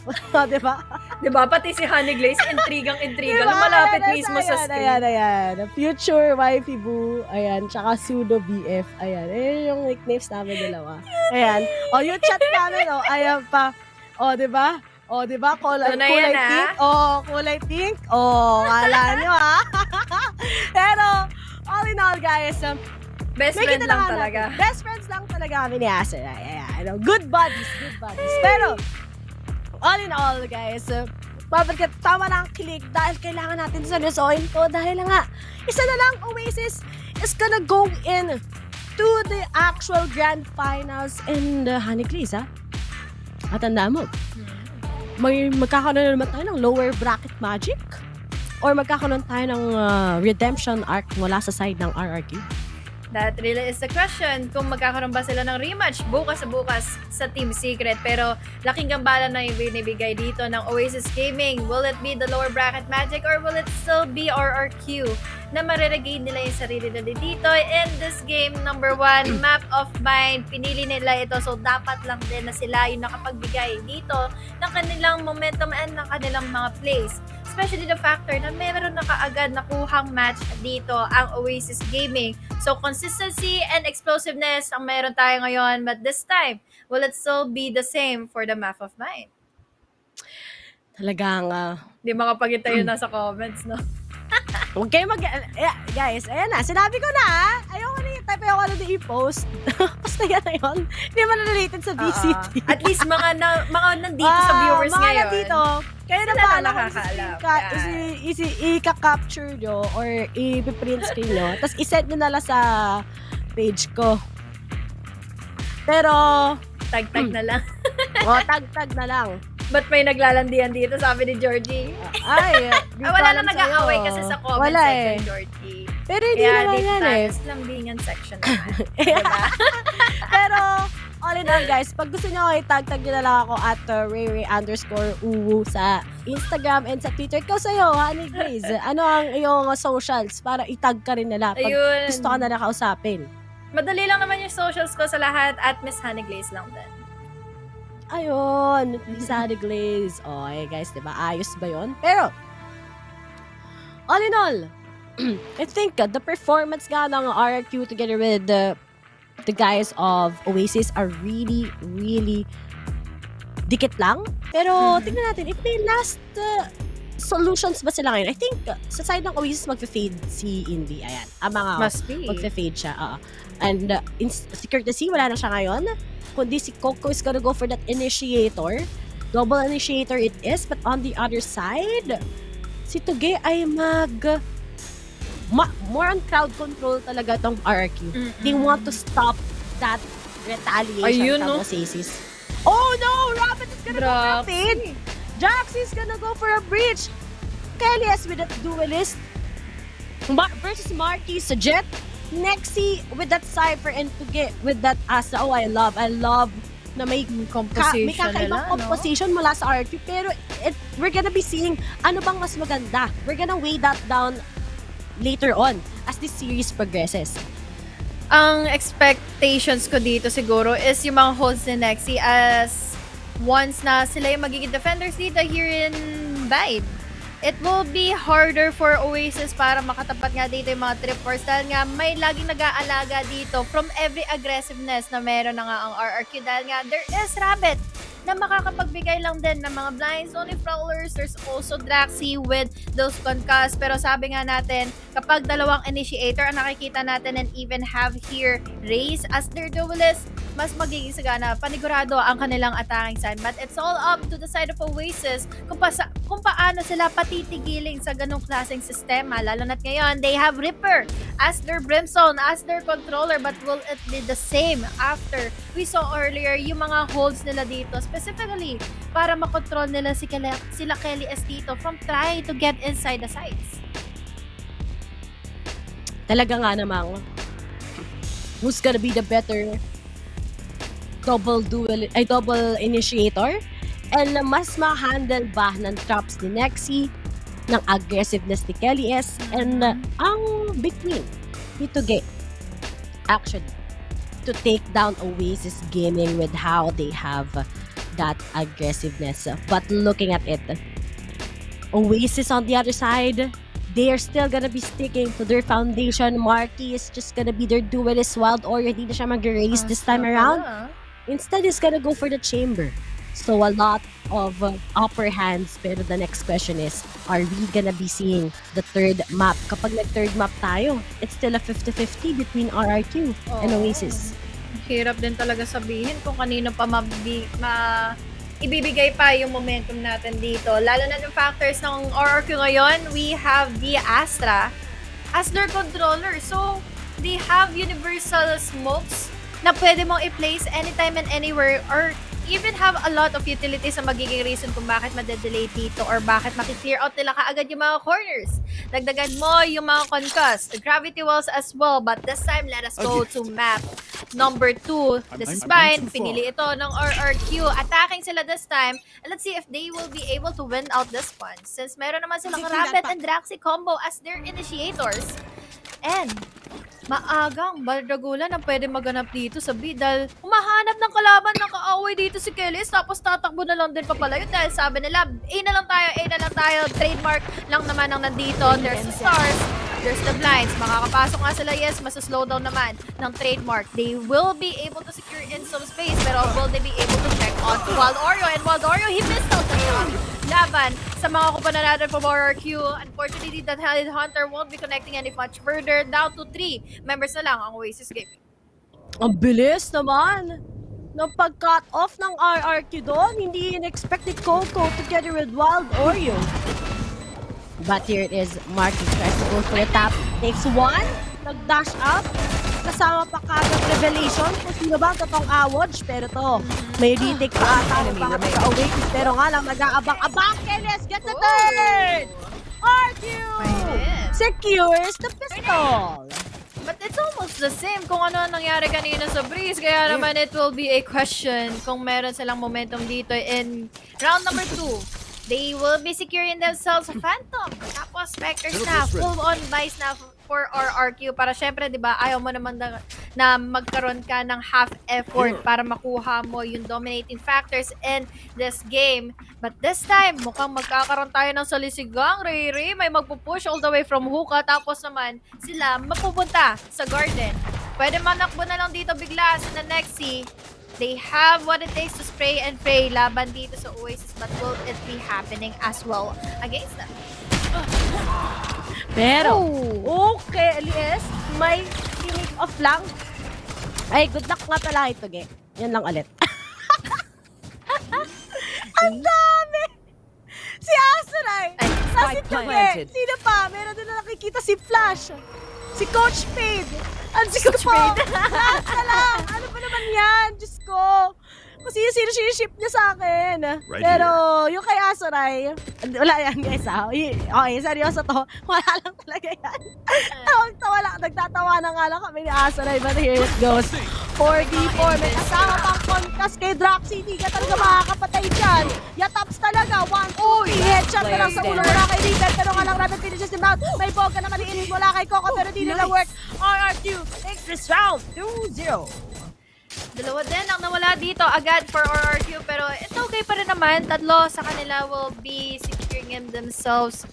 Di ba? Di ba? Pati si Honey Glaze, intrigang-intriga. Lumalapit mismo sa screen. Ayan. Future wifey boo, ayan, tsaka pseudo BF. Ayan, yung nicknames namin dalawa. Ayan. Yung chat namin, ayan pa. Di ba? Di ba? Kulay pink. Kulay pink. Kala nyo, ha? Pero, all in all, guys, best friend lang talaga. Best friends lang talaga kami ni Acer. Good buddies. Pero, all in all, guys, babagkat tama na ang kilig dahil kailangan natin seryosohin to dahil nga, isa na lang, Oasis is gonna go in to the actual grand finals in the Honey Glaze, ha? At tanda mo, magkakaroon na naman tayo ng lower bracket magic? Or magkakaroon tayo ng redemption arc mula sa side ng RRQ? That really is the question. Kung magkakaroon ba sila ng rematch bukas sa Team Secret. Pero laking gambala na yung binibigay dito ng Oasis Gaming. Will it be the lower bracket magic or will it still be RRQ na mariregain nila yung sarili nila dito in this game? Number 1, Map of Bind. Pinili nila ito, so dapat lang din na sila yung nakapagbigay dito ng kanilang momentum and ng kanilang mga plays. Especially the factor na meron na kaagad nakuhang match dito ang Oasis Gaming. So consistency and explosiveness ang meron tayo ngayon, but this time, will it still be the same for the Map of Bind? Talagang di makapagintay yun nasa comments, no? Huwag kayo guys, ayan na, sinabi ko na, ayoko na yung type, ayoko na i-post. Basta yan na yun. Hindi man related sa VCT. At least mga nandito sa viewers mga ngayon. Mga nandito, kayo na paano kung i-capture nyo or i-print screen nyo, tapos i-send nyo na lang sa page ko. Pero, tag-tag na lang. tag-tag na lang. Ba't may naglalandian dito, sabi ni Georgie? Wala na nag-aaway kasi sa comment section, Georgie. Pero hindi naman yan lambingan section naman. Diba? Pero, all in all, guys, pag gusto nyo i-tag nyo na lang ako at @rayray_uwu sa Instagram and sa Twitter. Ikaw sa'yo, Honey Grace, ano ang iyong socials para itag ka rin nila pag Ayun. gusto ka na nakausapin? Madali lang naman yung socials ko sa lahat at Miss Honey Glaze lang din. Ayun, Miss Honey Glaze. Okay, guys, diba? Ayos ba yun? Pero, all in all, I think the performance nga ng RRQ together with the guys of Oasis are really, really dikit lang. Pero tingnan natin, if may last solutions ba sila ngayon? I think sa side ng Oasis magfe-fade si Invi. Ayan. Ang mga Must be. magfe-fade siya. And in Secret and Riku, wala na siya ngayon. Kundi si Coco is gonna go for that initiator. Double initiator it is. But on the other side, si Tuge ay more on crowd control talaga tong RRQ. They want to stop that retaliation from Oasis. Oh no! Rabbit is gonna go for a fade. Jax is gonna go for a breach. Kelly is with that duelist. Versus Marty sa Jet. Nexi with that Cypher and Tuge with that Astra. Oh, I love na may composition may kakaibang composition mula sa RRQ. Pero we're gonna be seeing ano bang mas maganda. We're gonna weigh that down later on as this series progresses. Ang expectations ko dito siguro is yung mga holds ni Nexi as once na sila yung magiging defenders dito here in Vibe. It will be harder for Oasis para makatapat nga dito yung mga trippers dahil nga may laging nag-aalaga dito from every aggressiveness na meron na nga ang RRQ dahil nga there is Rabbit na makakapagbigay lang din ng mga blinds, only prowlers. There's also Draxi with those concuss. Pero sabi nga natin, kapag dalawang initiator ang nakikita natin and even have here Raze as their duelist, mas magiging sagana, panigurado ang kanilang attacking side. But it's all up to the side of Oasis kung paano sila patitigiling sa ganong klaseng sistema. Lalo na't ngayon, they have Ripper as their Brimstone, as their controller. But will it be the same after we saw earlier yung mga holds nila dito? Specifically, para makontrol nila sila Kelly S dito from trying to get inside the sites. Talaga nga namang, who's gonna be the better double initiator? And mas ma-handle ba ng traps ni Nexi, ng aggressiveness ni Kelly S, and ang between dito actually to take down Oasis Gaming with how they have that aggressiveness. But looking at it, Oasis on the other side, they are still gonna be sticking to their foundation. Marky is just gonna be their duelist. Wild Warrior, hindi na siya mag-raise this time around. Instead, he's gonna go for the chamber. So a lot of upper hands. Pero the next question is, are we gonna be seeing the third map? Kapag nag-third map tayo, it's still a 50-50 between RRQ and Oasis. Hirap din talaga sabihin kung kanino pa ibibigay pa yung momentum natin dito. Lalo na yung factors ng RRQ ngayon, we have the Astra as their controller. So, they have universal smokes na pwede mong i-place anytime and anywhere or even have a lot of utilities na magiging reason kung bakit madedelay dito or bakit makiklear out nila kaagad yung mga corners. Dagdagan mo yung mga concuss, the gravity walls as well, but this time let us go to map number 2. This is fine. Pinili ito ng RRQ. Attacking sila this time. And let's see if they will be able to win out this one. Since meron naman silang Rabbit and Draxi combo as their initiators. And maagang baldragulan ang pwede maganap dito sa B dahil humahanap ng kalaban ng kaaway dito si Kelly tapos tatakbo na lang din papalayo dahil sabi nila A na lang tayo, trademark lang naman ang nandito. There's the stars, there's the blinds, makakapasok nga sila, yes, slow down naman ng trademark. They will be able to secure in some space pero will they be able to check on Wild Oreo, and Wild Oreo, he missed out the shot. Laban sa mga kumpanan natin from RRQ. Unfortunately, that Halid Hunter won't be connecting any much further. Down to 3 members na lang ang Oasis Gaming. Ang bilis naman ng pag-cut off ng RRQ doon. Hindi in-expected Coco together with Wild Oreo. But here it is. Marky tries to go for the top. Takes one. Nag-dash up. Kasama pa kagad Revelation. Kung sino ba totoong awodge. Pero to, may retake pa ata para sa Oasis. Pero nga lang, nag-aabang-abang. Let's get the third! RQ secures the pistol. But it's almost the same kung ano ang nangyari kanina sa Breeze. Kaya naman it will be a question kung meron silang momentum dito in round number 2. They will be securing themselves a Phantom. Tapos Spectres na, full-on buys na for RRQ. Para syempre, di ba, ayaw mo naman na magkaroon ka ng half effort para makuha mo yung dominating factors in this game. But this time, mukhang magkakaroon tayo ng salisigang, Riri. May magpupush all the way from hookah. Tapos naman, sila mapupunta sa garden. Pwede manakbo na lang dito bigla sa Nexi. They have what it takes to spray and pray laban dito sa Oasis. But will it be happening as well against them? Pero, okay, Elias, may kinig off lang. Ay, good luck nga pala ito, Ge. Yan lang ulit. Ang dami! Si Asaray! Sa si Tuge! Sino pa? Meron din na nakikita si Flash. Si Coach Fade. Ano si Coach Fade? Lahat na lang. Ano ba naman yan? Diyos ko. Kung sino siniship niya sa akin. Right Pero yung kay Asaray, wala yan guys ha. Okay, seryoso to. Wala lang talaga yan. Nagtatawa na nga lang kami ni Asaray. But here it goes. 4v4. May kasama pang Concast kay Draxi. Hindi ka talaga makakapatay dyan. Yataps talaga. 1-2. Headshot na lang sa ulo mula kay Reaper. Pero nga lang rapid finishes him out. May boga na maliinis mula kay Coco. Pero di nila work. RRQ takes this round 2-0. Dalawa din ang nawala dito agad for RRQ, pero it's okay pa rin naman. Tatlo sa kanila will be securing themselves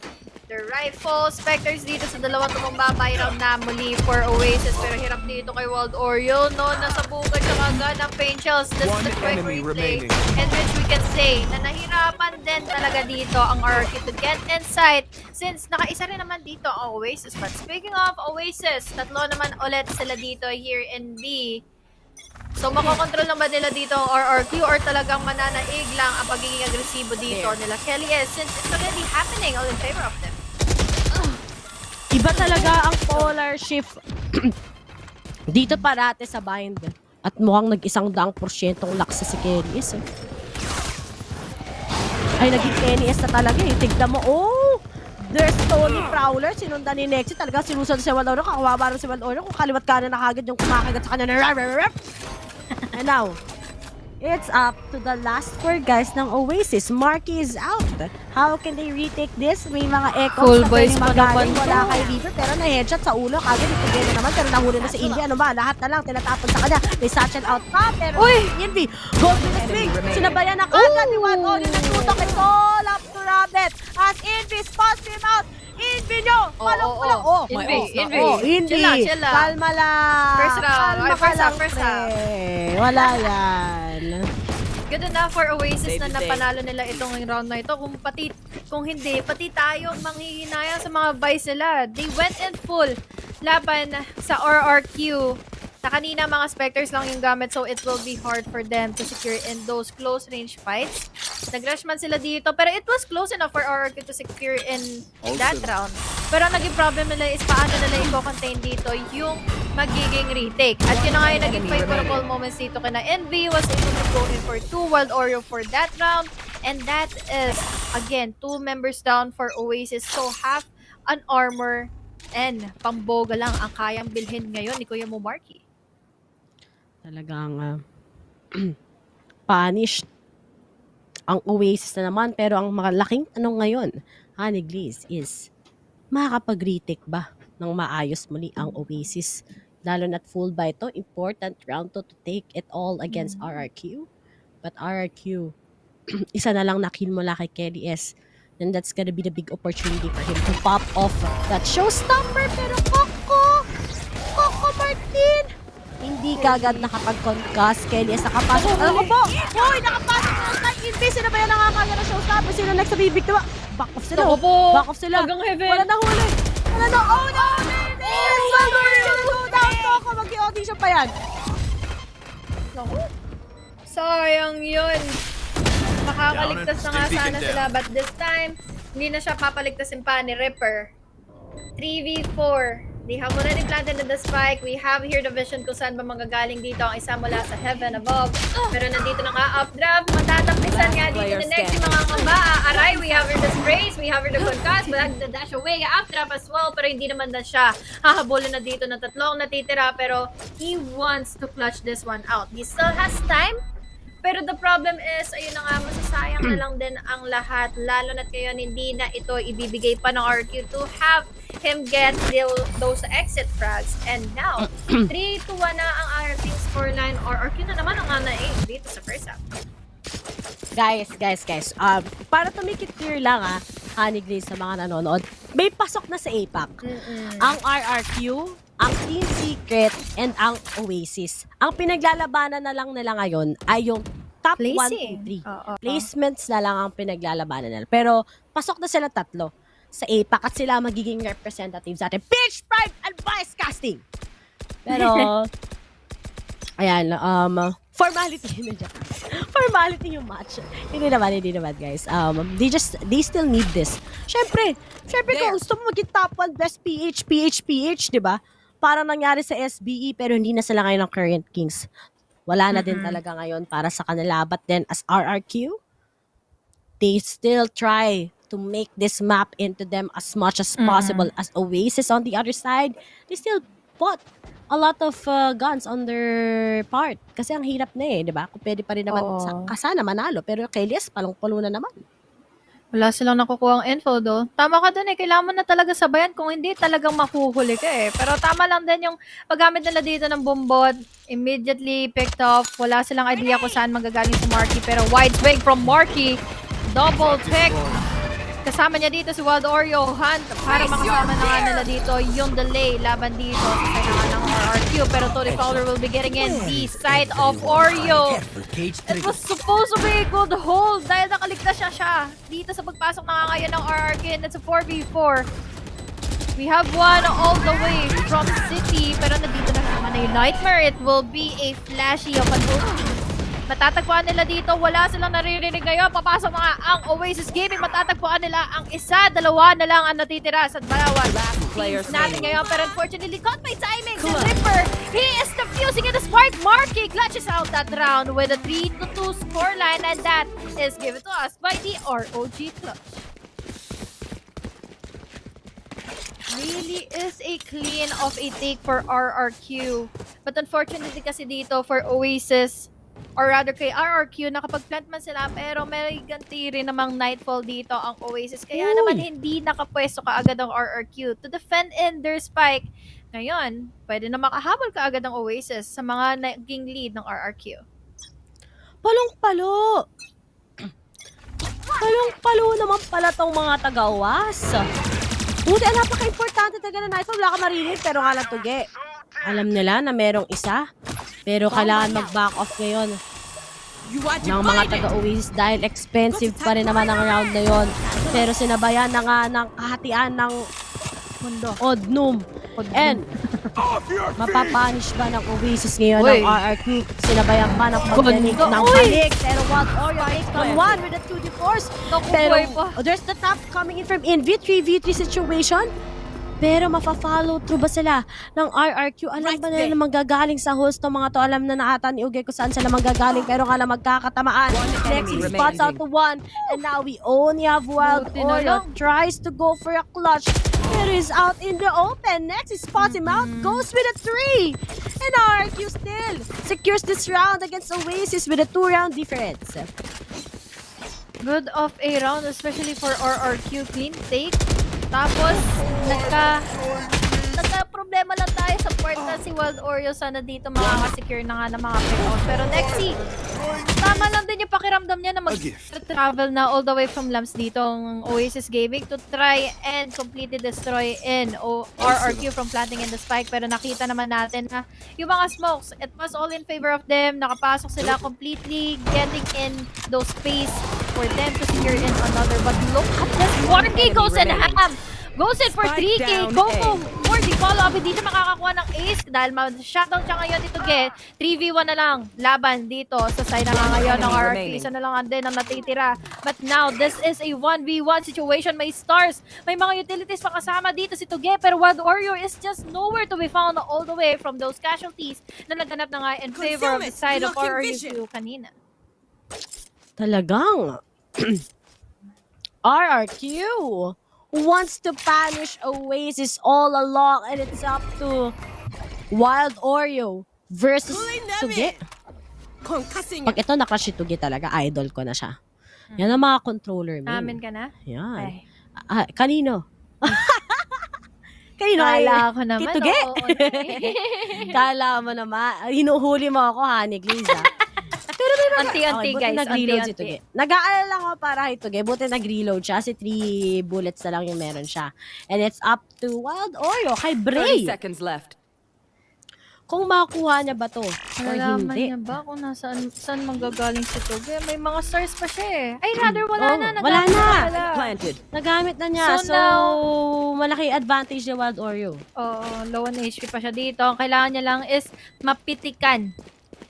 the rifle. Spectres dito sa dalawang tumambabay round na muli for Oasis, pero hirap dito kay Wild Oriole, no? Nasabugan siya agad ng paint shells. This is the quick replay in which we can say na nahirapan din talaga dito ang RRQ to get inside since nakaisa rin naman dito ang Oasis. But speaking of Oasis, tatlo naman ulit sila dito here in B. So, makokontrol na ba nila dito ang RRQ or talagang mananaig lang ang pagiging agresibo dito nila Kelly since it's already happening all in favor of them? Iba talaga ang polar shift dito parate sa bind. At mukhang nag-100% laksa si Kelly Ay, naging Kelly na talaga eh. Tignan mo, there's Tony Prowler, sinundan ni Nexi. Talaga sinusunod si Wild Oriole. Kakawaba rin si Wild Oriole. Kung kaliwat ka na nakagad yung kumakagat sa kanya na And now, it's up to the last four guys ng Oasis. Marky is out. How can they retake this? May mga echoes Full na boys pwede pa magaling. naman Wala to. kay Reaper pero na-headshot sa ulo. Kagad ito na naman pero nahuli na si Invi. Ano ba? Lahat na lang tinatapon sa kanya. May satchel out pa pero Invi, gold with the swing. Sinabayan na kagad ni Wild Oriole. Nagtutok kay Soul up to Rabbit. As Invi spots him out. Invi nyo! Palong ko lang. Invi. Chill lang. Kalma lang. First round. Kalma ka lang, First half. pre. Wala yan. Good enough for Oasis na napanalo nila itong round na ito. Kung hindi, pati tayo manghihinayang sa mga buys nila. They went in full laban sa RRQ. Na kanina mga Spectres lang yung gamit, so it will be hard for them to secure in those close range fights. Nag-rush man sila dito, pero it was close enough for RRQ to secure in that round. Pero ang naging problem nila is paano nila i-contain dito yung magiging retake. At yun na nga yung naging favorable moments dito kina Envy was able to go in for 2 Wild Oriole for that round. And that is, again, 2 members down for Oasis. So half an armor and pamboga lang ang kayang bilhin ngayon ni Kuya mo Marky. Talagang punished ang Oasis na naman. Pero ang malaking tanong ngayon, ni Gliz, is makakapag-retake ba ng maayos muli ang Oasis? Lalo na't full buy to. Important round to take it all against RRQ. But RRQ, isa na lang na-kill mula kay Kelly S. And that's gonna be the big opportunity for him to pop off that showstopper. Pero Coco Martin, hindi kagad nakapag-concuss. Kelly S nakapasok. Alam ko po! Hoy! Nakapasok na ang time invis. Sino ba yan nakakagad na showstopper? Sino next sa bibig? Diba? Back off sila. Back off sila. Hanggang heaven. Wala na huli. Wala na. Oh no! Coco, mag-i-audition pa yan. Sayang yun. Makakaligtas na nga sana sila, but this time, hindi na siya papaligtasin pa ni Ripper. 3v4. They have already planted in the spike. We have here the vision kung saan ba manggagaling dito ang isa mula sa heaven above. Pero nandito na nga updraft. Matatampisan nga dito ni Next yung mga kamba. Aray, we have here the sprays, we hover the concuss, but dash away, after as well, pero hindi naman na siya hahabulin na dito na tatlong natitira, pero he wants to clutch this one out. He still has time, pero the problem is, ayun na nga, masasayang na lang din ang lahat, lalo na ngayon hindi na ito ibibigay pa ng RQ to have him get those exit frags. And now, 3-1 na ang RQ scoreline, or RQ na naman ang na-aim dito sa first half. Guys. Para tumikit clear lang Honey sa mga nanonood, may pasok na sa APAC. Ang RRQ, ang Team Secret, and ang Oasis. Ang pinaglalabanan na lang nila ngayon ay yung top 1, 2, 3. Placements na lang ang pinaglalabanan nila. Pero pasok na sila tatlo sa APAC at sila magiging representatives natin. Pitch Pride Advice Casting! Pero, ayan, formality na dyan. Formality yung match. Hindi naman guys. They still need this. Syempre kung gusto mo maging top 1 best PH, diba? Parang nangyari sa SBE pero hindi na sila ngayon ng current kings. Wala na din talaga ngayon para sa kanila. But then as RRQ, they still try to make this map into them as much as possible. As Oasis on the other side, they still bought a lot of guns on their part. Kasi ang hirap na di ba? Kung pwede pa rin naman kasana manalo. Pero kay Lies, palong-palo na naman. Wala silang nakukuha ang info do. Tama ka dun kailangan mo na talaga sabayan kung hindi talagang mahuhuli ka Pero tama lang din yung paggamit nila dito ng bombot, immediately picked off. Wala silang idea kung saan magagaling si Marky. Pero wide swing from Marky. Double pick. Kasama niya dito si Wild Oreo Hunt para makasama na nga nila dito yung delay laban dito sa kailangan ng RRQ. Pero Tony Fowler will be getting in the side of Oreo. It was supposed to be a good hold dahil nakaligtas siya dito sa pagpasok na nga ngayon ng RRQ, and it's a 4v4. We have one all the way from City, pero nandito na naman na yung Nightmare. It will be a flashy of an ulti. Matatagpuan nila dito, wala silang naririnig ngayon. Papasok na nga ang Oasis Gaming. Matatagpuan nila ang isa, dalawa na lang ang natitira sa bawat teams natin ngayon. Pero unfortunately, caught by timing. The Ripper, he is defusing it. The smart Marky clutches out that round with a 3-2 scoreline, and that is given to us by the ROG Clutch. Really is a clean of a take for RRQ. But unfortunately kasi dito for Oasis, or rather kay RRQ, nakapag-plant man sila pero may ganti rin namang Nightfall dito ang Oasis. Kaya naman hindi nakapwesto kaagad ang RRQ to defend in their spike. Ngayon, pwede na makahabol kaagad ang Oasis sa mga naging lead ng RRQ. Palong-palo! Palong-palo naman pala tong mga tagawas. Buti, napaka-importante talaga na Nightfall. Wala ka marinig pero nga lang tugi. Alam nila na merong isa. Pero kailangan mag-back off ngayon ng mga taga-Oasis dahil expensive pa rin naman ang round na yon. Pero sinabayan na nga ng kahatian ng Odnum. And mapapanish ba ng Oasis ngayon ng RRQ? Sinabayan pa ng pagdanig ng balik. Pero Wild Oreo takes on one with the 2D force. Pero there's the top coming in from Envy. 3v3 situation. Pero mafa-follow through ba sila ng RRQ? Alam ba nila na manggagaling sa host ng mga to? Alam na naata ni Uge kung saan sila manggagaling, pero nga lang magkakatamaan. Next, he spots out to one. And now we only have Wild Oreo. Tries to go for a clutch. Pero he's out in the open. Next, he spots him out. Goes with a 3. And RRQ still secures this round against Oasis with a 2-round difference. Good of a round, especially for RRQ. Clean take. Tapos, nagka-problema lang tayo sa part na si Wild Oreo. Sana dito makaka-secure na nga ng mga pick-out. Pero Nexi, tama lang din yung pakiramdam niya na mag-travel na all the way from Lams dito ang Oasis Gaming to try and completely destroy in RRQ from planting in the spike. Pero nakita naman natin na yung mga smokes, it was all in favor of them. Nakapasok sila completely, getting in those space for them to secure in another. But look at this, Marky goes and ham! Goes in for 3K. Go for the follow-up. Hindi siya makakakuha ng ace dahil ma-shutdown siya ngayon dito. 3v1 na lang laban dito sa side na ngayon ng RRQ. Isa na lang din ang natitira. But now, this is a 1v1 situation. May stars. May mga utilities pa kasama dito si Tuge. Pero Wild Oreo is just nowhere to be found all the way from those casualties na naganap na nga in favor of the side of RRQ kanina. Talagang RRQ wants to punish Oasis all along, and it's up to Wild Oreo versus Tugi. Pag ito na-crush si Tugi talaga, idol ko na siya. Yan ang mga controller main. Amin ka na? Yan. Kanino? Kanino? Kala ko naman. Tugi? Oo, Kala mo naman. Hinuhuli mo ako, Honey Glaze, ha? Pero may mga... Unti-unti, buti guys. nag-reload si Unti-unti. Tugi. Nag-aalala ko para kay Tugi. Buti nag-reload siya. Kasi 3 bullets na lang yung meron siya. And it's up to Wild Oreo kay 30 Bray. seconds left. Kung makuha niya ba to or Nalaman hindi. niya ba kung saan manggagaling si Tugi? May mga stars pa siya eh. Ay, rather, wala na. Wala Nagamit na. pala. Planted. Nagamit na niya. So So, now, malaki advantage ni Wild Oreo. Oo, low on HP pa siya dito. Ang kailangan niya lang is mapitikan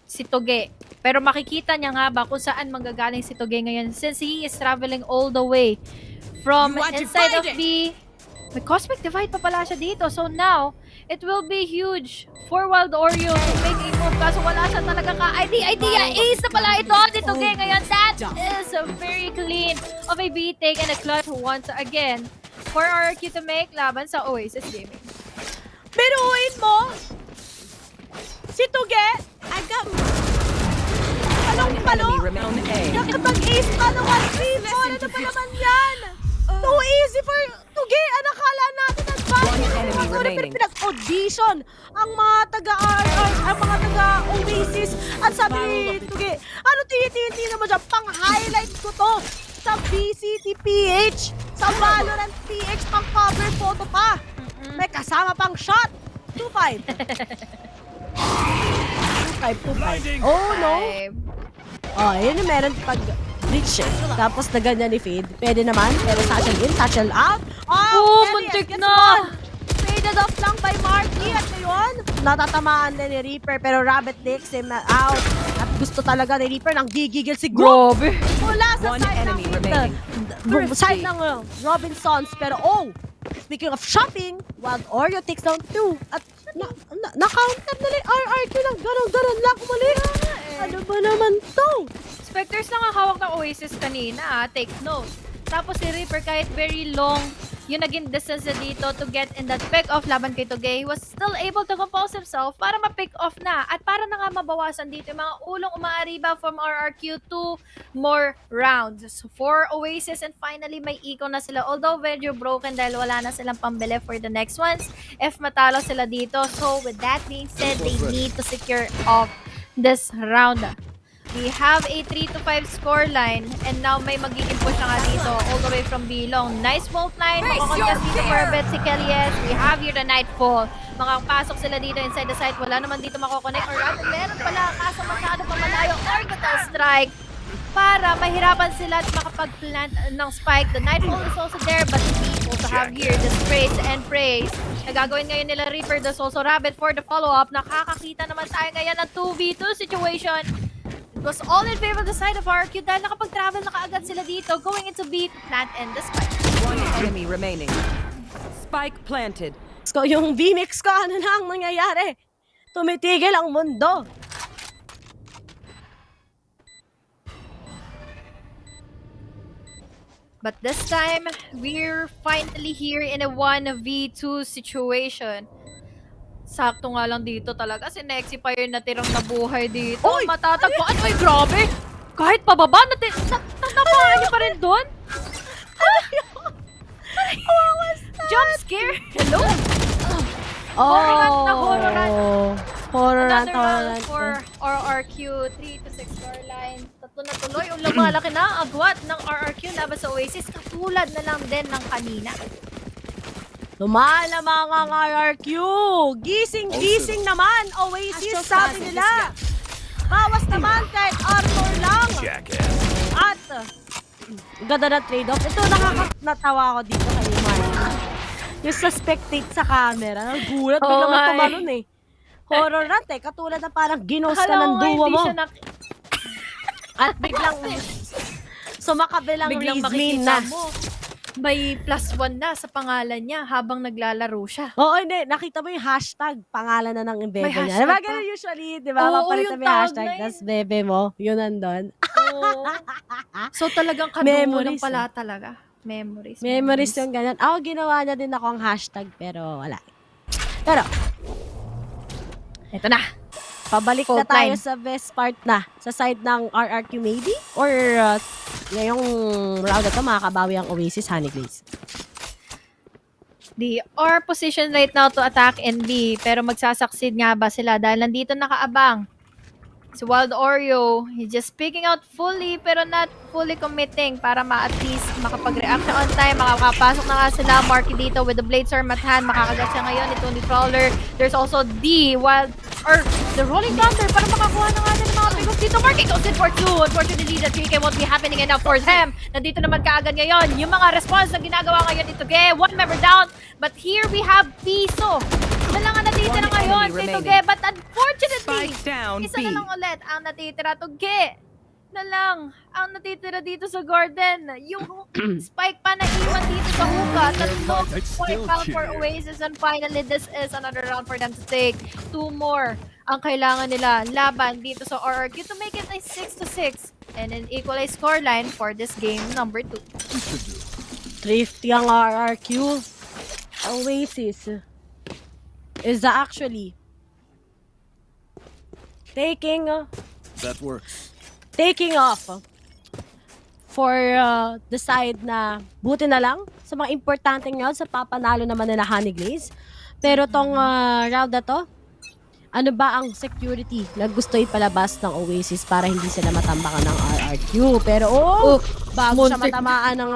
si Tugi. Pero makikita niya nga ba kung saan manggagaling si Tugi ngayon since he is traveling all the way from inside of the... May Cosmic Divide pa pala siya dito. So now, it will be huge for Wild Oreo to make a move kaso wala siya talaga ka-idea. Ace na pala ito ni Tugi ngayon. That is a very clean of a B-take and a clutch once again for RRQ to make laban sa Oasis Gaming. Biruin mo! Si Tugi! Enemy remain A. Nakapag-ace pa ng 1-3 mo! Ano ba naman yan? Too easy for Tugi! Ano kala natin advantage? enemy remaining. Pinag-audition ang mga taga-RR, ang mga taga-Oasis. At sabi ni Tugi, ano tinitinti naman dyan? Pang-highlight ko to sa VCTPH, sa Valorant PH, pang-cover photo pa. May kasama pang shot. 2-5. 2-5. Oh, no. Oh, yun yung meron pag reach eh. Tapos na ganyan ni Fade. Pwede naman. Pero satchel in, satchel out. Oh, muntik na! Faded off lang by Marky. At ngayon, natatamaan din ni Reaper. Pero Rabbit takes him out. At gusto talaga ni Reaper nang gigigil si Group. Grabe. Mula sa One side enemy ng remaining. side ng Robinsons. Pero speaking of shopping, Wild Oreo takes down 2. At na-counter na rin RRQ ng ganon-ganon lang muli. Ano ba naman to? Spectres lang ang hawak ng Oasis kanina, take note. Tapos si Reaper kahit very long yung naging distance na dito to get in that pick off laban kay Tugi, he was still able to compose himself para ma-pick off na at para na nga mabawasan dito yung mga ulong umaariba from RRQ to more rounds. So for Oasis and finally may eco na sila although very broken dahil wala na silang pambili for the next ones if matalo sila dito. So with that being said, they need to secure off this round. We have a 3-5 scoreline and now may magiging push na nga dito all the way from Bilong. Nice Volt 9, makakontest dito for a bit si Kellyes. We have here the Nightfall. Makapasok sila dito inside the site. Wala naman dito makokonect or rather meron pala kaso masyado pa malayo. Orbital Strike para mahirapan sila at makapag-plant ng spike. The Nightfall is also there but we also have here the Sprays and Praise. Nagagawin ngayon nila Reaper. There's also Rabbit for the follow-up. Nakakakita naman tayo ngayon ng 2v2 situation. It was all in favor of the side of RQ dahil nakapag-travel na kaagad sila dito going into B to plant and the spike. One enemy remaining. Spike planted. So, yung VMix ko, ano na ang nangyayari? Tumitigil ang mundo. But this time, we're finally here in a 1v2 situation. Sakto nga lang dito talaga. Si Nexy pa yung natirang nabuhay dito. Oy! Matatagpuan. Ay, grabe! Kahit pababa, napakaan niyo pa rin doon? Jump scare! Hello? Horrorant na horrorant. Horrorant, Another round for RRQ. 3-6 scoreline. Tatlo na tuloy. Yung lumalaki na agwat ng RRQ laban sa Oasis. Katulad na lang din ng kanina. Lumalamang ang RRQ. Gising naman. Oasis, sabi nila. Bawas naman kahit armor lang. At, ganda na trade-off. Ito, nakakatawa ako dito kay Mark. Yung sa spectate sa camera. Nagulat, biglang tumalon eh. Horror rat eh. Katulad na parang ginos ka ng duwa mo. At biglang sumakabilang Rizmin na. May +1 na sa pangalan niya habang naglalaro siya. Oo, hindi. Nakita mo yung hashtag, pangalan na ng bebe niya. Diba ganun usually, di ba? Oo, Papalitan yung mo yung tag hashtag, na yun. tas bebe mo, yun nandun. So talagang kadumo lang pala talaga. Memories. Memories yung ganyan. Ako, ginawa niya din ako ang hashtag, pero wala. Pero, ito na. pabalik na Fault tayo line. sa best part na. Sa side ng RRQ maybe? Or ngayong round na to, makakabawi ang Oasis Honey Glaze. They are positioned right now to attack NB, pero magsasucceed nga ba sila dahil nandito nakaabang si Wild Oreo. He's just picking out fully pero not fully committing para at least makapag-react siya on time. Makakapasok na nga sila. Marky dito with the Blade Storm at hand. Makakagat siya ngayon ni Tony Prowler. There's also the Rolling Thunder para makakuha na nga ng mga pickups dito. Marky goes in for 2. Unfortunately, the 3K won't be happening enough for him. Nandito naman kaagad ngayon yung mga response na ginagawa ngayon dito. One member down. But here we have Piso. Isa lang ang natitira ngayon kay Tuge. But unfortunately, isa na lang ulit ang natitira. Tuge na lang ang natitira dito sa Garden. Yung spike pa na iwan dito sa hookah. Tatlong spike pa for Oasis. And finally, this is another round for them to take. 2 more ang kailangan nila laban dito sa RRQ to make it a 6-6 and an equalized scoreline for this game number 2. Thrifty ang RRQ. Oasis is actually taking off for the side na buti na lang sa mga importanteng round sa papanalo naman nila Honey Glaze. Pero tong round na to, ano ba ang security na gusto ipalabas ng Oasis para hindi sila matambakan ng RRQ? Pero bago siya matamaan ng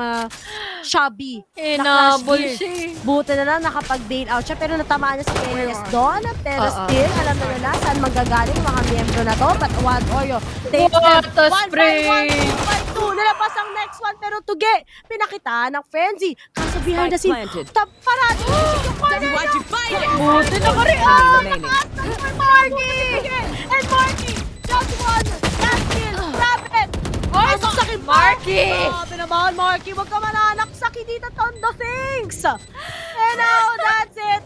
Shabby na Clash Gear. Buti na lang nakapag-bail out siya pero natamaan niya si KS doon. Pero still, alam na nila saan magagaling yung mga miyembro na to. But Wild Oreo takes them 1 by 1, 2 by 2. Nalapas ang next one pero Tuge, pinakitaan ng Frenzy. Kaso behind the scene, parado yung corner niya. Buti na ka-react! Nakaas Marky! And Marky, just one last kill. Grab it! Ay, sakit Marky! Grabe naman, Marky. Huwag ka mananaksakin dito, Tondo Things! And now, that's it.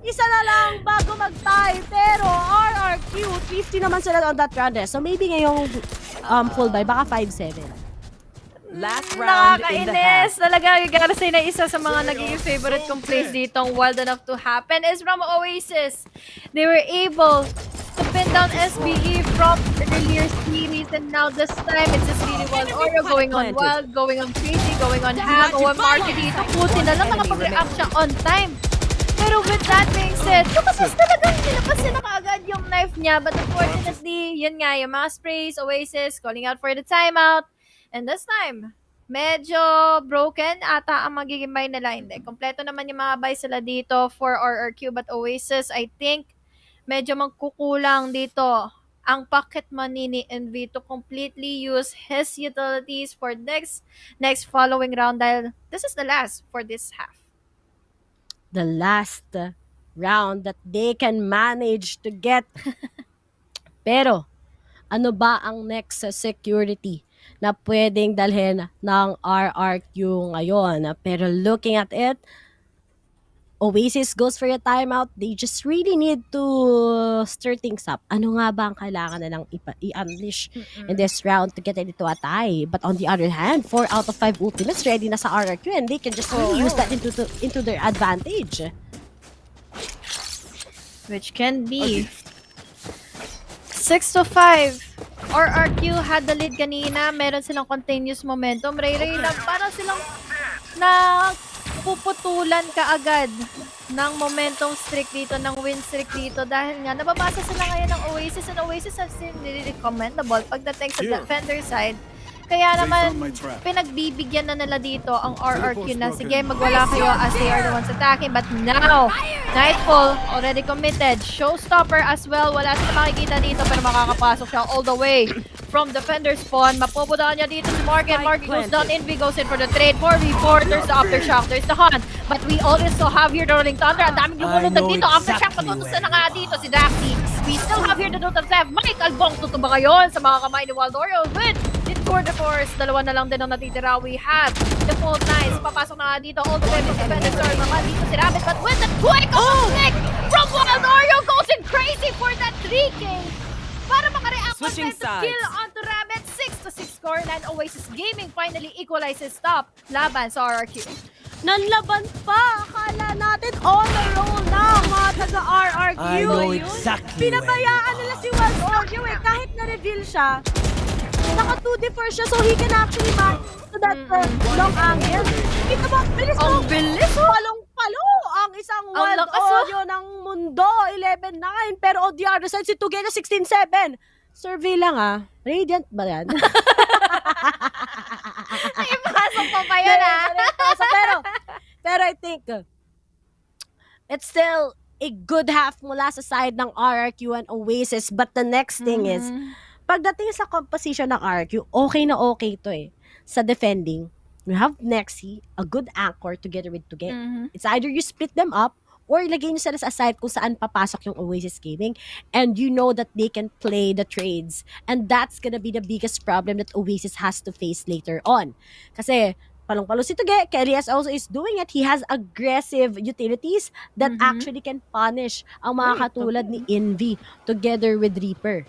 Isa na lang bago mag-tie. Pero RRQ, 50 naman sila on that round. So maybe ngayong full buy, baka 5-7. Last round in the half. Talaga, you gotta say na isa sa mga naging favorite kong plays ditong wild enough to happen is from Oasis. They were able to pin down SBE from earlier series and now this time it's just really Wild Oreo going on wild, going on crazy, going on ham. Marky dito, puti na lang nakapag-react siya on time. Pero with that being said, lumapas talagang nilapas niya na kaagad yung knife niya. But unfortunately, yun nga, yung mga sprays, Oasis calling out for the timeout. And this time, medyo broken ata ang magiging buy nila. Hindi. Kompleto naman yung mga buy sila dito for RRQ. But Oasis, I think, medyo magkukulang dito ang pocket money ni Envy to completely use his utilities for next following round dahil this is the last for this half. The last round that they can manage to get. Pero, ano ba ang next security na pwedeng dalhin ng RRQ ngayon? Pero looking at it, Oasis goes for a timeout. They just really need to stir things up. Ano nga ba ang kailangan na lang i-unleash in this round to get it into a tie? But on the other hand, 4 out of 5 ultimates ready na sa RRQ and they can just really use that into their advantage. Which can be 6-5. RRQ had the lead kanina. Meron silang continuous momentum. Ray-Ray lang. Parang silang puputulan kaagad ng momentum streak dito, ng win streak dito. Dahil nga, nababasa sila ngayon ng Oasis. And Oasis has been really recommendable pagdating sa defender side. Kaya naman, pinagbibigyan na nila dito ang RRQ na, sige, magwala kayo as they are the ones attacking. But now, Nightfall already committed. Showstopper as well. Wala sila makikita dito pero makakapasok siya all the way from defender spawn. Mapupudaan niya dito si Marky and Marky goes down. Envy goes in for the trade. 4v4. There's the Aftershock. There's the Hunt. But we also have here the Rolling Thunder. Ang daming lumulundag dito. Aftershock, patutusan na nga dito si Daxi. We still have here the Dota 7. Mike Albong tutuba ngayon sa mga kamay ni Wild Oreo with Tour de Force, dalawa na lang din ang natitira. We have the full nice. Papasok na nga dito all the way from the Venezuela. Naman dito si Rabbit, but with the quick click from Wild Oreo goes in crazy for that 3K. Para makareact on the kill onto Rabbit. 6-6 scoreline. Oasis Gaming finally equalizes top laban sa RRQ. Nanlaban pa! Akala natin on the roll na mga taga-RRQ. I know exactly Pinabayaan nila si Wild Oreo eh. Kahit na-reveal siya, naka 2D4 siya so he can actually match to that long angle. Kita mo, bilis mo! Ang bilis oh! Palong-palo ang isang Wild Oreo ng mundo. 11-9. Pero on the other side, si Tugega 16-7. Survey lang ah. Radiant ba yan? Ipasok pa pa yan ah. Pero I think it's still a good half mula sa side ng RRQ and Oasis. But the next thing is, pagdating sa composition ng RRQ, okay na okay to eh. Sa defending, you have Nexi, a good anchor together with Tuge. It's either you split them up or ilagay nyo sila sa side kung saan papasok yung Oasis Gaming and you know that they can play the trades. And that's gonna be the biggest problem that Oasis has to face later on. Kasi palong-palo si Tuge, Kellyas also is doing it. He has aggressive utilities that actually can punish ang mga katulad ni Envy together with Reaper.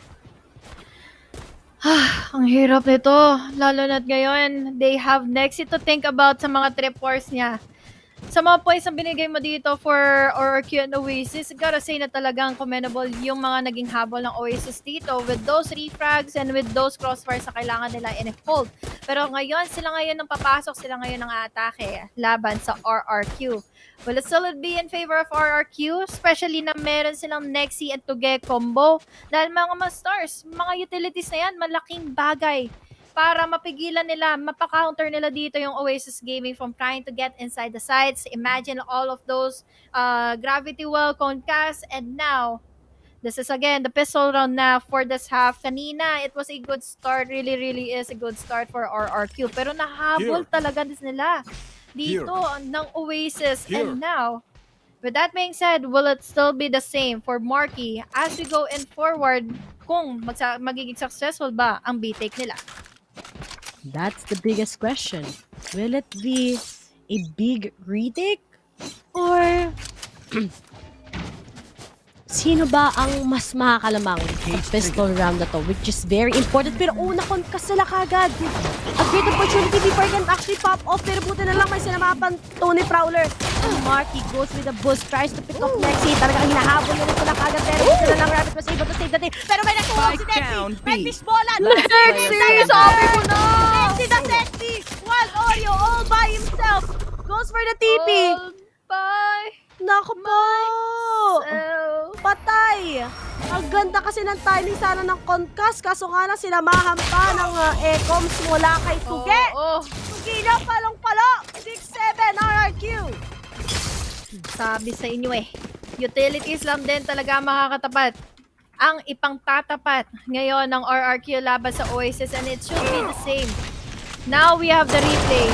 Ang hirap nito. Lalo na't ngayon, they have Nexi to think about sa mga trip wars niya. Sa mga points na binigay mo dito for RRQ and Oasis, gotta say na talagang commendable yung mga naging habol ng Oasis dito with those refrags and with those crossfires na kailangan nila in-hold. Pero ngayon, sila ngayon ang papasok, sila ngayon ang atake laban sa RRQ. Will it still be in favor of RRQ? Especially na meron silang Nexi and Tuge combo. Dahil mga stars, mga utilities na yan, malaking bagay para mapigilan nila, mapa-counter nila dito yung Oasis Gaming from trying to get inside the sites. Imagine all of those gravity well, concast, and now, this is again the pistol round na for this half. Kanina, it was a good start. Really is a good start for RRQ. Pero nahabol talaga nila dito ng Oasis. And now, with that being said, will it still be the same for Marky as we go in forward kung magiging successful ba ang B-take nila? That's the biggest question. Will it be a big retake? Or sino ba ang mas makakalamang sa pistol round na to? Which is very important. Pero una concast sila kagad. A great opportunity before can actually pop off. Pero buti na lang may sinamapan Tony Prowler. And Marky goes with a boost. Tries to pick up Nexi. Talagang hinahabol nila sila kagad. Pero buti na lang Rabbit was able to save the day. Pero may nakuha si Nexi. May fishballan. Nexi! Sabi ko na! Nexi the sexy. Wild Oreo all by himself. Goes for the TP. All by Naku po! Patay! Ang ganda kasi ng timing sana ng concast. Kaso nga lang sinamahan pa ng Ecoms mula kay Tuge. Tuge na palong-palo. 6-7 RRQ. Sabi sa inyo utilities lang din talaga makakatapat. Ang ipangtatapat ngayon ng RRQ laban sa Oasis and it should be the same. Now we have the replay.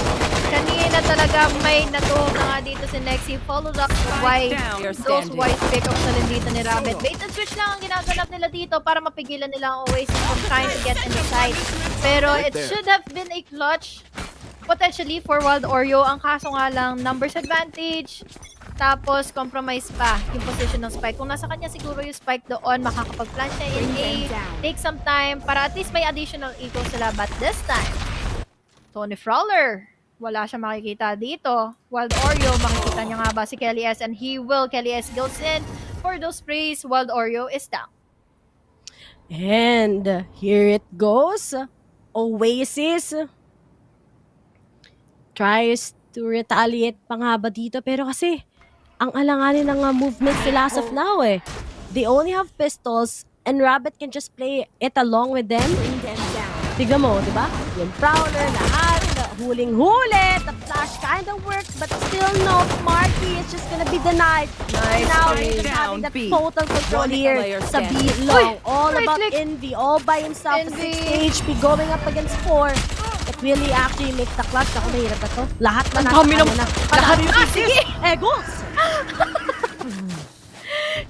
Kanina talaga may natuhog na nga dito si Nexi. Followed up by those white pickups na rin dito ni Rabbit. Bait and switch lang ang ginaganap nila dito para mapigilan nila ang Oasis from trying to get in the side. Pero it should have been a clutch potentially for Wild Oreo. Ang kaso nga lang, numbers advantage. Tapos, compromise pa yung position ng Spike. Kung nasa kanya siguro yung Spike doon, makakapag-plant siya in A. Take some time para at least may additional eco sila. But this time, Tony Frawler, wala siya makikita dito. Wild Oreo, makikita niya nga ba si Kelly S and he will. Kelly S goes in for those sprays. Wild Oreo is down. And here it goes. Oasis tries to retaliate pa nga ba dito. Pero kasi, ang alanganin ng movement nila as of now They only have pistols and Rabbit can just play it along with them. Tignan mo, di ba? Yung Prowler, lahat, huling-huli, the flash kind of works, but still no, Marky is just gonna be denied. Nice. Now he's having the total control here sa B-Long. All about Envy, all by himself. 6 HP going up against 4. It really actually makes the clutch. Ako, mahirap na to. Lahat na na. Lahat na. Sige! Goals!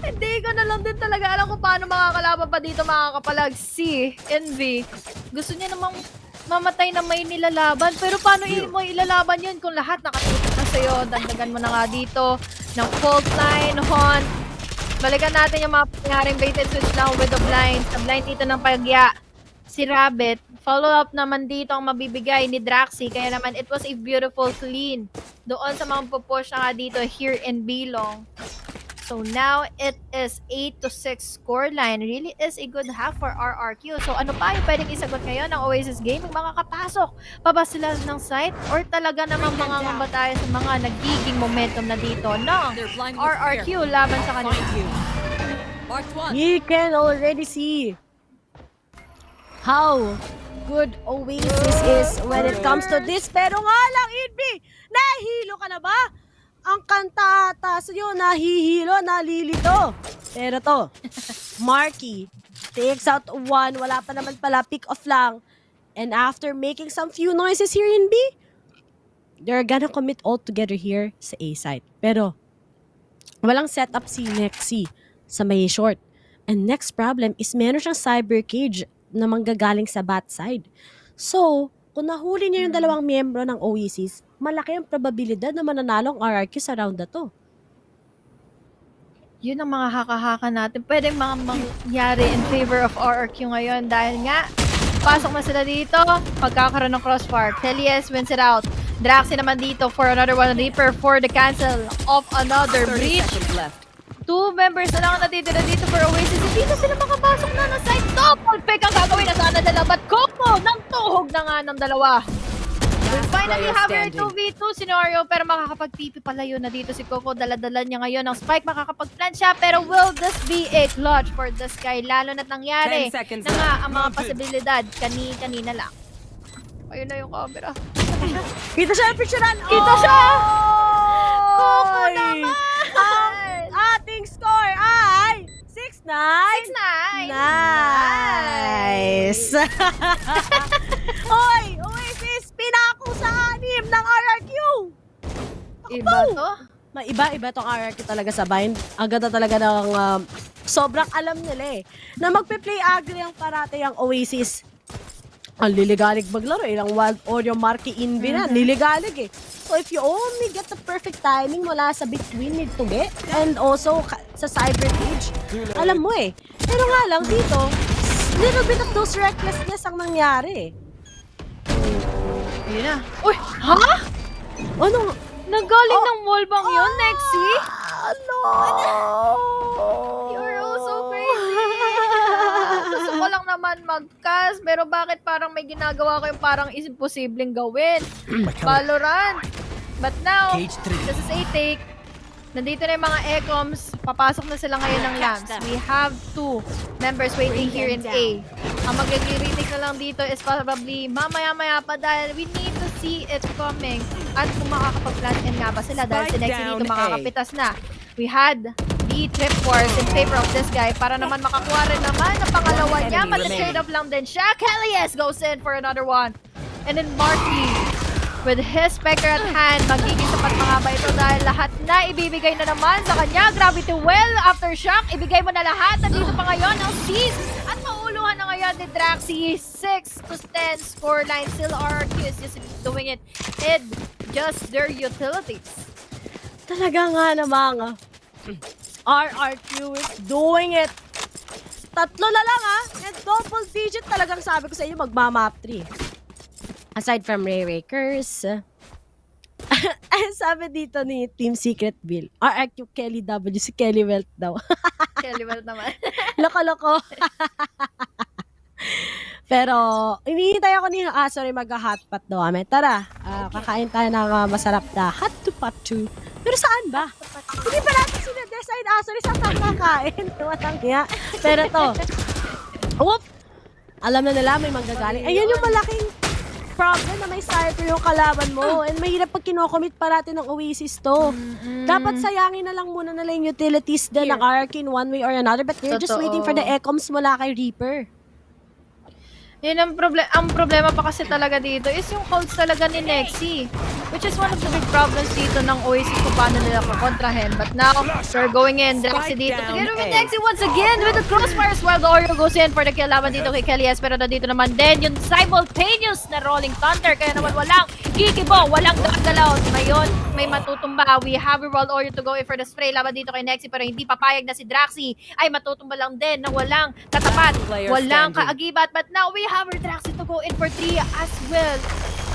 Hindi ko na lang din talaga alam kung paano makakalaban pa dito mga kapalag. Si Envy, gusto niya namang mamatay na may nilalaban. Pero paano mo ilalaban yun kung lahat nakatutok na sa'yo? Dagdagan mo na nga dito ng fault line, Haunt. Balikan natin yung mga pangyaring bait and switch lang with the blind. Sa blind dito ng Pagya. si Rabbit. Follow-up naman dito ang mabibigay ni Draxi. Kaya naman, it was a beautiful clean. Doon sa mga pupush na nga dito here in Bilong. So now, it is 8-6 scoreline. Really is a good half for RRQ. So ano pa yung pwedeng isagot ngayon ng Oasis Gaming? Makakapasok pa ba sila ng site? Or talaga namang mangangamba tayo sa mga nagiging momentum na dito ng RRQ laban sa kanila? You can already see how good Oasis is when it comes to this. Pero nga lang, Idbi, nahihilo ka na ba? Ang kanta ata sa'yo, nahihilo, nalilito. Pero to, Marky takes out one, wala pa naman pala, pick off lang. And after making some few noises here in B, they're gonna commit all together here sa A side. Pero, walang setup si Nexi sa may short. And next problem is meron siyang cyber cage na manggagaling sa bat side. So, kung nahuli niya yung dalawang miyembro ng Oasis, malaki ang probabilidad na mananalo ang RRQ sa round na to. Yun ang mga haka-haka natin. Pwedeng mga mangyari in favor of RRQ ngayon dahil nga, pasok na sila dito, pagkakaroon ng crossfire. Telies wins it out. Draxi naman dito for another one. Reaper for the cancel of another breach. 2 members na lang natitira dito for Oasis. Hindi na sila makapasok na na side. Double pick ang gagawin na sana nila. But Coco, nang tuhog na nga ng dalawa. We finally have a 2v2 scenario pero makakapag-TP palayo na dito si Coco. Dala-dala niya ngayon ang spike. Makakapag-plant siya pero will this be a clutch for this guy? Lalo na't nangyari na nga ang mga posibilidad kanina lang. Ayun na yung camera. Kita siya yung picturean! Kita siya! Coco naman! Ang ating score ay 6-9! 6-9! Nice! Hoy! Oasis! Pinako sa anim ng RRQ! Iba to? Iba tong RRQ talaga sa bind. Ang ganda talaga ng sobrang alam nila na magpe-play agri ang parate ang Oasis. Ang liligalig maglaro ilang wild audio marky inbi na. Niligalig So if you only get the perfect timing mula sa between need to get and also sa cyber cage, alam mo Pero nga lang dito, little bit of those recklessness ang nangyari. Yun na. Uy! Ha? Ano? Nagaling ng wall bang yun, Nexi? Ano? You're also crazy. Gusto ko lang naman mag-cast, pero bakit parang may ginagawa ko yung parang imposibleng gawin? Valorant. But now, this is a take. Nandito na yung mga ecoms. Papasok na sila ngayon ng lamps. We have 2 members waiting here in A. Ang mag-retake na lang dito is probably mamaya-maya pa dahil we need to see it coming. At kung makakapag-plant in nga ba sila dahil si Nexi dito makakapitas na. We had the trip force in favor of this guy para naman makakuha rin naman ang pangalawa niya. But the trade off lang din siya. Kellyes goes in for another one. And then Marky with his Spectre at hand, magiging sapat mga ba ito dahil lahat na ibibigay na naman sa kanya. Gravity Well, Aftershock, ibigay mo na lahat. Nandito pa ngayon ang Seize at mauluhan na ngayon ni Draxi. 6-10 scoreline. Still RRQ is just doing it in just their utilities. Talaga nga namang RRQ is doing it. 3 na lang and double digit talagang sabi ko sa inyo magma-map 3. Aside from Rayrakers, sabi dito ni Team Secret Bill, RRQ Kelly W, si Kelly Welt daw. Kelly Welt naman. Loko-loko. Pero, hinihintay ako ni sorry, mag-hotpot daw kami. Tara, kakain tayo ng masarap na hot-to-pot-to. Pero saan ba? Hindi ba natin sila-design sorry, saan tayo kakain? Walang niya. Pero to, alam na nila may manggagaling. Ayan yung malaking problem na may cyber yung kalaban mo. And mahirap pag kinocommit parati ng Oasis to. Dapat sayangin na lang muna nila yung utilities din ng RRQ in one way or another. But they're just waiting for the ecoms mula kay Reaper. Yun ang problema pa kasi talaga dito is yung holds talaga ni Nexi. Which is one of the big problems dito ng Oasis kung paano nila kakontrahin. But now, they're going in. Draxi dito together with Nexi once again with the crossfires while the Oreo goes in for the kill laban dito kay Kellyes. Pero nandito naman din yung simultaneous na rolling thunder. Kaya naman walang kikibo, walang gagalaw. Ngayon, may matutumba. We have a roll Oreo to go in for the spray laban dito kay Nexi. Pero hindi papayag na si Draxi. Ay matutumba lang din na walang katapat, walang kaagibat. But now we have our Draxi to go in for 3 as well.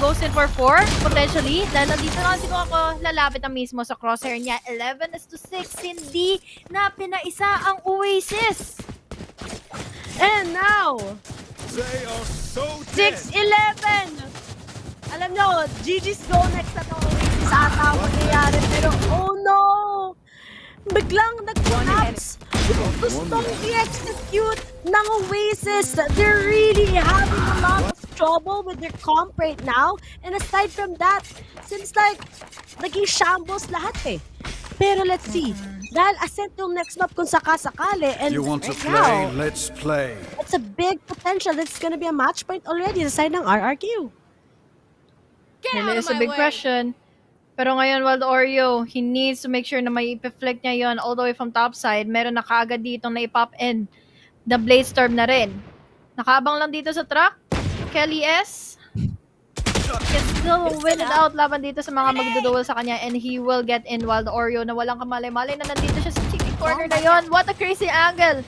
Goes in for 4, potentially. Dahil nandito na si Coco, lalapit na mismo sa crosshair niya. 11-6, hindi na pinaisa ang Oasis. And now, They are so 6-11. Alam nyo, GG's go next na itong Oasis sa ata mangyayari. Pero, oh no! Biglang nag-collapse. Gustong i-execute ng Oasis. They're really having a lot of trouble with their comp right now. And aside from that, seems like naging shambles lahat eh. Pero let's see. Dahil ascent yung next map kung sakasakali. And You want to right play? now, Let's play. it's a big potential that's gonna be a match point already sa side ng RRQ. It is a big question. Pero ngayon, Wild Oreo, he needs to make sure na may ipi-flick niya yon all the way from top side. Meron na kaagad ditong na-pop in. The Blade Storm na rin. Nakaabang lang dito sa truck. Kelly S. Can still win it out laban dito sa mga magduduel sa kanya and he will get in Wild Oreo na walang kamalay-malay na nandito siya sa chicken corner na yon. What a crazy angle!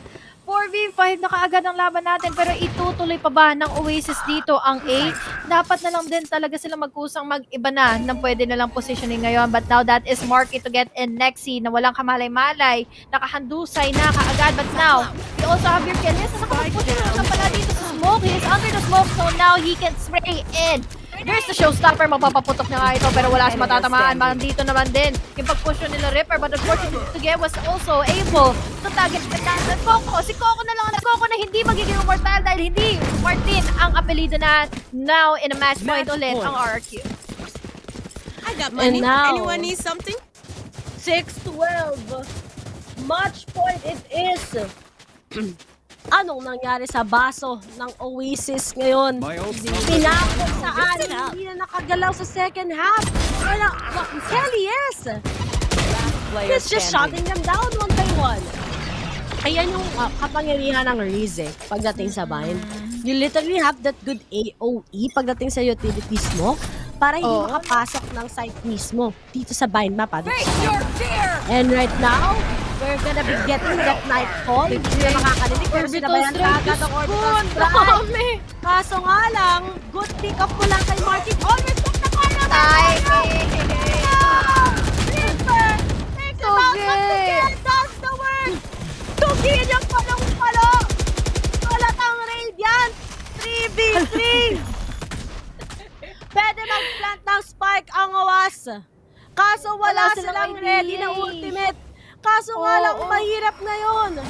4v5 na kaagad ang laban natin pero itutuloy pa ba ng Oasis dito ang A? Dapat na lang din talaga sila magkusang mag-iba na ng pwede na lang positioning ngayon. But now that is Marky to get in Nexi na walang kamalay-malay. Nakahandusay na kaagad. But now, we also have your Kellis na nakapag-position na pala dito sa smoke. He is under the smoke so now he can spray in. There's the showstopper. Mapapaputok na nga ito pero wala siya matatamaan. Dito naman din yung pag-push nila Ripper but unfortunately Tuge was also able to target the Coco. Si Coco na lang ang Coco na hindi magiging immortal dahil hindi Martin ang apelido na now in a match point ulit ang RRQ. I got money. And now, Anyone need something? 6-12. Match point it is. Anong nangyari sa baso ng Oasis ngayon? Pinakot saan? Hindi na nakagalaw sa second half. Kaya, Kelly, yes! He's just shutting them down one by one. Ayan yung kapangyarihan ng Rize pagdating sa bind. You literally have that good AOE pagdating sa utility smoke para hindi makapasok ng site mismo dito sa bind map. And right now, we're gonna be getting that nightfall. Hindi na makakalinig pero sinabayan agad ang orbital strike. Kaso nga lang, good pick up mo lang kay Martin. Always took the corner by Ripper! Take it out of the game! That's the word! Tugin yung palong-palo! Walatang Radiant! 3v3! Pwede mag-plant ng spike ang Oas. Kaso wala silang ready na ultimate. Kaso nga lang, mahirap ngayon.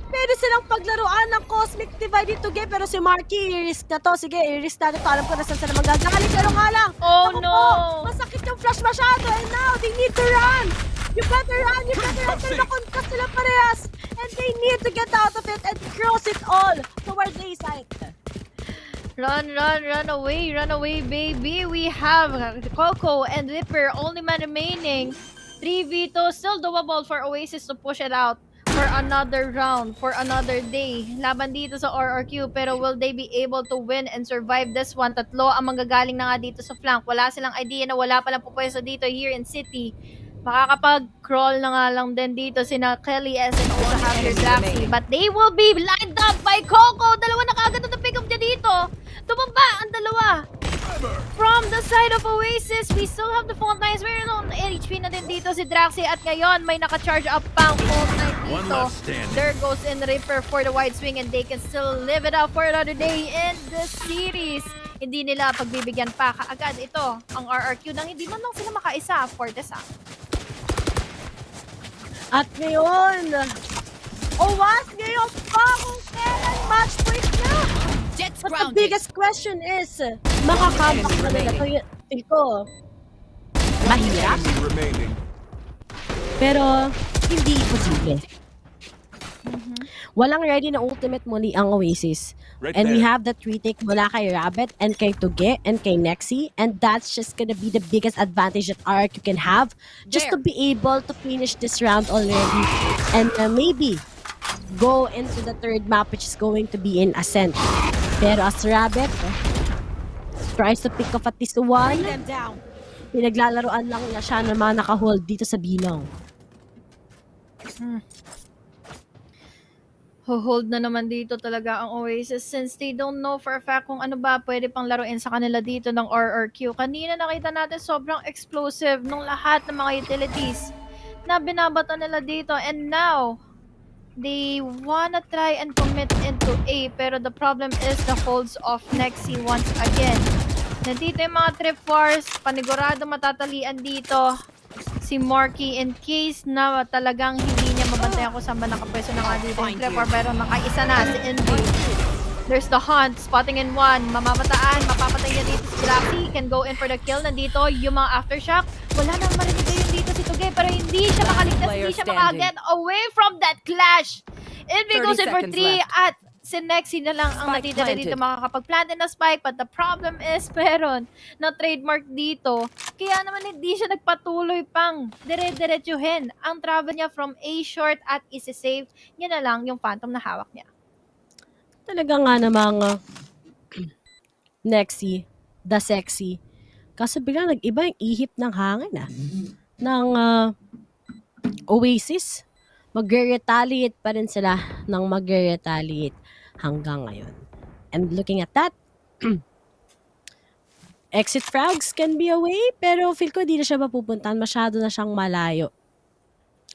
Pwede silang paglaruan ng Cosmic Divide dito, pero si Marky, i-risk na to. Sige, i-risk na to. Alam ko na saan sila magagaling. Pero nga lang, masakit yung flash masyado. And now, they need to run. You better run. Pero nakonkas sila parehas. And they need to get out of it and cross it all towards A side. Run away, baby. We have Coco and Ripper, only man remaining. 3v2, still doable for Oasis to push it out for another round, for another day. Laban dito sa RRQ, pero will they be able to win and survive this one? Tatlo ang manggagaling na nga dito sa flank. Wala silang idea na wala palang pupwesto dito here in City. Makakapag-crawl na nga lang din dito sina Kelly S and also have your Draxi. But they will be lined up by Coco. Dalawa na kagad na pick up niya dito. Tumamba ang dalawa. From the side of Oasis, we still have the Fault Lines. Meron on HP na din dito si Draxi at ngayon may naka-charge up pang Fault Line dito. There goes in Ripper for the wide swing and they can still live it up for another day in the series. Hindi nila pagbibigyan pa kaagad ito ang RRQ nang hindi man lang sila makaisa for this At ngayon, Oas ngayon pa kung kailan match point na. But the biggest question is, makakambak na nila. Feel ko, mahirap. Pero, hindi posible. Walang ready na ultimate muli ang Oasis. And we have that retake mula kay Rabbit and kay Tuge and kay Nexi. And that's just gonna be the biggest advantage that RRQ can have just to be able to finish this round already. And maybe go into the third map which is going to be in Ascent. Pero as Rabbit tries to pick off at least one, pinaglalaroan lang niya siya na mga naka-hold dito sa Binong. Hold na naman dito talaga ang Oasis since they don't know for a fact kung ano ba pwede pang laruin sa kanila dito ng RRQ. Kanina nakita natin sobrang explosive nung lahat ng mga utilities na binabato nila dito, and now they wanna try and commit into A, pero the problem is the holds of Nexi once again. Nandito yung mga trip wars, panigurado matatalian dito si Marky in case na talagang hindi niya mabantayan kung saan ba nakapwesto na nga dito yung trip war, pero nakaisa na si Envy. There's the hunt, spotting in one, mamamataan, mapapatay niya dito si Graxy, can go in for the kill. Nandito yung mga aftershock, wala nang marinig yun dito si Tugay, pero hindi siya makaligtas, hindi siya makaget away from that clash. Envy goes in for 3 at si Nexi na lang ang natitira dito makakapag-plant in na spike, but the problem is meron na trademark dito. Kaya naman hindi siya nagpatuloy pang dire-diretsuhin ang travel niya from A short at isi-save niya na lang yung phantom na hawak niya. Talaga nga namang Nexi, the sexy. Kaso biglang nag-iba yung ihip ng hangin ng Oasis. Magre-retaliate pa rin sila ng magre-retaliate hanggang ngayon. And looking at that, exit frags can be away, pero feel ko di na siya mapupuntahan. Masyado na siyang malayo.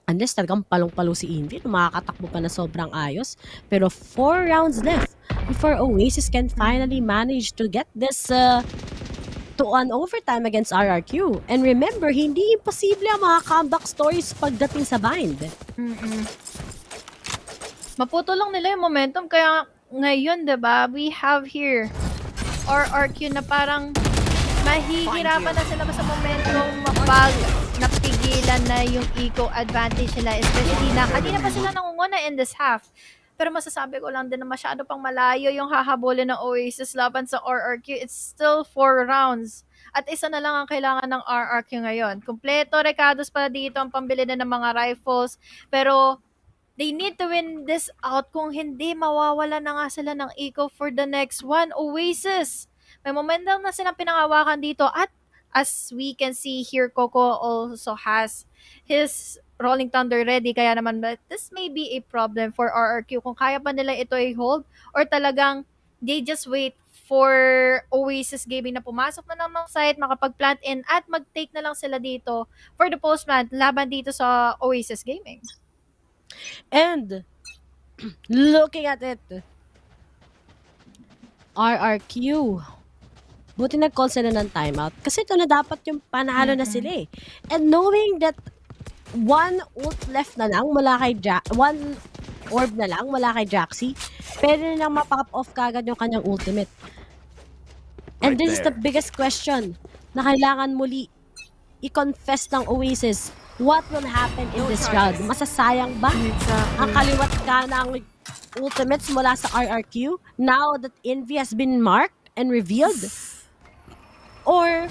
Unless talagang palong-palo si Invi, makakatakbo pa na sobrang ayos. Pero 4 rounds left before Oasis can finally manage to get this to an overtime against RRQ. And remember, hindi imposible ang mga comeback stories pagdating sa bind. Maputo lang nila yung momentum, kaya ngayon, diba, we have here RRQ na parang mahihirapan na sila sa momentum mapag napigilan na yung eco advantage nila, especially na kanina pa sila nangunguna in this half. Pero masasabi ko lang din na masyado pang malayo yung hahabulin ng Oasis laban sa RRQ. It's still 4 rounds. At isa na lang ang kailangan ng RRQ ngayon. Kompleto recados pa dito ang pambili na ng mga rifles. Pero they need to win this out. Kung hindi, mawawala na nga sila ng eco for the next one. Oasis, may momentum na silang pinangawakan dito. At as we can see here, Coco also has his Rolling Thunder ready. Kaya naman, this may be a problem for RRQ. Kung kaya pa nila ito i-hold or talagang they just wait for Oasis Gaming na pumasok na ng site, makapag-plant in at mag-take na lang sila dito for the post-plant laban dito sa Oasis Gaming. And looking at it, RRQ, buti nag-call sila ng timeout kasi ito na dapat yung panalo na sila eh. And knowing that one ult left na lang mula kay one orb na lang mula kay Jaxi, pwede na lang mapakap off kagad yung kanyang ultimate. And this is the biggest question na kailangan muli i-confess ng Oasis. What will happen in this round? Masasayang ba ang kaliwat ka ng ultimates mula sa RRQ now that Envy has been marked and revealed? Or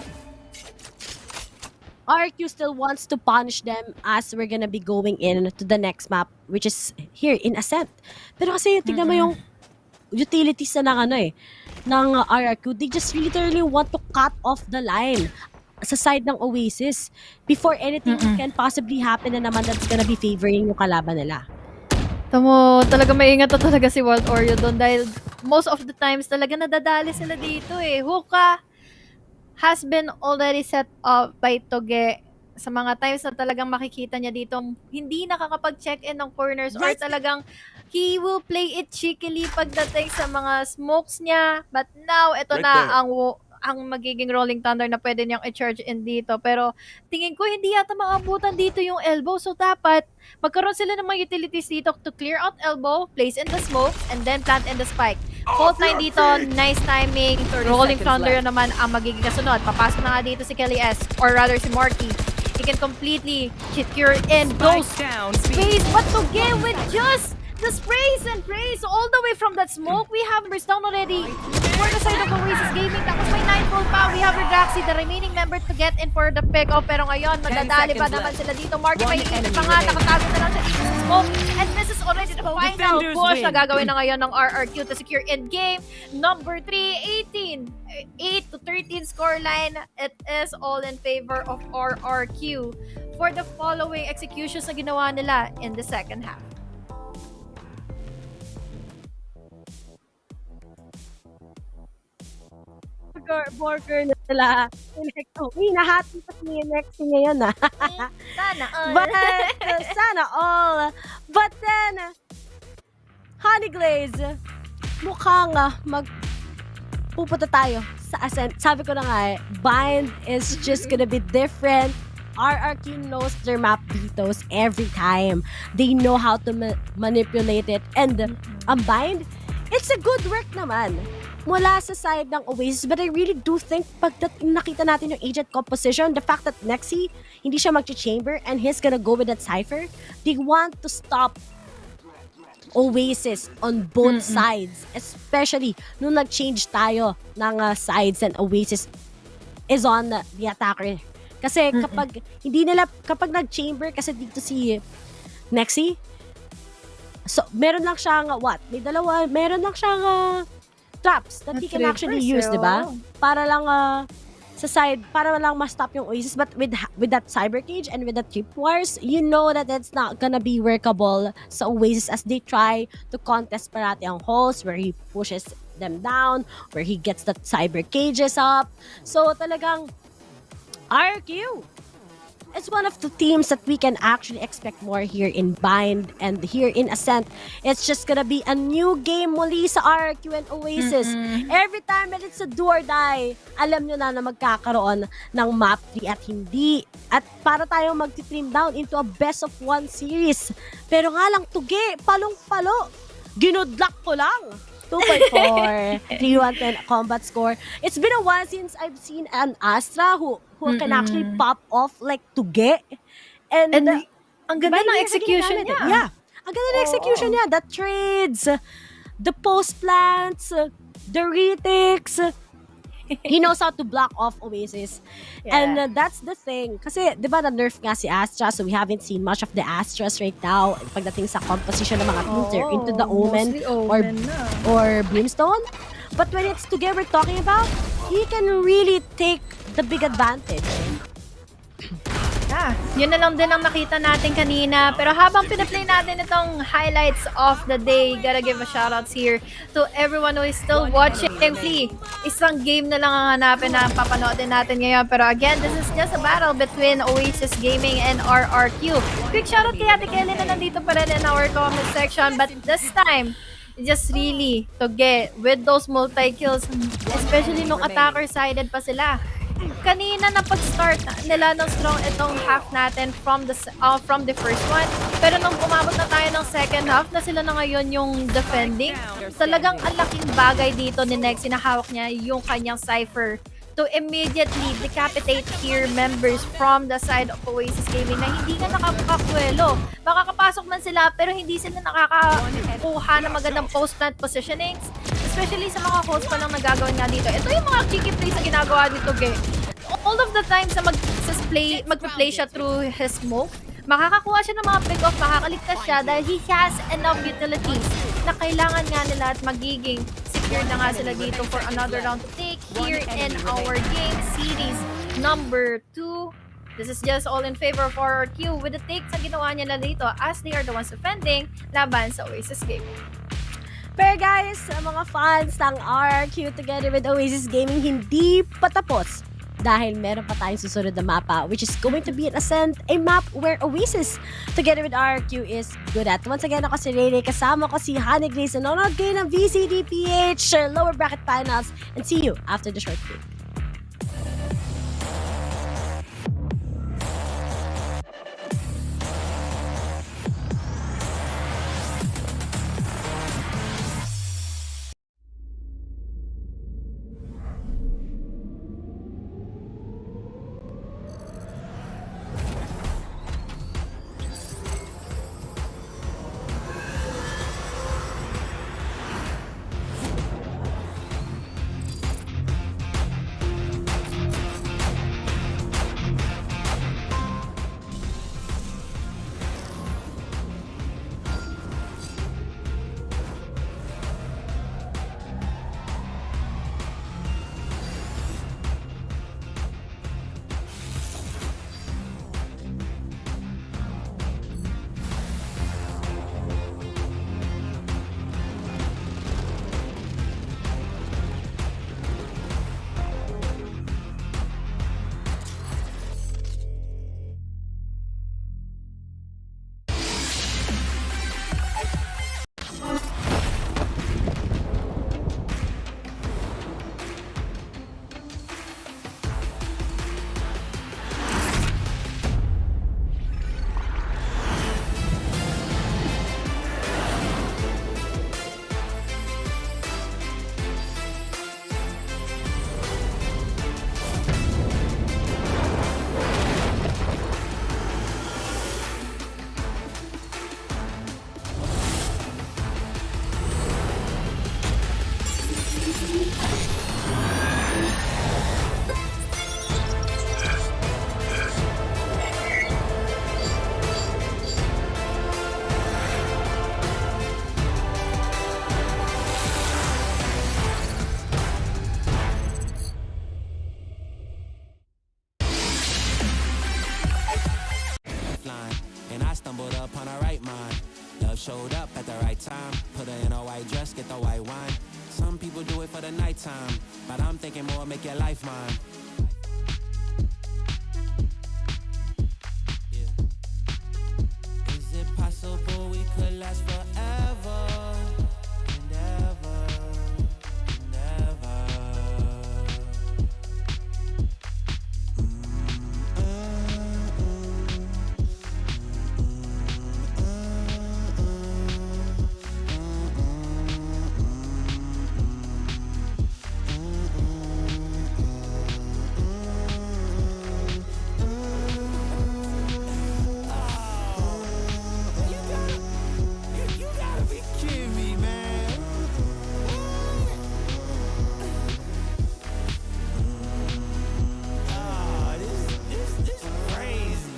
RRQ still wants to punish them as we're gonna be going in to the next map, which is here in Ascent. Pero kasi tignan mo yung utilities na ng RRQ, they just literally want to cut off the line sa side ng Oasis before anything can possibly happen na naman that's gonna be favoring yung kalaban nila. Tamo, talaga maingat to talaga si Wild Oreo doon dahil most of the times talaga nadadali sila dito eh. Hookah has been already set up by Toge sa mga times na talagang makikita niya dito hindi nakakapag-check-in ng corners or talagang he will play it cheekily pagdating sa mga smokes niya. But now, ito na ang magiging Rolling Thunder na pwede niyang i-charge in dito. Pero tingin ko hindi yata maabutan dito yung elbow. So dapat magkaroon sila ng mga utilities dito to clear out elbow, place in the smoke, and then plant in the spike. Fault line dito, nice timing. Rolling Thunder naman ang magiging kasunod. Papasok na nga dito si Kelly S. Or rather si Marky. He can completely secure in those space. But to get with just the sprays and praise all the way from that smoke, we have numbers down already for the side of Oasis Gaming. Tapos may 9-4 pa. We have Redraxi, the remaining member to get in for the pick-off. Pero ngayon, magdadali pa naman sila dito. Marky may init pa nga. Nakatago na lang siya dito sa smoke. And this is already the final push na gagawin na ngayon ng RRQ to secure in-game. Number 3, 18. 8-13 scoreline. It is all in favor of RRQ for the following executions na ginawa nila in the second half. burger nila. Hinahati pa si Nexi ngayon Sana all. But, sana all. But then, Honey Glaze, mukhang pupunta tayo sa Ascent. Sabi ko na nga Bind is just gonna be different. RRQ knows their map vetoes every time. They know how to manipulate it. And Bind, it's a good work naman mula sa side ng Oasis. But I really do think pag nakita natin yung agent composition, the fact that Nexi, hindi siya mag-chamber and he's gonna go with that Cypher, they want to stop Oasis on both sides. Especially nung nag-change tayo ng sides and Oasis is on the attacker. Kasi kapag nag-chamber kasi dito si Nexi, so meron lang siyang meron lang siyang traps that he can actually use, di ba? Para lang sa side, para lang ma-stop yung Oasis. But with that cyber cage and with the tripwires, you know that it's not gonna be workable sa Oasis as they try to contest parati ang holes where he pushes them down, where he gets the cyber cages up. So talagang RQ is one of the teams that we can actually expect more here in Bind and here in Ascent. It's just gonna be a new game muli sa RQ and Oasis. Every time that it's a do or die, alam nyo na magkakaroon ng map 3 at hindi. At para tayong mag-trim down into a best of 1 series. Pero nga lang, tugi, palong-palo. Ginudlak ko lang. 2.4, 3-1-10 combat score. It's been a while since I've seen an Astra who can actually pop off like tuge. And ang ganda ng execution niya. Yeah. Ang ganda ng execution niya. The trades, the post plants, the retakes. He knows how to block off Oasis. Yeah. And that's the thing. Kasi, di ba, na-nerf nga si Astra, so we haven't seen much of the Astras right now pagdating sa composition ng mga teams. They're into the Omen or Brimstone. But when it's together we're talking about, he can really take the big advantage. Yun na lang din ang nakita natin kanina. Pero habang pinaplay natin itong highlights of the day, gotta give a shoutouts here to everyone who is still watching. Flea, isang game na lang ang hanapin na papanoodin natin ngayon. Pero again, this is just a battle between Oasis Gaming and RRQ. Quick shoutout kay Ate Kelly na nandito pa rin in our comment section. But this time, just really to get with those multi-kills, especially nung attacker-sided pa sila. Kanina na pag-start nila ng strong itong half natin from the first one. Pero nung umabot na tayo ng second half, na sila na ngayon yung defending. Talagang ang laking bagay dito ni Nexi na hawak niya yung kanyang Cypher to immediately decapitate tier members from the side of Oasis Gaming na hindi nga nakakakwelo. Makakapasok man sila pero hindi sila nakakakuha ng magandang post-plant positionings. Especially sa mga hosts pa lang nagagawin nga dito. Ito yung mga cheeky plays na ginagawa dito, all of the times na mag-play siya through his smoke, makakakuha siya ng mga pick-off, makakaligtas siya dahil he has enough utilities na kailangan nga nila at magiging secure na nga sila dito for another round to take here in our game series number 2. This is just all in favor of RRQ with the takes na ginawa niya na dito as they are the ones defending laban sa Oasis Gaming. Pero guys, mga fans ng RRQ together with Oasis Gaming, hindi patapos. Dahil meron pa tayong susunod na mapa, which is going to be an Ascent, a map where Oasis together with RRQ is good at. Once again, ako si Rere, kasama ko si Honey Grace, nanonood kayo ng VCTPH lower bracket finals, and see you after the short break. showed up at the right time. Put her in a white dress, get the white wine. Some people do it for the nighttime, but I'm thinking more make your life mine. Yeah. Is it possible we could last forever and ever and ever? You gotta be kidding me, man. Ah, this is crazy.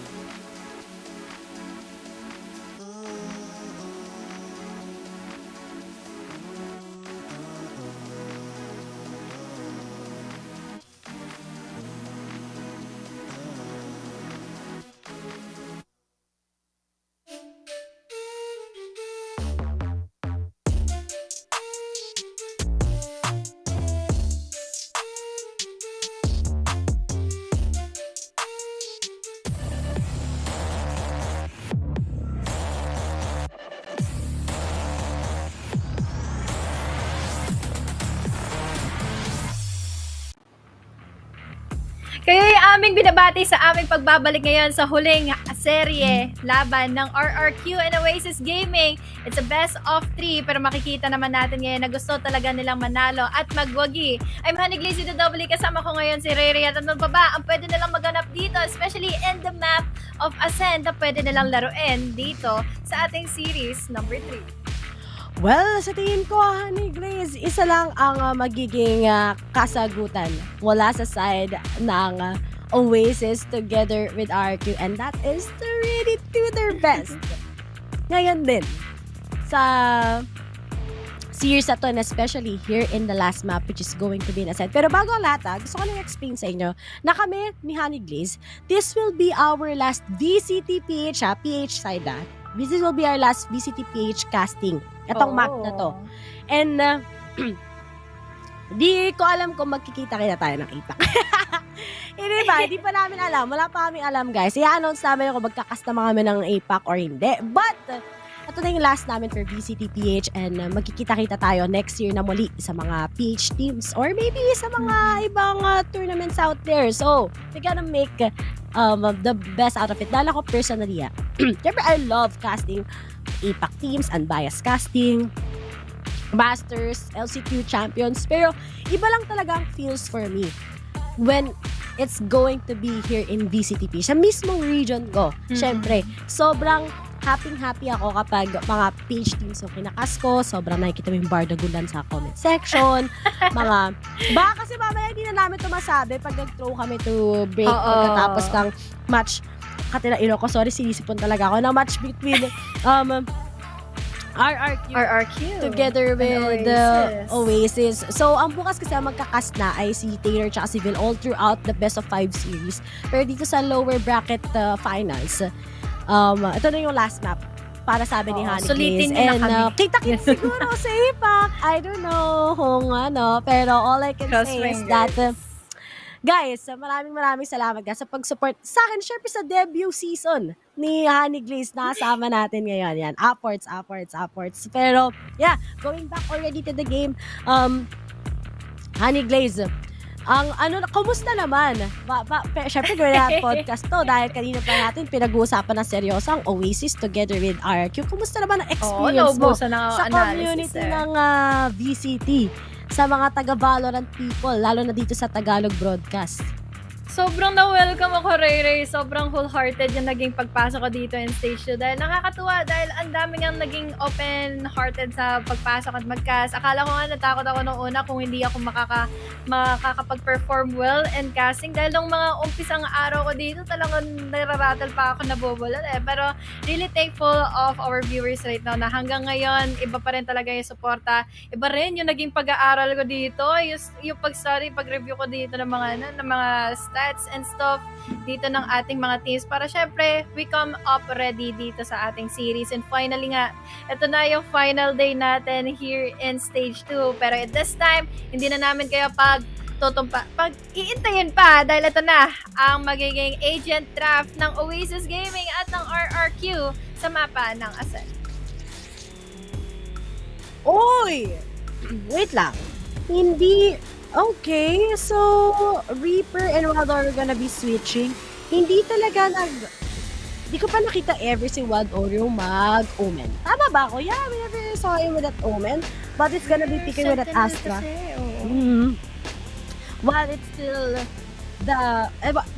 Kayo ay aming binabati sa aming pagbabalik ngayon sa huling serye laban ng RRQ and Oasis Gaming. It's a best of 3 pero makikita naman natin ngayon na gusto talaga nilang manalo at magwagi. I'm Honey Glazy the Double, kasama ko ngayon si Rere at ano pa ba ang pwede nilang maganap dito, especially in the map of Ascend na pwede nilang laruin dito sa ating series number 3. Well, sa tingin ko, Honey Glaze, isa lang ang magiging kasagutan wala sa side ng Oasis together with RQ, and that is to really do their best. Ngayon din, sa series na to, and especially here in the last map, which is going to be in Ascend. Pero bago ang lahat, gusto ko lang explain sa inyo na kami ni Honey Glaze, this will be our last VCTPH, PH side this will be our last VCTPH casting. Itong map na to. And, di ko alam kung magkikita-kita tayo ng APAC. Hindi ba? Hindi pa namin alam. Wala pa kami alam, guys. I-announce namin kung magkakas naman kami ng APAC or hindi. But, ito na yung last namin for VCTPH and magkikita-kita tayo next year na muli sa mga PH teams or maybe sa mga ibang tournaments out there. So, we gotta make the best out of it. Dahil ako personally, syempre, I love casting APAC teams, unbiased casting, Masters, LCQ champions. Pero, iba lang talaga ang feels for me when it's going to be here in VCTP. Sa mismong region ko, syempre, sobrang happy ako kapag mga page teams yung kinakas ko. Sobrang nakikita mo yung bardagulan sa comment section. Baka kasi mamaya hindi na namin ito masabi pag nag-throw kami to break pagkatapos ng match. Ko, sorry, sinisipon talaga ako na match between RRQ together with Oasis. So, ang bukas kasi ang magkakas na ay si Taylor tsaka si Vil all throughout the best of 5 series. Pero dito sa lower bracket finals, ito na yung last map para sabi ni Honey Glaze. And kita-kits siguro sa APAC. I don't know kung ano, pero all I can say is that guys, maraming salamat guys sa pag-support sa akin, syempre sa debut season ni Honey Glaze na kasama natin ngayon. Yan, upwards. Pero, yeah, going back already to the game, Honey Glaze, kumusta naman? Syempre, gawin natin podcast to dahil kanina pa natin pinag-uusapan ng seryoso ang Oasis together with RQ. Kumusta naman ang experience mo sa community ng VCT? Sa mga taga-Valorant people, lalo na dito sa Tagalog broadcast. Sobrang na-welcome ako, Ray. Sobrang wholehearted yung naging pagpasok ko dito in Stage 2. Dahil nakakatuwa, dahil ang dami nga naging open-hearted sa pagpasok at mag-cast. Akala ko nga natakot ako nung una kung hindi ako makakapag-perform well in casting. Dahil nung mga umpisang araw ko dito, talagang nararattle pa ako, nabubulan Pero really thankful of our viewers right now na hanggang ngayon, iba pa rin talaga yung suporta. Iba rin yung naging pag-aaral ko dito. Yung pag-study, pag-review ko dito ng mga style. stats and stuff dito ng ating mga teams para syempre we come up ready dito sa ating series. And finally nga, ito na yung final day natin here in Stage 2. Pero at this time, hindi na namin kayo pag-iintayin pa dahil ito na ang magiging agent draft ng Oasis Gaming at ng RRQ sa mapa ng Ascent. Oy! Wait lang. Hindi. Okay, so Reaper and Wild are gonna be switching. Hindi talaga Di ko pa nakita ever si Wild Oreo mag-Omen. Tama ba ako? Yeah, we never saw him with that Omen. But it's gonna be picking with that Astra. While it's still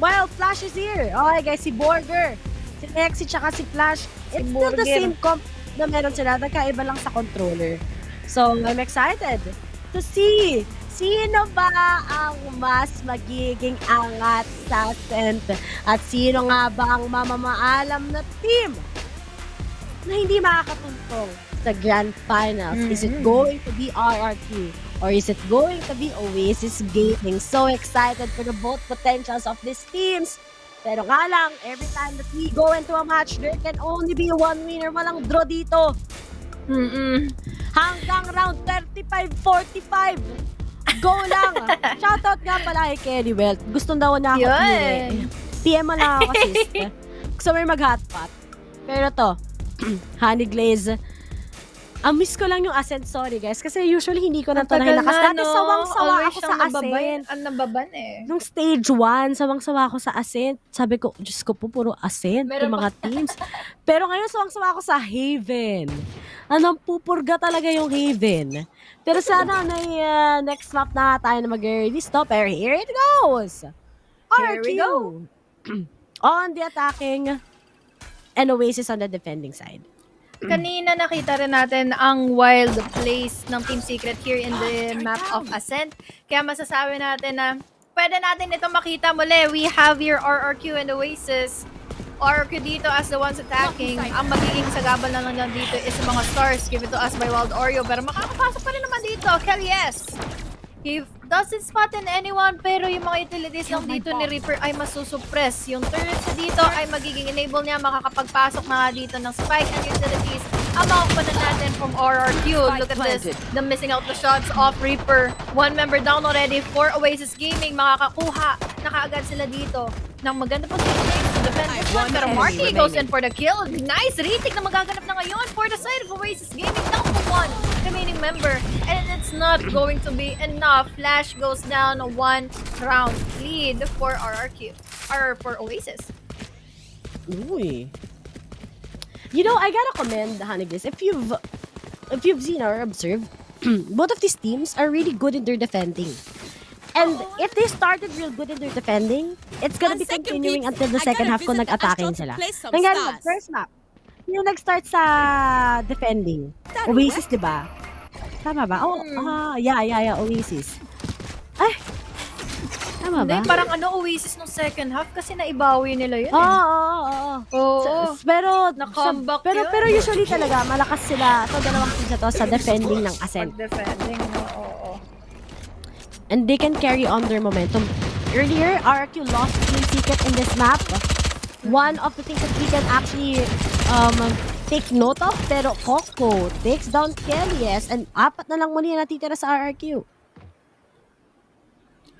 while Flash is here. Okay guys, si Borger, si Nexi, tsaka si Flash. It's still the same comp na meron sila. Nagkaiba lang sa controller. So, I'm excited to see sino ba ang mas magiging angat sa Ascent at sino nga ba ang mamamaalam na team na hindi makakatuntong sa Grand Finals. Is it going to be RRQ or is it going to be Oasis Gaming? So excited for the both potentials of these teams. Pero nga lang, every time that we go into a match, there can only be one winner. Walang draw dito. Hanggang round 35-45. Go lang. Shoutout nga pala kay Kelly Welt. Gusto daw na ako PM mo lang ako, sis. Gusto mo mag-hotpot. Pero to, honey glaze. Miss ko lang yung Ascent, sorry guys. Kasi usually hindi ko na ito nahilakas. Dati sawang-sawa ako sa Ascent. Ang nababan eh. Nung stage 1, sawang-sawa ako sa Ascent. Sabi ko, Diyos ko po, puro Ascent yung mga teams. Pero ngayon, sawang-sawa ako sa Haven. Pupurga talaga yung Haven. Pero sana next map na tayo na mag-release to. Pero here it goes. Here we go. On the attacking and Oasis on the defending side. Kanina nakita rin natin ang wild place ng Team Secret here in the map of Ascent. Kaya masasabi natin na pwede natin ito makita muli. We have here RRQ and Oasis. RRQ dito as the ones attacking. Ang magiging sagabal na lang dito is mga stars given to us by Wild Oreo. Pero makakapasok pa rin naman dito. Kelly S. He doesn't spot in anyone, pero yung mga utilities lang dito ni Reaper ay masusuppress. Yung turrets na dito ay magiging enable niya, makakapagpasok na nga dito ng spike and utilities. Ang makakupanan natin from RRQ. Look at this, the missing out the shots of Reaper. One member down already for Oasis Gaming. Makakakuha na kaagad sila dito ng maganda po to defend this one. Pero Marky goes in for the kill. Nice retake na magaganap na ngayon for the side of Oasis Gaming. Down to one remaining member. And it's not going to be enough. Flash goes down 1 round lead for RRQ. Or for Oasis. Uy. You know, I gotta commend Hanigis. If you've seen or observed, both of these teams are really good in their defending. And if they started real good in their defending, it's gonna be continuing until the second half kung nag-attacking sila. Nangyari first map, yung nag-start sa defending. Oasis, di ba? Tama ba? Yeah, Oasis. Ay! Tama ba? Hindi, parang Oasis nung second half kasi naibawi nila yun. Oo. Pero, na-comeback yun. Pero usually talaga, malakas sila. Ito, dalawang teams na to sa defending ng Ascent. Defending, oo. And they can carry on their momentum. Earlier, RRQ lost Team Secret in this map. One of the things that we can actually take note of, pero Coco takes down Kelly, yes, and 4 na lang muli na natitira sa RRQ.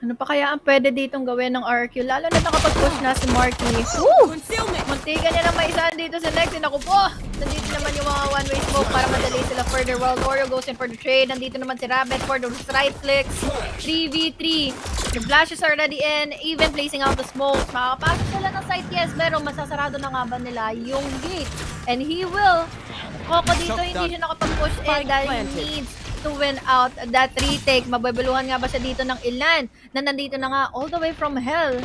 Ano pa kaya ang pwede ditong gawin ng RRQ? Lalo na nakapag-push na si Marky. Muntikan niya lang maisaan dito sa next. Naku po! Nandito naman yung mga one-way smoke para madali sila further. Wild Oreo goes in for the trade. Nandito naman si Rabbit for the right clicks. 3v3. The flashes are already in. Even placing out the smokes. Makakapasok sila ng site, yes. Pero masasarado na nga ba nila yung gate? And he will. Coco dito hindi siya nakapag-push in dahil he needs to win out that retake. Mababaluhan nga ba siya dito ng ilan na nandito na nga all the way from hell.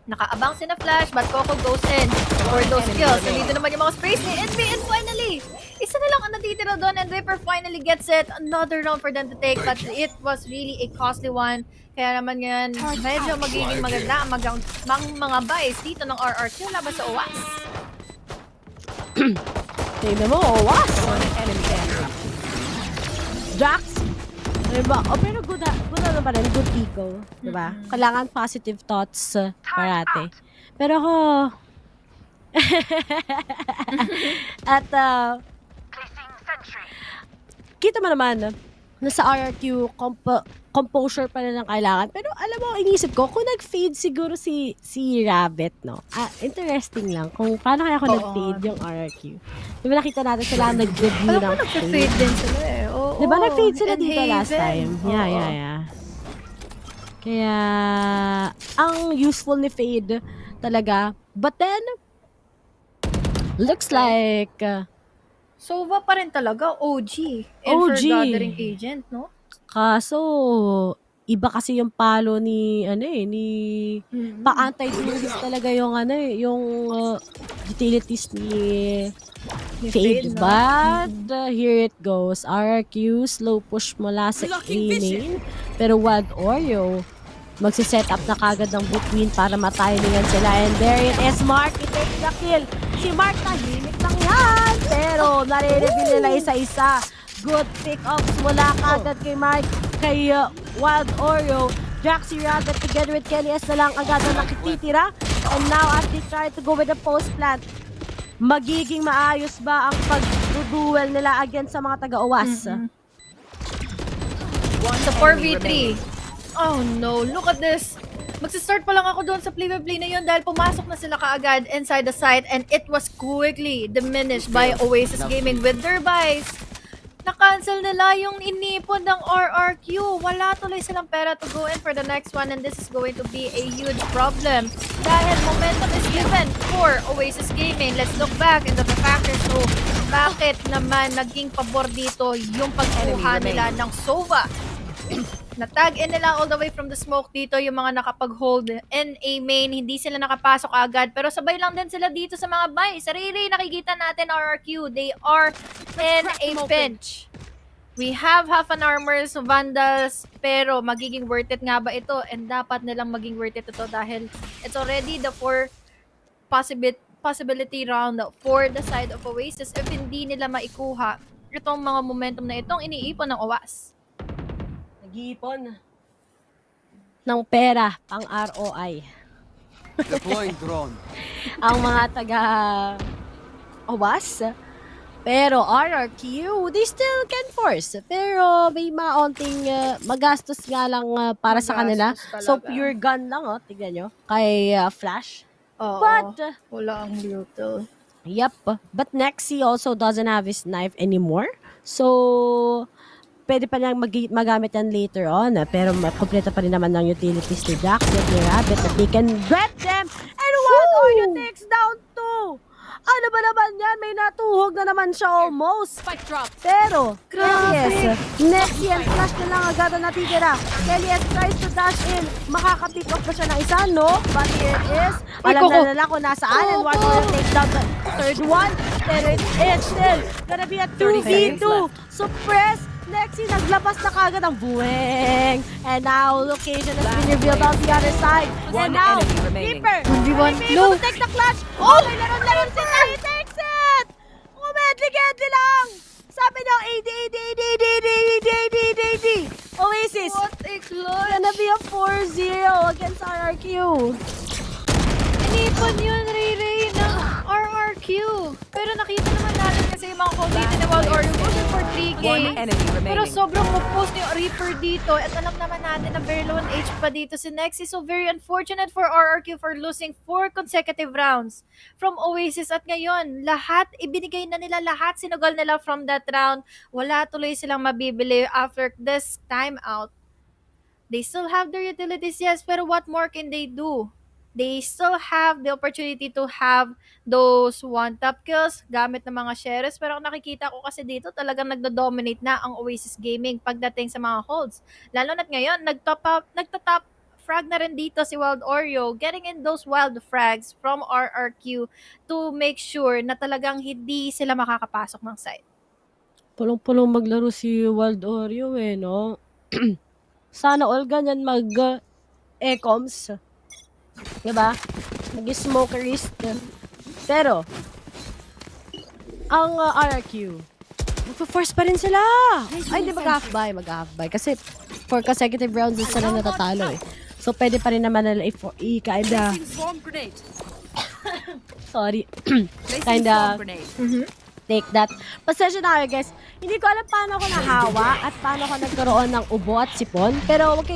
Nakaabang si na Flash but Coco goes in for those kills. Nandito naman yung mga sprays ni NB and finally, isa na lang ang natitira doon and Reaper finally gets it. Another round for them to take but it was really a costly one. Kaya naman yan, medyo magiging maganda ang mga buys dito ng RRQ laban sa OAS. Tingnan mo, OAS! Jax, Diba? Pero good na pa rin, good eco. Diba? Kailangan positive thoughts parate. Pero ako, at kita mo naman, nasa RRQ, composure pa rin ang kailangan. Pero alam mo, inisip ko, kung nag-fade siguro si Rabbit, no? Interesting lang kung paano kaya kung nag-fade yung RRQ. Diba nakita natin sila nag-review ng Alam ko nag-fade din sila eh. Oo. Diba nag-fade sila And dito last Haven. time? Yeah. Kaya, ang useful ni fade talaga. But then, looks like Sova pa rin talaga, OG. OG. Gathering agent, no? Kaso, iba kasi yung palo ni pa-anti-duelist talaga yung yung utilities ni Fade. Fade, no? But, here it goes. RRQ, slow push mula sa A-main. Pero Wild Oreo, magsiset up na kagad ng between para matimingan sila. And there it is, Mark, he takes the kill. Si Mark, tahimik lang yan. Pero, nare-reveal nila isa-isa. Good pick-ups mula kagad kay Mark, kay Wild Oreo. Jaxi Rabbit together with Kelly S na lang agad na nakititira. And now, as they try to go with the post plant, magiging maayos ba ang pag-duel nila against sa mga taga-Oas? Sa 4v3. Oh no, look at this. Magsistart pa lang ako doon sa play-by-play na yun dahil pumasok na sila kaagad inside the site and it was quickly diminished by Oasis Gaming with their buys. Na-cancel nila yung inipon ng RRQ. Wala tuloy silang pera to go in for the next one and this is going to be a huge problem. Dahil momentum is given for Oasis Gaming. Let's look back into the factors. So, bakit naman naging pabor dito yung pagkuha nila ng Sova? Natag in nila all the way from the smoke dito yung mga nakapag-hold in a main. Hindi sila nakapasok agad. Pero sabay lang din sila dito sa mga buy. Sarili, nakikita natin RRQ. They are in a pinch. We have half an armors, Vandals, pero magiging worth it nga ba ito? And dapat nilang maging worth it ito dahil it's already the 4 possibility round for the side of Oasis if hindi nila maikuha itong mga momentum na itong iniipon ng OWAS. Nag-iipon ng pera pang ROI. Deploying drone. Ang mga taga-OWAS. Pero RRQ, they still can force. Pero may maunting magastos nga lang para sa kanila. So pure gun lang, tignan nyo. Kay Flash. But, wala ang brutal. Yep. But Nexi also doesn't have his knife anymore. So, pwede pa niyang magamit yan later on. Pero kompleto pa rin naman ng utilities ni Jax at ni Rabbit that they can grab them. And Wild Oreo takes down 2. Ano ba naman yan? May natuhog na naman siya almost. Pero, Kelly S, Nexi and Flash na lang agad ang natitira. Kelly S tries to dash in. Makaka-pick up ba siya ng isa? No. But here it is. Alam na nila kung nasaan. And Wild Oreo takes down the third one. Pero it is still gonna be a 2v2. Suppress. Nexi, naglabas na kagad ang buweng. And now, location has been revealed on the other side. And now, Reaper, no. Take the clutch. Oh, may laro-laro si He takes it. Medley lang. Sabi niyo, AD. Oasis. What a clutch. Gonna be a 4-0 against RRQ. Inipon yun, Ray ng RRQ. Pero nakita naman natin kasi yung mga call dito ni Wild Oreo going for 3K. Pero sobrang compose ni Reaper dito. At alam naman natin na very low on H pa dito si Nexi. So very unfortunate for RRQ for losing 4 consecutive rounds from Oasis. At ngayon, ibinigay na nila lahat. Sinugal nila from that round. Wala tuloy silang mabibili after this timeout. They still have their utilities, yes. Pero what more can they do? They still have the opportunity to have those one-tap kills gamit ng mga shares. Pero ang nakikita ko kasi dito, talagang nagdo-dominate na ang Oasis Gaming pagdating sa mga holds. Lalo na't ngayon, nagtatop frag na rin dito si Wild Oreo, getting in those wild frags from RRQ to make sure na talagang hindi sila makakapasok ng site. Pulong-pulong maglaro si Wild Oreo no? Sana all ganyan mag-ecoms. Diba? Mag-smokerist. Pero, ang RRQ, Magpo-force pa rin sila. Ay, hindi mag-half buy. Kasi 4 consecutive rounds na sila natatalo eh. So, pwede pa rin naman nila i-kinda... Sorry. Kinda... Take that. Pasensya na kayo, guys. Hindi ko alam paano ako nahawa at paano ako nagkaroon ng ubo at sipon. Pero huwag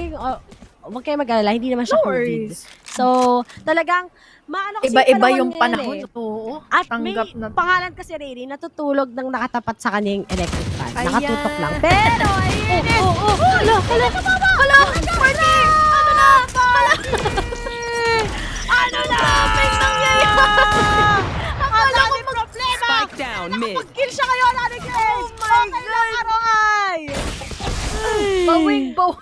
kayong mag-alala. Hindi naman siya COVID. So, talagang maano kasi Iba-iba yung panahon panahon. Oo. At Tanggap may na. pangalan kasi Riri, natutulog ng nakatapat sa kanyang electric fan. Ayan. Nakatutok lang. Pero, ayun! Hala! Marty! Ano na? May nangyayari! Akala ko problema! Spike down mid. Nakapag-kill siya kayo, Nani Grace! Oh my God! Aroy! Bawing bow.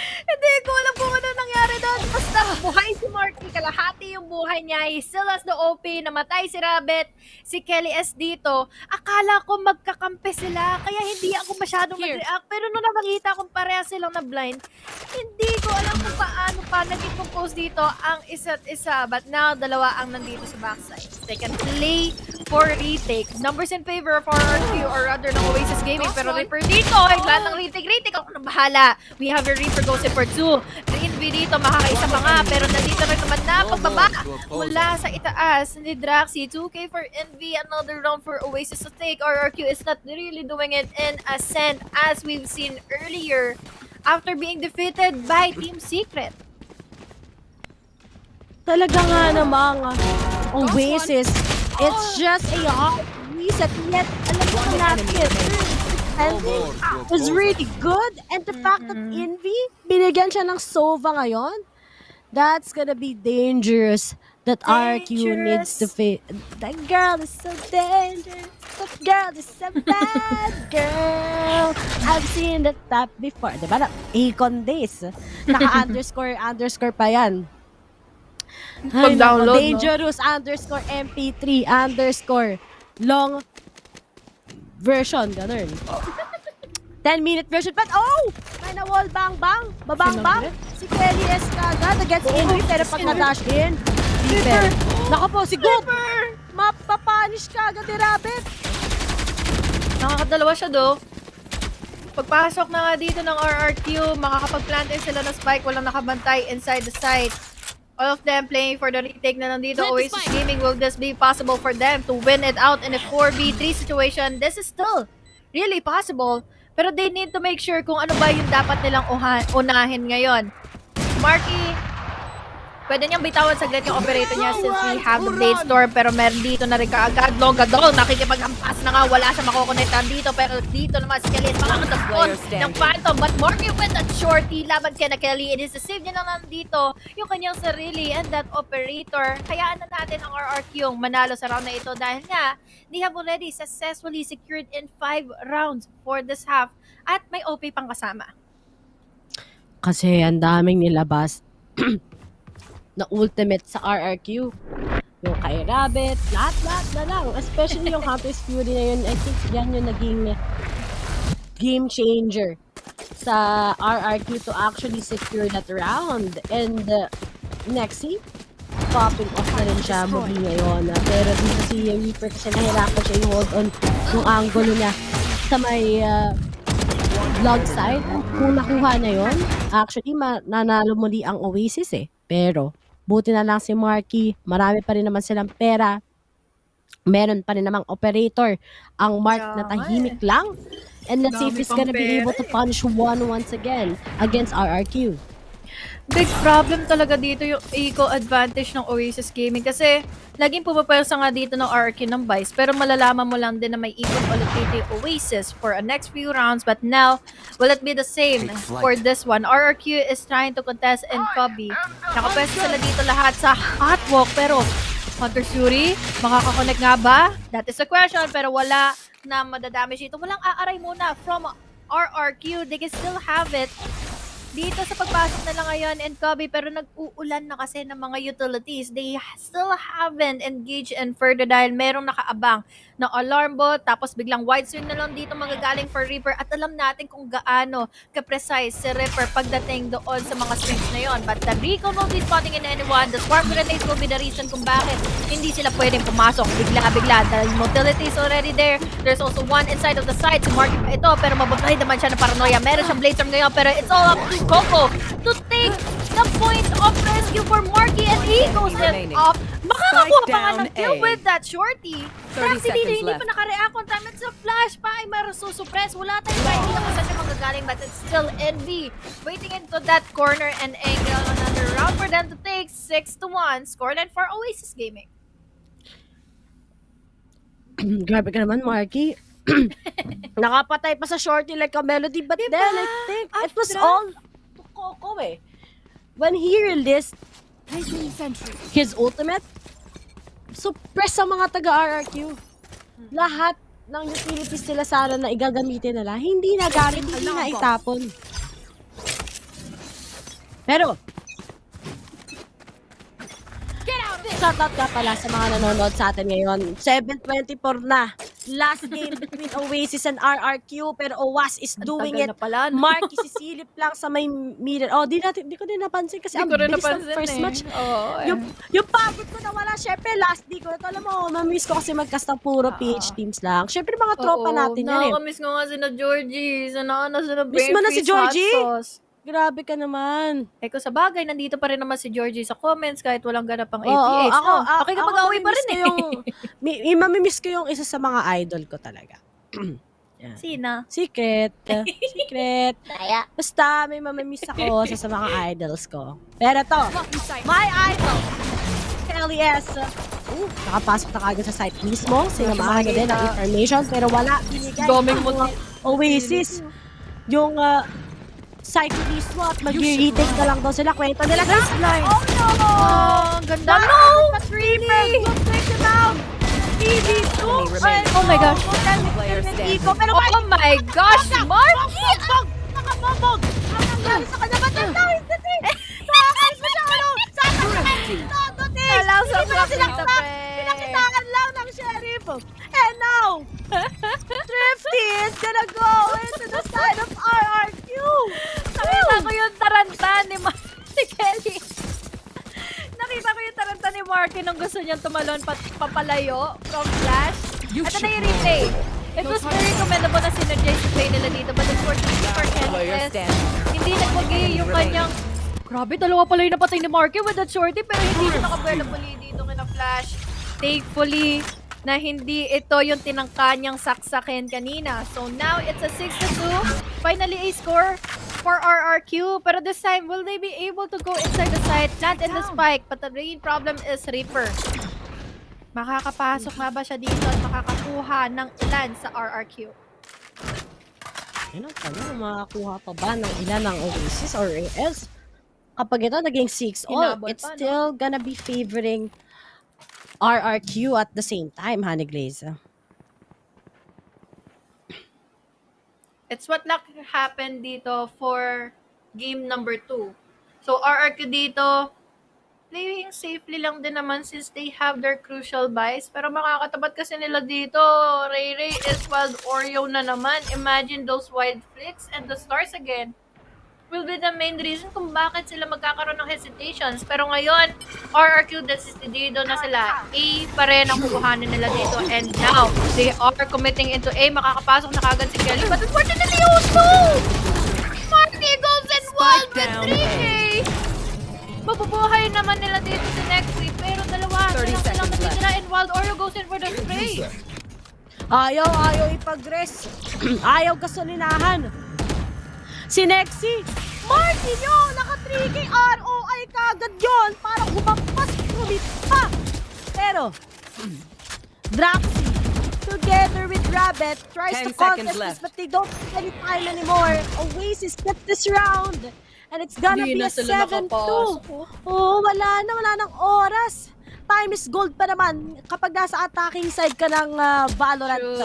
Hindi ko alam kung ano nangyari doon. Basta buhay si Marky, kalahati yung buhay niya. He still has the OP, namatay si Rabbit, si Kelly S dito. Akala ko magkakampi sila, kaya hindi ako masyadong nag-react. Pero nung nakita kong pareha silang na blind, hindi ko alam kung paano pa naging compose dito ang isa't isa. But now, dalawa ang nandito sa backside. They can play for retake. Numbers in favor of RRQ or rather ng Oasis Gaming. Pero Reaper dito, ay lahat ng retake. Ako na bahala. We have a Reaper goes in for 2. Envy dito, makakaisa pa nga. Pero nandito rin naman na pagbaba mula sa itaas ni Draxi. 2K for Envy. Another round for Oasis to take. RRQ is not really doing it in Ascent as we've seen earlier after being defeated by Team Secret. Talaga nga namang Oasis, it's just a hard reset. Yet, alam mo natin, Envy was really good. And the fact that Envy, binigyan siya ng Sova ngayon, that's gonna be dangerous. That RQ needs to face. That girl is so dangerous. That girl is so bad, girl. I've seen that tap before. Diba na? Akon days. Naka-underscore pa yan. Ay, Pag-download, no? Dangerous underscore MP3 underscore long version. Ganun. 10-minute version. But may na-wall bang. Babang. Si Kelly S kagad against Envy. Pero pag na-dash in, Reaper. Naka po, si Goop. Mapapanish kagad ni Rabbit. Nakakadalawa siya do. Pagpasok na nga dito ng RRQ, makakapag-plant din sila ng spike. Walang nakabantay inside the site. All of them playing for the retake na nandito. Oasis Gaming, will this be possible for them to win it out in a 4v3 situation? This is still really possible. Pero they need to make sure kung ano ba yung dapat nilang unahin ngayon. Marky, pwede niyang bitawan saglit yung operator niya since we have the Blade Storm. Pero meron dito na rin kaagad. Logadol, nakikipaghampas na nga. Wala siya makukonectan dito. Pero dito naman si Kelly makakataspon ng Phantom. But Marky with that shorty laban kay na Kelly. It is the save niya na nandito yung kanyang sarili and that operator. Hayaan na natin ang RRQ yung manalo sa round na ito dahil nga they have already successfully secured in 5 rounds for this half. At may OP pang kasama. Kasi ang daming nilabas na ultimate sa RRQ. Yung kay Rabbit, lahat na lang. Especially yung Hunter's Fury na yun. I think yan yung naging game changer sa RRQ to actually secure that round. And Nexi, popping off na rin siya muli ngayon. Pero dito si Reaper kasi nahirapan siya i-hold on yung angulo niya sa may log side. Kung nakuha na yun, actually nanalo muli ang Oasis eh. Pero buti na lang si Marky, marami pa rin naman silang pera. Meron pa rin namang operator. Ang Mark na tahimik lang. And let's see if he's gonna be able to punish one once again against RRQ. Big problem talaga dito yung eco advantage ng Oasis Gaming kasi laging pumapwersa nga dito ng RRQ ng Vice pero malalaman mo lang din na may ikot ulit dito yung Oasis for a next few rounds. But now, will it be the same for this one? RRQ is trying to contest in Cubby. Nakapwesto sila dito lahat sa Hotwalk pero Hunter Fury, makakakonect nga ba? That is the question pero wala na madadamage dito. Walang aaray muna from RRQ. They can still have it. dito sa pagpasok nila ngayon and Kobe, pero nag-uulan na kasi ng mga utilities. They still haven't engaged in further dahil merong nakaabang na alarm bot, tapos biglang wide swing na lang dito magagaling for Reaper at alam natin kung gaano ka-precise si Reaper pagdating doon sa mga swings na yon. But the Riku won't be spotting in anyone. The swarm grenades will be the reason kung bakit hindi sila pwedeng pumasok bigla-bigla. The motility is already there. There's also one inside of the side. Si Marky pa ito, pero mababay naman siya ng paranoia. Meron siyang blade storm ngayon, pero it's all up to Coco to take the point of rescue for Marky, and he goes it up. Makakakuha pa nga ng kill with that shorty. 30 Kasi hindi seconds pa naka-react on time. It's a flash pa ay masusupress. Wala tayong kahit hindi naman siya magagaling, but it's still Envy waiting into that corner and angle. Another round for them to take. 6-1 scoreline for Oasis Gaming. Grabe ka naman, Marky. Nakapatay pa sa shorty like a melody, but then I think it was all to Coco eh. When he released his ultimate, suppress sa mga taga-RRQ. Lahat ng utilities nila sana na igagamitin nila, hindi na gamit, hindi na itapon. Pero, shoutout ka pala sa mga nanonood sa atin ngayon. 7:24 na. Last game between Oasis and RRQ, pero OWAS is doing it. Marky sisilip lang sa may middle. Oh, di ko din napansin kasi ang bilis ng first match. Yung pagod ko na wala, syempre last day ko na to. Alam mo, mamiss ko kasi magkasta puro PH teams lang. Syempre mga tropa natin yan eh. Nakakamiss ko nga si na Georgie. Sana Miss mo na si Georgie? Grabe ka naman. Kung sa bagay, nandito pa rin naman si Georgie sa comments kahit walang ganapang APH. Okay ka mag-away pa rin eh. Mamimiss ko yung isa sa mga idol ko talaga. Sina? Secret. Basta may mamimiss ako sa mga idols ko. Pero to, my idol, Kelly S. Nakapasok na kagad sa site mismo. Sinamahan na din ang information pero wala binigay ng Oasis. Yung site mismo at mag-retake na lang daw sila. Kwento nila guys. Oh no! Ganda! No! Reaper! Good take him out! PB2! Oh my gosh! Pero oh my gosh! Marky! Nakabobog! Ang nangyari sa kanya. Ba't ang tawin sa team? Nakakalis mo siya ano? Alang sa pinakitaan lang ng sheriff. And now, Thrifty is gonna go into the side of RRQ. Nakita ko yung taranta ni Kelly. Nakita ko yung taranta ni Marky nung gusto niyang tumalon papalayo from Flash. Ito na yung replay. It was very commendable na synergize yung play nila dito, but unfortunately for Kelly is hindi nagwagi yung kanyang... Grabe, dalawa pala yung napatay ni Marky with that shorty, pero hindi siya nakabuela puli dito kina Flash. Thankfully, na hindi ito yung tinangka niyang saksakin kanina. So now, it's a 6-2. Finally, a score for RRQ. Pero this time, will they be able to go inside the site, plant in the spike? But the main problem is Reaper. Makakapasok nga ba siya dito at makakakuha ng ilan sa RRQ? Ano pa na, makakuha pa ba ng ilan ng Oasis or else? Kapag ito naging 6-all, it's still gonna be favoring RRQ at the same time, Honey Glaze. It's what happened dito for game number 2. So RRQ dito, playing safely lang din naman since they have their crucial buys. Pero makakatapat kasi nila dito. Ray is wild Oreo na naman. Imagine those wide flicks and the stars again will be the main reason kung bakit sila magkakaroon ng hesitations. Pero ngayon, RRQ decidido na sila. A pa rin ang kukuhanin nila dito. And now, they are committing into A. Makakapasok na kagad si Kelly. But unfortunately, also, Marky goes in wild with 3K. Mabubuhay naman nila dito si next week. Pero dalawa na lang silang natitira and Wild Oreo goes in for the spray. Ayaw ipag-rest. Ayaw gasolinahan. Si Nexy, Marky nyo, naka-3K ROI kagad yun. Parang humampas, humit pa. Pero, Draxi, together with Rabbit, tries to contest this, but they don't have any time anymore. Oasis gets this round. And it's gonna be a 7-2. Oh, wala nang oras. Time is gold pa naman kapag nasa attacking side ka ng Valorant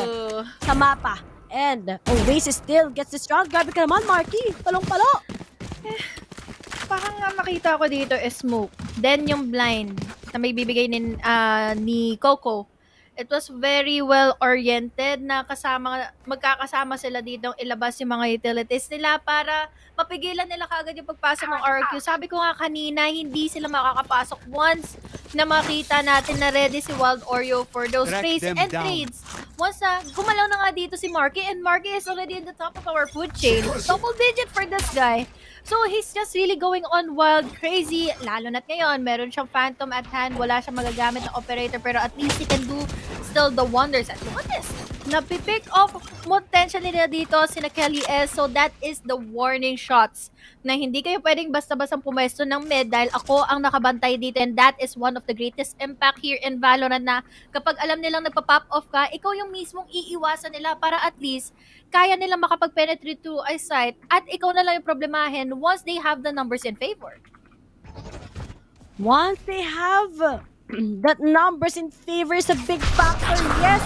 sa mapa. And Oasis still gets this round. Grabe ka naman, Marky. Palong-palo. Parang nga makita ko dito is smoke. Then yung blind na may bibigay ni Coco. It was very well oriented na magkakasama sila dito ilabas yung mga utilities nila para mapigilan nila kaagad yung pagpasok ng RQ. Sabi ko nga kanina, hindi sila makakapasok once na makita natin na ready si Wild Oreo for those Track plays them and down. trades. Once na gumalaw na nga dito si Marky, and Marky is already in the top of our food chain. Double digit for this guy. So he's just really going on wild, crazy, lalo na't ngayon, meron siyang Phantom at hand, wala siyang magagamit na operator, pero at least he can do still the wonders. At honest, napipick off potentially na dito sina Kelly S, so that is the warning shots na hindi kayo pwedeng basta-bastang pumesto ng mid dahil ako ang nakabantay dito, and that is one of the greatest impact here in Valorant na kapag alam nilang nagpa-pop off ka, ikaw yung mismong iiwasan nila para at least kaya nilang makapag-penetrate to a site at ikaw na lang yung problemahin once they have the numbers in favor. Once they have that numbers in favor is a big factor, yes.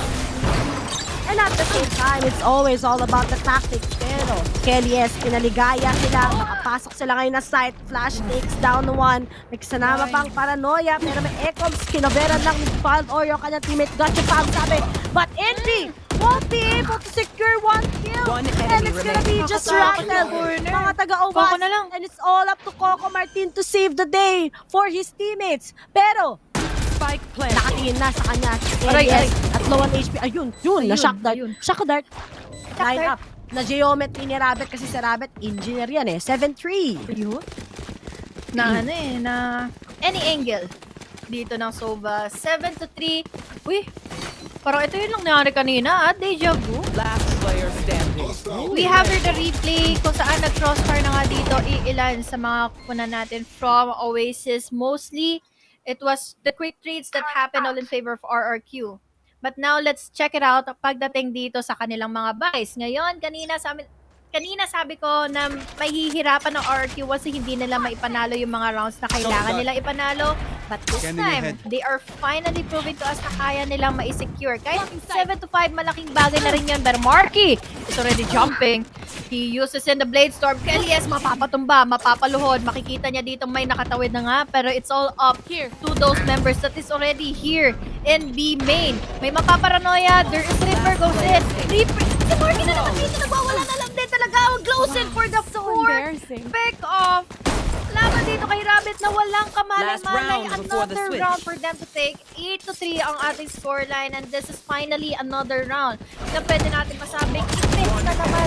And at the same time, it's always all about the tactics. Pero, Kelly S, pinaligaya sila, makapasok sila ngayon na site, flash takes down one, may kasanama pang paranoia, pero may echoes, kinoveran lang ni Wild Oreo, kanyang teammate, gotcha pa ang sabi, but Indy won't be able to secure one kill, and it's gonna be just rattled, mga taga-Owas, and it's all up to Coco Martin to save the day for his teammates. Pero, Spike plant. nakatingin na sa kanya. Aray, Yes, at low on HP. Ayun, na-shock dart. Shock dart. Line up. Na geometry ni Rabbit kasi si Rabbit, engineer yan eh. 7-3. Yun. Na any angle dito ng Sova. 7-3. Uy, parang ito yun lang nangyari kanina at deja vu. Last player standing. We have here the replay kung saan nag-crossfire na nga dito iilan sa mga kukunan natin from Oasis. Mostly, it was the quick trades that happened all in favor of RRQ. But now, let's check it out pagdating dito sa kanilang mga buys. Ngayon, kanina sabi ko na mahihirapan ng RRQ kasi hindi nila maipanalo yung mga rounds na kailangan nila ipanalo. But this time, they are finally proving to us na kaya nilang ma-secure. Kahit 7-5, malaking bagay na rin yun. But Marky is already jumping. He uses in the Blade Storm. Kelly S, mapapatumba, mapapaluhod. Makikita niya dito may nakatawid na nga. Pero it's all up to those members that is already here in B main. May mapaparanoia. There is Reaper goes in. Reaper. Si Marky na naman dito. Nagwawala na lang din talaga. Close in for the fourth pick off. Laban dito kay Rabbit na walang kamalay-malay. Another round for them to take. 8-3 ang ating scoreline, and this is finally another round na pwede natin masabing ipit na naman.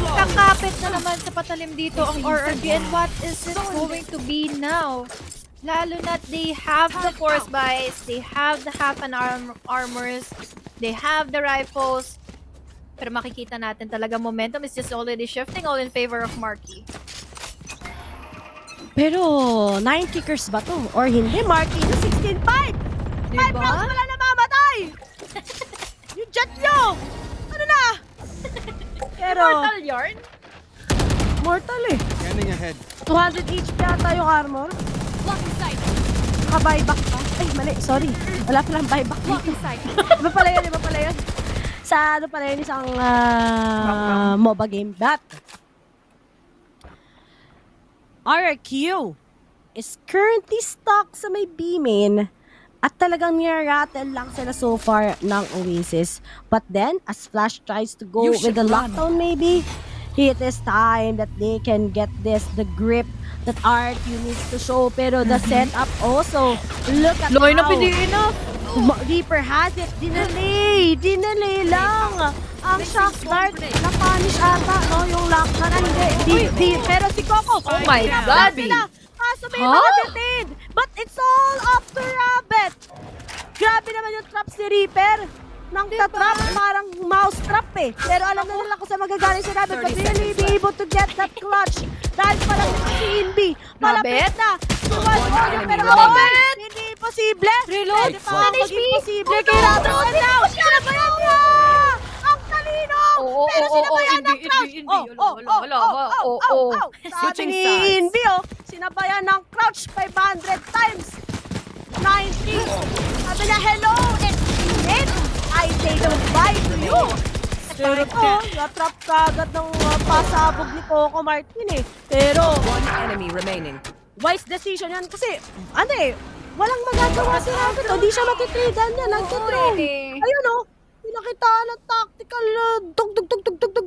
Kakapit na naman sa patalim dito ang RRB, and what is it going to be now? Lalo na they have the force buys, they have the half and armors, they have the rifles, pero makikita natin talaga momentum is just already shifting all in favor of Marky. Pero, 9 kickers ba to? Or hindi? Marky na 16-5! 5 rounds pala namamatay! Yung jet nyo! Ano na? Pero, Immortal yarn? Mortal eh. Scanning ahead. 200 HP yata yung armor. Naka-buyback pa. Ay, mali. Sorry. Wala palang buyback dito. Iba pala yun. Sa ano pala yun, isang MOBA game. But, RRQ is currently stuck sa may B-main at talagang near-rattle lang sila so far ng Oasis. But then, as Flash tries to go with the lockdown maybe, it is time that they can get the grip that RRQ needs to show. Pero the setup also, look at Loy na how pindi enough. Reaper has it. Dinelay lang. Ang shock dart, na-punish ata, no? Yung lockdown. Hindi. Pero si Coco, oh my God. Kaso may mga detain. But it's all up to Rabbit. Grabe naman yung traps ni Reaper. Nang tatrap, parang mouse trap eh. Pero alam na nila kung saan magagaling si Rabbit. But really be able to get that clutch. Dahil parang si Inby. Malapit na. Si Wild Oreo. Pero Rabbit! Hindi imposible. Reload. Hindi pa maging imposible kay Rabbit. And now, sinabayan niya! Ang talino! Pero sinabayan ng crouch. Sabi ni Inby, sinabayan ng crouch 500 times. 90. Sabi niya, hello, it's it. I say goodbye to you. Pero na-trap ka agad ng pasabog ni Coco Martin eh. Pero, One enemy remaining. wise decision yan kasi, walang magagawa si Rabbit. Di siya matitrigan niya, nagtitrong. Ayun pinakitaan ng tactical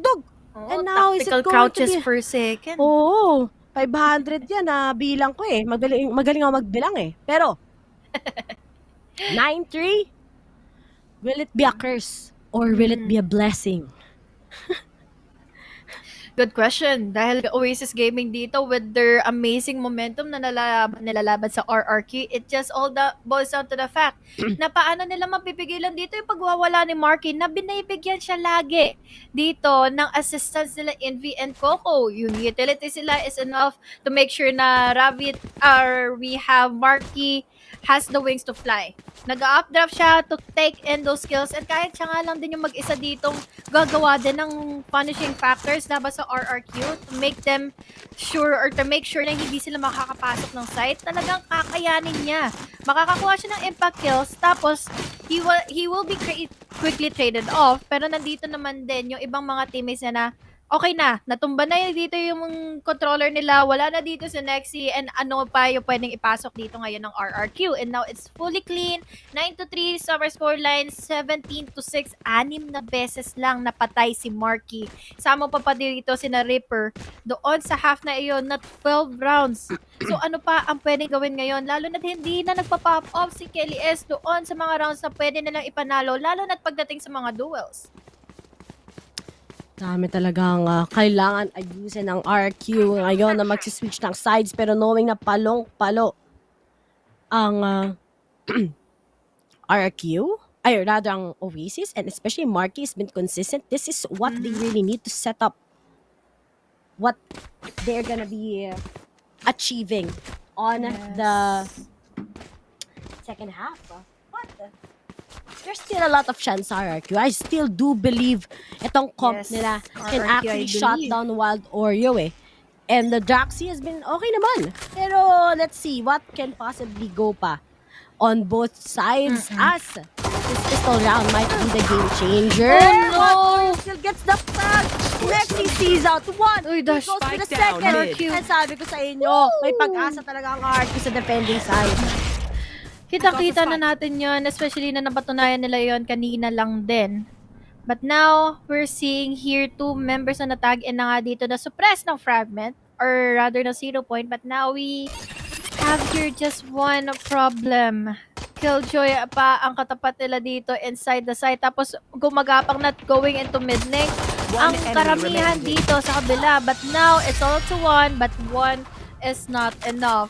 dug. And now, is it tactical going crouches to be... per second. Oo, 500 yan bilang ko eh. Magaling ako magbilang eh. Pero, 9-3, will it be a curse or will it be a blessing? Good question. Dahil Oasis Gaming dito with their amazing momentum na nilalaban sa RRQ, it just all boils down to the fact na paano nila mapipigilan dito yung pagwawala ni Marky na binibigyan siya lagi dito ng assistance nila Envy and Coco. Yung utility sila is enough to make sure na we have Marky has the wings to fly. Nag-updraft siya to take in those skills and kahit siya nga lang din yung mag-isa ditong gagawa din ng punishing factors laban sa RRQ to make them sure or to make sure na hindi sila makakapasok ng site, talagang kakayanin niya. Makakakuha siya ng impact kills tapos he will be quickly traded off pero nandito naman din yung ibang mga teammates na okay na, natumba na yun dito yung controller nila, wala na dito si Nexi, and ano pa yung pwedeng ipasok dito ngayon ng RRQ. And now, it's fully clean, 9-3, summer scoreline, 17-6, 6 na beses lang napatay si Marky. Sama pa dito si na Ripper, doon sa half na iyon, na 12 rounds. So ano pa ang pwedeng gawin ngayon? Lalo na hindi na nagpa-pop off si Kelly S doon sa mga rounds na pwede nilang ipanalo, lalo na pagdating sa mga duels. Dami talagang kailangan ayusin ng RQ ngayon na magsiswitch ng sides pero knowing na palong-palo ang RQ, ay rather ang Oasis and especially Marky has been consistent. This is what they really need to set up what they're gonna be achieving on the second half. What the? There's still a lot of chance RRQ. I still do believe itong comp nila can RRQ, actually I shut believe. down Wild Oreo eh. And the Draxi has been okay naman. Pero let's see what can possibly go pa on both sides as this pistol round might be the game changer. Oh, no! Still gets the frag. Nexi sees out one. He goes to the Spike down second. mid. And sabi ko sa inyo, may pag-asa talaga ang RRQ sa defending side. Kita-kita na natin yon, especially na napatunayan nila yon kanina lang din. But now, we're seeing here 2 members na natag in na nga dito na suppress ng fragment or rather na 0 point. But now we have here just one problem. Killjoy pa ang katapat nila dito inside the site. Tapos gumagapang na going into mid lane. One Ang enemy karamihan remaining. dito sa kabila. But now, it's all to 1. But 1 is not enough.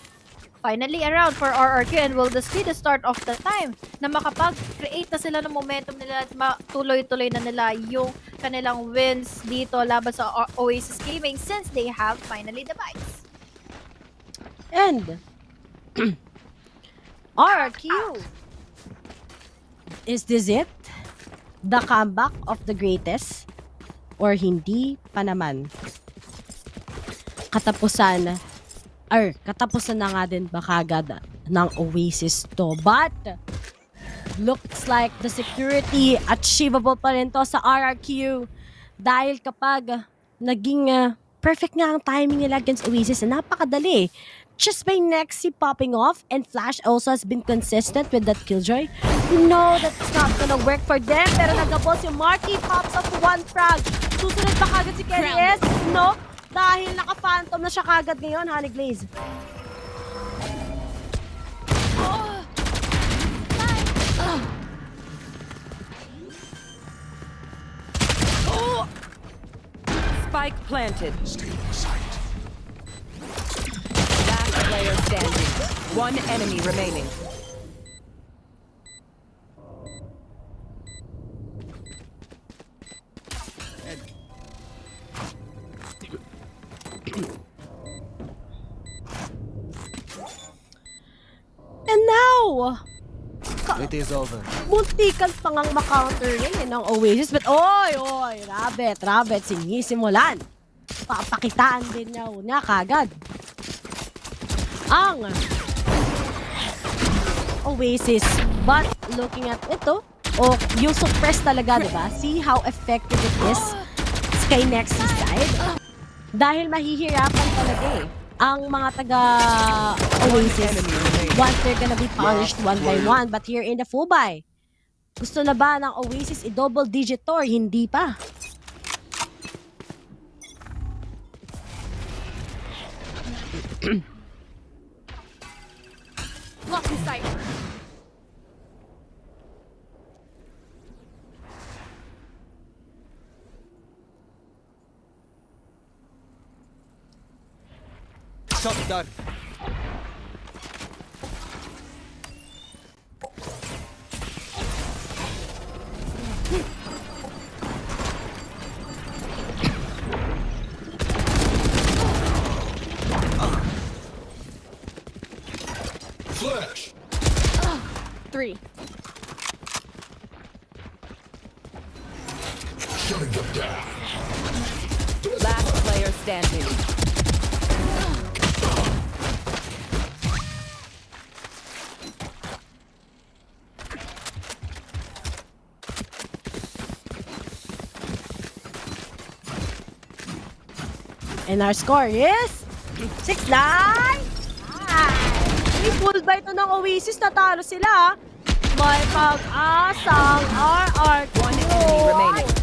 Finally around for RRQ and will this be the start of the time na makapag-create na sila ng momentum nila at tuloy-tuloy na nila yung kanilang wins dito laban sa Oasis Gaming since they have finally the buys. And RRQ, is this it? The comeback of the greatest? Or hindi pa naman? Katapusan na nga din ba kagad ng Oasis to. But looks like the security achievable pa rin to sa RRQ dahil kapag naging perfect nga ang timing nila against Oasis na napakadali. Just by Nexi popping off and Flash also has been consistent with that Killjoy. You know that's not gonna work for them pero nagabol si Marky, pops off 1 frag. Susunod pa kagad si Kelly S? No? Dahil naka-phantom na siya kagad ngayon, Honey Glaze. Spike planted. Last player standing. One enemy remaining. And now, It is over. muntikan pa ngang makounter yun ng Oasis. But oy, Rabbit, sinisimulan. Papakitaan din niya kagad. Ang Oasis. But looking at ito, o yung suppress talaga, di ba? See how effective it is kay Nexus side? Dahil mahihirapan talaga eh ang mga taga Oasis once they're gonna be punished one by one. But here in the full buy, gusto na ba ng Oasis i-double digit to or hindi pa? Lock in sight. Shot done. Flash. 3. Shutting them down. Last player standing. And our score is 6-9! May full buy to ng Oasis, natalo sila. May pag-asang RRQ. One enemy remaining.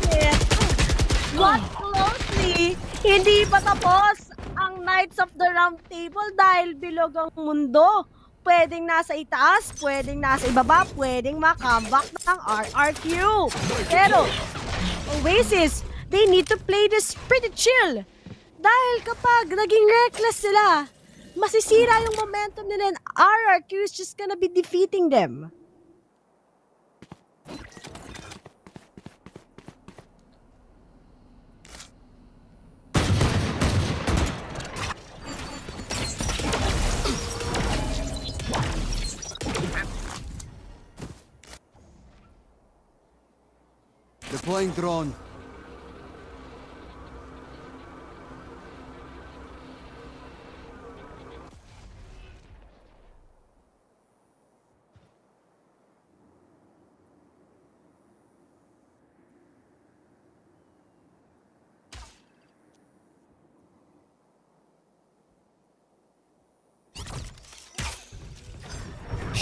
Watch closely. Hindi pa tapos ang Knights of the Round Table dahil bilog ang mundo. Pwedeng nasa itaas, pwedeng nasa ibaba, pwedeng makambak ng RRQ. Pero, Oasis, they need to play this pretty chill. Dahil kapag naging reckless sila, masisira yung momentum nila and RRQ is just gonna be defeating them. Deploying drone.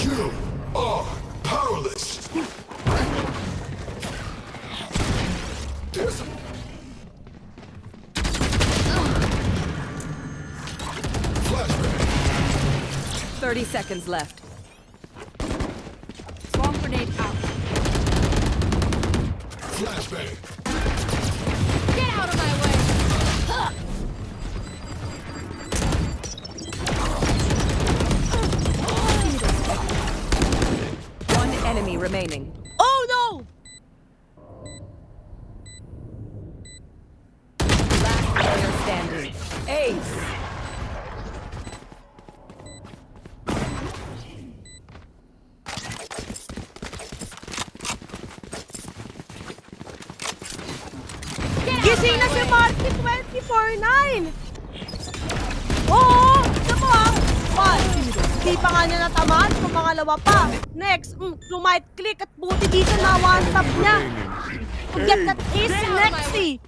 You are powerless. There's a 30 seconds left. Bomb grenade out. flashbang. Get out of my way. One enemy remaining. Oh no! Last player standing. Ace. Gising na si Marky 24-9! Oo! Ito mo ah! One! Di pa nga niya natamaan kung pangalawa pa. Next, lumite click at buti dito na one-tap niya. To get that ace Nexy.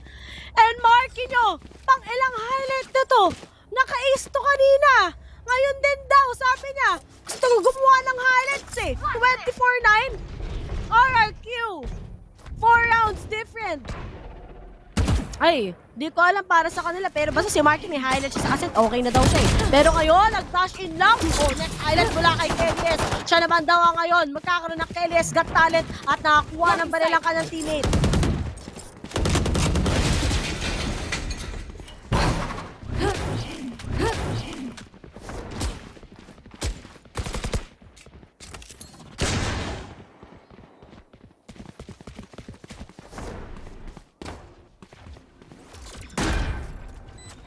And Marky nyo, pang ilang highlight na to. Naka-ace to kanina. Ngayon din daw, sabi niya, gusto ko gumawa ng highlights eh. 24-9. RRQ. 4 rounds different. Ay, di ko alam para sa kanila pero basta si Marky may highlight siya sa asset, okay na daw siya eh. Pero ngayon, nag-dash in lang. Oh, next highlight mula kay Kelly's. Siya naman daw ngayon, magkakaroon ng Kelly's Got Talent at nakakuha ng barilang kanyang teammate.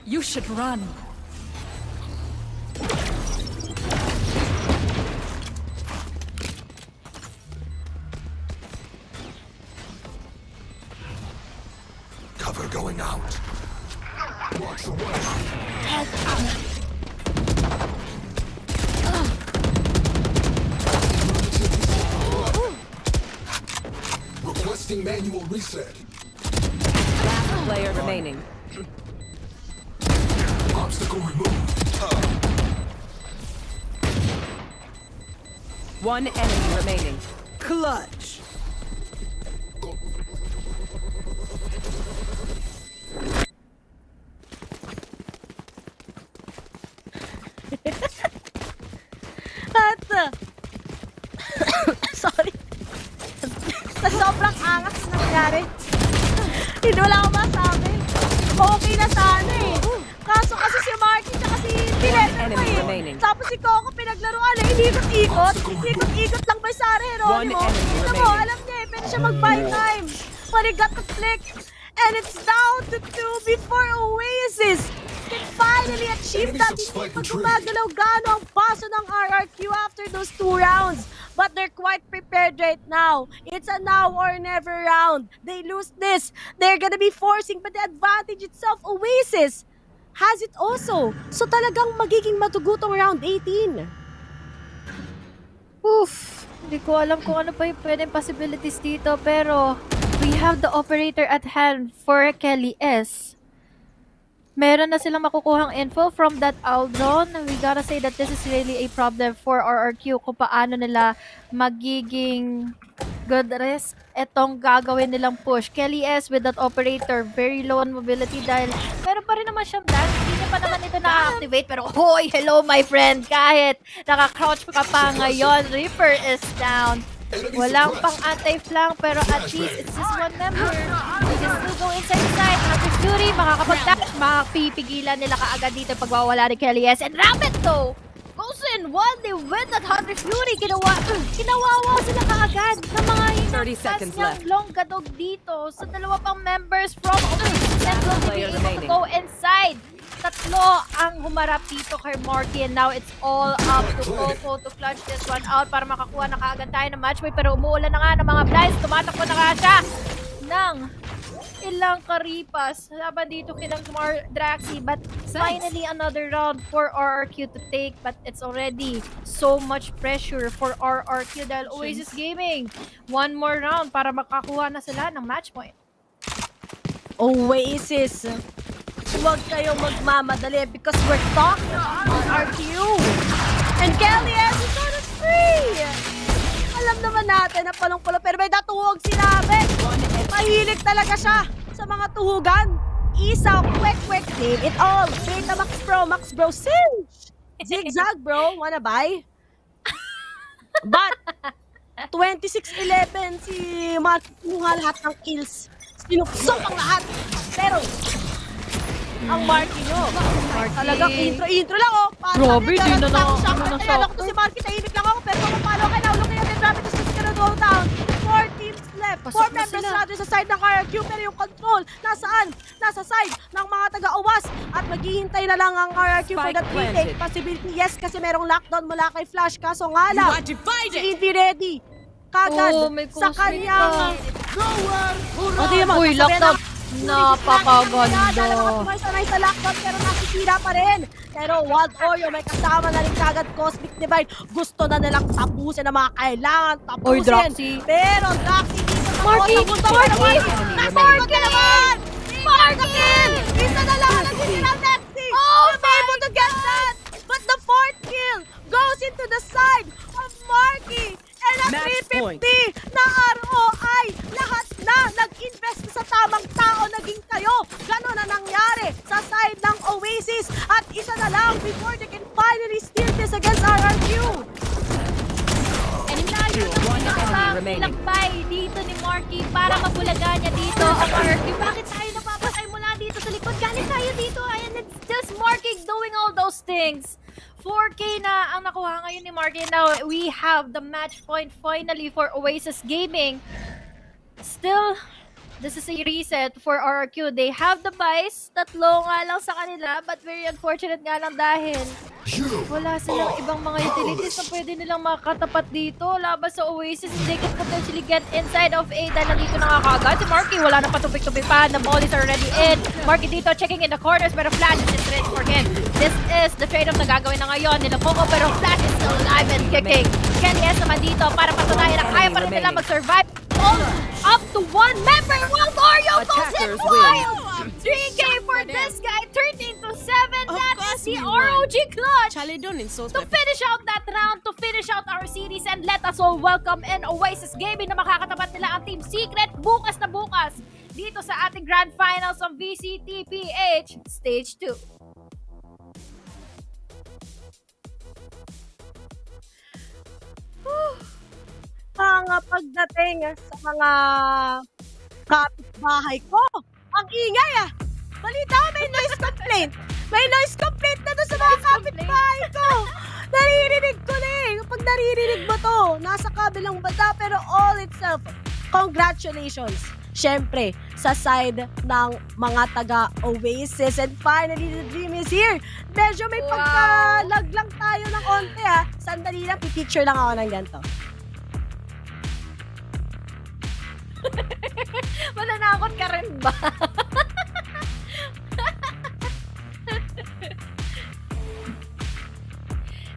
You should run. Cover going out. Watch the way. Requesting manual reset. Last player remaining. Obstacle removed. One enemy remaining. Clutch. At, sorry. Sa sobrang angas na nangyari. Hindi wala akong masabi. Okay na sana eh. Kaso kasi si Marky tsaka si Tiletter pa eh. Tapos si Coco pinaglaruan eh. Inikot-ikot. Ikot-ikot lang ba sa Heronimo? Ito mo, alam niya eh. Pwede siya mag-buy time. But he got the flick. And it's down to 2 before Oasis can finally achieve that. Hindi pa gumagalaw gaano ang paso ng RRQ after those 2 rounds. But they're quite prepared right now. It's a now or never round. They lose this, they're gonna be forcing, but the advantage itself, Oasis has it also. So talagang magiging matugutong round 18. Oof. Hindi ko alam kung ano pa yung pwedeng possibilities dito, pero we have the operator at hand for Kelly S. Meron na silang makukuhang info from that Aldron. We gotta say that this is really a problem for RRQ kung paano nila magiging good rest etong gagawin nilang push. Kelly S with that operator, very low on mobility dahil meron pa rin naman siyang dash. Hindi niya pa naman ito na-activate. Pero hoy, hello my friend. Kahit naka-crouch ka pa ngayon, Reaper is down. Walang pang anti-flank pero at least it's just one member. We can still go inside the side. Hunter Fury, makakapag-dash. Makapipigilan nila kaagad dito pagwawala ni Kelly S. And Rabbit though goes in one. They win that Hunter Fury. Kinawawa sila kaagad ng mga 30 seconds left. long gadog dito sa dalawa pang members from Oasis and will be able to go inside. Tatlo ang humarap dito kay Marky and now it's all up to Coco to clutch this one out para makakuha na kaagad tayo ng match point. Pero umuulan na nga ng mga blinds. Tumatakbo na nga siya ng ilang karipas laban dito kina Draxi. But finally another round for RRQ to take, but it's already so much pressure for RRQ dahil Oasis Gaming. One more round para makakuha na sila ng match point. Oasis, huwag kayong magmamadali because we're talking about RQ. And Kelly S is on a free! Alam naman natin na palong-palo pero may natuhog si Rabbit. Mahilig talaga siya sa mga tuhugan. Isaw, quick, save it all. Beta Max Bro, Singe! Zigzag bro, wanna buy? But, 26-11 si Mark kinuha lahat ng kills. Sinuksok ang lahat. Pero, ang Marky nyo, talagang intro lang oh. Grabe, di na Kaya ko to si Marky, tahimik lang ako. Pero kung paano kayo, naulong kayo ng Rabbit, just gonna go down. 4 teams left. 4 members natin sa side ng RRQ, pero yung control, nasaan? Nasa side ng mga taga-uwas. At maghihintay na lang ang RRQ for that retake possibility. Yes, kasi merong lockdown mula kay Flash. Kaso nga lang, si Invi ready. Kagad sa kanyang goer. Uy, lockdown. Napakaganda. Sanay sa lockdown pero nasisira pa rin. Pero Wild Oreo may kasama na rin kagad Cosmic Divine. Gusto na nilang tapusin ang mga kailangan tapusin. Oy, Draxi. Pero Draxi dito Marky naman! Marky! Isa na lang nagsisira Nexi! Oh, be able to get that! But the 4th kill goes into the side of Marky! And a 350 na ROI! Lahat na nag-invest sa tamang tao naging kayo! Ganon na nangyari sa side ng Oasis! At isa na lang before they can finally steal this against RRQ! And layo na nilakbay dito ni Marky para mabulagan niya dito ang RRQ. Bakit tayo napapatay mula dito sa likod? Galing tayo dito and it's just Marky doing all those things. 4K na ang nakuha ngayon ni Marky. Now we have the match point finally for Oasis Gaming. Still, this is a reset for RRQ. They have the buys. Tatlo nga lang sa kanila, but very unfortunate nga lang dahil wala silang ibang mga utilities na pwede nilang makatapat dito. Laban sa Oasis, they can potentially get inside of A dahil nandito na kakagad. Si Marky, wala na patupik-tupik pa. The ball is already in. Marky dito checking in the corners pero Flash is ready for him. This is the trade-off na gagawin na ngayon nila Coco pero Flash is still alive and kicking. Kelly S naman dito para patunayan na kaya pa rin nila mag-survive. All up to 1 member. Wild Oreo goes in Attackers wild. 3K for this guy, 13-7. That is the ROG clutch. To finish out that round, to finish out our series, and let us all welcome in Oasis Gaming na makakatapat nila ang Team Secret bukas na bukas dito sa ating Grand Finals ng VCTPH Stage 2. Mga pagdating sa mga kapitbahay ko, ang ingay Balita, may noise complaint. May noise complaint na doon sa mga kapitbahay ko. Naririnig ko na Kapag naririnig mo to, nasa kabilang banda, pero all itself, congratulations. Siyempre, sa side ng mga taga-Oasis. And finally, the dream is here. Medyo may pagka-lag lang tayo ng onte Sandali lang, pipicture lang ako ng ganito. Mananakot ka rin ba?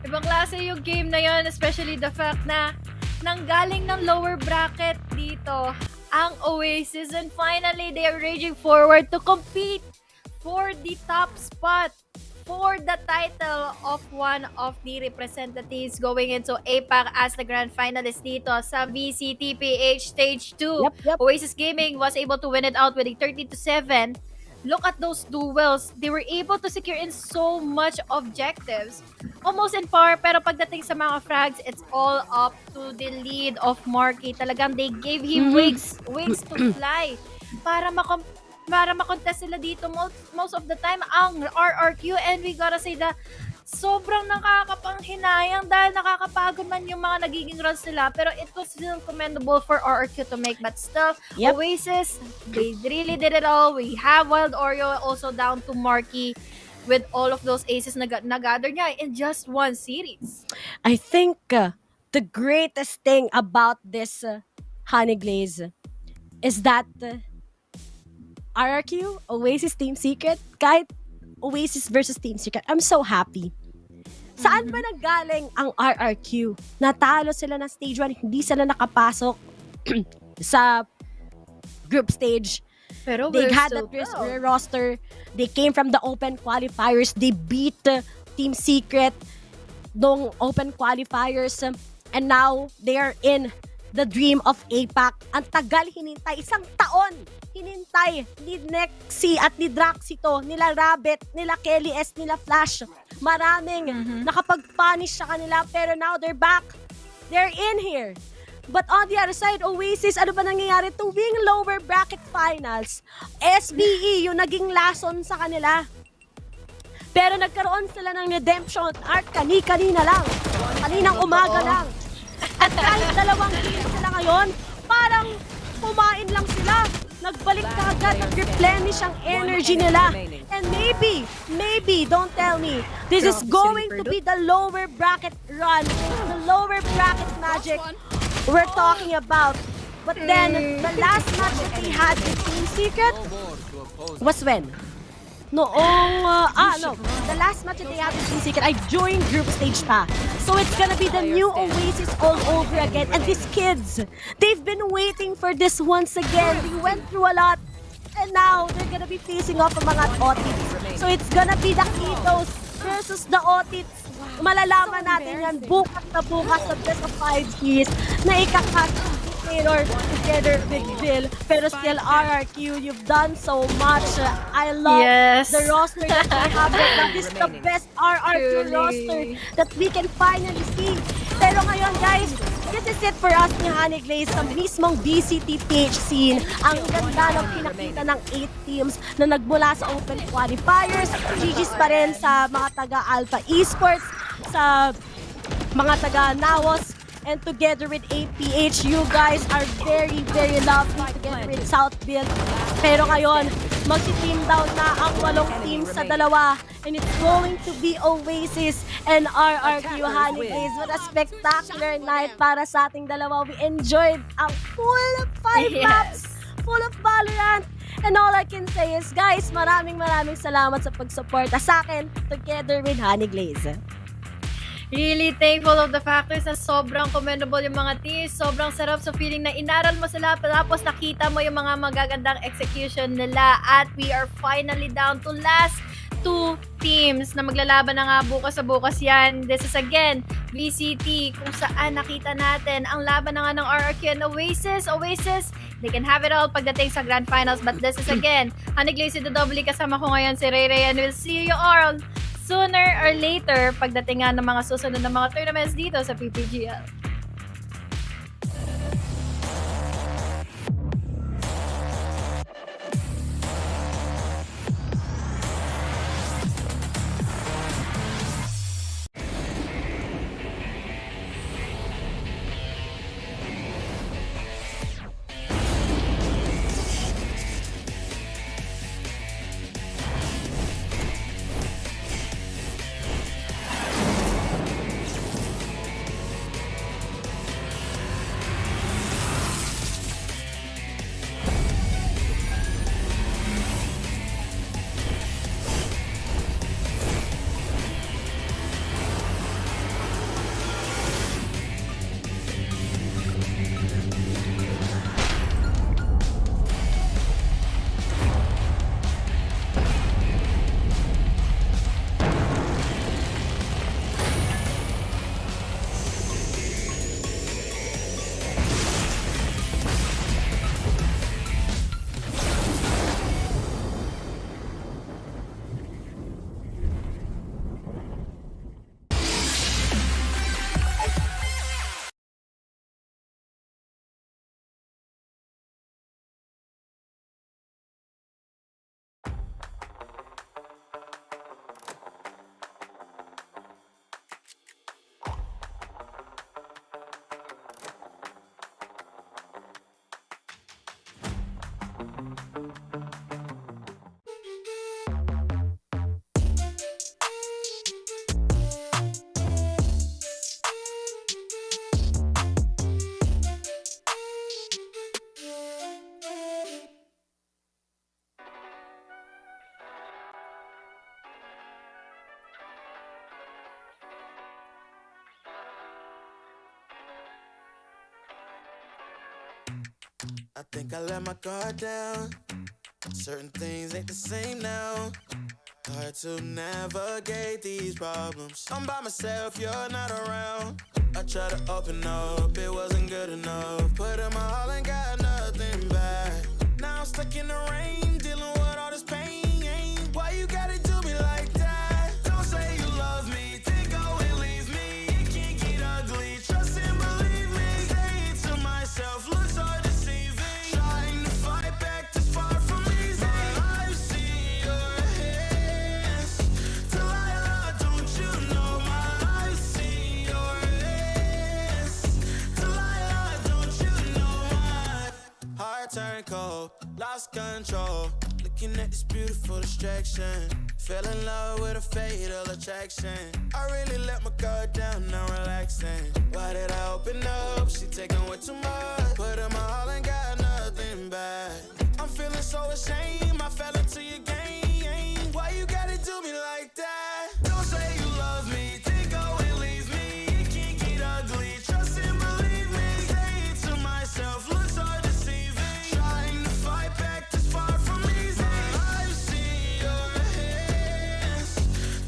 Ibang klase yung game na yon, especially the fact na nanggaling ng lower bracket dito ang Oasis, and finally they are raging forward to compete for the top spot, for the title of one of the representatives going into APAC as the grand finalist dito sa VCTPH Stage 2. Yep. Oasis Gaming was able to win it out with a 30-7. Look at those duels. They were able to secure in so much objectives. Almost in par, pero pagdating sa mga frags, it's all up to the lead of Marky. Talagang they gave him wings to fly para makontest sila dito most of the time ang RRQ, and we gotta say that sobrang nakakapanghinayang dahil nakakapagod man yung mga nagiging runs nila, pero it was still commendable for RRQ to make, but still Oasis, they really did it all. We have Wild Oreo also down to Marky with all of those aces na gather niya in just one series. I think the greatest thing about this Honey Glaze is that RRQ, Oasis, Team Secret, kahit Oasis versus Team Secret, I'm so happy. Saan ba nanggaling ang RRQ? Natalo sila ng Stage 1, hindi sila nakapasok sa group stage. Pero they had that roster. They came from the open qualifiers. They beat Team Secret nung open qualifiers. And now, they are in the dream of APAC. Ang tagal hinintay. 1 taon hinintay ni Nexy at ni Draxy to, nila Rabbit, nila Kelly S, nila Flash. Maraming nakapag-punish sa kanila, pero now they're back. They're in here. But on the other side, Oasis, ano ba nangyayari? Tuwing lower bracket finals, SBE yung naging lason sa kanila. Pero nagkaroon sila ng redemption arc kanina lang. Kaninang umaga lang. At kahit 2 games sila ngayon, parang kumain lang sila. Nagbalik ka agad, nag-replenish ang energy nila. And maybe, don't tell me, this is going to be the lower bracket run, the lower bracket magic we're talking about. But then, the last match that they had with Team Secret was when? The last match that they had with Team Secret, I joined group stage pa. So it's gonna be the new Oasis all over again. And these kids, they've been waiting for this once again. They went through a lot. And now, they're gonna be facing off ang mga Otits. So it's gonna be the Kitos versus the Otits. Malalaman natin yan bukas na best of 5 series na ikakat Taylor together with Bill. Pero still, RRQ, you've done so much. I love the roster that we have. This is the best RRQ roster that we can finally see. Pero ngayon, guys, this is it for us ni Honey Glaze sa mismong VCTPH scene. Ang ganda ng pinakita ng 8 teams na nagmula sa open qualifiers. GG's pa rin sa mga taga-Alpha Esports, sa mga taga-Nawos, and together with APH, you guys are very, very lovely together with South Build. Pero ngayon, mag-team down na ang 8 teams sa 2. And it's going to be Oasis and RRQ. Honey Glaze. What a spectacular night para sa ating dalawa. We enjoyed ang full 5 maps, full of Valorant. And all I can say is, guys, maraming salamat sa pagsuporta sa akin together with Honey Glaze. Really thankful of the factors na sobrang commendable yung mga teams. Sobrang sarap sa feeling na inaral mo sila tapos nakita mo yung mga magagandang execution nila. At we are finally down to last 2 teams na maglalaban na nga bukas sa bukas yan. This is again VCT kung saan nakita natin ang laban na nga ng RRQ and Oasis. Oasis, they can have it all pagdating sa Grand Finals, but this is again Honey Glazy the Double kasama ko ngayon si Ray Ray, and we'll see you all sooner or later pagdating nga ng mga susunod na mga tournaments dito sa PPGL. I think I let my guard down. Certain things ain't the same now. Hard to navigate these problems. I'm by myself, you're not around. I tried to open up, it wasn't good enough. Put in my all and got nothing back. Now I'm stuck in the rain, dealing with all this pain. Why you gotta do me like that? Don't say you love me, then go and leave me. It can't get ugly, trust and believe me. Saying to myself, looks so deceiving. Trying to fight back this far from easy. I've seen your hands. Delilah, don't you know I've seen your hands. Delilah, don't you know heart turned cold, lost control. Looking at this beautiful distraction. Fell in love with a fatal attraction. I really let my guard down, now relaxing. Why did I open up? She taking way too much. Put in my all and got nothing back. I'm feeling so ashamed, I fell into your game. Why you gotta do me like that? Don't say you love me, then go and leave me. It can't get ugly, trust and believe me. Saying to myself, looks so deceiving. Trying to fight back this far from easy. I've seen your hands.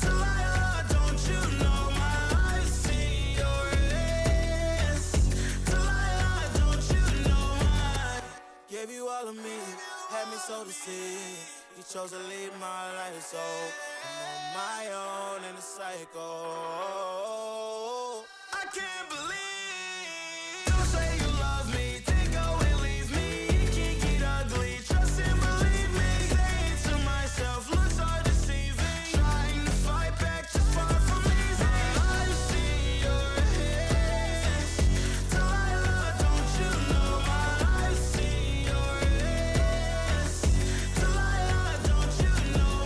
Delilah, don't you know I've seen your hands. Delilah, don't you know gave you all of me, had me so deceived. You chose to leave my life, so I'm on my own in the cycle. I can't believe. Don't say you love me, then go and leave me. It can't get ugly, trust and believe me. Saying to myself, looks so deceiving. Trying to fight back just far from easy. I've seen your hands. Delilah, don't you know I've seen your hands. Delilah, don't you know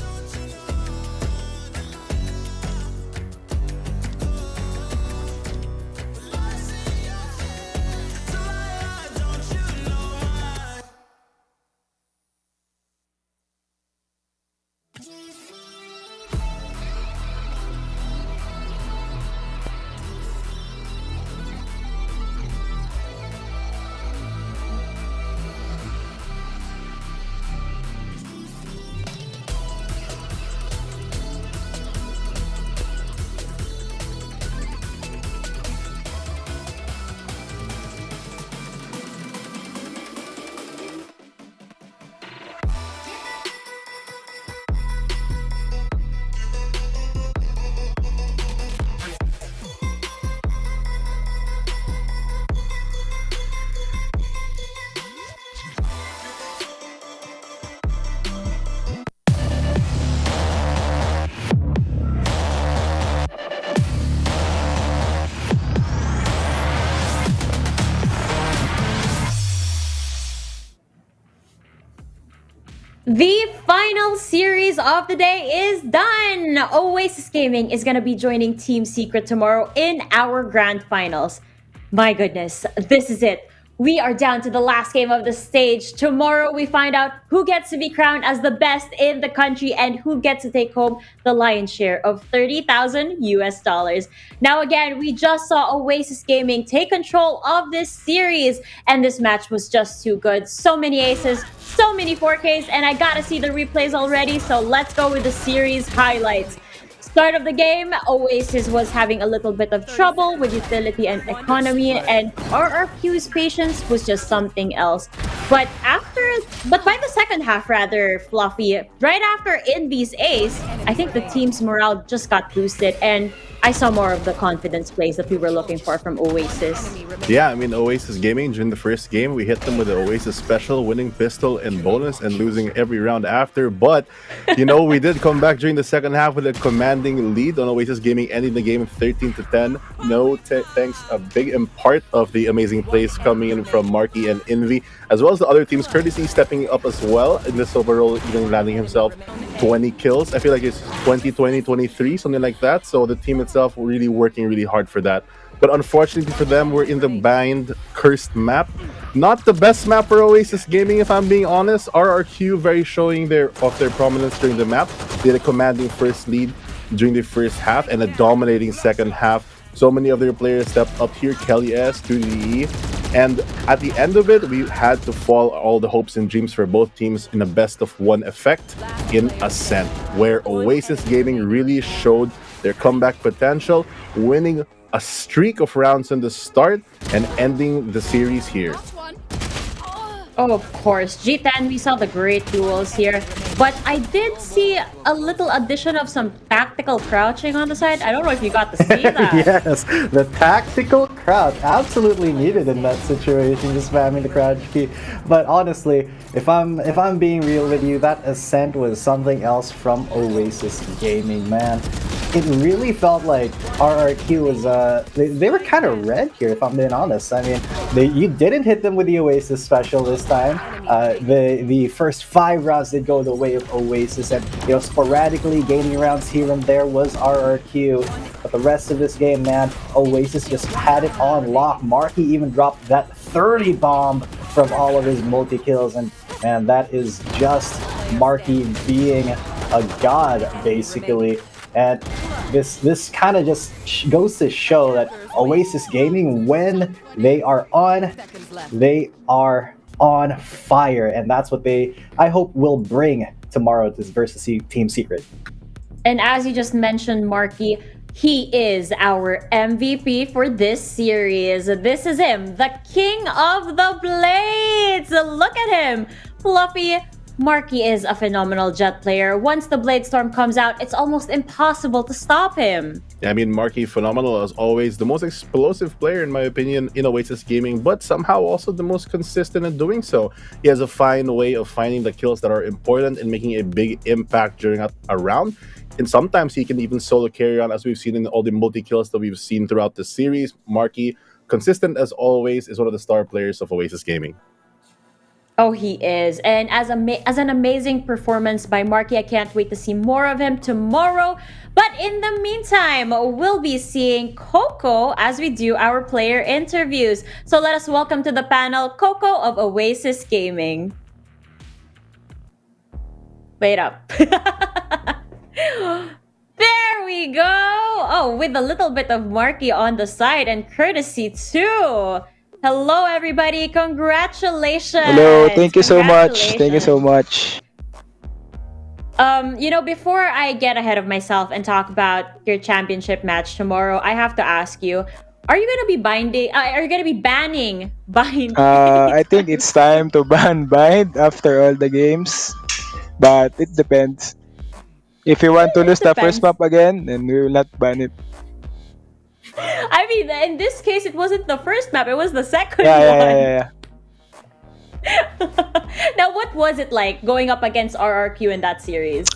don't you know? The final series of the day is done. Oasis Gaming is going to be joining Team Secret tomorrow in our grand finals. My goodness, this is it. We are down to the last game of the stage. Tomorrow we find out who gets to be crowned as the best in the country and who gets to take home the lion's share of 30,000 US dollars. Now again, we just saw Oasis Gaming take control of this series and this match was just too good. So many aces, so many 4Ks, and I gotta see the replays already, so let's go with the series highlights. Start of the game, Oasis was having a little bit of trouble with utility and economy, and RRQ's patience was just something else. But by the second half, rather, Fluffy, right after Envy's ace, I think the team's morale just got boosted, and I saw more of the confidence plays that we were looking for from Oasis. Yeah, I mean, Oasis Gaming, during the first game, we hit them with the Oasis special, winning pistol and bonus, and losing every round after. But, you know, we did come back during the second half with a commanding lead on Oasis Gaming, ending the game 13-10. No thanks, a big in part of the amazing plays coming in from Marky and Envy, as well as the other teams. Courtesy stepping up as well in this overall, even landing himself 20 kills. I feel like it's 20, 20, 23, something like that. So the team itself really working really hard for that. But unfortunately for them, we're in the bind cursed map. Not the best map for Oasis Gaming, if I'm being honest. RRQ very showing their prominence during the map. They had a commanding first lead during the first half and a dominating second half. So many of their players stepped up here. Kelly S, 2DE. And at the end of it, we had to fall all the hopes and dreams for both teams in a best of one effect in Ascent, where Oasis Gaming really showed their comeback potential, winning a streak of rounds in the start and ending the series here. Oh, of course. G10, we saw the great duels here. But I did see a little addition of some tactical crouching on the side. I don't know if you got to see that. Yes, the tactical crouch. Absolutely needed in that situation, just spamming the crouch key. But honestly, if I'm being real with you, that Ascent was something else from Oasis Gaming, man. It really felt like RRQ was, they were kind of red here, if I'm being honest. I mean, you didn't hit them with the Oasis special this time. The first 5 rounds did go the way of Oasis, and sporadically gaining rounds here and there was RRQ. But the rest of this game, man, Oasis just had it on lock. Marky even dropped that 30 bomb from all of his multi-kills, and man, that is just Marky being a god, basically. And this kind of just goes to show that Oasis Gaming, when they are on fire, and that's what I hope will bring tomorrow versus Team Secret. And as you just mentioned, Marky, he is our MVP for this series. This is him, the king of the blades. Look at him, Fluffy. Marky is a phenomenal jet player. Once the Blade Storm comes out, it's almost impossible to stop him. Yeah, I mean, Marky, phenomenal as always. The most explosive player, in my opinion, in Oasis Gaming, but somehow also the most consistent in doing so. He has a fine way of finding the kills that are important and making a big impact during a round. And sometimes he can even solo carry on, as we've seen in all the multi-kills that we've seen throughout the series. Marky, consistent as always, is one of the star players of Oasis Gaming. Oh, he is. And as an amazing performance by Marky, I can't wait to see more of him tomorrow. But in the meantime, we'll be seeing Coco as we do our player interviews. So let us welcome to the panel Coco of Oasis Gaming. Wait up. There we go. Oh, with a little bit of Marky on the side and courtesy too. Hello, everybody. Congratulations. Hello. Thank you so much. Thank you so much. Before I get ahead of myself and talk about your championship match tomorrow, I have to ask you, are you gonna be banning bind? I think it's time to ban bind after all the games, but it depends. If you want to lose the first map again, then we will not ban it. I mean, in this case, it wasn't the first map; it was the second one. Yeah. Now, what was it like going up against RRQ in that series?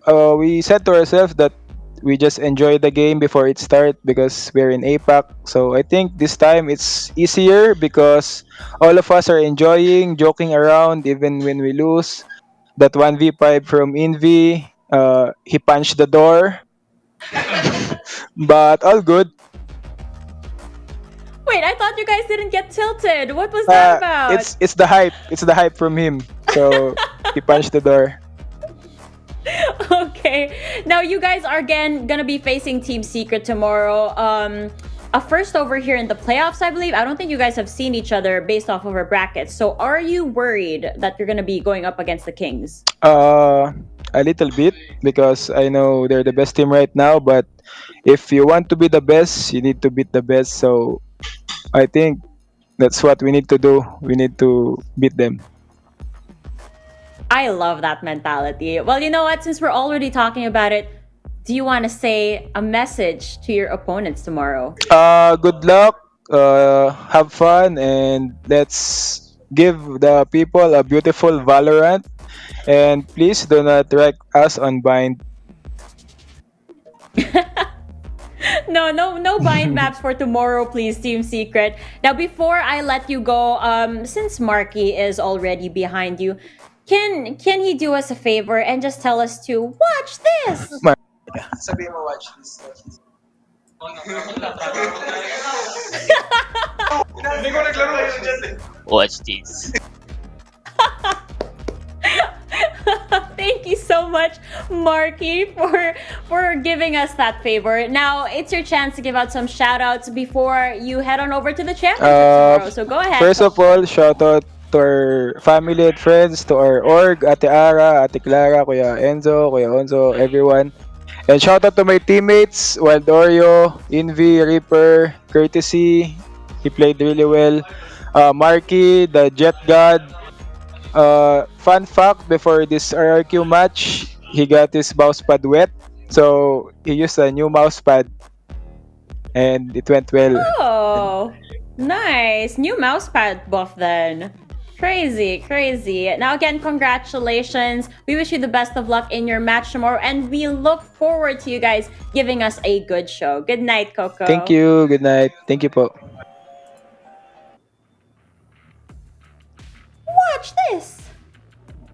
We said to ourselves that we just enjoy the game before it starts because we're in APAC. So I think this time it's easier because all of us are enjoying, joking around even when we lose. That 1v5 from Envy, he punched the door, but all good. Wait, I thought you guys didn't get tilted. What was that about? It's the hype. It's the hype from him. So he punched the door. Okay. Now you guys are again gonna be facing Team Secret tomorrow. A first over here in the playoffs, I believe. I don't think you guys have seen each other based off of our brackets. So are you worried that you're gonna be going up against the Kings? A little bit because I know they're the best team right now. But if you want to be the best, you need to beat the best. So I think that's what we need to do. We need to beat them. I love that mentality. Well, you know what? Since we're already talking about it, do you want to say a message to your opponents tomorrow? Good luck. Have fun, and let's give the people a beautiful Valorant. And please do not wreck us on bind. No bind maps for tomorrow, please, Team Secret. Now, before I let you go, since Marky is already behind you, can he do us a favor and just tell us to watch this? Sabihin mo, watch this. Watch this. Thank you so much, Marky, for giving us that favor. Now, it's your chance to give out some shout-outs before you head on over to the championship tomorrow. So go ahead. First of all, shout out to our family and friends, to our org, Ate Ara, Ate Clara, Kuya Enzo, Kuya Onzo, everyone. And shout out to my teammates, Wild Oreo, Envy, Reaper, Courtesy. He played really well. Marky, the Jet God. Fun fact, before this RRQ match, he got his mousepad wet. So he used a new mousepad. And it went well. Oh, nice. New mousepad buff then. Crazy. Now again, congratulations. We wish you the best of luck in your match tomorrow, and we look forward to you guys giving us a good show. Good night, Coco. Thank you. Good night. Thank you po. Watch this.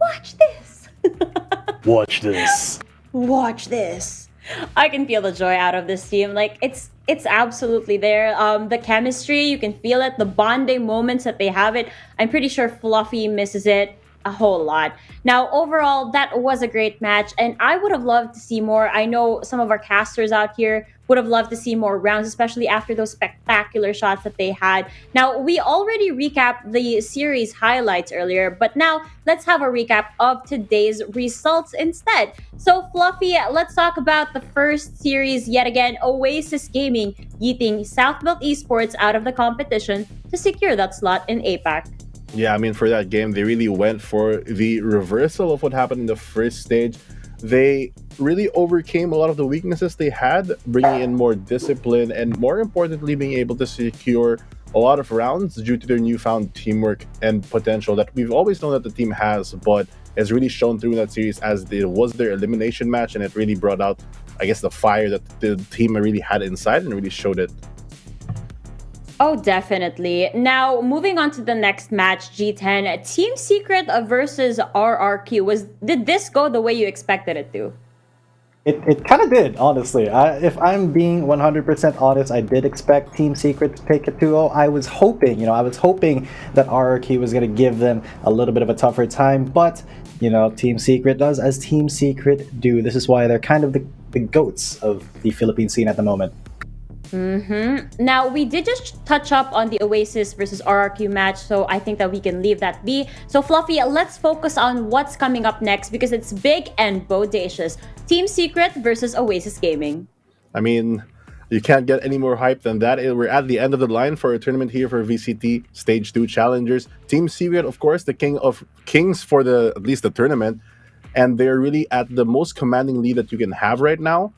Watch this. Watch this. Watch this. I can feel the joy out of this team. Like it's absolutely there. The chemistry, you can feel it. The bonding moments that they have it. I'm pretty sure Fluffy misses it a whole lot. Now, overall, that was a great match, and I would have loved to see more. I know some of our casters out here would have loved to see more rounds, especially after those spectacular shots that they had. Now, we already recapped the series highlights earlier, but now let's have a recap of today's results instead. So, Fluffy, let's talk about the first series yet again. Oasis Gaming yeeting Build Esports out of the competition to secure that slot in APAC. Yeah, I mean, for that game, they really went for the reversal of what happened in the first stage. They really overcame a lot of the weaknesses they had, bringing in more discipline and, more importantly, being able to secure a lot of rounds due to their newfound teamwork and potential that we've always known that the team has, but has really shown through in that series as it was their elimination match, and it really brought out, I guess, the fire that the team really had inside and really showed it. Oh, definitely. Now, moving on to the next match, G10, Team Secret versus RRQ. Did this go the way you expected it to? It kind of did, honestly. If I'm being 100% honest, I did expect Team Secret to take a 2-0. I was hoping that RRQ was going to give them a little bit of a tougher time, but, Team Secret does as Team Secret do. This is why they're kind of the goats of the Philippine scene at the moment. Now, we did just touch up on the Oasis versus RRQ match, so I think that we can leave that be. So, Fluffy, let's focus on what's coming up next because it's big and bodacious. Team Secret versus Oasis Gaming. I mean, you can't get any more hype than that. We're at the end of the line for a tournament here for VCT Stage 2 Challengers. Team Secret, of course, the king of kings for at least the tournament, and they're really at the most commanding lead that you can have right now.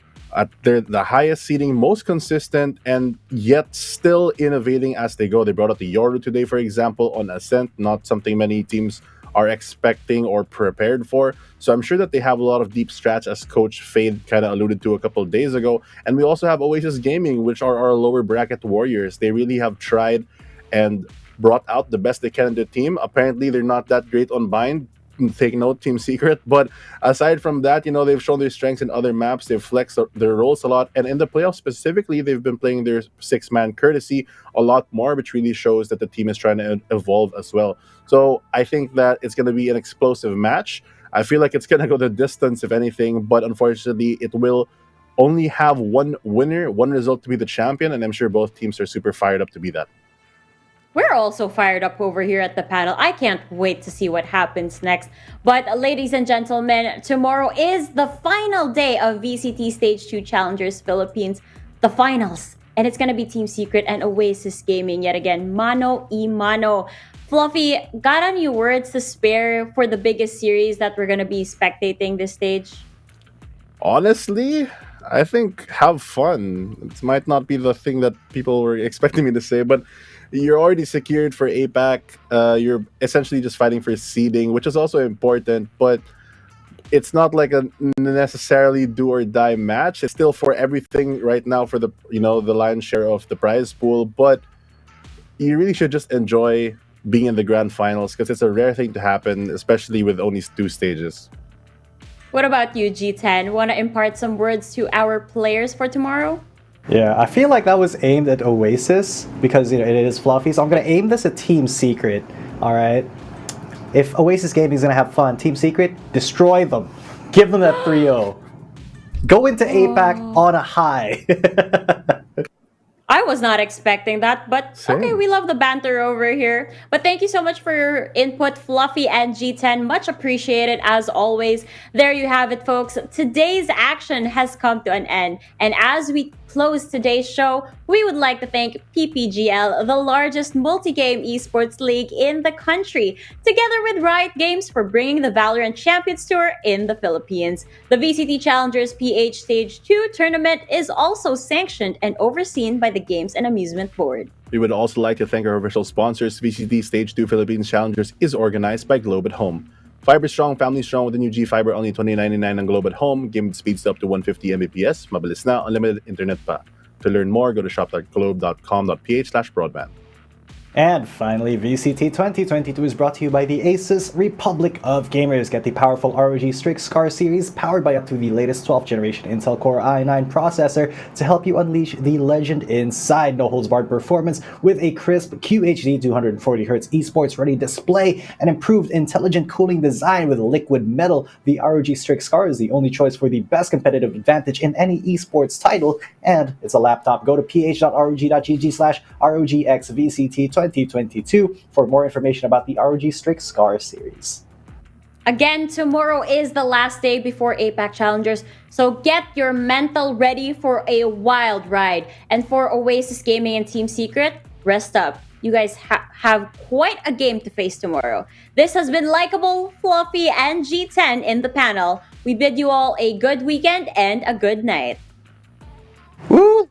They're the highest seeding, most consistent, and yet still innovating as they go. They brought out the Yoru today, for example, on Ascent, not something many teams are expecting or prepared for. So I'm sure that they have a lot of deep strats, as Coach Fade kind of alluded to a couple of days ago. And we also have Oasis Gaming, which are our lower bracket warriors. They really have tried and brought out the best they can in the team. Apparently, they're not that great on bind. Take note, Team Secret. But aside from that, they've shown their strengths in other maps. They've flexed their roles a lot. And in the playoffs specifically, they've been playing their six-man courtesy a lot more, which really shows that the team is trying to evolve as well. So I think that it's going to be an explosive match. I feel like it's going to go the distance, if anything. But unfortunately, it will only have one winner, one result to be the champion. And I'm sure both teams are super fired up to be that. We're also fired up over here at the panel. I can't wait to see what happens next. But ladies and gentlemen, tomorrow is the final day of VCT Stage 2 Challengers Philippines, the finals. And it's going to be Team Secret and Oasis Gaming yet again, mano y mano. Fluffy, got any words to spare for the biggest series that we're going to be spectating this stage? Honestly, I think have fun. It might not be the thing that people were expecting me to say, but you're already secured for APAC. You're essentially just fighting for seeding, which is also important, but it's not like a necessarily do or die match. It's still for everything right now for the the lion's share of the prize pool, but you really should just enjoy being in the grand finals because it's a rare thing to happen, especially with only 2 stages. What about you, G10? Want to impart some words to our players for tomorrow? Yeah, I feel like that was aimed at Oasis because it is Fluffy. So I'm gonna aim this at Team Secret. All right. If Oasis Gaming is gonna have fun, Team Secret, destroy them. Give them that 3-0. Go into APAC on a high. I was not expecting that, but okay, we love the banter over here. But thank you so much for your input, Fluffy and G10. Much appreciated as always. There you have it, folks. Today's action has come to an end. And as we close today's show, we would like to thank PPGL, the largest multi-game esports league in the country, together with Riot Games for bringing the Valorant Champions Tour in the Philippines. The VCT Challengers PH Stage 2 tournament is also sanctioned and overseen by the Games and Amusement Board. We would also like to thank our official sponsors. VCT Stage 2 Philippines Challengers is organized by Globe at Home. Fiber strong, family strong with the new G Fiber, only $20.99 on Globe at Home. Game speeds up to 150 Mbps. Mabilis na, unlimited internet pa. To learn more, go to shop.globe.com.ph/broadband. And finally, VCT 2022 is brought to you by the Asus Republic of Gamers. Get the powerful ROG Strix Scar series powered by up to the latest 12th generation Intel Core i9 processor to help you unleash the legend inside. No holds barred performance with a crisp QHD 240Hz esports ready display and improved intelligent cooling design with liquid metal. The ROG Strix Scar is the only choice for the best competitive advantage in any esports title, and it's a laptop. Go to ph.rog.gg/ROGXVCT 2022 for more information about the ROG Strix Scar series. Again, tomorrow is the last day before APAC Challengers, so get your mental ready for a wild ride. And for Oasis Gaming and Team Secret, rest up. You guys have quite a game to face tomorrow. This has been Likeable, Fluffy, and G10 in the panel. We bid you all a good weekend and a good night. Woo!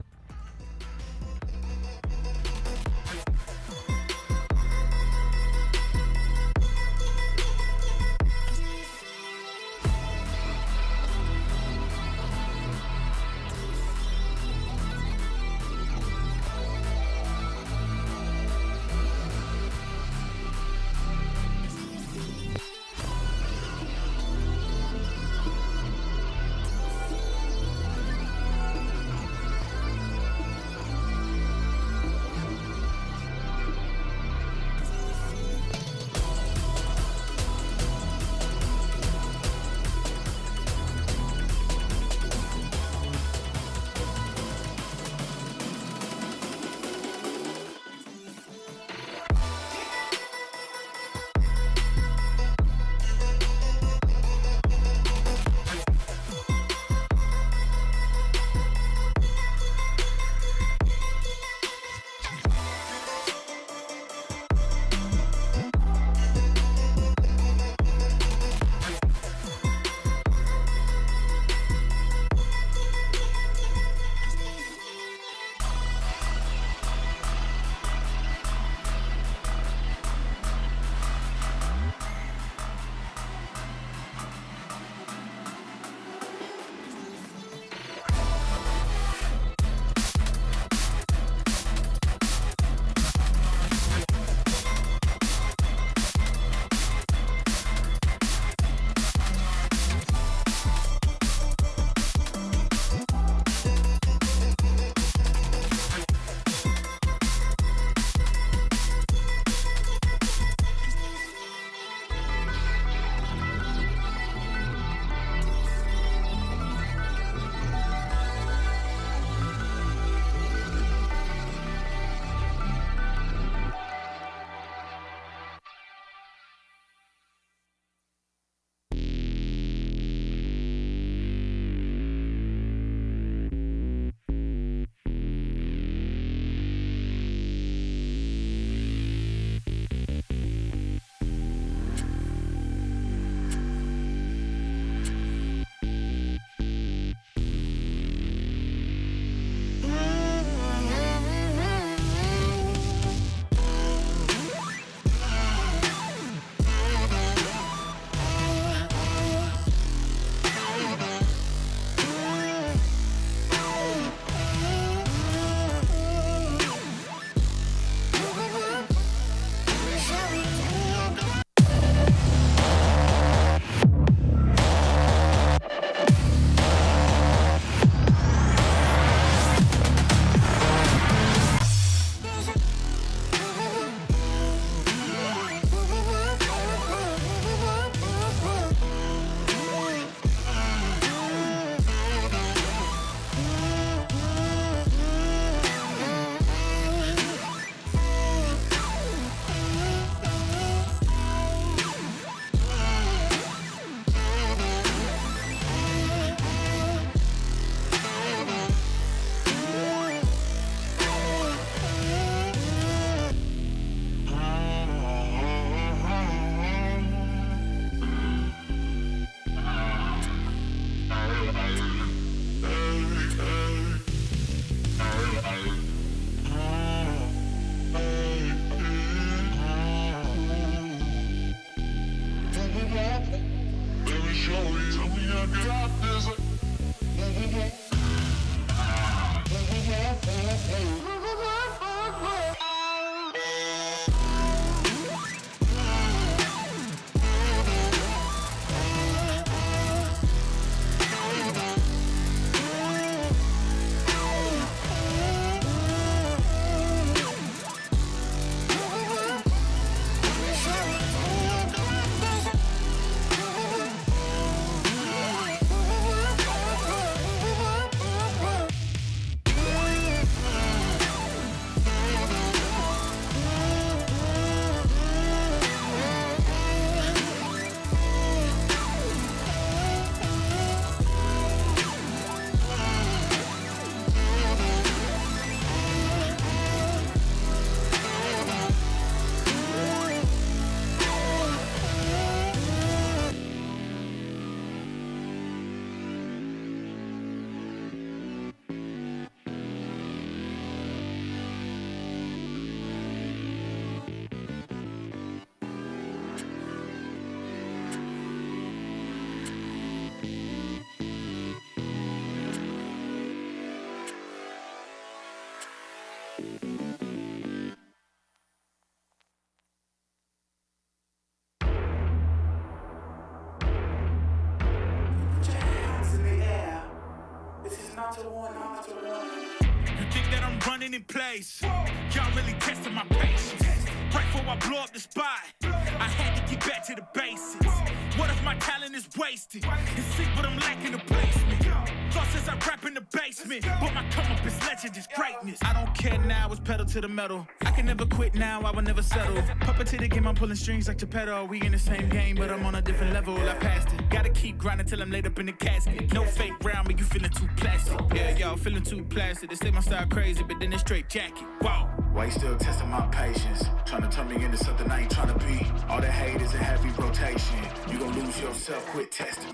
been in place. Y'all really testing my patience. Right before I blow up the spot, I had to get back to the basics. What if my talent is wasted? It's sick, but I'm lacking the placement. Thoughts as I rap in the basement, but my come up is legend, is greatness. I don't care now, it's pedal to the metal. I can never quit now, I will never settle. Puppet to the game, I'm pulling strings like Geppetto. We in the same game, but I'm on a different level. I passed it. Gotta keep grinding till I'm laid up in the casket. No fake round, but you feeling too plastic. Yeah, y'all feeling too plastic. They say my style crazy, but then it's straight jacket. Wow. Why you still testing my patience? Trying to turn me into something I ain't trying to be. All the hate is a heavy rotation. You gon' lose yourself, quit testing me.